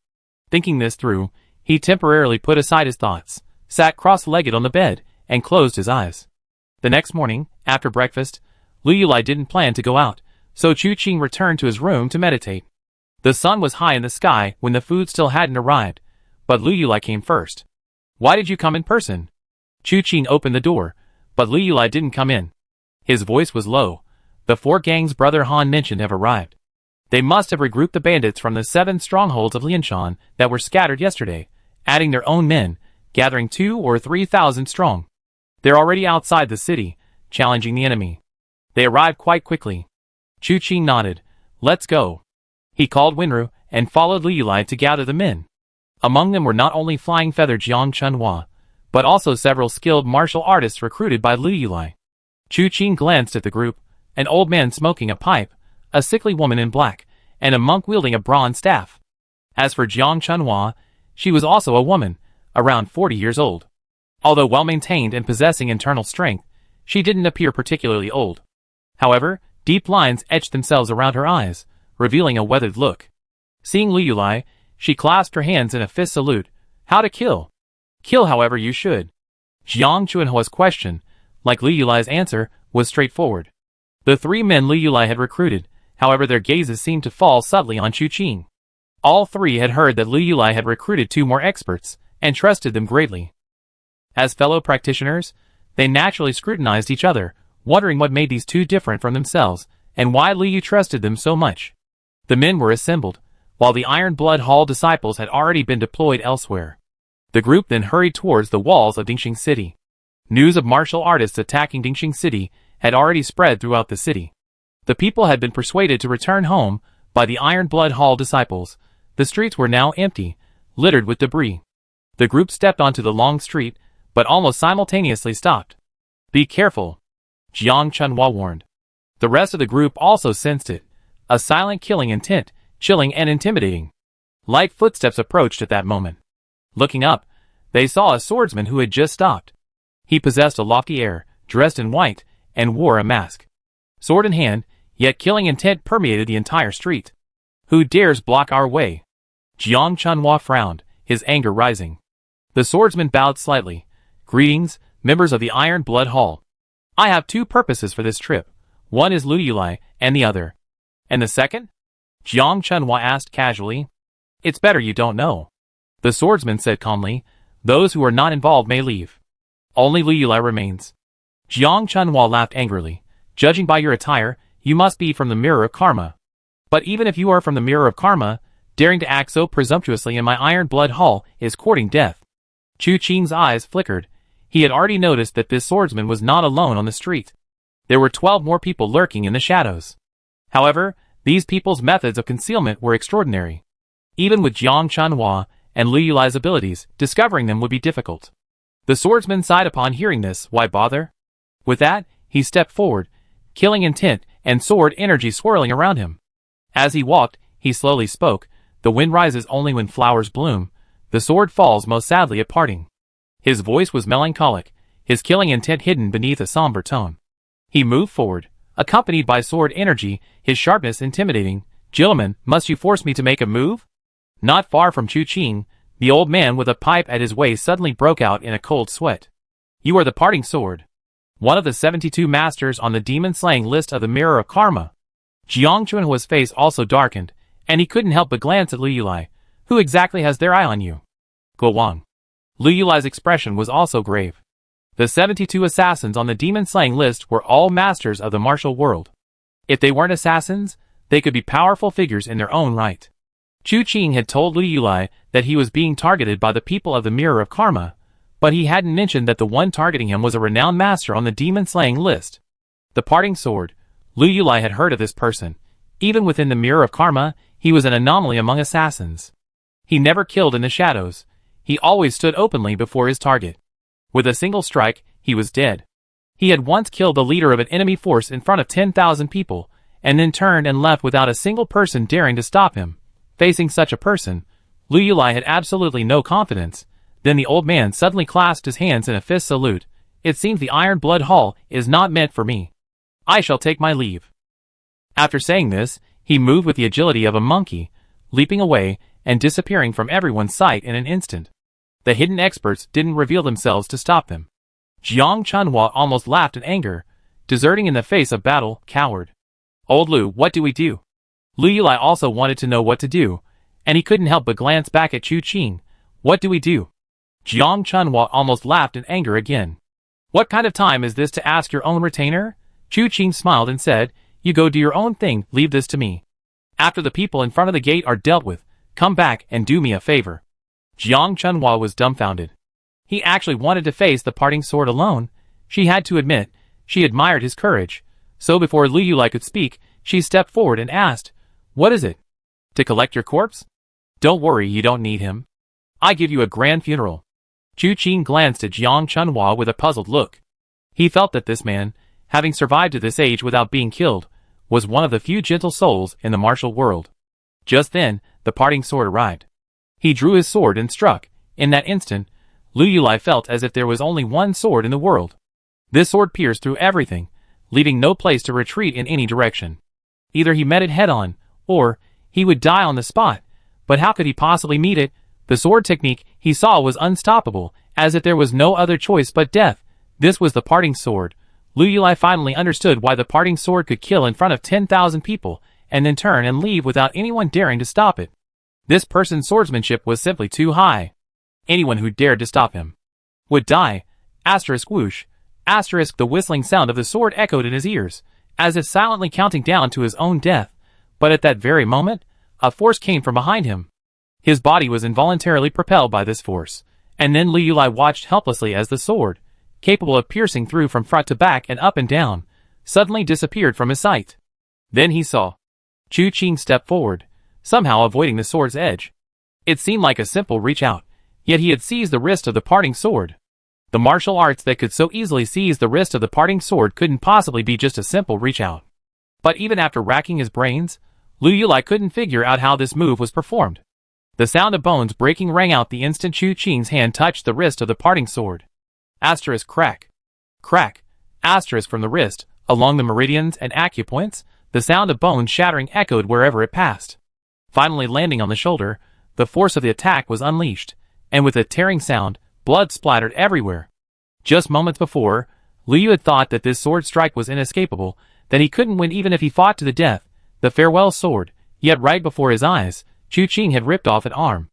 Thinking this through, he temporarily put aside his thoughts, sat cross-legged on the bed, and closed his eyes. The next morning, after breakfast, Lu Yulai didn't plan to go out, so Chu Qing returned to his room to meditate. The sun was high in the sky when the food still hadn't arrived, but Lu Yulai came first. Why did you come in person? Chu Qing opened the door, but Lu Yulai didn't come in. His voice was low. The 4 gangs Brother Han mentioned have arrived. They must have regrouped the bandits from the 7 strongholds of Lianshan that were scattered yesterday, adding their own men, gathering 2,000 or 3,000 strong. They're already outside the city, challenging the enemy. They arrived quite quickly. Chu Qing nodded. Let's go. He called Wenru and followed Lu Yulai to gather the men. Among them were not only flying feather Jiang Chunhua, but also several skilled martial artists recruited by Lu Yulai. Chu Qing glanced at the group, an old man smoking a pipe, a sickly woman in black, and a monk wielding a bronze staff. As for Jiang Chunhua, she was also a woman, around 40 years old. Although well-maintained and possessing internal strength, she didn't appear particularly old. However, deep lines etched themselves around her eyes, revealing a weathered look. Seeing Lu Yulai, she clasped her hands in a fist salute. How to kill? Kill however you should. Jiang Chunhua's question, like Lu Yulai's answer, was straightforward. The 3 men Lu Yulai had recruited, however, their gazes seemed to fall subtly on Chu Qing. All 3 had heard that Lu Yulai had recruited 2 more experts, and trusted them greatly. As fellow practitioners, they naturally scrutinized each other, wondering what made these 2 different from themselves, and why Lu Yu trusted them so much. The men were assembled, while the Iron Blood Hall disciples had already been deployed elsewhere. The group then hurried towards the walls of Dingxing City. News of martial artists attacking Dingxing City had already spread throughout the city. The people had been persuaded to return home by the Iron Blood Hall disciples. The streets were now empty, littered with debris. The group stepped onto the long street, but almost simultaneously stopped. "Be careful," Jiang Chunhua warned. The rest of the group also sensed it, a silent killing intent, chilling and intimidating. Light footsteps approached at that moment. Looking up, they saw a swordsman who had just stopped. He possessed a lofty air, dressed in white, and wore a mask. Sword in hand, yet killing intent permeated the entire street. "Who dares block our way?" Jiang Chunhua frowned, his anger rising. The swordsman bowed slightly. "Greetings, members of the Iron Blood Hall. I have two purposes for this trip. One is Lu Yulai, and the other." "And the second?" Jiang Chunhua asked casually. "It's better you don't know," the swordsman said calmly. "Those who are not involved may leave. Only Lu Yulai remains." Jiang Chunhua laughed angrily. "Judging by your attire, you must be from the Mirror of Karma. But even if you are from the Mirror of Karma, daring to act so presumptuously in my Iron Blood Hall is courting death." Chu Qing's eyes flickered. He had already noticed that this swordsman was not alone on the street. There were 12 more people lurking in the shadows. However, these people's methods of concealment were extraordinary. Even with Jiang Chunhua and Lu Yulai's abilities, discovering them would be difficult. The swordsman sighed upon hearing this. Why bother? With that, he stepped forward, killing intent and sword energy swirling around him. As he walked, he slowly spoke. "The wind rises only when flowers bloom. The sword falls most sadly at parting." His voice was melancholic, his killing intent hidden beneath a somber tone. He moved forward, accompanied by sword energy, his sharpness intimidating. "Gentlemen, must you force me to make a move?" Not far from Chu Qing, the old man with a pipe at his waist suddenly broke out in a cold sweat. "You are the parting sword, one of the 72 masters on the demon-slaying list of the Mirror of Karma." Jiang Chunhua's face also darkened, and he couldn't help but glance at Lu Yulai. "Who exactly has their eye on you?" "Guo Wang." Lu Yulai's expression was also grave. The 72 assassins on the demon-slaying list were all masters of the martial world. If they weren't assassins, they could be powerful figures in their own right. Chu Qing had told Lu Yulai that he was being targeted by the people of the Mirror of Karma, but he hadn't mentioned that the one targeting him was a renowned master on the demon-slaying list. The parting sword. Lu Yulai had heard of this person. Even within the Mirror of Karma, he was an anomaly among assassins. He never killed in the shadows. He always stood openly before his target. With a single strike, he was dead. He had once killed the leader of an enemy force in front of 10,000 people, and then turned and left without a single person daring to stop him. Facing such a person, Lu Yulai had absolutely no confidence. Then the old man suddenly clasped his hands in a fist salute. "It seems the Iron Blood Hall is not meant for me. I shall take my leave." After saying this, he moved with the agility of a monkey, leaping away and disappearing from everyone's sight in an instant. The hidden experts didn't reveal themselves to stop them. Jiang Chunhua almost laughed in anger. "Deserting in the face of battle, coward. Old Lu, what do we do?" Lu Yulai also wanted to know what to do, and he couldn't help but glance back at Chu Qing. "What do we do?" Jiang Chunhua almost laughed in anger again. "What kind of time is this to ask your own retainer?" Chu Qing smiled and said, "You go do your own thing, leave this to me. After the people in front of the gate are dealt with, come back and do me a favor." Jiang Chunhua was dumbfounded. He actually wanted to face the parting sword alone. She had to admit, she admired his courage. So before Lu Yulai could speak, she stepped forward and asked, "What is it? To collect your corpse? Don't worry, you don't need him. I give you a grand funeral." Chu Qing glanced at Jiang Chunhua with a puzzled look. He felt that this man, having survived to this age without being killed, was one of the few gentle souls in the martial world. Just then, the parting sword arrived. He drew his sword and struck. In that instant, Lu Yulai felt as if there was only one sword in the world. This sword pierced through everything, leaving no place to retreat in any direction. Either he met it head-on, or he would die on the spot. But how could he possibly meet it? The sword technique he saw was unstoppable, as if there was no other choice but death. This was the parting sword. Lu Yulai finally understood why the parting sword could kill in front of 10,000 people, and then turn and leave without anyone daring to stop it. This person's swordsmanship was simply too high. Anyone who dared to stop him would die. Asterisk whoosh. Asterisk the whistling sound of the sword echoed in his ears, as if silently counting down to his own death. But at that very moment, a force came from behind him. His body was involuntarily propelled by this force, And then Liu Yulai watched helplessly as the sword, capable of piercing through from front to back and up and down, suddenly disappeared from his sight. Then he saw Chu Qing step forward, somehow avoiding the sword's edge. It seemed like a simple reach out, yet he had seized the wrist of the parting sword. The martial arts that could so easily seize the wrist of the parting sword couldn't possibly be just a simple reach out. But even after racking his brains, Liu Yulai couldn't figure out how this move was performed. The sound of bones breaking rang out the instant Chu Qing's hand touched the wrist of the parting sword. Asterisk crack. Crack. Asterisk from the wrist, along the meridians and acupoints, the sound of bones shattering echoed wherever it passed. Finally landing on the shoulder, the force of the attack was unleashed, and with a tearing sound, blood splattered everywhere. Just moments before, Liu had thought that this sword strike was inescapable, that he couldn't win even if he fought to the death, the farewell sword, yet right before his eyes, Chu Qing had ripped off an arm.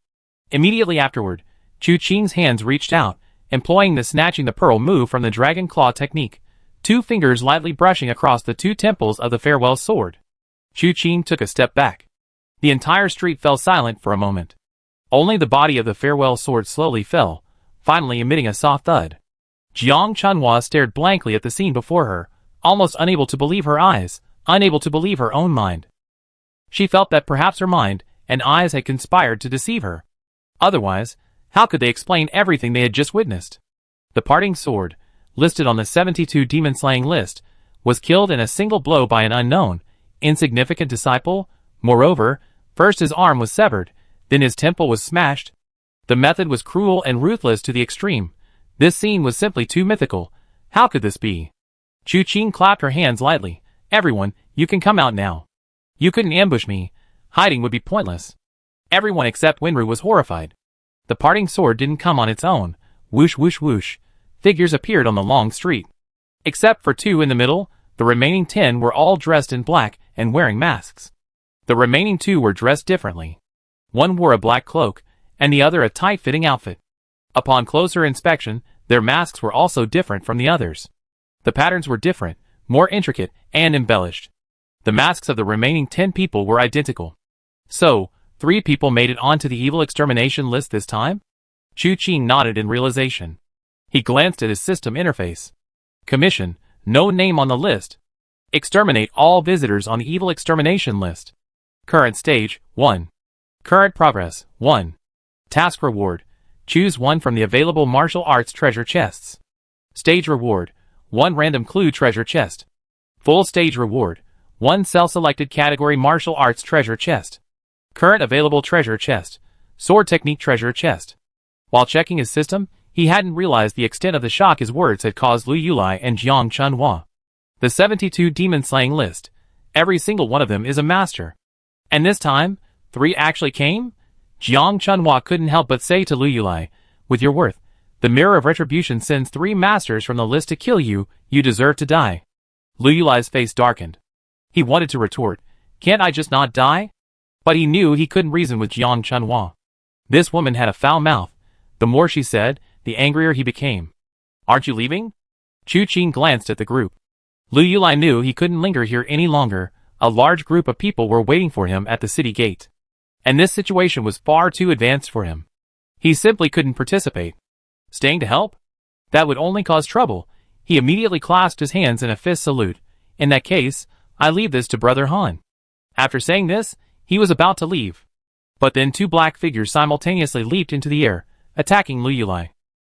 Immediately afterward, Chu Qing's hands reached out, employing the snatching the pearl move from the dragon claw technique, 2 fingers lightly brushing across the 2 temples of the farewell sword. Chu Qing took a step back. The entire street fell silent for a moment. Only the body of the farewell sword slowly fell, finally emitting a soft thud. Jiang Chunhua stared blankly at the scene before her, almost unable to believe her eyes, unable to believe her own mind. She felt that perhaps her mind and eyes had conspired to deceive her. Otherwise, how could they explain everything they had just witnessed? The parting sword, listed on the 72 demon-slaying list, was killed in a single blow by an unknown, insignificant disciple. Moreover, first his arm was severed, then his temple was smashed. The method was cruel and ruthless to the extreme. This scene was simply too mythical. How could this be? Chu Qing clapped her hands lightly. Everyone, you can come out now. You couldn't ambush me. Hiding would be pointless. Everyone except Winru was horrified. The parting sword didn't come on its own. Whoosh whoosh whoosh. Figures appeared on the long street. Except for 2 in the middle, the remaining 10 were all dressed in black and wearing masks. The remaining 2 were dressed differently. One wore a black cloak, and the other a tight-fitting outfit. Upon closer inspection, their masks were also different from the others. The patterns were different, more intricate, and embellished. The masks of the remaining 10 people were identical. So, 3 people made it onto the evil extermination list this time? Chu Qing nodded in realization. He glanced at his system interface. Commission, no name on the list. Exterminate all visitors on the evil extermination list. Current stage, 1. Current progress, 1. Task reward, choose 1 from the available martial arts treasure chests. Stage reward, 1 random clue treasure chest. Full stage reward, 1 cell-selected category martial arts treasure chest. Current available treasure chest, sword technique treasure chest. While checking his system, he hadn't realized the extent of the shock his words had caused Liu Yulai and Jiang Chunhua. The 72 demon-slaying list, every single one of them is a master. And this time, 3 actually came? Jiang Chunhua couldn't help but say to Liu Yulai, with your worth, the Mirror of Retribution sends 3 masters from the list to kill you, you deserve to die. Liu Yulai's face darkened. He wanted to retort, can't I just not die? But he knew he couldn't reason with Jiang Chunhua. This woman had a foul mouth. The more she said, the angrier he became. Aren't you leaving? Chu Qing glanced at the group. Liu Yulai knew he couldn't linger here any longer. A large group of people were waiting for him at the city gate. And this situation was far too advanced for him. He simply couldn't participate. Staying to help? That would only cause trouble. He immediately clasped his hands in a fist salute. In that case, I leave this to Brother Han. After saying this, he was about to leave. But then 2 black figures simultaneously leaped into the air, attacking Liu Yulai.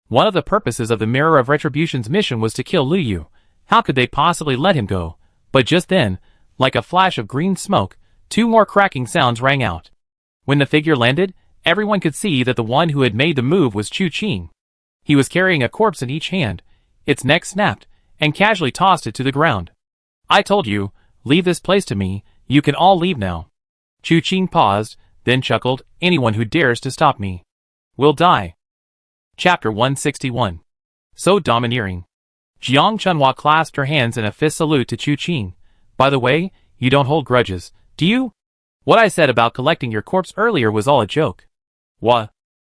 One of the purposes of the Mirror of Retribution's mission was to kill Liu Yu. How could they possibly let him go? But just then, like a flash of green smoke, 2 more cracking sounds rang out. When the figure landed, everyone could see that the one who had made the move was Chu Qing. He was carrying a corpse in each hand. Its neck snapped, and casually tossed it to the ground. I told you, leave this place to me, you can all leave now. Chu Qing paused, then chuckled, anyone who dares to stop me will die. Chapter 161. So domineering. Jiang Chunhua clasped her hands in a fist salute to Chu Qing. By the way, you don't hold grudges, do you? What I said about collecting your corpse earlier was all a joke. What?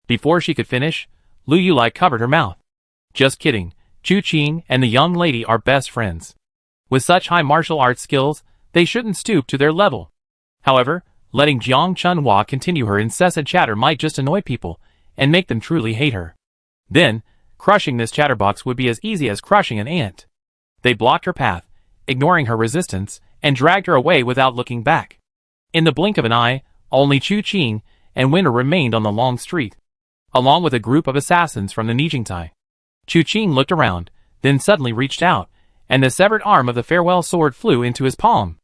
Before she could finish, Liu Yulai covered her mouth. Just kidding, Chu Qing and the young lady are best friends. With such high martial arts skills, they shouldn't stoop to their level. However, letting Jiang Chunhua continue her incessant chatter might just annoy people, and make them truly hate her. Then, crushing this chatterbox would be as easy as crushing an ant. They blocked her path, ignoring her resistance, and dragged her away without looking back. In the blink of an eye, only Chu Qing and Winter remained on the long street, along with a group of assassins from the Nijingtai. Chu Qing looked around, then suddenly reached out, and the severed arm of the farewell sword flew into his palm.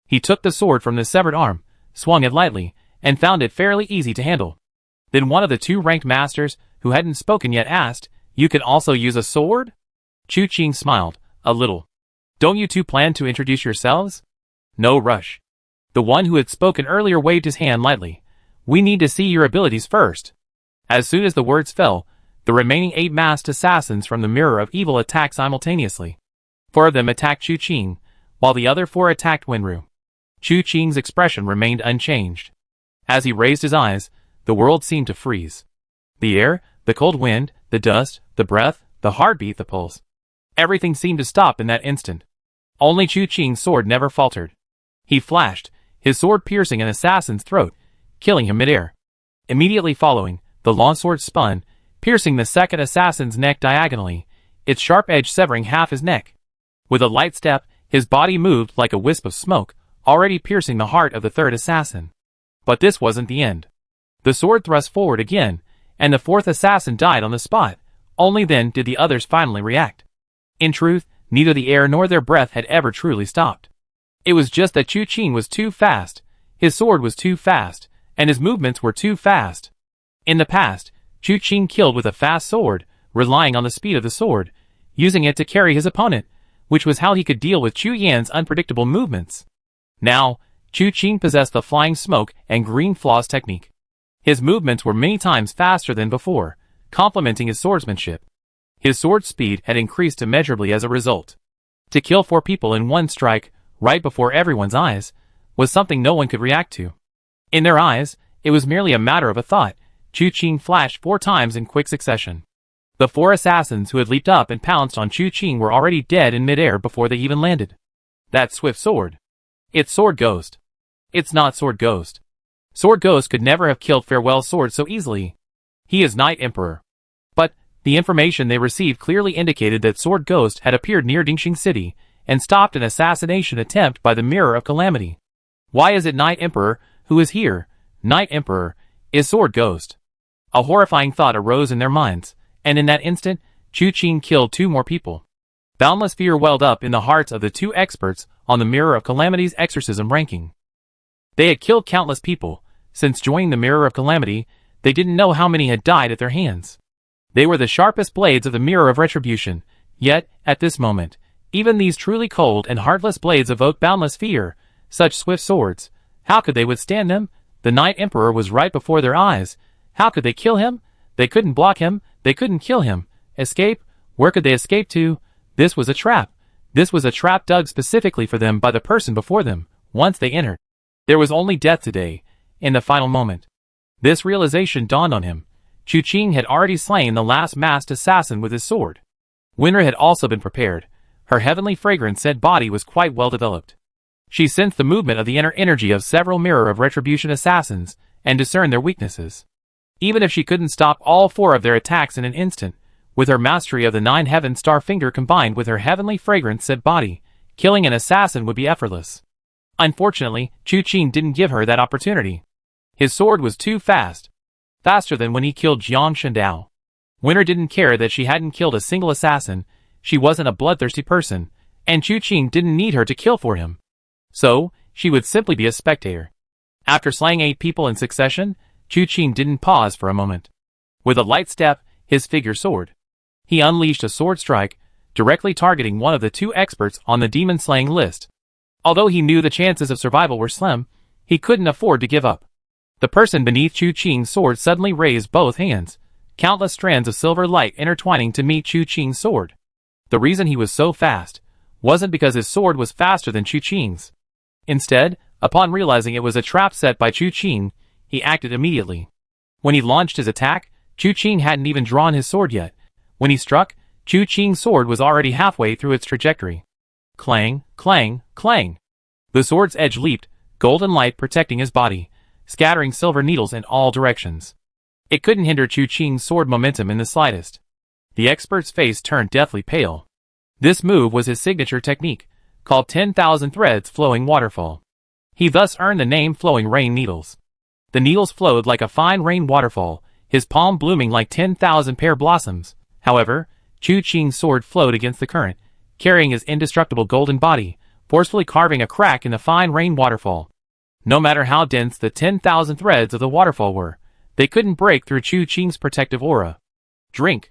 He took the sword from the severed arm, swung it lightly, and found it fairly easy to handle. Then one of the two ranked masters, who hadn't spoken yet, asked, "You can also use a sword?" Chu Qing smiled, a little. "Don't you two plan to introduce yourselves?" "No rush." The one who had spoken earlier waved his hand lightly. "We need to see your abilities first." As soon as the words fell, the remaining 8 masked assassins from the Mirror of Evil attacked simultaneously. 4 of them attacked Chu Qing, while the other 4 attacked Wenru. Chu Qing's expression remained unchanged. As he raised his eyes, the world seemed to freeze. The air, the cold wind, the dust, the breath, the heartbeat, the pulse. Everything seemed to stop in that instant. Only Chu Qing's sword never faltered. He flashed, his sword piercing an assassin's throat, killing him midair. Immediately following, the long sword spun, piercing the second assassin's neck diagonally, its sharp edge severing half his neck. With a light step, his body moved like a wisp of smoke, already piercing the heart of the third assassin. But this wasn't the end. The sword thrust forward again, and the 4th assassin died on the spot. Only then did the others finally react. In truth, neither the air nor their breath had ever truly stopped. It was just that Chu Qing was too fast, his sword was too fast, and his movements were too fast. In the past, Chu Qing killed with a fast sword, relying on the speed of the sword, using it to carry his opponent, which was how he could deal with Chu Yan's unpredictable movements. Now, Chu Qing possessed the flying smoke and green flaws technique. His movements were many times faster than before, complementing his swordsmanship. His sword speed had increased immeasurably as a result. To kill 4 people in one strike, right before everyone's eyes, was something no one could react to. In their eyes, it was merely a matter of a thought. Chu Qing flashed 4 times in quick succession. The 4 assassins who had leaped up and pounced on Chu Qing were already dead in midair before they even landed. That swift sword. It's Sword Ghost. It's not Sword Ghost. Sword Ghost could never have killed Farewell Sword so easily. He is Night Emperor. But, the information they received clearly indicated that Sword Ghost had appeared near Dingxing City, and stopped an assassination attempt by the Mirror of Calamity. Why is it Night Emperor who is here? Night Emperor is Sword Ghost. A horrifying thought arose in their minds, and in that instant, Chu Qing killed 2 more people. Boundless fear welled up in the hearts of the 2 experts on the Mirror of Calamity's exorcism ranking. They had killed countless people. Since joining the Mirror of Calamity, they didn't know how many had died at their hands. They were the sharpest blades of the Mirror of Retribution, yet, at this moment, even these truly cold and heartless blades evoked boundless fear. Such swift swords, how could they withstand them? The Night Emperor was right before their eyes. How could they kill him? They couldn't block him, they couldn't kill him. Escape? Where could they escape to? This was a trap. This was a trap dug specifically for them by the person before them. Once they entered, there was only death today, in the final moment. This realization dawned on him. Chu Qing had already slain the last masked assassin with his sword. Winter had also been prepared. Her heavenly fragrance-scent body was quite well developed. She sensed the movement of the inner energy of several Mirror of Retribution assassins, and discerned their weaknesses. Even if she couldn't stop all 4 of their attacks in an instant, with her mastery of the 9 Heaven Star Finger combined with her heavenly fragrance-scent body, killing an assassin would be effortless. Unfortunately, Chu Qing didn't give her that opportunity. His sword was too fast. Faster than when he killed Jiang Shendao. Winter didn't care that she hadn't killed a single assassin. She wasn't a bloodthirsty person, and Chu Qing didn't need her to kill for him. So, she would simply be a spectator. After slaying 8 people in succession, Chu Qing didn't pause for a moment. With a light step, his figure soared. He unleashed a sword strike, directly targeting one of the 2 experts on the demon-slaying list. Although he knew the chances of survival were slim, he couldn't afford to give up. The person beneath Chu Qing's sword suddenly raised both hands, countless strands of silver light intertwining to meet Chu Qing's sword. The reason he was so fast wasn't because his sword was faster than Chu Qing's. Instead, upon realizing it was a trap set by Chu Qing, he acted immediately. When he launched his attack, Chu Qing hadn't even drawn his sword yet. When he struck, Chu Qing's sword was already halfway through its trajectory. Clang, clang, clang. The sword's edge leaped, golden light protecting his body, scattering silver needles in all directions. It couldn't hinder Chu Qing's sword momentum in the slightest. The expert's face turned deathly pale. This move was his signature technique, called 10,000 Threads Flowing Waterfall. He thus earned the name Flowing Rain Needles. The needles flowed like a fine rain waterfall, his palm blooming like 10,000 pear blossoms. However, Chu Qing's sword flowed against the current, carrying his indestructible golden body, forcefully carving a crack in the fine rain waterfall. No matter how dense the 10,000 threads of the waterfall were, they couldn't break through Chu Qing's protective aura. Drink!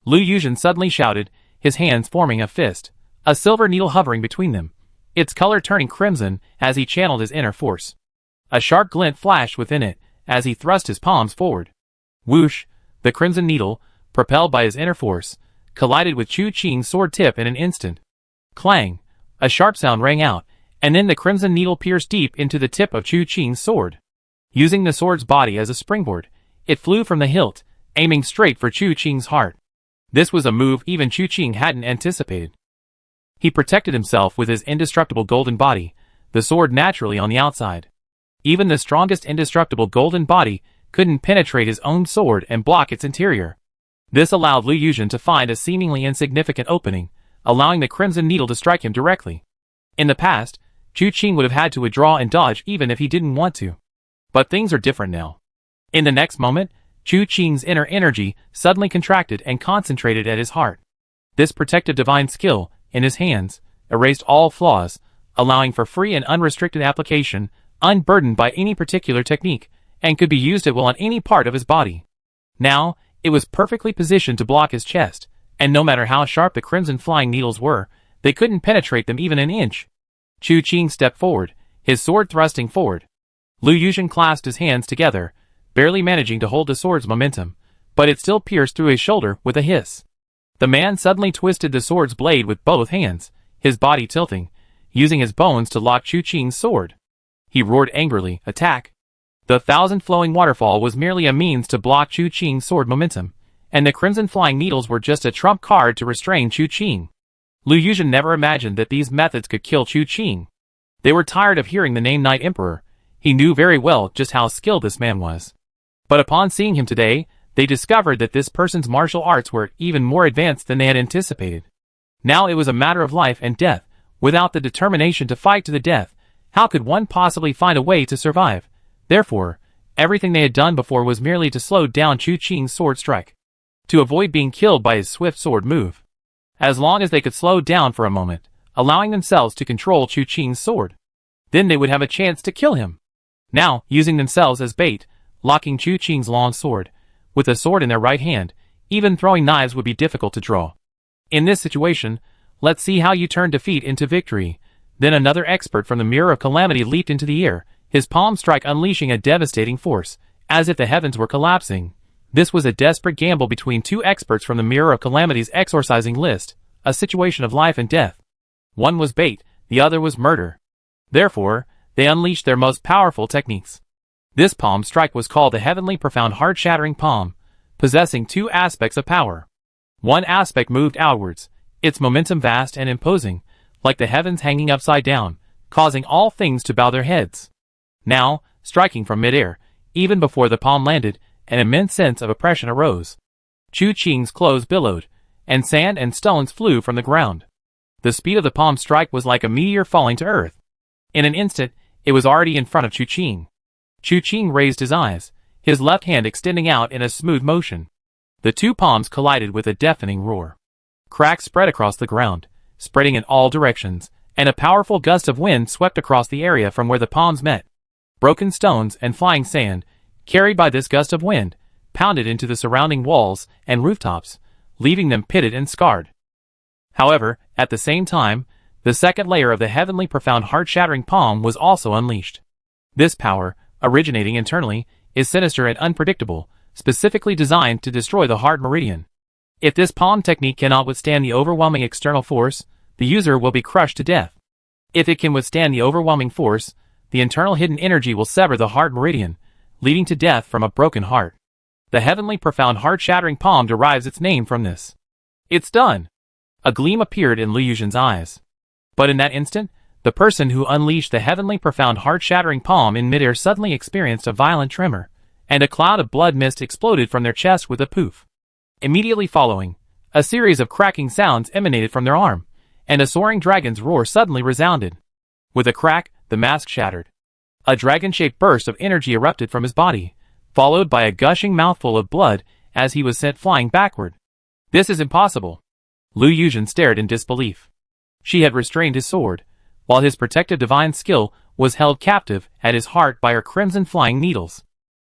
Lu Yuzhen suddenly shouted, his hands forming a fist, a silver needle hovering between them, its color turning crimson as he channeled his inner force. A sharp glint flashed within it as he thrust his palms forward. Whoosh! The crimson needle, propelled by his inner force, collided with Chu Qing's sword tip in an instant. Clang! A sharp sound rang out, and then the crimson needle pierced deep into the tip of Chu Qing's sword. Using the sword's body as a springboard, it flew from the hilt, aiming straight for Chu Qing's heart. This was a move even Chu Qing hadn't anticipated. He protected himself with his indestructible golden body, the sword naturally on the outside. Even the strongest indestructible golden body couldn't penetrate his own sword and block its interior. This allowed Lu Yuzhen to find a seemingly insignificant opening, allowing the crimson needle to strike him directly. In the past, Chu Qing would have had to withdraw and dodge even if he didn't want to. But things are different now. In the next moment, Chu Qing's inner energy suddenly contracted and concentrated at his heart. This protective divine skill, in his hands, erased all flaws, allowing for free and unrestricted application, unburdened by any particular technique, and could be used at will on any part of his body. Now, it was perfectly positioned to block his chest, and no matter how sharp the crimson flying needles were, they couldn't penetrate them even an inch. Chu Qing stepped forward, his sword thrusting forward. Lu Yuzhen clasped his hands together, barely managing to hold the sword's momentum, but it still pierced through his shoulder with a hiss. The man suddenly twisted the sword's blade with both hands, his body tilting, using his bones to lock Chu Qing's sword. He roared angrily, "Attack!" The 1,000 flowing waterfall was merely a means to block Chu Qing's sword momentum, and the crimson flying needles were just a trump card to restrain Chu Qing. Lu Yuzhen never imagined that these methods could kill Chu Qing. They were tired of hearing the name Night Emperor. He knew very well just how skilled this man was. But upon seeing him today, they discovered that this person's martial arts were even more advanced than they had anticipated. Now it was a matter of life and death. Without the determination to fight to the death, how could one possibly find a way to survive? Therefore, everything they had done before was merely to slow down Chu Qing's sword strike, to avoid being killed by his swift sword move. As long as they could slow down for a moment, allowing themselves to control Chu Qing's sword, then they would have a chance to kill him. Now, using themselves as bait, locking Chu Qing's long sword, with a sword in their right hand, even throwing knives would be difficult to draw. In this situation, let's see how you turn defeat into victory. Then another expert from the Mirror of Calamity leaped into the air, his palm strike unleashing a devastating force, as if the heavens were collapsing. This was a desperate gamble between two experts from the Mirror of Calamity's exorcising list, a situation of life and death. One was bait, the other was murder. Therefore, they unleashed their most powerful techniques. This palm strike was called the Heavenly Profound Heart-Shattering Palm, possessing two aspects of power. One aspect moved outwards, its momentum vast and imposing, like the heavens hanging upside down, causing all things to bow their heads. Now, striking from midair, even before the palm landed, an immense sense of oppression arose. Chu Qing's clothes billowed, and sand and stones flew from the ground. The speed of the palm strike was like a meteor falling to earth. In an instant, it was already in front of Chu Qing. Chu Qing raised his eyes, his left hand extending out in a smooth motion. The two palms collided with a deafening roar. Cracks spread across the ground, spreading in all directions, and a powerful gust of wind swept across the area from where the palms met. Broken stones and flying sand, carried by this gust of wind, pounded into the surrounding walls and rooftops, leaving them pitted and scarred. However, at the same time, the second layer of the Heavenly Profound Heart-Shattering Palm was also unleashed. This power, originating internally, is sinister and unpredictable, specifically designed to destroy the heart meridian. If this palm technique cannot withstand the overwhelming external force, the user will be crushed to death. If it can withstand the overwhelming force, the internal hidden energy will sever the heart meridian, leading to death from a broken heart. The Heavenly Profound Heart-Shattering Palm derives its name from this. It's done! A gleam appeared in Lu Yuzhen's eyes. But in that instant, the person who unleashed the Heavenly Profound Heart-Shattering Palm in midair suddenly experienced a violent tremor, and a cloud of blood mist exploded from their chest with a poof. Immediately following, A series of cracking sounds emanated from their arm, and a soaring dragon's roar suddenly resounded. With a crack, the mask shattered. A dragon-shaped burst of energy erupted from his body, followed by a gushing mouthful of blood as he was sent flying backward. This is impossible. Lu Yuzhen stared in disbelief. She had restrained his sword, while his protective divine skill was held captive at his heart by her crimson flying needles.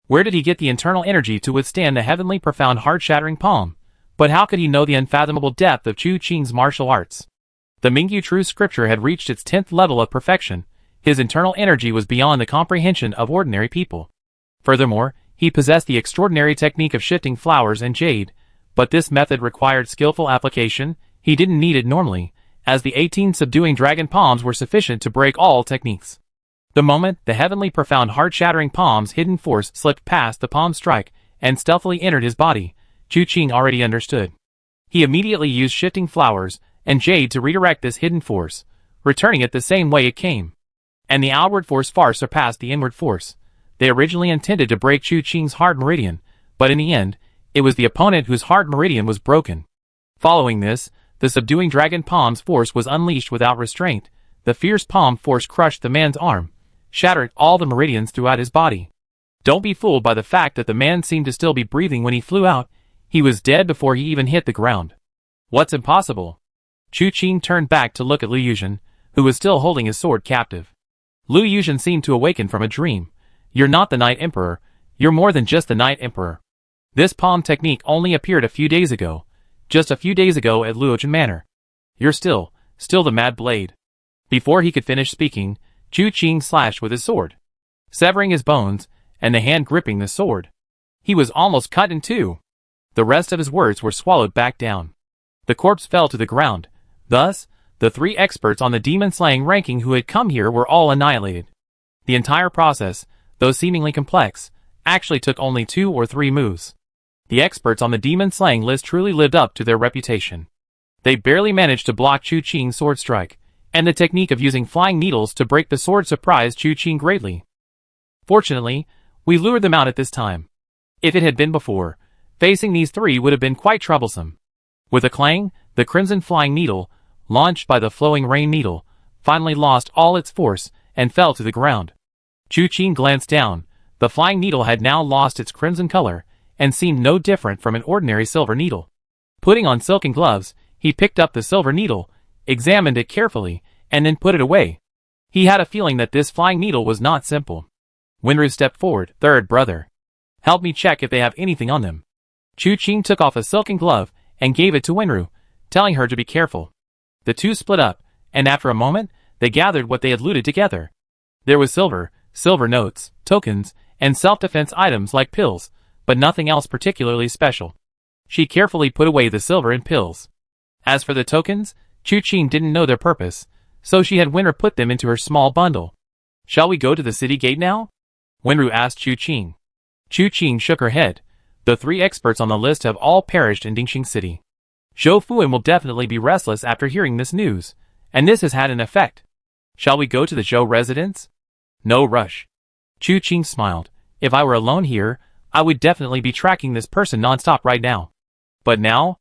Where did he get the internal energy to withstand the heavenly profound heart-shattering palm? But how could he know the unfathomable depth of Chu Qing's martial arts? The Mingyu True Scripture had reached its 10th level of perfection. His internal energy was beyond the comprehension of ordinary people. Furthermore, he possessed the extraordinary technique of shifting flowers and jade, but this method required skillful application. He didn't need it normally, as the 18 subduing dragon palms were sufficient to break all techniques. The moment the heavenly profound heart-shattering palm's hidden force slipped past the palm strike and stealthily entered his body, Chu Qing already understood. He immediately used shifting flowers and jade to redirect this hidden force, returning it the same way it came. And the outward force far surpassed the inward force. They originally intended to break Chu Qing's heart meridian, but in the end, it was the opponent whose heart meridian was broken. Following this, the subduing dragon palm's force was unleashed without restraint. The fierce palm force crushed the man's arm, shattered all the meridians throughout his body. Don't be fooled by the fact that the man seemed to still be breathing when he flew out. He was dead before he even hit the ground. What's impossible? Chu Qing turned back to look at Lu Yuzhen, who was still holding his sword captive. Lu Yuzhen seemed to awaken from a dream. You're not the Night Emperor. You're more than just the Night Emperor. This palm technique only appeared a few days ago. Just a few days ago at Luochen Manor. You're still the Mad Blade. Before he could finish speaking, Chu Qing slashed with his sword, severing his bones, and the hand gripping the sword. He was almost cut in two. The rest of his words were swallowed back down. The corpse fell to the ground. Thus, the 3 experts on the demon-slaying ranking who had come here were all annihilated. The entire process, though seemingly complex, actually took only 2 or 3 moves. The experts on the demon-slaying list truly lived up to their reputation. They barely managed to block Chu Qing's sword strike, and the technique of using flying needles to break the sword surprised Chu Qing greatly. Fortunately, we lured them out at this time. If it had been before, facing these 3 would have been quite troublesome. With a clang, the crimson flying needle, launched by the flowing rain needle, finally lost all its force and fell to the ground. Chu Qing glanced down. The flying needle had now lost its crimson color and seemed no different from an ordinary silver needle. Putting on silken gloves, he picked up the silver needle, examined it carefully, and then put it away. He had a feeling that this flying needle was not simple. Wenru stepped forward. Third brother, help me check if they have anything on them. Chu Qing took off a silken glove and gave it to Wenru, telling her to be careful. The two split up, and after a moment, they gathered what they had looted together. There was silver notes, tokens, and self-defense items like pills, but nothing else particularly special. She carefully put away the silver and pills. As for the tokens, Chu Qing didn't know their purpose, so she had Wenru put them into her small bundle. Shall we go to the city gate now? Wenru asked Chu Qing. Chu Qing shook her head. The 3 experts on the list have all perished in Dingxing City. Zhou Fuan will definitely be restless after hearing this news, and this has had an effect. Shall we go to the Zhou residence? No rush. Chu Qing smiled. If I were alone here, I would definitely be tracking this person non-stop right now. But now,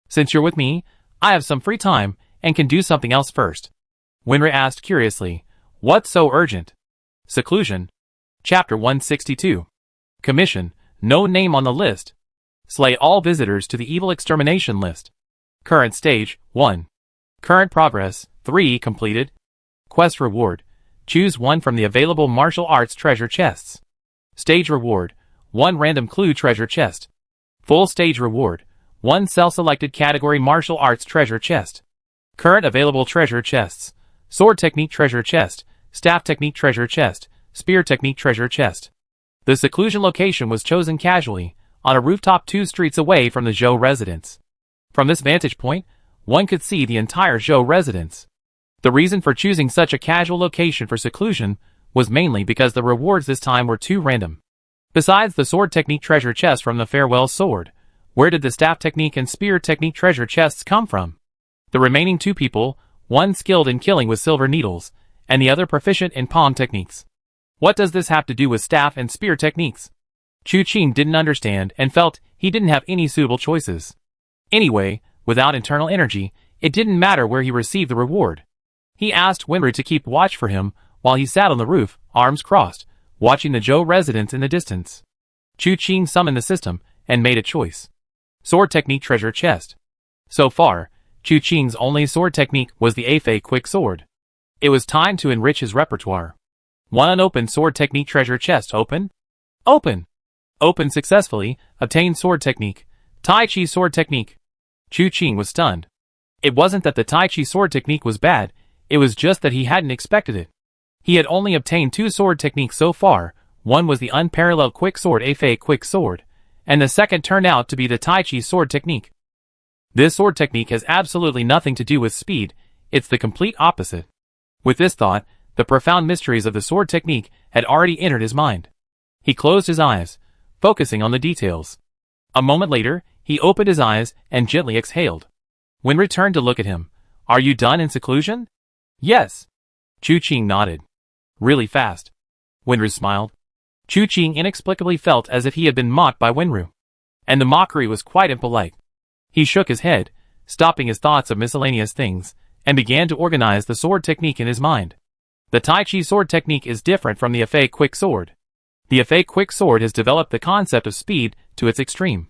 since you're with me, I have some free time and can do something else first. Wenru asked curiously, what's so urgent? Seclusion. Chapter 162. Commission, no name on the list. Slay all visitors to the evil extermination list. Current stage, 1. Current progress, 3 completed. Quest reward. Choose 1 from the available martial arts treasure chests. Stage reward, 1 random clue treasure chest. Full stage reward, 1 self-selected category martial arts treasure chest. Current available treasure chests. Sword technique treasure chest, staff technique treasure chest, spear technique treasure chest. The seclusion location was chosen casually, on a rooftop 2 streets away from the Zhou residence. From this vantage point, one could see the entire Zhou residence. The reason for choosing such a casual location for seclusion was mainly because the rewards this time were too random. Besides the sword technique treasure chest from the farewell sword, where did the staff technique and spear technique treasure chests come from? The remaining 2 people, one skilled in killing with silver needles, and the other proficient in palm techniques. What does this have to do with staff and spear techniques? Chu Qing didn't understand and felt he didn't have any suitable choices. Anyway, without internal energy, it didn't matter where he received the reward. He asked Winru to keep watch for him while he sat on the roof, arms crossed, watching the Zhou residence in the distance. Chu Qing summoned the system and made a choice. Sword technique treasure chest. So far, Chu Qing's only sword technique was the Afei quick sword. It was time to enrich his repertoire. One unopened sword technique treasure chest open? Open! Open successfully, obtained sword technique. Tai Chi sword technique. Chu Qing was stunned. It wasn't that the Tai Chi sword technique was bad, it was just that he hadn't expected it. He had only obtained 2 sword techniques so far. One was the unparalleled quick sword Afei quick sword, and the second turned out to be the Tai Chi sword technique. This sword technique has absolutely nothing to do with speed, it's the complete opposite. With this thought, the profound mysteries of the sword technique had already entered his mind. He closed his eyes, focusing on the details. A moment later, he opened his eyes and gently exhaled. Winru turned to look at him. Are you done in seclusion? Yes. Chu Qing nodded. Really fast. Winru smiled. Chu Qing inexplicably felt as if he had been mocked by Winru. And the mockery was quite impolite. He shook his head, stopping his thoughts of miscellaneous things, and began to organize the sword technique in his mind. The Tai Chi sword technique is different from the Afei quick sword. The Afei quick sword has developed the concept of speed to its extreme.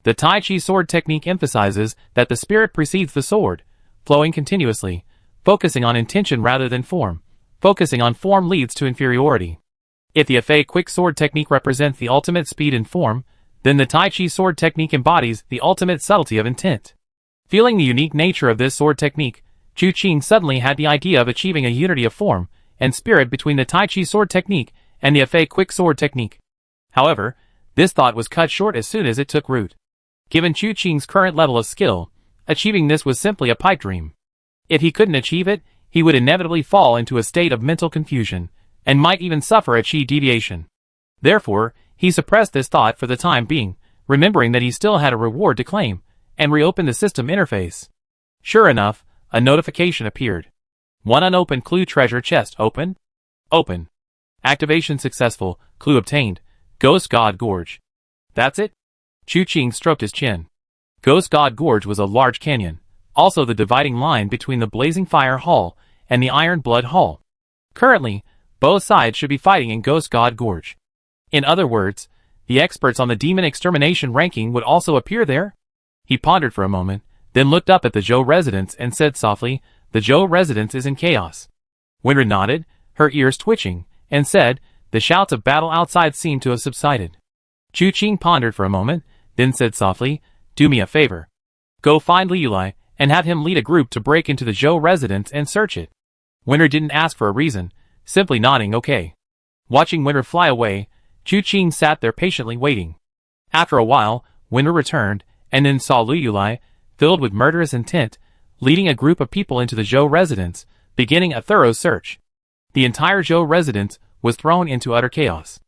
The Tai Chi sword technique emphasizes that the spirit precedes the sword, flowing continuously, focusing on intention rather than form. Focusing on form leads to inferiority. If the Afei quick sword technique represents the ultimate speed and form, then the Tai Chi sword technique embodies the ultimate subtlety of intent. Feeling the unique nature of this sword technique, Chu Qing suddenly had the idea of achieving a unity of form and spirit between the Tai Chi sword technique and the Afei quick sword technique. However, this thought was cut short as soon as it took root. Given Chu Qing's current level of skill, achieving this was simply a pipe dream. If he couldn't achieve it, he would inevitably fall into a state of mental confusion, and might even suffer a chi deviation. Therefore, he suppressed this thought for the time being, remembering that he still had a reward to claim, and reopened the system interface. Sure enough, a notification appeared. One unopened clue treasure chest open? Open. Activation successful, clue obtained. Ghost God Gorge. That's it? Chu Qing stroked his chin. Ghost God Gorge was a large canyon, also the dividing line between the Blazing Fire Hall and the Iron Blood Hall. Currently, both sides should be fighting in Ghost God Gorge. In other words, the experts on the demon extermination ranking would also appear there? He pondered for a moment, then looked up at the Zhou residence and said softly, the Zhou residence is in chaos. Winru nodded, her ears twitching, and said, the shouts of battle outside seem to have subsided. Chu Qing pondered for a moment, then said softly, do me a favor. Go find Liu Yulai and have him lead a group to break into the Zhou residence and search it. Winru didn't ask for a reason, simply nodding okay. Watching Winru fly away, Chu Qing sat there patiently waiting. After a while, Winru returned, and then saw Liu Yulai, filled with murderous intent, leading a group of people into the Zhou residence, beginning a thorough search. The entire Zhou residence was thrown into utter chaos.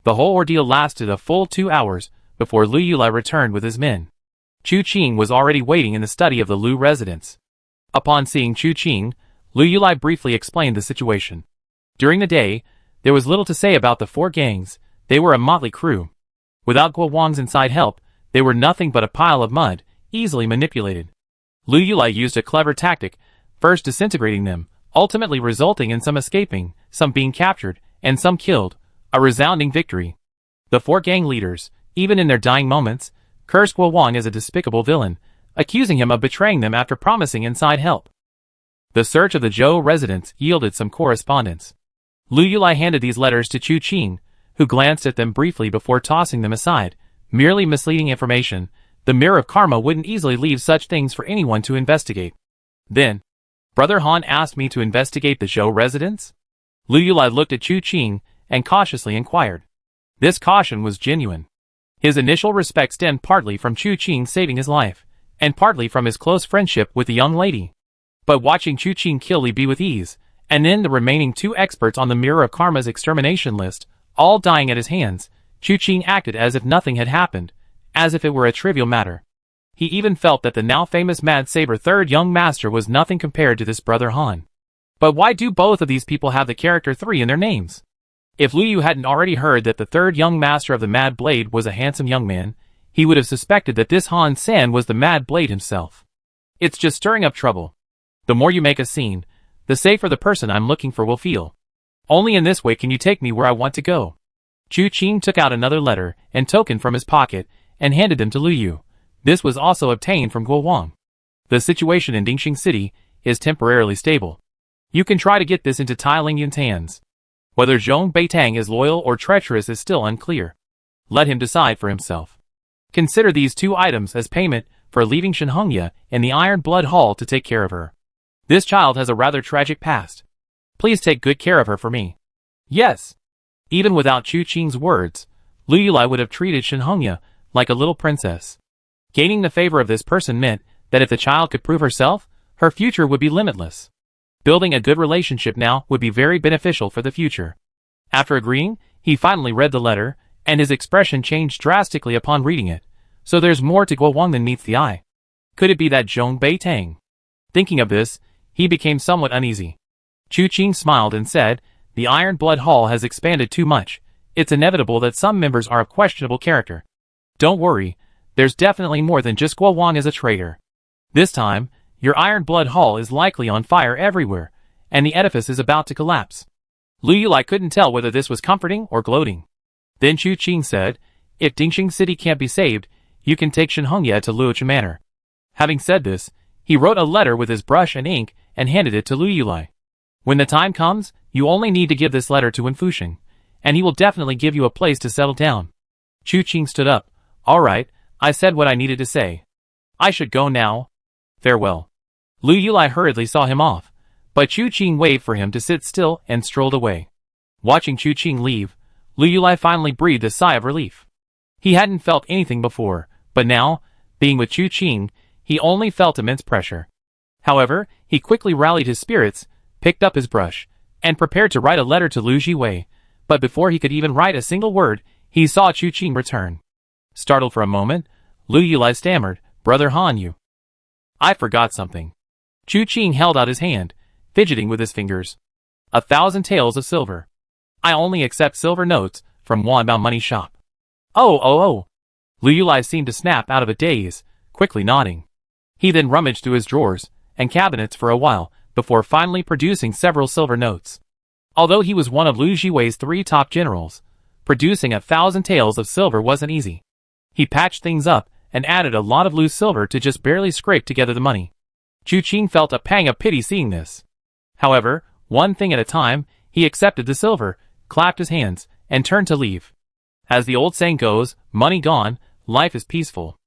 The whole ordeal lasted a full 2 hours before Liu Yulai returned with his men. Chu Qing was already waiting in the study of the Liu residence. Upon seeing Chu Qing, Liu Yulai briefly explained the situation. During the day, there was little to say about the 4 gangs. They were a motley crew. Without Guo Wang's inside help, they were nothing but a pile of mud, easily manipulated. Liu Yulai used a clever tactic, first disintegrating them, ultimately resulting in some escaping, some being captured, and some killed, a resounding victory. The 4 gang leaders, even in their dying moments, cursed Guo Wang as a despicable villain, accusing him of betraying them after promising inside help. The search of the Zhou residence yielded some correspondence. Liu Yulai handed these letters to Chu Qing, who glanced at them briefly before tossing them aside. Merely misleading information, the mirror of karma wouldn't easily leave such things for anyone to investigate. Then, Brother Han asked me to investigate the Zhou residence? Liu Yulai looked at Chu Qing and cautiously inquired. This caution was genuine. His initial respect stemmed partly from Chu Qing saving his life, and partly from his close friendship with the young lady. But watching Chu Qing kill Li Bi with ease, and then the remaining 2 experts on the Mirror of Karma's extermination list, all dying at his hands, Chu Qing acted as if nothing had happened, as if it were a trivial matter. He even felt that the now famous Mad Saber third young master was nothing compared to this Brother Han. But why do both of these people have the character 3 in their names? If Liu Yu hadn't already heard that the third young master of the Mad Blade was a handsome young man, he would have suspected that this Han San was the Mad Blade himself. It's just stirring up trouble. The more you make a scene, the safer the person I'm looking for will feel. Only in this way can you take me where I want to go. Chu Qing took out another letter and token from his pocket and handed them to Lu Yu. This was also obtained from Guo Wang. The situation in Dingxing City is temporarily stable. You can try to get this into Tai Lingyun's hands. Whether Zhong Beitang is loyal or treacherous is still unclear. Let him decide for himself. Consider these 2 items as payment for leaving Shenhongya in the Iron Blood Hall to take care of her. This child has a rather tragic past. Please take good care of her for me. Yes. Even without Chu Qing's words, Lu Yulai would have treated Shenhongya like a little princess. Gaining the favor of this person meant that if the child could prove herself, her future would be limitless. Building a good relationship now would be very beneficial for the future. After agreeing, he finally read the letter, and his expression changed drastically upon reading it. So there's more to Guo Wang than meets the eye. Could it be that Zhong Beitang? Thinking of this, he became somewhat uneasy. Chu Qing smiled and said, "The Iron Blood Hall has expanded too much. It's inevitable that some members are of questionable character. Don't worry, there's definitely more than just Guo Wang as a traitor. This time, your Iron Blood Hall is likely on fire everywhere, and the edifice is about to collapse." Lu Yulai couldn't tell whether this was comforting or gloating. Then Chu Qing said, "If Dingxing City can't be saved, you can take Shenhongya to Luocha Manor." Having said this, he wrote a letter with his brush and ink and handed it to Lu Yulai. "When the time comes, you only need to give this letter to Wen Fusheng, and he will definitely give you a place to settle down." Chu Qing stood up. "All right, I said what I needed to say. I should go now. Farewell." Lu Yulai hurriedly saw him off, but Chu Qing waved for him to sit still and strolled away. Watching Chu Qing leave, Lu Yulai finally breathed a sigh of relief. He hadn't felt anything before, but now, being with Chu Qing, he only felt immense pressure. However, he quickly rallied his spirits, picked up his brush, and prepared to write a letter to Lu Jiwei, but before he could even write a single word, he saw Chu Qing return. Startled for a moment, Lu Yulai stammered, "Brother Han Yu. I forgot something." Chu Qing held out his hand, fidgeting with his fingers. 1,000 taels of silver. I only accept silver notes from Wanbao Money Shop. Oh. Lu Yulai seemed to snap out of a daze, quickly nodding. He then rummaged through his drawers and cabinets for a while, before finally producing several silver notes. Although he was one of Lu Jiwei's 3 top generals, producing 1,000 taels of silver wasn't easy. He patched things up and added a lot of loose silver to just barely scrape together the money. Chu Qing felt a pang of pity seeing this. However, one thing at a time, he accepted the silver, clapped his hands, and turned to leave. As the old saying goes, money gone, life is peaceful.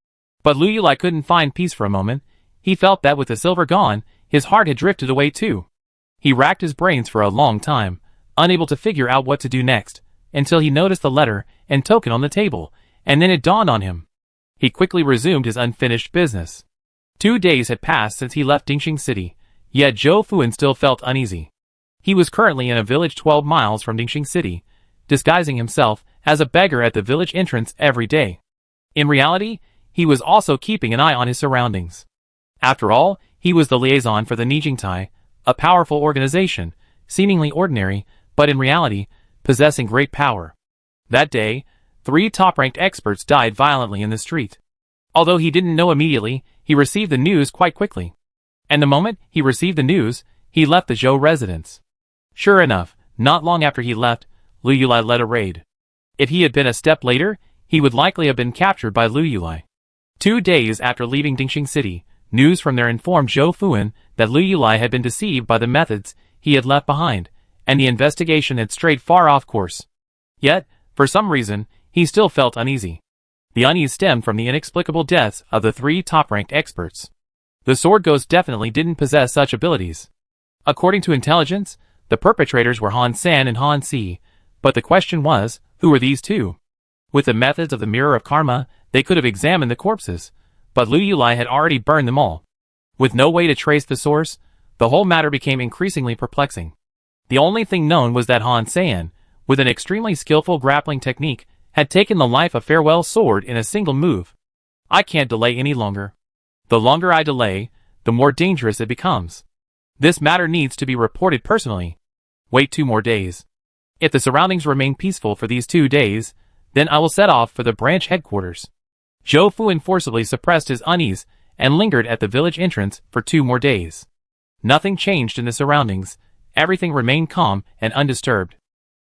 But Lu Yulai couldn't find peace for a moment. He felt that with the silver gone, his heart had drifted away too. He racked his brains for a long time, unable to figure out what to do next, until he noticed the letter and token on the table, and then it dawned on him. He quickly resumed his unfinished business. 2 days had passed since he left Dingxing City, yet Zhou Fuan still felt uneasy. He was currently in a village 12 miles from Dingxing City, disguising himself as a beggar at the village entrance every day. In reality, he was also keeping an eye on his surroundings. After all, he was the liaison for the Nijingtai, a powerful organization, seemingly ordinary, but in reality, possessing great power. That day, 3 top-ranked experts died violently in the street. Although he didn't know immediately, he received the news quite quickly. And the moment he received the news, he left the Zhou residence. Sure enough, not long after he left, Lu Yulai led a raid. If he had been a step later, he would likely have been captured by Lu Yulai. 2 days after leaving Dingxing City, news from there informed Zhou Fuan that Lu Yulai had been deceived by the methods he had left behind, and the investigation had strayed far off course. Yet, for some reason, he still felt uneasy. The unease stemmed from the inexplicable deaths of the 3 top-ranked experts. The Sword Ghost definitely didn't possess such abilities. According to intelligence, the perpetrators were Han San and Han Si, but the question was, who were these 2? With the methods of the Mirror of Karma, they could have examined the corpses, but Lu Yulai had already burned them all. With no way to trace the source, the whole matter became increasingly perplexing. The only thing known was that Han San, with an extremely skillful grappling technique, had taken the life of Farewell Sword in a single move. I can't delay any longer. The longer I delay, the more dangerous it becomes. This matter needs to be reported personally. Wait 2 more days. If the surroundings remain peaceful for these 2 days, then I will set off for the branch headquarters. Zhou Fuan forcibly suppressed his unease and lingered at the village entrance for 2 more days. Nothing changed in the surroundings. Everything remained calm and undisturbed.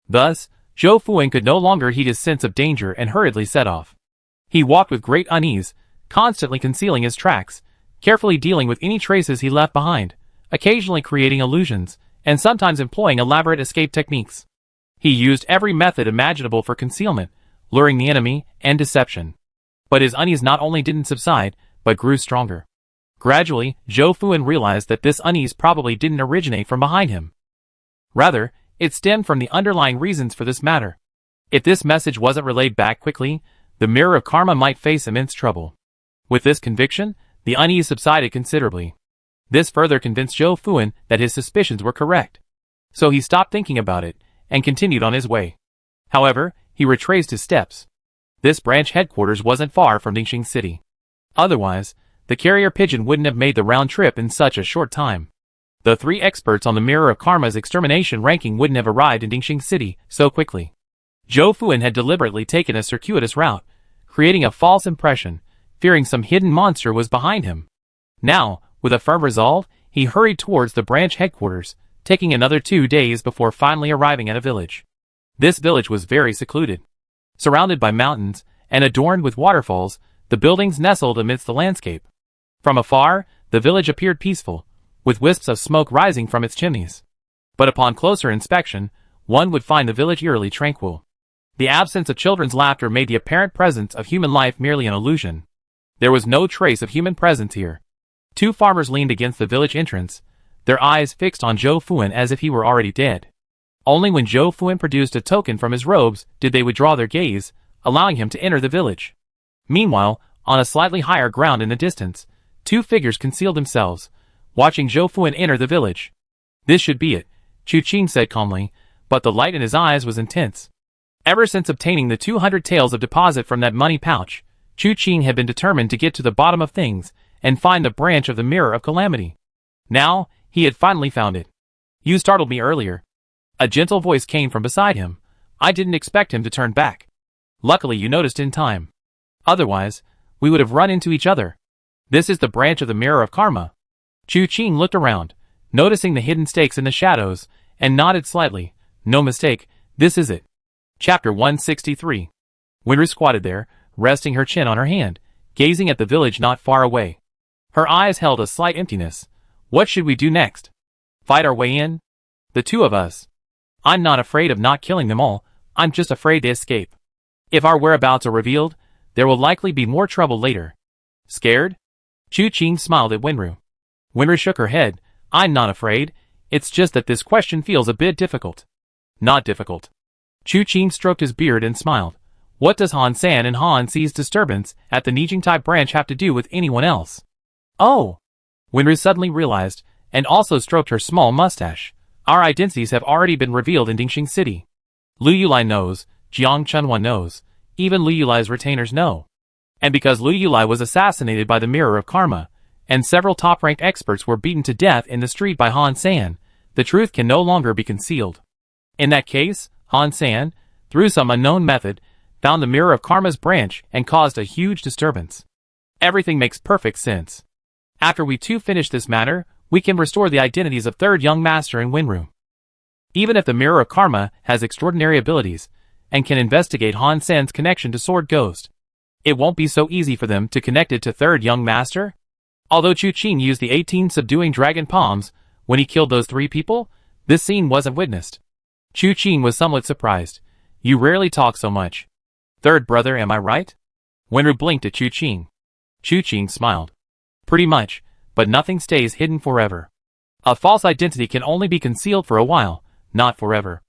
Thus, Zhou Fuan could no longer heed his sense of danger and hurriedly set off. He walked with great unease, constantly concealing his tracks, carefully dealing with any traces he left behind, occasionally creating illusions, and sometimes employing elaborate escape techniques. He used every method imaginable for concealment, luring the enemy, and deception. But his unease not only didn't subside, but grew stronger. Gradually, Zhou Fuan realized that this unease probably didn't originate from behind him. Rather, it stemmed from the underlying reasons for this matter. If this message wasn't relayed back quickly, the mirror of karma might face immense trouble. With this conviction, the unease subsided considerably. This further convinced Zhou Fuan that his suspicions were correct. So he stopped thinking about it, and continued on his way. However, he retraced his steps. This branch headquarters wasn't far from Ningxing City. Otherwise, the carrier pigeon wouldn't have made the round trip in such a short time. The 3 experts on the Mirror of Karma's extermination ranking wouldn't have arrived in Ningxing City so quickly. Zhou Fuan had deliberately taken a circuitous route, creating a false impression, fearing some hidden monster was behind him. Now, with a firm resolve, he hurried towards the branch headquarters, taking another 2 days before finally arriving at a village. This village was very secluded. Surrounded by mountains, and adorned with waterfalls, the buildings nestled amidst the landscape. From afar, the village appeared peaceful, with wisps of smoke rising from its chimneys. But upon closer inspection, one would find the village eerily tranquil. The absence of children's laughter made the apparent presence of human life merely an illusion. There was no trace of human presence here. 2 farmers leaned against the village entrance, their eyes fixed on Zhou Fuan as if he were already dead. Only when Zhou Fuan produced a token from his robes did they withdraw their gaze, allowing him to enter the village. Meanwhile, on a slightly higher ground in the distance, 2 figures concealed themselves, watching Zhou Fuan enter the village. This should be it, Chu Qing said calmly, but the light in his eyes was intense. Ever since obtaining the 200 taels of deposit from that money pouch, Chu Qing had been determined to get to the bottom of things and find the branch of the Mirror of Calamity. Now, he had finally found it. You startled me earlier. A gentle voice came from beside him. I didn't expect him to turn back. Luckily you noticed in time. Otherwise, we would have run into each other. This is the branch of the Mirror of Karma. Chu Qing looked around, noticing the hidden stakes in the shadows, and nodded slightly. No mistake, this is it. Chapter 163. Winru squatted there, resting her chin on her hand, gazing at the village not far away. Her eyes held a slight emptiness. What should we do next? Fight our way in? The 2 of us. I'm not afraid of not killing them all, I'm just afraid to escape. If our whereabouts are revealed, there will likely be more trouble later. Scared? Chu Qing smiled at Winru. Winru shook her head. I'm not afraid, it's just that this question feels a bit difficult. Not difficult. Chu Qing stroked his beard and smiled. What does Han San and Han Si's disturbance at the Nijingtai branch have to do with anyone else? Oh! Winru suddenly realized, and also stroked her small mustache. Our identities have already been revealed in Ningxing City. Lu Yulai knows, Jiang Chunhua knows, even Lu Yulai's retainers know. And because Lu Yulai was assassinated by the Mirror of Karma, and several top-ranked experts were beaten to death in the street by Han San, the truth can no longer be concealed. In that case, Han San, through some unknown method, found the Mirror of Karma's branch and caused a huge disturbance. Everything makes perfect sense. After we 2 finish this matter, we can restore the identities of 3rd Young Master and Winru. Even if the Mirror of Karma has extraordinary abilities, and can investigate Han San's connection to Sword Ghost, it won't be so easy for them to connect it to 3rd Young Master. Although Chu Qing used the 18 subduing dragon palms when he killed those 3 people, this scene wasn't witnessed. Chu Qing was somewhat surprised. You rarely talk so much. 3rd brother, am I right? Winru blinked at Chu Qing. Chu Qing smiled. Pretty much, but nothing stays hidden forever. A false identity can only be concealed for a while, not forever.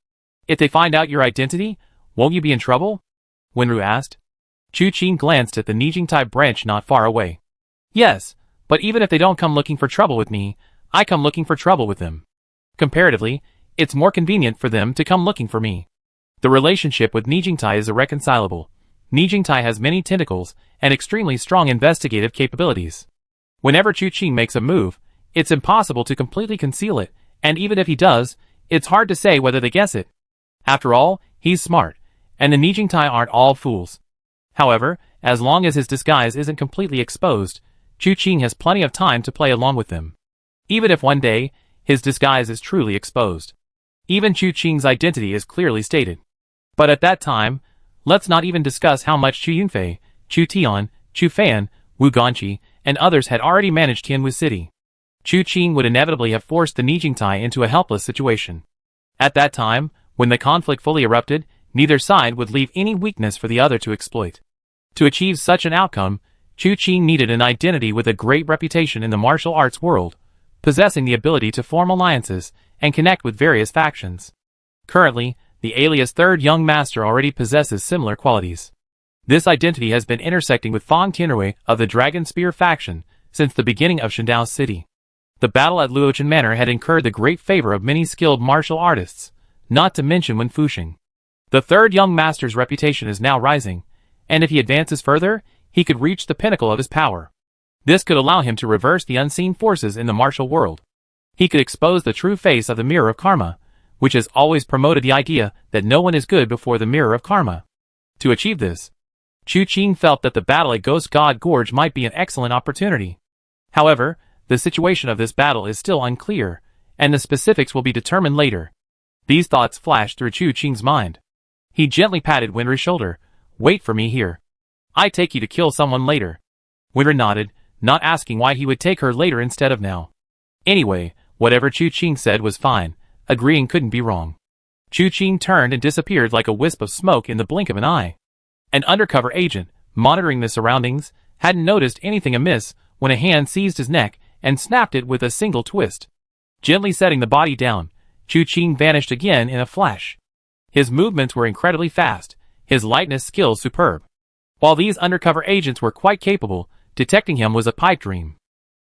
If they find out your identity, won't you be in trouble? Winru asked. Chu Qing glanced at the Nijingtai branch not far away. Yes, but even if they don't come looking for trouble with me, I come looking for trouble with them. Comparatively, it's more convenient for them to come looking for me. The relationship with Nijingtai is irreconcilable. Nijingtai has many tentacles and extremely strong investigative capabilities. Whenever Chu Qing makes a move, it's impossible to completely conceal it, and even if he does, it's hard to say whether they guess it. After all, he's smart, and the Nijingtai aren't all fools. However, as long as his disguise isn't completely exposed, Chu Qing has plenty of time to play along with them. Even if one day, his disguise is truly exposed. Even Chu Qing's identity is clearly stated. But at that time, let's not even discuss how much Chu Yunfei, Chu Tian, Chu Fan, Wu Ganqi, and others had already managed Tianwu City. Chu Qing would inevitably have forced the Nijingtai into a helpless situation. At that time, when the conflict fully erupted, neither side would leave any weakness for the other to exploit. To achieve such an outcome, Chu Qing needed an identity with a great reputation in the martial arts world, possessing the ability to form alliances and connect with various factions. Currently, the alias Third Young Master already possesses similar qualities. This identity has been intersecting with Fang Tianrui of the Dragon Spear faction since the beginning of Shandao City. The battle at Luochen Manor had incurred the great favor of many skilled martial artists, not to mention Wen Fuxing. The Third Young Master's reputation is now rising, and if he advances further, he could reach the pinnacle of his power. This could allow him to reverse the unseen forces in the martial world. He could expose the true face of the Mirror of Karma, which has always promoted the idea that no one is good before the Mirror of Karma. To achieve this, Chu Qing felt that the battle at Ghost God Gorge might be an excellent opportunity. However, the situation of this battle is still unclear, and the specifics will be determined later. These thoughts flashed through Chu Qing's mind. He gently patted Winru's shoulder. "Wait for me here. I take you to kill someone later." Winru nodded, not asking why he would take her later instead of now. Anyway, whatever Chu Qing said was fine, agreeing couldn't be wrong. Chu Qing turned and disappeared like a wisp of smoke in the blink of an eye. An undercover agent, monitoring the surroundings, hadn't noticed anything amiss when a hand seized his neck and snapped it with a single twist. Gently setting the body down, Chu Qing vanished again in a flash. His movements were incredibly fast, his lightness skills superb. While these undercover agents were quite capable, detecting him was a pipe dream.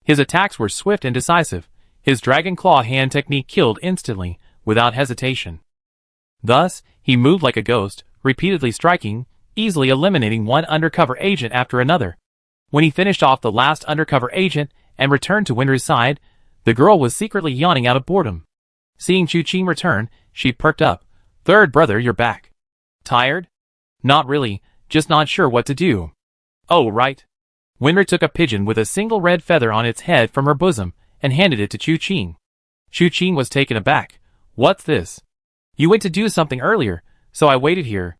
His attacks were swift and decisive. His dragon claw hand technique killed instantly, without hesitation. Thus, he moved like a ghost, repeatedly striking, easily eliminating one undercover agent after another. When he finished off the last undercover agent and returned to Winru's side, the girl was secretly yawning out of boredom. Seeing Chu Qing return, she perked up. "Third brother, you're back. Tired?" "Not really, just not sure what to do." "Oh, right." Winru took a pigeon with a single red feather on its head from her bosom and handed it to Chu Qing. Chu Qing was taken aback. "What's this?" "You went to do something earlier, so I waited here."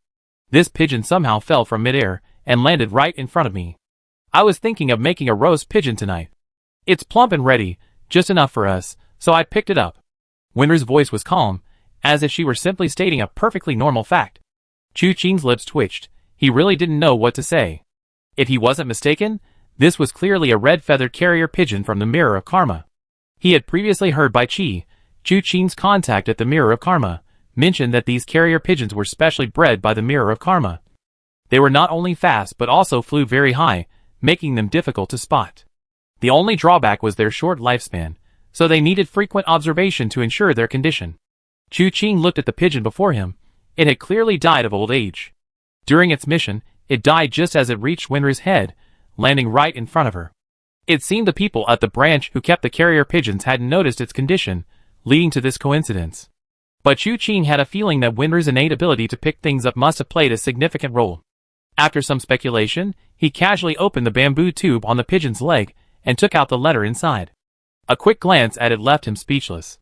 This pigeon somehow fell from midair and landed right in front of me. "I was thinking of making a roast pigeon tonight. It's plump and ready, just enough for us, so I picked it up." Winru's voice was calm, as if she were simply stating a perfectly normal fact. Chu Qing's lips twitched. He really didn't know what to say. If he wasn't mistaken, this was clearly a red-feathered carrier pigeon from the Mirror of Karma. He had previously heard by Chu Qing's contact at the Mirror of Karma, mentioned that these carrier pigeons were specially bred by the Mirror of Karma. They were not only fast but also flew very high, making them difficult to spot. The only drawback was their short lifespan, so they needed frequent observation to ensure their condition. Chu Qing looked at the pigeon before him. It had clearly died of old age. During its mission, it died just as it reached Winru's head, landing right in front of her. It seemed the people at the branch who kept the carrier pigeons hadn't noticed its condition, leading to this coincidence. But Chu Qing had a feeling that Winru's innate ability to pick things up must have played a significant role. After some speculation, he casually opened the bamboo tube on the pigeon's leg and took out the letter inside. A quick glance at it left him speechless.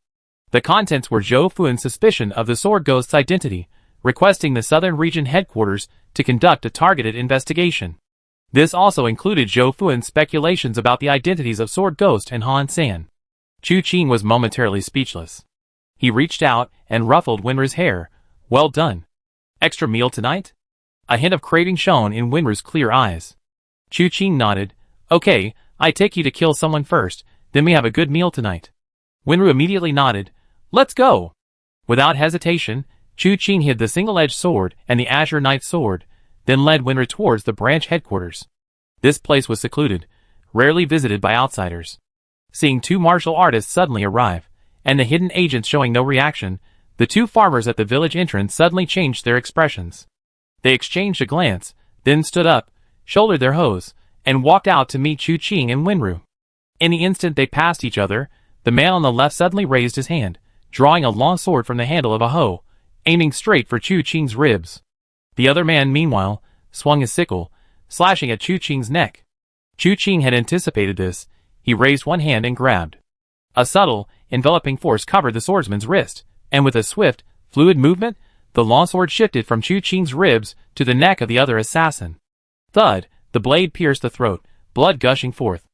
The contents were Zhou Fuan's suspicion of the Sword Ghost's identity, requesting the Southern Region headquarters to conduct a targeted investigation. This also included Zhou Fuan's speculations about the identities of Sword Ghost and Han San. Chu Qing was momentarily speechless. He reached out and ruffled Winru's hair. "Well done. Extra meal tonight?" A hint of craving shone in Winru's clear eyes. Chu Qing nodded. "Okay, I take you to kill someone first, then we have a good meal tonight." Winru immediately nodded. "Let's go." Without hesitation, Chu Qing hid the single-edged sword and the Azure Knight's sword, then led Winru towards the branch headquarters. This place was secluded, rarely visited by outsiders. Seeing two martial artists suddenly arrive, and the hidden agents showing no reaction, the two farmers at the village entrance suddenly changed their expressions. They exchanged a glance, then stood up, shouldered their hoes, and walked out to meet Chu Qing and Winru. In the instant they passed each other, the man on the left suddenly raised his hand, drawing a long sword from the handle of a hoe, aiming straight for Chu Qing's ribs. The other man, meanwhile, swung his sickle, slashing at Chu Qing's neck. Chu Qing had anticipated this. He raised one hand and grabbed. A subtle, enveloping force covered the swordsman's wrist, and with a swift, fluid movement, the longsword shifted from Chu Qing's ribs to the neck of the other assassin. Thud, the blade pierced the throat, blood gushing forth.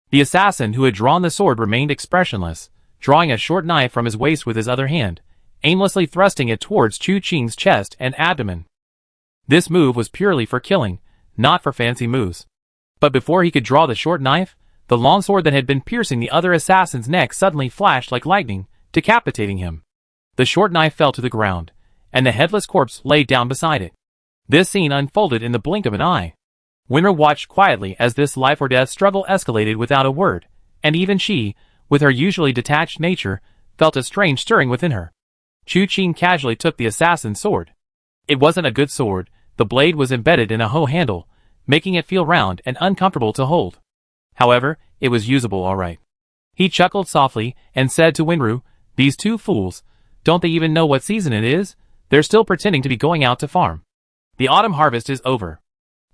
The assassin who had drawn the sword remained expressionless, drawing a short knife from his waist with his other hand, aimlessly thrusting it towards Chu Qing's chest and abdomen. This move was purely for killing, not for fancy moves. But before he could draw the short knife, the longsword that had been piercing the other assassin's neck suddenly flashed like lightning, decapitating him. The short knife fell to the ground, and the headless corpse lay down beside it. This scene unfolded in the blink of an eye. Winra watched quietly as this life-or-death struggle escalated without a word, and even she, with her usually detached nature, felt a strange stirring within her. Chu Qing casually took the assassin's sword. It wasn't a good sword. The blade was embedded in a hoe handle, making it feel round and uncomfortable to hold. However, it was usable all right. He chuckled softly and said to Winru, "These two fools, don't they even know what season it is? They're still pretending to be going out to farm. The autumn harvest is over.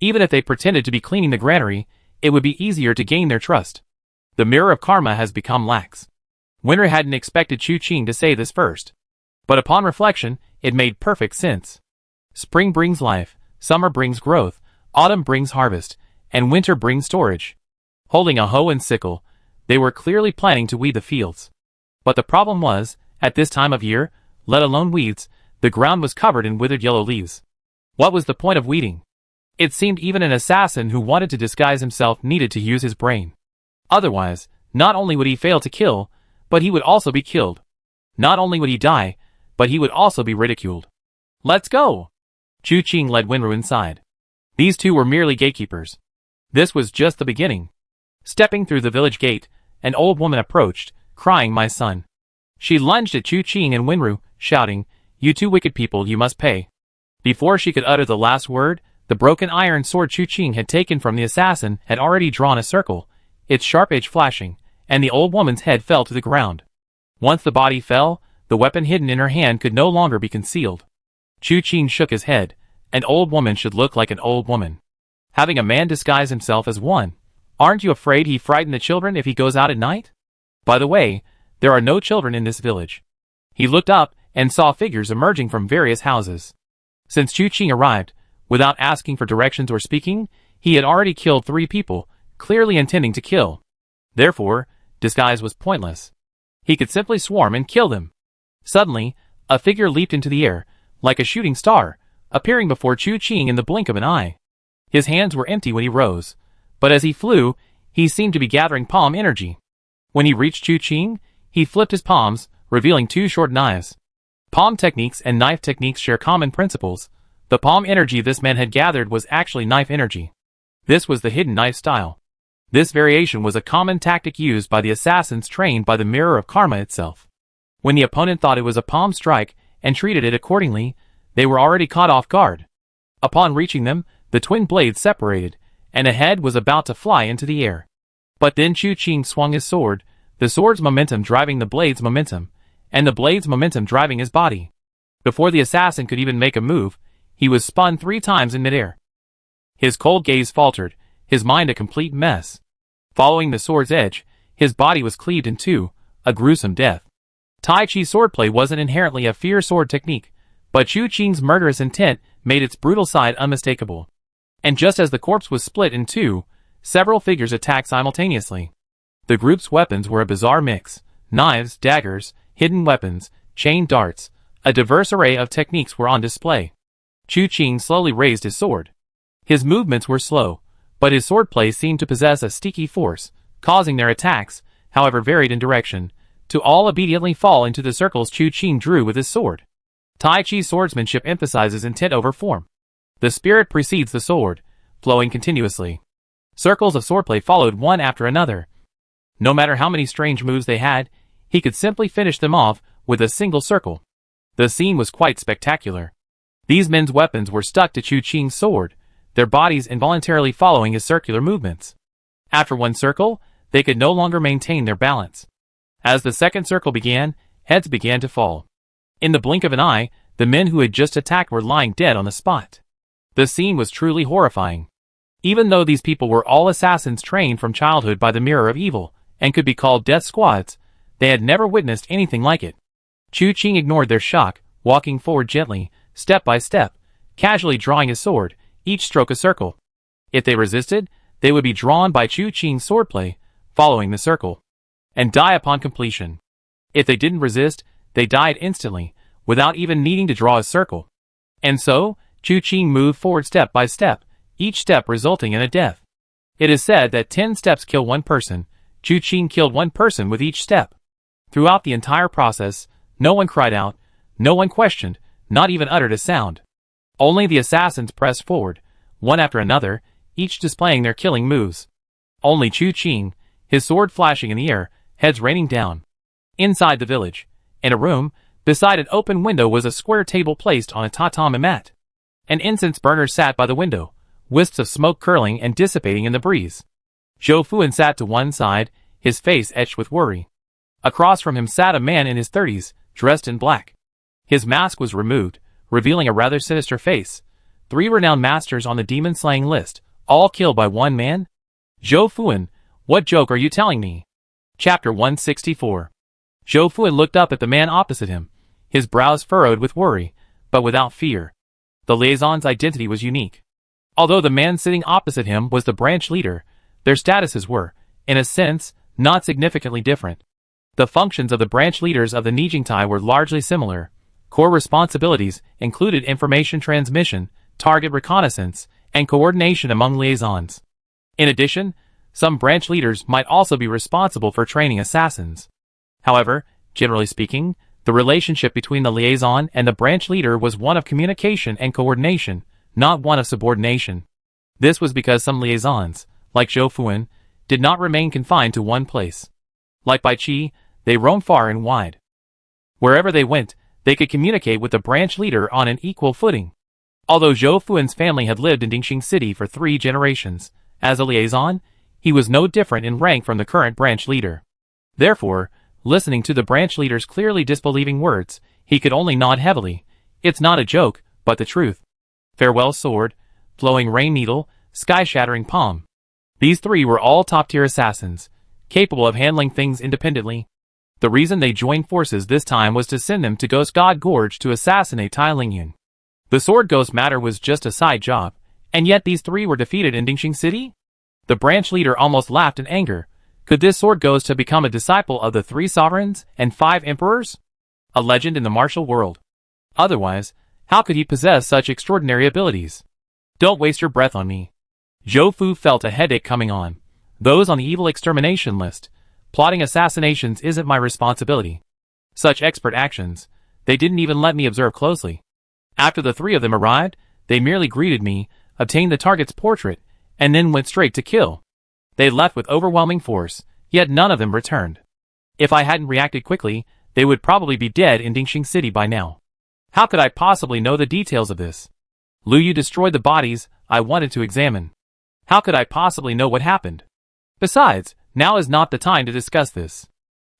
Even if they pretended to be cleaning the granary, it would be easier to gain their trust. The mirror of karma has become lax." Winru hadn't expected Chu Qing to say this first. But upon reflection, it made perfect sense. Spring brings life, summer brings growth, autumn brings harvest, and winter brings storage. Holding a hoe and sickle, they were clearly planning to weed the fields. But the problem was, at this time of year, let alone weeds, the ground was covered in withered yellow leaves. What was the point of weeding? It seemed even an assassin who wanted to disguise himself needed to use his brain. Otherwise, not only would he fail to kill, but he would also be killed. Not only would he die, but he would also be ridiculed. "Let's go!" Chu Qing led Winru inside. These two were merely gatekeepers. This was just the beginning. Stepping through the village gate, an old woman approached, crying, "My son." She lunged at Chu Qing and Winru, shouting, "You two wicked people, you must pay." Before she could utter the last word, the broken iron sword Chu Qing had taken from the assassin had already drawn a circle, its sharp edge flashing, and the old woman's head fell to the ground. Once the body fell, the weapon hidden in her hand could no longer be concealed. Chu Qing shook his head. An old woman should look like an old woman. Having a man disguise himself as one. Aren't you afraid he frighten the children if he goes out at night? By the way, there are no children in this village. He looked up and saw figures emerging from various houses. Since Chu Qing arrived, without asking for directions or speaking, he had already killed 3 people, clearly intending to kill. Therefore, disguise was pointless. He could simply swarm and kill them. Suddenly, a figure leaped into the air, like a shooting star, appearing before Chu Qing in the blink of an eye. His hands were empty when he rose, but as he flew, he seemed to be gathering palm energy. When he reached Chu Qing, he flipped his palms, revealing 2 short knives. Palm techniques and knife techniques share common principles. The palm energy this man had gathered was actually knife energy. This was the hidden knife style. This variation was a common tactic used by the assassins trained by the mirror of karma itself. When the opponent thought it was a palm strike and treated it accordingly, they were already caught off guard. Upon reaching them, the twin blades separated, and a head was about to fly into the air. But then Chu Qing swung his sword, the sword's momentum driving the blade's momentum, and the blade's momentum driving his body. Before the assassin could even make a move, he was spun 3 times in midair. His cold gaze faltered, his mind a complete mess. Following the sword's edge, his body was cleaved in 2, a gruesome death. Tai Chi swordplay wasn't inherently a fear sword technique, but Chu Qing's murderous intent made its brutal side unmistakable. And just as the corpse was split in 2, several figures attacked simultaneously. The group's weapons were a bizarre mix: knives, daggers, hidden weapons, chain darts. A diverse array of techniques were on display. Chu Qing slowly raised his sword. His movements were slow, but his swordplay seemed to possess a sticky force, causing their attacks, however varied in direction, to all obediently fall into the circles Chu Qing drew with his sword. Tai Chi swordsmanship emphasizes intent over form. The spirit precedes the sword, flowing continuously. Circles of swordplay followed one after another. No matter how many strange moves they had, he could simply finish them off with a single circle. The scene was quite spectacular. These men's weapons were stuck to Chu Qing's sword, their bodies involuntarily following his circular movements. After one circle, they could no longer maintain their balance. As the second circle began, heads began to fall. In the blink of an eye, the men who had just attacked were lying dead on the spot. The scene was truly horrifying. Even though these people were all assassins trained from childhood by the Mirror of Evil, and could be called death squads, they had never witnessed anything like it. Chu Qing ignored their shock, walking forward gently, step by step, casually drawing his sword, each stroke a circle. If they resisted, they would be drawn by Chu Qing's swordplay, following the circle, and die upon completion. If they didn't resist, they died instantly, without even needing to draw a circle. And so, Chu Qing moved forward step by step, each step resulting in a death. It is said that 10 steps kill one person. Chu Qing killed one person with each step. Throughout the entire process, no one cried out, no one questioned, not even uttered a sound. Only the assassins pressed forward, one after another, each displaying their killing moves. Only Chu Qing, his sword flashing in the air, heads raining down. Inside the village, in a room, beside an open window was a square table placed on a tatami mat. An incense burner sat by the window, wisps of smoke curling and dissipating in the breeze. Zhou Fuan sat to one side, his face etched with worry. Across from him sat a man in his 30s, dressed in black. His mask was removed, revealing a rather sinister face. 3 renowned masters on the demon-slaying list, all killed by one man? Zhou Fuan, what joke are you telling me? Chapter 164. Zhou Fuan looked up at the man opposite him, his brows furrowed with worry, but without fear. The liaison's identity was unique. Although the man sitting opposite him was the branch leader, their statuses were, in a sense, not significantly different. The functions of the branch leaders of the Nijingtai were largely similar. Core responsibilities included information transmission, target reconnaissance, and coordination among liaisons. In addition, some branch leaders might also be responsible for training assassins. However, generally speaking, the relationship between the liaison and the branch leader was one of communication and coordination, not one of subordination. This was because some liaisons, like Zhou Fuan, did not remain confined to one place. Like Bai Qi, they roamed far and wide. Wherever they went, they could communicate with the branch leader on an equal footing. Although Zhou Fuan's family had lived in Dingxing City for 3 generations, as a liaison, he was no different in rank from the current branch leader. Therefore, listening to the branch leader's clearly disbelieving words, he could only nod heavily. It's not a joke, but the truth. Farewell sword, flowing rain needle, sky-shattering palm. These 3 were all top-tier assassins, capable of handling things independently. The reason they joined forces this time was to send them to Ghost God Gorge to assassinate Tai Lingyun. The sword ghost matter was just a side job, and yet these 3 were defeated in Dingxing City? The branch leader almost laughed in anger. Could this sword ghost have become a disciple of the 3 sovereigns and 5 emperors? A legend in the martial world. Otherwise, how could he possess such extraordinary abilities? Don't waste your breath on me. Zhou Fu felt a headache coming on. Those on the evil extermination list. Plotting assassinations isn't my responsibility. Such expert actions, they didn't even let me observe closely. After the 3 of them arrived, they merely greeted me, obtained the target's portrait, and then went straight to kill. They left with overwhelming force, yet none of them returned. If I hadn't reacted quickly, they would probably be dead in Dingxing City by now. How could I possibly know the details of this? Lu Yu destroyed the bodies I wanted to examine. How could I possibly know what happened? Besides, now is not the time to discuss this.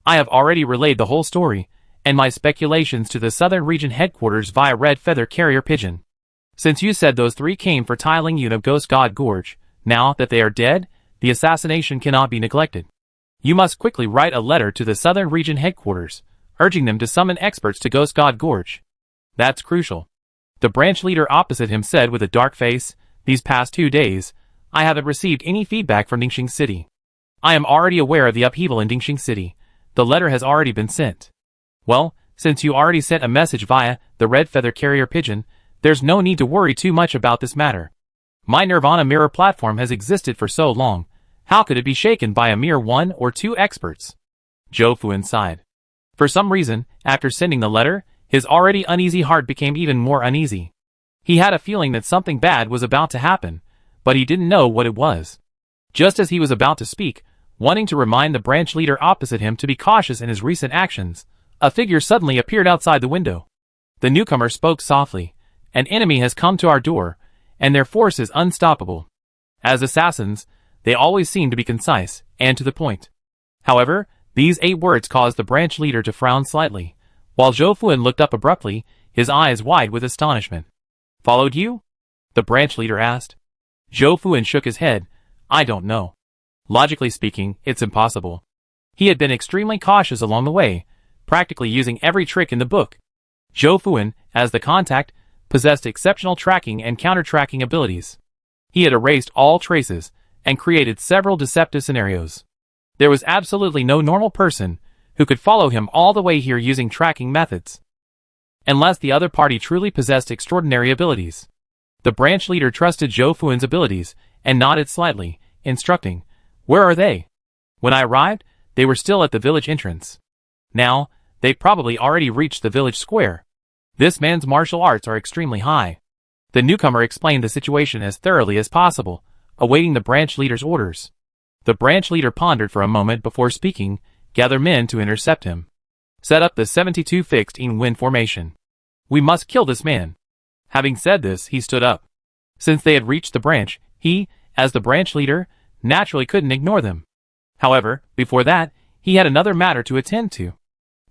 I have already relayed the whole story, and my speculations to the Southern Region headquarters via Red Feather Carrier Pigeon. Since you said those 3 came for Tai Lingyun of Ghost God Gorge, now that they are dead, the assassination cannot be neglected. You must quickly write a letter to the Southern Region headquarters, urging them to summon experts to Ghost God Gorge. That's crucial. The branch leader opposite him said with a dark face, these past 2 days, I haven't received any feedback from Dingxing City. I am already aware of the upheaval in Dingxing City. The letter has already been sent. Well, since you already sent a message via the Red Feather Carrier Pigeon, there's no need to worry too much about this matter. My Nirvana Mirror platform has existed for so long, how could it be shaken by a mere 1 or 2 experts? Zhou Fuan sighed. For some reason, after sending the letter, his already uneasy heart became even more uneasy. He had a feeling that something bad was about to happen, but he didn't know what it was. Just as he was about to speak, wanting to remind the branch leader opposite him to be cautious in his recent actions, a figure suddenly appeared outside the window. The newcomer spoke softly. An enemy has come to our door, and their force is unstoppable. As assassins, they always seem to be concise and to the point. However, these 8 words caused the branch leader to frown slightly, while Zhou Fuan looked up abruptly, his eyes wide with astonishment. Followed you? The branch leader asked. Zhou Fuan shook his head. I don't know. Logically speaking, it's impossible. He had been extremely cautious along the way, practically using every trick in the book. Zhou Fuan, as the contact, possessed exceptional tracking and counter-tracking abilities. He had erased all traces and created several deceptive scenarios. There was absolutely no normal person who could follow him all the way here using tracking methods. Unless the other party truly possessed extraordinary abilities. The branch leader trusted Zhou Fuan's abilities and nodded slightly, instructing, "Where are they?" When I arrived, they were still at the village entrance. Now, they probably already reached the village square. This man's martial arts are extremely high. The newcomer explained the situation as thoroughly as possible, awaiting the branch leader's orders. The branch leader pondered for a moment before speaking, gather men to intercept him. Set up the 72 fixed in wind formation. We must kill this man. Having said this, he stood up. Since they had reached the branch, he, as the branch leader, naturally couldn't ignore them. However, before that, he had another matter to attend to.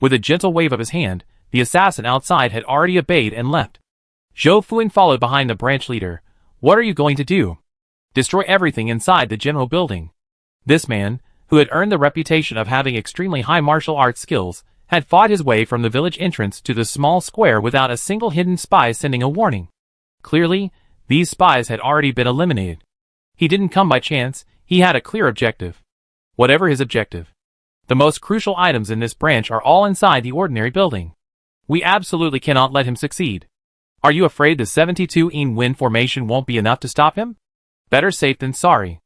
With a gentle wave of his hand, the assassin outside had already obeyed and left. Zhou Fuan followed behind the branch leader. What are you going to do? Destroy everything inside the general building. This man, who had earned the reputation of having extremely high martial arts skills, had fought his way from the village entrance to the small square without a single hidden spy sending a warning. Clearly, these spies had already been eliminated. He didn't come by chance, he had a clear objective. Whatever his objective. The most crucial items in this branch are all inside the ordinary building. We absolutely cannot let him succeed. Are you afraid the 72 in wind formation won't be enough to stop him? Better safe than sorry.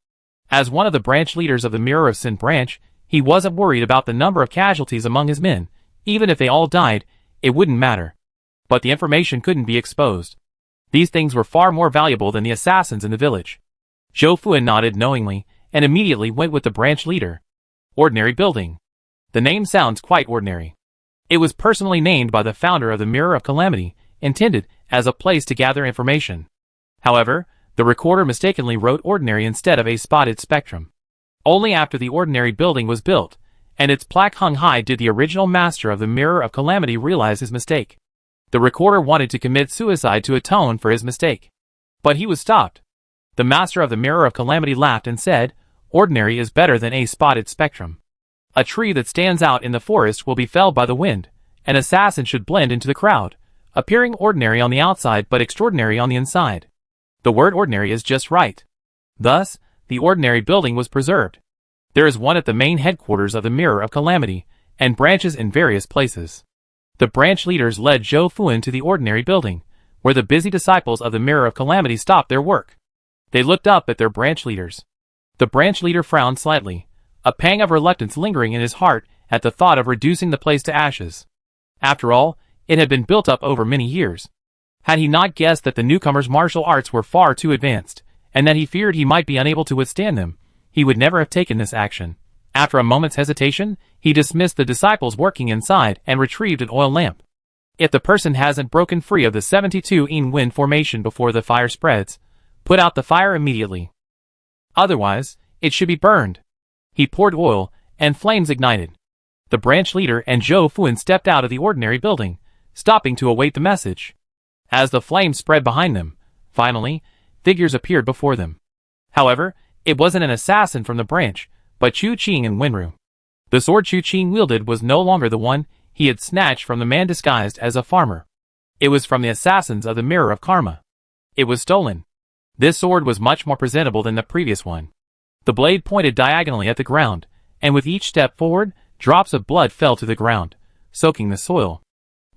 As one of the branch leaders of the Mirror of Sin branch, he wasn't worried about the number of casualties among his men. Even if they all died, it wouldn't matter. But the information couldn't be exposed. These things were far more valuable than the assassins in the village. Zhou Fuan nodded knowingly, and immediately went with the branch leader. Ordinary building. The name sounds quite ordinary. It was personally named by the founder of the Mirror of Calamity, intended as a place to gather information. However, the recorder mistakenly wrote ordinary instead of a spotted spectrum. Only after the ordinary building was built, and its plaque hung high, did the original master of the Mirror of Calamity realize his mistake. The recorder wanted to commit suicide to atone for his mistake. But he was stopped. The master of the Mirror of Calamity laughed and said, "Ordinary is better than a spotted spectrum. A tree that stands out in the forest will be felled by the wind. An assassin should blend into the crowd, appearing ordinary on the outside but extraordinary on the inside. The word ordinary is just right." Thus, the ordinary building was preserved. There is one at the main headquarters of the Mirror of Calamity, and branches in various places. The branch leaders led Zhou Fuan to the ordinary building, where the busy disciples of the Mirror of Calamity stopped their work. They looked up at their branch leaders. The branch leader frowned slightly, a pang of reluctance lingering in his heart at the thought of reducing the place to ashes. After all, it had been built up over many years. Had he not guessed that the newcomer's martial arts were far too advanced, and that he feared he might be unable to withstand them, he would never have taken this action. After a moment's hesitation, he dismissed the disciples working inside and retrieved an oil lamp. If the person hasn't broken free of the 72 in wind formation before the fire spreads, put out the fire immediately. Otherwise, it should be burned. He poured oil, and flames ignited. The branch leader and Zhou Fuan stepped out of the ordinary building, stopping to await the message. As the flames spread behind them, finally, figures appeared before them. However, it wasn't an assassin from the branch, but Chu Qing and Wenru. The sword Chu Qing wielded was no longer the one he had snatched from the man disguised as a farmer. It was from the assassins of the Mirror of Karma. It was stolen. This sword was much more presentable than the previous one. The blade pointed diagonally at the ground, and with each step forward, drops of blood fell to the ground, soaking the soil.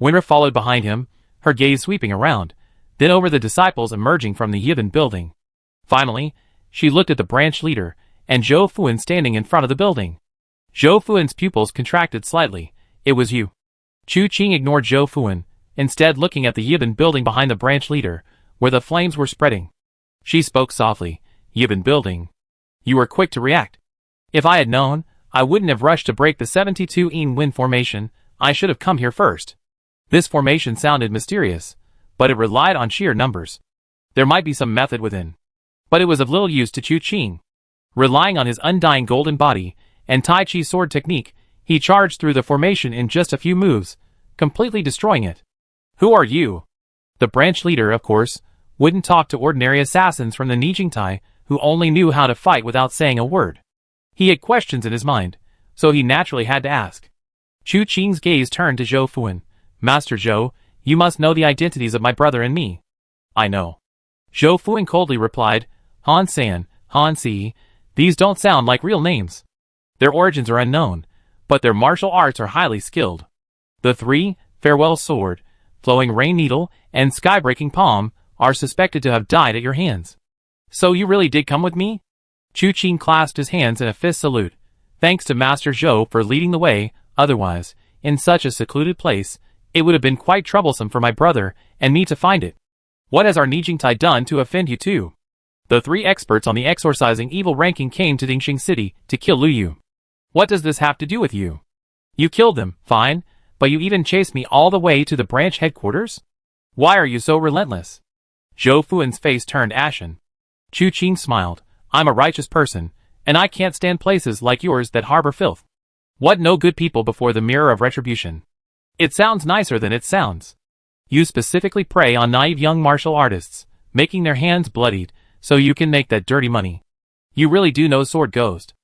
Wenru followed behind him, her gaze sweeping around, then over the disciples emerging from the Yibin building. Finally, she looked at the branch leader, and Zhou Fuan standing in front of the building. Zhou Fuan's pupils contracted slightly. It was you. Chu Qing ignored Zhou Fuan, instead looking at the Yibin building behind the branch leader, where the flames were spreading. She spoke softly. "Yibin building. You were quick to react. If I had known, I wouldn't have rushed to break the 72 in wind formation. I should have come here first." This formation sounded mysterious, but it relied on sheer numbers. There might be some method within. But it was of little use to Chu Qing. Relying on his undying golden body and Tai Chi sword technique, he charged through the formation in just a few moves, completely destroying it. "Who are you?" The branch leader, of course, wouldn't talk to ordinary assassins from the Nijingtai who only knew how to fight without saying a word. He had questions in his mind, so he naturally had to ask. Chu Qing's gaze turned to Zhou Fuan. Master Zhou, you must know the identities of my brother and me. I know. Zhou Fuan coldly replied, Han San, Han Si, these don't sound like real names. Their origins are unknown, but their martial arts are highly skilled. The three, Farewell Sword, Flowing Rain Needle, and Sky-Breaking Palm, are suspected to have died at your hands. So you really did come with me? Chu Qing clasped his hands in a fist salute. Thanks to Master Zhou for leading the way, otherwise, in such a secluded place, it would have been quite troublesome for my brother and me to find it. What has our Nijingtai done to offend you too? The three experts on the exorcising evil ranking came to Dingxing City to kill Lu Yu. What does this have to do with you? You killed them, fine, but you even chased me all the way to the branch headquarters? Why are you so relentless? Zhou Fuan's face turned ashen. Chu Qing smiled. I'm a righteous person, and I can't stand places like yours that harbor filth. What no good people before the mirror of retribution. It sounds nicer than it sounds. You specifically prey on naive young martial artists, making their hands bloodied, so you can make that dirty money. You really do know Sword Ghost.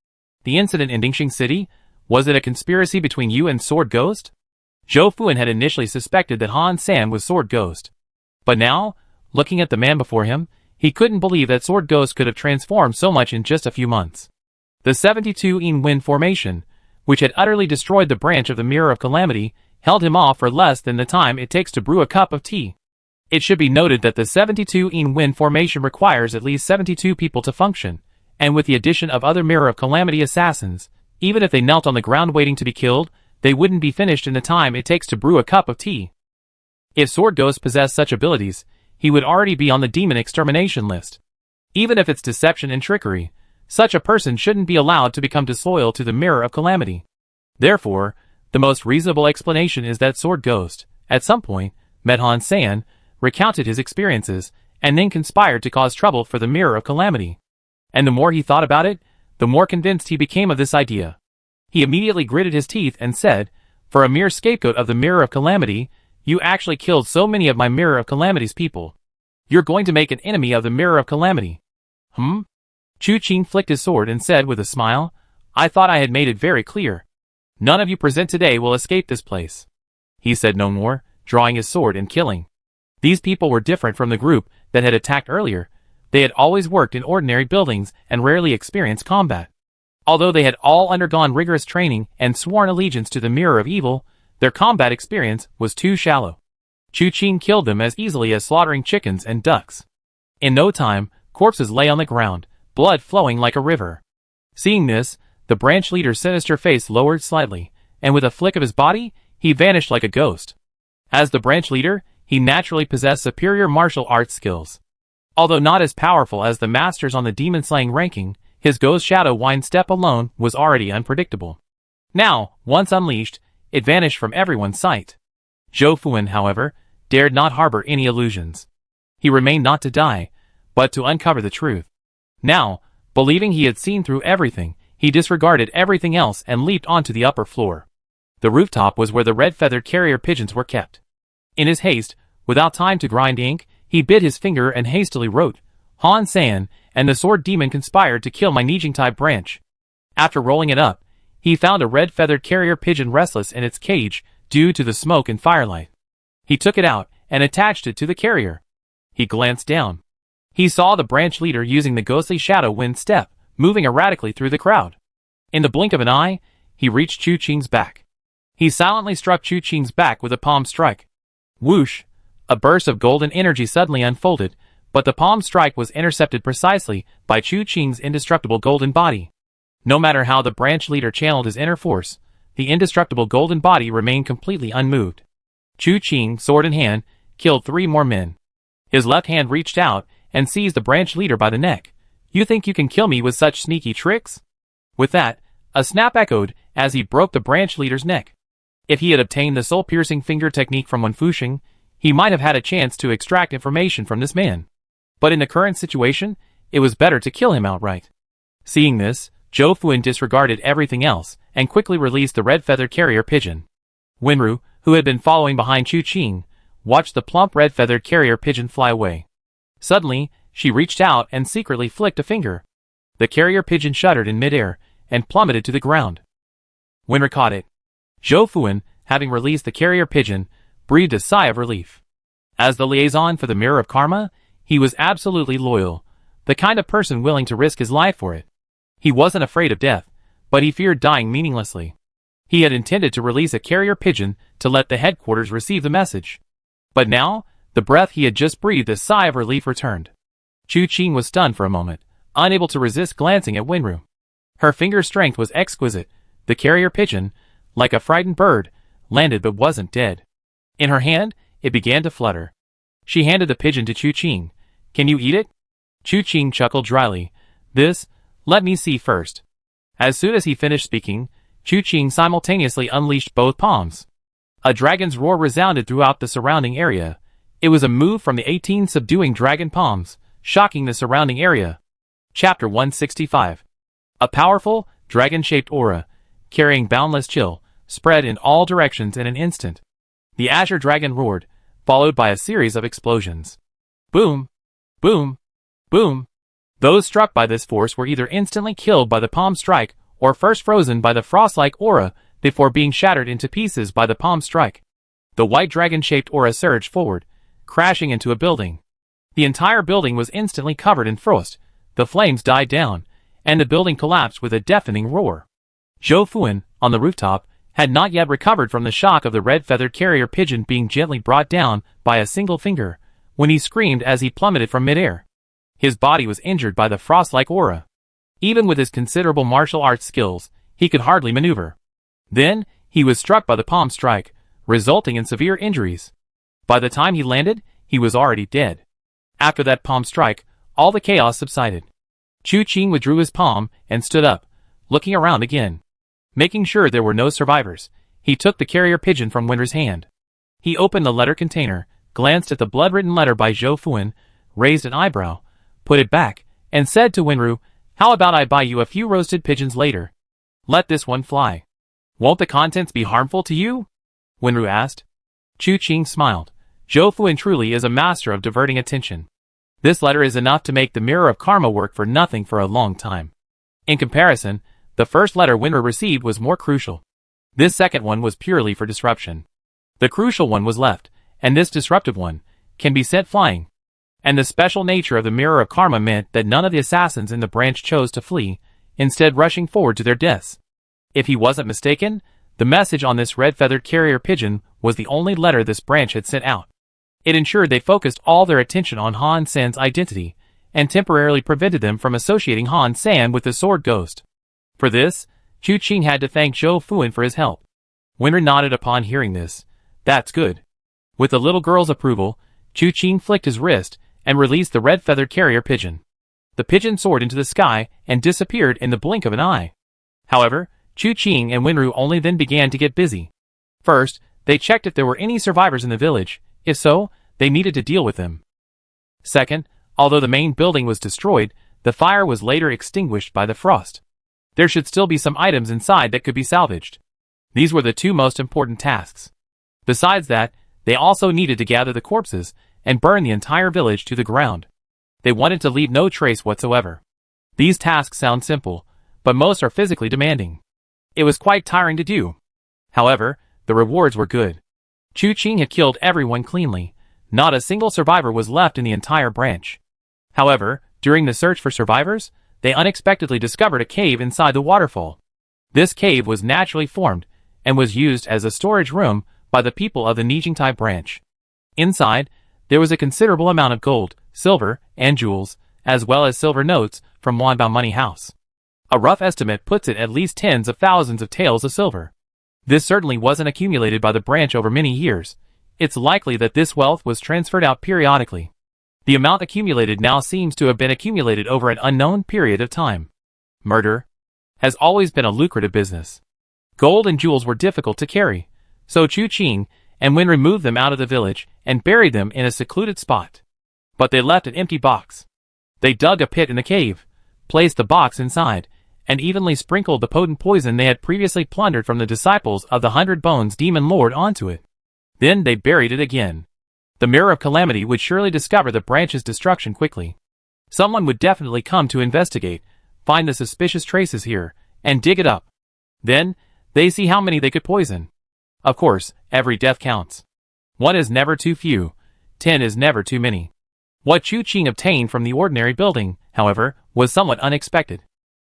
The incident in Dingxing City, was it a conspiracy between you and Sword Ghost? Zhou Fuan had initially suspected that Han San was Sword Ghost. But now, looking at the man before him, he couldn't believe that Sword Ghost could have transformed so much in just a few months. The 72-in Wind formation, which had utterly destroyed the branch of the Mirror of Calamity, held him off for less than the time it takes to brew a cup of tea. It should be noted that the 72-in Wind formation requires at least 72 people to function, and with the addition of other Mirror of Calamity assassins, even if they knelt on the ground waiting to be killed, they wouldn't be finished in the time it takes to brew a cup of tea. If Sword Ghost possessed such abilities, he would already be on the demon extermination list. Even if it's deception and trickery, such a person shouldn't be allowed to become disloyal to the Mirror of Calamity. Therefore, the most reasonable explanation is that Sword Ghost, at some point, met Han San, recounted his experiences, and then conspired to cause trouble for the Mirror of Calamity. And the more he thought about it, the more convinced he became of this idea. He immediately gritted his teeth and said, for a mere scapegoat of the Mirror of Calamity, you actually killed so many of my Mirror of Calamity's people. You're going to make an enemy of the Mirror of Calamity. Chu Qing flicked his sword and said with a smile, I thought I had made it very clear. None of you present today will escape this place. He said no more, drawing his sword and killing. These people were different from the group that had attacked earlier. They had always worked in ordinary buildings and rarely experienced combat. Although they had all undergone rigorous training and sworn allegiance to the Mirror of Evil, their combat experience was too shallow. Chu Qing killed them as easily as slaughtering chickens and ducks. In no time, corpses lay on the ground, blood flowing like a river. Seeing this, the branch leader's sinister face lowered slightly, and with a flick of his body, he vanished like a ghost. As the branch leader, he naturally possessed superior martial arts skills. Although not as powerful as the masters on the demon-slaying ranking, his ghost shadow wind step alone was already unpredictable. Now, once unleashed, it vanished from everyone's sight. Zhou Fuan, however, dared not harbor any illusions. He remained not to die, but to uncover the truth. Now, believing he had seen through everything, he disregarded everything else and leaped onto the upper floor. The rooftop was where the red-feathered carrier pigeons were kept. In his haste, without time to grind ink, he bit his finger and hastily wrote, Han San and the Sword Demon conspired to kill my Nijingtai branch. After rolling it up, he found a red-feathered carrier pigeon restless in its cage due to the smoke and firelight. He took it out and attached it to the carrier. He glanced down. He saw the branch leader using the ghostly shadow wind step, moving erratically through the crowd. In the blink of an eye, he reached Chu Qing's back. He silently struck Chu Qing's back with a palm strike. Whoosh! A burst of golden energy suddenly unfolded, but the palm strike was intercepted precisely by Chu Qing's indestructible golden body. No matter how the branch leader channeled his inner force, the indestructible golden body remained completely unmoved. Chu Qing, sword in hand, killed 3 more men. His left hand reached out and seized the branch leader by the neck. You think you can kill me with such sneaky tricks? With that, a snap echoed as he broke the branch leader's neck. If he had obtained the soul-piercing finger technique from Wen Fuxing, he might have had a chance to extract information from this man. But in the current situation, it was better to kill him outright. Seeing this, Zhou Fuan disregarded everything else and quickly released the red-feathered carrier pigeon. Wenru, who had been following behind Chu Qing, watched the plump red-feathered carrier pigeon fly away. Suddenly, she reached out and secretly flicked a finger. The carrier pigeon shuddered in midair and plummeted to the ground. Winra caught it. Zhou Fuan, having released the carrier pigeon, breathed a sigh of relief. As the liaison for the Mirror of Karma, he was absolutely loyal, the kind of person willing to risk his life for it. He wasn't afraid of death, but he feared dying meaninglessly. He had intended to release a carrier pigeon to let the headquarters receive the message. But now, the breath he had just breathed, a sigh of relief returned. Chu Qing was stunned for a moment, unable to resist glancing at Wenru. Her finger strength was exquisite. The carrier pigeon, like a frightened bird, landed but wasn't dead. In her hand, it began to flutter. She handed the pigeon to Chu Qing. "Can you eat it?" Chu Qing chuckled dryly. Let me see first." As soon as he finished speaking, Chu Qing simultaneously unleashed both palms. A dragon's roar resounded throughout the surrounding area. It was a move from the 18 subduing dragon palms, shocking the surrounding area. Chapter 165. A powerful, dragon-shaped aura, carrying boundless chill, spread in all directions in an instant. The azure dragon roared, followed by a series of explosions. Boom! Boom! Boom! Those struck by this force were either instantly killed by the palm strike or first frozen by the frost-like aura before being shattered into pieces by the palm strike. The white dragon-shaped aura surged forward, crashing into a building. The entire building was instantly covered in frost, the flames died down, and the building collapsed with a deafening roar. Zhou Fuan, on the rooftop, had not yet recovered from the shock of the red-feathered carrier pigeon being gently brought down by a single finger, when he screamed as he plummeted from midair. His body was injured by the frost-like aura. Even with his considerable martial arts skills, he could hardly maneuver. Then, he was struck by the palm strike, resulting in severe injuries. By the time he landed, he was already dead. After that palm strike, all the chaos subsided. Chu Qing withdrew his palm and stood up, looking around again. Making sure there were no survivors, he took the carrier pigeon from Winra's hand. He opened the letter container, glanced at the blood-written letter by Zhou Fuan, raised an eyebrow, put it back, and said to Wenru, "How about I buy you a few roasted pigeons later? Let this one fly. Won't the contents be harmful to you?" Wenru asked. Chu Qing smiled. Zhou Fuan truly is a master of diverting attention. This letter is enough to make the Mirror of Karma work for nothing for a long time. In comparison, the first letter Wenru received was more crucial. This second one was purely for disruption. The crucial one was left, and this disruptive one can be sent flying. And the special nature of the Mirror of Karma meant that none of the assassins in the branch chose to flee, instead rushing forward to their deaths. If he wasn't mistaken, the message on this red-feathered carrier pigeon was the only letter this branch had sent out. It ensured they focused all their attention on Han San's identity, and temporarily prevented them from associating Han San with the sword ghost. For this, Chu Qing had to thank Zhou Fuan for his help. Winra nodded upon hearing this. "That's good." With the little girl's approval, Chu Qing flicked his wrist and released the red-feathered carrier pigeon. The pigeon soared into the sky and disappeared in the blink of an eye. However, Chu Qing and Wenru only then began to get busy. First, they checked if there were any survivors in the village. If so, they needed to deal with them. Second, although the main building was destroyed, the fire was later extinguished by the frost. There should still be some items inside that could be salvaged. These were the two most important tasks. Besides that, they also needed to gather the corpses and burn the entire village to the ground. They wanted to leave no trace whatsoever. These tasks sound simple, but most are physically demanding. It was quite tiring to do. However, the rewards were good. Chu Qing had killed everyone cleanly. Not a single survivor was left in the entire branch. However, during the search for survivors, they unexpectedly discovered a cave inside the waterfall. This cave was naturally formed and was used as a storage room by the people of the Nijingtai branch. Inside, there was a considerable amount of gold, silver, and jewels, as well as silver notes from Wanbao Money House. A rough estimate puts it at least tens of thousands of taels of silver. This certainly wasn't accumulated by the branch over many years. It's likely that this wealth was transferred out periodically. The amount accumulated now seems to have been accumulated over an unknown period of time. Murder has always been a lucrative business. Gold and jewels were difficult to carry, so Chu Qing and Wen removed them out of the village and buried them in a secluded spot. But they left an empty box. They dug a pit in the cave, placed the box inside, and evenly sprinkled the potent poison they had previously plundered from the disciples of the 100 Bones Demon Lord onto it. Then they buried it again. The Mirror of Calamity would surely discover the branch's destruction quickly. Someone would definitely come to investigate, find the suspicious traces here, and dig it up. Then, they see how many they could poison. Of course, every death counts. 1 is never too few, 10 is never too many. What Chu Qing obtained from the ordinary building, however, was somewhat unexpected.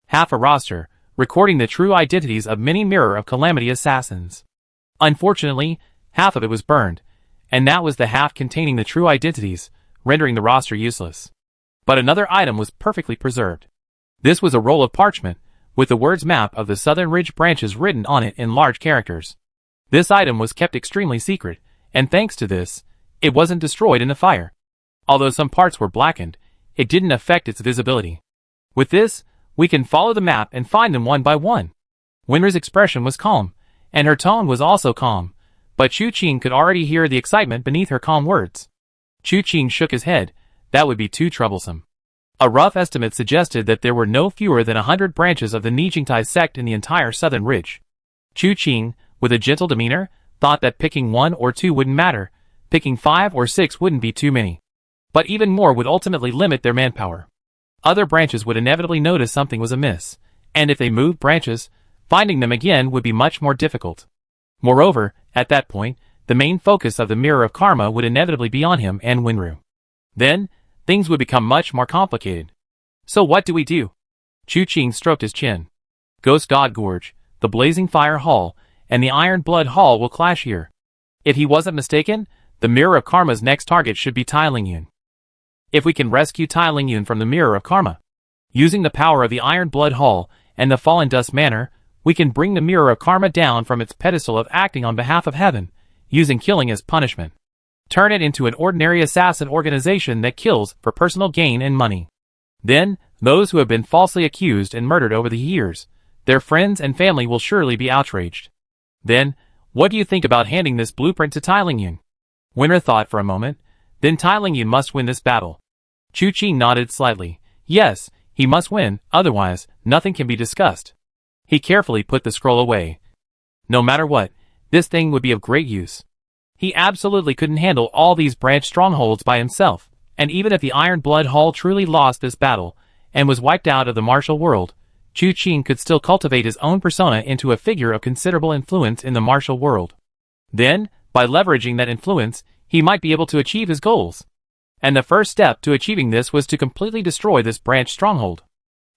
Half a roster, recording the true identities of many Mirror of Calamity assassins. Unfortunately, half of it was burned, and that was the half containing the true identities, rendering the roster useless. But another item was perfectly preserved. This was a roll of parchment, with the words map of the Southern Ridge branches written on it in large characters. This item was kept extremely secret, and thanks to this, it wasn't destroyed in the fire. Although some parts were blackened, it didn't affect its visibility. With this, we can follow the map and find them one by one. Winra's expression was calm, and her tone was also calm, but Chu Qing could already hear the excitement beneath her calm words. Chu Qing shook his head. That would be too troublesome. A rough estimate suggested that there were no fewer than 100 branches of the Nijingtai sect in the entire Southern Ridge. Chu Qing, with a gentle demeanor, thought that picking 1 or 2 wouldn't matter, picking 5 or 6 wouldn't be too many. But even more would ultimately limit their manpower. Other branches would inevitably notice something was amiss, and if they moved branches, finding them again would be much more difficult. Moreover, at that point, the main focus of the Mirror of Karma would inevitably be on him and Winru. Then, things would become much more complicated. So what do we do? Chu Qing stroked his chin. Ghost God Gorge, the Blazing Fire Hall, and the Iron Blood Hall will clash here. If he wasn't mistaken, the Mirror of Karma's next target should be Tai Lingyun. If we can rescue Tai Lingyun from the Mirror of Karma, using the power of the Iron Blood Hall and the Fallen Dust Manor, we can bring the Mirror of Karma down from its pedestal of acting on behalf of heaven, using killing as punishment. Turn it into an ordinary assassin organization that kills for personal gain and money. Then, those who have been falsely accused and murdered over the years, their friends and family will surely be outraged. Then, what do you think about handing this blueprint to Tai Lingyun? Winra thought for a moment. Then Tai Lingyun must win this battle. Chu Qing nodded slightly. Yes, he must win, otherwise, nothing can be discussed. He carefully put the scroll away. No matter what, this thing would be of great use. He absolutely couldn't handle all these branch strongholds by himself, and even if the Iron Blood Hall truly lost this battle, and was wiped out of the martial world, Chu Qing could still cultivate his own persona into a figure of considerable influence in the martial world. Then, by leveraging that influence, he might be able to achieve his goals. And the first step to achieving this was to completely destroy this branch stronghold.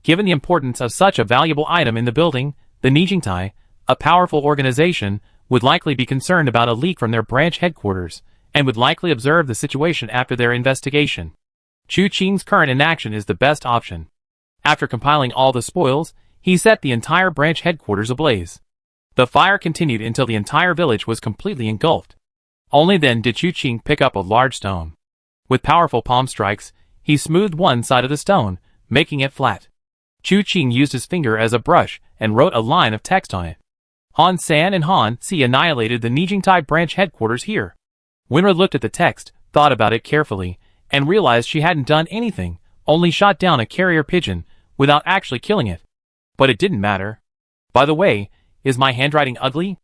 Given the importance of such a valuable item in the building, the Nijingtai, a powerful organization, would likely be concerned about a leak from their branch headquarters, and would likely observe the situation after their investigation. Chu Qing's current inaction is the best option. After compiling all the spoils, he set the entire branch headquarters ablaze. The fire continued until the entire village was completely engulfed. Only then did Chu Qing pick up a large stone. With powerful palm strikes, he smoothed one side of the stone, making it flat. Chu Qing used his finger as a brush and wrote a line of text on it. Han San and Han Si annihilated the Nijingtai branch headquarters here. Winra looked at the text, thought about it carefully, and realized she hadn't done anything, only shot down a carrier pigeon, without actually killing it. But it didn't matter. By the way, is my handwriting ugly?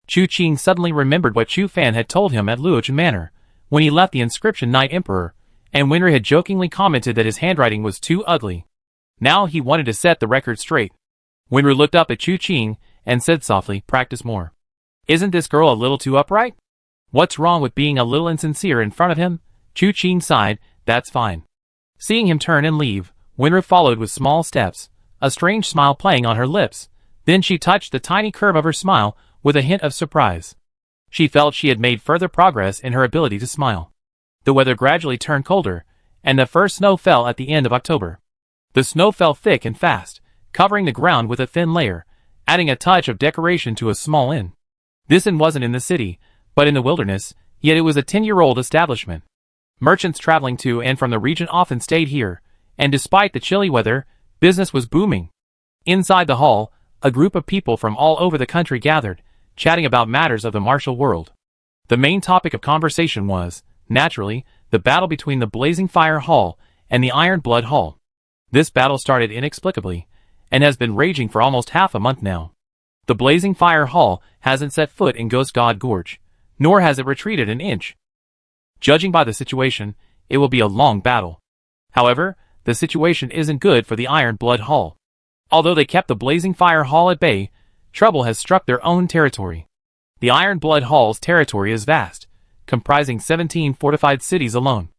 Chu Qing suddenly remembered what Chu Fan had told him at Luochen Manor, when he left the inscription Knight Emperor, and Winra had jokingly commented that his handwriting was too ugly. Now he wanted to set the record straight. Winra looked up at Chu Qing, and said softly, practice more. Isn't this girl a little too upright? What's wrong with being a little insincere in front of him? Chu Qing sighed, that's fine. Seeing him turn and leave, Winra followed with small steps, a strange smile playing on her lips. Then she touched the tiny curve of her smile with a hint of surprise. She felt she had made further progress in her ability to smile. The weather gradually turned colder, and the first snow fell at the end of October. The snow fell thick and fast, covering the ground with a thin layer, adding a touch of decoration to a small inn. This inn wasn't in the city, but in the wilderness, yet it was a 10-year-old establishment. Merchants traveling to and from the region often stayed here, and despite the chilly weather, business was booming. Inside the hall, a group of people from all over the country gathered, chatting about matters of the martial world. The main topic of conversation was, naturally, the battle between the Blazing Fire Hall and the Iron Blood Hall. This battle started inexplicably, and has been raging for almost half a month now. The Blazing Fire Hall hasn't set foot in Ghost God Gorge, nor has it retreated an inch. Judging by the situation, it will be a long battle. However, the situation isn't good for the Iron Blood Hall. Although they kept the Blazing Fire Hall at bay, trouble has struck their own territory. The Iron Blood Hall's territory is vast, comprising 17 fortified cities alone.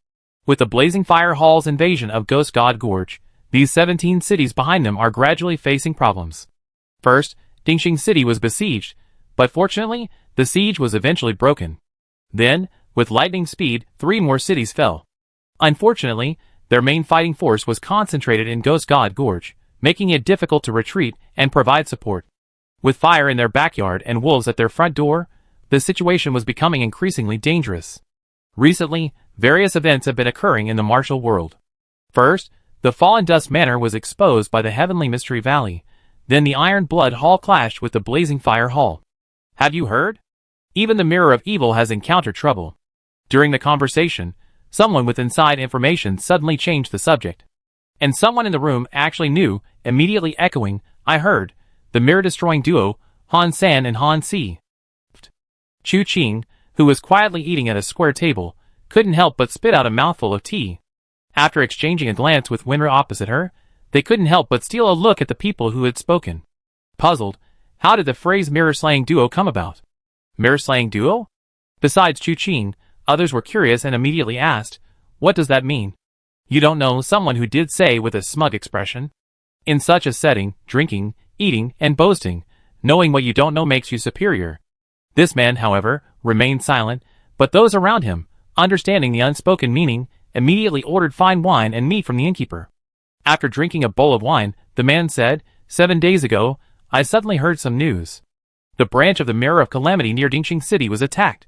With the Blazing Fire Hall's invasion of Ghost God Gorge, these 17 cities behind them are gradually facing problems. First, Dingxing City was besieged, but fortunately, the siege was eventually broken. Then, with lightning speed, 3 more cities fell. Unfortunately, their main fighting force was concentrated in Ghost God Gorge, making it difficult to retreat and provide support. With fire in their backyard and wolves at their front door, the situation was becoming increasingly dangerous. Recently, various events have been occurring in the martial world. First, the Fallen Dust Manor was exposed by the Heavenly Mystery Valley. Then the Iron Blood Hall clashed with the Blazing Fire Hall. Have you heard? Even the Mirror of Evil has encountered trouble. During the conversation, someone with inside information suddenly changed the subject. And someone in the room actually knew, immediately echoing, "I heard." The mirror-destroying duo, Han San and Han Si. Chu Qing, who was quietly eating at a square table, couldn't help but spit out a mouthful of tea. After exchanging a glance with Winra opposite her, they couldn't help but steal a look at the people who had spoken. Puzzled, how did the phrase mirror-slaying duo come about? Mirror-slaying duo? Besides Chu Qing, others were curious and immediately asked, "What does that mean?" "You don't know," someone who did say with a smug expression. In such a setting, drinking, eating, and boasting, knowing what you don't know makes you superior. This man, however, remained silent, but those around him, understanding the unspoken meaning, immediately ordered fine wine and meat from the innkeeper. After drinking a bowl of wine, the man said, 7 days ago, I suddenly heard some news. The branch of the Mirror of Calamity near Dingxing City was attacked.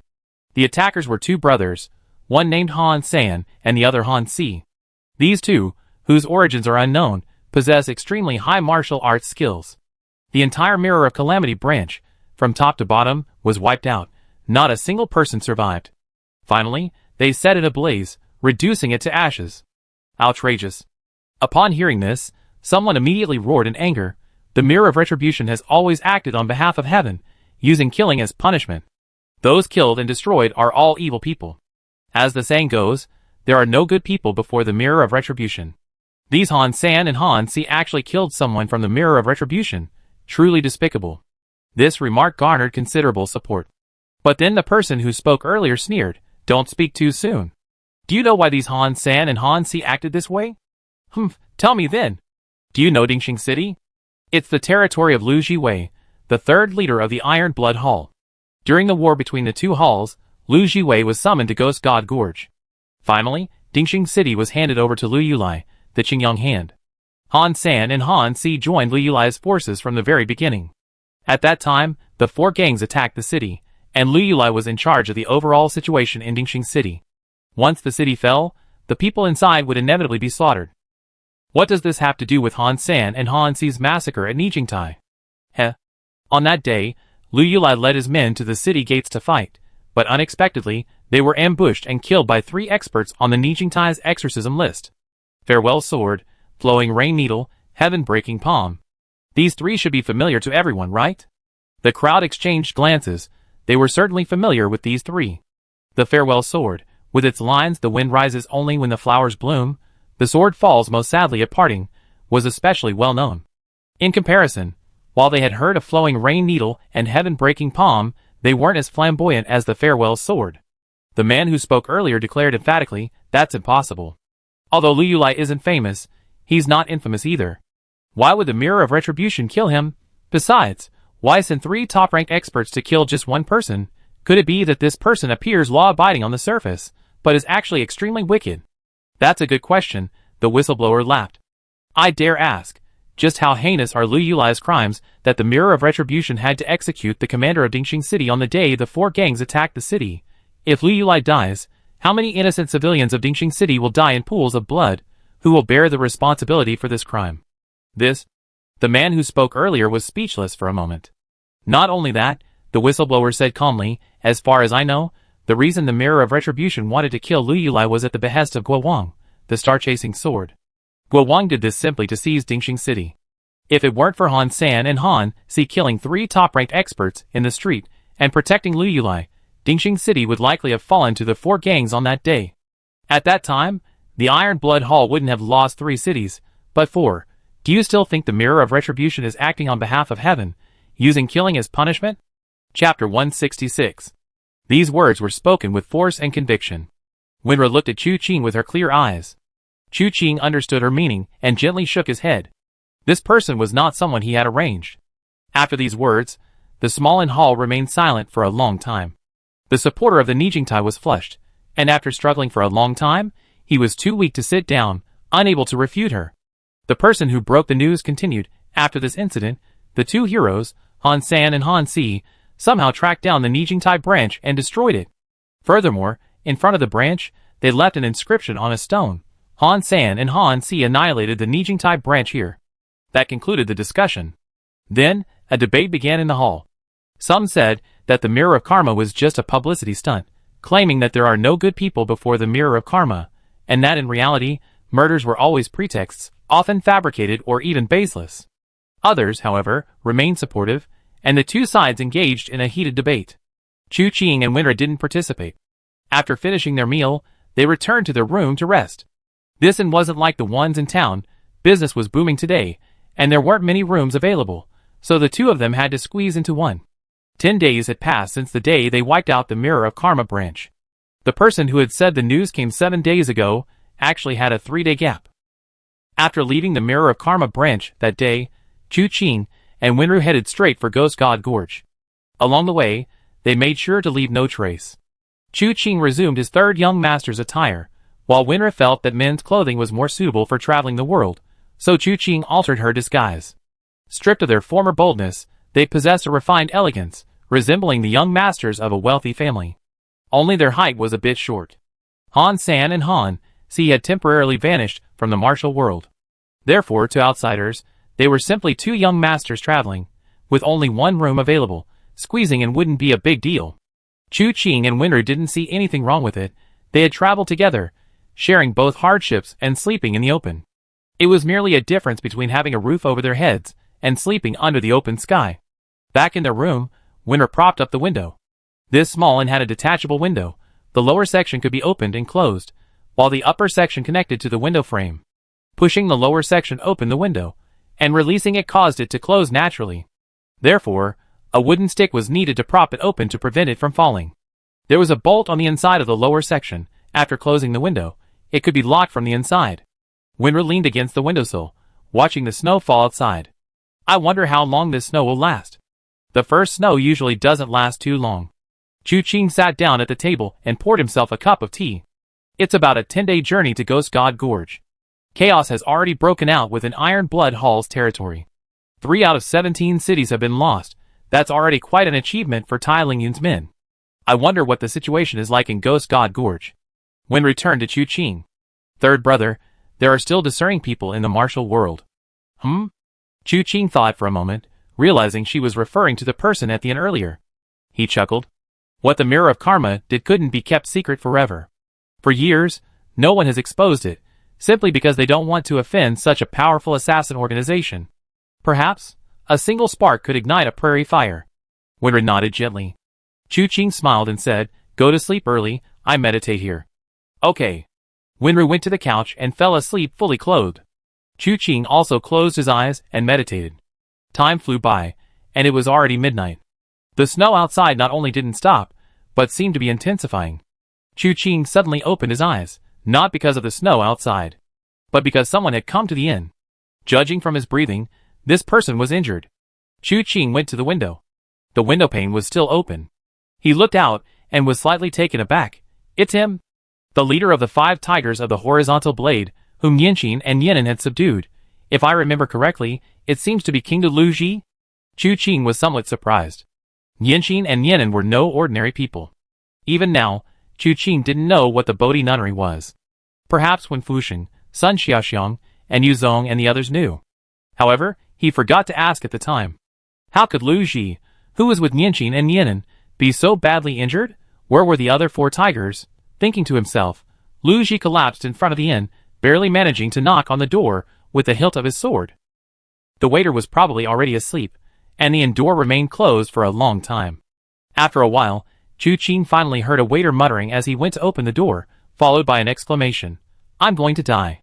The attackers were 2 brothers, one named Han San and the other Han Si. These 2, whose origins are unknown, possess extremely high martial arts skills. The entire Mirror of Calamity branch, from top to bottom, was wiped out. Not a single person survived. Finally, they set it ablaze, reducing it to ashes. Outrageous. Upon hearing this, someone immediately roared in anger. The Mirror of Retribution has always acted on behalf of heaven, using killing as punishment. Those killed and destroyed are all evil people. As the saying goes, there are no good people before the Mirror of Retribution. These Han San and Han Si actually killed someone from the Mirror of Retribution. Truly despicable. This remark garnered considerable support. But then the person who spoke earlier sneered, "Don't speak too soon. Do you know why these Han San and Han Si acted this way?" Tell me then. Do you know Dingxing City? It's the territory of Lu Jiwei, the 3rd leader of the Iron Blood Hall. During the war between the 2 halls, Lu Jiwei was summoned to Ghost God Gorge. Finally, Dingxing City was handed over to Lu Yulai, the Qingyang Hand. Han San and Han Si joined Lu Yulai's forces from the very beginning. At that time, the 4 gangs attacked the city, and Lu Yulai was in charge of the overall situation in Dingxing City. Once the city fell, the people inside would inevitably be slaughtered. What does this have to do with Han San and Han Si's massacre at Nijingtai? On that day, Lu Yulai led his men to the city gates to fight, but unexpectedly, they were ambushed and killed by 3 experts on the Nijingtai's exorcism list. Farewell Sword, Flowing Rain Needle, Heaven-Breaking Palm. These 3 should be familiar to everyone, right? The crowd exchanged glances. They were certainly familiar with these 3. The Farewell Sword, with its lines "The wind rises only when the flowers bloom, the sword falls most sadly at parting," was especially well known. In comparison, while they had heard of Flowing Rain Needle and Heaven-Breaking Palm, they weren't as flamboyant as the Farewell Sword. The man who spoke earlier declared emphatically, "That's impossible." Although Lu Yulai isn't famous, he's not infamous either. Why would the Mirror of Retribution kill him? Besides, why send 3 top-ranked experts to kill just one person? Could it be that this person appears law-abiding on the surface, but is actually extremely wicked? That's a good question, the whistleblower laughed. I dare ask, just how heinous are Lu Yulai's crimes that the Mirror of Retribution had to execute the commander of Dingxing City on the day the 4 gangs attacked the city? If Lu Yulai dies, how many innocent civilians of Dingxing City will die in pools of blood? Who will bear the responsibility for this crime? The man who spoke earlier was speechless for a moment. Not only that, the whistleblower said calmly, as far as I know, the reason the Mirror of Retribution wanted to kill Lu Yulai was at the behest of Guo Wang, the star-chasing sword. Guo Wang did this simply to seize Dingxing City. If it weren't for Han San and Han Si killing 3 top-ranked experts in the street and protecting Lu Yulai, Dingxing City would likely have fallen to the 4 gangs on that day. At that time, the Iron Blood Hall wouldn't have lost 3 cities, but 4. Do you still think the Mirror of Retribution is acting on behalf of heaven, using killing as punishment? Chapter 166. These words were spoken with force and conviction. Winra looked at Chu Qing with her clear eyes. Chu Qing understood her meaning and gently shook his head. This person was not someone he had arranged. After these words, the small inn hall remained silent for a long time. The supporter of the Nijingtai was flushed, and after struggling for a long time, he was too weak to sit down, unable to refute her. The person who broke the news continued. After this incident, the 2 heroes, Han San and Han Si, somehow tracked down the Nijingtai branch and destroyed it. Furthermore, in front of the branch, they left an inscription on a stone. Han San and Han Si annihilated the Nijingtai branch here. That concluded the discussion. Then, a debate began in the hall. Some said that the Mirror of Karma was just a publicity stunt, claiming that there are no good people before the Mirror of Karma, and that in reality, murders were always pretexts, often fabricated or even baseless. Others, however, remained supportive, and the 2 sides engaged in a heated debate. Chu Qing and Winra didn't participate. After finishing their meal, they returned to their room to rest. This inn wasn't like the ones in town. Business was booming today, and there weren't many rooms available, so the 2 of them had to squeeze into one. 10 days had passed since the day they wiped out the Mirror of Karma branch. The person who had said the news came 7 days ago actually had a 3-day gap. After leaving the Mirror of Karma branch that day, Chu Qing and Winru headed straight for Ghost God Gorge. Along the way, they made sure to leave no trace. Chu Qing resumed his 3rd young master's attire, while Winru felt that men's clothing was more suitable for traveling the world, so Chu Qing altered her disguise. Stripped of their former boldness, they possessed a refined elegance, resembling the young masters of a wealthy family. Only their height was a bit short. Han San and Han Si had temporarily vanished from the martial world. Therefore, to outsiders, they were simply 2 young masters traveling, with only 1 room available. Squeezing in wouldn't be a big deal. Chu Qing and Winru didn't see anything wrong with it. They had traveled together, sharing both hardships and sleeping in the open. It was merely a difference between having a roof over their heads and sleeping under the open sky. Back in their room, Winru propped up the window. This small inn had a detachable window. The lower section could be opened and closed, while the upper section connected to the window frame. Pushing the lower section opened the window, and releasing it caused it to close naturally. Therefore, a wooden stick was needed to prop it open to prevent it from falling. There was a bolt on the inside of the lower section. After closing the window, it could be locked from the inside. Winru leaned against the windowsill, watching the snow fall outside. I wonder how long this snow will last. The first snow usually doesn't last too long. Chu Qing sat down at the table and poured himself a cup of tea. It's about a 10-day journey to Ghost God Gorge. Chaos has already broken out within Iron Blood Hall's territory. 3 out of 17 cities have been lost. That's already quite an achievement for Tai Lingyun's men. I wonder what the situation is like in Ghost God Gorge. When returned to Chu Qing. 3rd brother, there are still discerning people in the martial world. Chu Qing thought for a moment, realizing she was referring to the person at the inn earlier. He chuckled. What the Mirror of Karma did couldn't be kept secret forever. For years, no one has exposed it, simply because they don't want to offend such a powerful assassin organization. Perhaps, a single spark could ignite a prairie fire. Winra nodded gently. Chu Qing smiled and said, Go to sleep early, I meditate here. Okay. Winru went to the couch and fell asleep fully clothed. Chu Qing also closed his eyes and meditated. Time flew by, and it was already midnight. The snow outside not only didn't stop, but seemed to be intensifying. Chu Qing suddenly opened his eyes, not because of the snow outside, but because someone had come to the inn. Judging from his breathing, this person was injured. Chu Qing went to the window. The window pane was still open. He looked out and was slightly taken aback. It's him. The leader of the 5 tigers of the horizontal blade, whom Yanqin and Yan'an had subdued. If I remember correctly, it seems to be King Lu Ji. Chu Qing was somewhat surprised. Yanqin and Yan'an were no ordinary people. Even now, Chu Qing didn't know what the Bodhi nunnery was. Perhaps when Fusheng, Sun Xiaoxiang, and Yu Zong and the others knew. However, he forgot to ask at the time. How could Lu Ji, who was with Yanqin and Yan'an, be so badly injured? Where were the other 4 tigers? Thinking to himself, Lu Ji collapsed in front of the inn, barely managing to knock on the door with the hilt of his sword. The waiter was probably already asleep, and the inn door remained closed for a long time. After a while, Chu Qing finally heard a waiter muttering as he went to open the door, followed by an exclamation. I'm going to die.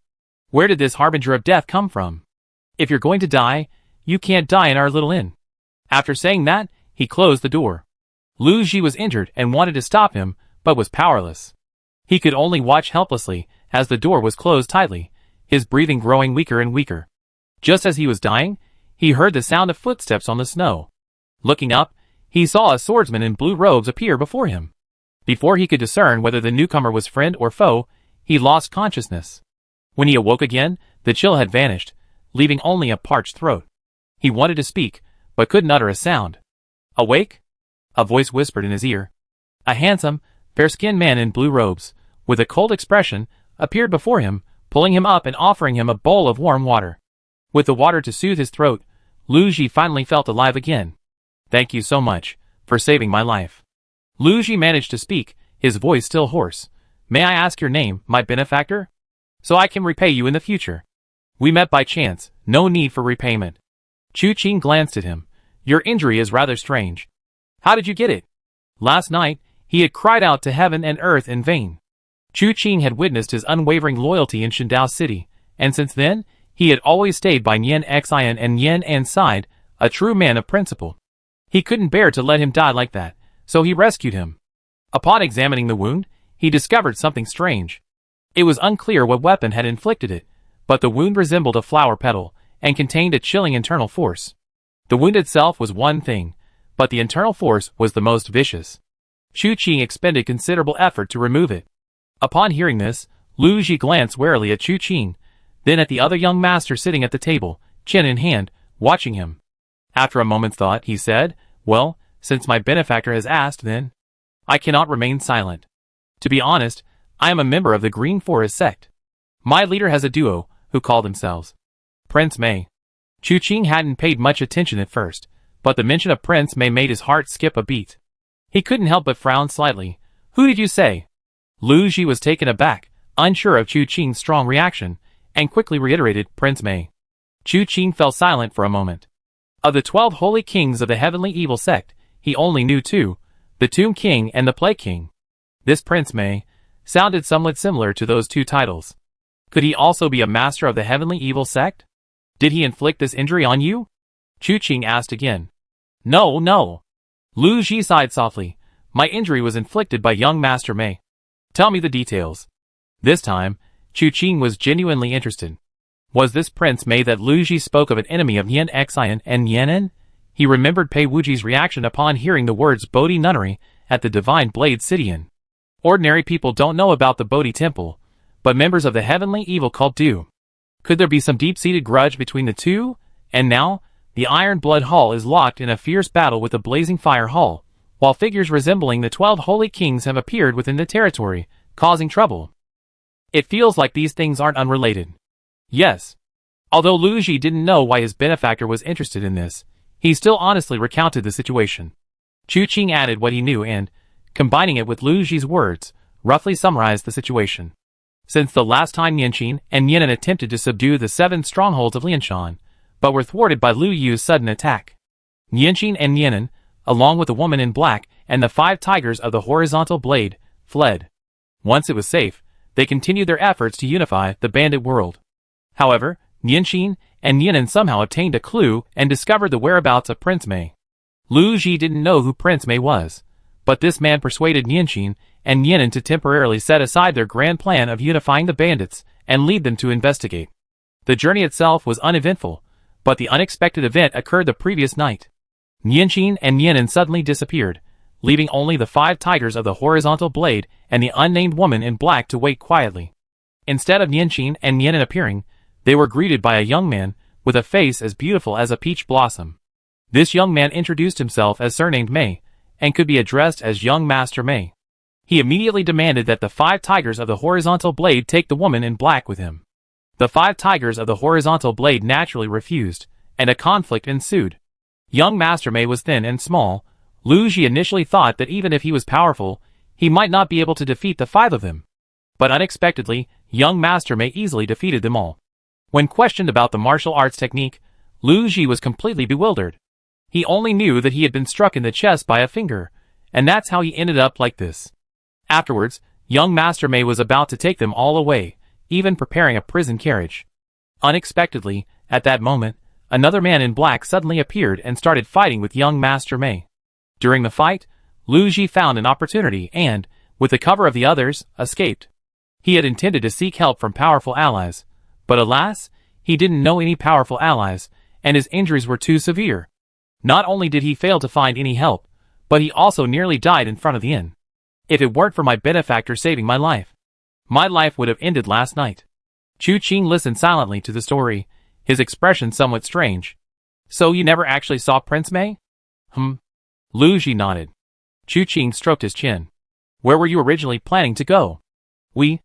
Where did this harbinger of death come from? If you're going to die, you can't die in our little inn. After saying that, he closed the door. Lu Ji was injured and wanted to stop him, but was powerless. He could only watch helplessly as the door was closed tightly, his breathing growing weaker and weaker. Just as he was dying, he heard the sound of footsteps on the snow. Looking up, he saw a swordsman in blue robes appear before him. Before he could discern whether the newcomer was friend or foe, he lost consciousness. When he awoke again, the chill had vanished, leaving only a parched throat. He wanted to speak, but couldn't utter a sound. Awake? A voice whispered in his ear. A handsome, fair-skinned man in blue robes, with a cold expression, appeared before him, pulling him up and offering him a bowl of warm water. With the water to soothe his throat, Lu Ji finally felt alive again. Thank you so much for saving my life. Lu Ji managed to speak, his voice still hoarse. May I ask your name, my benefactor? So I can repay you in the future. We met by chance, no need for repayment. Chu Qing glanced at him. Your injury is rather strange. How did you get it? Last night, he had cried out to heaven and earth in vain. Chu Qing had witnessed his unwavering loyalty in Shindao City, and since then, he had always stayed by Nian Xian and Nian An's side, a true man of principle. He couldn't bear to let him die like that, so he rescued him. Upon examining the wound, he discovered something strange. It was unclear what weapon had inflicted it, but the wound resembled a flower petal, and contained a chilling internal force. The wound itself was one thing, but the internal force was the most vicious. Chu Qing expended considerable effort to remove it. Upon hearing this, Lu Ji glanced warily at Chu Qing, then at the other young master sitting at the table, chin in hand, watching him. After a moment's thought, he said, Well, since my benefactor has asked, then I cannot remain silent. To be honest, I am a member of the Green Forest sect. My leader has a duo, who call themselves Prince Mei. Chu Qing hadn't paid much attention at first, but the mention of Prince Mei made his heart skip a beat. He couldn't help but frown slightly. Who did you say? Lu Ji was taken aback, unsure of Chu Qing's strong reaction, and quickly reiterated Prince Mei. Chu Qing fell silent for a moment. Of the 12 holy kings of the heavenly evil sect, he only knew 2, the Tomb King and the Plague King. This Prince Mei sounded somewhat similar to those 2 titles. Could he also be a master of the heavenly evil sect? Did he inflict this injury on you? Chu Qing asked again. No. Lu Ji sighed softly. My injury was inflicted by young Master Mei. Tell me the details. This time, Chu Qing was genuinely interested. Was this Prince Mei that Lu Ji spoke of an enemy of Nian Xian and Nianen? He remembered Pei Wuji's reaction upon hearing the words Bodhi Nunnery at the Divine Blade City Inn. Ordinary people don't know about the Bodhi Temple, but members of the heavenly evil cult do. Could there be some deep-seated grudge between the two? And now, the Iron Blood Hall is locked in a fierce battle with the Blazing Fire Hall, while figures resembling the 12 holy kings have appeared within the territory, causing trouble. It feels like these things aren't unrelated. Yes. Although Lu Ji didn't know why his benefactor was interested in this, he still honestly recounted the situation. Chu Qing added what he knew and, combining it with Lu Ji's words, roughly summarized the situation. Since the last time Nianqin and Nianen attempted to subdue the 7 strongholds of Lianshan, but were thwarted by Lu Yu's sudden attack. Nianqin and Nianen, along with the woman in black and the 5 tigers of the horizontal blade, fled. Once it was safe, they continued their efforts to unify the bandit world. However, Nianqin and Nianen somehow obtained a clue and discovered the whereabouts of Prince Mei. Lu Ji didn't know who Prince Mei was, but this man persuaded Nianqin and Nianen to temporarily set aside their grand plan of unifying the bandits and lead them to investigate. The journey itself was uneventful, but the unexpected event occurred the previous night. Nianqin and Nianen suddenly disappeared, leaving only the 5 tigers of the horizontal blade and the unnamed woman in black to wait quietly. Instead of Nianqin and Nianen appearing, they were greeted by a young man with a face as beautiful as a peach blossom. This young man introduced himself as surnamed Mei, and could be addressed as young Master Mei. He immediately demanded that the 5 tigers of the horizontal blade take the woman in black with him. The 5 tigers of the horizontal blade naturally refused, and a conflict ensued. Young Master Mei was thin and small. Lu Ji initially thought that even if he was powerful, he might not be able to defeat the 5 of them. But unexpectedly, young Master Mei easily defeated them all. When questioned about the martial arts technique, Lu Ji was completely bewildered. He only knew that he had been struck in the chest by a finger, And that's how he ended up like this. Afterwards, young Master Mei was about to take them all away, even preparing a prison carriage. Unexpectedly, at that moment, another man in black suddenly appeared and started fighting with young Master Mei. During the fight, Lu Ji found an opportunity and, with the cover of the others, escaped. He had intended to seek help from powerful allies, but alas, he didn't know any powerful allies, and his injuries were too severe. Not only did he fail to find any help, but he also nearly died in front of the inn. If it weren't for my benefactor saving my life would have ended last night. Chu Qing listened silently to the story, his expression somewhat strange. So you never actually saw Prince Mei? Lu Ji nodded. Chu Qing stroked his chin. Where were you originally planning to go? We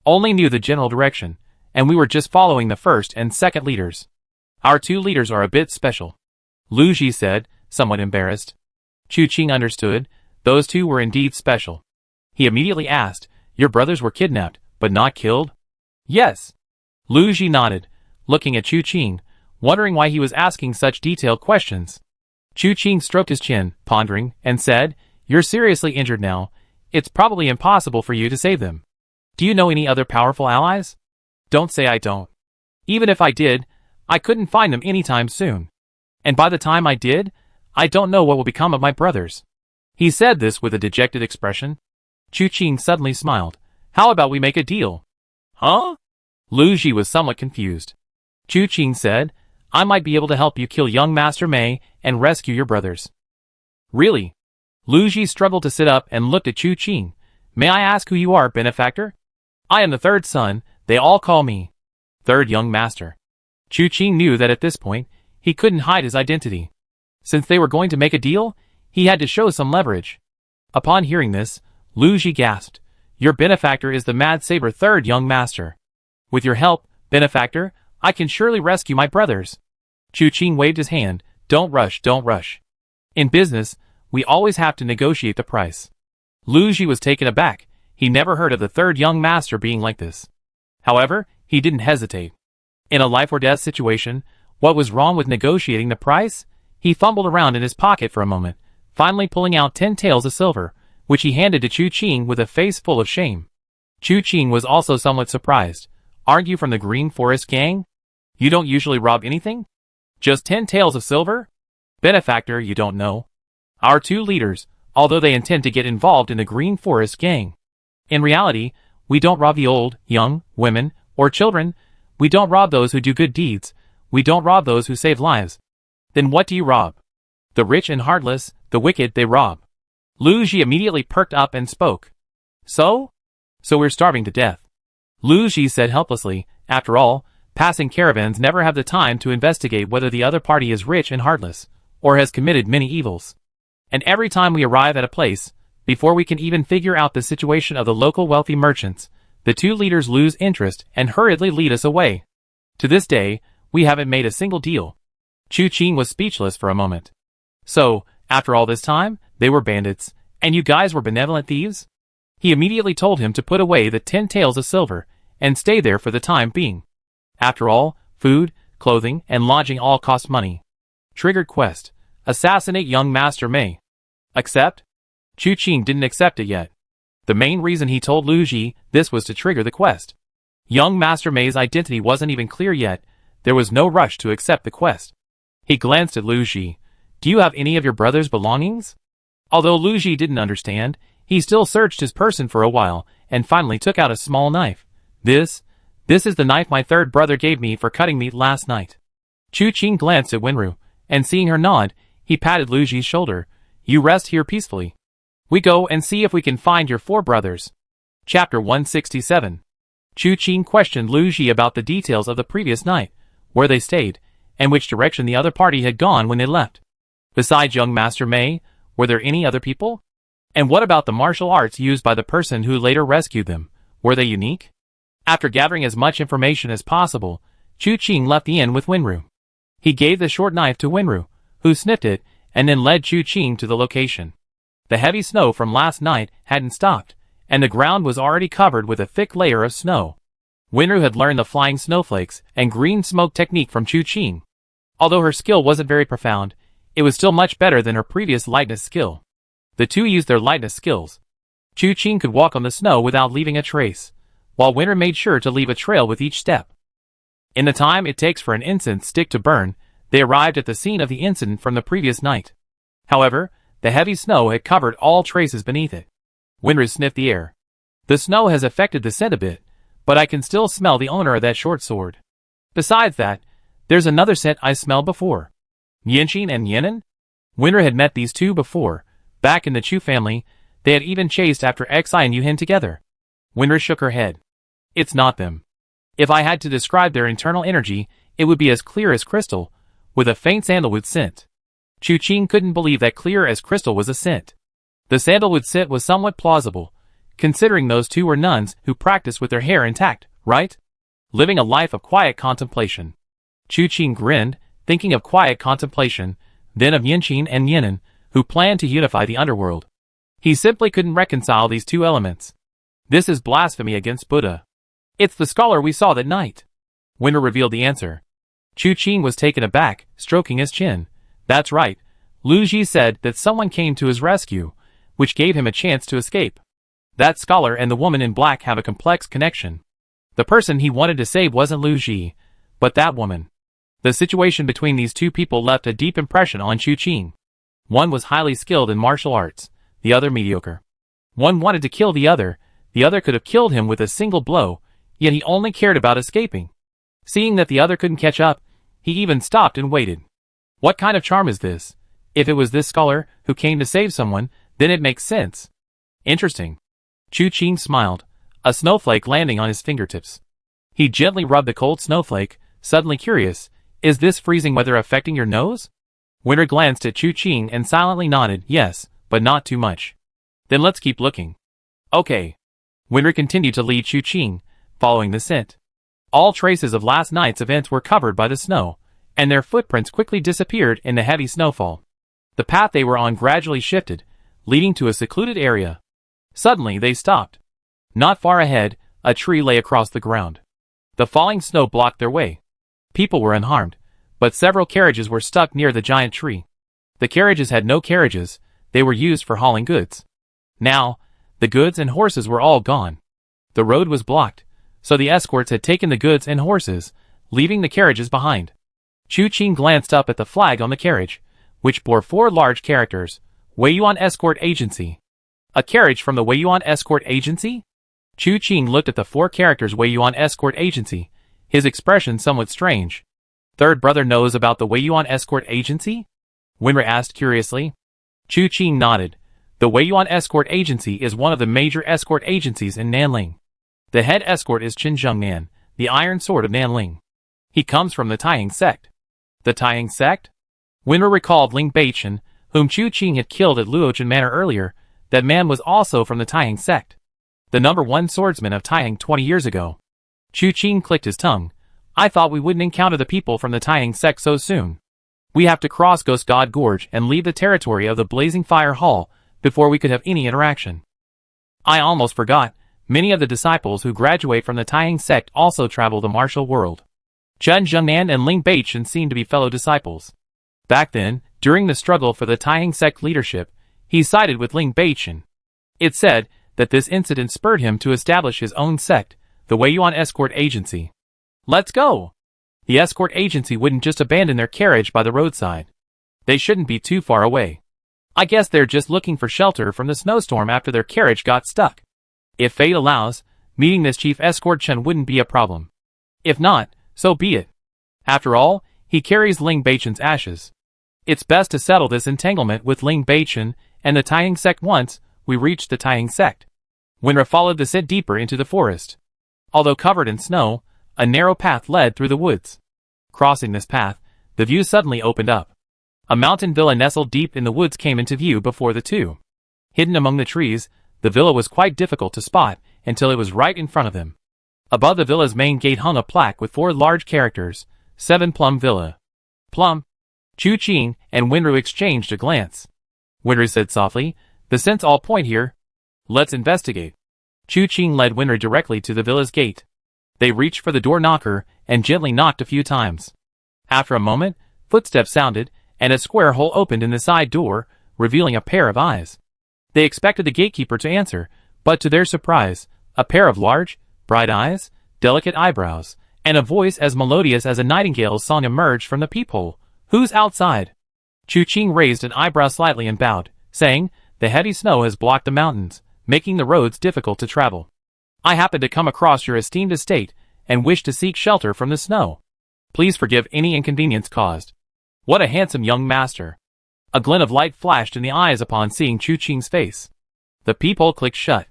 only knew the general direction, and we were just following the first and second leaders. Our two leaders are a bit special, Lu Ji said, somewhat embarrassed. Chu Qing understood, those two were indeed special. He immediately asked, your brothers were kidnapped, but not killed? Yes. Lu Ji nodded, looking at Chu Qing, wondering why he was asking such detailed questions. Chu Qing stroked his chin, pondering, and said, you're seriously injured now. It's probably impossible for you to save them. Do you know any other powerful allies? Don't say I don't. Even if I did, I couldn't find them anytime soon. And by the time I did, I don't know what will become of my brothers. He said this with a dejected expression. Chu Qing suddenly smiled. How about we make a deal? Huh? Lu Ji was somewhat confused. Chu Qing said, I might be able to help you kill young Master Mei and rescue your brothers. Really? Lu Ji struggled to sit up and looked at Chu Qing. May I ask who you are, benefactor? I am the third son, they all call me Third Young Master. Chu Qing knew that at this point, he couldn't hide his identity. Since they were going to make a deal, he had to show some leverage. Upon hearing this, Lu Ji gasped, your benefactor is the Mad Saber Third Young Master. With your help, benefactor, I can surely rescue my brothers. Chu Qing waved his hand, don't rush, don't rush. In business, we always have to negotiate the price. Lu Ji was taken aback, he never heard of the Third Young Master being like this. However, he didn't hesitate. In a life or death situation, what was wrong with negotiating the price? He fumbled around in his pocket for a moment, finally pulling out 10 taels of silver, which he handed to Chu Qing with a face full of shame. Chu Qing was also somewhat surprised. Aren't you from the Green Forest gang? You don't usually rob anything? Just 10 taels of silver? Benefactor, you don't know. Our two leaders, although they intend to get involved in the Green Forest gang. In reality, we don't rob the old, young, women, or children. We don't rob those who do good deeds. We don't rob those who save lives. Then what do you rob? The rich and heartless, the wicked they rob. Lu Ji immediately perked up and spoke. So we're starving to death. Lu Ji said helplessly, after all, passing caravans never have the time to investigate whether the other party is rich and heartless, or has committed many evils. And every time we arrive at a place, before we can even figure out the situation of the local wealthy merchants, the two leaders lose interest and hurriedly lead us away. To this day, we haven't made a single deal. Chu Qing was speechless for a moment. So, after all this time, they were bandits, and you guys were benevolent thieves? He immediately told him to put away the 10 taels of silver, and stay there for the time being. After all, food, clothing, and lodging all cost money. Triggered quest. Assassinate young Master Mei. Accept? Chu Qing didn't accept it yet. The main reason he told Lu Ji this was to trigger the quest. Young Master Mei's identity wasn't even clear yet, there was no rush to accept the quest. He glanced at Lu Ji. Do you have any of your brother's belongings? Although Lu Ji didn't understand, he still searched his person for a while, and finally took out a small knife. This is the knife my third brother gave me for cutting meat last night. Chu Qing glanced at Wenru, and seeing her nod, he patted Lu Ji's shoulder. You rest here peacefully. We go and see if we can find your 4 brothers. Chapter 167. Chu Qing questioned Lu Ji about the details of the previous night, where they stayed, and which direction the other party had gone when they left. Besides young Master Mei, were there any other people? And what about the martial arts used by the person who later rescued them? Were they unique? After gathering as much information as possible, Chu Qing left the inn with Wenru. He gave the short knife to Wenru, who sniffed it, and then led Chu Qing to the location. The heavy snow from last night hadn't stopped, and the ground was already covered with a thick layer of snow. Wenru had learned the flying snowflakes and green smoke technique from Chu Qing. Although her skill wasn't very profound, it was still much better than her previous lightness skill. The two used their lightness skills. Chu Qing could walk on the snow without leaving a trace, while Winter made sure to leave a trail with each step. In the time it takes for an incense stick to burn, they arrived at the scene of the incident from the previous night. However, the heavy snow had covered all traces beneath it. Winter sniffed the air. The snow has affected the scent a bit, but I can still smell the owner of that short sword. Besides that, there's another scent I smelled before. Yanqing and Yanan? Winter had met these two before. Back in the Chu family, they had even chased after Xi and Yuhin together. Winter shook her head. It's not them. If I had to describe their internal energy, it would be as clear as crystal, with a faint sandalwood scent. Chu Qing couldn't believe that clear as crystal was a scent. The sandalwood scent was somewhat plausible, considering those two were nuns who practiced with their hair intact, right? Living a life of quiet contemplation. Chu Qing grinned, thinking of quiet contemplation, then of Yanqing and Yanan, who planned to unify the underworld. He simply couldn't reconcile these two elements. This is blasphemy against Buddha. It's the scholar we saw that night. Winter revealed the answer. Chu Qing was taken aback, stroking his chin. That's right. Lu Ji said that someone came to his rescue, which gave him a chance to escape. That scholar and the woman in black have a complex connection. The person he wanted to save wasn't Lu Ji, but that woman. The situation between these two people left a deep impression on Chu Qing. One was highly skilled in martial arts, the other mediocre. One wanted to kill the other could have killed him with a single blow, yet he only cared about escaping. Seeing that the other couldn't catch up, he even stopped and waited. What kind of charm is this? If it was this scholar who came to save someone, then it makes sense. Interesting. Chu Qing smiled, a snowflake landing on his fingertips. He gently rubbed the cold snowflake, suddenly curious, is this freezing weather affecting your nose? Winter glanced at Chu Qing and silently nodded, yes, but not too much. Then let's keep looking. Okay. Winter continued to lead Chu Qing, following the scent. All traces of last night's events were covered by the snow, and their footprints quickly disappeared in the heavy snowfall. The path they were on gradually shifted, leading to a secluded area. Suddenly they stopped. Not far ahead, a tree lay across the ground. The falling snow blocked their way. People were unharmed, but several carriages were stuck near the giant tree. The carriages had no carriages, they were used for hauling goods. Now, the goods and horses were all gone. The road was blocked, so the escorts had taken the goods and horses, leaving the carriages behind. Chu Qing glanced up at the flag on the carriage, which bore 4 large characters, Weiyuan Escort Agency. A carriage from the Weiyuan Escort Agency? Chu Qing looked at the 4 characters Weiyuan Escort Agency, his expression somewhat strange. Third brother knows about the Weiyuan Escort Agency? Winter asked curiously. Chu Qing nodded. The Weiyuan Escort Agency is one of the major escort agencies in Nanling. The head escort is Qin Zhengnan, the Iron Sword of Nanling. He comes from the Taiying sect. The Taiying sect? Winter recalled Ling Beichen, whom Chu Qing had killed at Luochen Manor earlier. That man was also from the Taiying sect. The #1 swordsman of Taiying 20 years ago. Chu Qing clicked his tongue. I thought we wouldn't encounter the people from the Taiying sect so soon. We have to cross Ghost God Gorge and leave the territory of the Blazing Fire Hall before we could have any interaction. I almost forgot, many of the disciples who graduate from the Taiying sect also travel the martial world. Qin Zhengnan and Ling Beichen seem to be fellow disciples. Back then, during the struggle for the Taiying sect leadership, he sided with Ling Beichen. It's said that this incident spurred him to establish his own sect, the Weiyuan Escort Agency. Let's go! The escort agency wouldn't just abandon their carriage by the roadside. They shouldn't be too far away. I guess they're just looking for shelter from the snowstorm after their carriage got stuck. If fate allows, meeting this chief escort Chen wouldn't be a problem. If not, so be it. After all, he carries Ling Beichen's ashes. It's best to settle this entanglement with Ling Beichen and the Taiying sect once we reach the Taiying sect. Winra followed the scent deeper into the forest. Although covered in snow, a narrow path led through the woods. Crossing this path, the view suddenly opened up. A mountain villa nestled deep in the woods came into view before the two. Hidden among the trees, the villa was quite difficult to spot until it was right in front of them. Above the villa's main gate hung a plaque with 4 large characters, 7 Plum Villa. Plum. Chu Qing and Winru exchanged a glance. Winru said softly, the scents all point here. Let's investigate. Chu Qing led Winru directly to the villa's gate. They reached for the door knocker and gently knocked a few times. After a moment, footsteps sounded, and a square hole opened in the side door, revealing a pair of eyes. They expected the gatekeeper to answer, but to their surprise, a pair of large, bright eyes, delicate eyebrows, and a voice as melodious as a nightingale's song emerged from the peephole. "Who's outside?" Chu Qing raised an eyebrow slightly and bowed, saying, "The heavy snow has blocked the mountains, making the roads difficult to travel. I happened to come across your esteemed estate and wish to seek shelter from the snow. Please forgive any inconvenience caused." What a handsome young master! A glint of light flashed in the eyes upon seeing Chu Qing's face. The peephole clicked shut.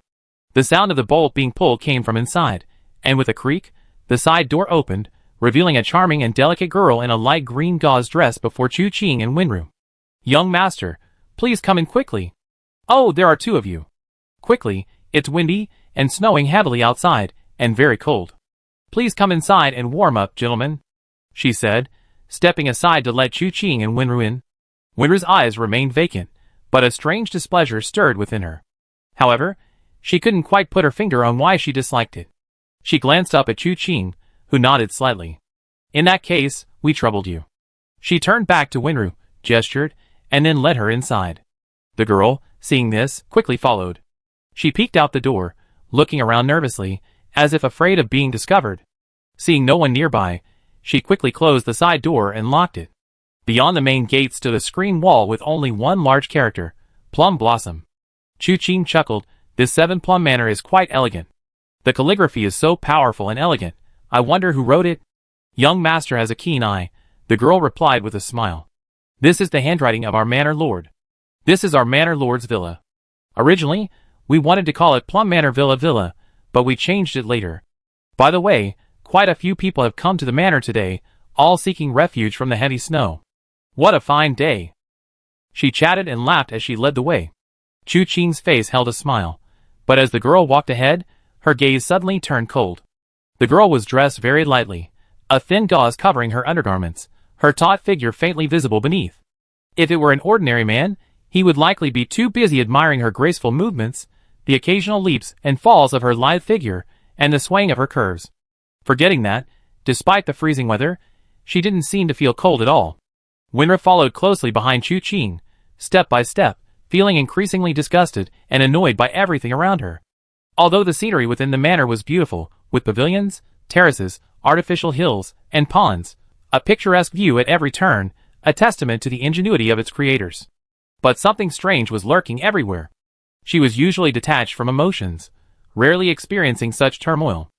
The sound of the bolt being pulled came from inside, and with a creak, the side door opened, revealing a charming and delicate girl in a light green gauze dress before Chu Qing and Wenru. "Young master, please come in quickly." "Oh, there are two of you." "Quickly, it's windy and snowing heavily outside, and very cold. Please come inside and warm up, gentlemen," she said, stepping aside to let Chu Qing and Wenru in. Wenru's eyes remained vacant, but a strange displeasure stirred within her. However, she couldn't quite put her finger on why she disliked it. She glanced up at Chu Qing, who nodded slightly. "In that case, we troubled you." She turned back to Wenru, gestured, and then led her inside. The girl, seeing this, quickly followed. She peeked out the door, looking around nervously, as if afraid of being discovered. Seeing no one nearby, she quickly closed the side door and locked it. Beyond the main gate stood a screen wall with only one large character, Plum Blossom. Chu Qing chuckled, "This 7-plum manor is quite elegant. The calligraphy is so powerful and elegant, I wonder who wrote it?" "Young master has a keen eye," the girl replied with a smile. "This is the handwriting of our manor lord. This is our manor lord's villa. Originally, we wanted to call it Plum Manor Villa, but we changed it later. By the way, quite a few people have come to the manor today, all seeking refuge from the heavy snow. What a fine day." She chatted and laughed as she led the way. Chu Qing's face held a smile, but as the girl walked ahead, her gaze suddenly turned cold. The girl was dressed very lightly, a thin gauze covering her undergarments, her taut figure faintly visible beneath. If it were an ordinary man, he would likely be too busy admiring her graceful movements, the occasional leaps and falls of her lithe figure, and the swaying of her curves. Forgetting that, despite the freezing weather, she didn't seem to feel cold at all. Wenru followed closely behind Chu Qing, step by step, feeling increasingly disgusted and annoyed by everything around her. Although the scenery within the manor was beautiful, with pavilions, terraces, artificial hills, and ponds, a picturesque view at every turn, a testament to the ingenuity of its creators. But something strange was lurking everywhere. She was usually detached from emotions, rarely experiencing such turmoil.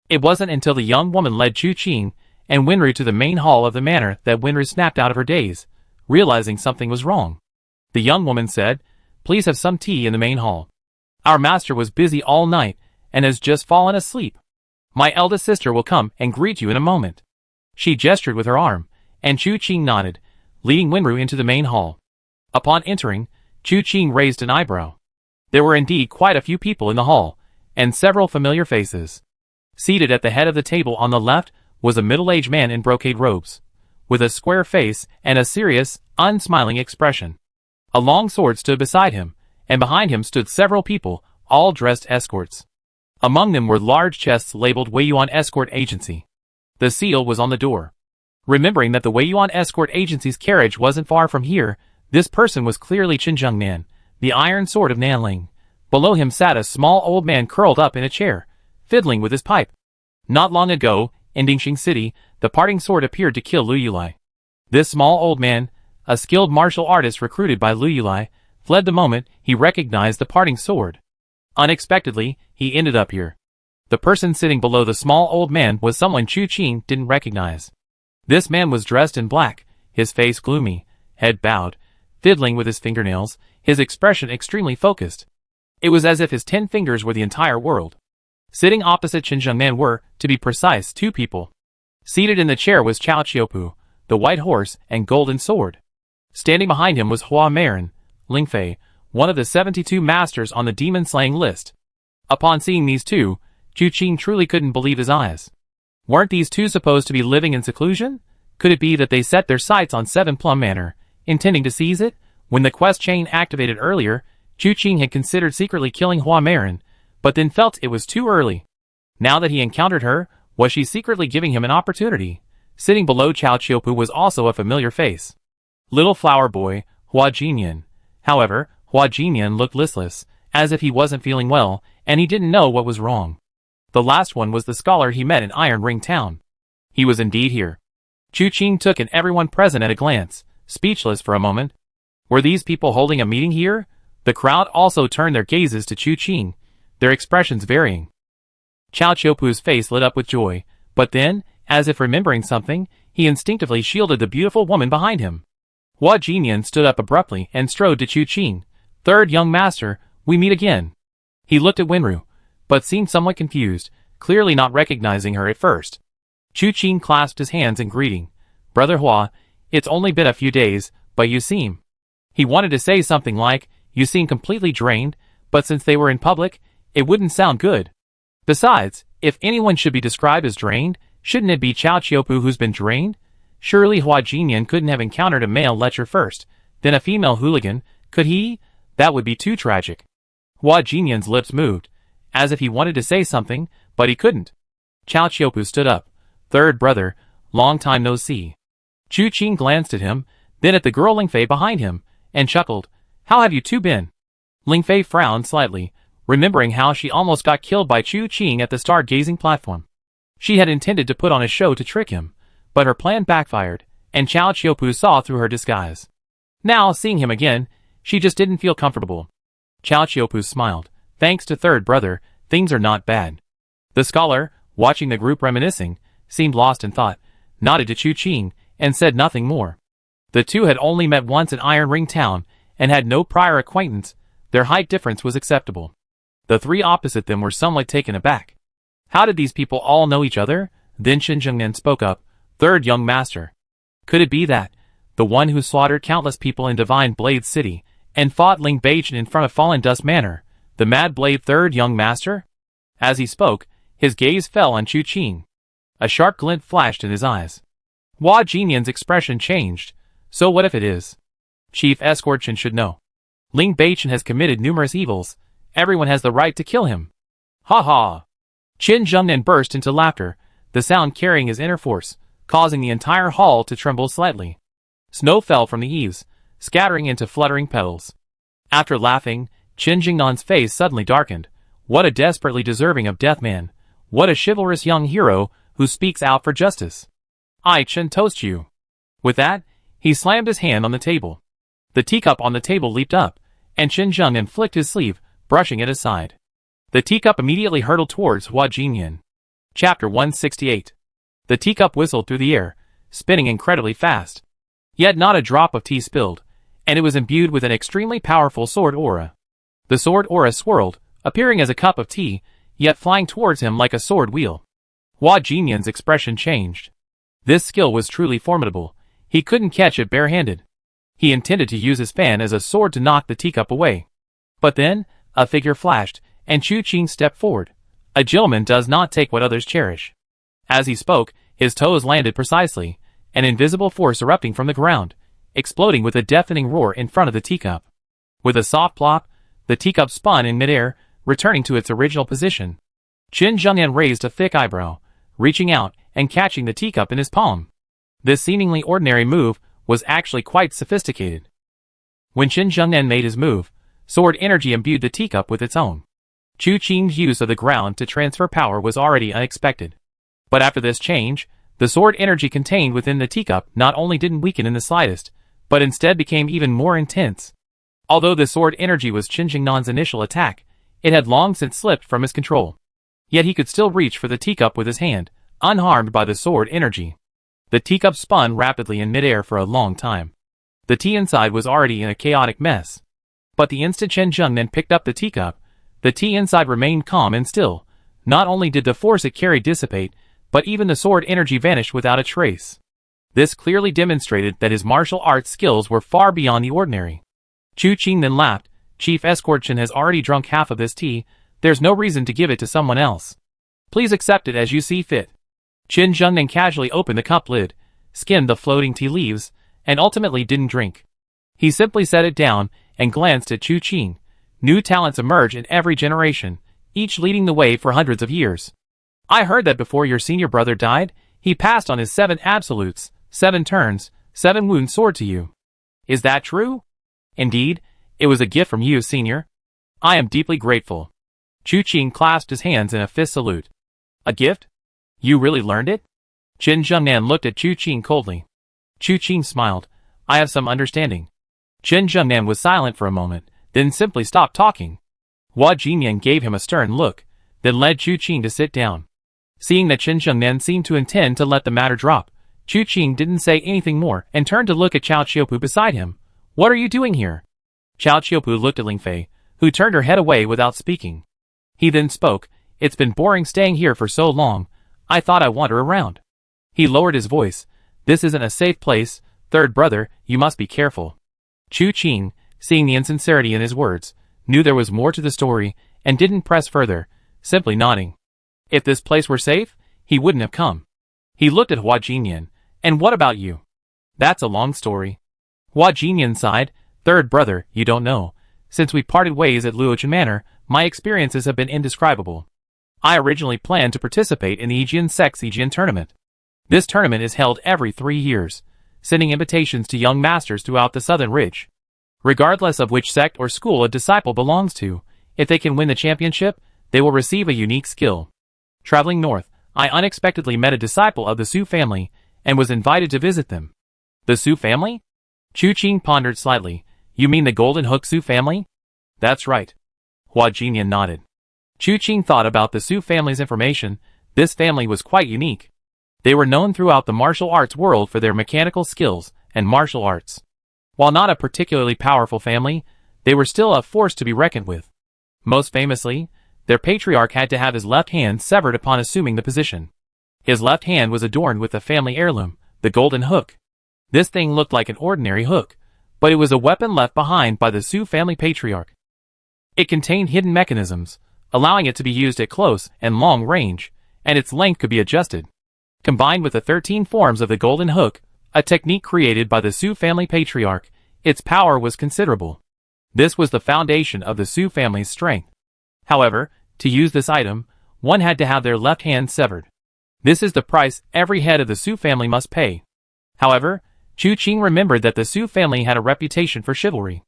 It wasn't until the young woman led Chu Qing and Wenru to the main hall of the manor that Wenru snapped out of her daze, realizing something was wrong. The young woman said, "Please have some tea in the main hall. Our master was busy all night and has just fallen asleep. My eldest sister will come and greet you in a moment." She gestured with her arm, and Chu Qing nodded, leading Wenru into the main hall. Upon entering, Chu Qing raised an eyebrow. There were indeed quite a few people in the hall, and several familiar faces. Seated at the head of the table on the left was a middle-aged man in brocade robes, with a square face and a serious, unsmiling expression. A long sword stood beside him, and behind him stood several people, all dressed escorts. Among them were large chests labeled Weiyuan Escort Agency. The seal was on the door. Remembering that the Weiyuan Escort Agency's carriage wasn't far from here, this person was clearly Qinzheng Nan, the Iron Sword of Nanling. Below him sat a small old man curled up in a chair, fiddling with his pipe. Not long ago, in Dingxing City, the parting sword appeared to kill Lu Yulai. This small old man, a skilled martial artist recruited by Lu Yulai, fled the moment he recognized the parting sword. Unexpectedly, he ended up here. The person sitting below the small old man was someone Chu Qing didn't recognize. This man was dressed in black, his face gloomy, head bowed, fiddling with his fingernails, his expression extremely focused. It was as if his 10 fingers were the entire world. Sitting opposite Qinzheng Nan were, to be precise, 2 people. Seated in the chair was Chao Qiupu, the white horse and golden sword. Standing behind him was Hua Marin, Lingfei, one of the 72 masters on the demon-slaying list. Upon seeing these two, Chu Qing truly couldn't believe his eyes. Weren't these two supposed to be living in seclusion? Could it be that they set their sights on 7-Plum Manor, intending to seize it? When the quest chain activated earlier, Chu Qing had considered secretly killing Hua Marin, but then felt it was too early. Now that he encountered her, was she secretly giving him an opportunity? Sitting below Chao Qiupu was also a familiar face. Little flower boy, Hua Jinyan. However, Hua Jinyan looked listless, as if he wasn't feeling well, and he didn't know what was wrong. The last one was the scholar he met in Iron Ring Town. He was indeed here. Chu Qing took in everyone present at a glance, speechless for a moment. Were these people holding a meeting here? The crowd also turned their gazes to Chu Qing, their expressions varying. Chao Qiupu's face lit up with joy, but then, as if remembering something, he instinctively shielded the beautiful woman behind him. Hua Jinyan stood up abruptly and strode to Chu Qing. "Third young master, we meet again." He looked at Wenru, but seemed somewhat confused, clearly not recognizing her at first. Chu Qing clasped his hands in greeting. "Brother Hua, it's only been a few days, but you seem..." He wanted to say something like, "You seem completely drained," but since they were in public, it wouldn't sound good. Besides, if anyone should be described as drained, shouldn't it be Chao Qiupu who's been drained? Surely Hua Jinyan couldn't have encountered a male lecher first, then a female hooligan, could he? That would be too tragic. Hua Jinyan's lips moved, as if he wanted to say something, but he couldn't. Chao Qiupu stood up. "Third brother, long time no see." Chu Qing glanced at him, then at the girl Lingfei behind him, and chuckled. "How have you two been?" Lingfei frowned slightly, remembering how she almost got killed by Chu Qing at the stargazing platform. She had intended to put on a show to trick him, but her plan backfired, and Chao Qiupu saw through her disguise. Now, seeing him again, she just didn't feel comfortable. Chao Qiupu smiled. "Thanks to third brother, things are not bad." The scholar, watching the group reminiscing, seemed lost in thought, nodded to Chu Qing, and said nothing more. The two had only met once in Iron Ring Town, and had no prior acquaintance. Their height difference was acceptable. The three opposite them were somewhat taken aback. How did these people all know each other? Then Qin Zhengnan spoke up. "Third young master. Could it be that, the one who slaughtered countless people in Divine Blade City, and fought Ling Beichen in front of Fallen Dust Manor, the Mad Blade third young master?" As he spoke, his gaze fell on Chu Qing. A sharp glint flashed in his eyes. Hua Jinyan's expression changed. "So what if it is? Chief Escort Chen should know. Ling Beichen has committed numerous evils. Everyone has the right to kill him." "Ha ha!" Qin Zhengnan burst into laughter, the sound carrying his inner force, causing the entire hall to tremble slightly. Snow fell from the eaves, scattering into fluttering petals. After laughing, Qin Jingnan's face suddenly darkened. What a desperately deserving of death man. What a chivalrous young hero who speaks out for justice. "I Qin toast you." With that, he slammed his hand on the table. The teacup on the table leaped up, and Qin Zhengnan flicked his sleeve, brushing it aside. The teacup immediately hurtled towards Hua Jinyan. Chapter 168. The teacup whistled through the air, spinning incredibly fast. Yet not a drop of tea spilled, and it was imbued with an extremely powerful sword aura. The sword aura swirled, appearing as a cup of tea, yet flying towards him like a sword wheel. Hua Jinyan's expression changed. This skill was truly formidable. He couldn't catch it barehanded. He intended to use his fan as a sword to knock the teacup away. But then, a figure flashed, and Chu Qing stepped forward. A gentleman does not take what others cherish. As he spoke, his toes landed precisely, an invisible force erupting from the ground, exploding with a deafening roar in front of the teacup. With a soft plop, the teacup spun in midair, returning to its original position. Qin Zhengnan raised a thick eyebrow, reaching out and catching the teacup in his palm. This seemingly ordinary move was actually quite sophisticated. When Qin Zhengnan made his move, sword energy imbued the teacup with its own. Chu Qing's use of the ground to transfer power was already unexpected. But after this change, the sword energy contained within the teacup not only didn't weaken in the slightest, but instead became even more intense. Although the sword energy was Qin Jingnan's initial attack, it had long since slipped from his control. Yet he could still reach for the teacup with his hand, unharmed by the sword energy. The teacup spun rapidly in midair for a long time. The tea inside was already in a chaotic mess. But the instant Qin Zhengnan picked up the teacup, the tea inside remained calm and still. Not only did the force it carried dissipate, but even the sword energy vanished without a trace. This clearly demonstrated that his martial arts skills were far beyond the ordinary. Chu Qing then laughed. "Chief Escort Chen has already drunk half of this tea, there's no reason to give it to someone else. Please accept it as you see fit." Qin Zhengnan casually opened the cup lid, skimmed the floating tea leaves, and ultimately didn't drink. He simply set it down and glanced at Chu Qing. New talents emerge in every generation, each leading the way for hundreds of years. "I heard that before your senior brother died, he passed on his 7 absolutes, 7 turns, 7 wound sword to you. Is that true?" "Indeed, It was a gift from you, senior. I am deeply grateful. Chu Qing clasped his hands in a fist salute. A gift? You really learned it? Chen Zhengnan looked at Chu Qing coldly. Chu Qing smiled. I have some understanding. Chen Zhengnan was silent for a moment, then simply stopped talking. Hua Jinyan gave him a stern look, then led Chu Qing to sit down. Seeing that Chen Zhengnan seemed to intend to let the matter drop, Chu Qing didn't say anything more and turned to look at Chao Qiupu beside him. What are you doing here? Chao Qiupu looked at Ling Fei, who turned her head away without speaking. He then spoke. It's been boring staying here for so long. I thought I'd wander around. He lowered his voice. This isn't a safe place. Third brother, you must be careful. Chu Qing, seeing the insincerity in his words, knew there was more to the story and didn't press further, simply nodding. If this place were safe, he wouldn't have come. He looked at Hua Jinyan. And what about you? That's a long story. Hua Jinyan sighed. Third brother, you don't know. Since we parted ways at Luochen Manor, my experiences have been indescribable. I originally planned to participate in the Yijian Sex Yijian tournament. This tournament is held every 3 years, sending invitations to young masters throughout the Southern Ridge. Regardless of which sect or school a disciple belongs to, if they can win the championship, they will receive a unique skill. Traveling north, I unexpectedly met a disciple of the Su family and was invited to visit them. The Su family? Chu Qing pondered slightly. You mean the Golden Hook Su family? That's right. Hua Jinyan nodded. Chu Qing thought about the Su family's information. This family was quite unique. They were known throughout the martial arts world for their mechanical skills and martial arts. While not a particularly powerful family, they were still a force to be reckoned with. Most famously, their patriarch had to have his left hand severed upon assuming the position. His left hand was adorned with the family heirloom, the Golden Hook. This thing looked like an ordinary hook, but it was a weapon left behind by the Su family patriarch. It contained hidden mechanisms, allowing it to be used at close and long range, and its length could be adjusted. Combined with the 13 forms of the Golden Hook, a technique created by the Su family patriarch, its power was considerable. This was the foundation of the Su family's strength. However, to use this item, one had to have their left hand severed. This is the price every head of the Su family must pay. However, Chu Qing remembered that the Su family had a reputation for chivalry.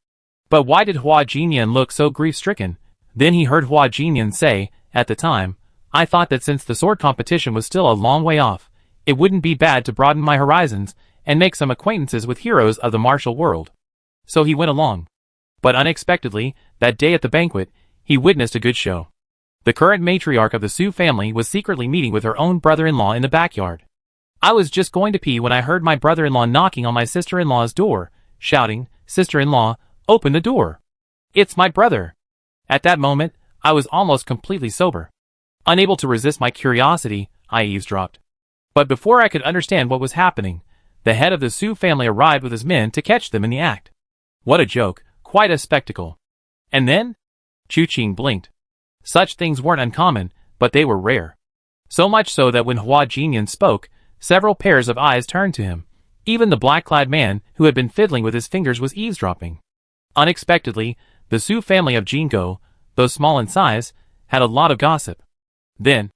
But why did Hua Jinyan look so grief-stricken? Then he heard Hua Jinyan say, at the time, I thought that since the sword competition was still a long way off, it wouldn't be bad to broaden my horizons and make some acquaintances with heroes of the martial world. So he went along. But unexpectedly, that day at the banquet, he witnessed a good show. The current matriarch of the Su family was secretly meeting with her own brother-in-law in the backyard. I was just going to pee when I heard my brother-in-law knocking on my sister-in-law's door, shouting, Sister-in-law, open the door. It's my brother. At that moment, I was almost completely sober. Unable to resist my curiosity, I eavesdropped. But before I could understand what was happening, the head of the Su family arrived with his men to catch them in the act. What a joke, quite a spectacle. And then? Chu Qing blinked. Such things weren't uncommon, but they were rare. So much so that when Hua Jinyan spoke, several pairs of eyes turned to him. Even the black-clad man who had been fiddling with his fingers was eavesdropping. Unexpectedly, the Su family of Jingo, though small in size, had a lot of gossip. Then,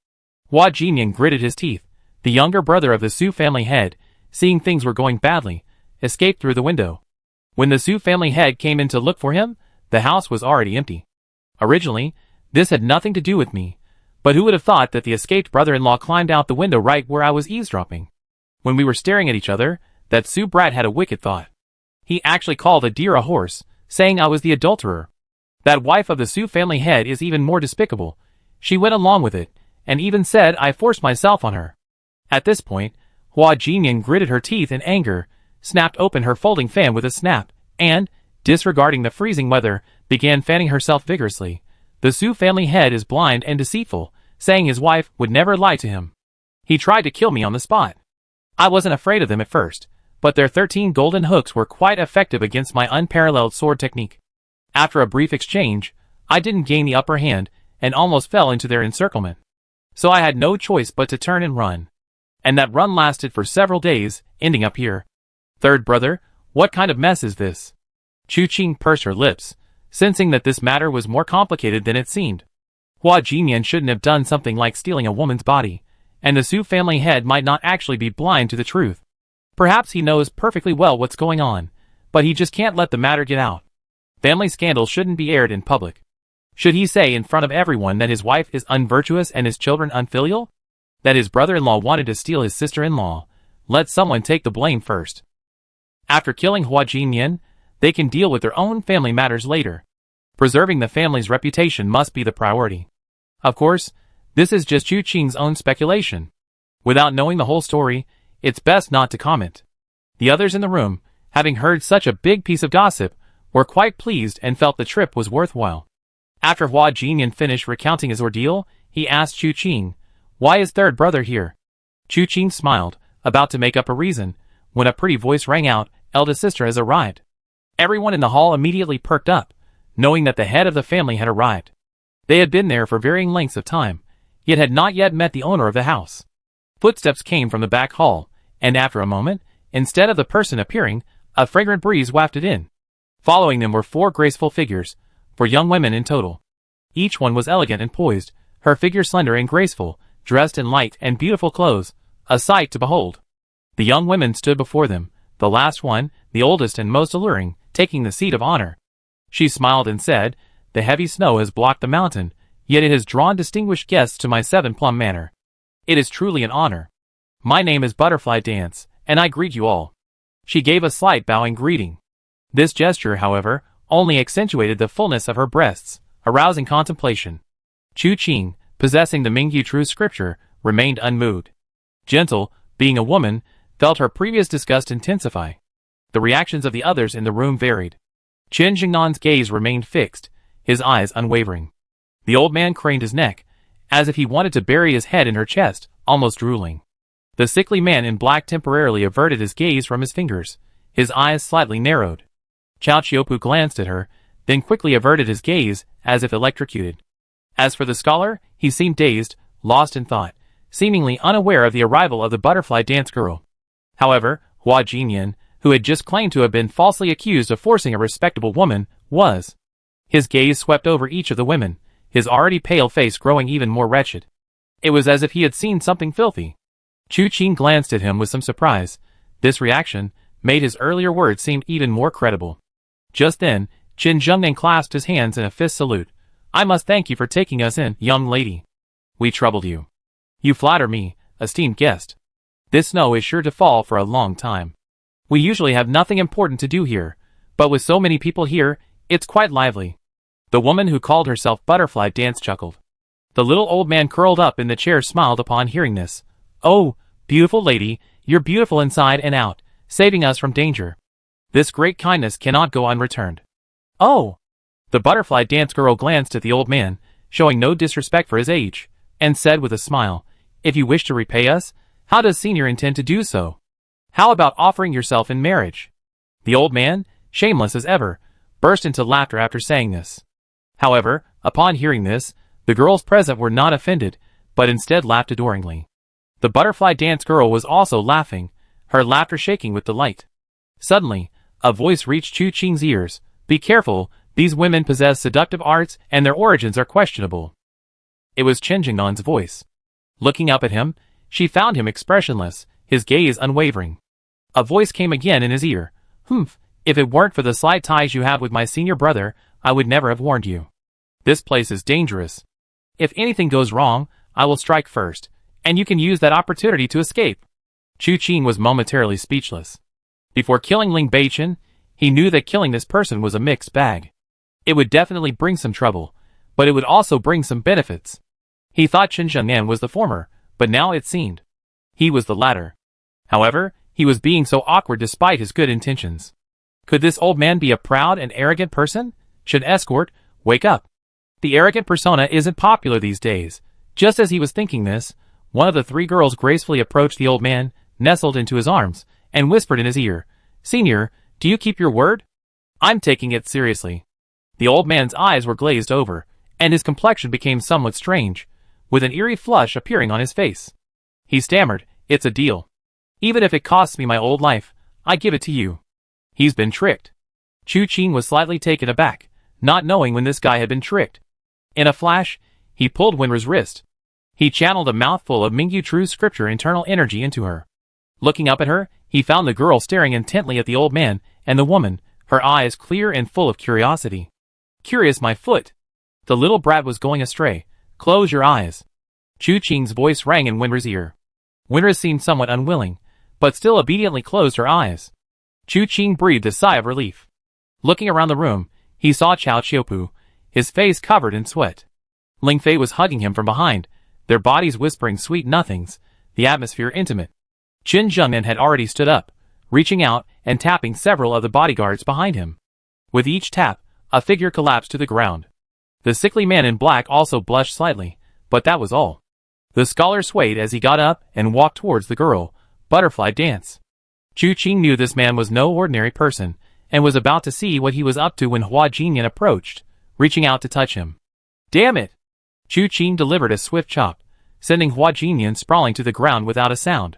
Hua Jinyan gritted his teeth. The younger brother of the Su family head, seeing things were going badly, escaped through the window. When the Su family head came in to look for him, the house was already empty. Originally, this had nothing to do with me, but who would have thought that the escaped brother-in-law climbed out the window right where I was eavesdropping? When we were staring at each other, that Su brat had a wicked thought. He actually called a deer a horse, saying I was the adulterer. That wife of the Su family head is even more despicable. She went along with it, and even said I forced myself on her. At this point, Hua Jinyan gritted her teeth in anger, snapped open her folding fan with a snap, and, disregarding the freezing weather, began fanning herself vigorously. The Su family head is blind and deceitful, saying his wife would never lie to him. He tried to kill me on the spot. I wasn't afraid of them at first, but their 13 golden hooks were quite effective against my unparalleled sword technique. After a brief exchange, I didn't gain the upper hand, and almost fell into their encirclement. So I had no choice but to turn and run. And that run lasted for several days, ending up here. Third brother, what kind of mess is this? Chu Qing pursed her lips, sensing that this matter was more complicated than it seemed. Hua Jinyan shouldn't have done something like stealing a woman's body, and the Su family head might not actually be blind to the truth. Perhaps he knows perfectly well what's going on, but he just can't let the matter get out. Family scandals shouldn't be aired in public. Should he say in front of everyone that his wife is unvirtuous and his children unfilial? That his brother-in-law wanted to steal his sister-in-law? Let someone take the blame first. After killing Hua Jinyan, they can deal with their own family matters later. Preserving the family's reputation must be the priority. Of course, this is just Chu Qing's own speculation. Without knowing the whole story, it's best not to comment. The others in the room, having heard such a big piece of gossip, were quite pleased and felt the trip was worthwhile. After Hua Jinyan finished recounting his ordeal, he asked Chu Qing, "Why is third brother here?" Chu Qing smiled, about to make up a reason, when a pretty voice rang out, "Eldest sister has arrived." Everyone in the hall immediately perked up, knowing that the head of the family had arrived. They had been there for varying lengths of time, yet had not yet met the owner of the house. Footsteps came from the back hall, and after a moment, instead of the person appearing, a fragrant breeze wafted in. Following them were 4 graceful figures, 4 young women in total. Each one was elegant and poised, her figure slender and graceful, dressed in light and beautiful clothes, a sight to behold. The young women stood before them, the last one, the oldest and most alluring, taking the seat of honor. She smiled and said, "The heavy snow has blocked the mountain, yet it has drawn distinguished guests to my 7-plum manor. It is truly an honor. My name is Butterfly Dance, and I greet you all." She gave a slight bowing greeting. This gesture, however, only accentuated the fullness of her breasts, arousing contemplation. Chu Qing, possessing the Mingyu true scripture, remained unmoved. Gentle, being a woman, felt her previous disgust intensify. The reactions of the others in the room varied. Qin Jingnan's gaze remained fixed, his eyes unwavering. The old man craned his neck, as if he wanted to bury his head in her chest, almost drooling. The sickly man in black temporarily averted his gaze from his fingers, his eyes slightly narrowed. Chao Chiopu glanced at her, then quickly averted his gaze, as if electrocuted. As for the scholar, he seemed dazed, lost in thought, seemingly unaware of the arrival of the butterfly dance girl. However, Hua Jinyan, who had just claimed to have been falsely accused of forcing a respectable woman, was. His gaze swept over each of the women, his already pale face growing even more wretched. It was as if he had seen something filthy. Chu Qing glanced at him with some surprise. This reaction made his earlier words seem even more credible. Just then, Qin Zhengnan clasped his hands in a fist salute. "I must thank you for taking us in, young lady. We troubled you. You flatter me, esteemed guest. This snow is sure to fall for a long time. We usually have nothing important to do here, but with so many people here, it's quite lively." The woman who called herself Butterfly Dance chuckled. The little old man curled up in the chair smiled upon hearing this. "Oh, beautiful lady, you're beautiful inside and out, saving us from danger. This great kindness cannot go unreturned." "Oh!" The butterfly dance girl glanced at the old man, showing no disrespect for his age, and said with a smile, "If you wish to repay us, how does Senior intend to do so? How about offering yourself in marriage?" The old man, shameless as ever, burst into laughter after saying this. However, upon hearing this, the girls present were not offended, but instead laughed adoringly. The butterfly dance girl was also laughing, her laughter shaking with delight. Suddenly, a voice reached Chu Qing's ears. "Be careful, these women possess seductive arts and their origins are questionable." It was Qin Jingnan's voice. Looking up at him, she found him expressionless, his gaze unwavering. A voice came again in his ear. "Humph, if it weren't for the slight ties you have with my senior brother, I would never have warned you. This place is dangerous. If anything goes wrong, I will strike first, and you can use that opportunity to escape." Chu Qing was momentarily speechless. Before killing Ling Beichen, he knew that killing this person was a mixed bag. It would definitely bring some trouble, but it would also bring some benefits. He thought Qin Zhengnan was the former, but now it seemed he was the latter. However, he was being so awkward despite his good intentions. Could this old man be a proud and arrogant person? Should escort, wake up. The arrogant persona isn't popular these days. Just as he was thinking this, one of the 3 girls gracefully approached the old man, nestled into his arms, and whispered in his ear, "Senior, do you keep your word?" "I'm taking it seriously." The old man's eyes were glazed over, and his complexion became somewhat strange, with an eerie flush appearing on his face. He stammered, "It's a deal. Even if it costs me my old life, I give it to you." He's been tricked. Chu Qing was slightly taken aback, not knowing when this guy had been tricked. In a flash, he pulled Winra's wrist. He channeled a mouthful of Mingyu True Scripture internal energy into her. Looking up at her, he found the girl staring intently at the old man and the woman, her eyes clear and full of curiosity. Curious my foot. The little brat was going astray. Close your eyes. Chu Qing's voice rang in Winra's ear. Winra seemed somewhat unwilling, but still obediently closed her eyes. Chu Qing breathed a sigh of relief. Looking around the room, he saw Chao Qiupu, his face covered in sweat. Ling Fei was hugging him from behind, their bodies whispering sweet nothings, the atmosphere intimate. Qin Zhengnan had already stood up, reaching out and tapping several of the bodyguards behind him. With each tap, a figure collapsed to the ground. The sickly man in black also blushed slightly, but that was all. The scholar swayed as he got up and walked towards the girl. Butterfly dance. Chu Qing knew this man was no ordinary person, and was about to see what he was up to when Hua Jinyan approached, reaching out to touch him. Damn it! Chu Qing delivered a swift chop, sending Hua Jinyan sprawling to the ground without a sound.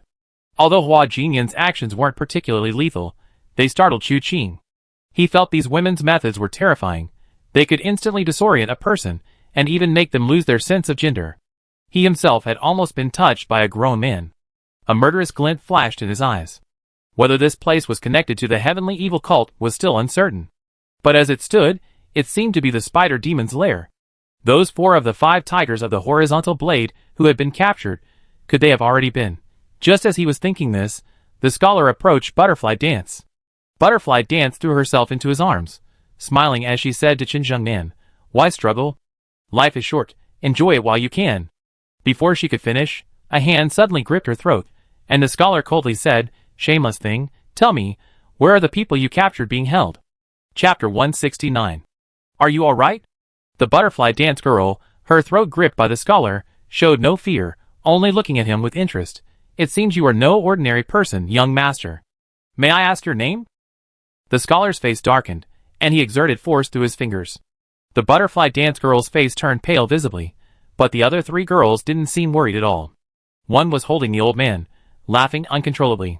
Although Hua Jinyan's actions weren't particularly lethal, they startled Chu Qing. He felt these women's methods were terrifying. They could instantly disorient a person, and even make them lose their sense of gender. He himself had almost been touched by a grown man. A murderous glint flashed in his eyes. Whether this place was connected to the heavenly evil cult was still uncertain. But as it stood, it seemed to be the spider demon's lair. Those 4 of the 5 tigers of the horizontal blade who had been captured, could they have already been? Just as he was thinking this, the scholar approached Butterfly Dance. Butterfly Dance threw herself into his arms, smiling as she said to Qin Zhengnan, "Why struggle? Life is short, enjoy it while you can." Before she could finish, a hand suddenly gripped her throat, and the scholar coldly said, "Shameless thing, tell me, where are the people you captured being held?" Chapter 169. Are you alright? The Butterfly Dance girl, her throat gripped by the scholar, showed no fear, only looking at him with interest. "It seems you are no ordinary person, young master. May I ask your name?" The scholar's face darkened, and he exerted force through his fingers. The Butterfly Dance girl's face turned pale visibly, but the other 3 girls didn't seem worried at all. One was holding the old man, laughing uncontrollably.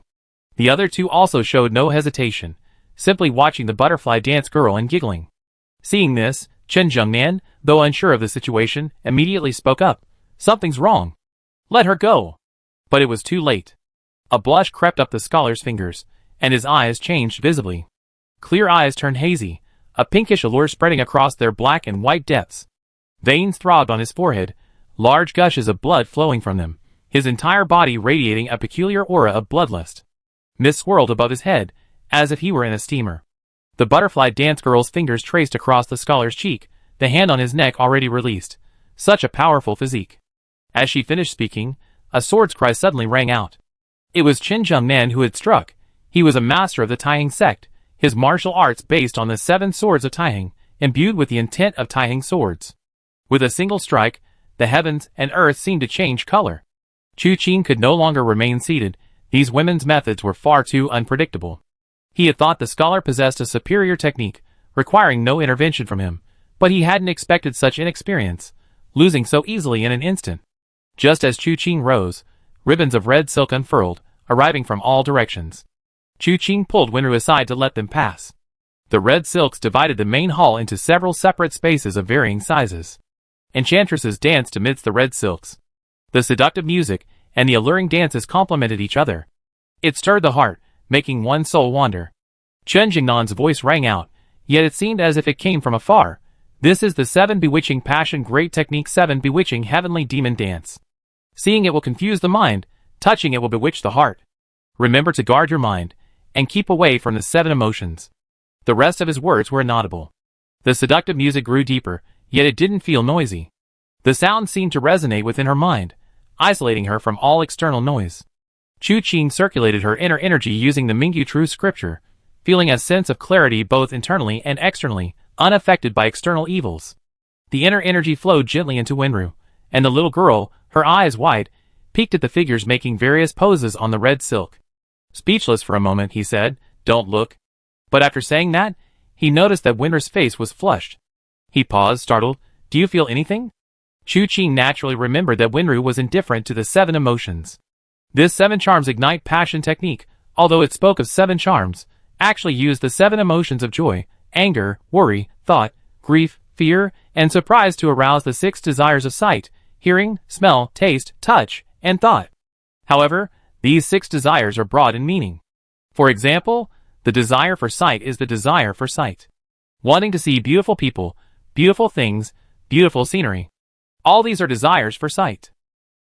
The other 2 also showed no hesitation, simply watching the Butterfly Dance girl and giggling. Seeing this, Qin Zhengnan, though unsure of the situation, immediately spoke up. "Something's wrong. Let her go." But it was too late. A blush crept up the scholar's fingers, and his eyes changed visibly. Clear eyes turned hazy, a pinkish allure spreading across their black and white depths. Veins throbbed on his forehead, large gushes of blood flowing from them, his entire body radiating a peculiar aura of bloodlust. Mist swirled above his head, as if he were in a steamer. The Butterfly Dance girl's fingers traced across the scholar's cheek, the hand on his neck already released. Such a powerful physique. As she finished speaking, a sword's cry suddenly rang out. It was Qin Zhengnan who had struck. He was a master of the Taiheng sect, his martial arts based on the 7 swords of Taiheng, imbued with the intent of Taiheng swords. With a single strike, the heavens and earth seemed to change color. Chu Qing could no longer remain seated. These women's methods were far too unpredictable. He had thought the scholar possessed a superior technique, requiring no intervention from him, but he hadn't expected such inexperience, losing so easily in an instant. Just as Chu Qing rose, ribbons of red silk unfurled, arriving from all directions. Chu Qing pulled Winru aside to let them pass. The red silks divided the main hall into several separate spaces of varying sizes. Enchantresses danced amidst the red silks. The seductive music and the alluring dances complemented each other. It stirred the heart, making one's soul wander. Chen Jingnan's voice rang out, yet it seemed as if it came from afar. "This is the 7 bewitching passion great technique 7 bewitching heavenly demon dance. Seeing it will confuse the mind, touching it will bewitch the heart. Remember to guard your mind, and keep away from the 7 emotions." The rest of his words were inaudible. The seductive music grew deeper, yet it didn't feel noisy. The sound seemed to resonate within her mind, isolating her from all external noise. Chu Qing circulated her inner energy using the Mingyu True Scripture, feeling a sense of clarity both internally and externally, unaffected by external evils. The inner energy flowed gently into Wenru, and the little girl, her eyes wide, peeked at the figures making various poses on the red silk. Speechless for a moment, he said, "Don't look." But after saying that, he noticed that Wenru's face was flushed. He paused, startled. "Do you feel anything?" Chu Qing naturally remembered that Wenru was indifferent to the 7 emotions. This 7 charms ignite passion technique, although it spoke of 7 charms, actually used the 7 emotions of joy, anger, worry, thought, grief, fear, and surprise to arouse the 6 desires of sight, hearing, smell, taste, touch, and thought. However, these 6 desires are broad in meaning. For example, The desire for sight is the desire for sight. Wanting to see beautiful people, beautiful things, beautiful scenery. All these are desires for sight.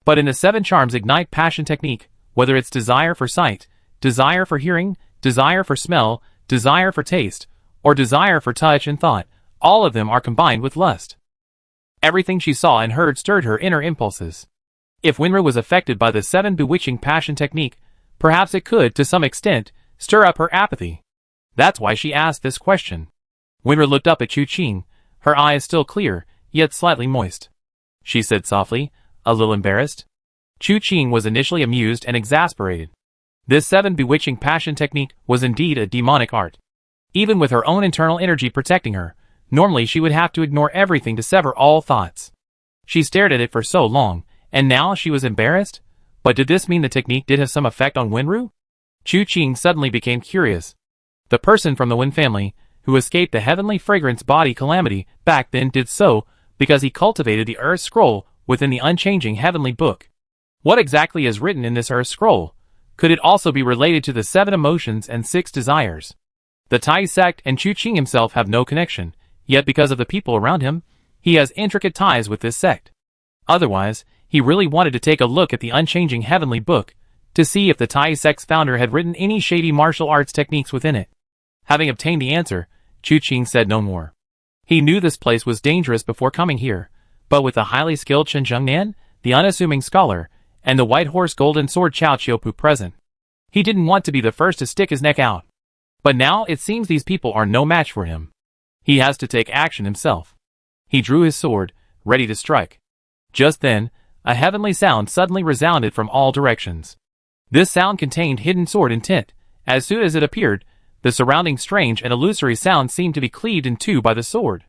But in the 7 charms ignite passion technique, whether it's desire for sight, desire for hearing, desire for smell, desire for taste, or desire for touch and thought, all of them are combined with lust. Everything she saw and heard stirred her inner impulses. If Winru was affected by the 7 bewitching passion technique, perhaps it could, to some extent, stir up her apathy. That's why she asked this question. Winru looked up at Chu Qing, her eyes still clear, yet slightly moist. She said softly, a little embarrassed. Chu Qing was initially amused and exasperated. This 7 bewitching passion technique was indeed a demonic art. Even with her own internal energy protecting her, normally she would have to ignore everything to sever all thoughts. She stared at it for so long, and now she was embarrassed? But did this mean the technique did have some effect on Winru? Chu Qing suddenly became curious. The person from the Wen family, who escaped the heavenly fragrance body calamity back then, did so because he cultivated the Earth Scroll within the unchanging heavenly book. What exactly is written in this Earth Scroll? Could it also be related to the 7 emotions and 6 desires? The Tai sect and Chu Qing himself have no connection, yet because of the people around him, he has intricate ties with this sect. Otherwise, he really wanted to take a look at the unchanging heavenly book, to see if the Tai sect's founder had written any shady martial arts techniques within it. Having obtained the answer, Chu Qing said no more. He knew this place was dangerous before coming here, but with the highly skilled Chen Zhengnan, the unassuming scholar, and the white horse golden sword Chao Qiupu present, he didn't want to be the first to stick his neck out. But now it seems these people are no match for him. He has to take action himself. He drew his sword, ready to strike. Just then, a heavenly sound suddenly resounded from all directions. This sound contained hidden sword intent. As soon as it appeared, the surrounding strange and illusory sound seemed to be cleaved in two by the sword.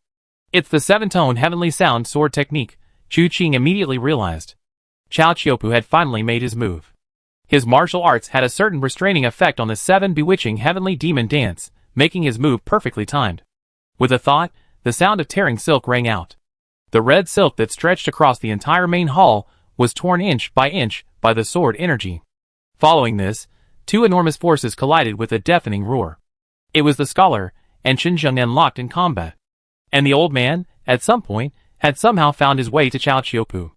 It's the 7-tone heavenly sound sword technique, Chu Qing immediately realized. Chao Qiupu had finally made his move. His martial arts had a certain restraining effect on the 7 bewitching heavenly demon dance, making his move perfectly timed. With a thought, the sound of tearing silk rang out. The red silk that stretched across the entire main hall was torn inch by the sword energy. Following this, 2 enormous forces collided with a deafening roar. It was the scholar and Chen Zhengnan locked in combat. And the old man, at some point, had somehow found his way to Chao Qiupu.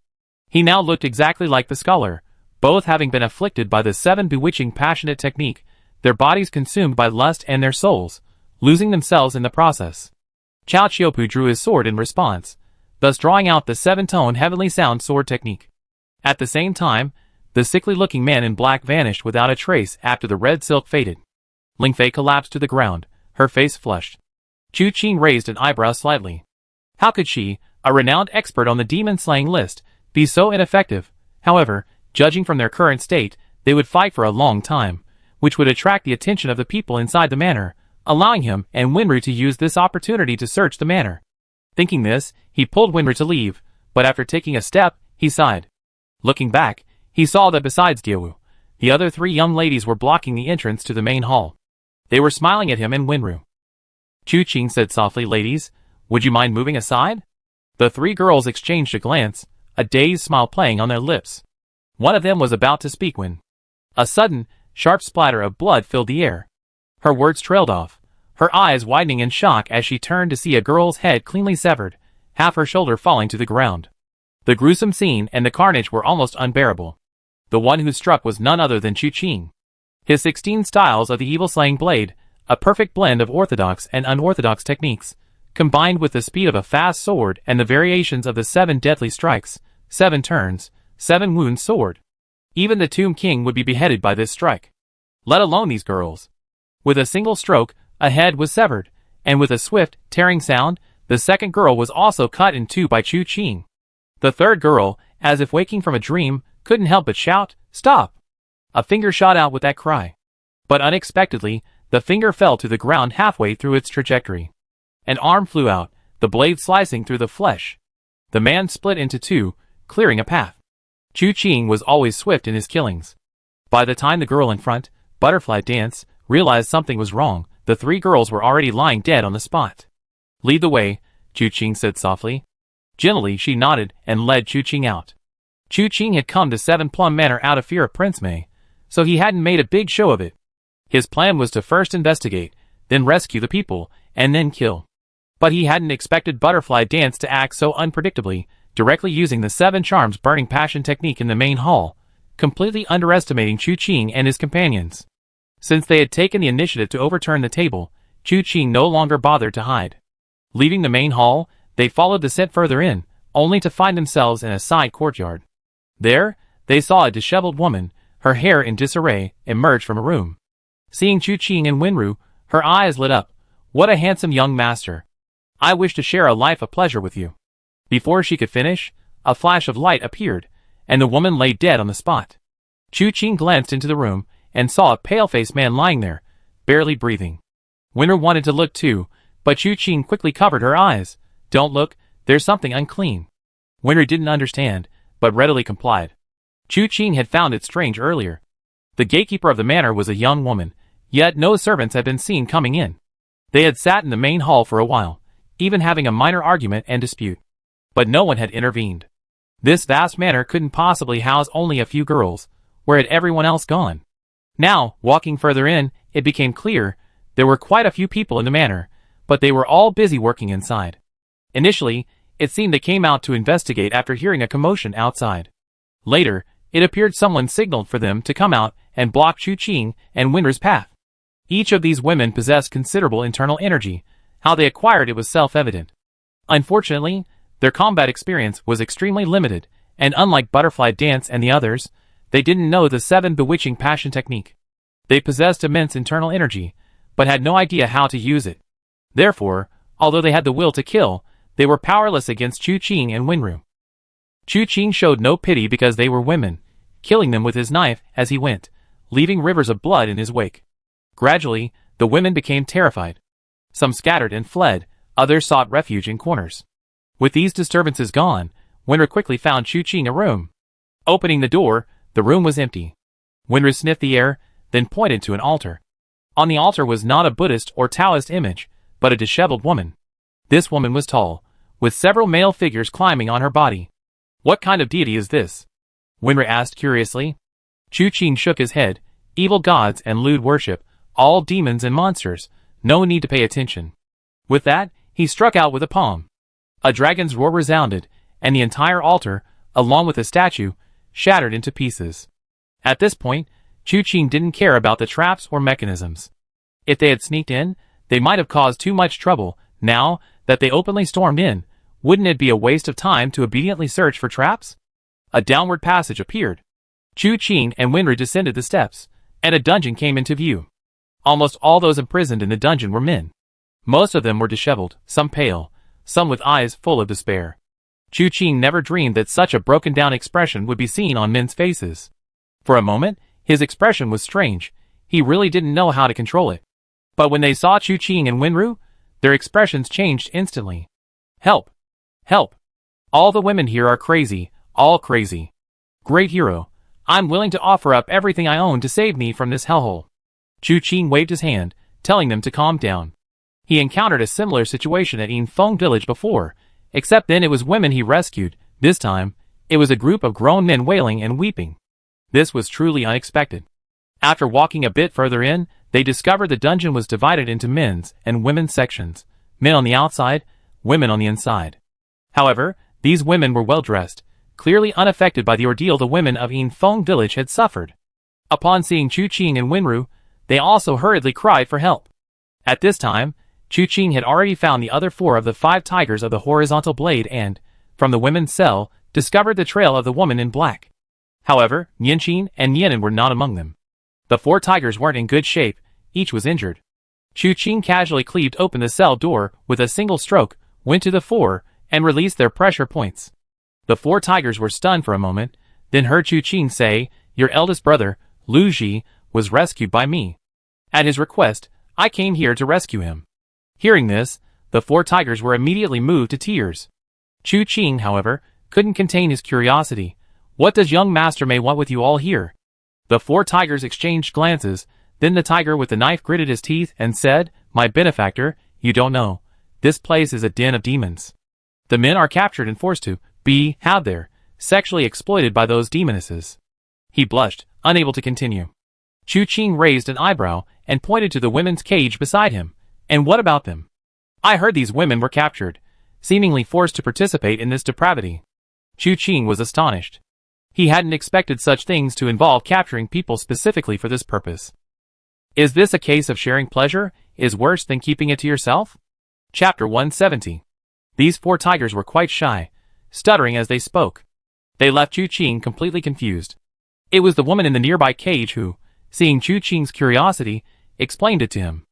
He now looked exactly like the scholar, both having been afflicted by the 7 bewitching passionate technique, their bodies consumed by lust and their souls, losing themselves in the process. Chao Qiupu drew his sword in response, thus drawing out the 7-tone heavenly sound sword technique. At the same time, the sickly-looking man in black vanished without a trace after the red silk faded. Ling Fei collapsed to the ground, her face flushed. Chu Qing raised an eyebrow slightly. How could she, a renowned expert on the demon-slaying list, be so ineffective? However, judging from their current state, they would fight for a long time, which would attract the attention of the people inside the manor, allowing him and Winru to use this opportunity to search the manor. Thinking this, he pulled Winru to leave, but after taking a step, he sighed. Looking back, he saw that besides Diawu, the other 3 young ladies were blocking the entrance to the main hall. They were smiling at him and Winru. Chu Qing said softly, "Ladies, would you mind moving aside?" The 3 girls exchanged a glance, a dazed smile playing on their lips. One of them was about to speak when a sudden, sharp splatter of blood filled the air. Her words trailed off, her eyes widening in shock as she turned to see a girl's head cleanly severed, half her shoulder falling to the ground. The gruesome scene and the carnage were almost unbearable. The one who struck was none other than Chu Qing. His 16 styles of the evil-slaying blade, a perfect blend of orthodox and unorthodox techniques, combined with the speed of a fast sword and the variations of the 7 deadly strikes, 7 turns, 7 wounds sword. Even the Tomb King would be beheaded by this strike. Let alone these girls. With a single stroke, a head was severed, and with a swift, tearing sound, the second girl was also cut in 2 by Chu Qing. The third girl, as if waking from a dream, couldn't help but shout, "Stop!" A finger shot out with that cry. But unexpectedly, the finger fell to the ground halfway through its trajectory. An arm flew out, the blade slicing through the flesh. The man split into 2, clearing a path. Chu Qing was always swift in his killings. By the time the girl in front, Butterfly Dance, realized something was wrong, the 3 girls were already lying dead on the spot. "Lead the way," Chu Qing said softly. Gently she nodded and led Chu Qing out. Chu Qing had come to 7 Plum Manor out of fear of Prince Mei, so he hadn't made a big show of it. His plan was to first investigate, then rescue the people, and then kill. But he hadn't expected Butterfly Dance to act so unpredictably, directly using the 7 charms burning passion technique in the main hall, completely underestimating Chu Qing and his companions. Since they had taken the initiative to overturn the table, Chu Qing no longer bothered to hide. Leaving the main hall, they followed the scent further in, only to find themselves in a side courtyard. There, they saw a disheveled woman, her hair in disarray, emerge from a room. Seeing Chu Qing and Wenru, her eyes lit up. What a handsome young master. I wish to share a life of pleasure with you. Before she could finish, a flash of light appeared, and the woman lay dead on the spot. Chu Qing glanced into the room, and saw a pale-faced man lying there, barely breathing. Wenru wanted to look too, but Chu Qing quickly covered her eyes. Don't look, there's something unclean. Wenru didn't understand, but readily complied. Chu Qing had found it strange earlier. The gatekeeper of the manor was a young woman, yet no servants had been seen coming in. They had sat in the main hall for a while, even having a minor argument and dispute. But no one had intervened. This vast manor couldn't possibly house only a few girls. Where had everyone else gone? Now, walking further in, it became clear there were quite a few people in the manor, but they were all busy working inside. Initially, it seemed they came out to investigate after hearing a commotion outside. Later, it appeared someone signaled for them to come out and block Chu Qing and Wenru's path. Each of these women possessed considerable internal energy. How they acquired it was self-evident. Unfortunately, their combat experience was extremely limited, and unlike Butterfly Dance and the others, they didn't know the 7 bewitching passion technique. They possessed immense internal energy, but had no idea how to use it. Therefore, although they had the will to kill, they were powerless against Chu Qing and Wenru. Chu Qing showed no pity because they were women, killing them with his knife as he went, leaving rivers of blood in his wake. Gradually, the women became terrified. Some scattered and fled, others sought refuge in corners. With these disturbances gone, Wenru quickly found Chu Qing a room. Opening the door, the room was empty. Wenru sniffed the air, then pointed to an altar. On the altar was not a Buddhist or Taoist image, but a disheveled woman. This woman was tall, with several male figures climbing on her body. What kind of deity is this? Wenru asked curiously. Chu Qing shook his head. Evil gods and lewd worship, all demons and monsters, no need to pay attention. With that, he struck out with a palm. A dragon's roar resounded, and the entire altar, along with the statue, shattered into pieces. At this point, Chu Qing didn't care about the traps or mechanisms. If they had sneaked in, they might have caused too much trouble. Now that they openly stormed in, wouldn't it be a waste of time to obediently search for traps? A downward passage appeared. Chu Qing and Wenru descended the steps, and a dungeon came into view. Almost all those imprisoned in the dungeon were men. Most of them were disheveled, some pale, some with eyes full of despair. Chu Qing never dreamed that such a broken-down expression would be seen on men's faces. For a moment, his expression was strange. He really didn't know how to control it. But when they saw Chu Qing and Wenru, their expressions changed instantly. Help! Help! All the women here are crazy, all crazy. Great hero, I'm willing to offer up everything I own to save me from this hellhole. Chu Qing waved his hand, telling them to calm down. He encountered a similar situation at Yinfeng village before, except then it was women he rescued. This time, it was a group of grown men wailing and weeping. This was truly unexpected. After walking a bit further in, they discovered the dungeon was divided into men's and women's sections, men on the outside, women on the inside. However, these women were well dressed, clearly unaffected by the ordeal the women of Yinfeng village had suffered. Upon seeing Chu Qing and Wenru, they also hurriedly cried for help. At this time, Chu Qing had already found the other 4 of the 5 tigers of the horizontal blade and, from the women's cell, discovered the trail of the woman in black. However, Nianqin and Nianan were not among them. The 4 tigers weren't in good shape, each was injured. Chu Qing casually cleaved open the cell door with a single stroke, went to the 4, and released their pressure points. The 4 tigers were stunned for a moment, then heard Chu Qing say, "Your eldest brother, Lu Ji, was rescued by me. At his request, I came here to rescue him." Hearing this, the 4 tigers were immediately moved to tears. Chu Qing, however, couldn't contain his curiosity. "What does young master may want with you all here?" The 4 tigers exchanged glances, then the tiger with the knife gritted his teeth and said, "My benefactor, you don't know. This place is a den of demons. The men are captured and forced to be had there, sexually exploited by those demonesses." He blushed, unable to continue. Chu Qing raised an eyebrow and pointed to the women's cage beside him. And what about them? I heard these women were captured, seemingly forced to participate in this depravity. Chu Qing was astonished. He hadn't expected such things to involve capturing people specifically for this purpose. Is this a case of sharing pleasure is worse than keeping it to yourself? Chapter 170. These 4 tigers were quite shy, stuttering as they spoke. They left Chu Qing completely confused. It was the woman in the nearby cage who, seeing Chu Qing's curiosity, explained it to him.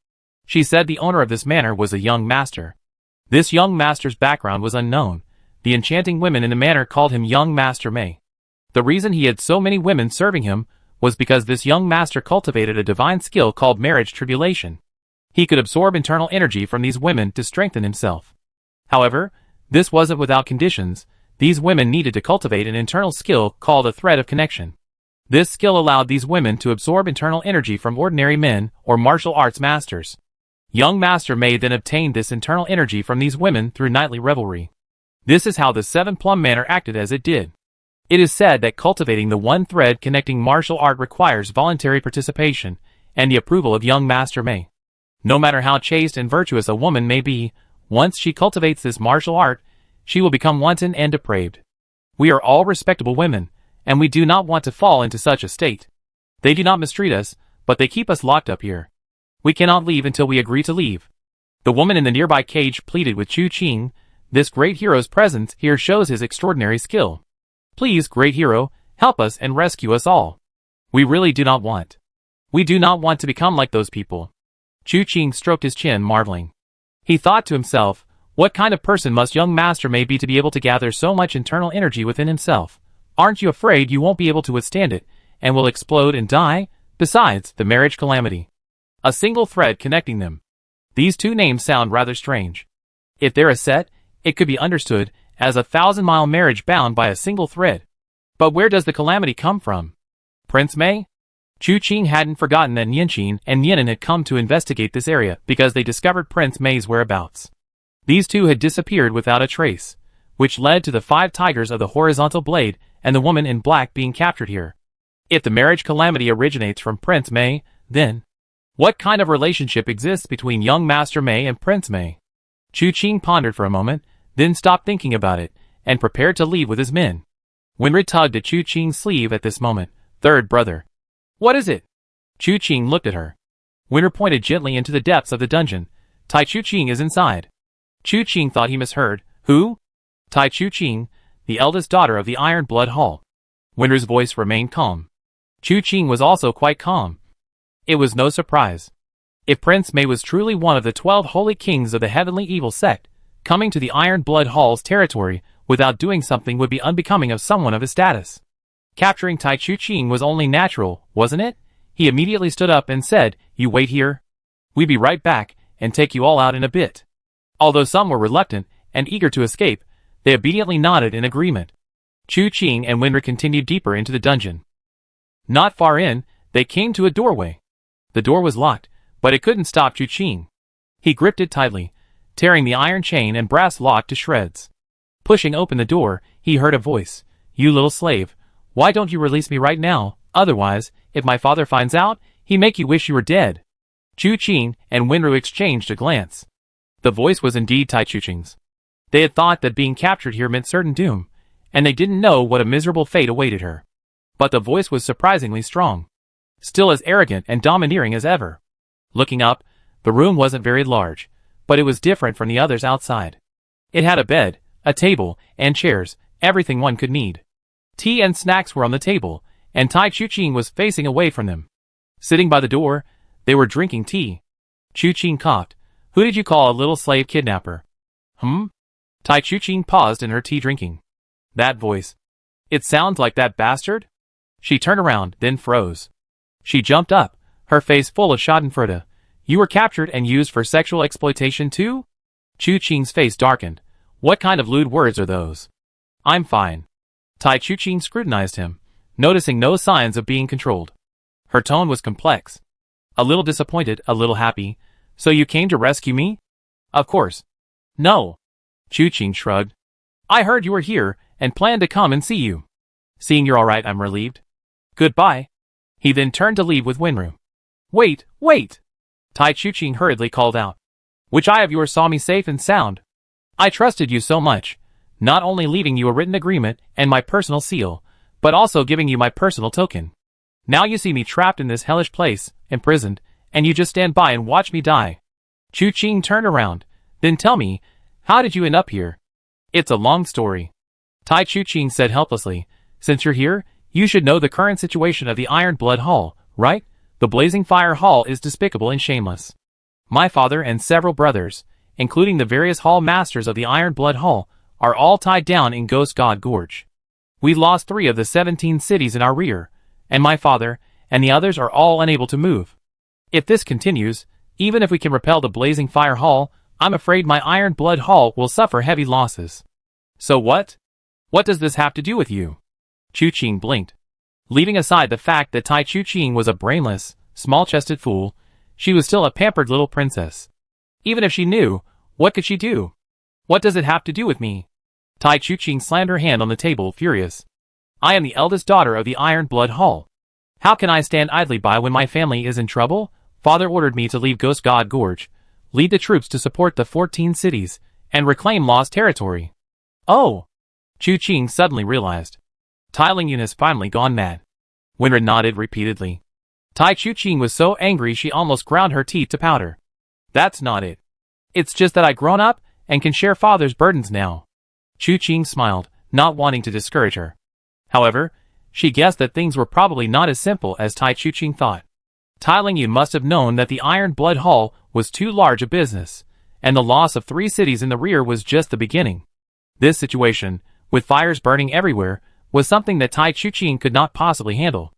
She said the owner of this manor was a young master. This young master's background was unknown. The enchanting women in the manor called him Young Master Mei. The reason he had so many women serving him was because this young master cultivated a divine skill called marriage tribulation. He could absorb internal energy from these women to strengthen himself. However, this wasn't without conditions. These women needed to cultivate an internal skill called a thread of connection. This skill allowed these women to absorb internal energy from ordinary men or martial arts masters. Young Master Mei then obtained this internal energy from these women through nightly revelry. This is how the 7 Plum Manor acted as it did. It is said that cultivating the one thread connecting martial art requires voluntary participation and the approval of Young Master Mei. No matter how chaste and virtuous a woman may be, once she cultivates this martial art, she will become wanton and depraved. We are all respectable women, and we do not want to fall into such a state. They do not mistreat us, but they keep us locked up here. We cannot leave until we agree to leave. The woman in the nearby cage pleaded with Chu Qing. This great hero's presence here shows his extraordinary skill. Please, great hero, help us and rescue us all. We really do not want. We do not want to become like those people. Chu Qing stroked his chin, marveling. He thought to himself, what kind of person must Young Master Mei be to be able to gather so much internal energy within himself? Aren't you afraid you won't be able to withstand it, and will explode and die? Besides, the marriage calamity. A single thread connecting them. These 2 names sound rather strange. If they're a set, it could be understood as a 1,000-mile marriage bound by a single thread. But where does the calamity come from? Prince Mei? Chu Qing hadn't forgotten that Nianqin and Nianan had come to investigate this area because they discovered Prince Mei's whereabouts. These 2 had disappeared without a trace, which led to the 5 tigers of the horizontal blade and the woman in black being captured here. If the marriage calamity originates from Prince Mei, then what kind of relationship exists between Young Master Mei and Prince Mei? Chu Qing pondered for a moment, then stopped thinking about it, and prepared to leave with his men. Winry tugged at Chu Qing's sleeve at this moment. Third brother. What is it? Chu Qing looked at her. Winter pointed gently into the depths of the dungeon. Tai Chu Qing is inside. Chu Qing thought he misheard. Who? Tai Chu Qing, the eldest daughter of the Iron Blood Hall. Winter's voice remained calm. Chu Qing was also quite calm. It was no surprise. If Prince Mei was truly one of the 12 holy kings of the heavenly evil sect, coming to the Iron Blood Hall's territory without doing something would be unbecoming of someone of his status. Capturing Tai Chu Qing was only natural, wasn't it? He immediately stood up and said, You wait here. We'll be right back and take you all out in a bit. Although some were reluctant and eager to escape, they obediently nodded in agreement. Chu Qing and Winra continued deeper into the dungeon. Not far in, they came to a doorway. The door was locked, but it couldn't stop Chu Qing. He gripped it tightly, tearing the iron chain and brass lock to shreds. Pushing open the door, he heard a voice. You little slave, why don't you release me right now? Otherwise, if my father finds out, he'd make you wish you were dead. Chu Qing and Winru exchanged a glance. The voice was indeed Tai Chu Qing's. They had thought that being captured here meant certain doom, and they didn't know what a miserable fate awaited her. But the voice was surprisingly strong. Still as arrogant and domineering as ever. Looking up, the room wasn't very large, but it was different from the others outside. It had a bed, a table, and chairs, everything one could need. Tea and snacks were on the table, and Tai Chu Qing was facing away from them. Sitting by the door, they were drinking tea. Chu Qing coughed. Who did you call a little slave kidnapper? Tai Chu Qing paused in her tea drinking. That voice. It sounds like that bastard? She turned around, then froze. She jumped up, her face full of schadenfreude. You were captured and used for sexual exploitation too? Chu Qing's face darkened. What kind of lewd words are those? I'm fine. Tai Chu Qing scrutinized him, noticing no signs of being controlled. Her tone was complex. A little disappointed, a little happy. So you came to rescue me? Of course. No. Chu Qing shrugged. I heard you were here, and planned to come and see you. Seeing you're alright, I'm relieved. Goodbye. He then turned to leave with Winru. Wait! Tai Chuching hurriedly called out. Which eye of yours saw me safe and sound? I trusted you so much, not only leaving you a written agreement and my personal seal, but also giving you my personal token. Now you see me trapped in this hellish place, imprisoned, and you just stand by and watch me die. Chuching turned around. Then tell me, how did you end up here? It's a long story. Tai Chuching said helplessly. Since you're here, you should know the current situation of the Iron Blood Hall, right? The Blazing Fire Hall is despicable and shameless. My father and several brothers, including the various hall masters of the Iron Blood Hall, are all tied down in Ghost God Gorge. We lost 3 of the 17 cities in our rear, and my father and the others are all unable to move. If this continues, even if we can repel the Blazing Fire Hall, I'm afraid my Iron Blood Hall will suffer heavy losses. So what? What does this have to do with you? Chuching blinked. Leaving aside the fact that Tai Chuching was a brainless, small-chested fool, she was still a pampered little princess. Even if she knew, what could she do? What does it have to do with me? Tai Chuching slammed her hand on the table, furious. I am the eldest daughter of the Iron Blood Hall. How can I stand idly by when my family is in trouble? Father ordered me to leave Ghost God Gorge, lead the troops to support the 14 cities, and reclaim lost territory. Oh! Chuching suddenly realized. Tai Lingyun has finally gone mad. Winra nodded repeatedly. Tai Chuching was so angry she almost ground her teeth to powder. That's not it. It's just that I've grown up and can share father's burdens now. Chuching smiled, not wanting to discourage her. However, she guessed that things were probably not as simple as Tai Chuching thought. Tai Lingyun must have known that the Iron Blood Hall was too large a business, and the loss of 3 cities in the rear was just the beginning. This situation, with fires burning everywhere, was something that Tai Chuching could not possibly handle.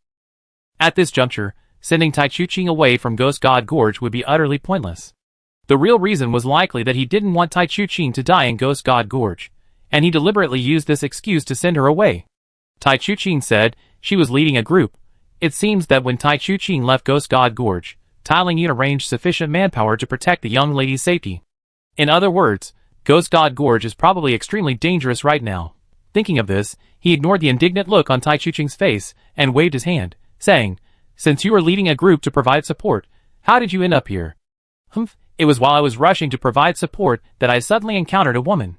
At this juncture, sending Tai Chuching away from Ghost God Gorge would be utterly pointless. The real reason was likely that he didn't want Tai Chuching to die in Ghost God Gorge, and he deliberately used this excuse to send her away. Tai Chuching said she was leading a group. It seems that when Tai Chuching left Ghost God Gorge, Tai Lingyun arranged sufficient manpower to protect the young lady's safety. In other words, Ghost God Gorge is probably extremely dangerous right now. Thinking of this, he ignored the indignant look on Tai Chuching's face and waved his hand, saying, Since you were leading a group to provide support, how did you end up here? Humph, it was while I was rushing to provide support that I suddenly encountered a woman.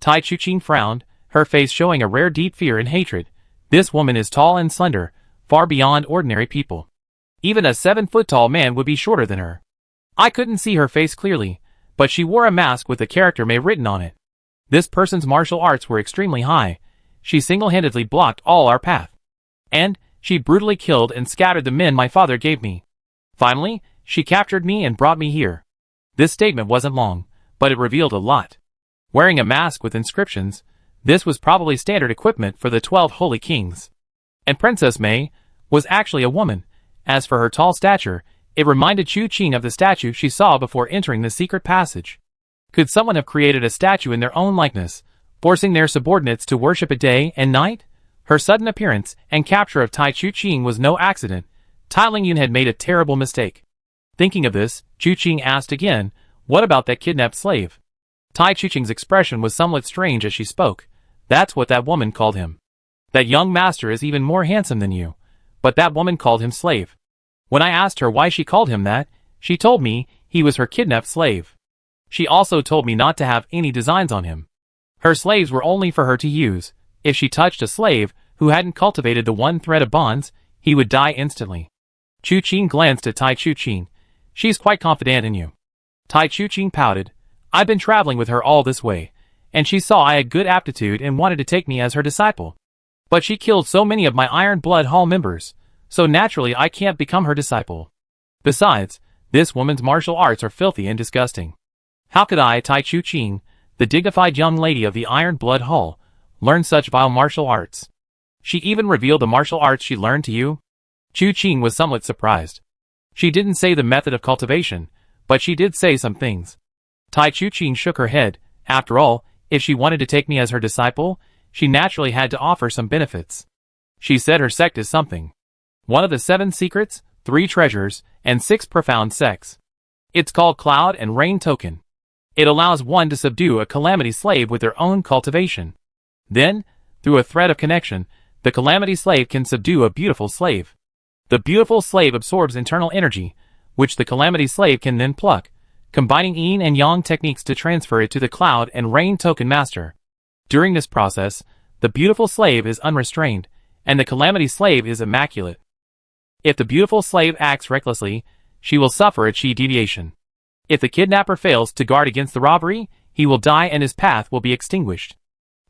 Tai Chuching frowned, her face showing a rare deep fear and hatred. This woman is tall and slender, far beyond ordinary people. Even a 7-foot-tall man would be shorter than her. I couldn't see her face clearly, but she wore a mask with the character May written on it. This person's martial arts were extremely high. She single-handedly blocked all our path. And she brutally killed and scattered the men my father gave me. Finally, she captured me and brought me here. This statement wasn't long, but it revealed a lot. Wearing a mask with inscriptions, this was probably standard equipment for the 12 Holy Kings. And Princess May was actually a woman. As for her tall stature, it reminded Chuching of the statue she saw before entering the secret passage. Could someone have created a statue in their own likeness, forcing their subordinates to worship it day and night? Her sudden appearance and capture of Tai Chuching was no accident. Tai Lingyun had made a terrible mistake. Thinking of this, Chuching asked again, what about that kidnapped slave? Tai Chuching's expression was somewhat strange as she spoke. That's what that woman called him. That young master is even more handsome than you. But that woman called him slave. When I asked her why she called him that, she told me he was her kidnapped slave. She also told me not to have any designs on him. Her slaves were only for her to use. If she touched a slave who hadn't cultivated the one thread of bonds, he would die instantly. Chuching glanced at Tai Chuching. She's quite confident in you. Tai Chuching pouted. I've been traveling with her all this way, and she saw I had good aptitude and wanted to take me as her disciple. But she killed so many of my Iron Blood Hall members, so naturally I can't become her disciple. Besides, this woman's martial arts are filthy and disgusting. How could I, Tai Chuching, the dignified young lady of the Iron Blood Hall, learn such vile martial arts? She even revealed the martial arts she learned to you? Chuching was somewhat surprised. She didn't say the method of cultivation, but she did say some things. Tai Chuching shook her head. After all, if she wanted to take me as her disciple, she naturally had to offer some benefits. She said her sect is something. One of the 7 secrets, 3 treasures, and 6 profound sects. It's called Cloud and Rain Token. It allows one to subdue a calamity slave with their own cultivation. Then, through a thread of connection, the calamity slave can subdue a beautiful slave. The beautiful slave absorbs internal energy, which the Calamity Slave can then pluck, combining yin and yang techniques to transfer it to the Cloud and Rain Token Master. During this process, the beautiful slave is unrestrained, and the Calamity Slave is immaculate. If the beautiful slave acts recklessly, she will suffer a chi deviation. If the kidnapper fails to guard against the robbery, he will die and his path will be extinguished.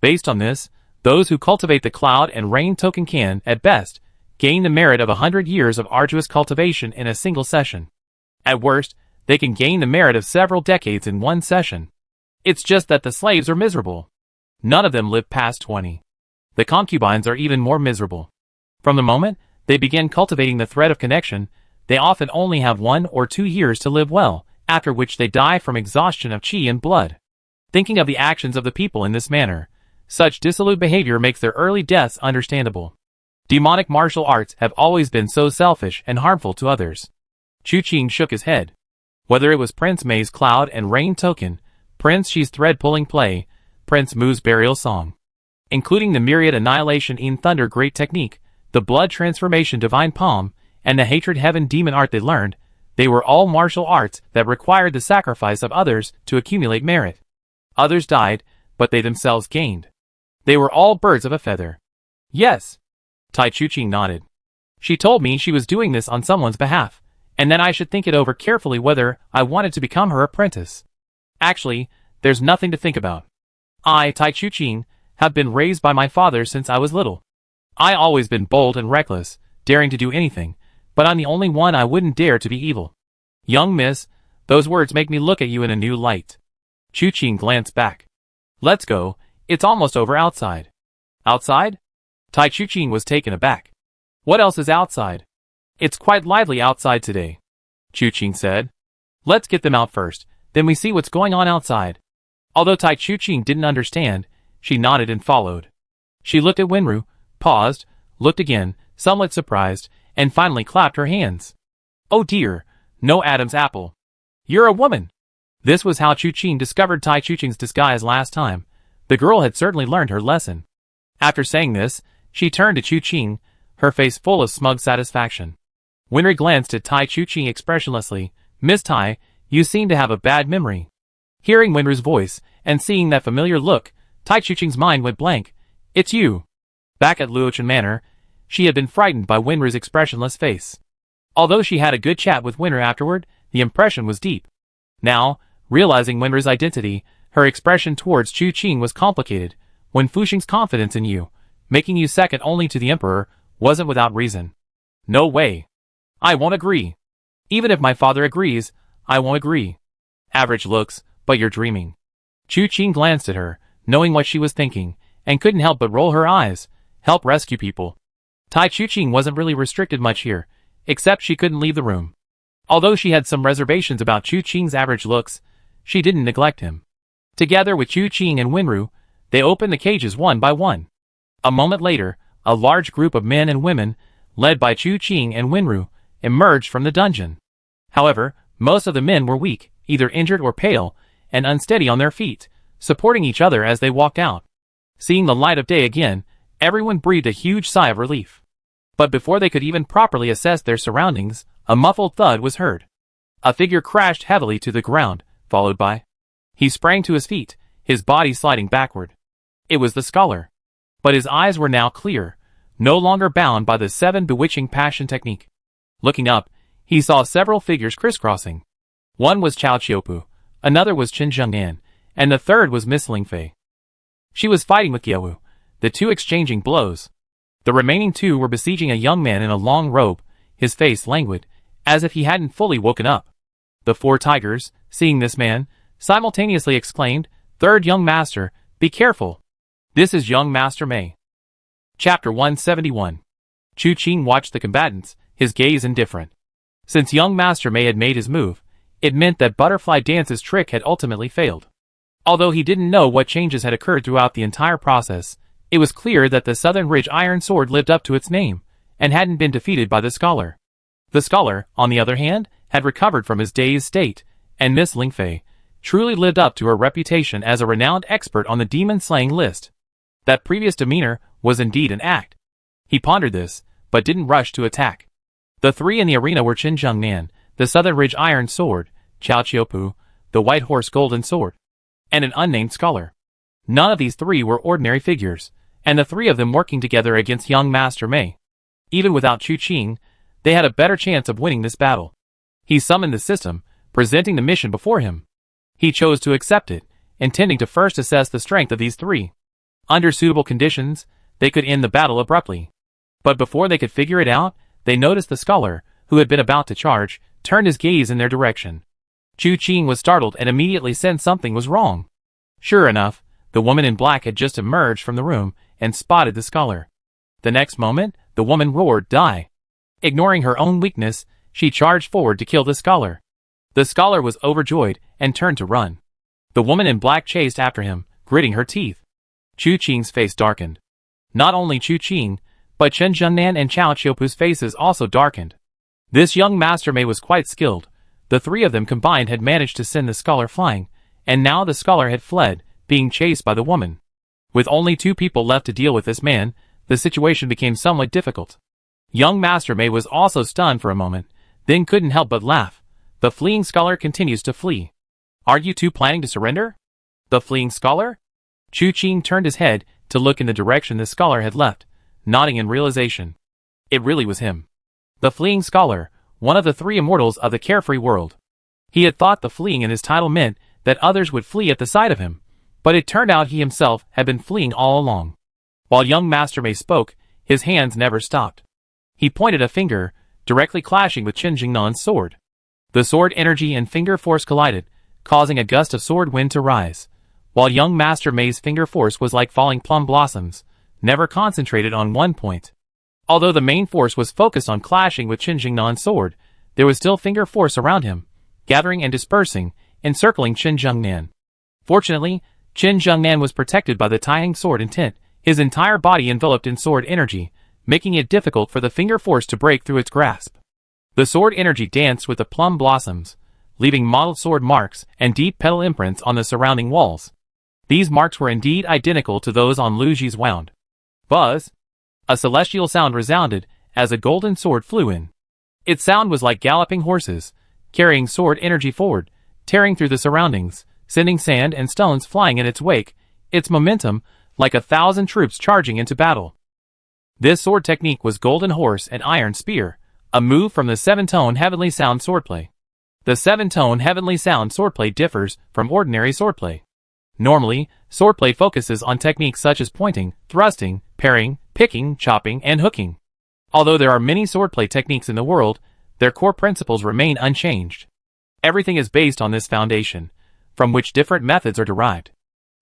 Based on this, those who cultivate the Cloud and Rain Token can, at best, gain the merit of 100 years of arduous cultivation in a single session. At worst, they can gain the merit of several decades in one session. It's just that the slaves are miserable. None of them live past 20. The concubines are even more miserable. From the moment they begin cultivating the thread of connection, they often only have 1 or 2 years to live well, after which they die from exhaustion of chi and blood. Thinking of the actions of the people in this manner, such dissolute behavior makes their early deaths understandable. Demonic martial arts have always been so selfish and harmful to others. Chu Qing shook his head. Whether it was Prince Mei's Cloud and Rain Token, Prince Shi's thread-pulling play, Prince Mu's burial song, including the myriad annihilation in thunder great technique, the blood transformation divine palm, and the hatred heaven demon art they learned, they were all martial arts that required the sacrifice of others to accumulate merit. Others died, but they themselves gained. They were all birds of a feather. Yes. Tai Chuqing nodded. She told me she was doing this on someone's behalf, and that I should think it over carefully whether I wanted to become her apprentice. Actually, there's nothing to think about. I, Tai Chuqing, have been raised by my father since I was little. I always been bold and reckless, daring to do anything, but I'm the only one I wouldn't dare to be evil. Young miss, those words make me look at you in a new light. Chu Qing glanced back. Let's go, it's almost over outside. Outside? Tai Chuqing was taken aback. What else is outside? It's quite lively outside today, Chu Qing said. Let's get them out first, then we see what's going on outside. Although Tai Chuqing didn't understand, she nodded and followed. She looked at Wenru, paused, looked again, somewhat surprised, and finally clapped her hands. Oh dear, no Adam's apple. You're a woman. This was how Chu Qing discovered Tai Chuqing's disguise last time. The girl had certainly learned her lesson. After saying this, she turned to Chu Qing, her face full of smug satisfaction. Wenru glanced at Tai Chuqing expressionlessly. Miss Tai, you seem to have a bad memory. Hearing Wenru's voice, and seeing that familiar look, Tai Chuqing's mind went blank. It's you. Back at Luochen Manor, she had been frightened by Wenru's expressionless face. Although she had a good chat with Wenru afterward, the impression was deep. Now, realizing Wenru's identity, her expression towards Chu Qing was complicated. When Fuxing's confidence in you, making you second only to the emperor, wasn't without reason. No way. I won't agree. Even if my father agrees, I won't agree. Average looks, but you're dreaming. Chu Qing glanced at her, knowing what she was thinking, and couldn't help but roll her eyes. Help rescue people. Tai Chuqing wasn't really restricted much here, except she couldn't leave the room. Although she had some reservations about Chu Qing's average looks, she didn't neglect him. Together with Chu Qing and Wenru, they opened the cages one by one. A moment later, a large group of men and women, led by Chu Qing and Wenru, emerged from the dungeon. However, most of the men were weak, either injured or pale, and unsteady on their feet, supporting each other as they walked out. Seeing the light of day again, everyone breathed a huge sigh of relief. But before they could even properly assess their surroundings, a muffled thud was heard. A figure crashed heavily to the ground, followed by... He sprang to his feet, his body sliding backward. It was the scholar. But his eyes were now clear, no longer bound by the 7 bewitching passion technique. Looking up, he saw several figures crisscrossing. One was Chao Qiupu, another was Chen Zhengnan, and the third was Miss Lingfei. She was fighting with Geowu, the two exchanging blows. The remaining 2 were besieging a young man in a long robe, his face languid, as if he hadn't fully woken up. The 4 tigers, seeing this man, simultaneously exclaimed, "Third young master, be careful. This is young Master Mei." Chapter 171. Chu Qing watched the combatants, his gaze indifferent. Since young Master Mei had made his move, it meant that Butterfly Dance's trick had ultimately failed. Although he didn't know what changes had occurred throughout the entire process, it was clear that the Southern Ridge Iron Sword lived up to its name, and hadn't been defeated by the scholar. The scholar, on the other hand, had recovered from his dazed state, and Miss Lingfei truly lived up to her reputation as a renowned expert on the demon-slaying list. That previous demeanor was indeed an act. He pondered this, but didn't rush to attack. The 3 in the arena were Chen Zhengnan, the Southern Ridge Iron Sword, Chao Chiopu, the White Horse Golden Sword, and an unnamed scholar. None of these three were ordinary figures, and the three of them working together against young Master Mei. Even without Chu Qing, they had a better chance of winning this battle. He summoned the system, presenting the mission before him. He chose to accept it, intending to first assess the strength of these three. Under suitable conditions, they could end the battle abruptly. But before they could figure it out, they noticed the scholar, who had been about to charge, turned his gaze in their direction. Chu Qing was startled and immediately sensed something was wrong. Sure enough, the woman in black had just emerged from the room and spotted the scholar. The next moment, the woman roared, "Die!" Ignoring her own weakness, she charged forward to kill the scholar. The scholar was overjoyed and turned to run. The woman in black chased after him, gritting her teeth. Chu Qing's face darkened. Not only Chu Qing, but Chen Zhengnan and Chao Chiopu's faces also darkened. This young Master Mei was quite skilled. The three of them combined had managed to send the scholar flying, and now the scholar had fled, being chased by the woman. With only two people left to deal with this man, the situation became somewhat difficult. Young Master Mei was also stunned for a moment, then couldn't help but laugh. The fleeing scholar continues to flee. Are you two planning to surrender? The fleeing scholar? Chu Qing turned his head to look in the direction the scholar had left, nodding in realization. It really was him. The fleeing scholar, one of the three immortals of the carefree world. He had thought the fleeing in his title meant that others would flee at the sight of him, but it turned out he himself had been fleeing all along. While young Master Mei spoke, his hands never stopped. He pointed a finger, directly clashing with Chen Jingnan's sword. The sword energy and finger force collided, causing a gust of sword wind to rise, while young Master Mei's finger force was like falling plum blossoms, never concentrated on one point. Although the main force was focused on clashing with Chen Jingnan's sword, there was still finger force around him, gathering and dispersing, encircling Chen Jingnan. Fortunately, Chen Jingnan was protected by the Taiyang sword intent, his entire body enveloped in sword energy, making it difficult for the finger force to break through its grasp. The sword energy danced with the plum blossoms, leaving mottled sword marks and deep petal imprints on the surrounding walls. These marks were indeed identical to those on Lu Ji's wound. Buzz! A celestial sound resounded as a golden sword flew in. Its sound was like galloping horses, carrying sword energy forward, tearing through the surroundings, sending sand and stones flying in its wake, its momentum like 1,000 troops charging into battle. This sword technique was Golden Horse and Iron Spear, a move from the 7-tone Heavenly Sound swordplay. The 7-tone Heavenly Sound swordplay differs from ordinary swordplay. Normally, swordplay focuses on techniques such as pointing, thrusting, parrying, picking, chopping, and hooking. Although there are many swordplay techniques in the world, their core principles remain unchanged. Everything is based on this foundation, from which different methods are derived.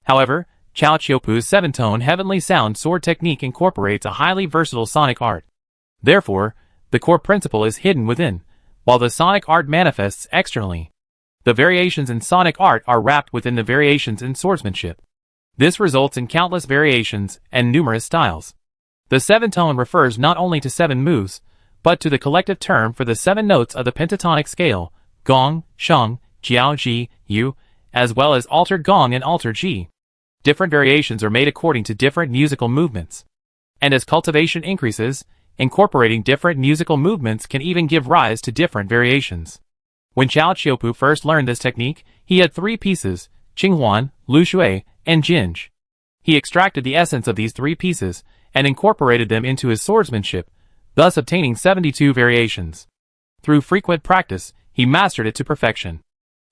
However, Chao Chiopu's 7-tone Heavenly Sound sword technique incorporates a highly versatile sonic art. Therefore, the core principle is hidden within, while the sonic art manifests externally. The variations in sonic art are wrapped within the variations in swordsmanship. This results in countless variations and numerous styles. The 7-tone refers not only to 7 moves, but to the collective term for the 7 notes of the pentatonic scale, gong, sheng, jiao, ji, yu, as well as altered gong and altered ji. Different variations are made according to different musical movements. And as cultivation increases, incorporating different musical movements can even give rise to different variations. When Chao Chiopu first learned this technique, he had 3 pieces, Qinghuan, Lu Shui, and Jinj. He extracted the essence of these 3 pieces and incorporated them into his swordsmanship, thus obtaining 72 variations. Through frequent practice, he mastered it to perfection.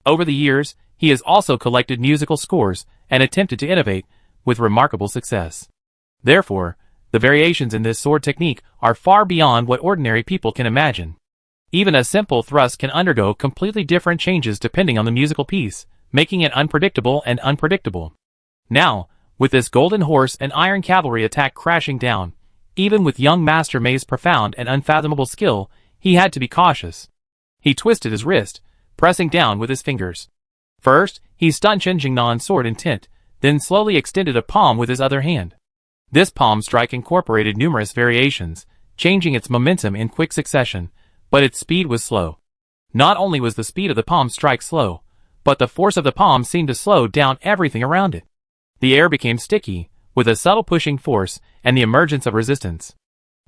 Over the years, he has also collected musical scores and attempted to innovate, with remarkable success. Therefore, the variations in this sword technique are far beyond what ordinary people can imagine. Even a simple thrust can undergo completely different changes depending on the musical piece, making it unpredictable and unpredictable. Now, with this Golden Horse and Iron Cavalry attack crashing down, even with young Master Mei's profound and unfathomable skill, he had to be cautious. He twisted his wrist, pressing down with his fingers. First, he stunned Chen Jingnan's sword intent, then slowly extended a palm with his other hand. This palm strike incorporated numerous variations, changing its momentum in quick succession, but its speed was slow. Not only was the speed of the palm strike slow, but the force of the palm seemed to slow down everything around it. The air became sticky, with a subtle pushing force and the emergence of resistance,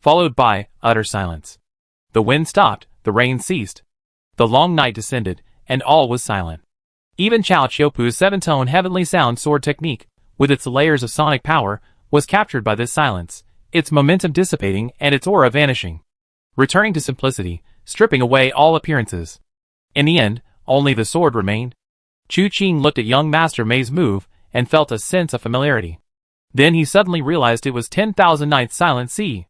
followed by utter silence. The wind stopped, the rain ceased. The long night descended, and all was silent. Even Chao Qiupu's seven-tone heavenly sound sword technique, with its layers of sonic power, was captured by this silence, its momentum dissipating and its aura vanishing. Returning to simplicity, stripping away all appearances. In the end, only the sword remained. Chu Qing looked at young Master Mei's move, and felt a sense of familiarity. Then he suddenly realized it was 10,000 Nights Silent Sea.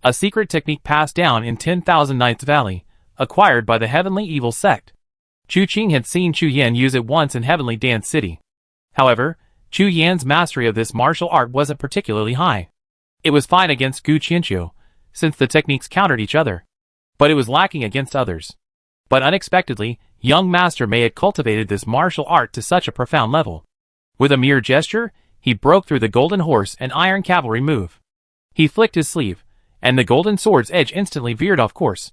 A secret technique passed down in 10,000 Nights Valley, acquired by the Heavenly Evil Sect. Chu Qing had seen Chu Yan use it once in Heavenly Dance City. However, Chu Yan's mastery of this martial art wasn't particularly high. It was fine against Gu Qianqiu, since the techniques countered each other. But it was lacking against others. But unexpectedly, young Master Mei had cultivated this martial art to such a profound level. With a mere gesture, he broke through the Golden Horse and Iron Cavalry move. He flicked his sleeve, and the golden sword's edge instantly veered off course.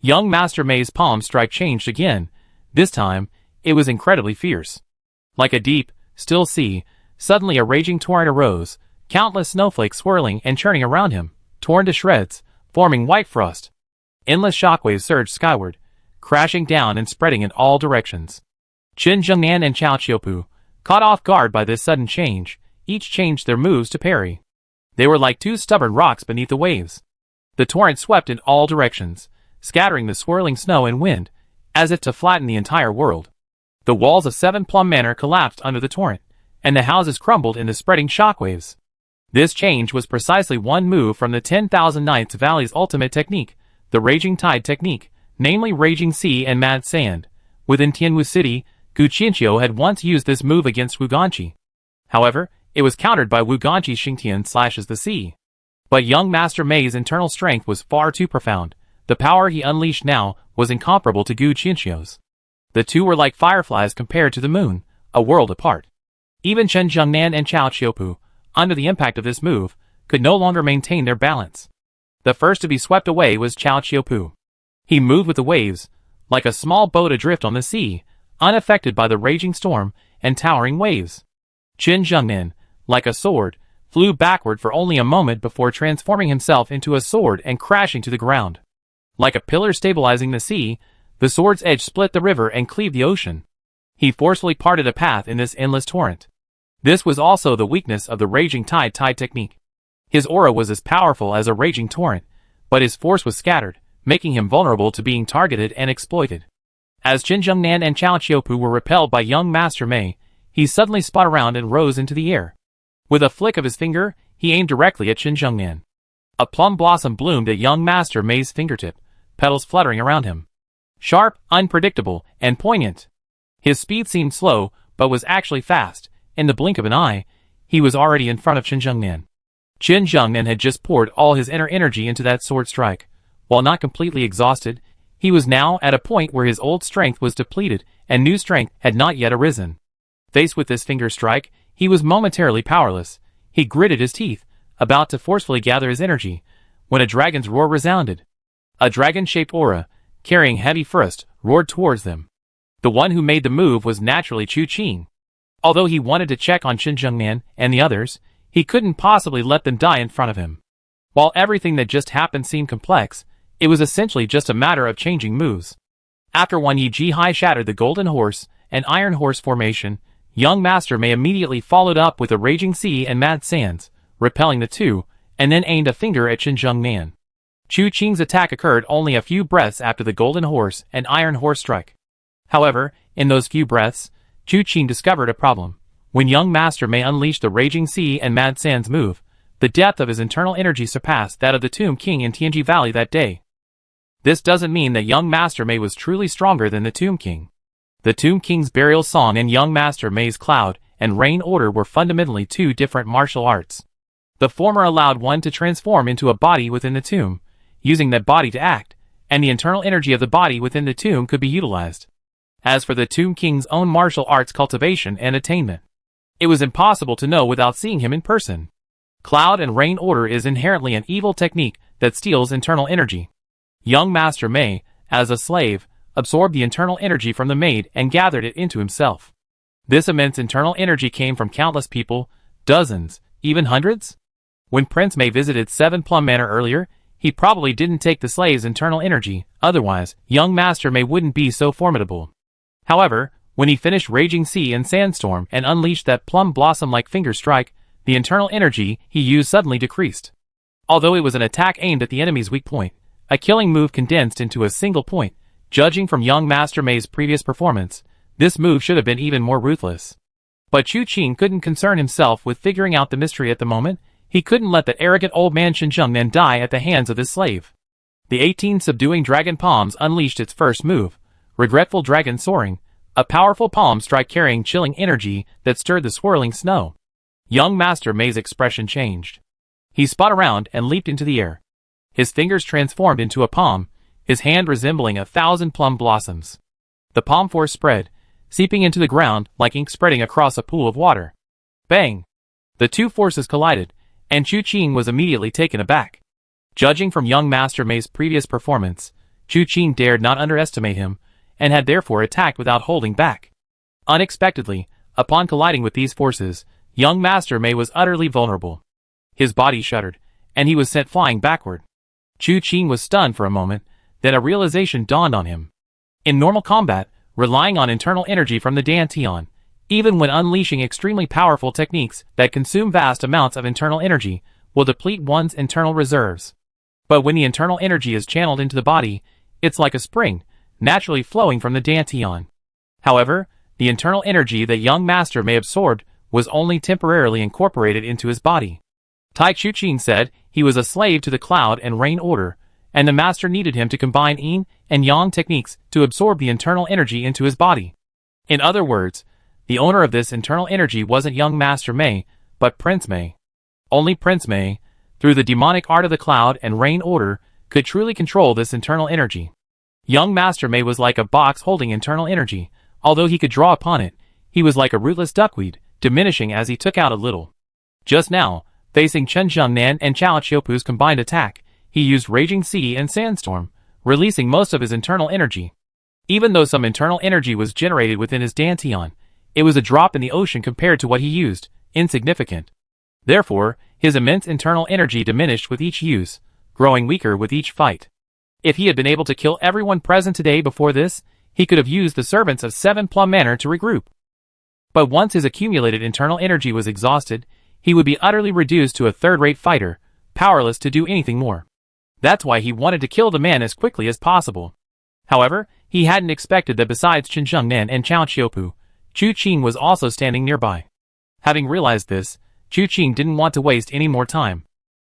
Young Master Mei's palm strike changed again. This time, it was incredibly fierce. Like a deep, still sea, suddenly a raging torrent arose, countless snowflakes swirling and churning around him, torn to shreds, forming white frost. Endless shockwaves surged skyward, crashing down and spreading in all directions. Qin Zhengnan and Chao Qiupu, caught off guard by this sudden change, each changed their moves to parry. They were like two stubborn rocks beneath the waves. The torrent swept in all directions, scattering the swirling snow and wind, as if to flatten the entire world. The walls of Seven Plum Manor collapsed under the torrent, and the houses crumbled in the spreading shockwaves. This change was precisely one move from the 10,000 Nights Valley's ultimate technique, the Raging Tide technique, namely Raging Sea and Mad Sand. Within Tianwu City, Gu Qianqiu had once used this move against Wu Ganqi. However, it was countered by Wu Ganqi's Xingtian slashes the sea. But young Master Mei's internal strength was far too profound. The power he unleashed now was incomparable to Gu Qianqiu's. The two were like fireflies compared to the moon, a world apart. Even Qin Zhengnan and Chao Qiupu, under the impact of this move, could no longer maintain their balance. The first to be swept away was Chao Qiupu. He moved with the waves, like a small boat adrift on the sea, unaffected by the raging storm and towering waves. Qin Zhengnan, like a sword, flew backward for only a moment before transforming himself into a sword and crashing to the ground. Like a pillar stabilizing the sea, the sword's edge split the river and cleaved the ocean. He forcefully parted a path in this endless torrent. This was also the weakness of the Raging Tide technique. His aura was as powerful as a raging torrent, but his force was scattered, making him vulnerable to being targeted and exploited. As Qin Zhengnan and Chao Qiupu were repelled by young Master Mei, he suddenly spun around and rose into the air. With a flick of his finger, he aimed directly at Qin Zhengnan. A plum blossom bloomed at young Master Mei's fingertip, petals fluttering around him. Sharp, unpredictable, and poignant. His speed seemed slow, but was actually fast. In the blink of an eye, he was already in front of Qin Zhengnan. Qin Zhengnan had just poured all his inner energy into that sword strike. While not completely exhausted, he was now at a point where his old strength was depleted and new strength had not yet arisen. Faced with this finger strike, he was momentarily powerless. He gritted his teeth, about to forcefully gather his energy, when a dragon's roar resounded. A dragon-shaped aura, carrying heavy frost, roared towards them. The one who made the move was naturally Chu Qing. Although he wanted to check on Qin Zhengnan and the others, he couldn't possibly let them die in front of him. While everything that just happened seemed complex, it was essentially just a matter of changing moves. After Wan Yi Ji Hai shattered the Golden Horse and Iron Horse formation, young Master Mei immediately followed up with the Raging Sea and Mad Sands, repelling the two, and then aimed a finger at Qin Zhengnan. Chu Qing's attack occurred only a few breaths after the Golden Horse and Iron Horse strike. However, in those few breaths, Chu Qing discovered a problem. When young Master Mei unleashed the Raging Sea and Mad Sands move, the depth of his internal energy surpassed that of the Tomb King in Tianji Valley that day. This doesn't mean that young Master Mei was truly stronger than the Tomb King. The Tomb King's burial song and young Master Mei's cloud and rain order were fundamentally two different martial arts. The former allowed one to transform into a body within the tomb, using that body to act, and the internal energy of the body within the tomb could be utilized. As for the Tomb King's own martial arts cultivation and attainment, it was impossible to know without seeing him in person. Cloud and rain order is inherently an evil technique that steals internal energy. Young Master Mei, as a slave, absorbed the internal energy from the maid and gathered it into himself. This immense internal energy came from countless people, dozens, even hundreds. When Prince Mei visited Seven Plum Manor earlier, he probably didn't take the slave's internal energy, otherwise, young Master Mei wouldn't be so formidable. However, when he finished Raging Sea and Sandstorm and unleashed that plum blossom-like finger strike, the internal energy he used suddenly decreased. Although it was an attack aimed at the enemy's weak point, a killing move condensed into a single point, judging from young Master Mei's previous performance, this move should have been even more ruthless. But Chu Qing couldn't concern himself with figuring out the mystery at the moment. He couldn't let that arrogant old man Xinjiang die at the hands of his slave. The 18 subduing dragon palms unleashed its first move, Regretful Dragon Soaring, a powerful palm strike carrying chilling energy that stirred the swirling snow. Young Master Mei's expression changed. He spun around and leaped into the air. His fingers transformed into a palm, his hand resembling 1,000 plum blossoms. The palm force spread, seeping into the ground like ink spreading across a pool of water. Bang! The two forces collided, and Chu Qing was immediately taken aback. Judging from young Master Mei's previous performance, Chu Qing dared not underestimate him, and had therefore attacked without holding back. Unexpectedly, upon colliding with these forces, young Master Mei was utterly vulnerable. His body shuddered, and he was sent flying backward. Chu Qing was stunned for a moment, then a realization dawned on him. In normal combat, relying on internal energy from the Dantian, even when unleashing extremely powerful techniques that consume vast amounts of internal energy, will deplete one's internal reserves. But when the internal energy is channeled into the body, it's like a spring, naturally flowing from the Dantian. However, the internal energy that young Master Mei absorbed was only temporarily incorporated into his body. Tai Chu Qing said he was a slave to the Cloud and Rain Order, and the Master needed him to combine Yin and Yang techniques to absorb the internal energy into his body. In other words, the owner of this internal energy wasn't young Master Mei, but Prince Mei. Only Prince Mei, through the demonic art of the Cloud and Rain Order, could truly control this internal energy. Young Master Mei was like a box holding internal energy. Although he could draw upon it, he was like a rootless duckweed, diminishing as he took out a little. Just now, facing Chen Xiangnan and Chao Qiupu's combined attack, he used Raging Sea and Sandstorm, releasing most of his internal energy. Even though some internal energy was generated within his Dantian, it was a drop in the ocean compared to what he used, insignificant. Therefore, his immense internal energy diminished with each use, growing weaker with each fight. If he had been able to kill everyone present today before this, he could have used the servants of 7 Plum Manor to regroup. But once his accumulated internal energy was exhausted, he would be utterly reduced to a third-rate fighter, powerless to do anything more. That's why he wanted to kill the man as quickly as possible. However, he hadn't expected that besides Chen Xiangnan and Chao Qiupu, Chu Qing was also standing nearby. Having realized this, Chu Qing didn't want to waste any more time.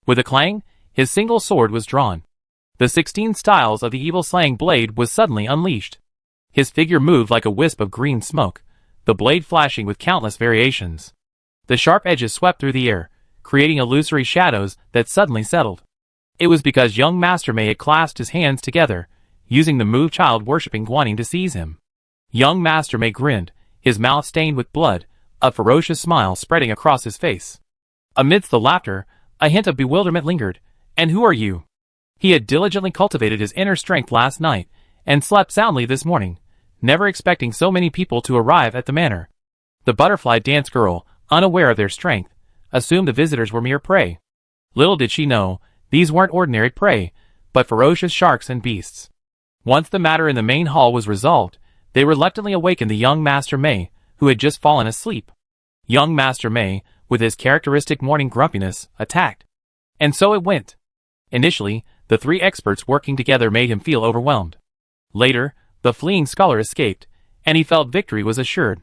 With a clang, his single sword was drawn. The 16 styles of the evil slaying blade was suddenly unleashed. His figure moved like a wisp of green smoke, the blade flashing with countless variations. The sharp edges swept through the air, creating illusory shadows that suddenly settled. It was because young Master Mei had clasped his hands together, using the move child-worshipping Guanyin to seize him. Young Master Mei grinned, his mouth stained with blood, a ferocious smile spreading across his face. Amidst the laughter, a hint of bewilderment lingered. And who are you? He had diligently cultivated his inner strength last night, and slept soundly this morning, never expecting so many people to arrive at the manor. The butterfly dance girl, unaware of their strength, assumed the visitors were mere prey. Little did she know, these weren't ordinary prey, but ferocious sharks and beasts. Once the matter in the main hall was resolved, they reluctantly awakened the young Master Mei, who had just fallen asleep. Young Master Mei, with his characteristic morning grumpiness, attacked. And so it went. Initially, the 3 experts working together made him feel overwhelmed. Later, the fleeing scholar escaped, and he felt victory was assured.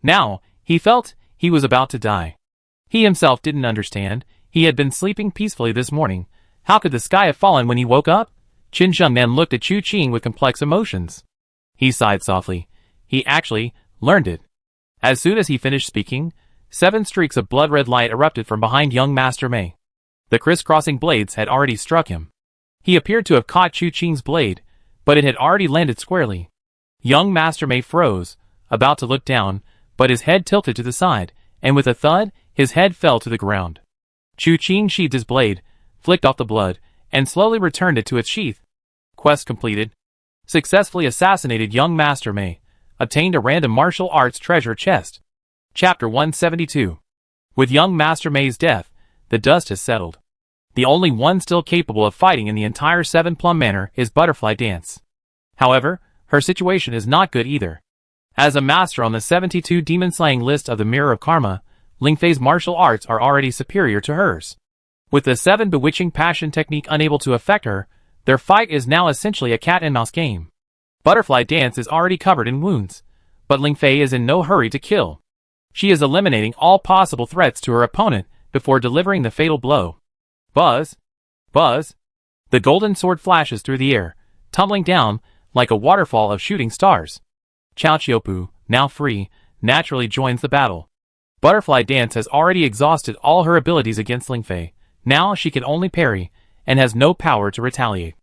Now, he felt he was about to die. He himself didn't understand. He had been sleeping peacefully this morning. How could the sky have fallen when he woke up? Qin Zhengnan looked at Chu Qing with complex emotions. He sighed softly. He actually learned it. As soon as he finished speaking, 7 streaks of blood-red light erupted from behind young Master Mei. The crisscrossing blades had already struck him. He appeared to have caught Chu Qing's blade, but it had already landed squarely. Young Master Mei froze, about to look down, but his head tilted to the side, and with a thud, his head fell to the ground. Chu Qing sheathed his blade, flicked off the blood, and slowly returned it to its sheath. Quest completed. Successfully assassinated young Master Mei. Obtained a random martial arts treasure chest. Chapter 172. With young Master Mei's death, the dust has settled. The only one still capable of fighting in the entire Seven Plum Manor is Butterfly Dance. However, her situation is not good either. As a master on the 72 demon-slaying list of the Mirror of Karma, Lingfei's martial arts are already superior to hers. With the 7 bewitching passion technique unable to affect her, their fight is now essentially a cat-and-mouse game. Butterfly Dance is already covered in wounds, but Lingfei is in no hurry to kill. She is eliminating all possible threats to her opponent before delivering the fatal blow. Buzz! Buzz! The golden sword flashes through the air, tumbling down like a waterfall of shooting stars. Cao Qiupu, now free, naturally joins the battle. Butterfly Dance has already exhausted all her abilities against Lingfei. Now she can only parry, and has no power to retaliate.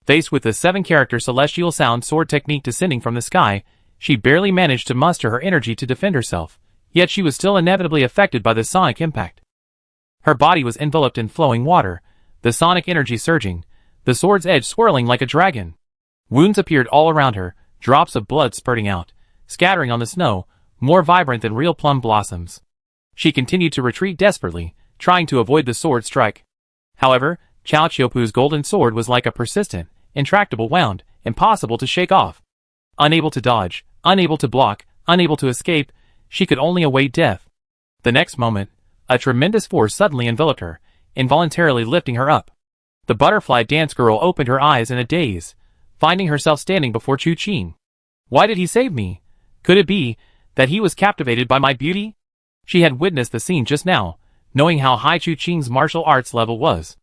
Faced with the 7-character celestial sound sword technique descending from the sky, she barely managed to muster her energy to defend herself, yet she was still inevitably affected by the sonic impact. Her body was enveloped in flowing water, the sonic energy surging, the sword's edge swirling like a dragon. Wounds appeared all around her, drops of blood spurting out, scattering on the snow, more vibrant than real plum blossoms. She continued to retreat desperately, trying to avoid the sword strike. However, Cao Qiupu's golden sword was like a persistent, intractable wound, impossible to shake off. Unable to dodge, unable to block, unable to escape, she could only await death. The next moment, a tremendous force suddenly enveloped her, involuntarily lifting her up. The Butterfly Dance girl opened her eyes in a daze, finding herself standing before Chu Qing. Why did he save me? Could it be that he was captivated by my beauty? She had witnessed the scene just now, knowing how high Chu Qing's martial arts level was.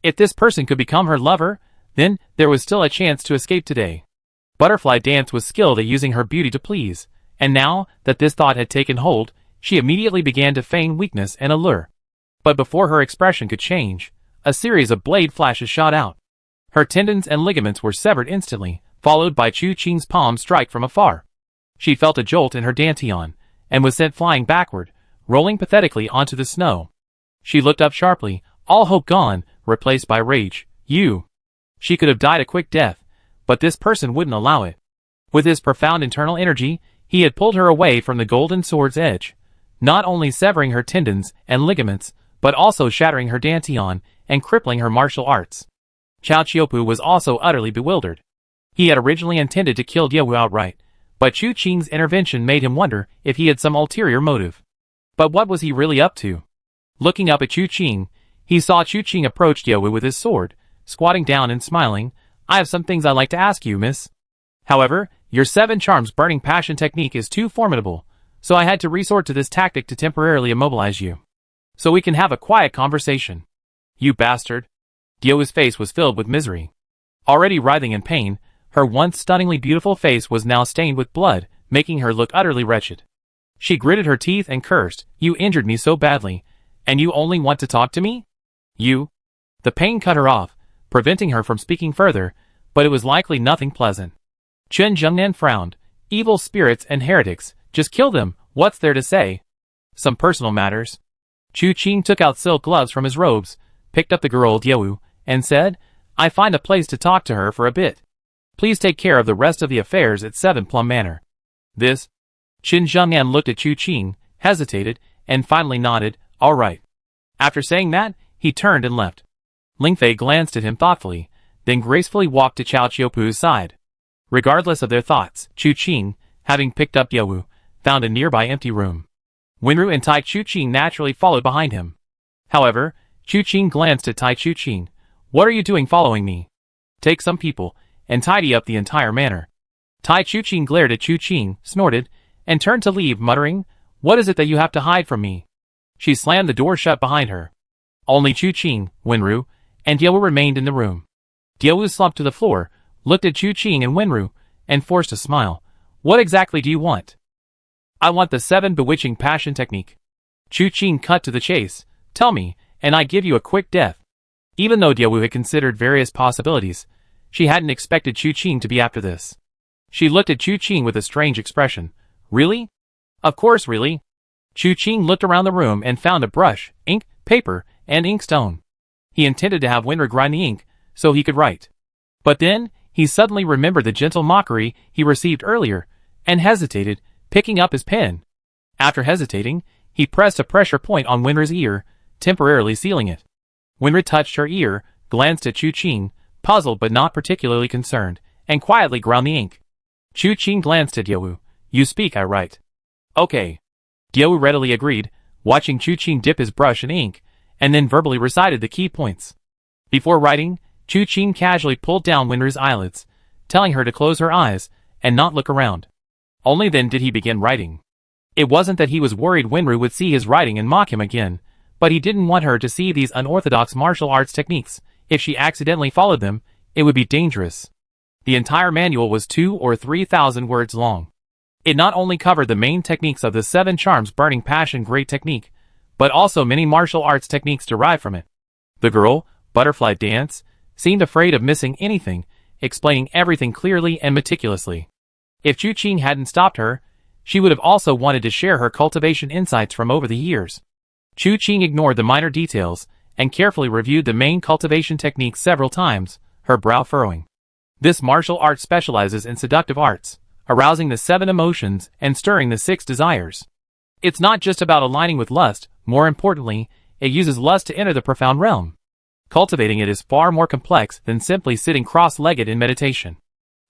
If this person could become her lover, then there was still a chance to escape today. Butterfly Dance was skilled at using her beauty to please, and now that this thought had taken hold, she immediately began to feign weakness and allure. But before her expression could change, a series of blade flashes shot out. Her tendons and ligaments were severed instantly, followed by Chu Qing's palm strike from afar. She felt a jolt in her dantian, and was sent flying backward, rolling pathetically onto the snow. She looked up sharply, all hope gone, replaced by rage. You! She could have died a quick death, but this person wouldn't allow it. With his profound internal energy, he had pulled her away from the golden sword's edge, not only severing her tendons and ligaments, but also shattering her dantian and crippling her martial arts. Cao Qiupu was also utterly bewildered. He had originally intended to kill Diawu outright, but Chu Qing's intervention made him wonder if he had some ulterior motive. But what was he really up to? Looking up at Chu Qing, he saw Chu Qing approach Diawu with his sword, squatting down and smiling. I have some things I'd like to ask you, miss. However, your 7 charms burning passion technique is too formidable, so I had to resort to this tactic to temporarily immobilize you. So we can have a quiet conversation. You bastard. Diawu's face was filled with misery. Already writhing in pain, her once stunningly beautiful face was now stained with blood, making her look utterly wretched. She gritted her teeth and cursed, you injured me so badly, and you only want to talk to me? You? The pain cut her off, preventing her from speaking further, but it was likely nothing pleasant. Chen Zhengnan frowned. Evil spirits and heretics, just kill them, what's there to say? Some personal matters. Chu Qing took out silk gloves from his robes, picked up the girl Diawu, and said, I find a place to talk to her for a bit. Please take care of the rest of the affairs at 7 Plum Manor. This? Qin Zhengnan looked at Chu Qing, hesitated, and finally nodded, all right. After saying that, he turned and left. Lingfei glanced at him thoughtfully, then gracefully walked to Cao Qiupu's side. Regardless of their thoughts, Chu Qing, having picked up Diawu, found a nearby empty room. Wenru and Tai Chu Qing naturally followed behind him. However, Chu Qing glanced at Tai Chu Qing. What are you doing following me? Take some people, and tidy up the entire manor. Tai Chu Qing glared at Chu Qing, snorted, and turned to leave, muttering, What is it that you have to hide from me? She slammed the door shut behind her. Only Chu Qing, Wenru, and Diawu remained in the room. Diawu slumped to the floor, looked at Chu Qing and Wenru, and forced a smile. What exactly do you want? I want the 7 bewitching passion technique. Chu Qing cut to the chase. Tell me, and I give you a quick death. Even though Diawu had considered various possibilities, she hadn't expected Chu Qing to be after this. She looked at Chu Qing with a strange expression. Really? Of course, really. Chu Qing looked around the room and found a brush, ink, paper, and inkstone. He intended to have Wenru grind the ink, so he could write. But then, he suddenly remembered the gentle mockery he received earlier, and hesitated, picking up his pen. After hesitating, he pressed a pressure point on Wenru's ear, temporarily sealing it. Winra touched her ear, glanced at Chu Qing, puzzled but not particularly concerned, and quietly ground the ink. Chu Qing glanced at Diawu. You speak, I write. Okay. Diawu readily agreed, watching Chu Qing dip his brush in ink, and then verbally recited the key points. Before writing, Chu Qing casually pulled down Winra's eyelids, telling her to close her eyes and not look around. Only then did he begin writing. It wasn't that he was worried Winra would see his writing and mock him again, but he didn't want her to see these unorthodox martial arts techniques. If she accidentally followed them, it would be dangerous. The entire manual was 2,000 or 3,000 words long. It not only covered the main techniques of the 7 charms burning passion great technique, but also many martial arts techniques derived from it. The girl, butterfly dance, seemed afraid of missing anything, explaining everything clearly and meticulously. If Chu Qing hadn't stopped her, she would have also wanted to share her cultivation insights from over the years. Chu Qing ignored the minor details and carefully reviewed the main cultivation techniques several times, her brow furrowing. This martial art specializes in seductive arts, arousing the 7 emotions and stirring the 6 desires. It's not just about aligning with lust, more importantly, it uses lust to enter the profound realm. Cultivating it is far more complex than simply sitting cross-legged in meditation.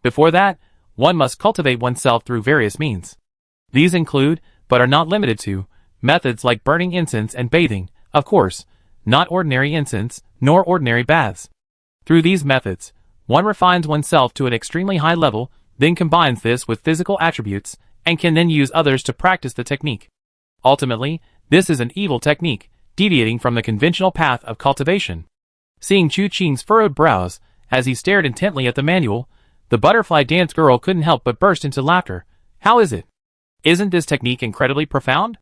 Before that, one must cultivate oneself through various means. These include, but are not limited to, methods like burning incense and bathing, of course, not ordinary incense, nor ordinary baths. Through these methods, one refines oneself to an extremely high level, then combines this with physical attributes, and can then use others to practice the technique. Ultimately, this is an evil technique, deviating from the conventional path of cultivation. Seeing Chu Qing's furrowed brows, as he stared intently at the manual, the butterfly dance girl couldn't help but burst into laughter. How is it? Isn't this technique incredibly profound?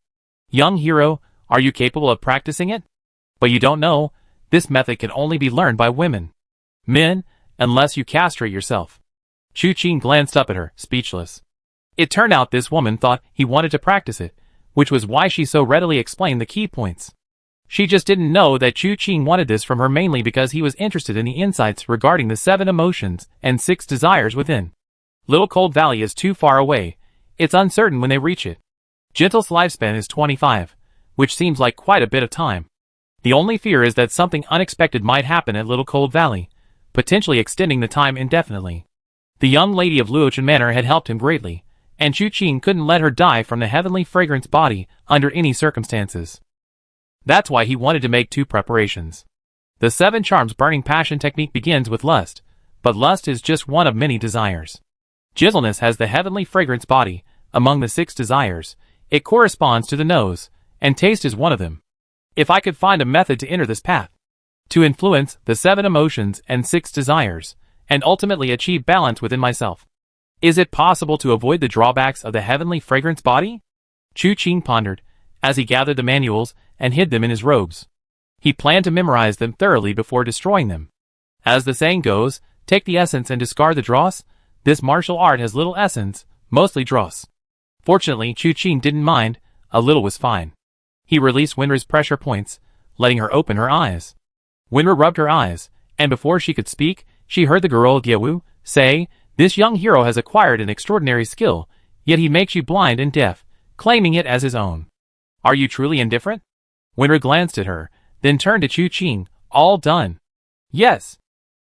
Young hero, are you capable of practicing it? But you don't know, this method can only be learned by women. Men, unless you castrate yourself. Chu Qing glanced up at her, speechless. It turned out this woman thought he wanted to practice it, which was why she so readily explained the key points. She just didn't know that Chu Qing wanted this from her mainly because he was interested in the insights regarding the 7 emotions and 6 desires within. Little Cold Valley is too far away. It's uncertain when they reach it. Gentle's lifespan is 25, which seems like quite a bit of time. The only fear is that something unexpected might happen at Little Cold Valley, potentially extending the time indefinitely. The young lady of Luochen Manor had helped him greatly, and Chu Qing couldn't let her die from the heavenly fragrance body under any circumstances. That's why he wanted to make 2 preparations. The 7 charms burning passion technique begins with lust, but lust is just one of many desires. Gentleness has the heavenly fragrance body. Among the 6 desires, it corresponds to the nose, and taste is one of them. If I could find a method to enter this path, to influence the 7 emotions and 6 desires, and ultimately achieve balance within myself. Is it possible to avoid the drawbacks of the heavenly fragrance body? Chu Qing pondered, as he gathered the manuals and hid them in his robes. He planned to memorize them thoroughly before destroying them. As the saying goes, take the essence and discard the dross. This martial art has little essence, mostly dross. Fortunately, Chu Qing didn't mind, a little was fine. He released Winra's pressure points, letting her open her eyes. Winra rubbed her eyes, and before she could speak, she heard the girl Diawu say, "This young hero has acquired an extraordinary skill, yet he makes you blind and deaf, claiming it as his own. Are you truly indifferent?" Winra glanced at her, then turned to Chu Qing. "All done?" "Yes."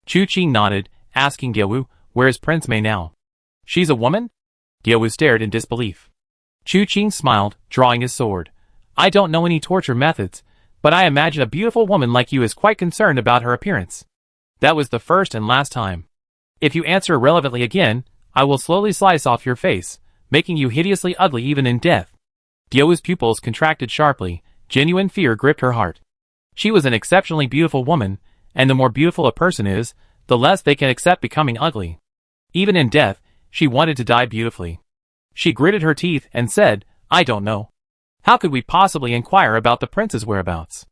Chu Qing nodded, asking Diawu, "Where is Prince Mei now?" "She's a woman?" Diawu stared in disbelief. Chu Qing smiled, drawing his sword. "I don't know any torture methods, but I imagine a beautiful woman like you is quite concerned about her appearance. That was the first and last time. If you answer irrelevantly again, I will slowly slice off your face, making you hideously ugly even in death." Diawu's pupils contracted sharply, genuine fear gripped her heart. She was an exceptionally beautiful woman, and the more beautiful a person is, the less they can accept becoming ugly. Even in death, she wanted to die beautifully. She gritted her teeth and said, "I don't know. How could we possibly inquire about the prince's whereabouts?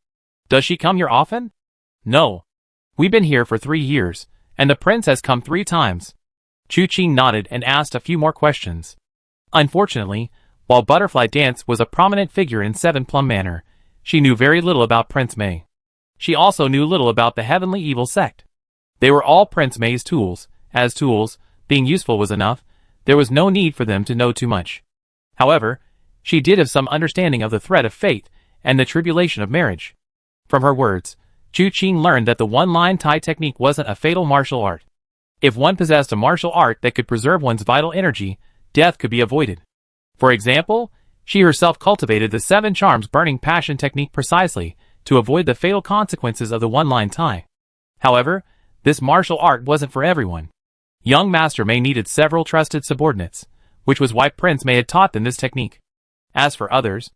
Does she come here often?" "No. We've been here for 3 years, and the prince has come 3 times. Chu Qing nodded and asked a few more questions. Unfortunately, while Butterfly Dance was a prominent figure in 7 Plum Manor, she knew very little about Prince Mei. She also knew little about the Heavenly Evil Sect. They were all Prince Mei's tools. As tools, being useful was enough. There was no need for them to know too much. However, she did have some understanding of the threat of fate and the tribulation of marriage. From her words, Chu Qing learned that the one-line Tai technique wasn't a fatal martial art. If one possessed a martial art that could preserve one's vital energy, death could be avoided. For example, she herself cultivated the 7 charms burning passion technique precisely to avoid the fatal consequences of the one-line Tai. However, this martial art wasn't for everyone. Young Master Mei needed several trusted subordinates, which was why Prince Mei had taught them this technique. As for others,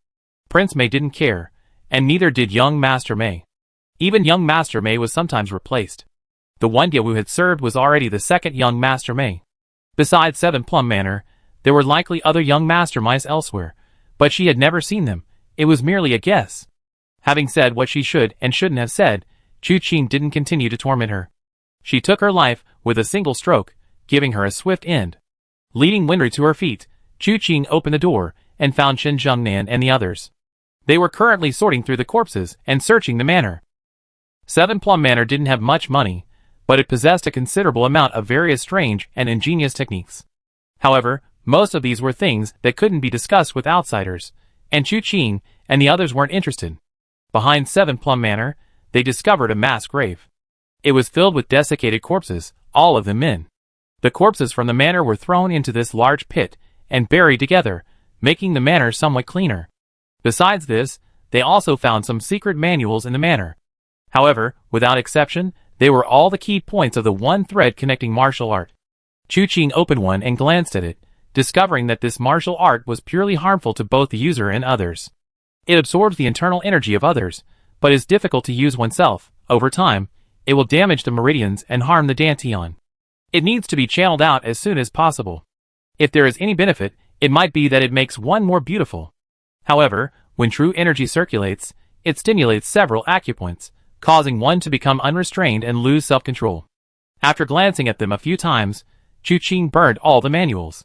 Prince Mei didn't care, and neither did young Master Mei. Even young Master Mei was sometimes replaced. The one Diawu had served was already the second young Master Mei. Besides 7 Plum Manor, there were likely other young Master Meis elsewhere, but she had never seen them. It was merely a guess. Having said what she should and shouldn't have said, Chu Qing didn't continue to torment her. She took her life with a single stroke, giving her a swift end. Leading Wenru to her feet, Chu Qing opened the door and found Chen Zhengnan and the others. They were currently sorting through the corpses and searching the manor. 7 Plum Manor didn't have much money, but it possessed a considerable amount of various strange and ingenious techniques. However, most of these were things that couldn't be discussed with outsiders, and Chu Qing and the others weren't interested. Behind 7 Plum Manor, they discovered a mass grave. It was filled with desiccated corpses, all of them men. The corpses from the manor were thrown into this large pit and buried together, making the manor somewhat cleaner. Besides this, they also found some secret manuals in the manor. However, without exception, they were all the key points of the one thread connecting martial art. Chu Qing opened one and glanced at it, discovering that this martial art was purely harmful to both the user and others. It absorbs the internal energy of others, but is difficult to use oneself. Over time, it will damage the meridians and harm the dantian. It needs to be channeled out as soon as possible. If there is any benefit, it might be that it makes one more beautiful. However, when true energy circulates, it stimulates several acupoints, causing one to become unrestrained and lose self-control. After glancing at them a few times, Chu Qing burned all the manuals.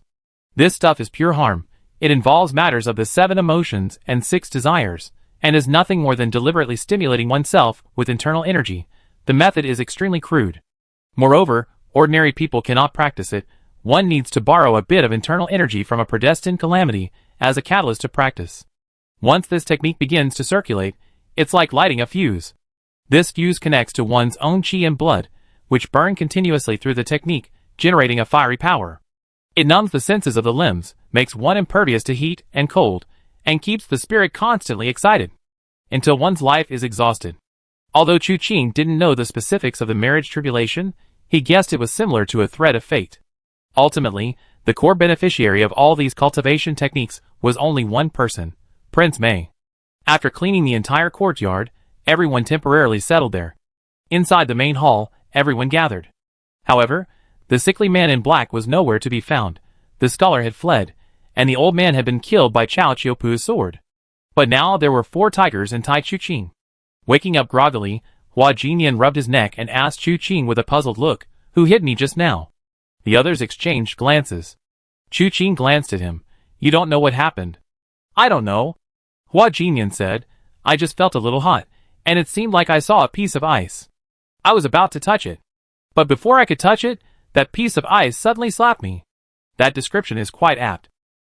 This stuff is pure harm. It involves matters of the 7 emotions and 6 desires, and is nothing more than deliberately stimulating oneself with internal energy. The method is extremely crude. Moreover, ordinary people cannot practice it. One needs to borrow a bit of internal energy from a predestined calamity as a catalyst to practice. Once this technique begins to circulate, it's like lighting a fuse. This fuse connects to one's own qi and blood, which burn continuously through the technique, generating a fiery power. It numbs the senses of the limbs, makes one impervious to heat and cold, and keeps the spirit constantly excited, until one's life is exhausted. Although Chu Qing didn't know the specifics of the marriage tribulation, he guessed it was similar to a thread of fate. Ultimately, the core beneficiary of all these cultivation techniques was only one person, Prince Mei. After cleaning the entire courtyard, everyone temporarily settled there. Inside the main hall, everyone gathered. However, the sickly man in black was nowhere to be found. The scholar had fled, and the old man had been killed by Chao Qiupu's sword. But now there were 4 tigers in Tai Chu Qing. Waking up groggily, Hua Jinyan rubbed his neck and asked Chu Qing with a puzzled look, "Who hit me just now?" The others exchanged glances. Chu Qing glanced at him. "You don't know what happened?" "I don't know," Hua Jinyan said. "I just felt a little hot, and it seemed like I saw a piece of ice. I was about to touch it. But before I could touch it, that piece of ice suddenly slapped me." That description is quite apt.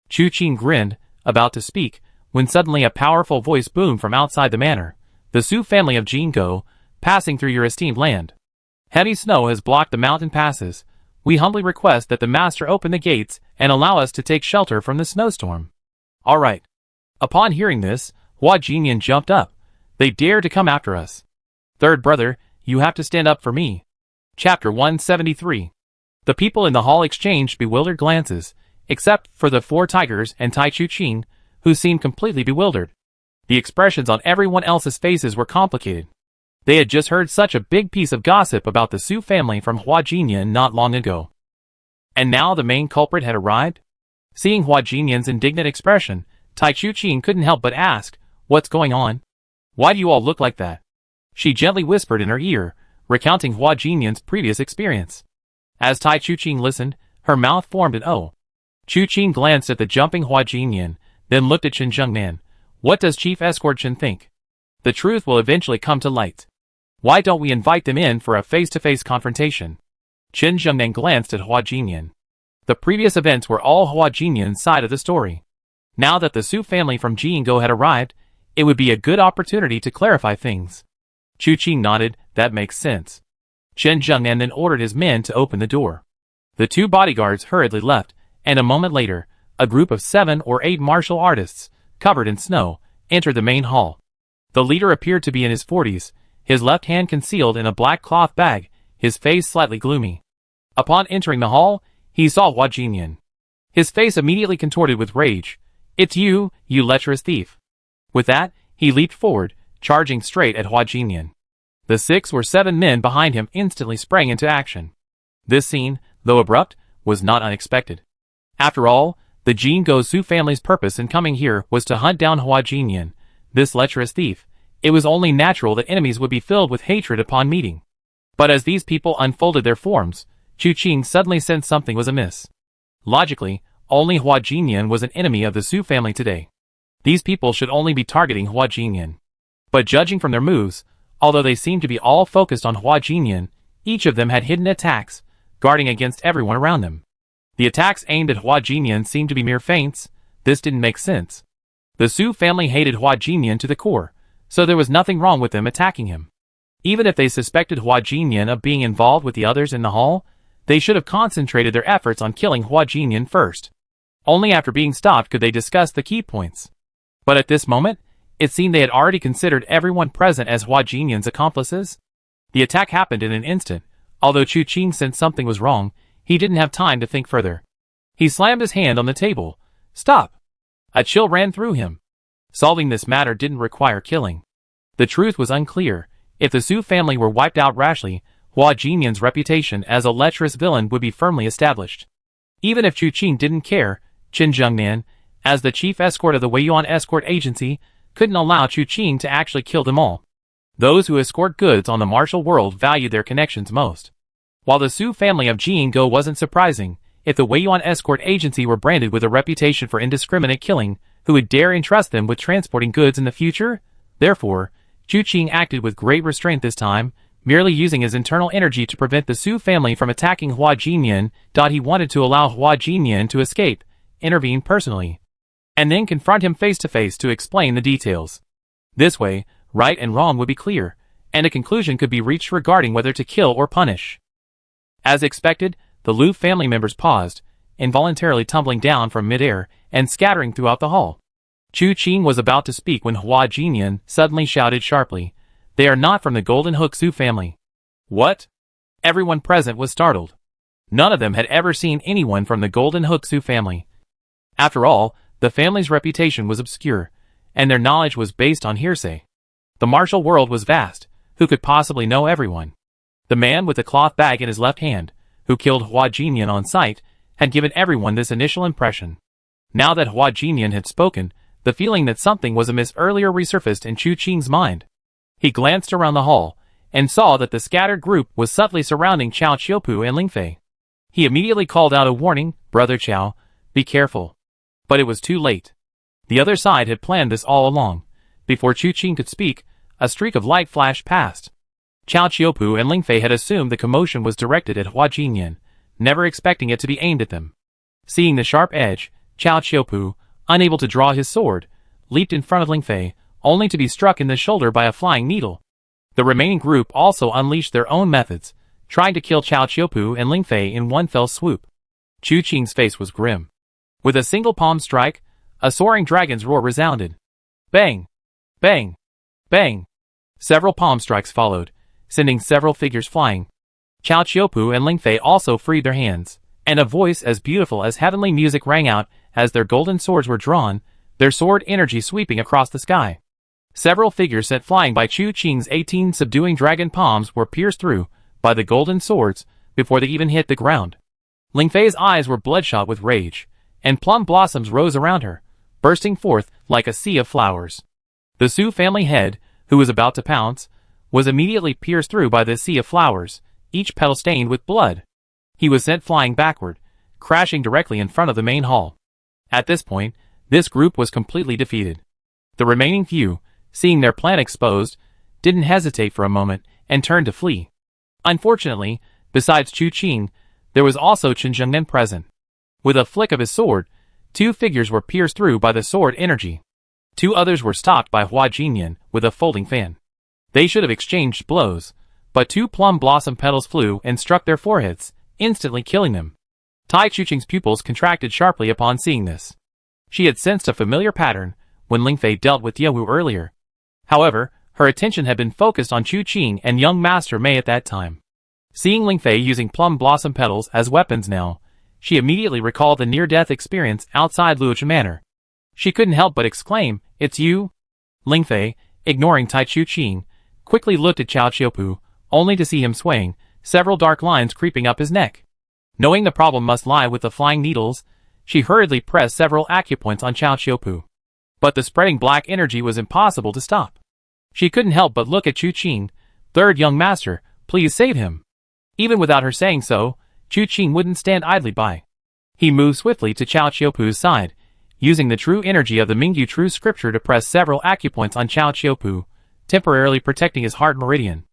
Chu Qing grinned, about to speak, when suddenly a powerful voice boomed from outside the manor. "The Su family of Jingo, passing through your esteemed land. Heavy snow has blocked the mountain passes. We humbly request that the master open the gates and allow us to take shelter from the snowstorm." "All right." Upon hearing this, Hua Jinyan jumped up. "They dare to come after us. Third brother, you have to stand up for me." Chapter 173. The people in the hall exchanged bewildered glances, except for the 4 tigers and Tai Chu Qing, who seemed completely bewildered. The expressions on everyone else's faces were complicated. They had just heard such a big piece of gossip about the Su family from Hua Jinyan not long ago. And now the main culprit had arrived? Seeing Hua Jinyan's indignant expression, Tai Chu Qing couldn't help but ask, "What's going on? Why do you all look like that?" She gently whispered in her ear, recounting Hua Jinyan's previous experience. As Tai Chu Qing listened, her mouth formed an O. Chu Qing glanced at the jumping Hua Jinyan, then looked at Chen Zhengnan. "What does Chief Escort Chen think? The truth will eventually come to light. Why don't we invite them in for a face-to-face confrontation?" Chen Zhengnan glanced at Hua Jinyan. The previous events were all Hua Jinyan's side of the story. Now that the Su family from Jingo had arrived, it would be a good opportunity to clarify things. Chu Qing nodded. That makes sense. Chen Zhengnan then ordered his men to open the door. The two bodyguards hurriedly left, and a moment later, a group of 7 or 8 martial artists, covered in snow, entered the main hall. The leader appeared to be in his 40s, his left hand concealed in a black cloth bag, his face slightly gloomy. Upon entering the hall, he saw Hua Jinyan. His face immediately contorted with rage. "It's you, you lecherous thief." With that, he leaped forward, charging straight at Hua Jinyan. The 6 or 7 men behind him instantly sprang into action. This scene, though abrupt, was not unexpected. After all, the Jin Go Su family's purpose in coming here was to hunt down Hua Jinyan, this lecherous thief. It was only natural that enemies would be filled with hatred upon meeting. But as these people unfolded their forms, Chu Qing suddenly sensed something was amiss. Logically, only Hua Jinyan was an enemy of the Su family today. These people should only be targeting Hua Jinyan. But judging from their moves, although they seemed to be all focused on Hua Jinyan, each of them had hidden attacks, guarding against everyone around them. The attacks aimed at Hua Jinyan seemed to be mere feints. This didn't make sense. The Su family hated Hua Jinyan to the core, so there was nothing wrong with them attacking him. Even if they suspected Hua Jinyan of being involved with the others in the hall, they should have concentrated their efforts on killing Hua Jinyan first. Only after being stopped could they discuss the key points. But at this moment, it seemed they had already considered everyone present as Hua Jinyan's accomplices. The attack happened in an instant. Although Chu Qing sensed something was wrong, he didn't have time to think further. He slammed his hand on the table. "Stop!" A chill ran through him. Solving this matter didn't require killing. The truth was unclear. If the Su family were wiped out rashly, Hua Jinyan's reputation as a lecherous villain would be firmly established. Even if Chu Qing didn't care, Chen Zhengnan, as the chief escort of the Weiyuan escort agency, couldn't allow Chu Qing to actually kill them all. Those who escort goods on the martial world valued their connections most. While the Su family of Jin Go wasn't surprising, if the Weiyuan escort agency were branded with a reputation for indiscriminate killing, who would dare entrust them with transporting goods in the future? Therefore, Chu Qing acted with great restraint this time, merely using his internal energy to prevent the Su family from attacking Hua Jinyan. He wanted to allow Hua Jinyan to escape, intervene personally, and then confront him face to face to explain the details. This way, right and wrong would be clear, and a conclusion could be reached regarding whether to kill or punish. As expected, the Lu family members paused, involuntarily tumbling down from midair and scattering throughout the hall. Chu Qing was about to speak when Hua Jinyan suddenly shouted sharply, "They are not from the Golden Hook Su family." What? Everyone present was startled. None of them had ever seen anyone from the Golden Hook Su family. After all, the family's reputation was obscure, and their knowledge was based on hearsay. The martial world was vast. Who could possibly know everyone? The man with the cloth bag in his left hand, who killed Hua Jinyan on sight, had given everyone this initial impression. Now that Hua Jinyan had spoken, the feeling that something was amiss earlier resurfaced in Chu Qing's mind. He glanced around the hall, and saw that the scattered group was subtly surrounding Cao Qiupu and Ling Fei. He immediately called out a warning, "Brother Cao, be careful." But it was too late. The other side had planned this all along. Before Chu Qing could speak, a streak of light flashed past. Cao Qiupu and Ling Fei had assumed the commotion was directed at Hua Jinyan, never expecting it to be aimed at them. Seeing the sharp edge, Cao Qiupu, unable to draw his sword, leaped in front of Ling Fei, only to be struck in the shoulder by a flying needle. The remaining group also unleashed their own methods, trying to kill Cao Qiupu and Ling Fei in one fell swoop. Chu Qing's face was grim. With a single palm strike, a soaring dragon's roar resounded. Bang! Bang! Bang! Several palm strikes followed, sending several figures flying. Cao Qiupu and Ling Fei also freed their hands, and a voice as beautiful as heavenly music rang out as their golden swords were drawn, their sword energy sweeping across the sky. Several figures sent flying by Chu Qing's 18 subduing dragon palms were pierced through by the golden swords before they even hit the ground. Ling Fei's eyes were bloodshot with rage, and plum blossoms rose around her, bursting forth like a sea of flowers. The Su family head, who was about to pounce, was immediately pierced through by the sea of flowers, each petal stained with blood. He was sent flying backward, crashing directly in front of the main hall. At this point, this group was completely defeated. The remaining few, seeing their plan exposed, didn't hesitate for a moment and turned to flee. Unfortunately, besides Chu Qing, there was also Chen Zhengnan present. With a flick of his sword, 2 figures were pierced through by the sword energy. 2 others were stopped by Hua Jinyan with a folding fan. They should have exchanged blows, but 2 plum blossom petals flew and struck their foreheads, instantly killing them. Tai Chuqing's pupils contracted sharply upon seeing this. She had sensed a familiar pattern when Ling Fei dealt with Yewu earlier. However, her attention had been focused on Chu Qing and young Master Mei at that time. Seeing Ling Fei using plum blossom petals as weapons now, she immediately recalled the near-death experience outside Luochen Manor. She couldn't help but exclaim, "It's you?" Ling Fei, ignoring Tai Chuqing, quickly looked at Cao Qiupu, only to see him swaying, several dark lines creeping up his neck. Knowing the problem must lie with the flying needles, she hurriedly pressed several acupoints on Cao Qiupu. But the spreading black energy was impossible to stop. She couldn't help but look at Chu Qing. "Third young master, please save him." Even without her saying so, Chu Qing wouldn't stand idly by. He moved swiftly to Cao Qiupu's side, using the true energy of the Mingyu True Scripture to press several acupoints on Cao Qiupu, temporarily protecting his heart meridian.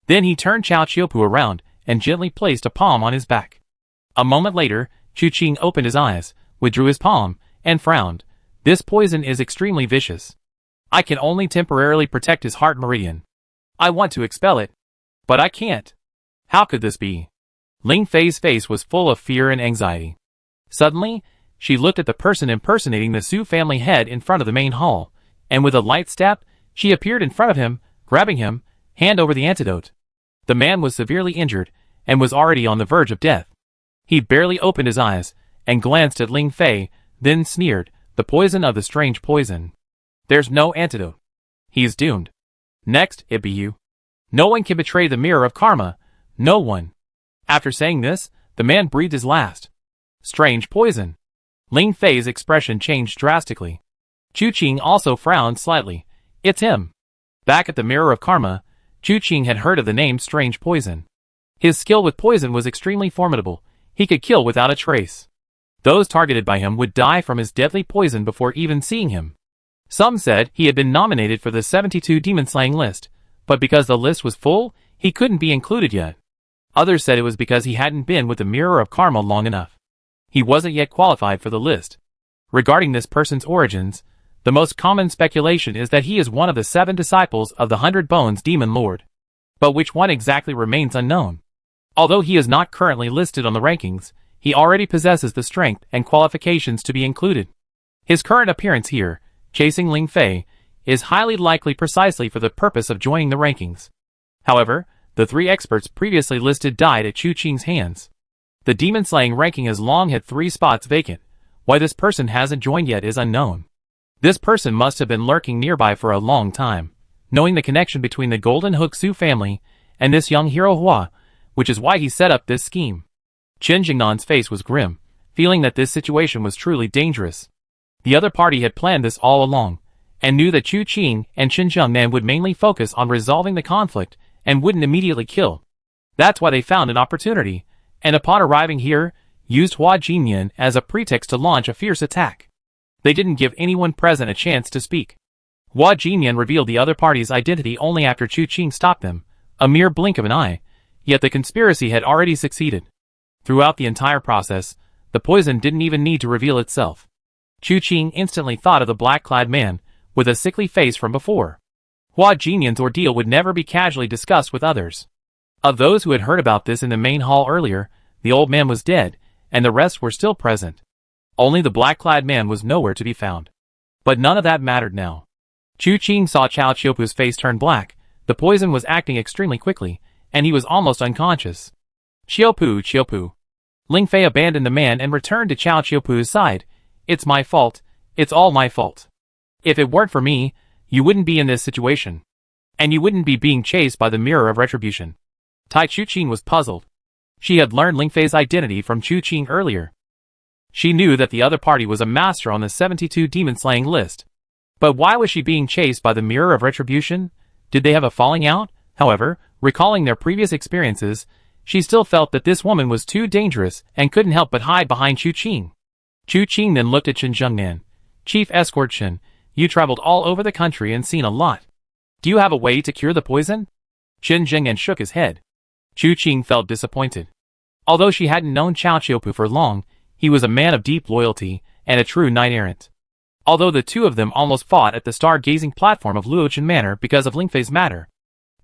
Then he turned Cao Qiupu around and gently placed a palm on his back. A moment later, Chu Qing opened his eyes, withdrew his palm, and frowned. "This poison is extremely vicious. I can only temporarily protect his heart meridian. I want to expel it, but I can't. How could this be?" Ling Fei's face was full of fear and anxiety. Suddenly, she looked at the person impersonating the Su family head in front of the main hall, and with a light step, she appeared in front of him, grabbing him, hand over the antidote. The man was severely injured, and was already on the verge of death. He barely opened his eyes, and glanced at Ling Fei, then sneered, "The poison of the strange poison. There's no antidote. He's doomed. Next, it be you. No one can betray the mirror of karma, no one." After saying this, the man breathed his last. Strange poison. Ling Fei's expression changed drastically. Chu Qing also frowned slightly. "It's him." Back at the mirror of karma, Chu Qing had heard of the name strange poison. His skill with poison was extremely formidable. He could kill without a trace. Those targeted by him would die from his deadly poison before even seeing him. Some said he had been nominated for the 72 demon-slaying list, but because the list was full, he couldn't be included yet. Others said it was because he hadn't been with the mirror of karma long enough. He wasn't yet qualified for the list. Regarding this person's origins, the most common speculation is that he is one of the 7 disciples of the 100 Bones Demon Lord. But which one exactly remains unknown. Although he is not currently listed on the rankings, he already possesses the strength and qualifications to be included. His current appearance here, chasing Ling Fei, is highly likely precisely for the purpose of joining the rankings. However, the 3 experts previously listed died at Chu Qing's hands. The demon-slaying ranking has long had 3 spots vacant. Why this person hasn't joined yet is unknown. This person must have been lurking nearby for a long time, knowing the connection between the Golden Hook Su family and this young hero Hua, which is why he set up this scheme. Chen Jingnan's face was grim, feeling that this situation was truly dangerous. The other party had planned this all along, and knew that Chu Qing and Chen Jingnan would mainly focus on resolving the conflict and wouldn't immediately kill. That's why they found an opportunity, and upon arriving here, used Hua Jinyan as a pretext to launch a fierce attack. They didn't give anyone present a chance to speak. Hua Jinyan revealed the other party's identity only after Chu Qing stopped them, a mere blink of an eye, yet the conspiracy had already succeeded. Throughout the entire process, the poison didn't even need to reveal itself. Chu Qing instantly thought of the black-clad man, with a sickly face from before. Hua Jinyan's ordeal would never be casually discussed with others. Of those who had heard about this in the main hall earlier, the old man was dead, and the rest were still present. Only the black-clad man was nowhere to be found. But none of that mattered now. Chu Qing saw Cao Qiupu's face turn black. The poison was acting extremely quickly, and he was almost unconscious. Qiupu. Ling Fei abandoned the man and returned to Cao Qiupu's side. "It's my fault. It's all my fault. If it weren't for me, you wouldn't be in this situation. And you wouldn't be being chased by the mirror of retribution." Tai Chuqing was puzzled. She had learned Ling Fei's identity from Chu Qing earlier. She knew that the other party was a master on the 72 demon-slaying list. But why was she being chased by the mirror of retribution? Did they have a falling out? However, recalling their previous experiences, she still felt that this woman was too dangerous and couldn't help but hide behind Chu Qing. Chu Qing then looked at Chen Jingnan. "Chief Escort Chen, you traveled all over the country and seen a lot. Do you have a way to cure the poison?" Chen Jingnan shook his head. Chu Qing felt disappointed. Although she hadn't known Cao Qiupu for long, he was a man of deep loyalty and a true knight-errant. Although the two of them almost fought at the star-gazing platform of Luochen Manor because of Ling Fei's matter,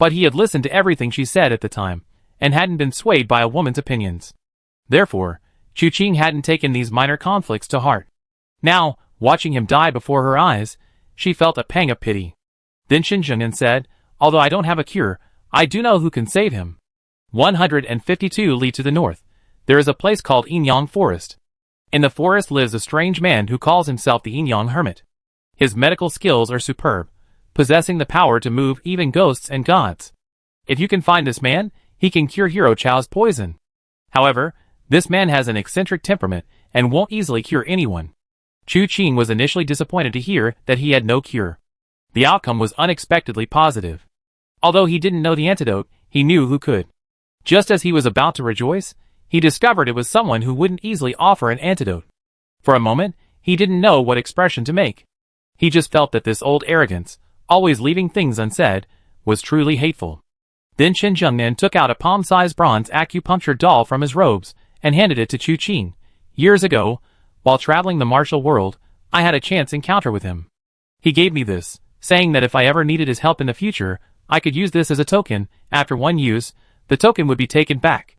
But he had listened to everything she said at the time, and hadn't been swayed by a woman's opinions. Therefore, Chu Qing hadn't taken these minor conflicts to heart. Now, watching him die before her eyes, she felt a pang of pity. Then Qin Zhengnan said, although I don't have a cure, I do know who can save him. 152 li to the north, there is a place called Yinyang Forest. In the forest lives a strange man who calls himself the Yinyang Hermit. His medical skills are superb, possessing the power to move even ghosts and gods. If you can find this man, he can cure Hero Chao's poison. However, this man has an eccentric temperament and won't easily cure anyone. Chu Qing was initially disappointed to hear that he had no cure. The outcome was unexpectedly positive. Although he didn't know the antidote, he knew who could. Just as he was about to rejoice, he discovered it was someone who wouldn't easily offer an antidote. For a moment, he didn't know what expression to make. He just felt that this old arrogance, always leaving things unsaid, was truly hateful. Then Qin Zhengnan took out a palm-sized bronze acupuncture doll from his robes and handed it to Chu Qing. Years ago, while traveling the martial world, I had a chance encounter with him. He gave me this, saying that if I ever needed his help in the future, I could use this as a token. After one use, the token would be taken back.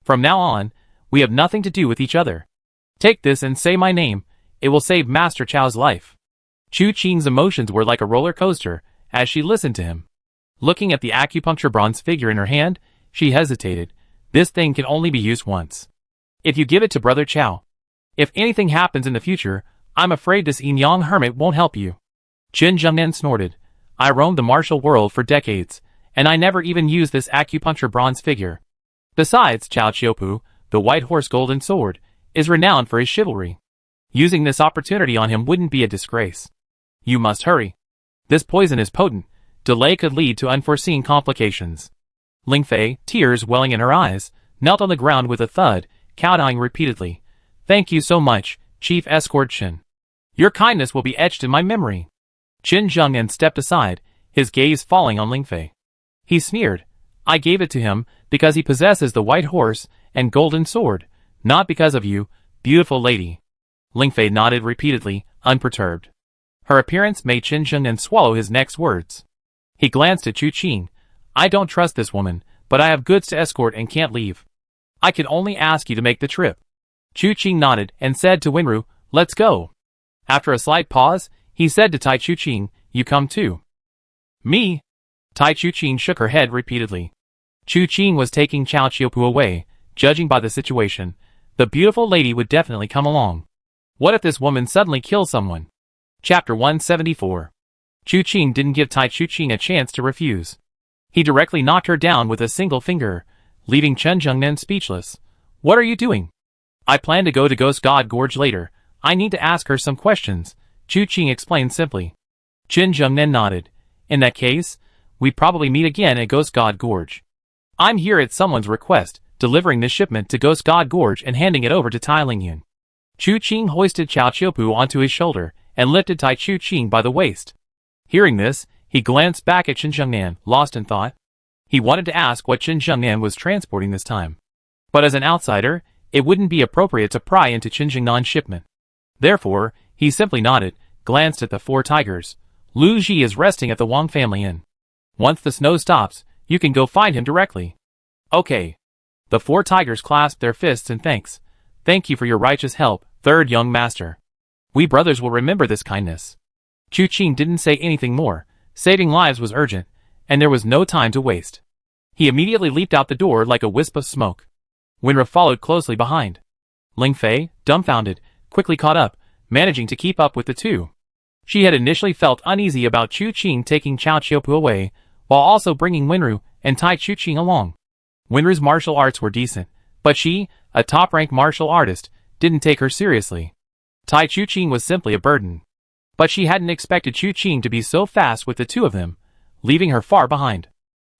From now on, we have nothing to do with each other. Take this and say my name, it will save Master Chao's life. Chu Qing's emotions were like a roller coaster as she listened to him. Looking at the acupuncture bronze figure in her hand, she hesitated. This thing can only be used once. If you give it to Brother Chao, if anything happens in the future, I'm afraid this Yinyang Hermit won't help you. Qin Zhengnan snorted. I roamed the martial world for decades, and I never even used this acupuncture bronze figure. Besides, Chao Qiupu, the white horse golden sword, is renowned for his chivalry. Using this opportunity on him wouldn't be a disgrace. You must hurry. This poison is potent. Delay could lead to unforeseen complications. Ling Fei, tears welling in her eyes, knelt on the ground with a thud, kowtowing repeatedly. Thank you so much, Chief Escort Qin. Your kindness will be etched in my memory. Qin Zhengnan stepped aside, his gaze falling on Ling Fei. He sneered. I gave it to him because he possesses the white horse and golden sword, not because of you, beautiful lady. Ling Fei nodded repeatedly, unperturbed. Her appearance made Qin Zhengnan swallow his next words. He glanced at Chu Qing. I don't trust this woman, but I have goods to escort and can't leave. I can only ask you to make the trip. Chu Qing nodded and said to Wenru, let's go. After a slight pause, he said to Tai Chu Qing, you come too. Me? Tai Chu Qing shook her head repeatedly. Chu Qing was taking Chao Qiupu away, judging by the situation. The beautiful lady would definitely come along. What if this woman suddenly kills someone? Chapter 174. Chu Qing didn't give Tai Chu Qing a chance to refuse. He directly knocked her down with a single finger, leaving Qin Zhengnan speechless. What are you doing? I plan to go to Ghost God Gorge later. I need to ask her some questions, Chu Qing explained simply. Qin Zhengnan nodded. In that case, we'd probably meet again at Ghost God Gorge. I'm here at someone's request, delivering this shipment to Ghost God Gorge and handing it over to Tai Lingyun. Chu Qing hoisted Chao Qiupu onto his shoulder and lifted Tai Chu Qing by the waist. Hearing this, he glanced back at Qin Zhengnan, lost in thought. He wanted to ask what Qin Zhengnan was transporting this time. But as an outsider, it wouldn't be appropriate to pry into Qin Zhengnan's shipment. Therefore, he simply nodded, glanced at the four tigers. Lu Ji is resting at the Wang family inn. Once the snow stops, you can go find him directly. Okay. The four tigers clasped their fists in thanks. Thank you for your righteous help, third young master. We brothers will remember this kindness. Chu Qing didn't say anything more. Saving lives was urgent, and there was no time to waste. He immediately leaped out the door like a wisp of smoke. Wenru followed closely behind. Ling Fei, dumbfounded, quickly caught up, managing to keep up with the two. She had initially felt uneasy about Chu Qing taking Chao Qiupu away, while also bringing Wenru and Tai Chu Qing along. Wenru's martial arts were decent, but she, a top-ranked martial artist, didn't take her seriously. Tai Chu Qing was simply a burden. But she hadn't expected Chu Qing to be so fast with the two of them, leaving her far behind.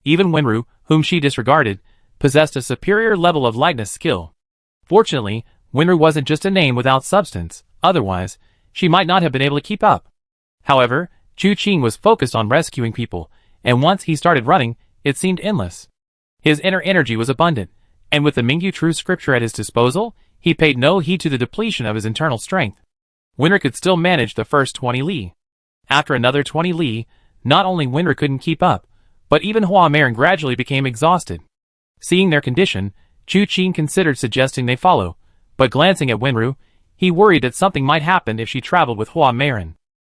Even Wenru, whom she disregarded, possessed a superior level of lightness skill. Fortunately, Wenru wasn't just a name without substance, otherwise, she might not have been able to keep up. However, Chu Qing was focused on rescuing people, and once he started running, it seemed endless. His inner energy was abundant, and with the Mingyu True Scripture at his disposal, he paid no heed to the depletion of his internal strength. Wenru could still manage the first 20 li. After another 20 li, not only Wenru couldn't keep up, But even Hua Marin gradually became exhausted. Seeing their condition, Chu Qing considered suggesting they follow, but glancing at Wenru, he worried that something might happen if she traveled with Hua Marin.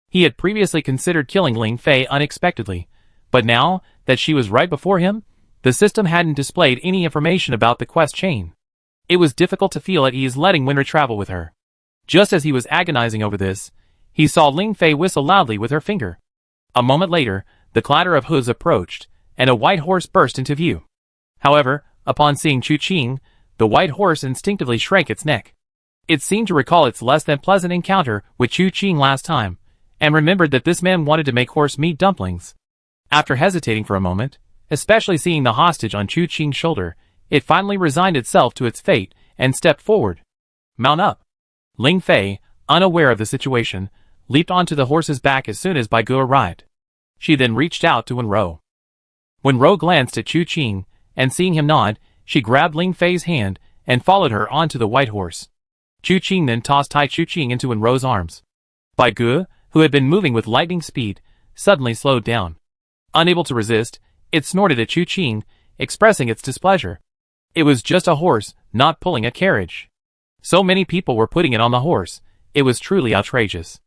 He had previously considered killing Ling Fei unexpectedly, but now that she was right before him, the system hadn't displayed any information about the quest chain. It was difficult to feel at ease letting Wenru travel with her. Just as he was agonizing over this, he saw Ling Fei whistle loudly with her finger. A moment later, the clatter of hooves approached, and a white horse burst into view. However, upon seeing Chu Qing, the white horse instinctively shrank its neck. It seemed to recall its less than pleasant encounter with Chu Qing last time, and remembered that this man wanted to make horse meat dumplings. After hesitating for a moment, especially seeing the hostage on Chu Qing's shoulder, it finally resigned itself to its fate and stepped forward. Mount up. Ling Fei, unaware of the situation, leaped onto the horse's back as soon as Bai Gu arrived. She then reached out to Wenro. Wenro glanced at Chu Qing, and seeing him nod, she grabbed Ling Fei's hand and followed her onto the white horse. Chu Qing then tossed Tai Chu Qing into Wenro's arms. Bai Gu, who had been moving with lightning speed, suddenly slowed down. Unable to resist, it snorted at Chu Qing, expressing its displeasure. It was just a horse, not pulling a carriage. So many people were putting it on the horse, it was truly outrageous.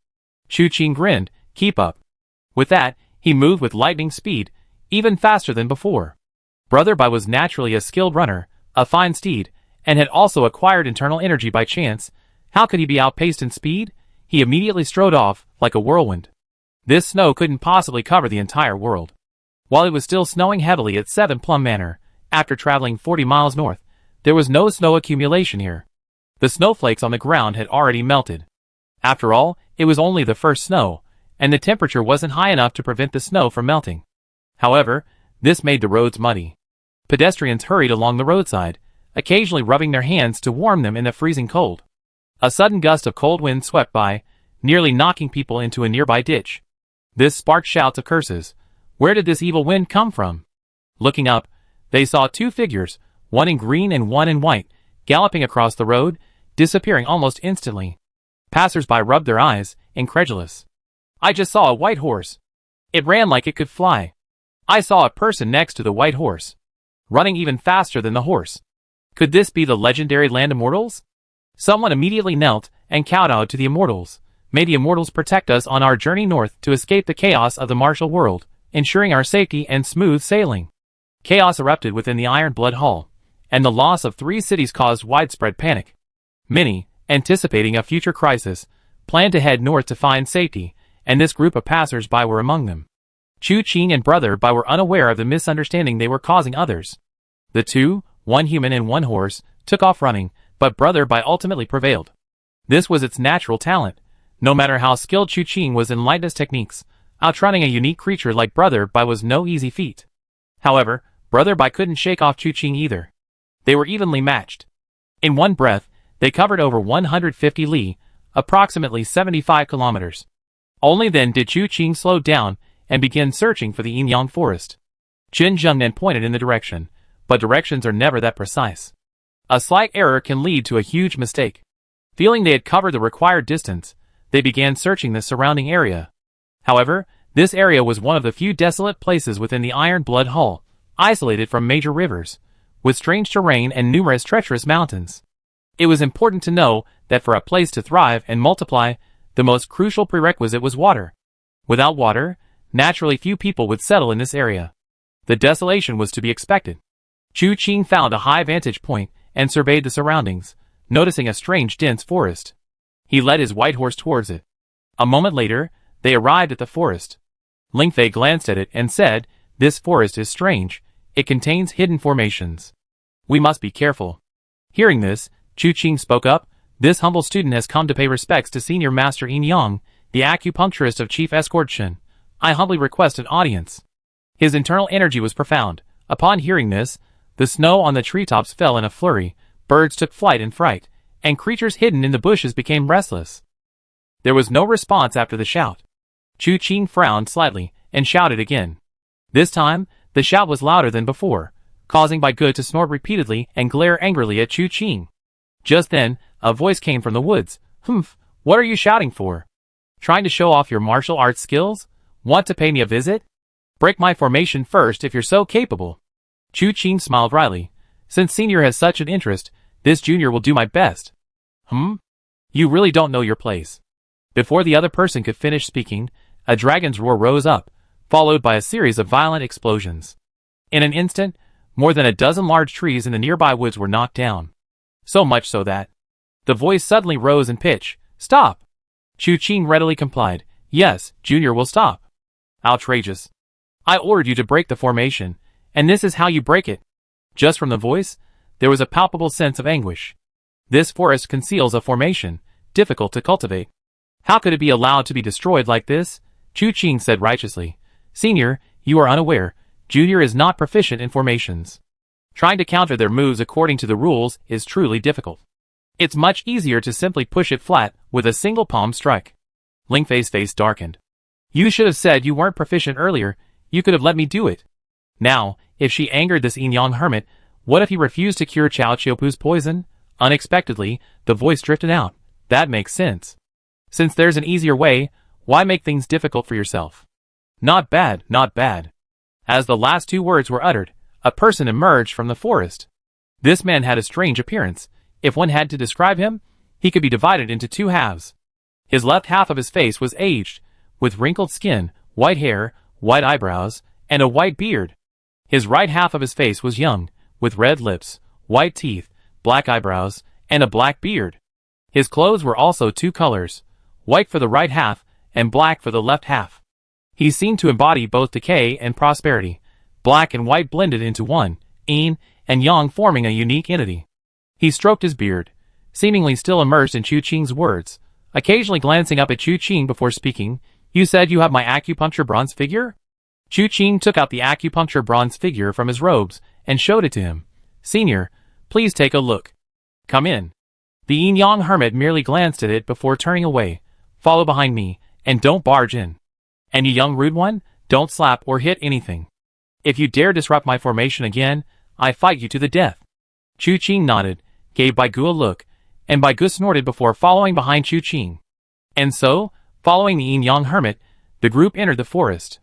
Chu Qing grinned, "Keep up." With that, he moved with lightning speed, even faster than before. Brother Bai was naturally a skilled runner, a fine steed, and had also acquired internal energy by chance. How could he be outpaced in speed? He immediately strode off, like a whirlwind. This snow couldn't possibly cover the entire world. While it was still snowing heavily at 7 Plum Manor, after traveling 40 miles north, there was no snow accumulation here. The snowflakes on the ground had already melted. After all, it was only the first snow, and the temperature wasn't high enough to prevent the snow from melting. However, this made the roads muddy. Pedestrians hurried along the roadside, occasionally rubbing their hands to warm them in the freezing cold. A sudden gust of cold wind swept by, nearly knocking people into a nearby ditch. This sparked shouts of curses. Where did this evil wind come from? Looking up, they saw 2 figures, one in green and one in white, galloping across the road, disappearing almost instantly. Passers-by rubbed their eyes, incredulous. "I just saw a white horse. It ran like it could fly. I saw a person next to the white horse, running even faster than the horse. Could this be the legendary land immortals?" Someone immediately knelt and kowtowed to the immortals. "May the immortals protect us on our journey north to escape the chaos of the martial world, ensuring our safety and smooth sailing." Chaos erupted within the Iron Blood Hall, and the loss of 3 cities caused widespread panic. Many, anticipating a future crisis, planned to head north to find safety, and this group of passers-by were among them. Chu Qing and Brother Bai were unaware of the misunderstanding they were causing others. The two, one human and one horse, took off running, but Brother Bai ultimately prevailed. This was its natural talent. No matter how skilled Chu Qing was in lightness techniques, outrunning a unique creature like Brother Bai was no easy feat. However, Brother Bai couldn't shake off Chu Qing either. They were evenly matched. In one breath, they covered over 150 li, approximately 75 kilometers. Only then did Chu Qing slow down and begin searching for the Yinyang forest. Chen Zheng then pointed in the direction, but directions are never that precise. A slight error can lead to a huge mistake. Feeling they had covered the required distance, they began searching the surrounding area. However, this area was one of the few desolate places within the Iron Blood Hall, isolated from major rivers, with strange terrain and numerous treacherous mountains. It was important to know that for a place to thrive and multiply, the most crucial prerequisite was water. Without water, naturally few people would settle in this area. The desolation was to be expected. Chu Qing found a high vantage point and surveyed the surroundings, noticing a strange dense forest. He led his white horse towards it. A moment later, they arrived at the forest. Ling Fei glanced at it and said, "This forest is strange. It contains hidden formations. We must be careful." Hearing this, Chu Qing spoke up, "This humble student has come to pay respects to Senior Master Yin Yang, the acupuncturist of Chief Escort Shen. I humbly request an audience." His internal energy was profound. Upon hearing this, the snow on the treetops fell in a flurry, birds took flight in fright, and creatures hidden in the bushes became restless. There was no response after the shout. Chu Qing frowned slightly and shouted again. This time, the shout was louder than before, causing Bai Gu to snort repeatedly and glare angrily at Chu Qing. Just then, a voice came from the woods. "Humph, what are you shouting for? Trying to show off your martial arts skills? Want to pay me a visit?" Break my formation first if you're so capable. Chu Qing smiled wryly. Since Senior has such an interest, this Junior will do my best. You really don't know your place. Before the other person could finish speaking, a dragon's roar rose up, followed by a series of violent explosions. In an instant, more than a dozen large trees in the nearby woods were knocked down. So much so that the voice suddenly rose in pitch. Stop! Chu Qing readily complied. Yes, Junior will stop. Outrageous. I ordered you to break the formation, and this is how you break it. Just from the voice, there was a palpable sense of anguish. This forest conceals a formation, difficult to cultivate. How could it be allowed to be destroyed like this? Chu Qing said righteously. Senior, you are unaware. Junior is not proficient in formations. Trying to counter their moves according to the rules is truly difficult. It's much easier to simply push it flat with a single palm strike. Ling Fei's face darkened. You should have said you weren't proficient earlier. You could have let me do it. Now, if she angered this Yin Yang hermit, what if he refused to cure Chao Qiupu's poison? Unexpectedly, the voice drifted out. That makes sense. Since there's an easier way, why make things difficult for yourself? Not bad, not bad. As the last two words were uttered, a person emerged from the forest. This man had a strange appearance. If one had to describe him, he could be divided into two halves. His left half of his face was aged, with wrinkled skin, white hair, white eyebrows, and a white beard. His right half of his face was young, with red lips, white teeth, black eyebrows, and a black beard. His clothes were also two colors, white for the right half and black for the left half. He seemed to embody both decay and prosperity, black and white blended into one, yin and yang forming a unique entity. He stroked his beard, seemingly still immersed in Chu Qing's words, occasionally glancing up at Chu Qing before speaking. You said you have my acupuncture bronze figure? Chu Qing took out the acupuncture bronze figure from his robes and showed it to him. Senior, please take a look. Come in. The Yin Yang hermit merely glanced at it before turning away. Follow behind me, and don't barge in. And you young rude one, don't slap or hit anything. If you dare disrupt my formation again, I fight you to the death. Chu Qing nodded, gave Bai Gu a look, and Bai Gu snorted before following behind Chu Qing. And so, following the Yin Yang hermit, the group entered the forest.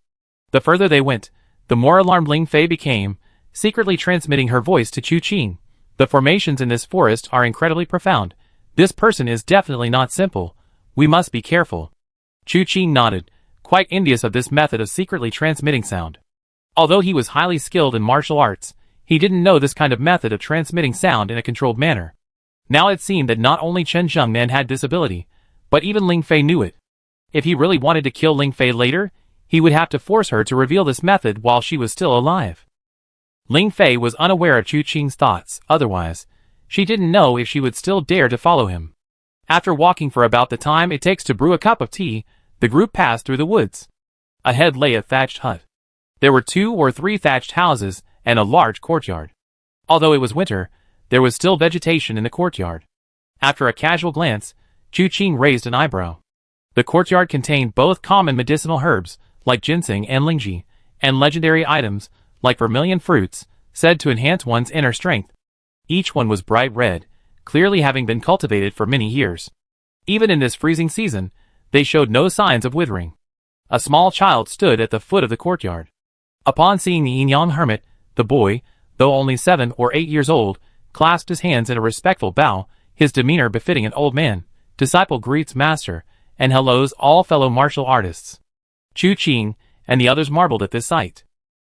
The further they went, the more alarmed Ling Fei became, secretly transmitting her voice to Chu Qing. The formations in this forest are incredibly profound. This person is definitely not simple. We must be careful. Chu Qing nodded, quite envious of this method of secretly transmitting sound. Although he was highly skilled in martial arts, he didn't know this kind of method of transmitting sound in a controlled manner. Now it seemed that not only Chen Zhengnan had this ability, but even Ling Fei knew it. If he really wanted to kill Ling Fei later, he would have to force her to reveal this method while she was still alive. Ling Fei was unaware of Chu Qing's thoughts, otherwise, she didn't know if she would still dare to follow him. After walking for about the time it takes to brew a cup of tea, the group passed through the woods. Ahead lay a thatched hut. There were 2 or 3 thatched houses and a large courtyard. Although it was winter, there was still vegetation in the courtyard. After a casual glance, Chu Qing raised an eyebrow. The courtyard contained both common medicinal herbs, like ginseng and lingji, and legendary items, like vermilion fruits, said to enhance one's inner strength. Each one was bright red, clearly having been cultivated for many years. Even in this freezing season, they showed no signs of withering. A small child stood at the foot of the courtyard. Upon seeing the Yin Yang hermit, the boy, though only 7 or 8 years old, clasped his hands in a respectful bow, his demeanor befitting an old man. Disciple greets master, and hellos all fellow martial artists. Chu Qing and the others marveled at this sight.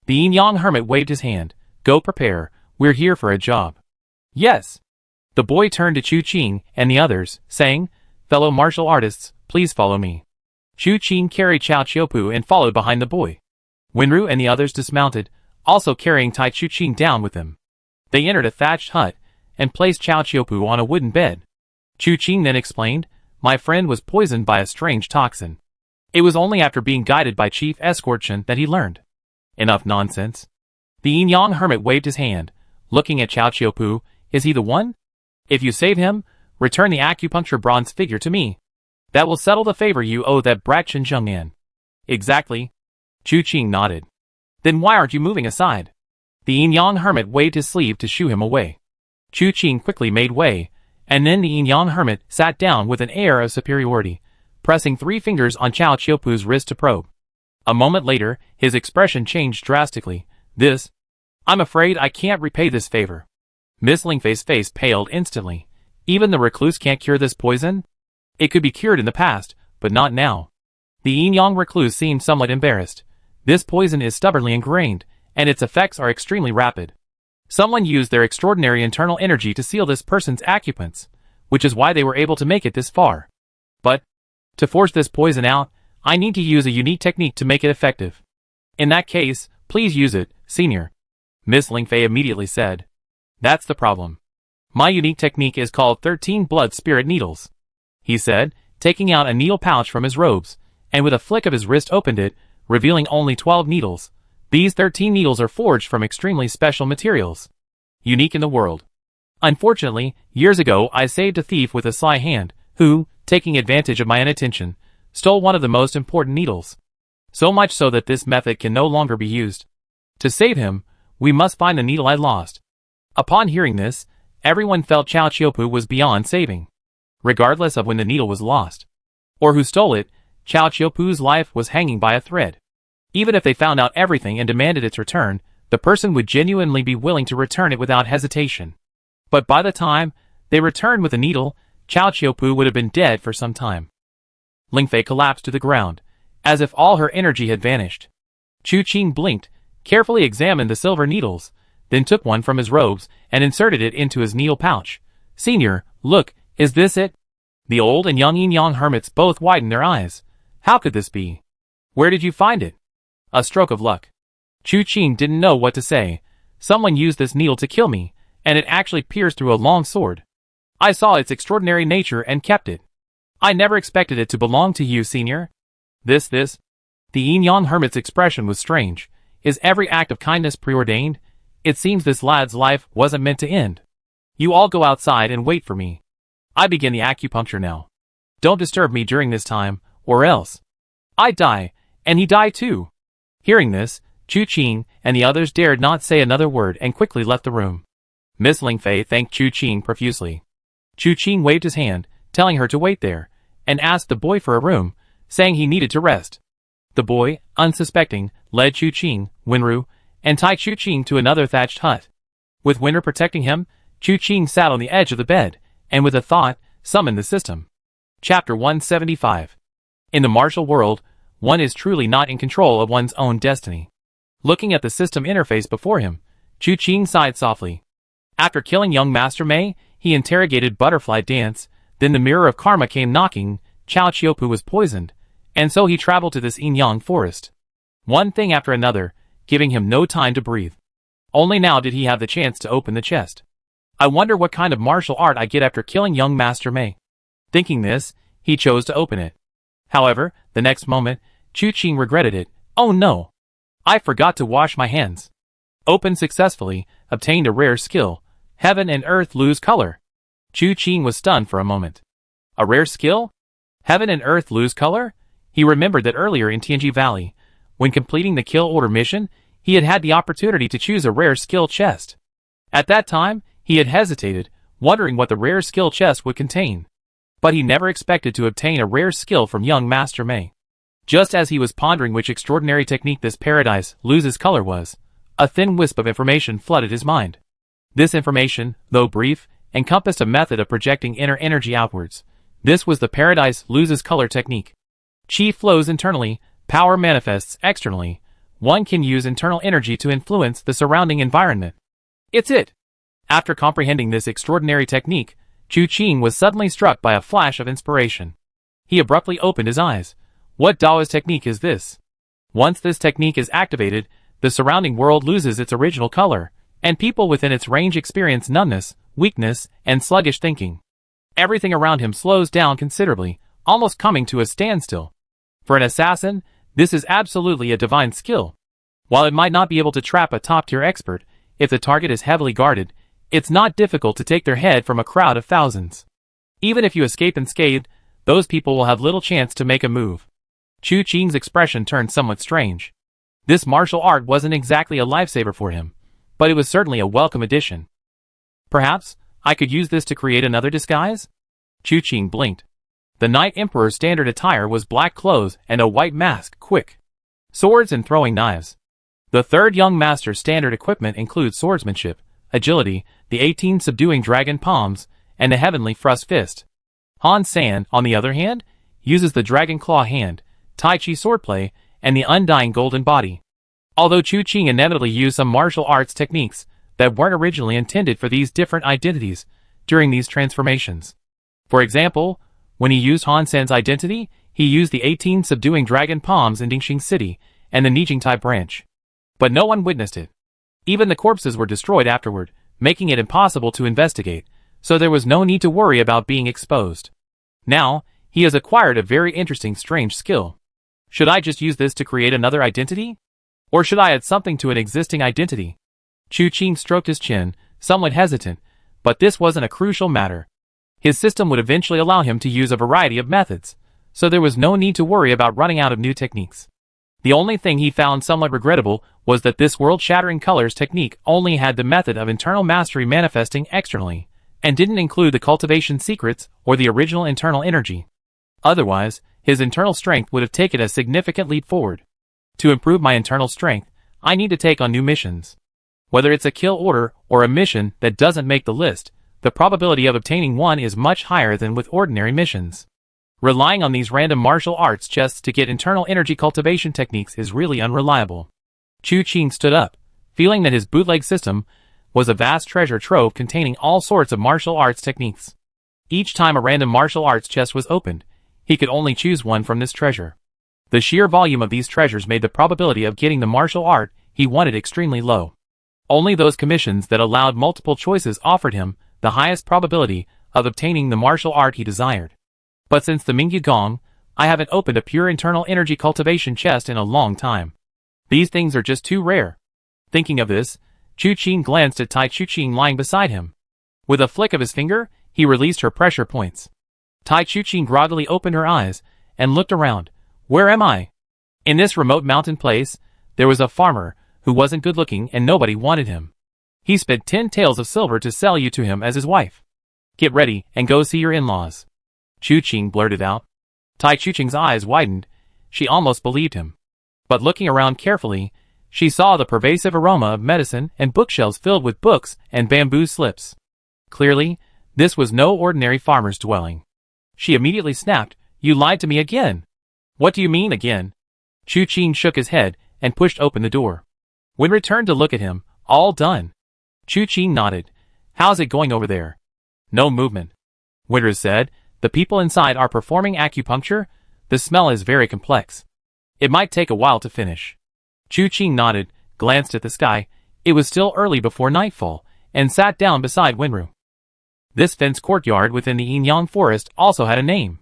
The Yin Yang hermit waved his hand. Go prepare, we're here for a job. Yes. The boy turned to Chu Qing and the others, saying, fellow martial artists, please follow me. Chu Qing carried Chao Qiupu and followed behind the boy. Wenru and the others dismounted, also carrying Tai Chu Qing down with them. They entered a thatched hut and placed Chao Qiupu on a wooden bed. Chu Qing then explained, my friend was poisoned by a strange toxin. It was only after being guided by Chief Escort Chen that he learned. Enough nonsense. The Yin Yang hermit waved his hand, looking at Chao Qiupu. Is he the one? If you save him, return the acupuncture bronze figure to me. That will settle the favor you owe that brat Chen Zhengnan. Exactly. Chu Qing nodded. Then why aren't you moving aside? The Yin Yang hermit waved his sleeve to shoo him away. Chu Qing quickly made way, and then the Yin Yang hermit sat down with an air of superiority, pressing 3 fingers on Chao Qiupu's wrist to probe. A moment later, his expression changed drastically. I'm afraid I can't repay this favor. Miss Lingfei's face paled instantly. Even the recluse can't cure this poison? It could be cured in the past, but not now. The yin-yang recluse seemed somewhat embarrassed. This poison is stubbornly ingrained, and its effects are extremely rapid. Someone used their extraordinary internal energy to seal this person's acupuncture, which is why they were able to make it this far. But, to force this poison out, I need to use a unique technique to make it effective. In that case, please use it, Senior. Miss Lingfei immediately said. That's the problem. My unique technique is called 13 blood spirit needles, he said, taking out a needle pouch from his robes, and with a flick of his wrist opened it, revealing only 12 needles. These 13 needles are forged from extremely special materials, unique in the world. Unfortunately, years ago I saved a thief with a sly hand, who, taking advantage of my inattention, stole one of the most important needles. So much so that this method can no longer be used. To save him, we must find the needle I lost. Upon hearing this, everyone felt Chao Qiupu was beyond saving. Regardless of when the needle was lost, or who stole it, Chao Qiupu's life was hanging by a thread. Even if they found out everything and demanded its return, the person would genuinely be willing to return it without hesitation. But by the time they returned with the needle, Chao Qiupu would have been dead for some time. Lingfei collapsed to the ground, as if all her energy had vanished. Chu Qing blinked, carefully examined the silver needles, then took one from his robes and inserted it into his needle pouch. Senior, look, is this it? The old and young yin-yang hermits both widened their eyes. How could this be? Where did you find it? A stroke of luck. Chu Qing didn't know what to say. Someone used this needle to kill me, and it actually pierced through a long sword. I saw its extraordinary nature and kept it. I never expected it to belong to you, Senior. This. The yin-yang hermit's expression was strange. Is every act of kindness preordained? It seems this lad's life wasn't meant to end. You all go outside and wait for me. I begin the acupuncture now. Don't disturb me during this time, or else I die, and he die too. Hearing this, Chu Qing and the others dared not say another word and quickly left the room. Miss Lingfei thanked Chu Qing profusely. Chu Qing waved his hand, telling her to wait there, and asked the boy for a room, saying he needed to rest. The boy, unsuspecting, led Chu Qing, Wenru, and tied Chu Qing to another thatched hut. With Wenru protecting him, Chu Qing sat on the edge of the bed, and with a thought, summoned the system. Chapter 175. In the martial world, one is truly not in control of one's own destiny. Looking at the system interface before him, Chu Qing sighed softly. After killing young Master Mei, he interrogated Butterfly Dance, then the mirror of karma came knocking, Chao Qiupu was poisoned, and so he traveled to this yin-yang forest. One thing after another, giving him no time to breathe. Only now did he have the chance to open the chest. I wonder what kind of martial art I get after killing young Master Mei. Thinking this, he chose to open it. However, the next moment, Chu Qing regretted it. Oh no! I forgot to wash my hands. Opened successfully, obtained a rare skill. Heaven and earth lose color. Chu Qing was stunned for a moment. A rare skill? Heaven and earth lose color? He remembered that earlier in Tianji Valley, when completing the kill order mission, he had had the opportunity to choose a rare skill chest. At that time, he had hesitated, wondering what the rare skill chest would contain. But he never expected to obtain a rare skill from young Master Mei. Just as he was pondering which extraordinary technique this paradise loses color was, a thin wisp of information flooded his mind. This information, though brief, encompassed a method of projecting inner energy outwards. This was the paradise loses color technique. Qi flows internally, power manifests externally. One can use internal energy to influence the surrounding environment. It's it! After comprehending this extraordinary technique, Chu Qing was suddenly struck by a flash of inspiration. He abruptly opened his eyes. What Daoist technique is this? Once this technique is activated, the surrounding world loses its original color, and people within its range experience numbness, weakness, and sluggish thinking. Everything around him slows down considerably, almost coming to a standstill. For an assassin, this is absolutely a divine skill. While it might not be able to trap a top-tier expert, if the target is heavily guarded, it's not difficult to take their head from a crowd of thousands. Even if you escape unscathed, those people will have little chance to make a move. Chu Qing's expression turned somewhat strange. This martial art wasn't exactly a lifesaver for him, but it was certainly a welcome addition. Perhaps, I could use this to create another disguise? Chu Qing blinked. The Night Emperor's standard attire was black clothes and a white mask. Quick! Swords and throwing knives. The third young master's standard equipment includes swordsmanship, agility, the 18 subduing dragon palms, and the heavenly thrust fist. Han San, on the other hand, uses the dragon claw hand, Tai Chi swordplay, and the undying golden body. Although Chu Qing inevitably used some martial arts techniques that weren't originally intended for these different identities during these transformations. For example, when he used Han San's identity, he used the 18 subduing dragon palms in Dingxing City and the Nijingtai branch. But no one witnessed it. Even the corpses were destroyed afterward, making it impossible to investigate, so there was no need to worry about being exposed. Now, he has acquired a very interesting strange skill. Should I just use this to create another identity? Or should I add something to an existing identity? Chu Qing stroked his chin, somewhat hesitant, but this wasn't a crucial matter. His system would eventually allow him to use a variety of methods, so there was no need to worry about running out of new techniques. The only thing he found somewhat regrettable was that this world-shattering colors technique only had the method of internal mastery manifesting externally, and didn't include the cultivation secrets or the original internal energy. Otherwise, his internal strength would have taken a significant leap forward. To improve my internal strength, I need to take on new missions. Whether it's a kill order or a mission that doesn't make the list, the probability of obtaining one is much higher than with ordinary missions. Relying on these random martial arts chests to get internal energy cultivation techniques is really unreliable. Chu Qing stood up, feeling that his bootleg system was a vast treasure trove containing all sorts of martial arts techniques. Each time a random martial arts chest was opened, he could only choose one from this treasure. The sheer volume of these treasures made the probability of getting the martial art he wanted extremely low. Only those commissions that allowed multiple choices offered him the highest probability of obtaining the martial art he desired. But since the Mingyu Gong, I haven't opened a pure internal energy cultivation chest in a long time. These things are just too rare. Thinking of this, Chu Qing glanced at Tai Chu Qing lying beside him. With a flick of his finger, he released her pressure points. Tai Chu Qing groggily opened her eyes and looked around. Where am I? In this remote mountain place, there was a farmer who wasn't good-looking and nobody wanted him. He spent 10 taels of silver to sell you to him as his wife. Get ready and go see your in-laws. Chu Qing blurted out. Tai Chu Qing's eyes widened. She almost believed him. But looking around carefully, she saw the pervasive aroma of medicine and bookshelves filled with books and bamboo slips. Clearly, this was no ordinary farmer's dwelling. She immediately snapped, "You lied to me again." "What do you mean again?" Chu Qing shook his head and pushed open the door. Wen returned to look at him. "All done." Chu Qing nodded. "How's it going over there?" "No movement." Winter said, "The people inside are performing acupuncture. The smell is very complex. It might take a while to finish." Chu Qing nodded, glanced at the sky. It was still early before nightfall, and sat down beside Wenru. This fenced courtyard within the Yinyang forest also had a name.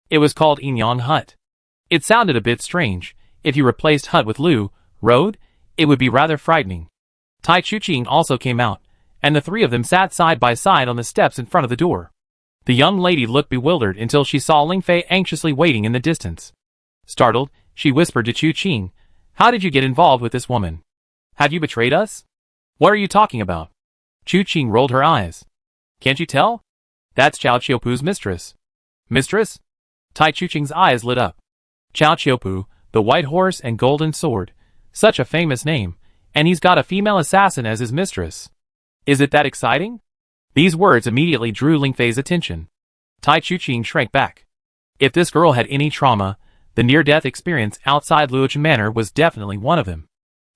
It was called Yinyang Hut. It sounded a bit strange. If you replaced hut with Lu, road, it would be rather frightening. Tai Chu Qing also came out, and the three of them sat side by side on the steps in front of the door. The young lady looked bewildered until she saw Ling Fei anxiously waiting in the distance. Startled, she whispered to Chu Qing, "How did you get involved with this woman? Have you betrayed us? What are you talking about?" Chu Qing rolled her eyes. "Can't you tell? That's Chao Qiupu's mistress." "Mistress?" Tai Chu Qing's eyes lit up. Chao Qiupu, the white horse and golden sword. Such a famous name, and he's got a female assassin as his mistress. Is it that exciting? These words immediately drew Ling Fei's attention. Tai Chu Qing shrank back. If this girl had any trauma, the near-death experience outside Luochen Manor was definitely one of them.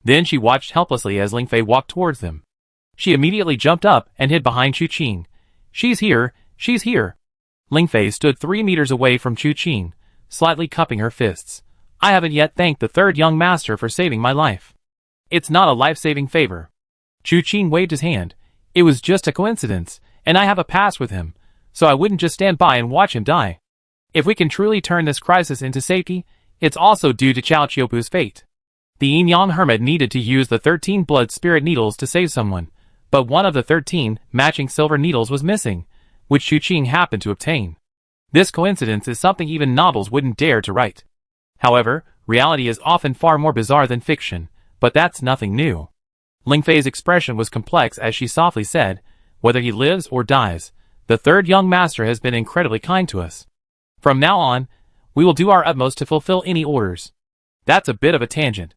Then she watched helplessly as Ling Fei walked towards them. She immediately jumped up and hid behind Chu Qing. "She's here, she's here." Ling Fei stood 3 meters away from Chu Qing, slightly cupping her fists. "I haven't yet thanked the third young master for saving my life. It's not a life-saving favor." Chu Qing waved his hand. "It was just a coincidence, and I have a past with him, so I wouldn't just stand by and watch him die. If we can truly turn this crisis into safety, it's also due to Chao Qiupu's fate." The Yin-Yang hermit needed to use the 13 blood spirit needles to save someone, but one of the 13 matching silver needles was missing, which Chu Qing happened to obtain. This coincidence is something even novels wouldn't dare to write. However, reality is often far more bizarre than fiction, but that's nothing new. Ling Fei's expression was complex as she softly said, "Whether he lives or dies, the third young master has been incredibly kind to us. From now on, we will do our utmost to fulfill any orders." That's a bit of a tangent.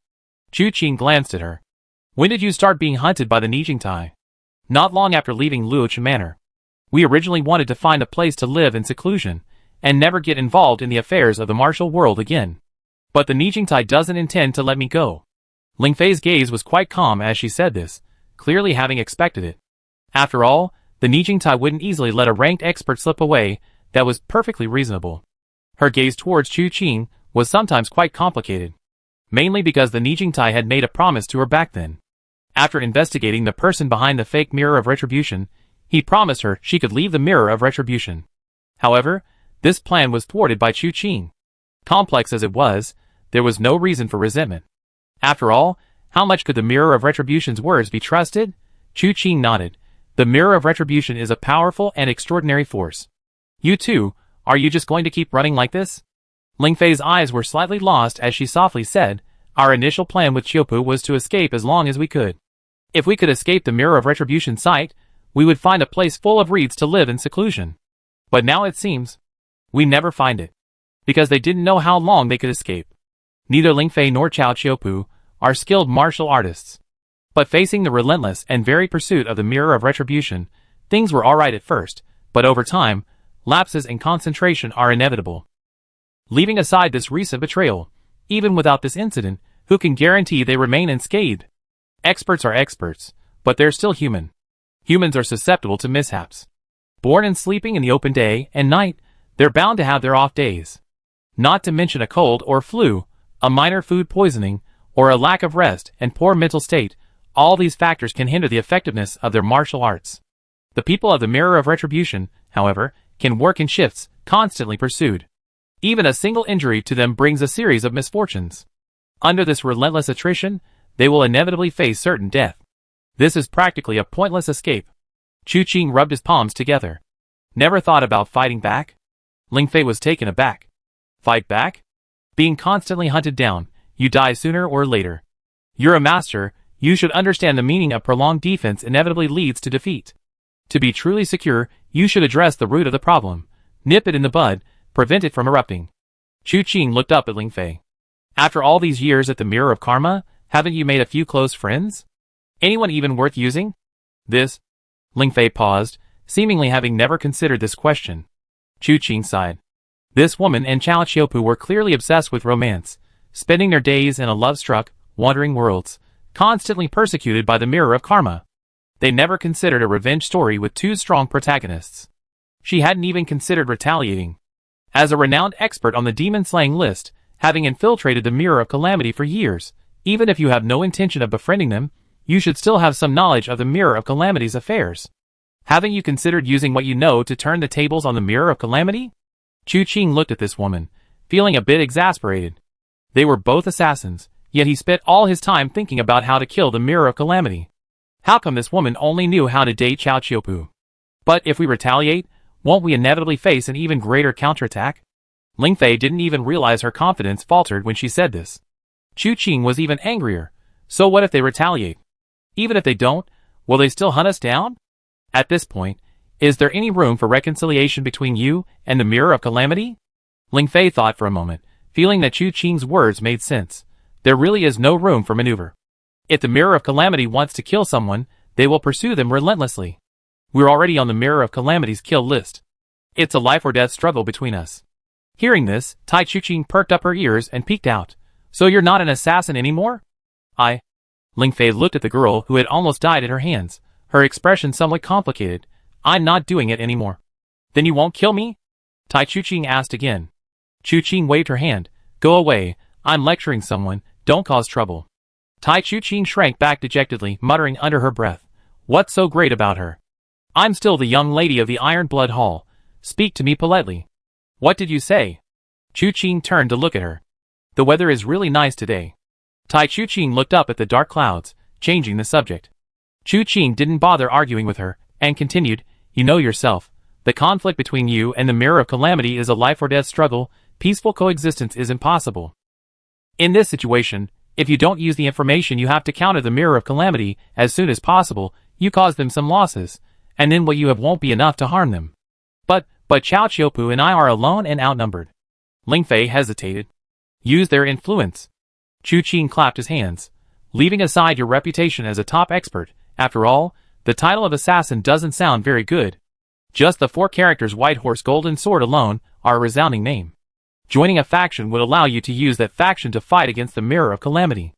Chu Qing glanced at her. When did you start being hunted by the Nijingtai? Not long after leaving Luoch Manor. We originally wanted to find a place to live in seclusion, and never get involved in the affairs of the martial world again. But the Nijingtai doesn't intend to let me go. Ling Fei's gaze was quite calm as she said this, clearly having expected it. After all, the Nijingtai wouldn't easily let a ranked expert slip away. That was perfectly reasonable. Her gaze towards Chu Qing was sometimes quite complicated. Mainly because the Nijingtai had made a promise to her back then. After investigating the person behind the fake Mirror of Retribution, he promised her she could leave the Mirror of Retribution. However, this plan was thwarted by Chu Qing. Complex as it was, there was no reason for resentment. After all, how much could the Mirror of Retribution's words be trusted? Chu Qing nodded. The Mirror of Retribution is a powerful and extraordinary force. You too, are you just going to keep running like this? Ling Fei's eyes were slightly lost as she softly said, our initial plan with Qiupu was to escape as long as we could. If we could escape the Mirror of Retribution site, we would find a place full of reeds to live in seclusion. But now it seems, we never find it. Because they didn't know how long they could escape. Neither Ling Fei nor Cao Qiupu are skilled martial artists. But facing the relentless and varied pursuit of the Mirror of Retribution, things were alright at first, but over time, lapses in concentration are inevitable. Leaving aside this recent betrayal, even without this incident, who can guarantee they remain unscathed? Experts are experts, but they're still human. Humans are susceptible to mishaps. Born and sleeping in the open day and night, they're bound to have their off days. Not to mention a cold or flu, a minor food poisoning, or a lack of rest and poor mental state. All these factors can hinder the effectiveness of their martial arts. The people of the Mirror of Retribution, however, can work in shifts, constantly pursued. Even a single injury to them brings a series of misfortunes. Under this relentless attrition, they will inevitably face certain death. This is practically a pointless escape. Chu Qing rubbed his palms together. Never thought about fighting back? Ling Fei was taken aback. Fight back? Being constantly hunted down, you die sooner or later. You're a master, you should understand the meaning of prolonged defense inevitably leads to defeat. To be truly secure, you should address the root of the problem, nip it in the bud, prevent it from erupting. Chu Qing looked up at Ling Fei. After all these years at the Mirror of Karma, haven't you made a few close friends? Anyone even worth using? This? Ling Fei paused, seemingly having never considered this question. Chu Qing sighed. This woman and Cao Qiupu were clearly obsessed with romance, spending their days in a love-struck, wandering worlds, constantly persecuted by the Mirror of Karma. They never considered a revenge story with two strong protagonists. She hadn't even considered retaliating. As a renowned expert on the demon-slaying list, having infiltrated the Mirror of Calamity for years, even if you have no intention of befriending them, you should still have some knowledge of the Mirror of Calamity's affairs. Haven't you considered using what you know to turn the tables on the Mirror of Calamity? Chu Qing looked at this woman, feeling a bit exasperated. They were both assassins, yet he spent all his time thinking about how to kill the Mirror of Calamity. How come this woman only knew how to date Cao Qiupu? But if we retaliate, won't we inevitably face an even greater counterattack? Ling Fei didn't even realize her confidence faltered when she said this. Chu Qing was even angrier. So what if they retaliate? Even if they don't, will they still hunt us down? At this point, is there any room for reconciliation between you and the Mirror of Calamity? Ling Fei thought for a moment, feeling that Chu Qing's words made sense. There really is no room for maneuver. If the Mirror of Calamity wants to kill someone, they will pursue them relentlessly. We're already on the Mirror of Calamity's kill list. It's a life or death struggle between us. Hearing this, Tai Chu Qing perked up her ears and peeked out. So you're not an assassin anymore? Ling Fei looked at the girl who had almost died at her hands, her expression somewhat complicated. I'm not doing it anymore. Then you won't kill me? Tai Chu Qing asked again. Chu Qing waved her hand. Go away, I'm lecturing someone, don't cause trouble. Tai Chu Qing shrank back dejectedly, muttering under her breath. What's so great about her? I'm still the young lady of the Iron Blood Hall. Speak to me politely. What did you say? Chu Qing turned to look at her. The weather is really nice today. Tai Chu Qing looked up at the dark clouds, changing the subject. Chu Qing didn't bother arguing with her, and continued, You know yourself. The conflict between you and the Mirror of Calamity is a life or death struggle. Peaceful coexistence is impossible. In this situation, if you don't use the information you have to counter the Mirror of Calamity as soon as possible, you cause them some losses, and then what you have won't be enough to harm them. But Cao Qiupu and I are alone and outnumbered. Ling Fei hesitated. Use their influence. Chu Qing clapped his hands. Leaving aside your reputation as a top expert, after all, the title of assassin doesn't sound very good. Just the 4 characters White Horse Golden Sword alone are a resounding name. Joining a faction would allow you to use that faction to fight against the Mirror of Calamity.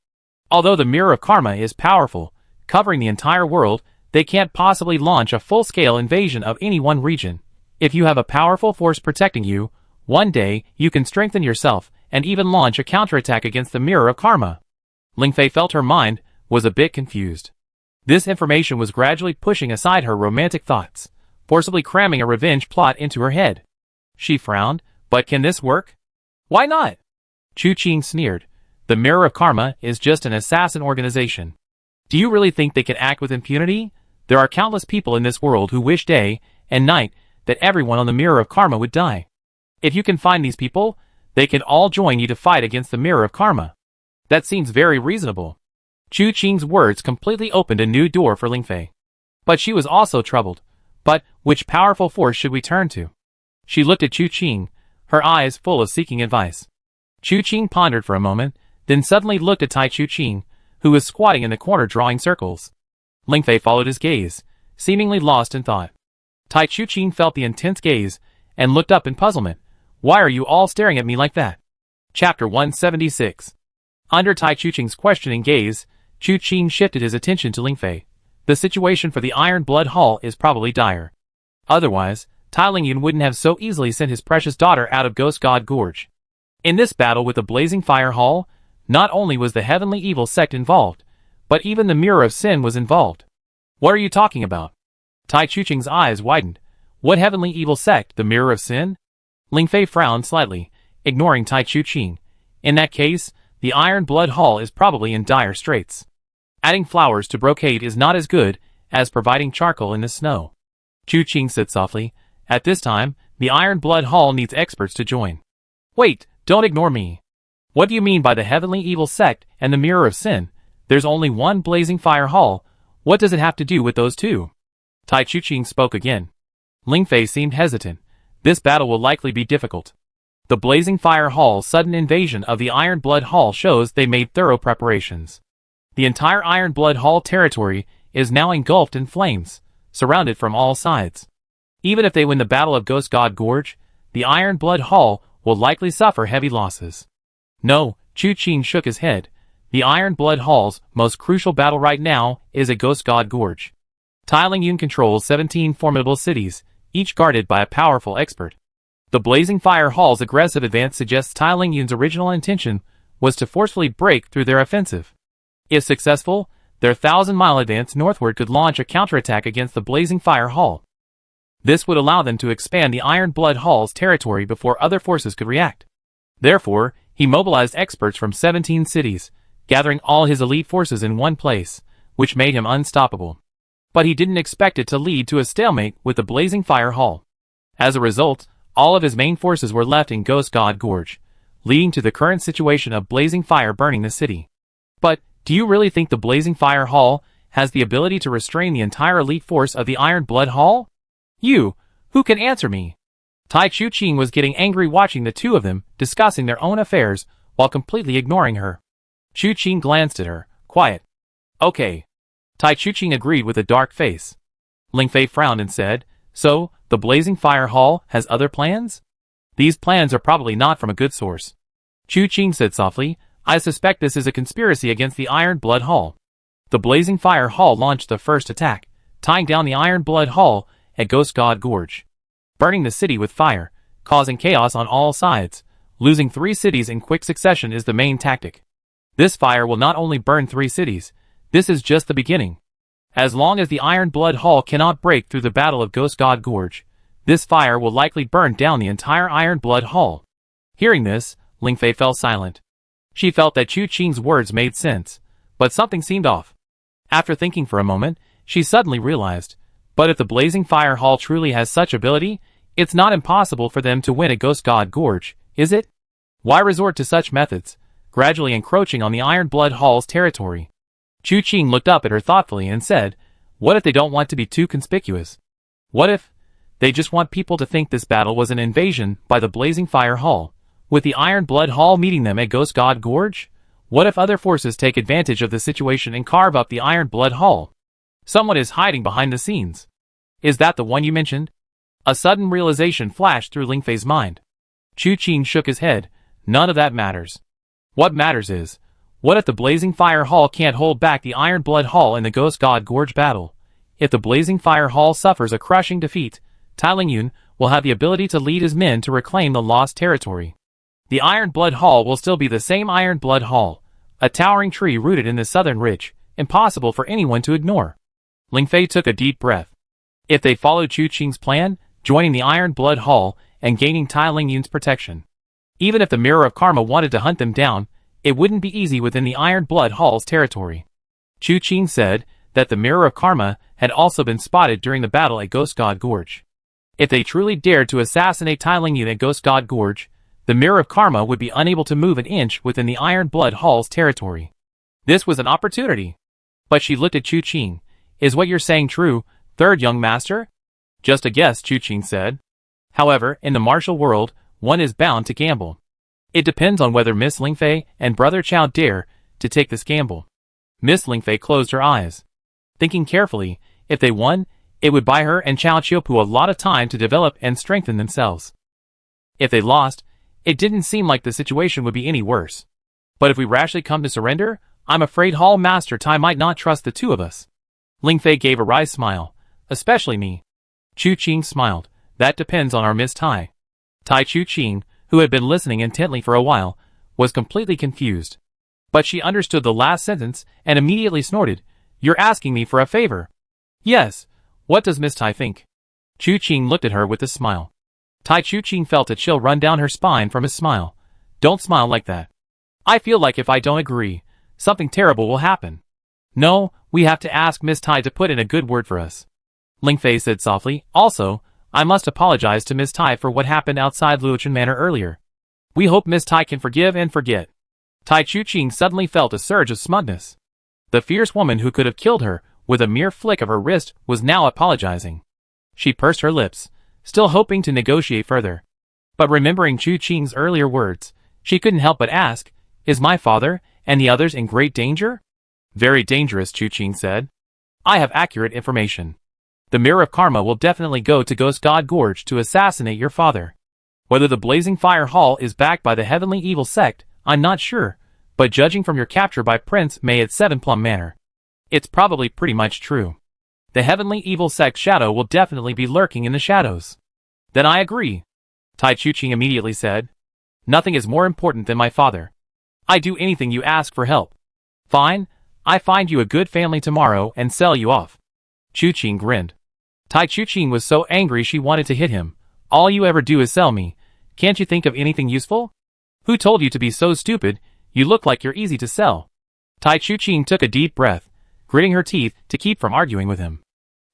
Although the Mirror of Karma is powerful, covering the entire world, they can't possibly launch a full-scale invasion of any one region. If you have a powerful force protecting you, one day you can strengthen yourself and even launch a counterattack against the Mirror of Karma. Ling Fei felt her mind was a bit confused. This information was gradually pushing aside her romantic thoughts, forcibly cramming a revenge plot into her head. She frowned, but can this work? Why not? Chu Qing sneered. The Mirror of Karma is just an assassin organization. Do you really think they can act with impunity? There are countless people in this world who wish day and night that everyone on the Mirror of Karma would die. If you can find these people, they can all join you to fight against the Mirror of Karma. That seems very reasonable. Chu Qing's words completely opened a new door for Ling Fei. But she was also troubled. But which powerful force should we turn to? She looked at Chu Qing, her eyes full of seeking advice. Chu Qing pondered for a moment, then suddenly looked at Tai Chu Qing, who was squatting in the corner drawing circles. Ling Fei followed his gaze, seemingly lost in thought. Tai Chu Qing felt the intense gaze, and looked up in puzzlement. Why are you all staring at me like that? Chapter 176. Under Tai Chu Qing's questioning gaze, Chu Qing shifted his attention to Ling Fei. The situation for the Iron Blood Hall is probably dire. Otherwise, Tai Lingyun wouldn't have so easily sent his precious daughter out of Ghost God Gorge. In this battle with the Blazing Fire Hall, not only was the Heavenly Evil Sect involved, but even the Mirror of Sin was involved. What are you talking about? Tai Chu Qing's eyes widened. What Heavenly Evil Sect, the Mirror of Sin? Ling Fei frowned slightly, ignoring Tai Chu Qing. In that case, the Iron Blood Hall is probably in dire straits. Adding flowers to brocade is not as good as providing charcoal in the snow. Chu Qing said softly. At this time, the Iron Blood Hall needs experts to join. Wait, don't ignore me. What do you mean by the Heavenly Evil Sect and the Mirror of Sin? There's only one Blazing Fire Hall. What does it have to do with those two? Tai Chu Qing spoke again. Ling Fei seemed hesitant. This battle will likely be difficult. The Blazing Fire Hall's sudden invasion of the Iron Blood Hall shows they made thorough preparations. The entire Iron Blood Hall territory is now engulfed in flames, surrounded from all sides. Even if they win the Battle of Ghost God Gorge, the Iron Blood Hall will likely suffer heavy losses. No, Chu Qing shook his head. The Iron Blood Hall's most crucial battle right now is at Ghost God Gorge. Tai Lingyun controls 17 formidable cities, each guarded by a powerful expert. The Blazing Fire Hall's aggressive advance suggests Tai Lingyun's original intention was to forcefully break through their offensive. If successful, their 1,000-mile advance northward could launch a counterattack against the Blazing Fire Hall. This would allow them to expand the Iron Blood Hall's territory before other forces could react. Therefore, he mobilized experts from 17 cities, gathering all his elite forces in one place, which made him unstoppable. But he didn't expect it to lead to a stalemate with the Blazing Fire Hall. As a result, all of his main forces were left in Ghost God Gorge, leading to the current situation of blazing fire burning the city. But, do you really think the Blazing Fire Hall has the ability to restrain the entire elite force of the Iron Blood Hall? You, who can answer me? Tai Chu Qing was getting angry watching the two of them discussing their own affairs while completely ignoring her. Chu Qing glanced at her, quiet. Okay. Tai Chu Qing agreed with a dark face. Ling Fei frowned and said, So, the Blazing Fire Hall has other plans? These plans are probably not from a good source. Chu Qing said softly, I suspect this is a conspiracy against the Iron Blood Hall. The Blazing Fire Hall launched the first attack, tying down the Iron Blood Hall at Ghost God Gorge, burning the city with fire, causing chaos on all sides. Losing 3 cities in quick succession is the main tactic. This fire will not only burn 3 cities, this is just the beginning. As long as the Iron Blood Hall cannot break through the Battle of Ghost God Gorge, this fire will likely burn down the entire Iron Blood Hall. Hearing this, Ling Fei fell silent. She felt that Chu Qing's words made sense, but something seemed off. After thinking for a moment, she suddenly realized, but if the Blazing Fire Hall truly has such ability, it's not impossible for them to win at Ghost God Gorge, is it? Why resort to such methods, gradually encroaching on the Iron Blood Hall's territory? Chu Qing looked up at her thoughtfully and said, What if they don't want to be too conspicuous? What if they just want people to think this battle was an invasion by the Blazing Fire Hall, with the Iron Blood Hall meeting them at Ghost God Gorge? What if other forces take advantage of the situation and carve up the Iron Blood Hall? Someone is hiding behind the scenes. Is that the one you mentioned? A sudden realization flashed through Ling Fei's mind. Chu Qing shook his head. None of that matters. What matters is, what if the Blazing Fire Hall can't hold back the Iron Blood Hall in the Ghost God Gorge battle? If the Blazing Fire Hall suffers a crushing defeat, Tai Lingyun will have the ability to lead his men to reclaim the lost territory. The Iron Blood Hall will still be the same Iron Blood Hall, a towering tree rooted in the southern ridge, impossible for anyone to ignore. Ling Fei took a deep breath. If they followed Chu Qing's plan, joining the Iron Blood Hall and gaining Tai Lingyun's protection, even if the Mirror of Karma wanted to hunt them down, it wouldn't be easy within the Iron Blood Hall's territory. Chu Qing said that the Mirror of Karma had also been spotted during the battle at Ghost God Gorge. If they truly dared to assassinate Tai Lingyun at Ghost God Gorge, the Mirror of Karma would be unable to move an inch within the Iron Blood Hall's territory. This was an opportunity. But she looked at Chu Qing. Is what you're saying true, third young master? Just a guess, Chu Qing said. However, in the martial world, one is bound to gamble. It depends on whether Miss Ling Fei and Brother Chao dare to take this gamble. Miss Ling Fei closed her eyes. Thinking carefully, if they won, it would buy her and Chao Qiupu a lot of time to develop and strengthen themselves. If they lost, it didn't seem like the situation would be any worse. But if we rashly come to surrender, I'm afraid Hall Master Tai might not trust the two of us. Ling Fei gave a wry smile. Especially me. Chu Qing smiled. That depends on our Miss Tai. Chu Qing, who had been listening intently for a while, was completely confused. But she understood the last sentence and immediately snorted. You're asking me for a favor. Yes. What does Miss Tai think? Chu Qing looked at her with a smile. Chu Qing felt a chill run down her spine from his smile. Don't smile like that. I feel like if I don't agree, something terrible will happen. No, we have to ask Miss Tai to put in a good word for us. Ling Fei said softly. Also, I must apologize to Miss Tai for what happened outside Luochen Manor earlier. We hope Miss Tai can forgive and forget. Chu Qing suddenly felt a surge of smugness. The fierce woman who could have killed her with a mere flick of her wrist was now apologizing. She pursed her lips, still hoping to negotiate further. But remembering Chu Qing's earlier words, she couldn't help but ask, is my father and the others in great danger? Very dangerous, Chu Qing said. I have accurate information. The Mirror of Karma will definitely go to Ghost God Gorge to assassinate your father. Whether the Blazing Fire Hall is backed by the Heavenly Evil Sect, I'm not sure, but judging from your capture by Prince May at Seven Plum Manor, it's probably pretty much true. The Heavenly Evil Sect shadow will definitely be lurking in the shadows. Then I agree. Chu Qing immediately said. Nothing is more important than my father. I do anything you ask for help. Fine, I find you a good family tomorrow and sell you off. Chu Qing grinned. Chu Qing was so angry she wanted to hit him. All you ever do is sell me. Can't you think of anything useful? Who told you to be so stupid? You look like you're easy to sell. Chu Qing took a deep breath, gritting her teeth to keep from arguing with him.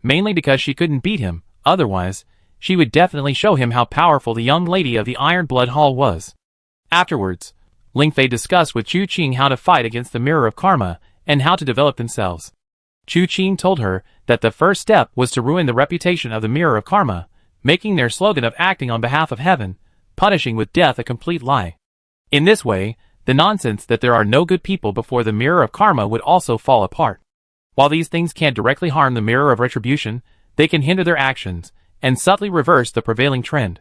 Mainly because she couldn't beat him, otherwise, she would definitely show him how powerful the young lady of the Iron Blood Hall was. Afterwards, Ling Fei discussed with Chu Qing how to fight against the Mirror of Karma and how to develop themselves. Chu Qing told her that the first step was to ruin the reputation of the Mirror of Karma, making their slogan of acting on behalf of heaven, punishing with death a complete lie. In this way, the nonsense that there are no good people before the Mirror of Karma would also fall apart. While these things can't directly harm the Mirror of Retribution, they can hinder their actions and subtly reverse the prevailing trend.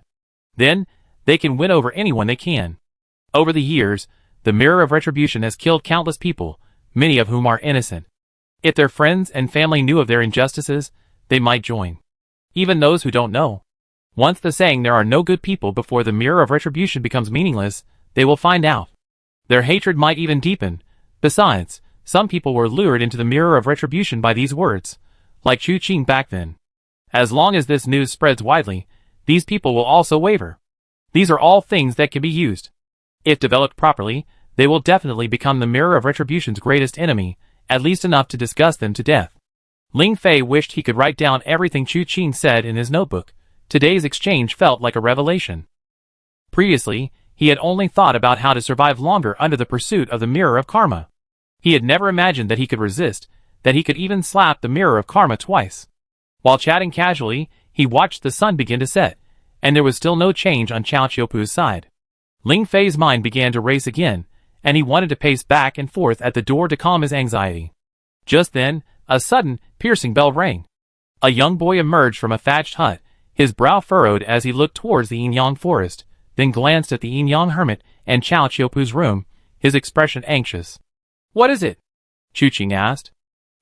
Then, they can win over anyone they can. Over the years, the Mirror of Retribution has killed countless people, many of whom are innocent. If their friends and family knew of their injustices, they might join. Even those who don't know. Once the saying there are no good people before the Mirror of Retribution becomes meaningless, they will find out. Their hatred might even deepen. Besides, some people were lured into the Mirror of Retribution by these words, like Chu Qing back then. As long as this news spreads widely, these people will also waver. These are all things that can be used. If developed properly, they will definitely become the Mirror of Retribution's greatest enemy, at least enough to disgust them to death. Ling Fei wished he could write down everything Chu Qing said in his notebook. Today's exchange felt like a revelation. Previously, he had only thought about how to survive longer under the pursuit of the Mirror of Karma. He had never imagined that he could resist, that he could even slap the Mirror of Karma twice. While chatting casually, he watched the sun begin to set, and there was still no change on Chao Qiupu's side. Ling Fei's mind began to race again, and he wanted to pace back and forth at the door to calm his anxiety. Just then, a sudden, piercing bell rang. A young boy emerged from a thatched hut, his brow furrowed as he looked towards the Inyang forest, then glanced at the Inyang hermit and Chao Chiopu's room, his expression anxious. "What is it?" Chu Qing asked.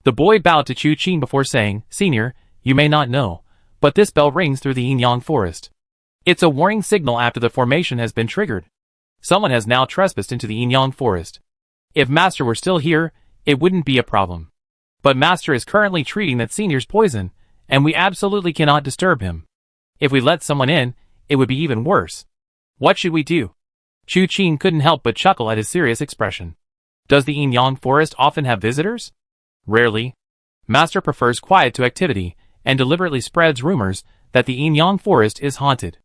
The boy bowed to Chu Qing before saying, "Senior, you may not know, but this bell rings through the Inyang forest. It's a warning signal after the formation has been triggered. Someone has now trespassed into the Inyang forest. If Master were still here, it wouldn't be a problem. But Master is currently treating that senior's poison, and we absolutely cannot disturb him. If we let someone in, it would be even worse. What should we do?" Chu Qing couldn't help but chuckle at his serious expression. Does the Inyang forest often have visitors? Rarely. Master prefers quiet to activity, and deliberately spreads rumors that the Inyang forest is haunted.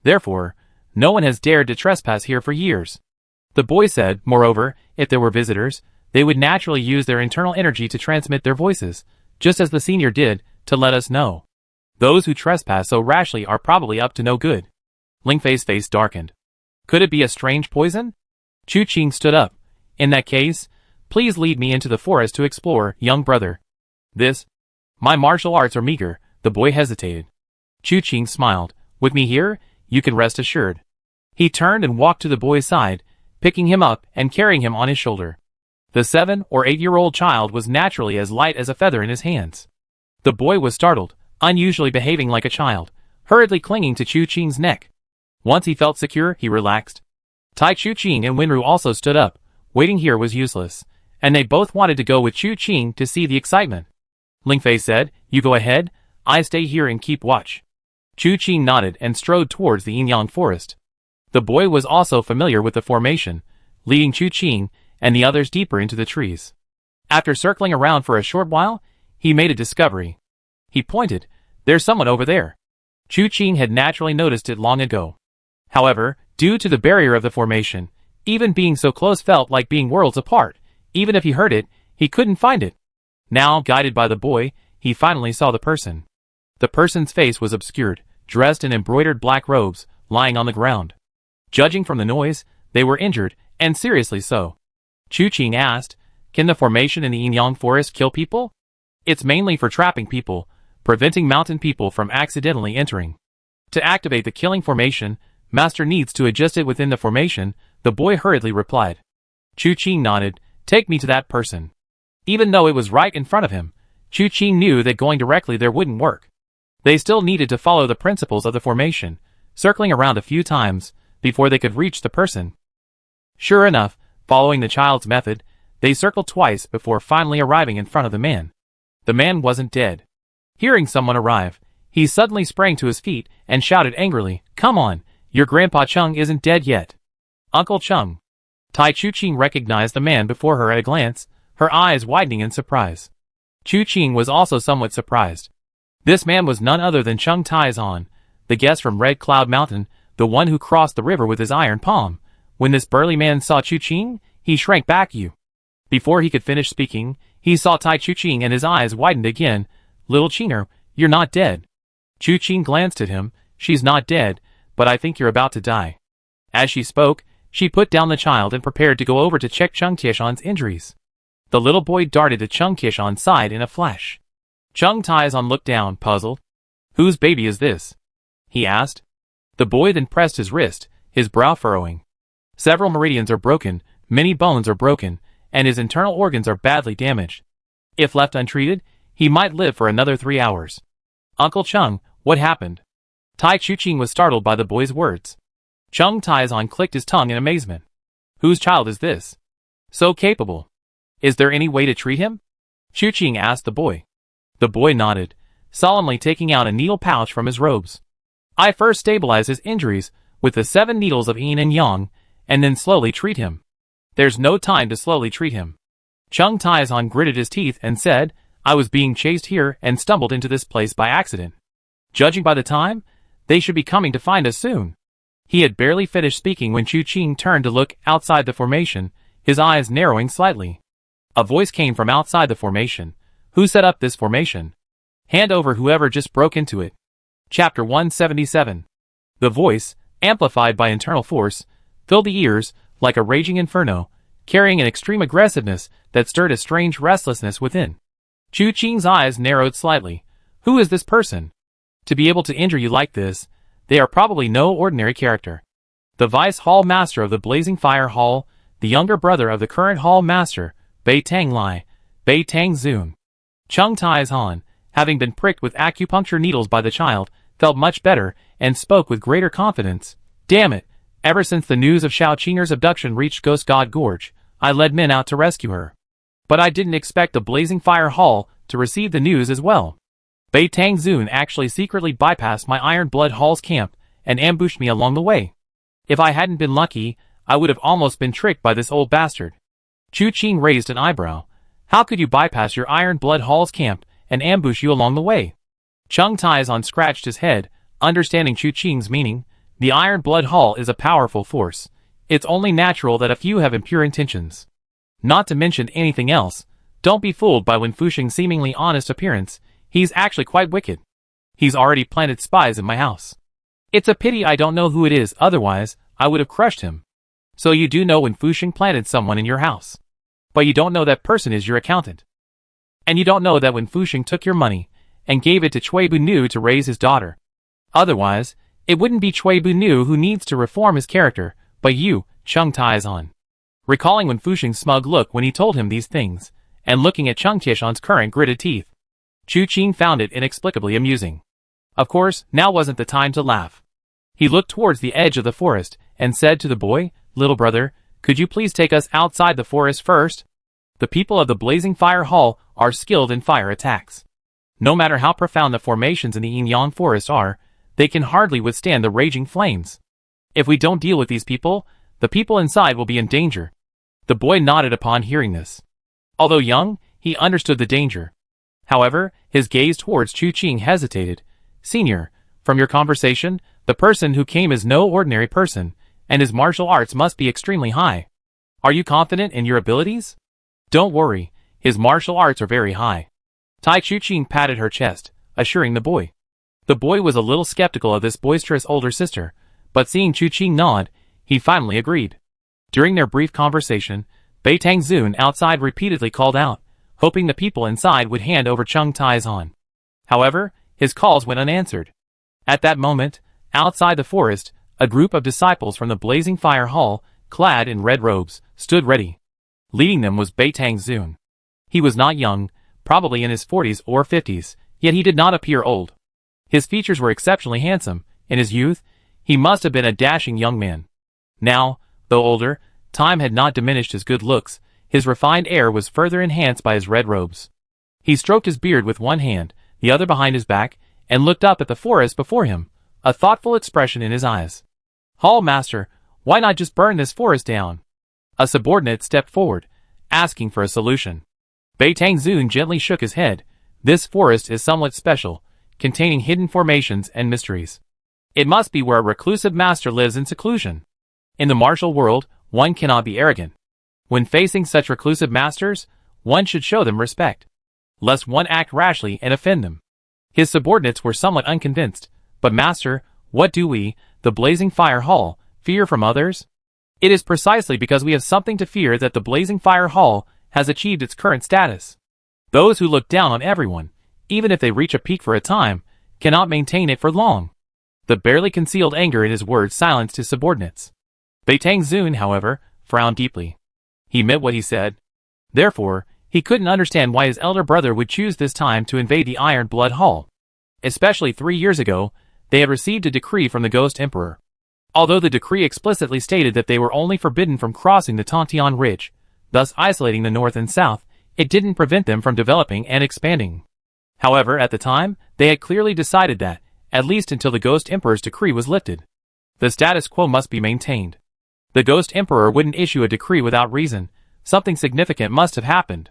Therefore, no one has dared to trespass here for years. The boy said, moreover, if there were visitors, they would naturally use their internal energy to transmit their voices, just as the senior did, to let us know. Those who trespass so rashly are probably up to no good. Ling Fei's face darkened. Could it be a strange poison? Chu Qing stood up. In that case, please lead me into the forest to explore, young brother. My martial arts are meager, the boy hesitated. Chu Qing smiled. With me here, you can rest assured. He turned and walked to the boy's side, picking him up and carrying him on his shoulder. The 7- or 8-year-old child was naturally as light as a feather in his hands. The boy was startled, unusually behaving like a child, hurriedly clinging to Chu Qing's neck. Once he felt secure, he relaxed. Tai Chu Qing and Winru also stood up. Waiting here was useless, and they both wanted to go with Chu Qing to see the excitement. Ling Fei said, "You go ahead, I stay here and keep watch." Chu Qing nodded and strode towards the Inyang forest. The boy was also familiar with the formation, leading Chu Qing and the others deeper into the trees. After circling around for a short while, he made a discovery. He pointed, "There's someone over there." Chu Qing had naturally noticed it long ago. However, due to the barrier of the formation, even being so close felt like being worlds apart. Even if he heard it, he couldn't find it. Now, guided by the boy, he finally saw the person. The person's face was obscured, dressed in embroidered black robes, lying on the ground. Judging from the noise, they were injured, and seriously so. Chu Qing asked, "Can the formation in the Inyang forest kill people?" "It's mainly for trapping people, preventing mountain people from accidentally entering. To activate the killing formation, Master needs to adjust it within the formation," the boy hurriedly replied. Chu Qing nodded. "Take me to that person." Even though it was right in front of him, Chu Qing knew that going directly there wouldn't work. They still needed to follow the principles of the formation, circling around a few times before they could reach the person. Sure enough, following the child's method, they circled twice before finally arriving in front of the man. The man wasn't dead. Hearing someone arrive, he suddenly sprang to his feet and shouted angrily, "Come on, your Grandpa Chung isn't dead yet." "Uncle Chung." Tai Chu Qing recognized the man before her at a glance, her eyes widening in surprise. Chu Qing was also somewhat surprised. This man was none other than Chung Taizan, the guest from Red Cloud Mountain, the one who crossed the river with his iron palm. When this burly man saw Chu Qing, he shrank back. Before he could finish speaking, he saw Tai Chu Qing and his eyes widened again. "Little Qing'er, you're not dead." Chu Qing glanced at him. "She's not dead, but I think you're about to die." As she spoke, she put down the child and prepared to go over to check Chung Tieshan's injuries. The little boy darted to Chung Tieshan's side in a flash. Chung Taizan looked down, puzzled. "Whose baby is this?" he asked. The boy then pressed his wrist, his brow furrowing. "Several meridians are broken, many bones are broken, and his internal organs are badly damaged. If left untreated, he might live for another 3 hours." "Uncle Chung, what happened?" Tai Chu Qing was startled by the boy's words. Chung Taizan clicked his tongue in amazement. "Whose child is this? So capable. Is there any way to treat him?" Chu Qing asked the boy. The boy nodded, solemnly taking out a needle pouch from his robes. "I first stabilize his injuries with the 7 needles of yin and yang, and then slowly treat him." "There's no time to slowly treat him." Chung Taizan gritted his teeth and said, "I was being chased here and stumbled into this place by accident. Judging by the time, they should be coming to find us soon." He had barely finished speaking when Chu Qing turned to look outside the formation, his eyes narrowing slightly. A voice came from outside the formation. "Who set up this formation? Hand over whoever just broke into it." Chapter 177. The voice, amplified by internal force, filled the ears like a raging inferno, carrying an extreme aggressiveness that stirred a strange restlessness within. Chu Qing's eyes narrowed slightly. Who is this person? To be able to injure you like this, they are probably no ordinary character. The Vice Hall Master of the Blazing Fire Hall, the younger brother of the current Hall Master, Bei Tang Lai, Bei Tang Zun. Chung Tai-zhan, having been pricked with acupuncture needles by the child, felt much better and spoke with greater confidence. Damn it, ever since the news of Xiao Qinger's abduction reached Ghost God Gorge, I led men out to rescue her. But I didn't expect the Blazing Fire Hall to receive the news as well. Bei Tang Zun actually secretly bypassed my Iron Blood Hall's camp and ambushed me along the way. If I hadn't been lucky, I would have almost been tricked by this old bastard. Chu Qing raised an eyebrow. How could you bypass your Iron Blood Hall's camp and ambush you along the way? Chung Tai-zhan scratched his head, understanding Chu Qing's meaning. The Iron Blood Hall is a powerful force. It's only natural that a few have impure intentions. Not to mention anything else, don't be fooled by Wen Fuxing's seemingly honest appearance. He's actually quite wicked. He's already planted spies in my house. It's a pity I don't know who it is, otherwise I would have crushed him. So you do know Wen Fuxing planted someone in your house. But you don't know that person is your accountant. And you don't know that Wen Fuxing took your money and gave it to Cui Bunu to raise his daughter. Otherwise, it wouldn't be Cui Bunu who needs to reform his character, but you, Chung Tai-zhan. Recalling Wen Fuxing's smug look when he told him these things, and looking at Chung Tai-zhan's current gritted teeth, Chu Qing found it inexplicably amusing. Of course, now wasn't the time to laugh. He looked towards the edge of the forest and said to the boy, "Little brother, could you please take us outside the forest first?" The people of the Blazing Fire Hall are skilled in fire attacks. No matter how profound the formations in the Yin-Yang forest are, they can hardly withstand the raging flames. If we don't deal with these people, the people inside will be in danger. The boy nodded upon hearing this. Although young, he understood the danger. However, his gaze towards Chu Qing hesitated. "Senior, from your conversation, the person who came is no ordinary person, and his martial arts must be extremely high. Are you confident in your abilities?" "Don't worry, his martial arts are very high." Chu Qing patted her chest, assuring the boy. The boy was a little skeptical of this boisterous older sister, but seeing Chu Qing nod, he finally agreed. During their brief conversation, Bei Tang Zun outside repeatedly called out, hoping the people inside would hand over Chung Tai-zhan. However, his calls went unanswered. At that moment, outside the forest, a group of disciples from the Blazing Fire Hall, clad in red robes, stood ready. Leading them was Bei Tang Zun. He was not young, probably in his 40s or 50s, yet he did not appear old. His features were exceptionally handsome. In his youth, he must have been a dashing young man. Now, though older, time had not diminished his good looks. His refined air was further enhanced by his red robes. He stroked his beard with one hand, the other behind his back, and looked up at the forest before him, a thoughtful expression in his eyes. "Hall Master, why not just burn this forest down?" A subordinate stepped forward, asking for a solution. Bei Tang Zun gently shook his head. "This forest is somewhat special, containing hidden formations and mysteries. It must be where a reclusive master lives in seclusion. In the martial world, one cannot be arrogant. When facing such reclusive masters, one should show them respect, lest one act rashly and offend them." His subordinates were somewhat unconvinced. "But master, what do we, the Blazing Fire Hall, fear from others?" "It is precisely because we have something to fear that the Blazing Fire Hall has achieved its current status. Those who look down on everyone, even if they reach a peak for a time, cannot maintain it for long." The barely concealed anger in his words silenced his subordinates. Bei Tang Zun, however, frowned deeply. He meant what he said. Therefore, he couldn't understand why his elder brother would choose this time to invade the Iron Blood Hall. Especially 3 years ago, they had received a decree from the Ghost Emperor. Although the decree explicitly stated that they were only forbidden from crossing the Tontian Ridge, thus isolating the north and south, it didn't prevent them from developing and expanding. However, at the time, they had clearly decided that, at least until the Ghost Emperor's decree was lifted, the status quo must be maintained. The Ghost Emperor wouldn't issue a decree without reason. Something significant must have happened.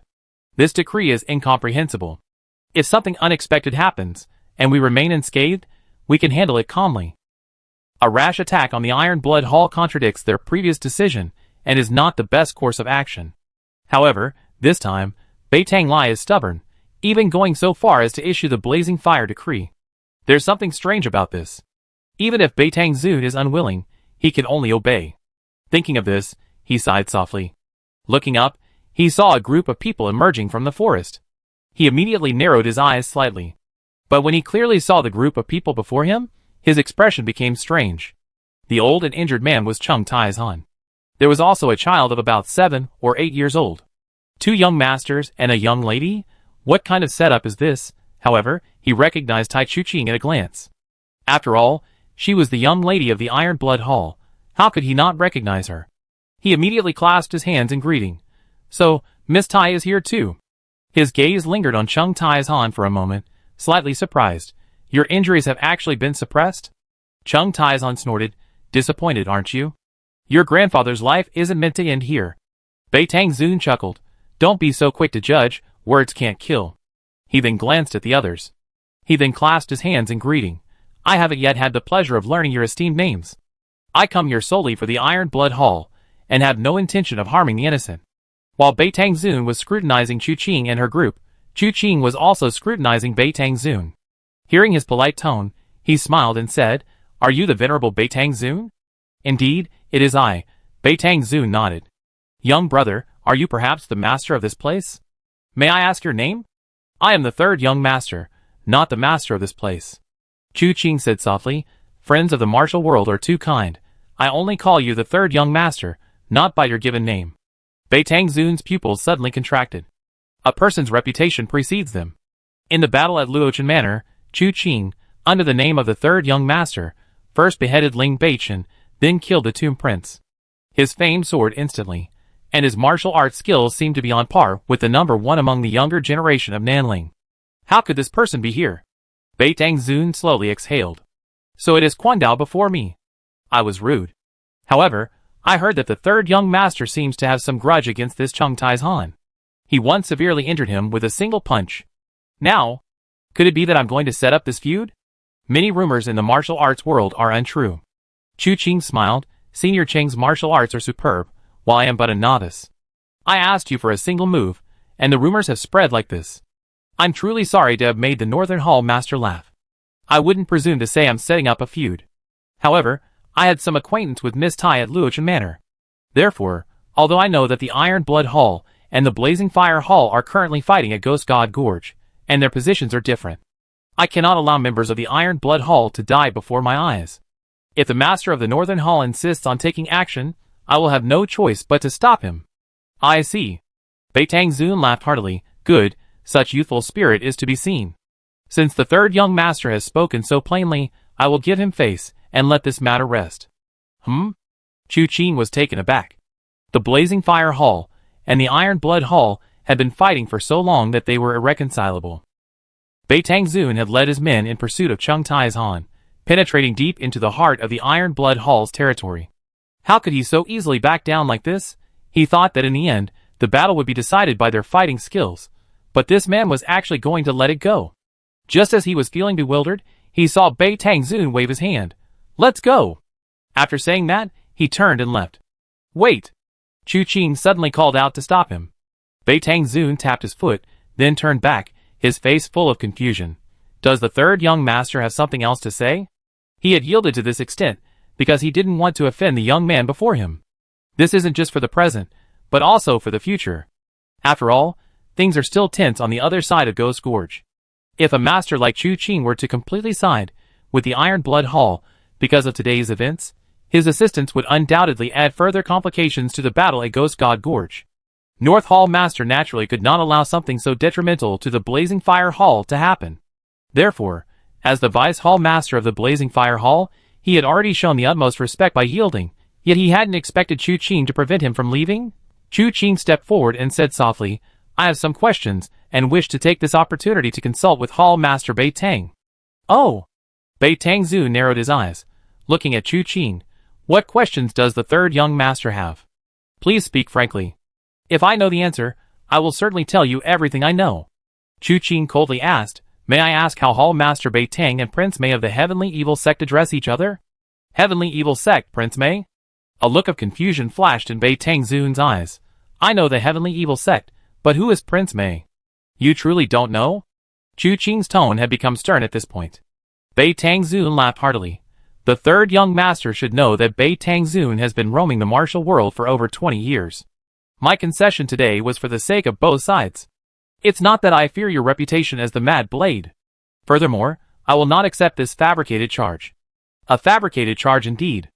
This decree is incomprehensible. If something unexpected happens, and we remain unscathed, we can handle it calmly. A rash attack on the Iron Blood Hall contradicts their previous decision, and is not the best course of action. However, this time, Bei Tang Lai is stubborn, even going so far as to issue the Blazing Fire decree. There's something strange about this. Even if Bei Tang Zun is unwilling, he can only obey. Thinking of this, he sighed softly. Looking up, he saw a group of people emerging from the forest. He immediately narrowed his eyes slightly. But when he clearly saw the group of people before him, his expression became strange. The old and injured man was Chung Tai's Han. There was also a child of about 7 or 8 years old. 2 young masters and a young lady? What kind of setup is this? However, he recognized Tai Chu-ching at a glance. After all, she was the young lady of the Iron Blood Hall. How could he not recognize her? He immediately clasped his hands in greeting. So, Miss Tai is here too. His gaze lingered on Chung Tai's Han for a moment, slightly surprised. Your injuries have actually been suppressed? Chung Tai's Han snorted. Disappointed, aren't you? Your grandfather's life isn't meant to end here. Bei Tangzun chuckled. Don't be so quick to judge, words can't kill. He then glanced at the others. He then clasped his hands in greeting. I haven't yet had the pleasure of learning your esteemed names. I come here solely for the Iron Blood Hall, and have no intention of harming the innocent. While Bei Tangzun was scrutinizing Chu-ching and her group, Chu-ching was also scrutinizing Bei Tangzun. Hearing his polite tone, he smiled and said, Are you the venerable Bei Tangzun? Indeed, it is I. Bei Tangzun nodded. Young brother, are you perhaps the master of this place? May I ask your name? I am the 3rd young master, not the master of this place. Chu-ching said softly, Friends of the martial world are too kind. I only call you the 3rd young master, not by your given name. Bei Tangzun's pupils suddenly contracted. A person's reputation precedes them. In the battle at Luochen Manor, Chu-ching, under the name of the 3rd young master, first beheaded Ling Beichen, then killed the Tomb Prince. His fame soared instantly, and his martial arts skills seemed to be on par with the #1 among the younger generation of Nanling. How could this person be here? Bei Tangzun slowly exhaled. So it is Quandao before me. I was rude. However, I heard that the 3rd young master seems to have some grudge against this Chung Tai's Han. He once severely injured him with a single punch. Now, could it be that I'm going to set up this feud? Many rumors in the martial arts world are untrue. Chu-ching smiled. Senior Cheng's martial arts are superb, while I am but a novice. I asked you for a single move, and the rumors have spread like this. I'm truly sorry to have made the Northern Hall master laugh. I wouldn't presume to say I'm setting up a feud. However, I had some acquaintance with Miss Tai at Luochen Manor. Therefore, although I know that the Iron Blood Hall and the Blazing Fire Hall are currently fighting at Ghost God Gorge, and their positions are different, I cannot allow members of the Iron Blood Hall to die before my eyes. If the master of the Northern Hall insists on taking action, I will have no choice but to stop him. I see. Bei Tangzun laughed heartily. Good, such youthful spirit is to be seen. Since the 3rd young master has spoken so plainly, I will give him face, and let this matter rest. Chu-ching was taken aback. The Blazing Fire Hall and the Iron Blood Hall had been fighting for so long that they were irreconcilable. Bei Tangzun had led his men in pursuit of Chung Tai's Han, penetrating deep into the heart of the Iron Blood Hall's territory. How could he so easily back down like this? He thought that in the end, the battle would be decided by their fighting skills, but this man was actually going to let it go. Just as he was feeling bewildered, he saw Bei Tangzun wave his hand. Let's go! After saying that, he turned and left. Wait! Chu-ching suddenly called out to stop him. Bei Tangzun tapped his foot, then turned back, his face full of confusion. Does the 3rd young master have something else to say? He had yielded to this extent, because he didn't want to offend the young man before him. This isn't just for the present, but also for the future. After all, things are still tense on the other side of Ghost Gorge. If a master like Chu-ching were to completely side with the Iron Blood Hall because of today's events, his assistance would undoubtedly add further complications to the battle at Ghost God Gorge. North Hall Master naturally could not allow something so detrimental to the Blazing Fire Hall to happen. Therefore, as the Vice Hall Master of the Blazing Fire Hall, he had already shown the utmost respect by yielding, yet he hadn't expected Chu-ching to prevent him from leaving. Chu-ching stepped forward and said softly, I have some questions, and wish to take this opportunity to consult with Hall Master Bei Tang. Oh! Bei Tangzun narrowed his eyes, looking at Chu-ching. What questions does the 3rd young master have? Please speak frankly. If I know the answer, I will certainly tell you everything I know. Chu-ching coldly asked, May I ask how Hall Master Bei Tang and Prince Mei of the Heavenly Evil Sect address each other? Heavenly Evil Sect, Prince Mei? A look of confusion flashed in Bei Tangzun's eyes. I know the Heavenly Evil Sect, but who is Prince Mei? You truly don't know? Chu-ching's tone had become stern at this point. Bei Tangzun laughed heartily. The 3rd young master should know that Bei Tangzun has been roaming the martial world for over 20 years. My concession today was for the sake of both sides. It's not that I fear your reputation as the Mad Blade. Furthermore, I will not accept this fabricated charge. A fabricated charge indeed.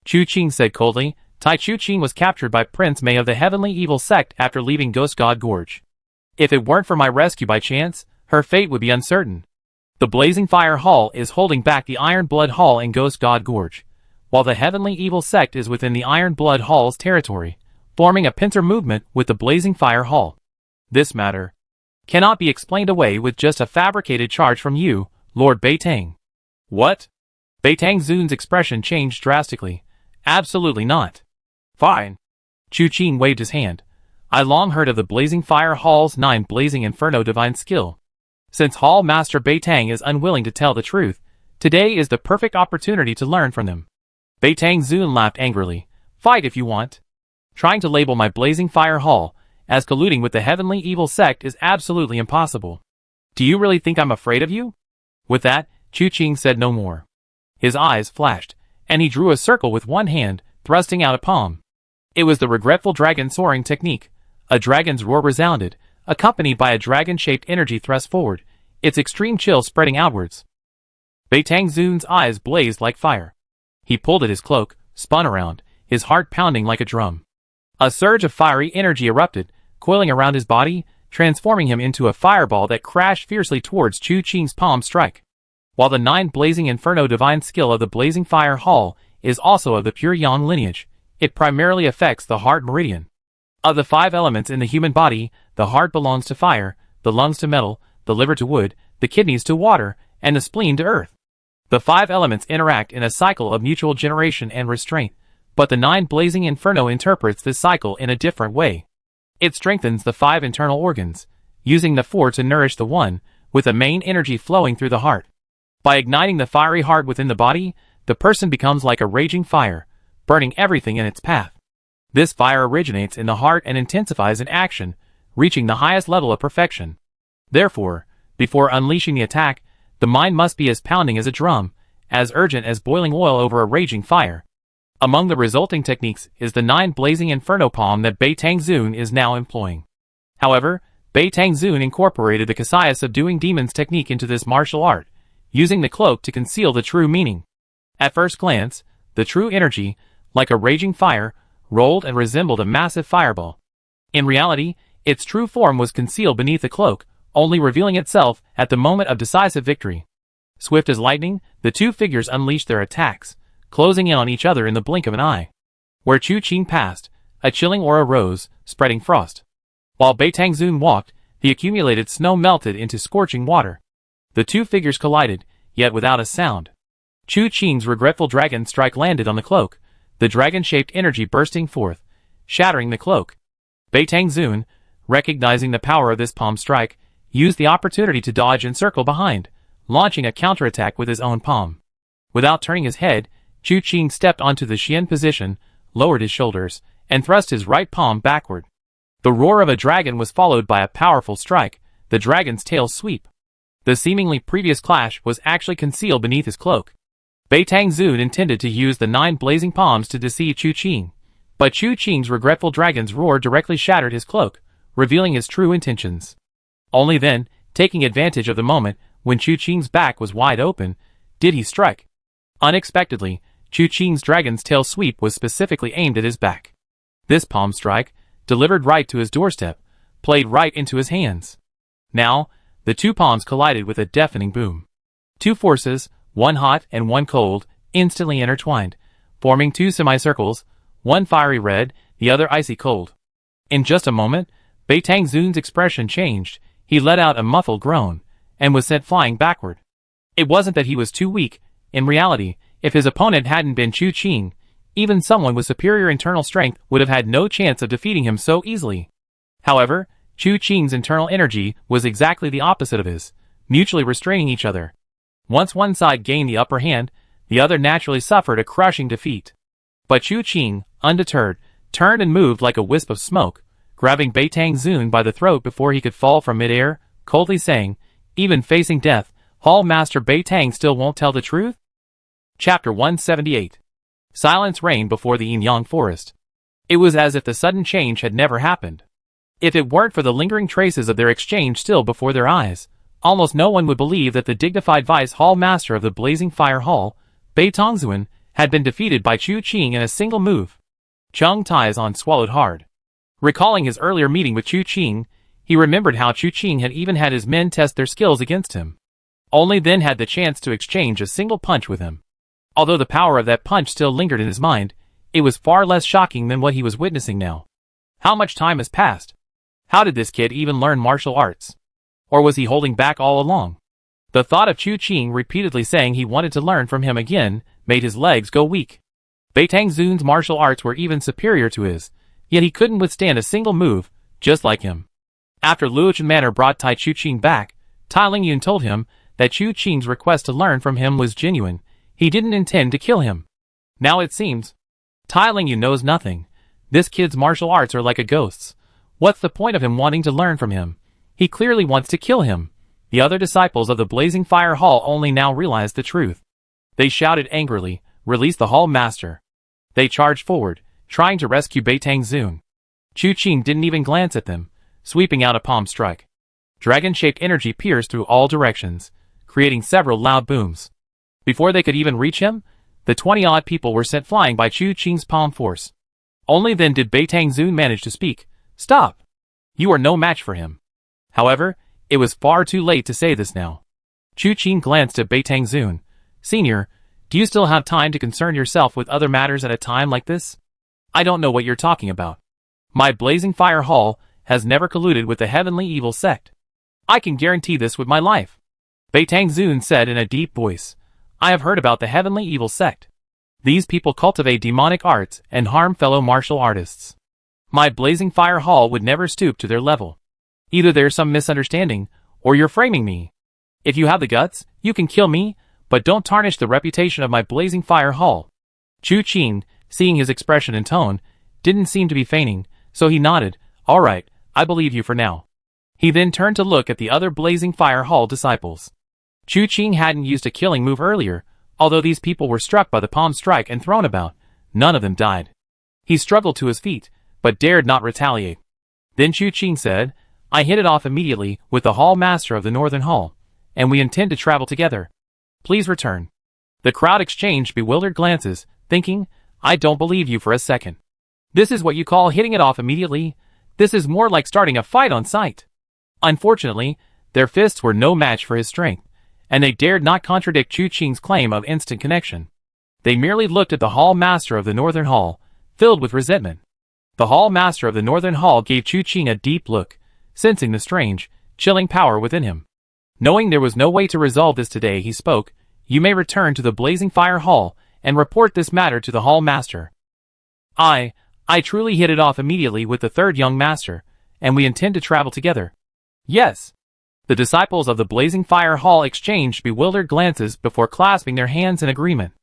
Chu Qing said coldly. Tai Chu Qing was captured by Prince Mei of the Heavenly Evil Sect after leaving Ghost God Gorge. If it weren't for my rescue by chance, her fate would be uncertain. The Blazing Fire Hall is holding back the Iron Blood Hall in Ghost God Gorge, while the Heavenly Evil Sect is within the Iron Blood Hall's territory, forming a pincer movement with the Blazing Fire Hall. This matter cannot be explained away with just a fabricated charge from you, Lord Beitang. What? Beitang Zun's expression changed drastically. Absolutely not. Fine. Chu Qing waved his hand. I long heard of the Blazing Fire Hall's 9 Blazing Inferno divine skill. Since Hall Master Beitang is unwilling to tell the truth, today is the perfect opportunity to learn from them. Beitang Zun laughed angrily. Fight if you want. Trying to label my Blazing Fire Hall as colluding with the Heavenly Evil Sect is absolutely impossible. Do you really think I'm afraid of you? With that, Chu Qing said no more. His eyes flashed, and he drew a circle with one hand, thrusting out a palm. It was the regretful dragon soaring technique. A dragon's roar resounded, accompanied by a dragon-shaped energy thrust forward, its extreme chill spreading outwards. Beitang Zun's eyes blazed like fire. He pulled at his cloak, spun around, his heart pounding like a drum. A surge of fiery energy erupted, coiling around his body, transforming him into a fireball that crashed fiercely towards Chu Qing's palm strike. While the 9 Blazing Inferno divine skill of the Blazing Fire Hall is also of the pure Yang lineage, it primarily affects the heart meridian. Of the 5 elements in the human body, the heart belongs to fire, the lungs to metal, the liver to wood, the kidneys to water, and the spleen to earth. The 5 elements interact in a cycle of mutual generation and restraint, but the 9 Blazing Inferno interprets this cycle in a different way. It strengthens the 5 internal organs, using the 4 to nourish the 1, with the main energy flowing through the heart. By igniting the fiery heart within the body, the person becomes like a raging fire, burning everything in its path. This fire originates in the heart and intensifies in action, reaching the highest level of perfection. Therefore, before unleashing the attack, the mind must be as pounding as a drum, as urgent as boiling oil over a raging fire. Among the resulting techniques is the 9 Blazing Inferno palm that Beitang Zun is now employing. However, Beitang Zun incorporated the Kasaya subduing demons technique into this martial art, using the cloak to conceal the true meaning. At first glance, the true energy, like a raging fire, rolled and resembled a massive fireball. In reality, its true form was concealed beneath the cloak, only revealing itself at the moment of decisive victory. Swift as lightning, the 2 figures unleashed their attacks, closing in on each other in the blink of an eye. Where Chu Qing passed, a chilling aura rose, spreading frost. While Beitang Zun walked, the accumulated snow melted into scorching water. The 2 figures collided, yet without a sound. Chu Qing's regretful dragon strike landed on the cloak, the dragon-shaped energy bursting forth, shattering the cloak. Beitang Zun, recognizing the power of this palm strike, used the opportunity to dodge and circle behind, launching a counterattack with his own palm. Without turning his head, Chu Qing stepped onto the Xian position, lowered his shoulders, and thrust his right palm backward. The roar of a dragon was followed by a powerful strike, the dragon's tail sweep. The seemingly previous clash was actually concealed beneath his cloak. Beitang Zun intended to use the 9 blazing palms to deceive Chu Qing, but Chu Qing's regretful dragon's roar directly shattered his cloak, revealing his true intentions. Only then, taking advantage of the moment when Chu Qing's back was wide open, did he strike. Unexpectedly, Chu Qing's dragon's tail sweep was specifically aimed at his back. This palm strike, delivered right to his doorstep, played right into his hands. Now, the 2 palms collided with a deafening boom. 2 forces, one hot and one cold, instantly intertwined, forming 2 semicircles, one fiery red, the other icy cold. In just a moment, Beitang Zun's expression changed. He let out a muffled groan, and was sent flying backward. It wasn't that he was too weak. In reality, if his opponent hadn't been Chu Qing, even someone with superior internal strength would have had no chance of defeating him so easily. However, Chu Qing's internal energy was exactly the opposite of his, mutually restraining each other. Once one side gained the upper hand, the other naturally suffered a crushing defeat. But Chu Qing, undeterred, turned and moved like a wisp of smoke, grabbing Beitang Zun by the throat before he could fall from midair, coldly saying, "Even facing death, Hall Master Beitang still won't tell the truth?" Chapter 178. Silence reigned before the Yin Yang forest. It was as if the sudden change had never happened. If it weren't for the lingering traces of their exchange still before their eyes, almost no one would believe that the dignified vice hall master of the Blazing Fire Hall, Bei Tongzuan, had been defeated by Chu Qing in a single move. Chung Taizan swallowed hard. Recalling his earlier meeting with Chu Qing, he remembered how Chu Qing had even had his men test their skills against him. Only then had the chance to exchange a single punch with him. Although the power of that punch still lingered in his mind, it was far less shocking than what he was witnessing now. How much time has passed? How did this kid even learn martial arts? Or was he holding back all along? The thought of Chu Qing repeatedly saying he wanted to learn from him again made his legs go weak. Bei Tangzun's martial arts were even superior to his, yet he couldn't withstand a single move, just like him. After Luochen Manor brought Tai Chu Qing back, Tai Lingyun told him that Chu Qing's request to learn from him was genuine. He didn't intend to kill him. Now it seems. Tai Lingyun knows nothing. This kid's martial arts are like a ghost's. What's the point of him wanting to learn from him? He clearly wants to kill him. The other disciples of the Blazing Fire Hall only now realized the truth. They shouted angrily, "Release the Hall Master!" They charged forward, trying to rescue Bei Tangzun. Chu Qing didn't even glance at them, sweeping out a palm strike. Dragon-shaped energy pierced through all directions, creating several loud booms. Before they could even reach him, the 20-odd people were sent flying by Chu Qing's palm force. Only then did Bei Tangzun manage to speak. "Stop! You are no match for him." However, it was far too late to say this now. Chu Qing glanced at Bei Tangzun. "Senior, do you still have time to concern yourself with other matters at a time like this? I don't know what you're talking about. My Blazing Fire Hall has never colluded with the Heavenly Evil Sect. I can guarantee this with my life." Bei Tangzun said in a deep voice. "I have heard about the Heavenly Evil Sect. These people cultivate demonic arts and harm fellow martial artists. My Blazing Fire Hall would never stoop to their level. Either there's some misunderstanding, or you're framing me. If you have the guts, you can kill me, but don't tarnish the reputation of my Blazing Fire Hall." Chu Qing, seeing his expression and tone, didn't seem to be feigning, so he nodded. "All right, I believe you for now." He then turned to look at the other Blazing Fire Hall disciples. Chu Qing hadn't used a killing move earlier, although these people were struck by the palm strike and thrown about. None of them died. He struggled to his feet, but dared not retaliate. Then Chu Qing said, "I hit it off immediately with the Hall Master of the Northern Hall, and we intend to travel together. Please return." The crowd exchanged bewildered glances, thinking, "I don't believe you for a second. This is what you call hitting it off immediately? This is more like starting a fight on sight." Unfortunately, their fists were no match for his strength, and they dared not contradict Chu Qing's claim of instant connection. They merely looked at the Hall Master of the Northern Hall, filled with resentment. The Hall Master of the Northern Hall gave Chu Qing a deep look, sensing the strange, chilling power within him. Knowing there was no way to resolve this today, he spoke, "You may return to the Blazing Fire Hall and report this matter to the Hall Master. I truly hit it off immediately with the third young master, and we intend to travel together." "Yes." The disciples of the Blazing Fire Hall exchanged bewildered glances before clasping their hands in agreement.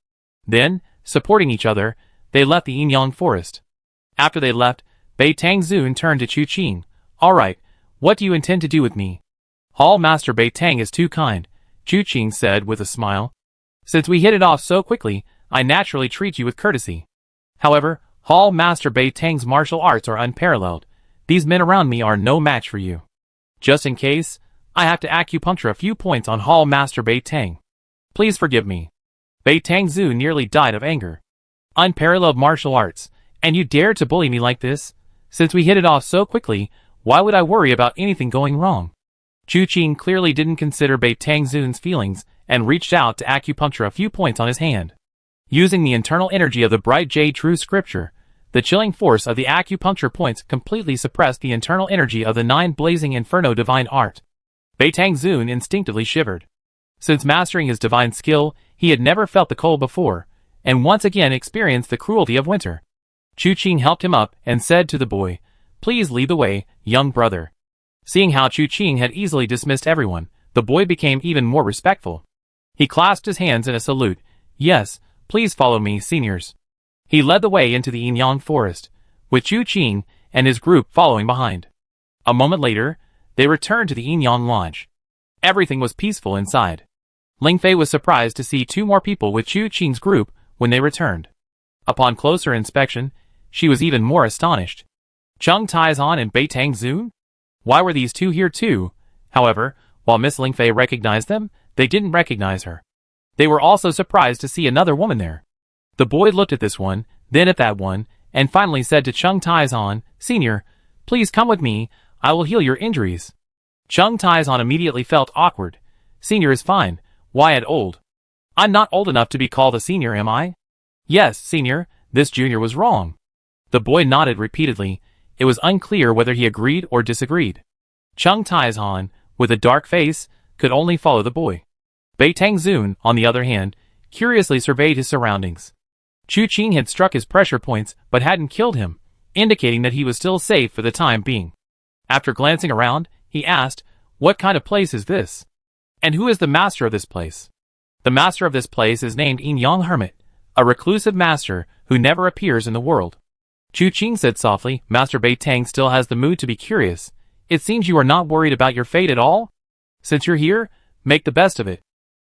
Then, supporting each other, they left the Yinyang forest. After they left, Bei Tangzun turned to Chu Qing. "All right, what do you intend to do with me?" "Hall Master Bei Tang is too kind," Chu Qing said with a smile. "Since we hit it off so quickly, I naturally treat you with courtesy. However, Hall Master Bei Tang's martial arts are unparalleled. These men around me are no match for you. Just in case, I have to acupuncture a few points on Hall Master Bei Tang. Please forgive me." Bei Tangzun nearly died of anger. "Unparalleled martial arts, and you dare to bully me like this? Since we hit it off so quickly, why would I worry about anything going wrong?" Chu Qing clearly didn't consider Bei Tangzun's feelings and reached out to acupuncture a few points on his hand. Using the internal energy of the bright jade true scripture, the chilling force of the acupuncture points completely suppressed the internal energy of the 9 blazing inferno divine art. Bei Tangzun instinctively shivered. Since mastering his divine skill, he had never felt the cold before, and once again experienced the cruelty of winter. Chu Qing helped him up and said to the boy, "Please lead the way, young brother." Seeing how Chu Qing had easily dismissed everyone, the boy became even more respectful. He clasped his hands in a salute. "Yes, please follow me, seniors." He led the way into the Yinyang forest, with Chu Qing and his group following behind. A moment later, they returned to the Yinyang lodge. Everything was peaceful inside. Ling Fei was surprised to see 2 more people with Chu Qing's group when they returned. Upon closer inspection, she was even more astonished. Chung Taizan and Beitang Zun? Why were these two here too? However, while Miss Lingfei recognized them, they didn't recognize her. They were also surprised to see another woman there. The boy looked at this one, then at that one, and finally said to Chung Taizan, "Senior, please come with me, I will heal your injuries." Chung Taizan immediately felt awkward. "Senior is fine, why add old? I'm not old enough to be called a senior, am I?" "Yes, senior, this junior was wrong." The boy nodded repeatedly. It was unclear whether he agreed or disagreed. Chung Taizan, with a dark face, could only follow the boy. Beitang Zun, on the other hand, curiously surveyed his surroundings. Chu Qing had struck his pressure points but hadn't killed him, indicating that he was still safe for the time being. After glancing around, he asked, "What kind of place is this? And who is the master of this place?" "The master of this place is named Yin Yang Hermit, a reclusive master who never appears in the world." Chu Qing said softly. Master Beitang still has the mood to be curious. "It seems you are not worried about your fate at all? Since you're here, make the best of it.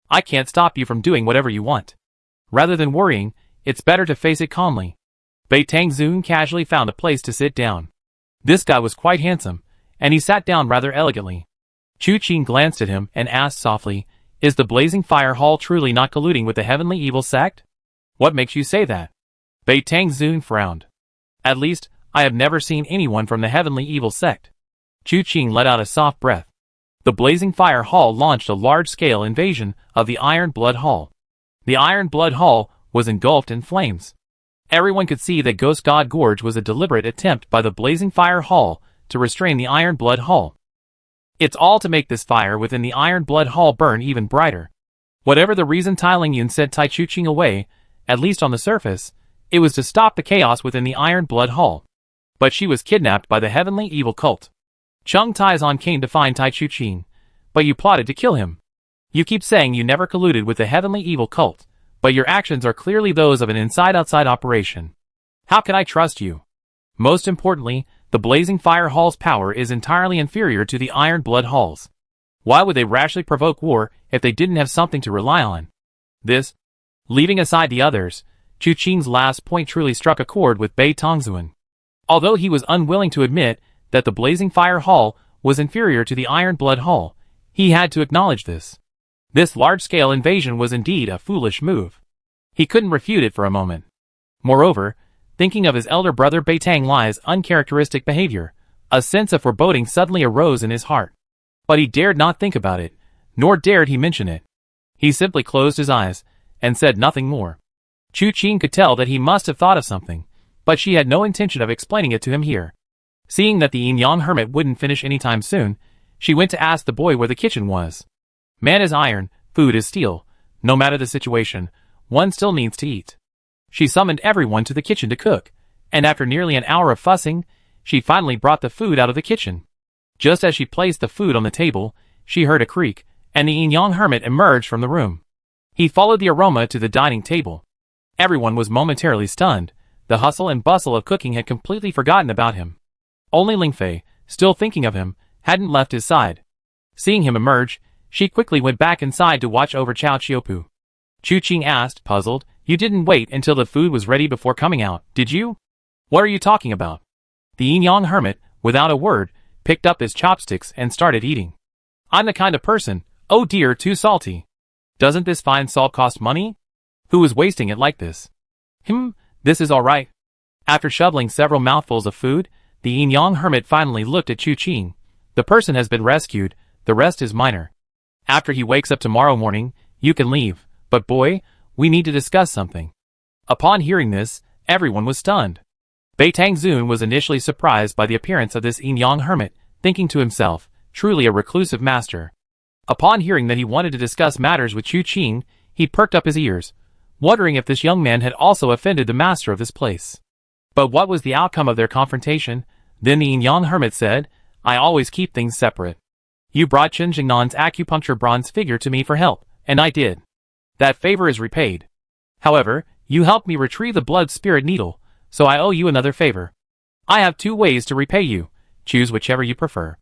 I can't stop you from doing whatever you want. Rather than worrying, it's better to face it calmly." Beitang Zun casually found a place to sit down. This guy was quite handsome, and he sat down rather elegantly. Chu Qing glanced at him and asked softly, "Is the Blazing Fire Hall truly not colluding with the Heavenly Evil Sect?" "What makes you say that?" Beitang Zun frowned. "At least, I have never seen anyone from the Heavenly Evil Sect." Chu Qing let out a soft breath. The Blazing Fire Hall launched a large-scale invasion of the Iron Blood Hall. The Iron Blood Hall was engulfed in flames. Everyone could see that Ghost God Gorge was a deliberate attempt by the Blazing Fire Hall to restrain the Iron Blood Hall. It's all to make this fire within the Iron Blood Hall burn even brighter. Whatever the reason Tai Lingyun sent Tai Chu Qing away, at least on the surface, it was to stop the chaos within the Iron Blood Hall. But she was kidnapped by the Heavenly Evil Cult. Chung Taizan came to find Tai Chu Qing, but you plotted to kill him. You keep saying you never colluded with the Heavenly Evil Cult, but your actions are clearly those of an inside-outside operation. How can I trust you? Most importantly, the Blazing Fire Hall's power is entirely inferior to the Iron Blood Hall's. Why would they rashly provoke war if they didn't have something to rely on? This, leaving aside the others, Chu Qing's last point truly struck a chord with Beitang Zun. Although he was unwilling to admit that the Blazing Fire Hall was inferior to the Iron Blood Hall, he had to acknowledge this. This large-scale invasion was indeed a foolish move. He couldn't refute it for a moment. Moreover, thinking of his elder brother Beitang Lai's uncharacteristic behavior, a sense of foreboding suddenly arose in his heart. But he dared not think about it, nor dared he mention it. He simply closed his eyes, and said nothing more. Chu Qing could tell that he must have thought of something, but she had no intention of explaining it to him here. Seeing that the Yin Yang Hermit wouldn't finish anytime soon, she went to ask the boy where the kitchen was. Man is iron, food is steel. No matter the situation, one still needs to eat. She summoned everyone to the kitchen to cook, and after nearly an hour of fussing, she finally brought the food out of the kitchen. Just as she placed the food on the table, she heard a creak, and the Yin Yang Hermit emerged from the room. He followed the aroma to the dining table. Everyone was momentarily stunned. The hustle and bustle of cooking had completely forgotten about him. Only Lingfei, still thinking of him, hadn't left his side. Seeing him emerge, she quickly went back inside to watch over Cao Qiupu. Chu Qing asked, puzzled, "You didn't wait until the food was ready before coming out, did you?" "What are you talking about?" The Yin Yang Hermit, without a word, picked up his chopsticks and started eating. "I'm the kind of person, oh dear, too salty. Doesn't this fine salt cost money? Who is wasting it like this?" This is all right." After shoveling several mouthfuls of food, the Yin Yang Hermit finally looked at Chu Qing. "The person has been rescued, the rest is minor. After he wakes up tomorrow morning, you can leave, but boy, we need to discuss something." Upon hearing this, everyone was stunned. Beitang Zun was initially surprised by the appearance of this Yin Yang Hermit, thinking to himself, truly a reclusive master. Upon hearing that he wanted to discuss matters with Chu Qing, he perked up his ears, wondering if this young man had also offended the master of this place. But what was the outcome of their confrontation? Then the Yin Yang Hermit said, "I always keep things separate. You brought Chen Jingnan's acupuncture bronze figure to me for help, and I did. That favor is repaid. However, you helped me retrieve the blood spirit needle, so I owe you another favor. I have 2 ways to repay you. Choose whichever you prefer."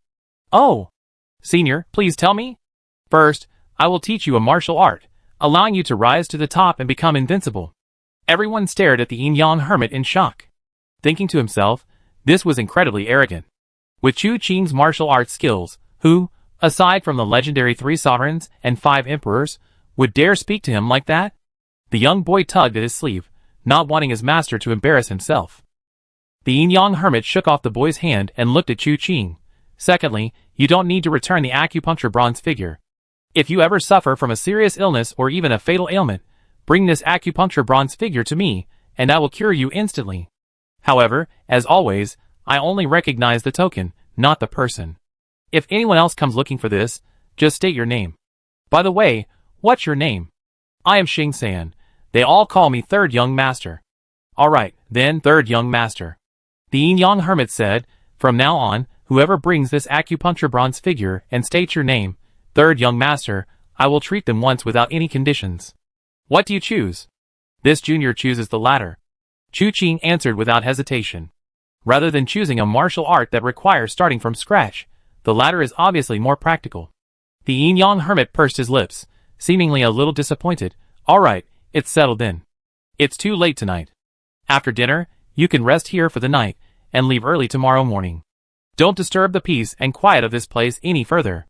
"Oh! Senior, please tell me." "First, I will teach you a martial art, allowing you to rise to the top and become invincible." Everyone stared at the Yin Yang Hermit in shock. Thinking to himself, this was incredibly arrogant. With Chu Qing's martial arts skills, who, aside from the legendary 3 sovereigns and 5 emperors, would dare speak to him like that? The young boy tugged at his sleeve, not wanting his master to embarrass himself. The yin-yang hermit shook off the boy's hand and looked at Chu Qing. Secondly, you don't need to return the acupuncture bronze figure. If you ever suffer from a serious illness or even a fatal ailment, bring this acupuncture bronze figure to me, and I will cure you instantly. However, as always, I only recognize the token, not the person. If anyone else comes looking for this, just state your name. By the way, what's your name? I am Xing San. They all call me Third Young Master. Alright, then Third Young Master. The yin-yang hermit said, from now on, whoever brings this acupuncture bronze figure and states your name, Third Young Master, I will treat them once without any conditions. What do you choose? This junior chooses the latter. Chu Qing answered without hesitation. Rather than choosing a martial art that requires starting from scratch, the latter is obviously more practical. The yin-yang hermit pursed his lips, seemingly a little disappointed. Alright, it's settled then. It's too late tonight. After dinner, you can rest here for the night, and leave early tomorrow morning. Don't disturb the peace and quiet of this place any further.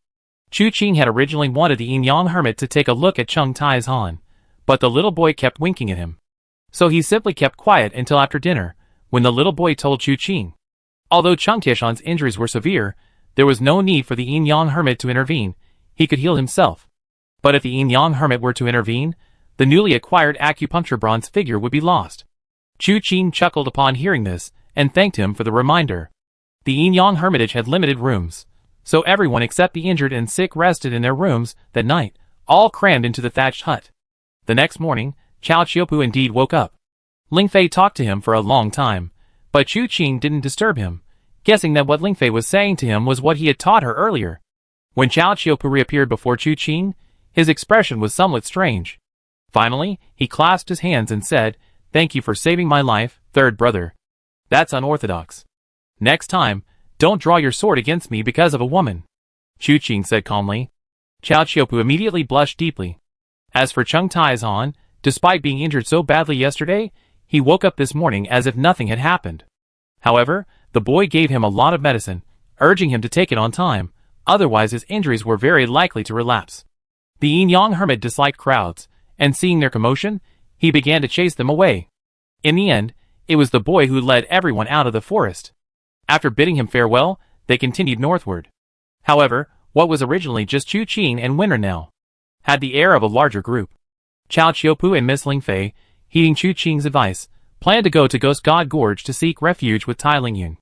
Chu Qing had originally wanted the yin-yang hermit to take a look at Chung Tai's Han, but the little boy kept winking at him. So he simply kept quiet until after dinner, when the little boy told Chu Qing. Although Chung Tishan's injuries were severe, there was no need for the yin-yang hermit to intervene. He could heal himself. But if the yin-yang hermit were to intervene, the newly acquired acupuncture bronze figure would be lost. Chu Qing chuckled upon hearing this, and thanked him for the reminder. The yin-yang hermitage had limited rooms, so everyone except the injured and sick rested in their rooms that night, all crammed into the thatched hut. The next morning, Chao Qiupu indeed woke up. Ling Fei talked to him for a long time, but Chu Qing didn't disturb him, guessing that what Ling Fei was saying to him was what he had taught her earlier. When Chao Qiupu reappeared before Chu Qing, his expression was somewhat strange. Finally, he clasped his hands and said, "Thank you for saving my life, third brother. That's unorthodox. Next time, don't draw your sword against me because of a woman," Chu Qing said calmly. Chao Qiupu immediately blushed deeply. As for Chung Tai's Han, despite being injured so badly yesterday, he woke up this morning as if nothing had happened. However, the boy gave him a lot of medicine, urging him to take it on time, otherwise his injuries were very likely to relapse. The yin-yang hermit disliked crowds, and seeing their commotion, he began to chase them away. In the end, it was the boy who led everyone out of the forest. After bidding him farewell, they continued northward. However, what was originally just Chu Qing and Winter now had the air of a larger group. Chao Qiupu and Miss Ling Fei, heeding Chu Qing's advice, planned to go to Ghost God Gorge to seek refuge with Tai Lingyun.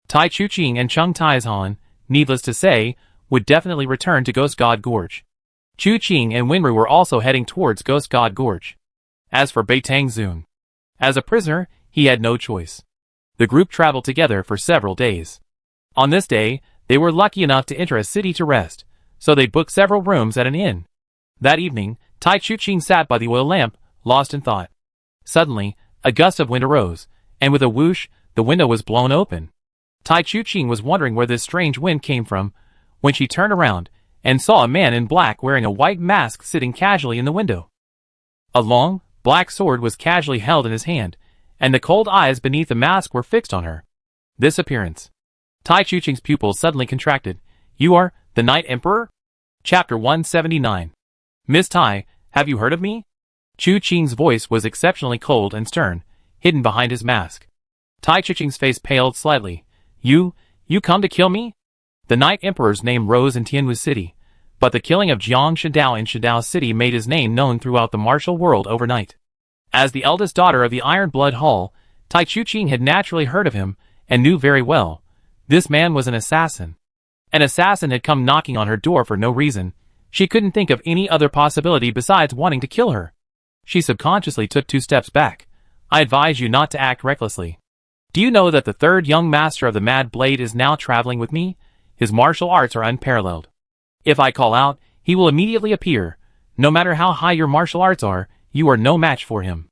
Tai Chu Qing and Chung Tai's Han, needless to say, would definitely return to Ghost God Gorge. Chu Qing and Winru were also heading towards Ghost God Gorge. As for Beitang Zun, as a prisoner, he had no choice. The group traveled together for several days. On this day, they were lucky enough to enter a city to rest, so they booked several rooms at an inn. That evening, Tai Chu Qing sat by the oil lamp, lost in thought. Suddenly, a gust of wind arose, and with a whoosh, the window was blown open. Tai Chu Qing was wondering where this strange wind came from, when she turned around, and saw a man in black wearing a white mask sitting casually in the window. A long, black sword was casually held in his hand, and the cold eyes beneath the mask were fixed on her. This appearance. Tai Chu Qing's pupils suddenly contracted. "You are the Night Emperor?" Chapter 179. "Miss Tai, have you heard of me?" Chu Qing's voice was exceptionally cold and stern, hidden behind his mask. Tai Chu Qing's face paled slightly. You come to kill me?" The Night Emperor's name rose in Tianwu City, but the killing of Jiang Shidao in Shidao City made his name known throughout the martial world overnight. As the eldest daughter of the Iron Blood Hall, Tai Chu Qing had naturally heard of him, and knew very well. This man was an assassin. An assassin had come knocking on her door for no reason. She couldn't think of any other possibility besides wanting to kill her. She subconsciously took 2 steps back. "I advise you not to act recklessly. Do you know that the third young master of the Mad Blade is now traveling with me? His martial arts are unparalleled. If I call out, he will immediately appear. No matter how high your martial arts are, you are no match for him."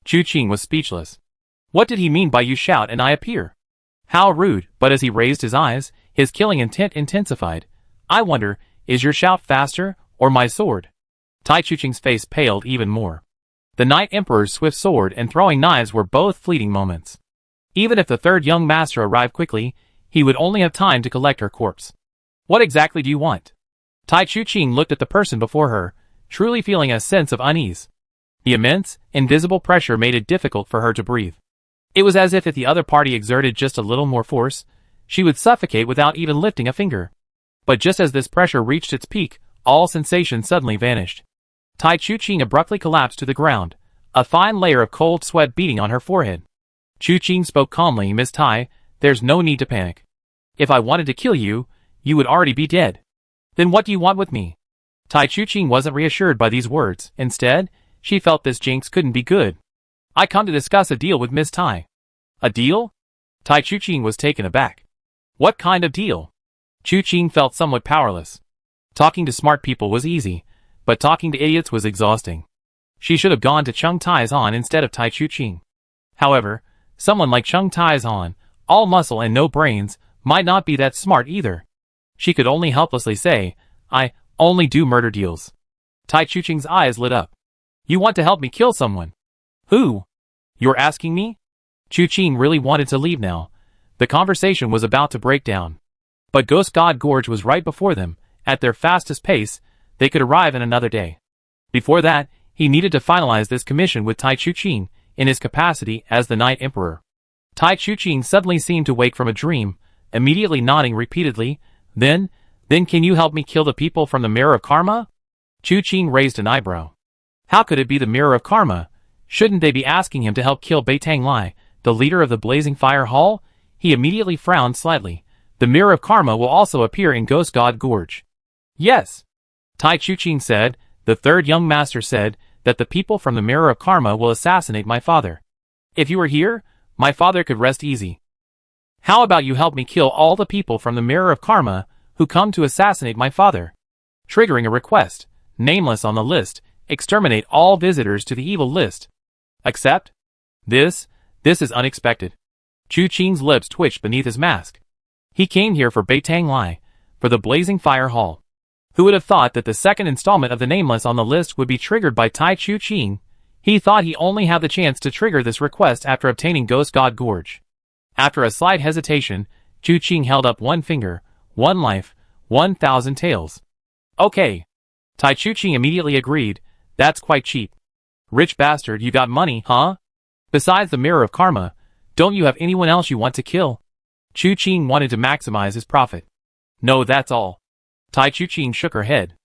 Chu Qing was speechless. What did he mean by "you shout and I appear"? How rude, but as he raised his eyes, his killing intent intensified. "I wonder, is your shout faster, or my sword?" Tai Chu Qing's face paled even more. The Night Emperor's swift sword and throwing knives were both fleeting moments. Even if the third young master arrived quickly, he would only have time to collect her corpse. What exactly do you want? Tai Chuqing looked at the person before her, truly feeling a sense of unease. The immense, invisible pressure made it difficult for her to breathe. It was as if the other party exerted just a little more force, she would suffocate without even lifting a finger. But just as this pressure reached its peak, all sensation suddenly vanished. Tai Chuqing abruptly collapsed to the ground, a fine layer of cold sweat beating on her forehead. Chuqing spoke calmly, Miss Tai, there's no need to panic. If I wanted to kill you, you would already be dead. Then what do you want with me? Tai Chuqing wasn't reassured by these words. Instead, she felt this jinx couldn't be good. I come to discuss a deal with Miss Tai. A deal? Tai Chuqing was taken aback. What kind of deal? Chuqing felt somewhat powerless. Talking to smart people was easy, but talking to idiots was exhausting. She should have gone to Chung Tai-zhan instead of Tai Chuqing. However, someone like Chung Tai-zhan, all muscle and no brains, might not be that smart either. She could only helplessly say, I only do murder deals. Tai Chuqing's eyes lit up. You want to help me kill someone? Who? You're asking me? Chuqing really wanted to leave now. The conversation was about to break down. But Ghost God Gorge was right before them. At their fastest pace, they could arrive in another day. Before that, he needed to finalize this commission with Tai Chuqing in his capacity as the Night Emperor. Tai Chuqing suddenly seemed to wake from a dream, immediately nodding repeatedly. Then can you help me kill the people from the Mirror of Karma? Chuqing raised an eyebrow. How could it be the Mirror of Karma? Shouldn't they be asking him to help kill Beitang Lai, the leader of the Blazing Fire Hall? He immediately frowned slightly. The Mirror of Karma will also appear in Ghost God Gorge. Yes. Tai Chuqing said. The third young master said that the people from the Mirror of Karma will assassinate my father. If you were here, my father could rest easy. How about you help me kill all the people from the Mirror of Karma who come to assassinate my father? Triggering a request, nameless on the list, exterminate all visitors to the evil list. Accept? This is unexpected. Chuqing's lips twitched beneath his mask. He came here for Beitang Lai, for the Blazing Fire Hall. Who would have thought that the second installment of the nameless on the list would be triggered by Tai Chuqing? He thought he only had the chance to trigger this request after obtaining Ghost God Gorge. After a slight hesitation, Chuqing held up one finger. 1 life, 1,000 taels. Okay. Tai Chuqing immediately agreed. That's quite cheap. Rich bastard, you got money, huh? Besides the Mirror of Karma, don't you have anyone else you want to kill? Chuqing wanted to maximize his profit. No, that's all. Tai Chuqing shook her head.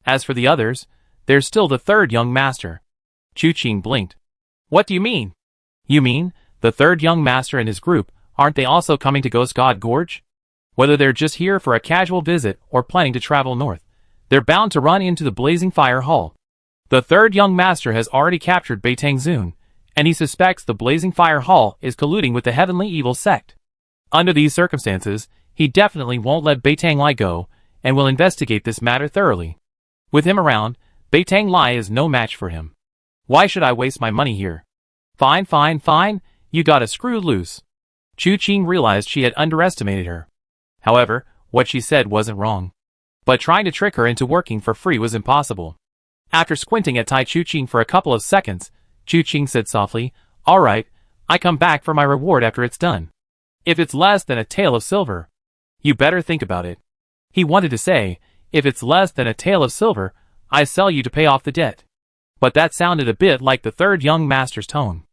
As for the others, there's still the third young master. Chuqing blinked. What do you mean? You mean, the third young master and his group, aren't they also coming to Ghost God Gorge? Whether they're just here for a casual visit or planning to travel north, they're bound to run into the Blazing Fire Hall. The third young master has already captured Beitang Zun, and he suspects the Blazing Fire Hall is colluding with the Heavenly Evil Sect. Under these circumstances, he definitely won't let Beitang Lai go, and will investigate this matter thoroughly. With him around, Beitang Lai is no match for him. Why should I waste my money here? Fine, you gotta screw loose. Chuqing realized she had underestimated her. However, what she said wasn't wrong. But trying to trick her into working for free was impossible. After squinting at Tai Chuqing for a couple of seconds, Chuqing said softly, Alright, I come back for my reward after it's done. If it's less than a tael of silver, you better think about it. He wanted to say, if it's less than a tael of silver, I sell you to pay off the debt. But that sounded a bit like the third young master's tone.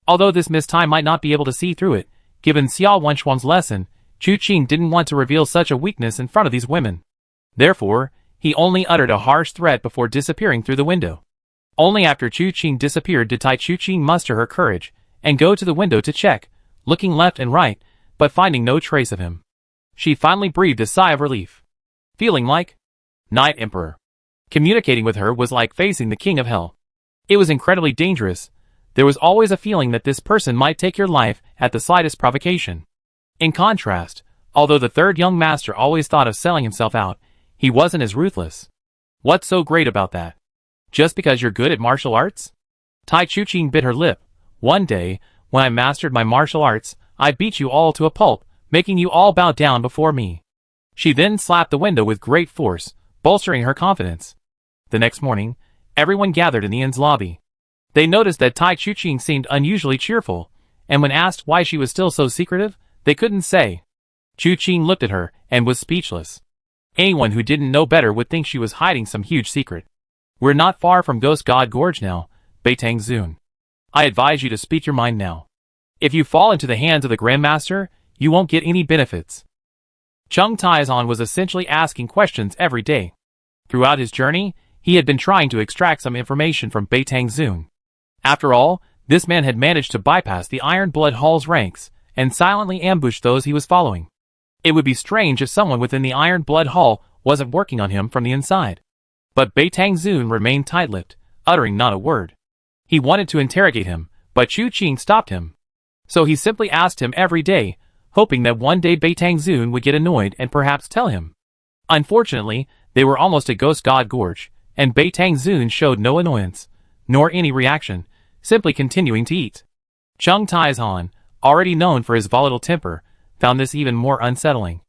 Although this Miss Tai might not be able to see through it, given Xiao Wenchuan's lesson, Chuqing didn't want to reveal such a weakness in front of these women. Therefore, he only uttered a harsh threat before disappearing through the window. Only after Chuqing disappeared did Tai Chuqing muster her courage and go to the window to check, looking left and right, but finding no trace of him. She finally breathed a sigh of relief. Feeling like Night Emperor. Communicating with her was like facing the King of Hell. It was incredibly dangerous. There was always a feeling that this person might take your life at the slightest provocation. In contrast, although the third young master always thought of selling himself out, he wasn't as ruthless. What's so great about that? Just because you're good at martial arts? Tai Chuqing bit her lip. One day, when I mastered my martial arts, I beat you all to a pulp, making you all bow down before me. She then slapped the window with great force, bolstering her confidence. The next morning, everyone gathered in the inn's lobby. They noticed that Tai Chuqing seemed unusually cheerful, and when asked why she was still so secretive, they couldn't say. Chu Qing looked at her and was speechless. Anyone who didn't know better would think she was hiding some huge secret. We're not far from Ghost God Gorge now, Beitang Zun. I advise you to speak your mind now. If you fall into the hands of the Grandmaster, you won't get any benefits. Chung Taizan was essentially asking questions every day. Throughout his journey, he had been trying to extract some information from Beitang Zun. After all, this man had managed to bypass the Iron Blood Hall's ranks and silently ambush those he was following. It would be strange if someone within the Iron Blood Hall wasn't working on him from the inside. But Beitang Zun remained tight-lipped, uttering not a word. He wanted to interrogate him, but Chu Qing stopped him. So he simply asked him every day, hoping that one day Beitang Zun would get annoyed and perhaps tell him. Unfortunately, they were almost at Ghost God Gorge, and Beitang Zun showed no annoyance, nor any reaction, simply continuing to eat. Chung Taizan, already known for his volatile temper, found this even more unsettling.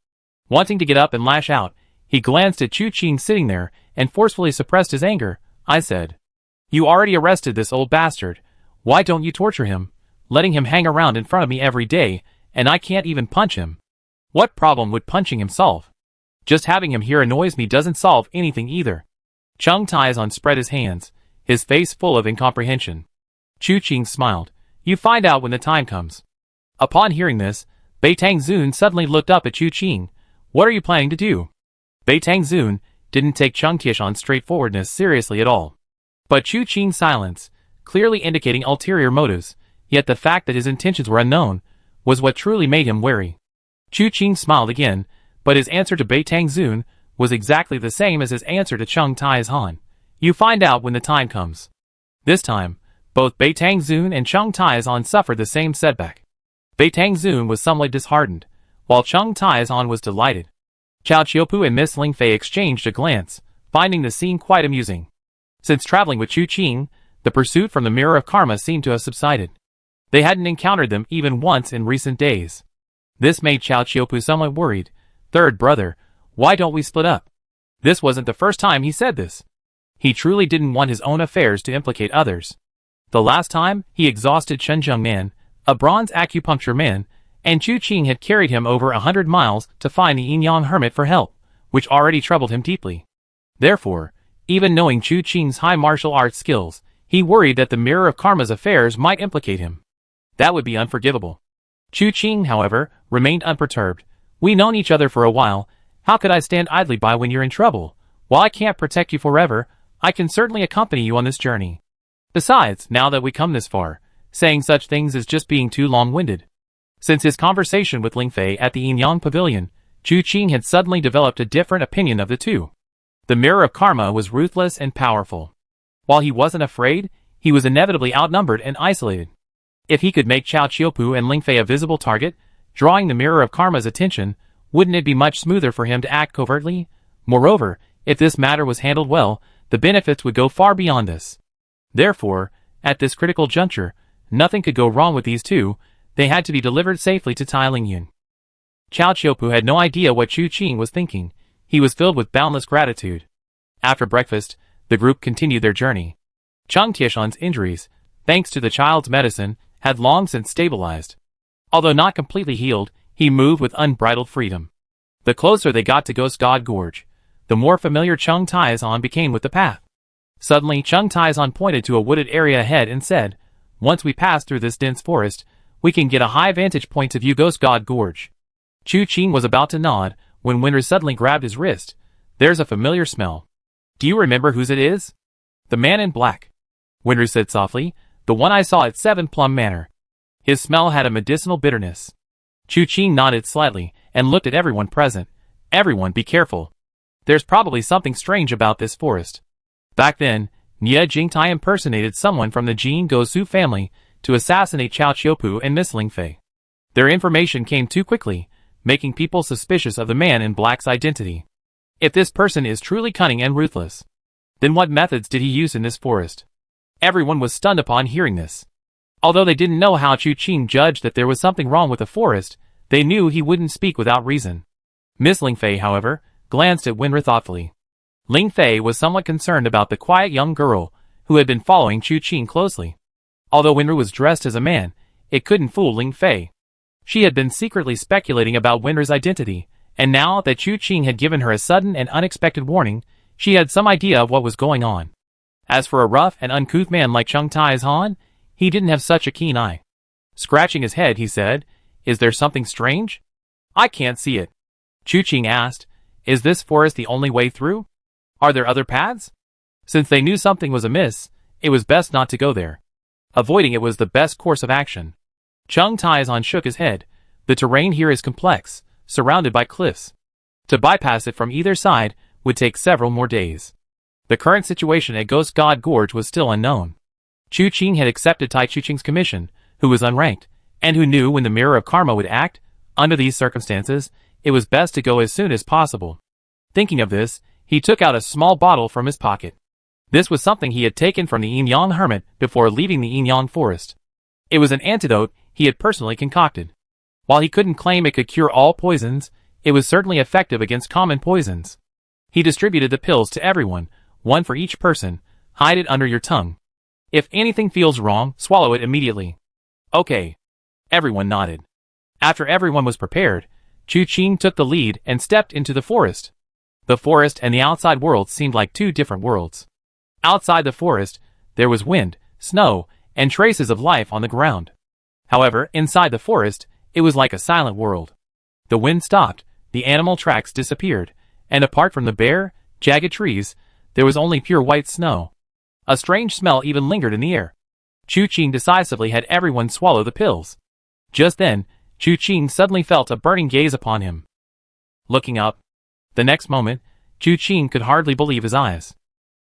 Wanting to get up and lash out, he glanced at Chu Qing sitting there and forcefully suppressed his anger. I said, "You already arrested this old bastard. Why don't you torture him, letting him hang around in front of me every day, and I can't even punch him? What problem would punching him solve? Just having him here annoys me doesn't solve anything either." Chung Taizan spread his hands, his face full of incomprehension. Chu Qing smiled. "You find out when the time comes." Upon hearing this, Beitang Zun suddenly looked up at Chu Qing. "What are you planning to do?" Beitang Zun didn't take Chung Taizan's straightforwardness seriously at all. But Chu Qing's silence, clearly indicating ulterior motives, yet the fact that his intentions were unknown, was what truly made him wary. Chu Qing smiled again, but his answer to Beitang Zun was exactly the same as his answer to Chung Taizan. "You find out when the time comes." This time, both Beitang Zun and Chung Taizan suffered the same setback. Beitang Zun was somewhat disheartened, while Chung Taizan was delighted. Chao Qiupu and Miss Ling Fei exchanged a glance, finding the scene quite amusing. Since traveling with Chu Qing, the pursuit from the Mirror of Karma seemed to have subsided. They hadn't encountered them even once in recent days. This made Chao Qiupu somewhat worried. "Third brother, why don't we split up?" This wasn't the first time he said this. He truly didn't want his own affairs to implicate others. The last time, he exhausted Shenzheng Man, a bronze acupuncture man, and Chu Qing had carried him over 100 miles to find the Yin-Yang hermit for help, which already troubled him deeply. Therefore, even knowing Chu Qing's high martial arts skills, he worried that the Mirror of Karma's affairs might implicate him. That would be unforgivable. Chu Qing, however, remained unperturbed. "We known each other for a while. How could I stand idly by when you're in trouble? While I can't protect you forever, I can certainly accompany you on this journey. Besides, now that we come this far, saying such things is just being too long-winded." Since his conversation with Ling Fei at the Yin-Yang Pavilion, Chu Qing had suddenly developed a different opinion of the two. The Mirror of Karma was ruthless and powerful. While he wasn't afraid, he was inevitably outnumbered and isolated. If he could make Chao Qiupu and Ling Fei a visible target, drawing the Mirror of Karma's attention, wouldn't it be much smoother for him to act covertly? Moreover, if this matter was handled well, the benefits would go far beyond this. Therefore, at this critical juncture, nothing could go wrong with these two. They had to be delivered safely to Tai Lingyun. Chao Qiupu had no idea what Chu Qing was thinking. He was filled with boundless gratitude. After breakfast, the group continued their journey. Chung Taizan's injuries, thanks to the child's medicine, had long since stabilized. Although not completely healed, he moved with unbridled freedom. The closer they got to Ghost God Gorge, the more familiar Chung Taizan became with the path. Suddenly, Chung Taizan pointed to a wooded area ahead and said, "Once we pass through this dense forest, we can get a high vantage point to view Ghost God Gorge." Chu Qing was about to nod, when Winru suddenly grabbed his wrist. "There's a familiar smell. Do you remember whose it is?" "The man in black," Winru said softly, "the one I saw at 7 Plum Manor. His smell had a medicinal bitterness." Chu Qing nodded slightly, and looked at everyone present. "Everyone be careful. There's probably something strange about this forest." Back then, Nie Jingtai impersonated someone from the Jin Gosu family to assassinate Chao Qiupu and Miss Ling Fei. Their information came too quickly, making people suspicious of the man in black's identity. If this person is truly cunning and ruthless, then what methods did he use in this forest? Everyone was stunned upon hearing this. Although they didn't know how Chu Qing judged that there was something wrong with the forest, they knew he wouldn't speak without reason. Miss Ling Fei, however, glanced at Winru thoughtfully. Ling Fei was somewhat concerned about the quiet young girl who had been following Chu Qing closely. Although Winru was dressed as a man, it couldn't fool Ling Fei. She had been secretly speculating about Winter's identity, and now that Chu Qing had given her a sudden and unexpected warning, she had some idea of what was going on. As for a rough and uncouth man like Cheng Tai-han, he didn't have such a keen eye. Scratching his head, he said, "Is there something strange?" "I can't see it." Chu Qing asked, "Is this forest the only way through? Are there other paths?" Since they knew something was amiss, it was best not to go there. Avoiding it was the best course of action. Cheng Tai-han shook his head. The terrain here is complex, surrounded by cliffs. To bypass it from either side would take several more days. The current situation at Ghost God Gorge was still unknown. Chu Qing had accepted Tai Chuqing's commission, who was unranked, and who knew when the Mirror of Karma would act. Under these circumstances, it was best to go as soon as possible. Thinking of this, he took out a small bottle from his pocket. This was something he had taken from the Yin-Yang hermit before leaving the Yin-Yang forest. It was an antidote he had personally concocted. While he couldn't claim it could cure all poisons, it was certainly effective against common poisons. He distributed the pills to everyone, one for each person. Hide it under your tongue. If anything feels wrong, swallow it immediately. Okay. Everyone nodded. After everyone was prepared, Chu Qing took the lead and stepped into the forest. The forest and the outside world seemed like two different worlds. Outside the forest, there was wind, snow, and traces of life on the ground. However, inside the forest, it was like a silent world. The wind stopped, the animal tracks disappeared, and apart from the bare, jagged trees, there was only pure white snow. A strange smell even lingered in the air. Chu Qing decisively had everyone swallow the pills. Just then, Chu Qing suddenly felt a burning gaze upon him. Looking up, the next moment, Chu Qing could hardly believe his eyes.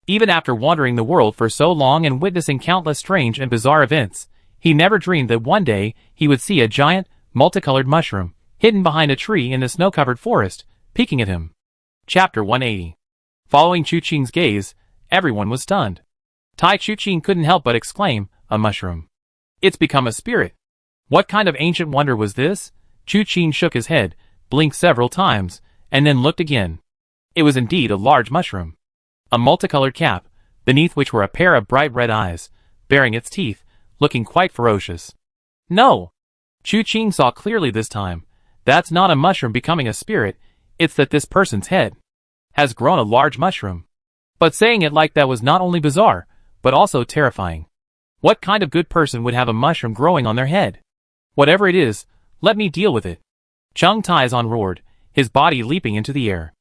Even after wandering the world for so long and witnessing countless strange and bizarre events, he never dreamed that one day he would see a giant, multicolored mushroom, hidden behind a tree in the snow-covered forest, peeking at him. Chapter 180. Following Chu Qing's gaze, everyone was stunned. Tai Chu Qing couldn't help but exclaim, "A mushroom! It's become a spirit!" What kind of ancient wonder was this? Chu Qing shook his head, blinked several times, and then looked again. It was indeed a large mushroom. A multicolored cap, beneath which were a pair of bright red eyes, baring its teeth, looking quite ferocious. No! Chu Qing saw clearly this time. That's not a mushroom becoming a spirit, it's that this person's head has grown a large mushroom. But saying it like that was not only bizarre, but also terrifying. What kind of good person would have a mushroom growing on their head? Whatever it is, let me deal with it. Cheng Tai-han roared, his body leaping into the air.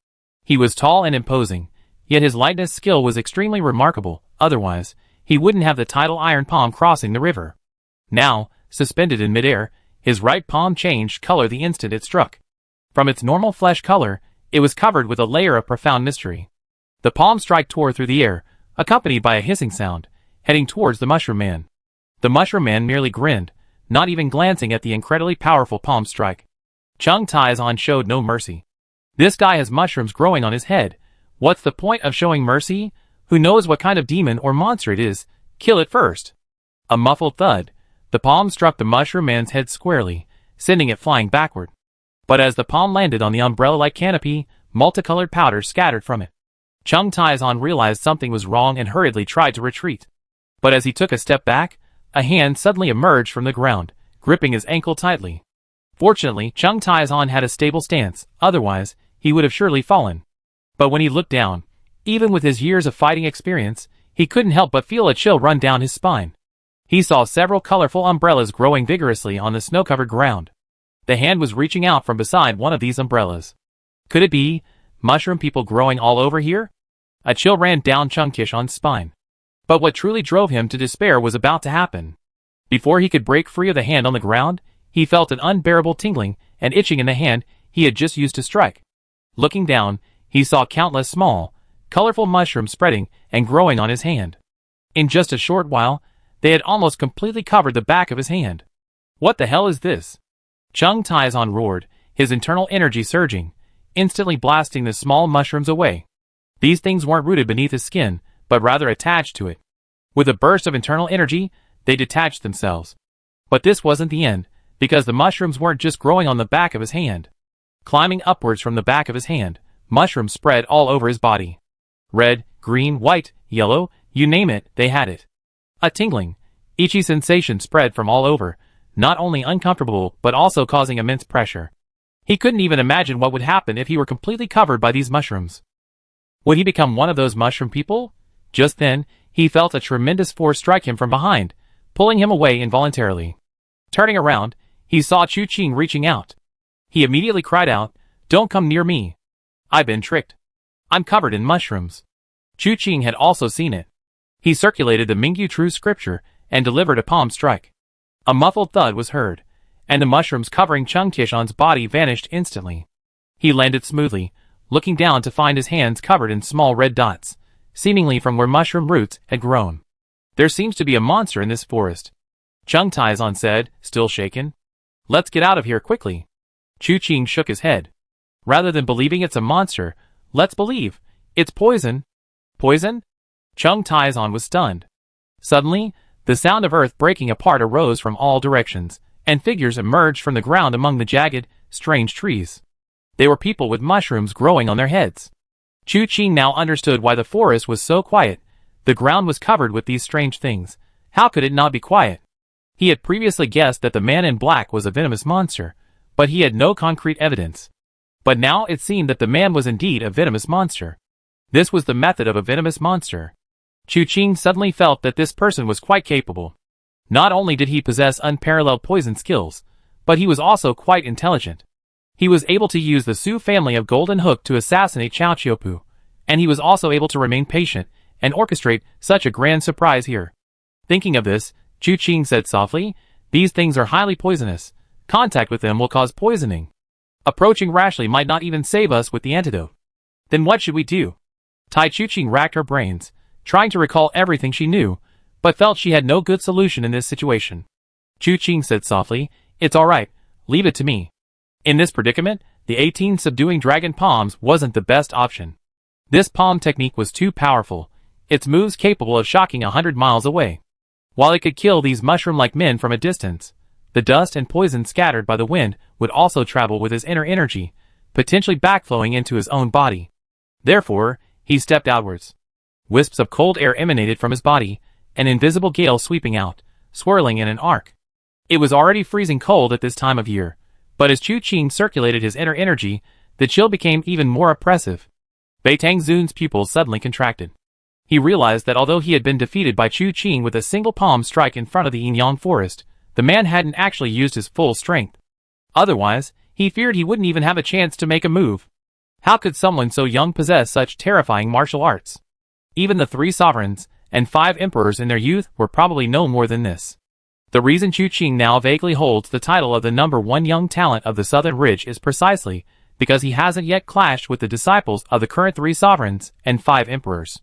He was tall and imposing, yet his lightness skill was extremely remarkable, otherwise, he wouldn't have the title Iron Palm crossing the river. Now, suspended in midair, his right palm changed color the instant it struck. From its normal flesh color, it was covered with a layer of profound mystery. The palm strike tore through the air, accompanied by a hissing sound, heading towards the Mushroom Man. The Mushroom Man merely grinned, not even glancing at the incredibly powerful palm strike. Cheng Tai-han showed no mercy. This guy has mushrooms growing on his head. What's the point of showing mercy? Who knows what kind of demon or monster it is? Kill it first. A muffled thud. The palm struck the Mushroom Man's head squarely, sending it flying backward. But as the palm landed on the umbrella-like canopy, multicolored powder scattered from it. Cheng Tai-han realized something was wrong and hurriedly tried to retreat. But as he took a step back, a hand suddenly emerged from the ground, gripping his ankle tightly. Fortunately, Cheng Tai-han had a stable stance, otherwise, he would have surely fallen. But when he looked down, even with his years of fighting experience, he couldn't help but feel a chill run down his spine. He saw several colorful umbrellas growing vigorously on the snow-covered ground. The hand was reaching out from beside one of these umbrellas. Could it be mushroom people growing all over here? A chill ran down Cheng Tai-han's spine. But what truly drove him to despair was about to happen. Before he could break free of the hand on the ground, he felt an unbearable tingling and itching in the hand he had just used to strike. Looking down, he saw countless small, colorful mushrooms spreading and growing on his hand. In just a short while, they had almost completely covered the back of his hand. What the hell is this? Cheng Tai-han roared, his internal energy surging, instantly blasting the small mushrooms away. These things weren't rooted beneath his skin, but rather attached to it. With a burst of internal energy, they detached themselves. But this wasn't the end, because the mushrooms weren't just growing on the back of his hand. Climbing upwards from the back of his hand, mushrooms spread all over his body. Red, green, white, yellow, you name it, they had it. A tingling, itchy sensation spread from all over, not only uncomfortable but also causing immense pressure. He couldn't even imagine what would happen if he were completely covered by these mushrooms. Would he become one of those mushroom people? Just then, he felt a tremendous force strike him from behind, pulling him away involuntarily. Turning around, he saw Chu Qing reaching out. He immediately cried out, "Don't come near me. I've been tricked. I'm covered in mushrooms." Chu Qing had also seen it. He circulated the Mingyu True Scripture and delivered a palm strike. A muffled thud was heard, and the mushrooms covering Cheng Tieshan's body vanished instantly. He landed smoothly, looking down to find his hands covered in small red dots, seemingly from where mushroom roots had grown. "There seems to be a monster in this forest," Cheng Tiezhan said, still shaken. "Let's get out of here quickly." Chu Qing shook his head. "Rather than believing it's a monster, let's believe it's poison." "Poison?" Cheng Tiezhan was stunned. Suddenly, the sound of earth breaking apart arose from all directions, and figures emerged from the ground among the jagged, strange trees. They were people with mushrooms growing on their heads. Chu Qing now understood why the forest was so quiet. The ground was covered with these strange things. How could it not be quiet? He had previously guessed that the man in black was a venomous monster, but he had no concrete evidence. But now it seemed that the man was indeed a venomous monster. This was the method of a venomous monster. Chu Qing suddenly felt that this person was quite capable. Not only did he possess unparalleled poison skills, but he was also quite intelligent. He was able to use the Su family of Golden Hook to assassinate Chao Qiupu, and he was also able to remain patient and orchestrate such a grand surprise here. Thinking of this, Chu Qing said softly, "These things are highly poisonous. Contact with them will cause poisoning. Approaching rashly might not even save us with the antidote. Then what should we do?" Tai Chu Qing racked her brains, trying to recall everything she knew, but felt she had no good solution in this situation. Chu Qing said softly, "It's all right, leave it to me." In this predicament, the 18 subduing dragon palms wasn't the best option. This palm technique was too powerful, its moves capable of shocking 100 miles away. While it could kill these mushroom-like men from a distance, the dust and poison scattered by the wind would also travel with his inner energy, potentially backflowing into his own body. Therefore, he stepped outwards. Wisps of cold air emanated from his body, an invisible gale sweeping out, swirling in an arc. It was already freezing cold at this time of year, but as Chu Qing circulated his inner energy, the chill became even more oppressive. Beitang Zun's pupils suddenly contracted. He realized that although he had been defeated by Chu Qing with a single palm strike in front of the Yinyang forest, the man hadn't actually used his full strength. Otherwise, he feared he wouldn't even have a chance to make a move. How could someone so young possess such terrifying martial arts? Even the 3 sovereigns and 5 emperors in their youth were probably no more than this. The reason Chu Qing now vaguely holds the title of the #1 young talent of the Southern Ridge is precisely because he hasn't yet clashed with the disciples of the current 3 sovereigns and 5 emperors.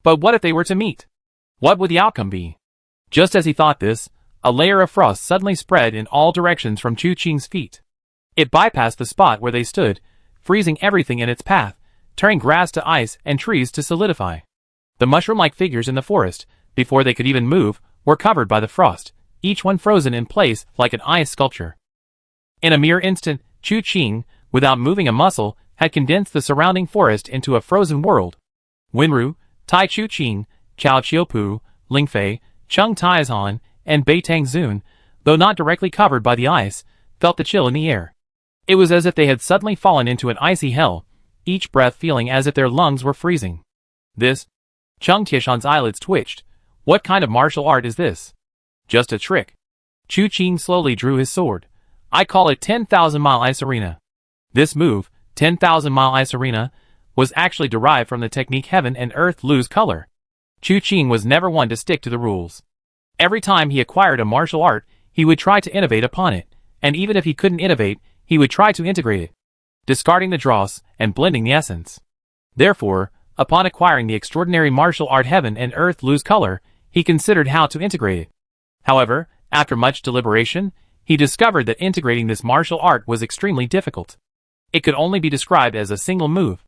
But what if they were to meet? What would the outcome be? Just as he thought this, a layer of frost suddenly spread in all directions from Chu Qing's feet. It bypassed the spot where they stood, freezing everything in its path, turning grass to ice and trees to solidify. The mushroom-like figures in the forest, before they could even move, were covered by the frost, each one frozen in place like an ice sculpture. In a mere instant, Chu Qing, without moving a muscle, had condensed the surrounding forest into a frozen world. Wenru, Tai Chu Qing, Chao Qiupu, Lingfei, Cheng Tiezhan, and Beitang Zun, though not directly covered by the ice, felt the chill in the air. It was as if they had suddenly fallen into an icy hell, each breath feeling as if their lungs were freezing. This? Cheng Tieshan's eyelids twitched. What kind of martial art is this? Just a trick. Chu Qing slowly drew his sword. I call it 10,000-mile ice arena. This move, 10,000-mile ice arena, was actually derived from the technique heaven and earth lose color. Chu Qing was never one to stick to the rules. Every time he acquired a martial art, he would try to innovate upon it, and even if he couldn't innovate, he would try to integrate it, discarding the dross and blending the essence. Therefore, upon acquiring the extraordinary martial art heaven and earth lose color, he considered how to integrate it. However, after much deliberation, he discovered that integrating this martial art was extremely difficult. It could only be described as a single move.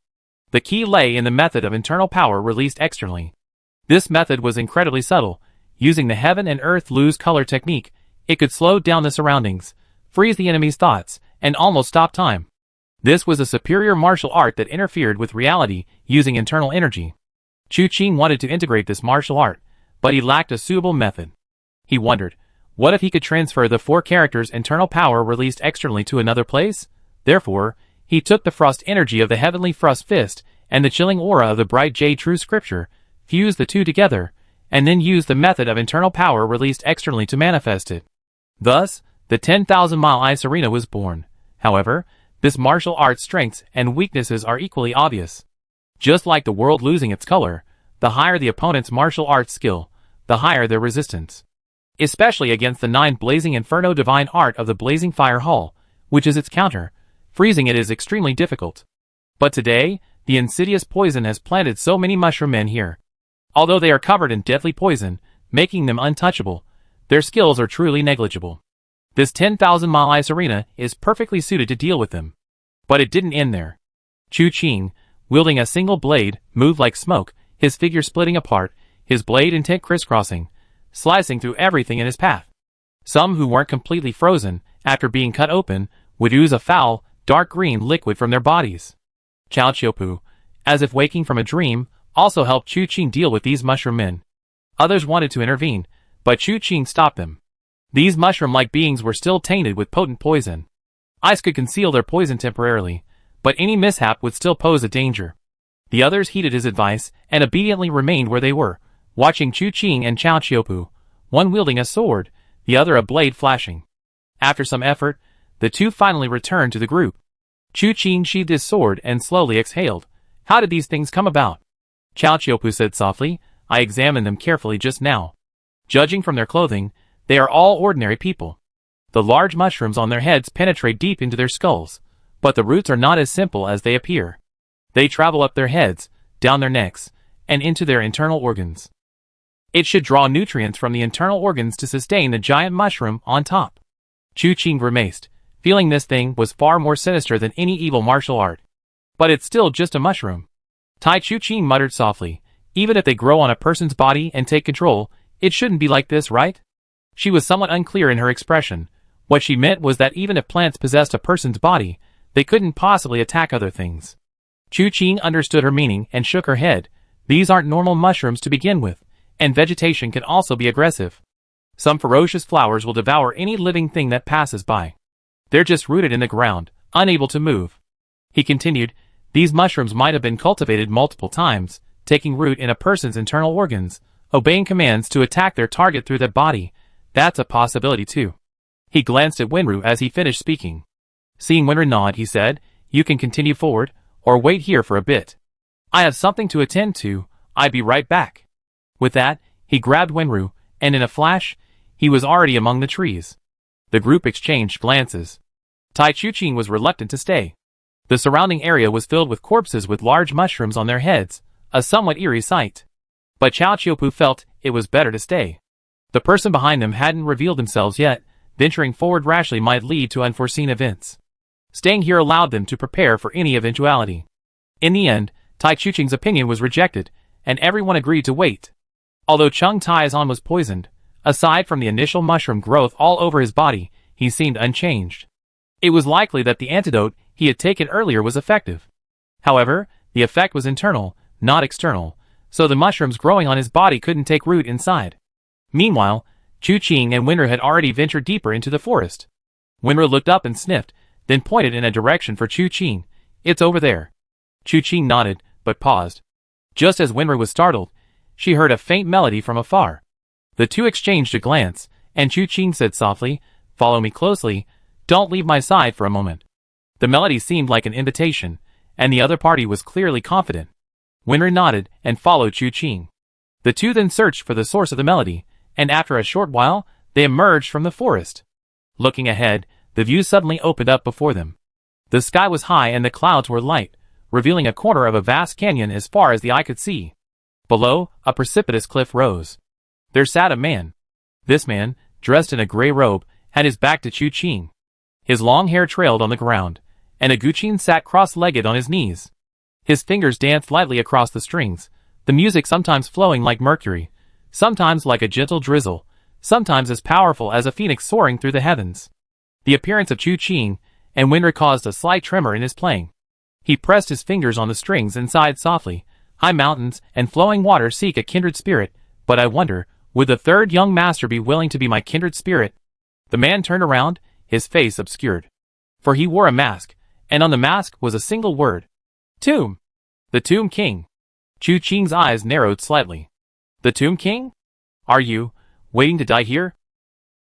The key lay in the method of internal power released externally. This method was incredibly subtle. Using the heaven and earth lose color technique, it could slow down the surroundings, freeze the enemy's thoughts, and almost stop time. This was a superior martial art that interfered with reality using internal energy. Chu Qing wanted to integrate this martial art, but he lacked a suitable method. He wondered, What if he could transfer the 4 characters' internal power released externally to another place? Therefore, he took the frost energy of the heavenly frost fist and the chilling aura of the bright jade true scripture, fused the two together, and then used the method of internal power released externally to manifest it. Thus, the 10,000-mile ice arena was born. However, this martial art's strengths and weaknesses are equally obvious. Just like the world losing its color, the higher the opponent's martial arts skill, the higher their resistance. Especially against the 9 blazing inferno divine art of the blazing fire hall, which is its counter, freezing it is extremely difficult. But today, the insidious poison has planted so many mushroom men here. Although they are covered in deadly poison, making them untouchable, their skills are truly negligible. This 10,000-mile ice arena is perfectly suited to deal with them. But it didn't end there. Chu Qing, wielding a single blade, moved like smoke, his figure splitting apart, his blade intent crisscrossing, slicing through everything in his path. Some who weren't completely frozen, after being cut open, would ooze a foul, dark green liquid from their bodies. Chao Chiopu, as if waking from a dream, also helped Chu Qing deal with these mushroom men. Others wanted to intervene, but Chu Qing stopped them. These mushroom-like beings were still tainted with potent poison. Ice could conceal their poison temporarily, but any mishap would still pose a danger. The others heeded his advice and obediently remained where they were, watching Chu Qing and Chao Chiopu, one wielding a sword, the other a blade flashing. After some effort, the two finally returned to the group. Chu Qing sheathed his sword and slowly exhaled. How did these things come about? Chao Chiopu said softly, I examined them carefully just now. Judging from their clothing, they are all ordinary people. The large mushrooms on their heads penetrate deep into their skulls, but the roots are not as simple as they appear. They travel up their heads, down their necks, and into their internal organs. It should draw nutrients from the internal organs to sustain the giant mushroom on top. Chu Qing grimaced, feeling this thing was far more sinister than any evil martial art. But it's still just a mushroom. Tai Chu Qing muttered softly, even if they grow on a person's body and take control, it shouldn't be like this, right? She was somewhat unclear in her expression. What she meant was that even if plants possessed a person's body, they couldn't possibly attack other things. Chu Qing understood her meaning and shook her head. These aren't normal mushrooms to begin with, and vegetation can also be aggressive. Some ferocious flowers will devour any living thing that passes by. They're just rooted in the ground, unable to move. He continued, these mushrooms might have been cultivated multiple times, taking root in a person's internal organs, obeying commands to attack their target through the body. That's a possibility too. He glanced at Wenru as he finished speaking. Seeing Wenru nod, he said, you can continue forward, or wait here for a bit. I have something to attend to, I'll be right back. With that, he grabbed Wenru, and in a flash, he was already among the trees. The group exchanged glances. Tai Chu Qing was reluctant to stay. The surrounding area was filled with corpses with large mushrooms on their heads, a somewhat eerie sight. But Chao Chiopu felt it was better to stay. The person behind them hadn't revealed themselves yet. Venturing forward rashly might lead to unforeseen events. Staying here allowed them to prepare for any eventuality. In the end, Tai Chu Qing's opinion was rejected, and everyone agreed to wait. Although Chung Tai's on was poisoned, aside from the initial mushroom growth all over his body, he seemed unchanged. It was likely that the antidote he had taken earlier was effective. However, the effect was internal, not external, so the mushrooms growing on his body couldn't take root inside. Meanwhile, Chu Qing and Wenru had already ventured deeper into the forest. Wenru looked up and sniffed, then pointed in a direction for Chu Qing. It's over there. Chu Qing nodded, but paused. Just as Wenru was startled, she heard a faint melody from afar. The two exchanged a glance, and Chu Qing said softly, follow me closely, don't leave my side for a moment. The melody seemed like an invitation, and the other party was clearly confident. Wenru nodded and followed Chu Qing. The two then searched for the source of the melody, and after a short while, they emerged from the forest. Looking ahead, the view suddenly opened up before them. The sky was high and the clouds were light, revealing a corner of a vast canyon as far as the eye could see. Below, a precipitous cliff rose. There sat a man. This man, dressed in a gray robe, had his back to Chu Qing. His long hair trailed on the ground, and Aguchin sat cross-legged on his knees. His fingers danced lightly across the strings, the music sometimes flowing like mercury, sometimes like a gentle drizzle, sometimes as powerful as a phoenix soaring through the heavens. The appearance of Chu Qing and Wenru caused a slight tremor in his playing. He pressed his fingers on the strings and sighed softly. High mountains and flowing water seek a kindred spirit, but I wonder, Would the third young master be willing to be my kindred spirit? The man turned around, his face obscured. For he wore a mask, and on the mask was a single word. Tomb. The Tomb King. Chu Qing's eyes narrowed slightly. The Tomb King? Are you waiting to die here?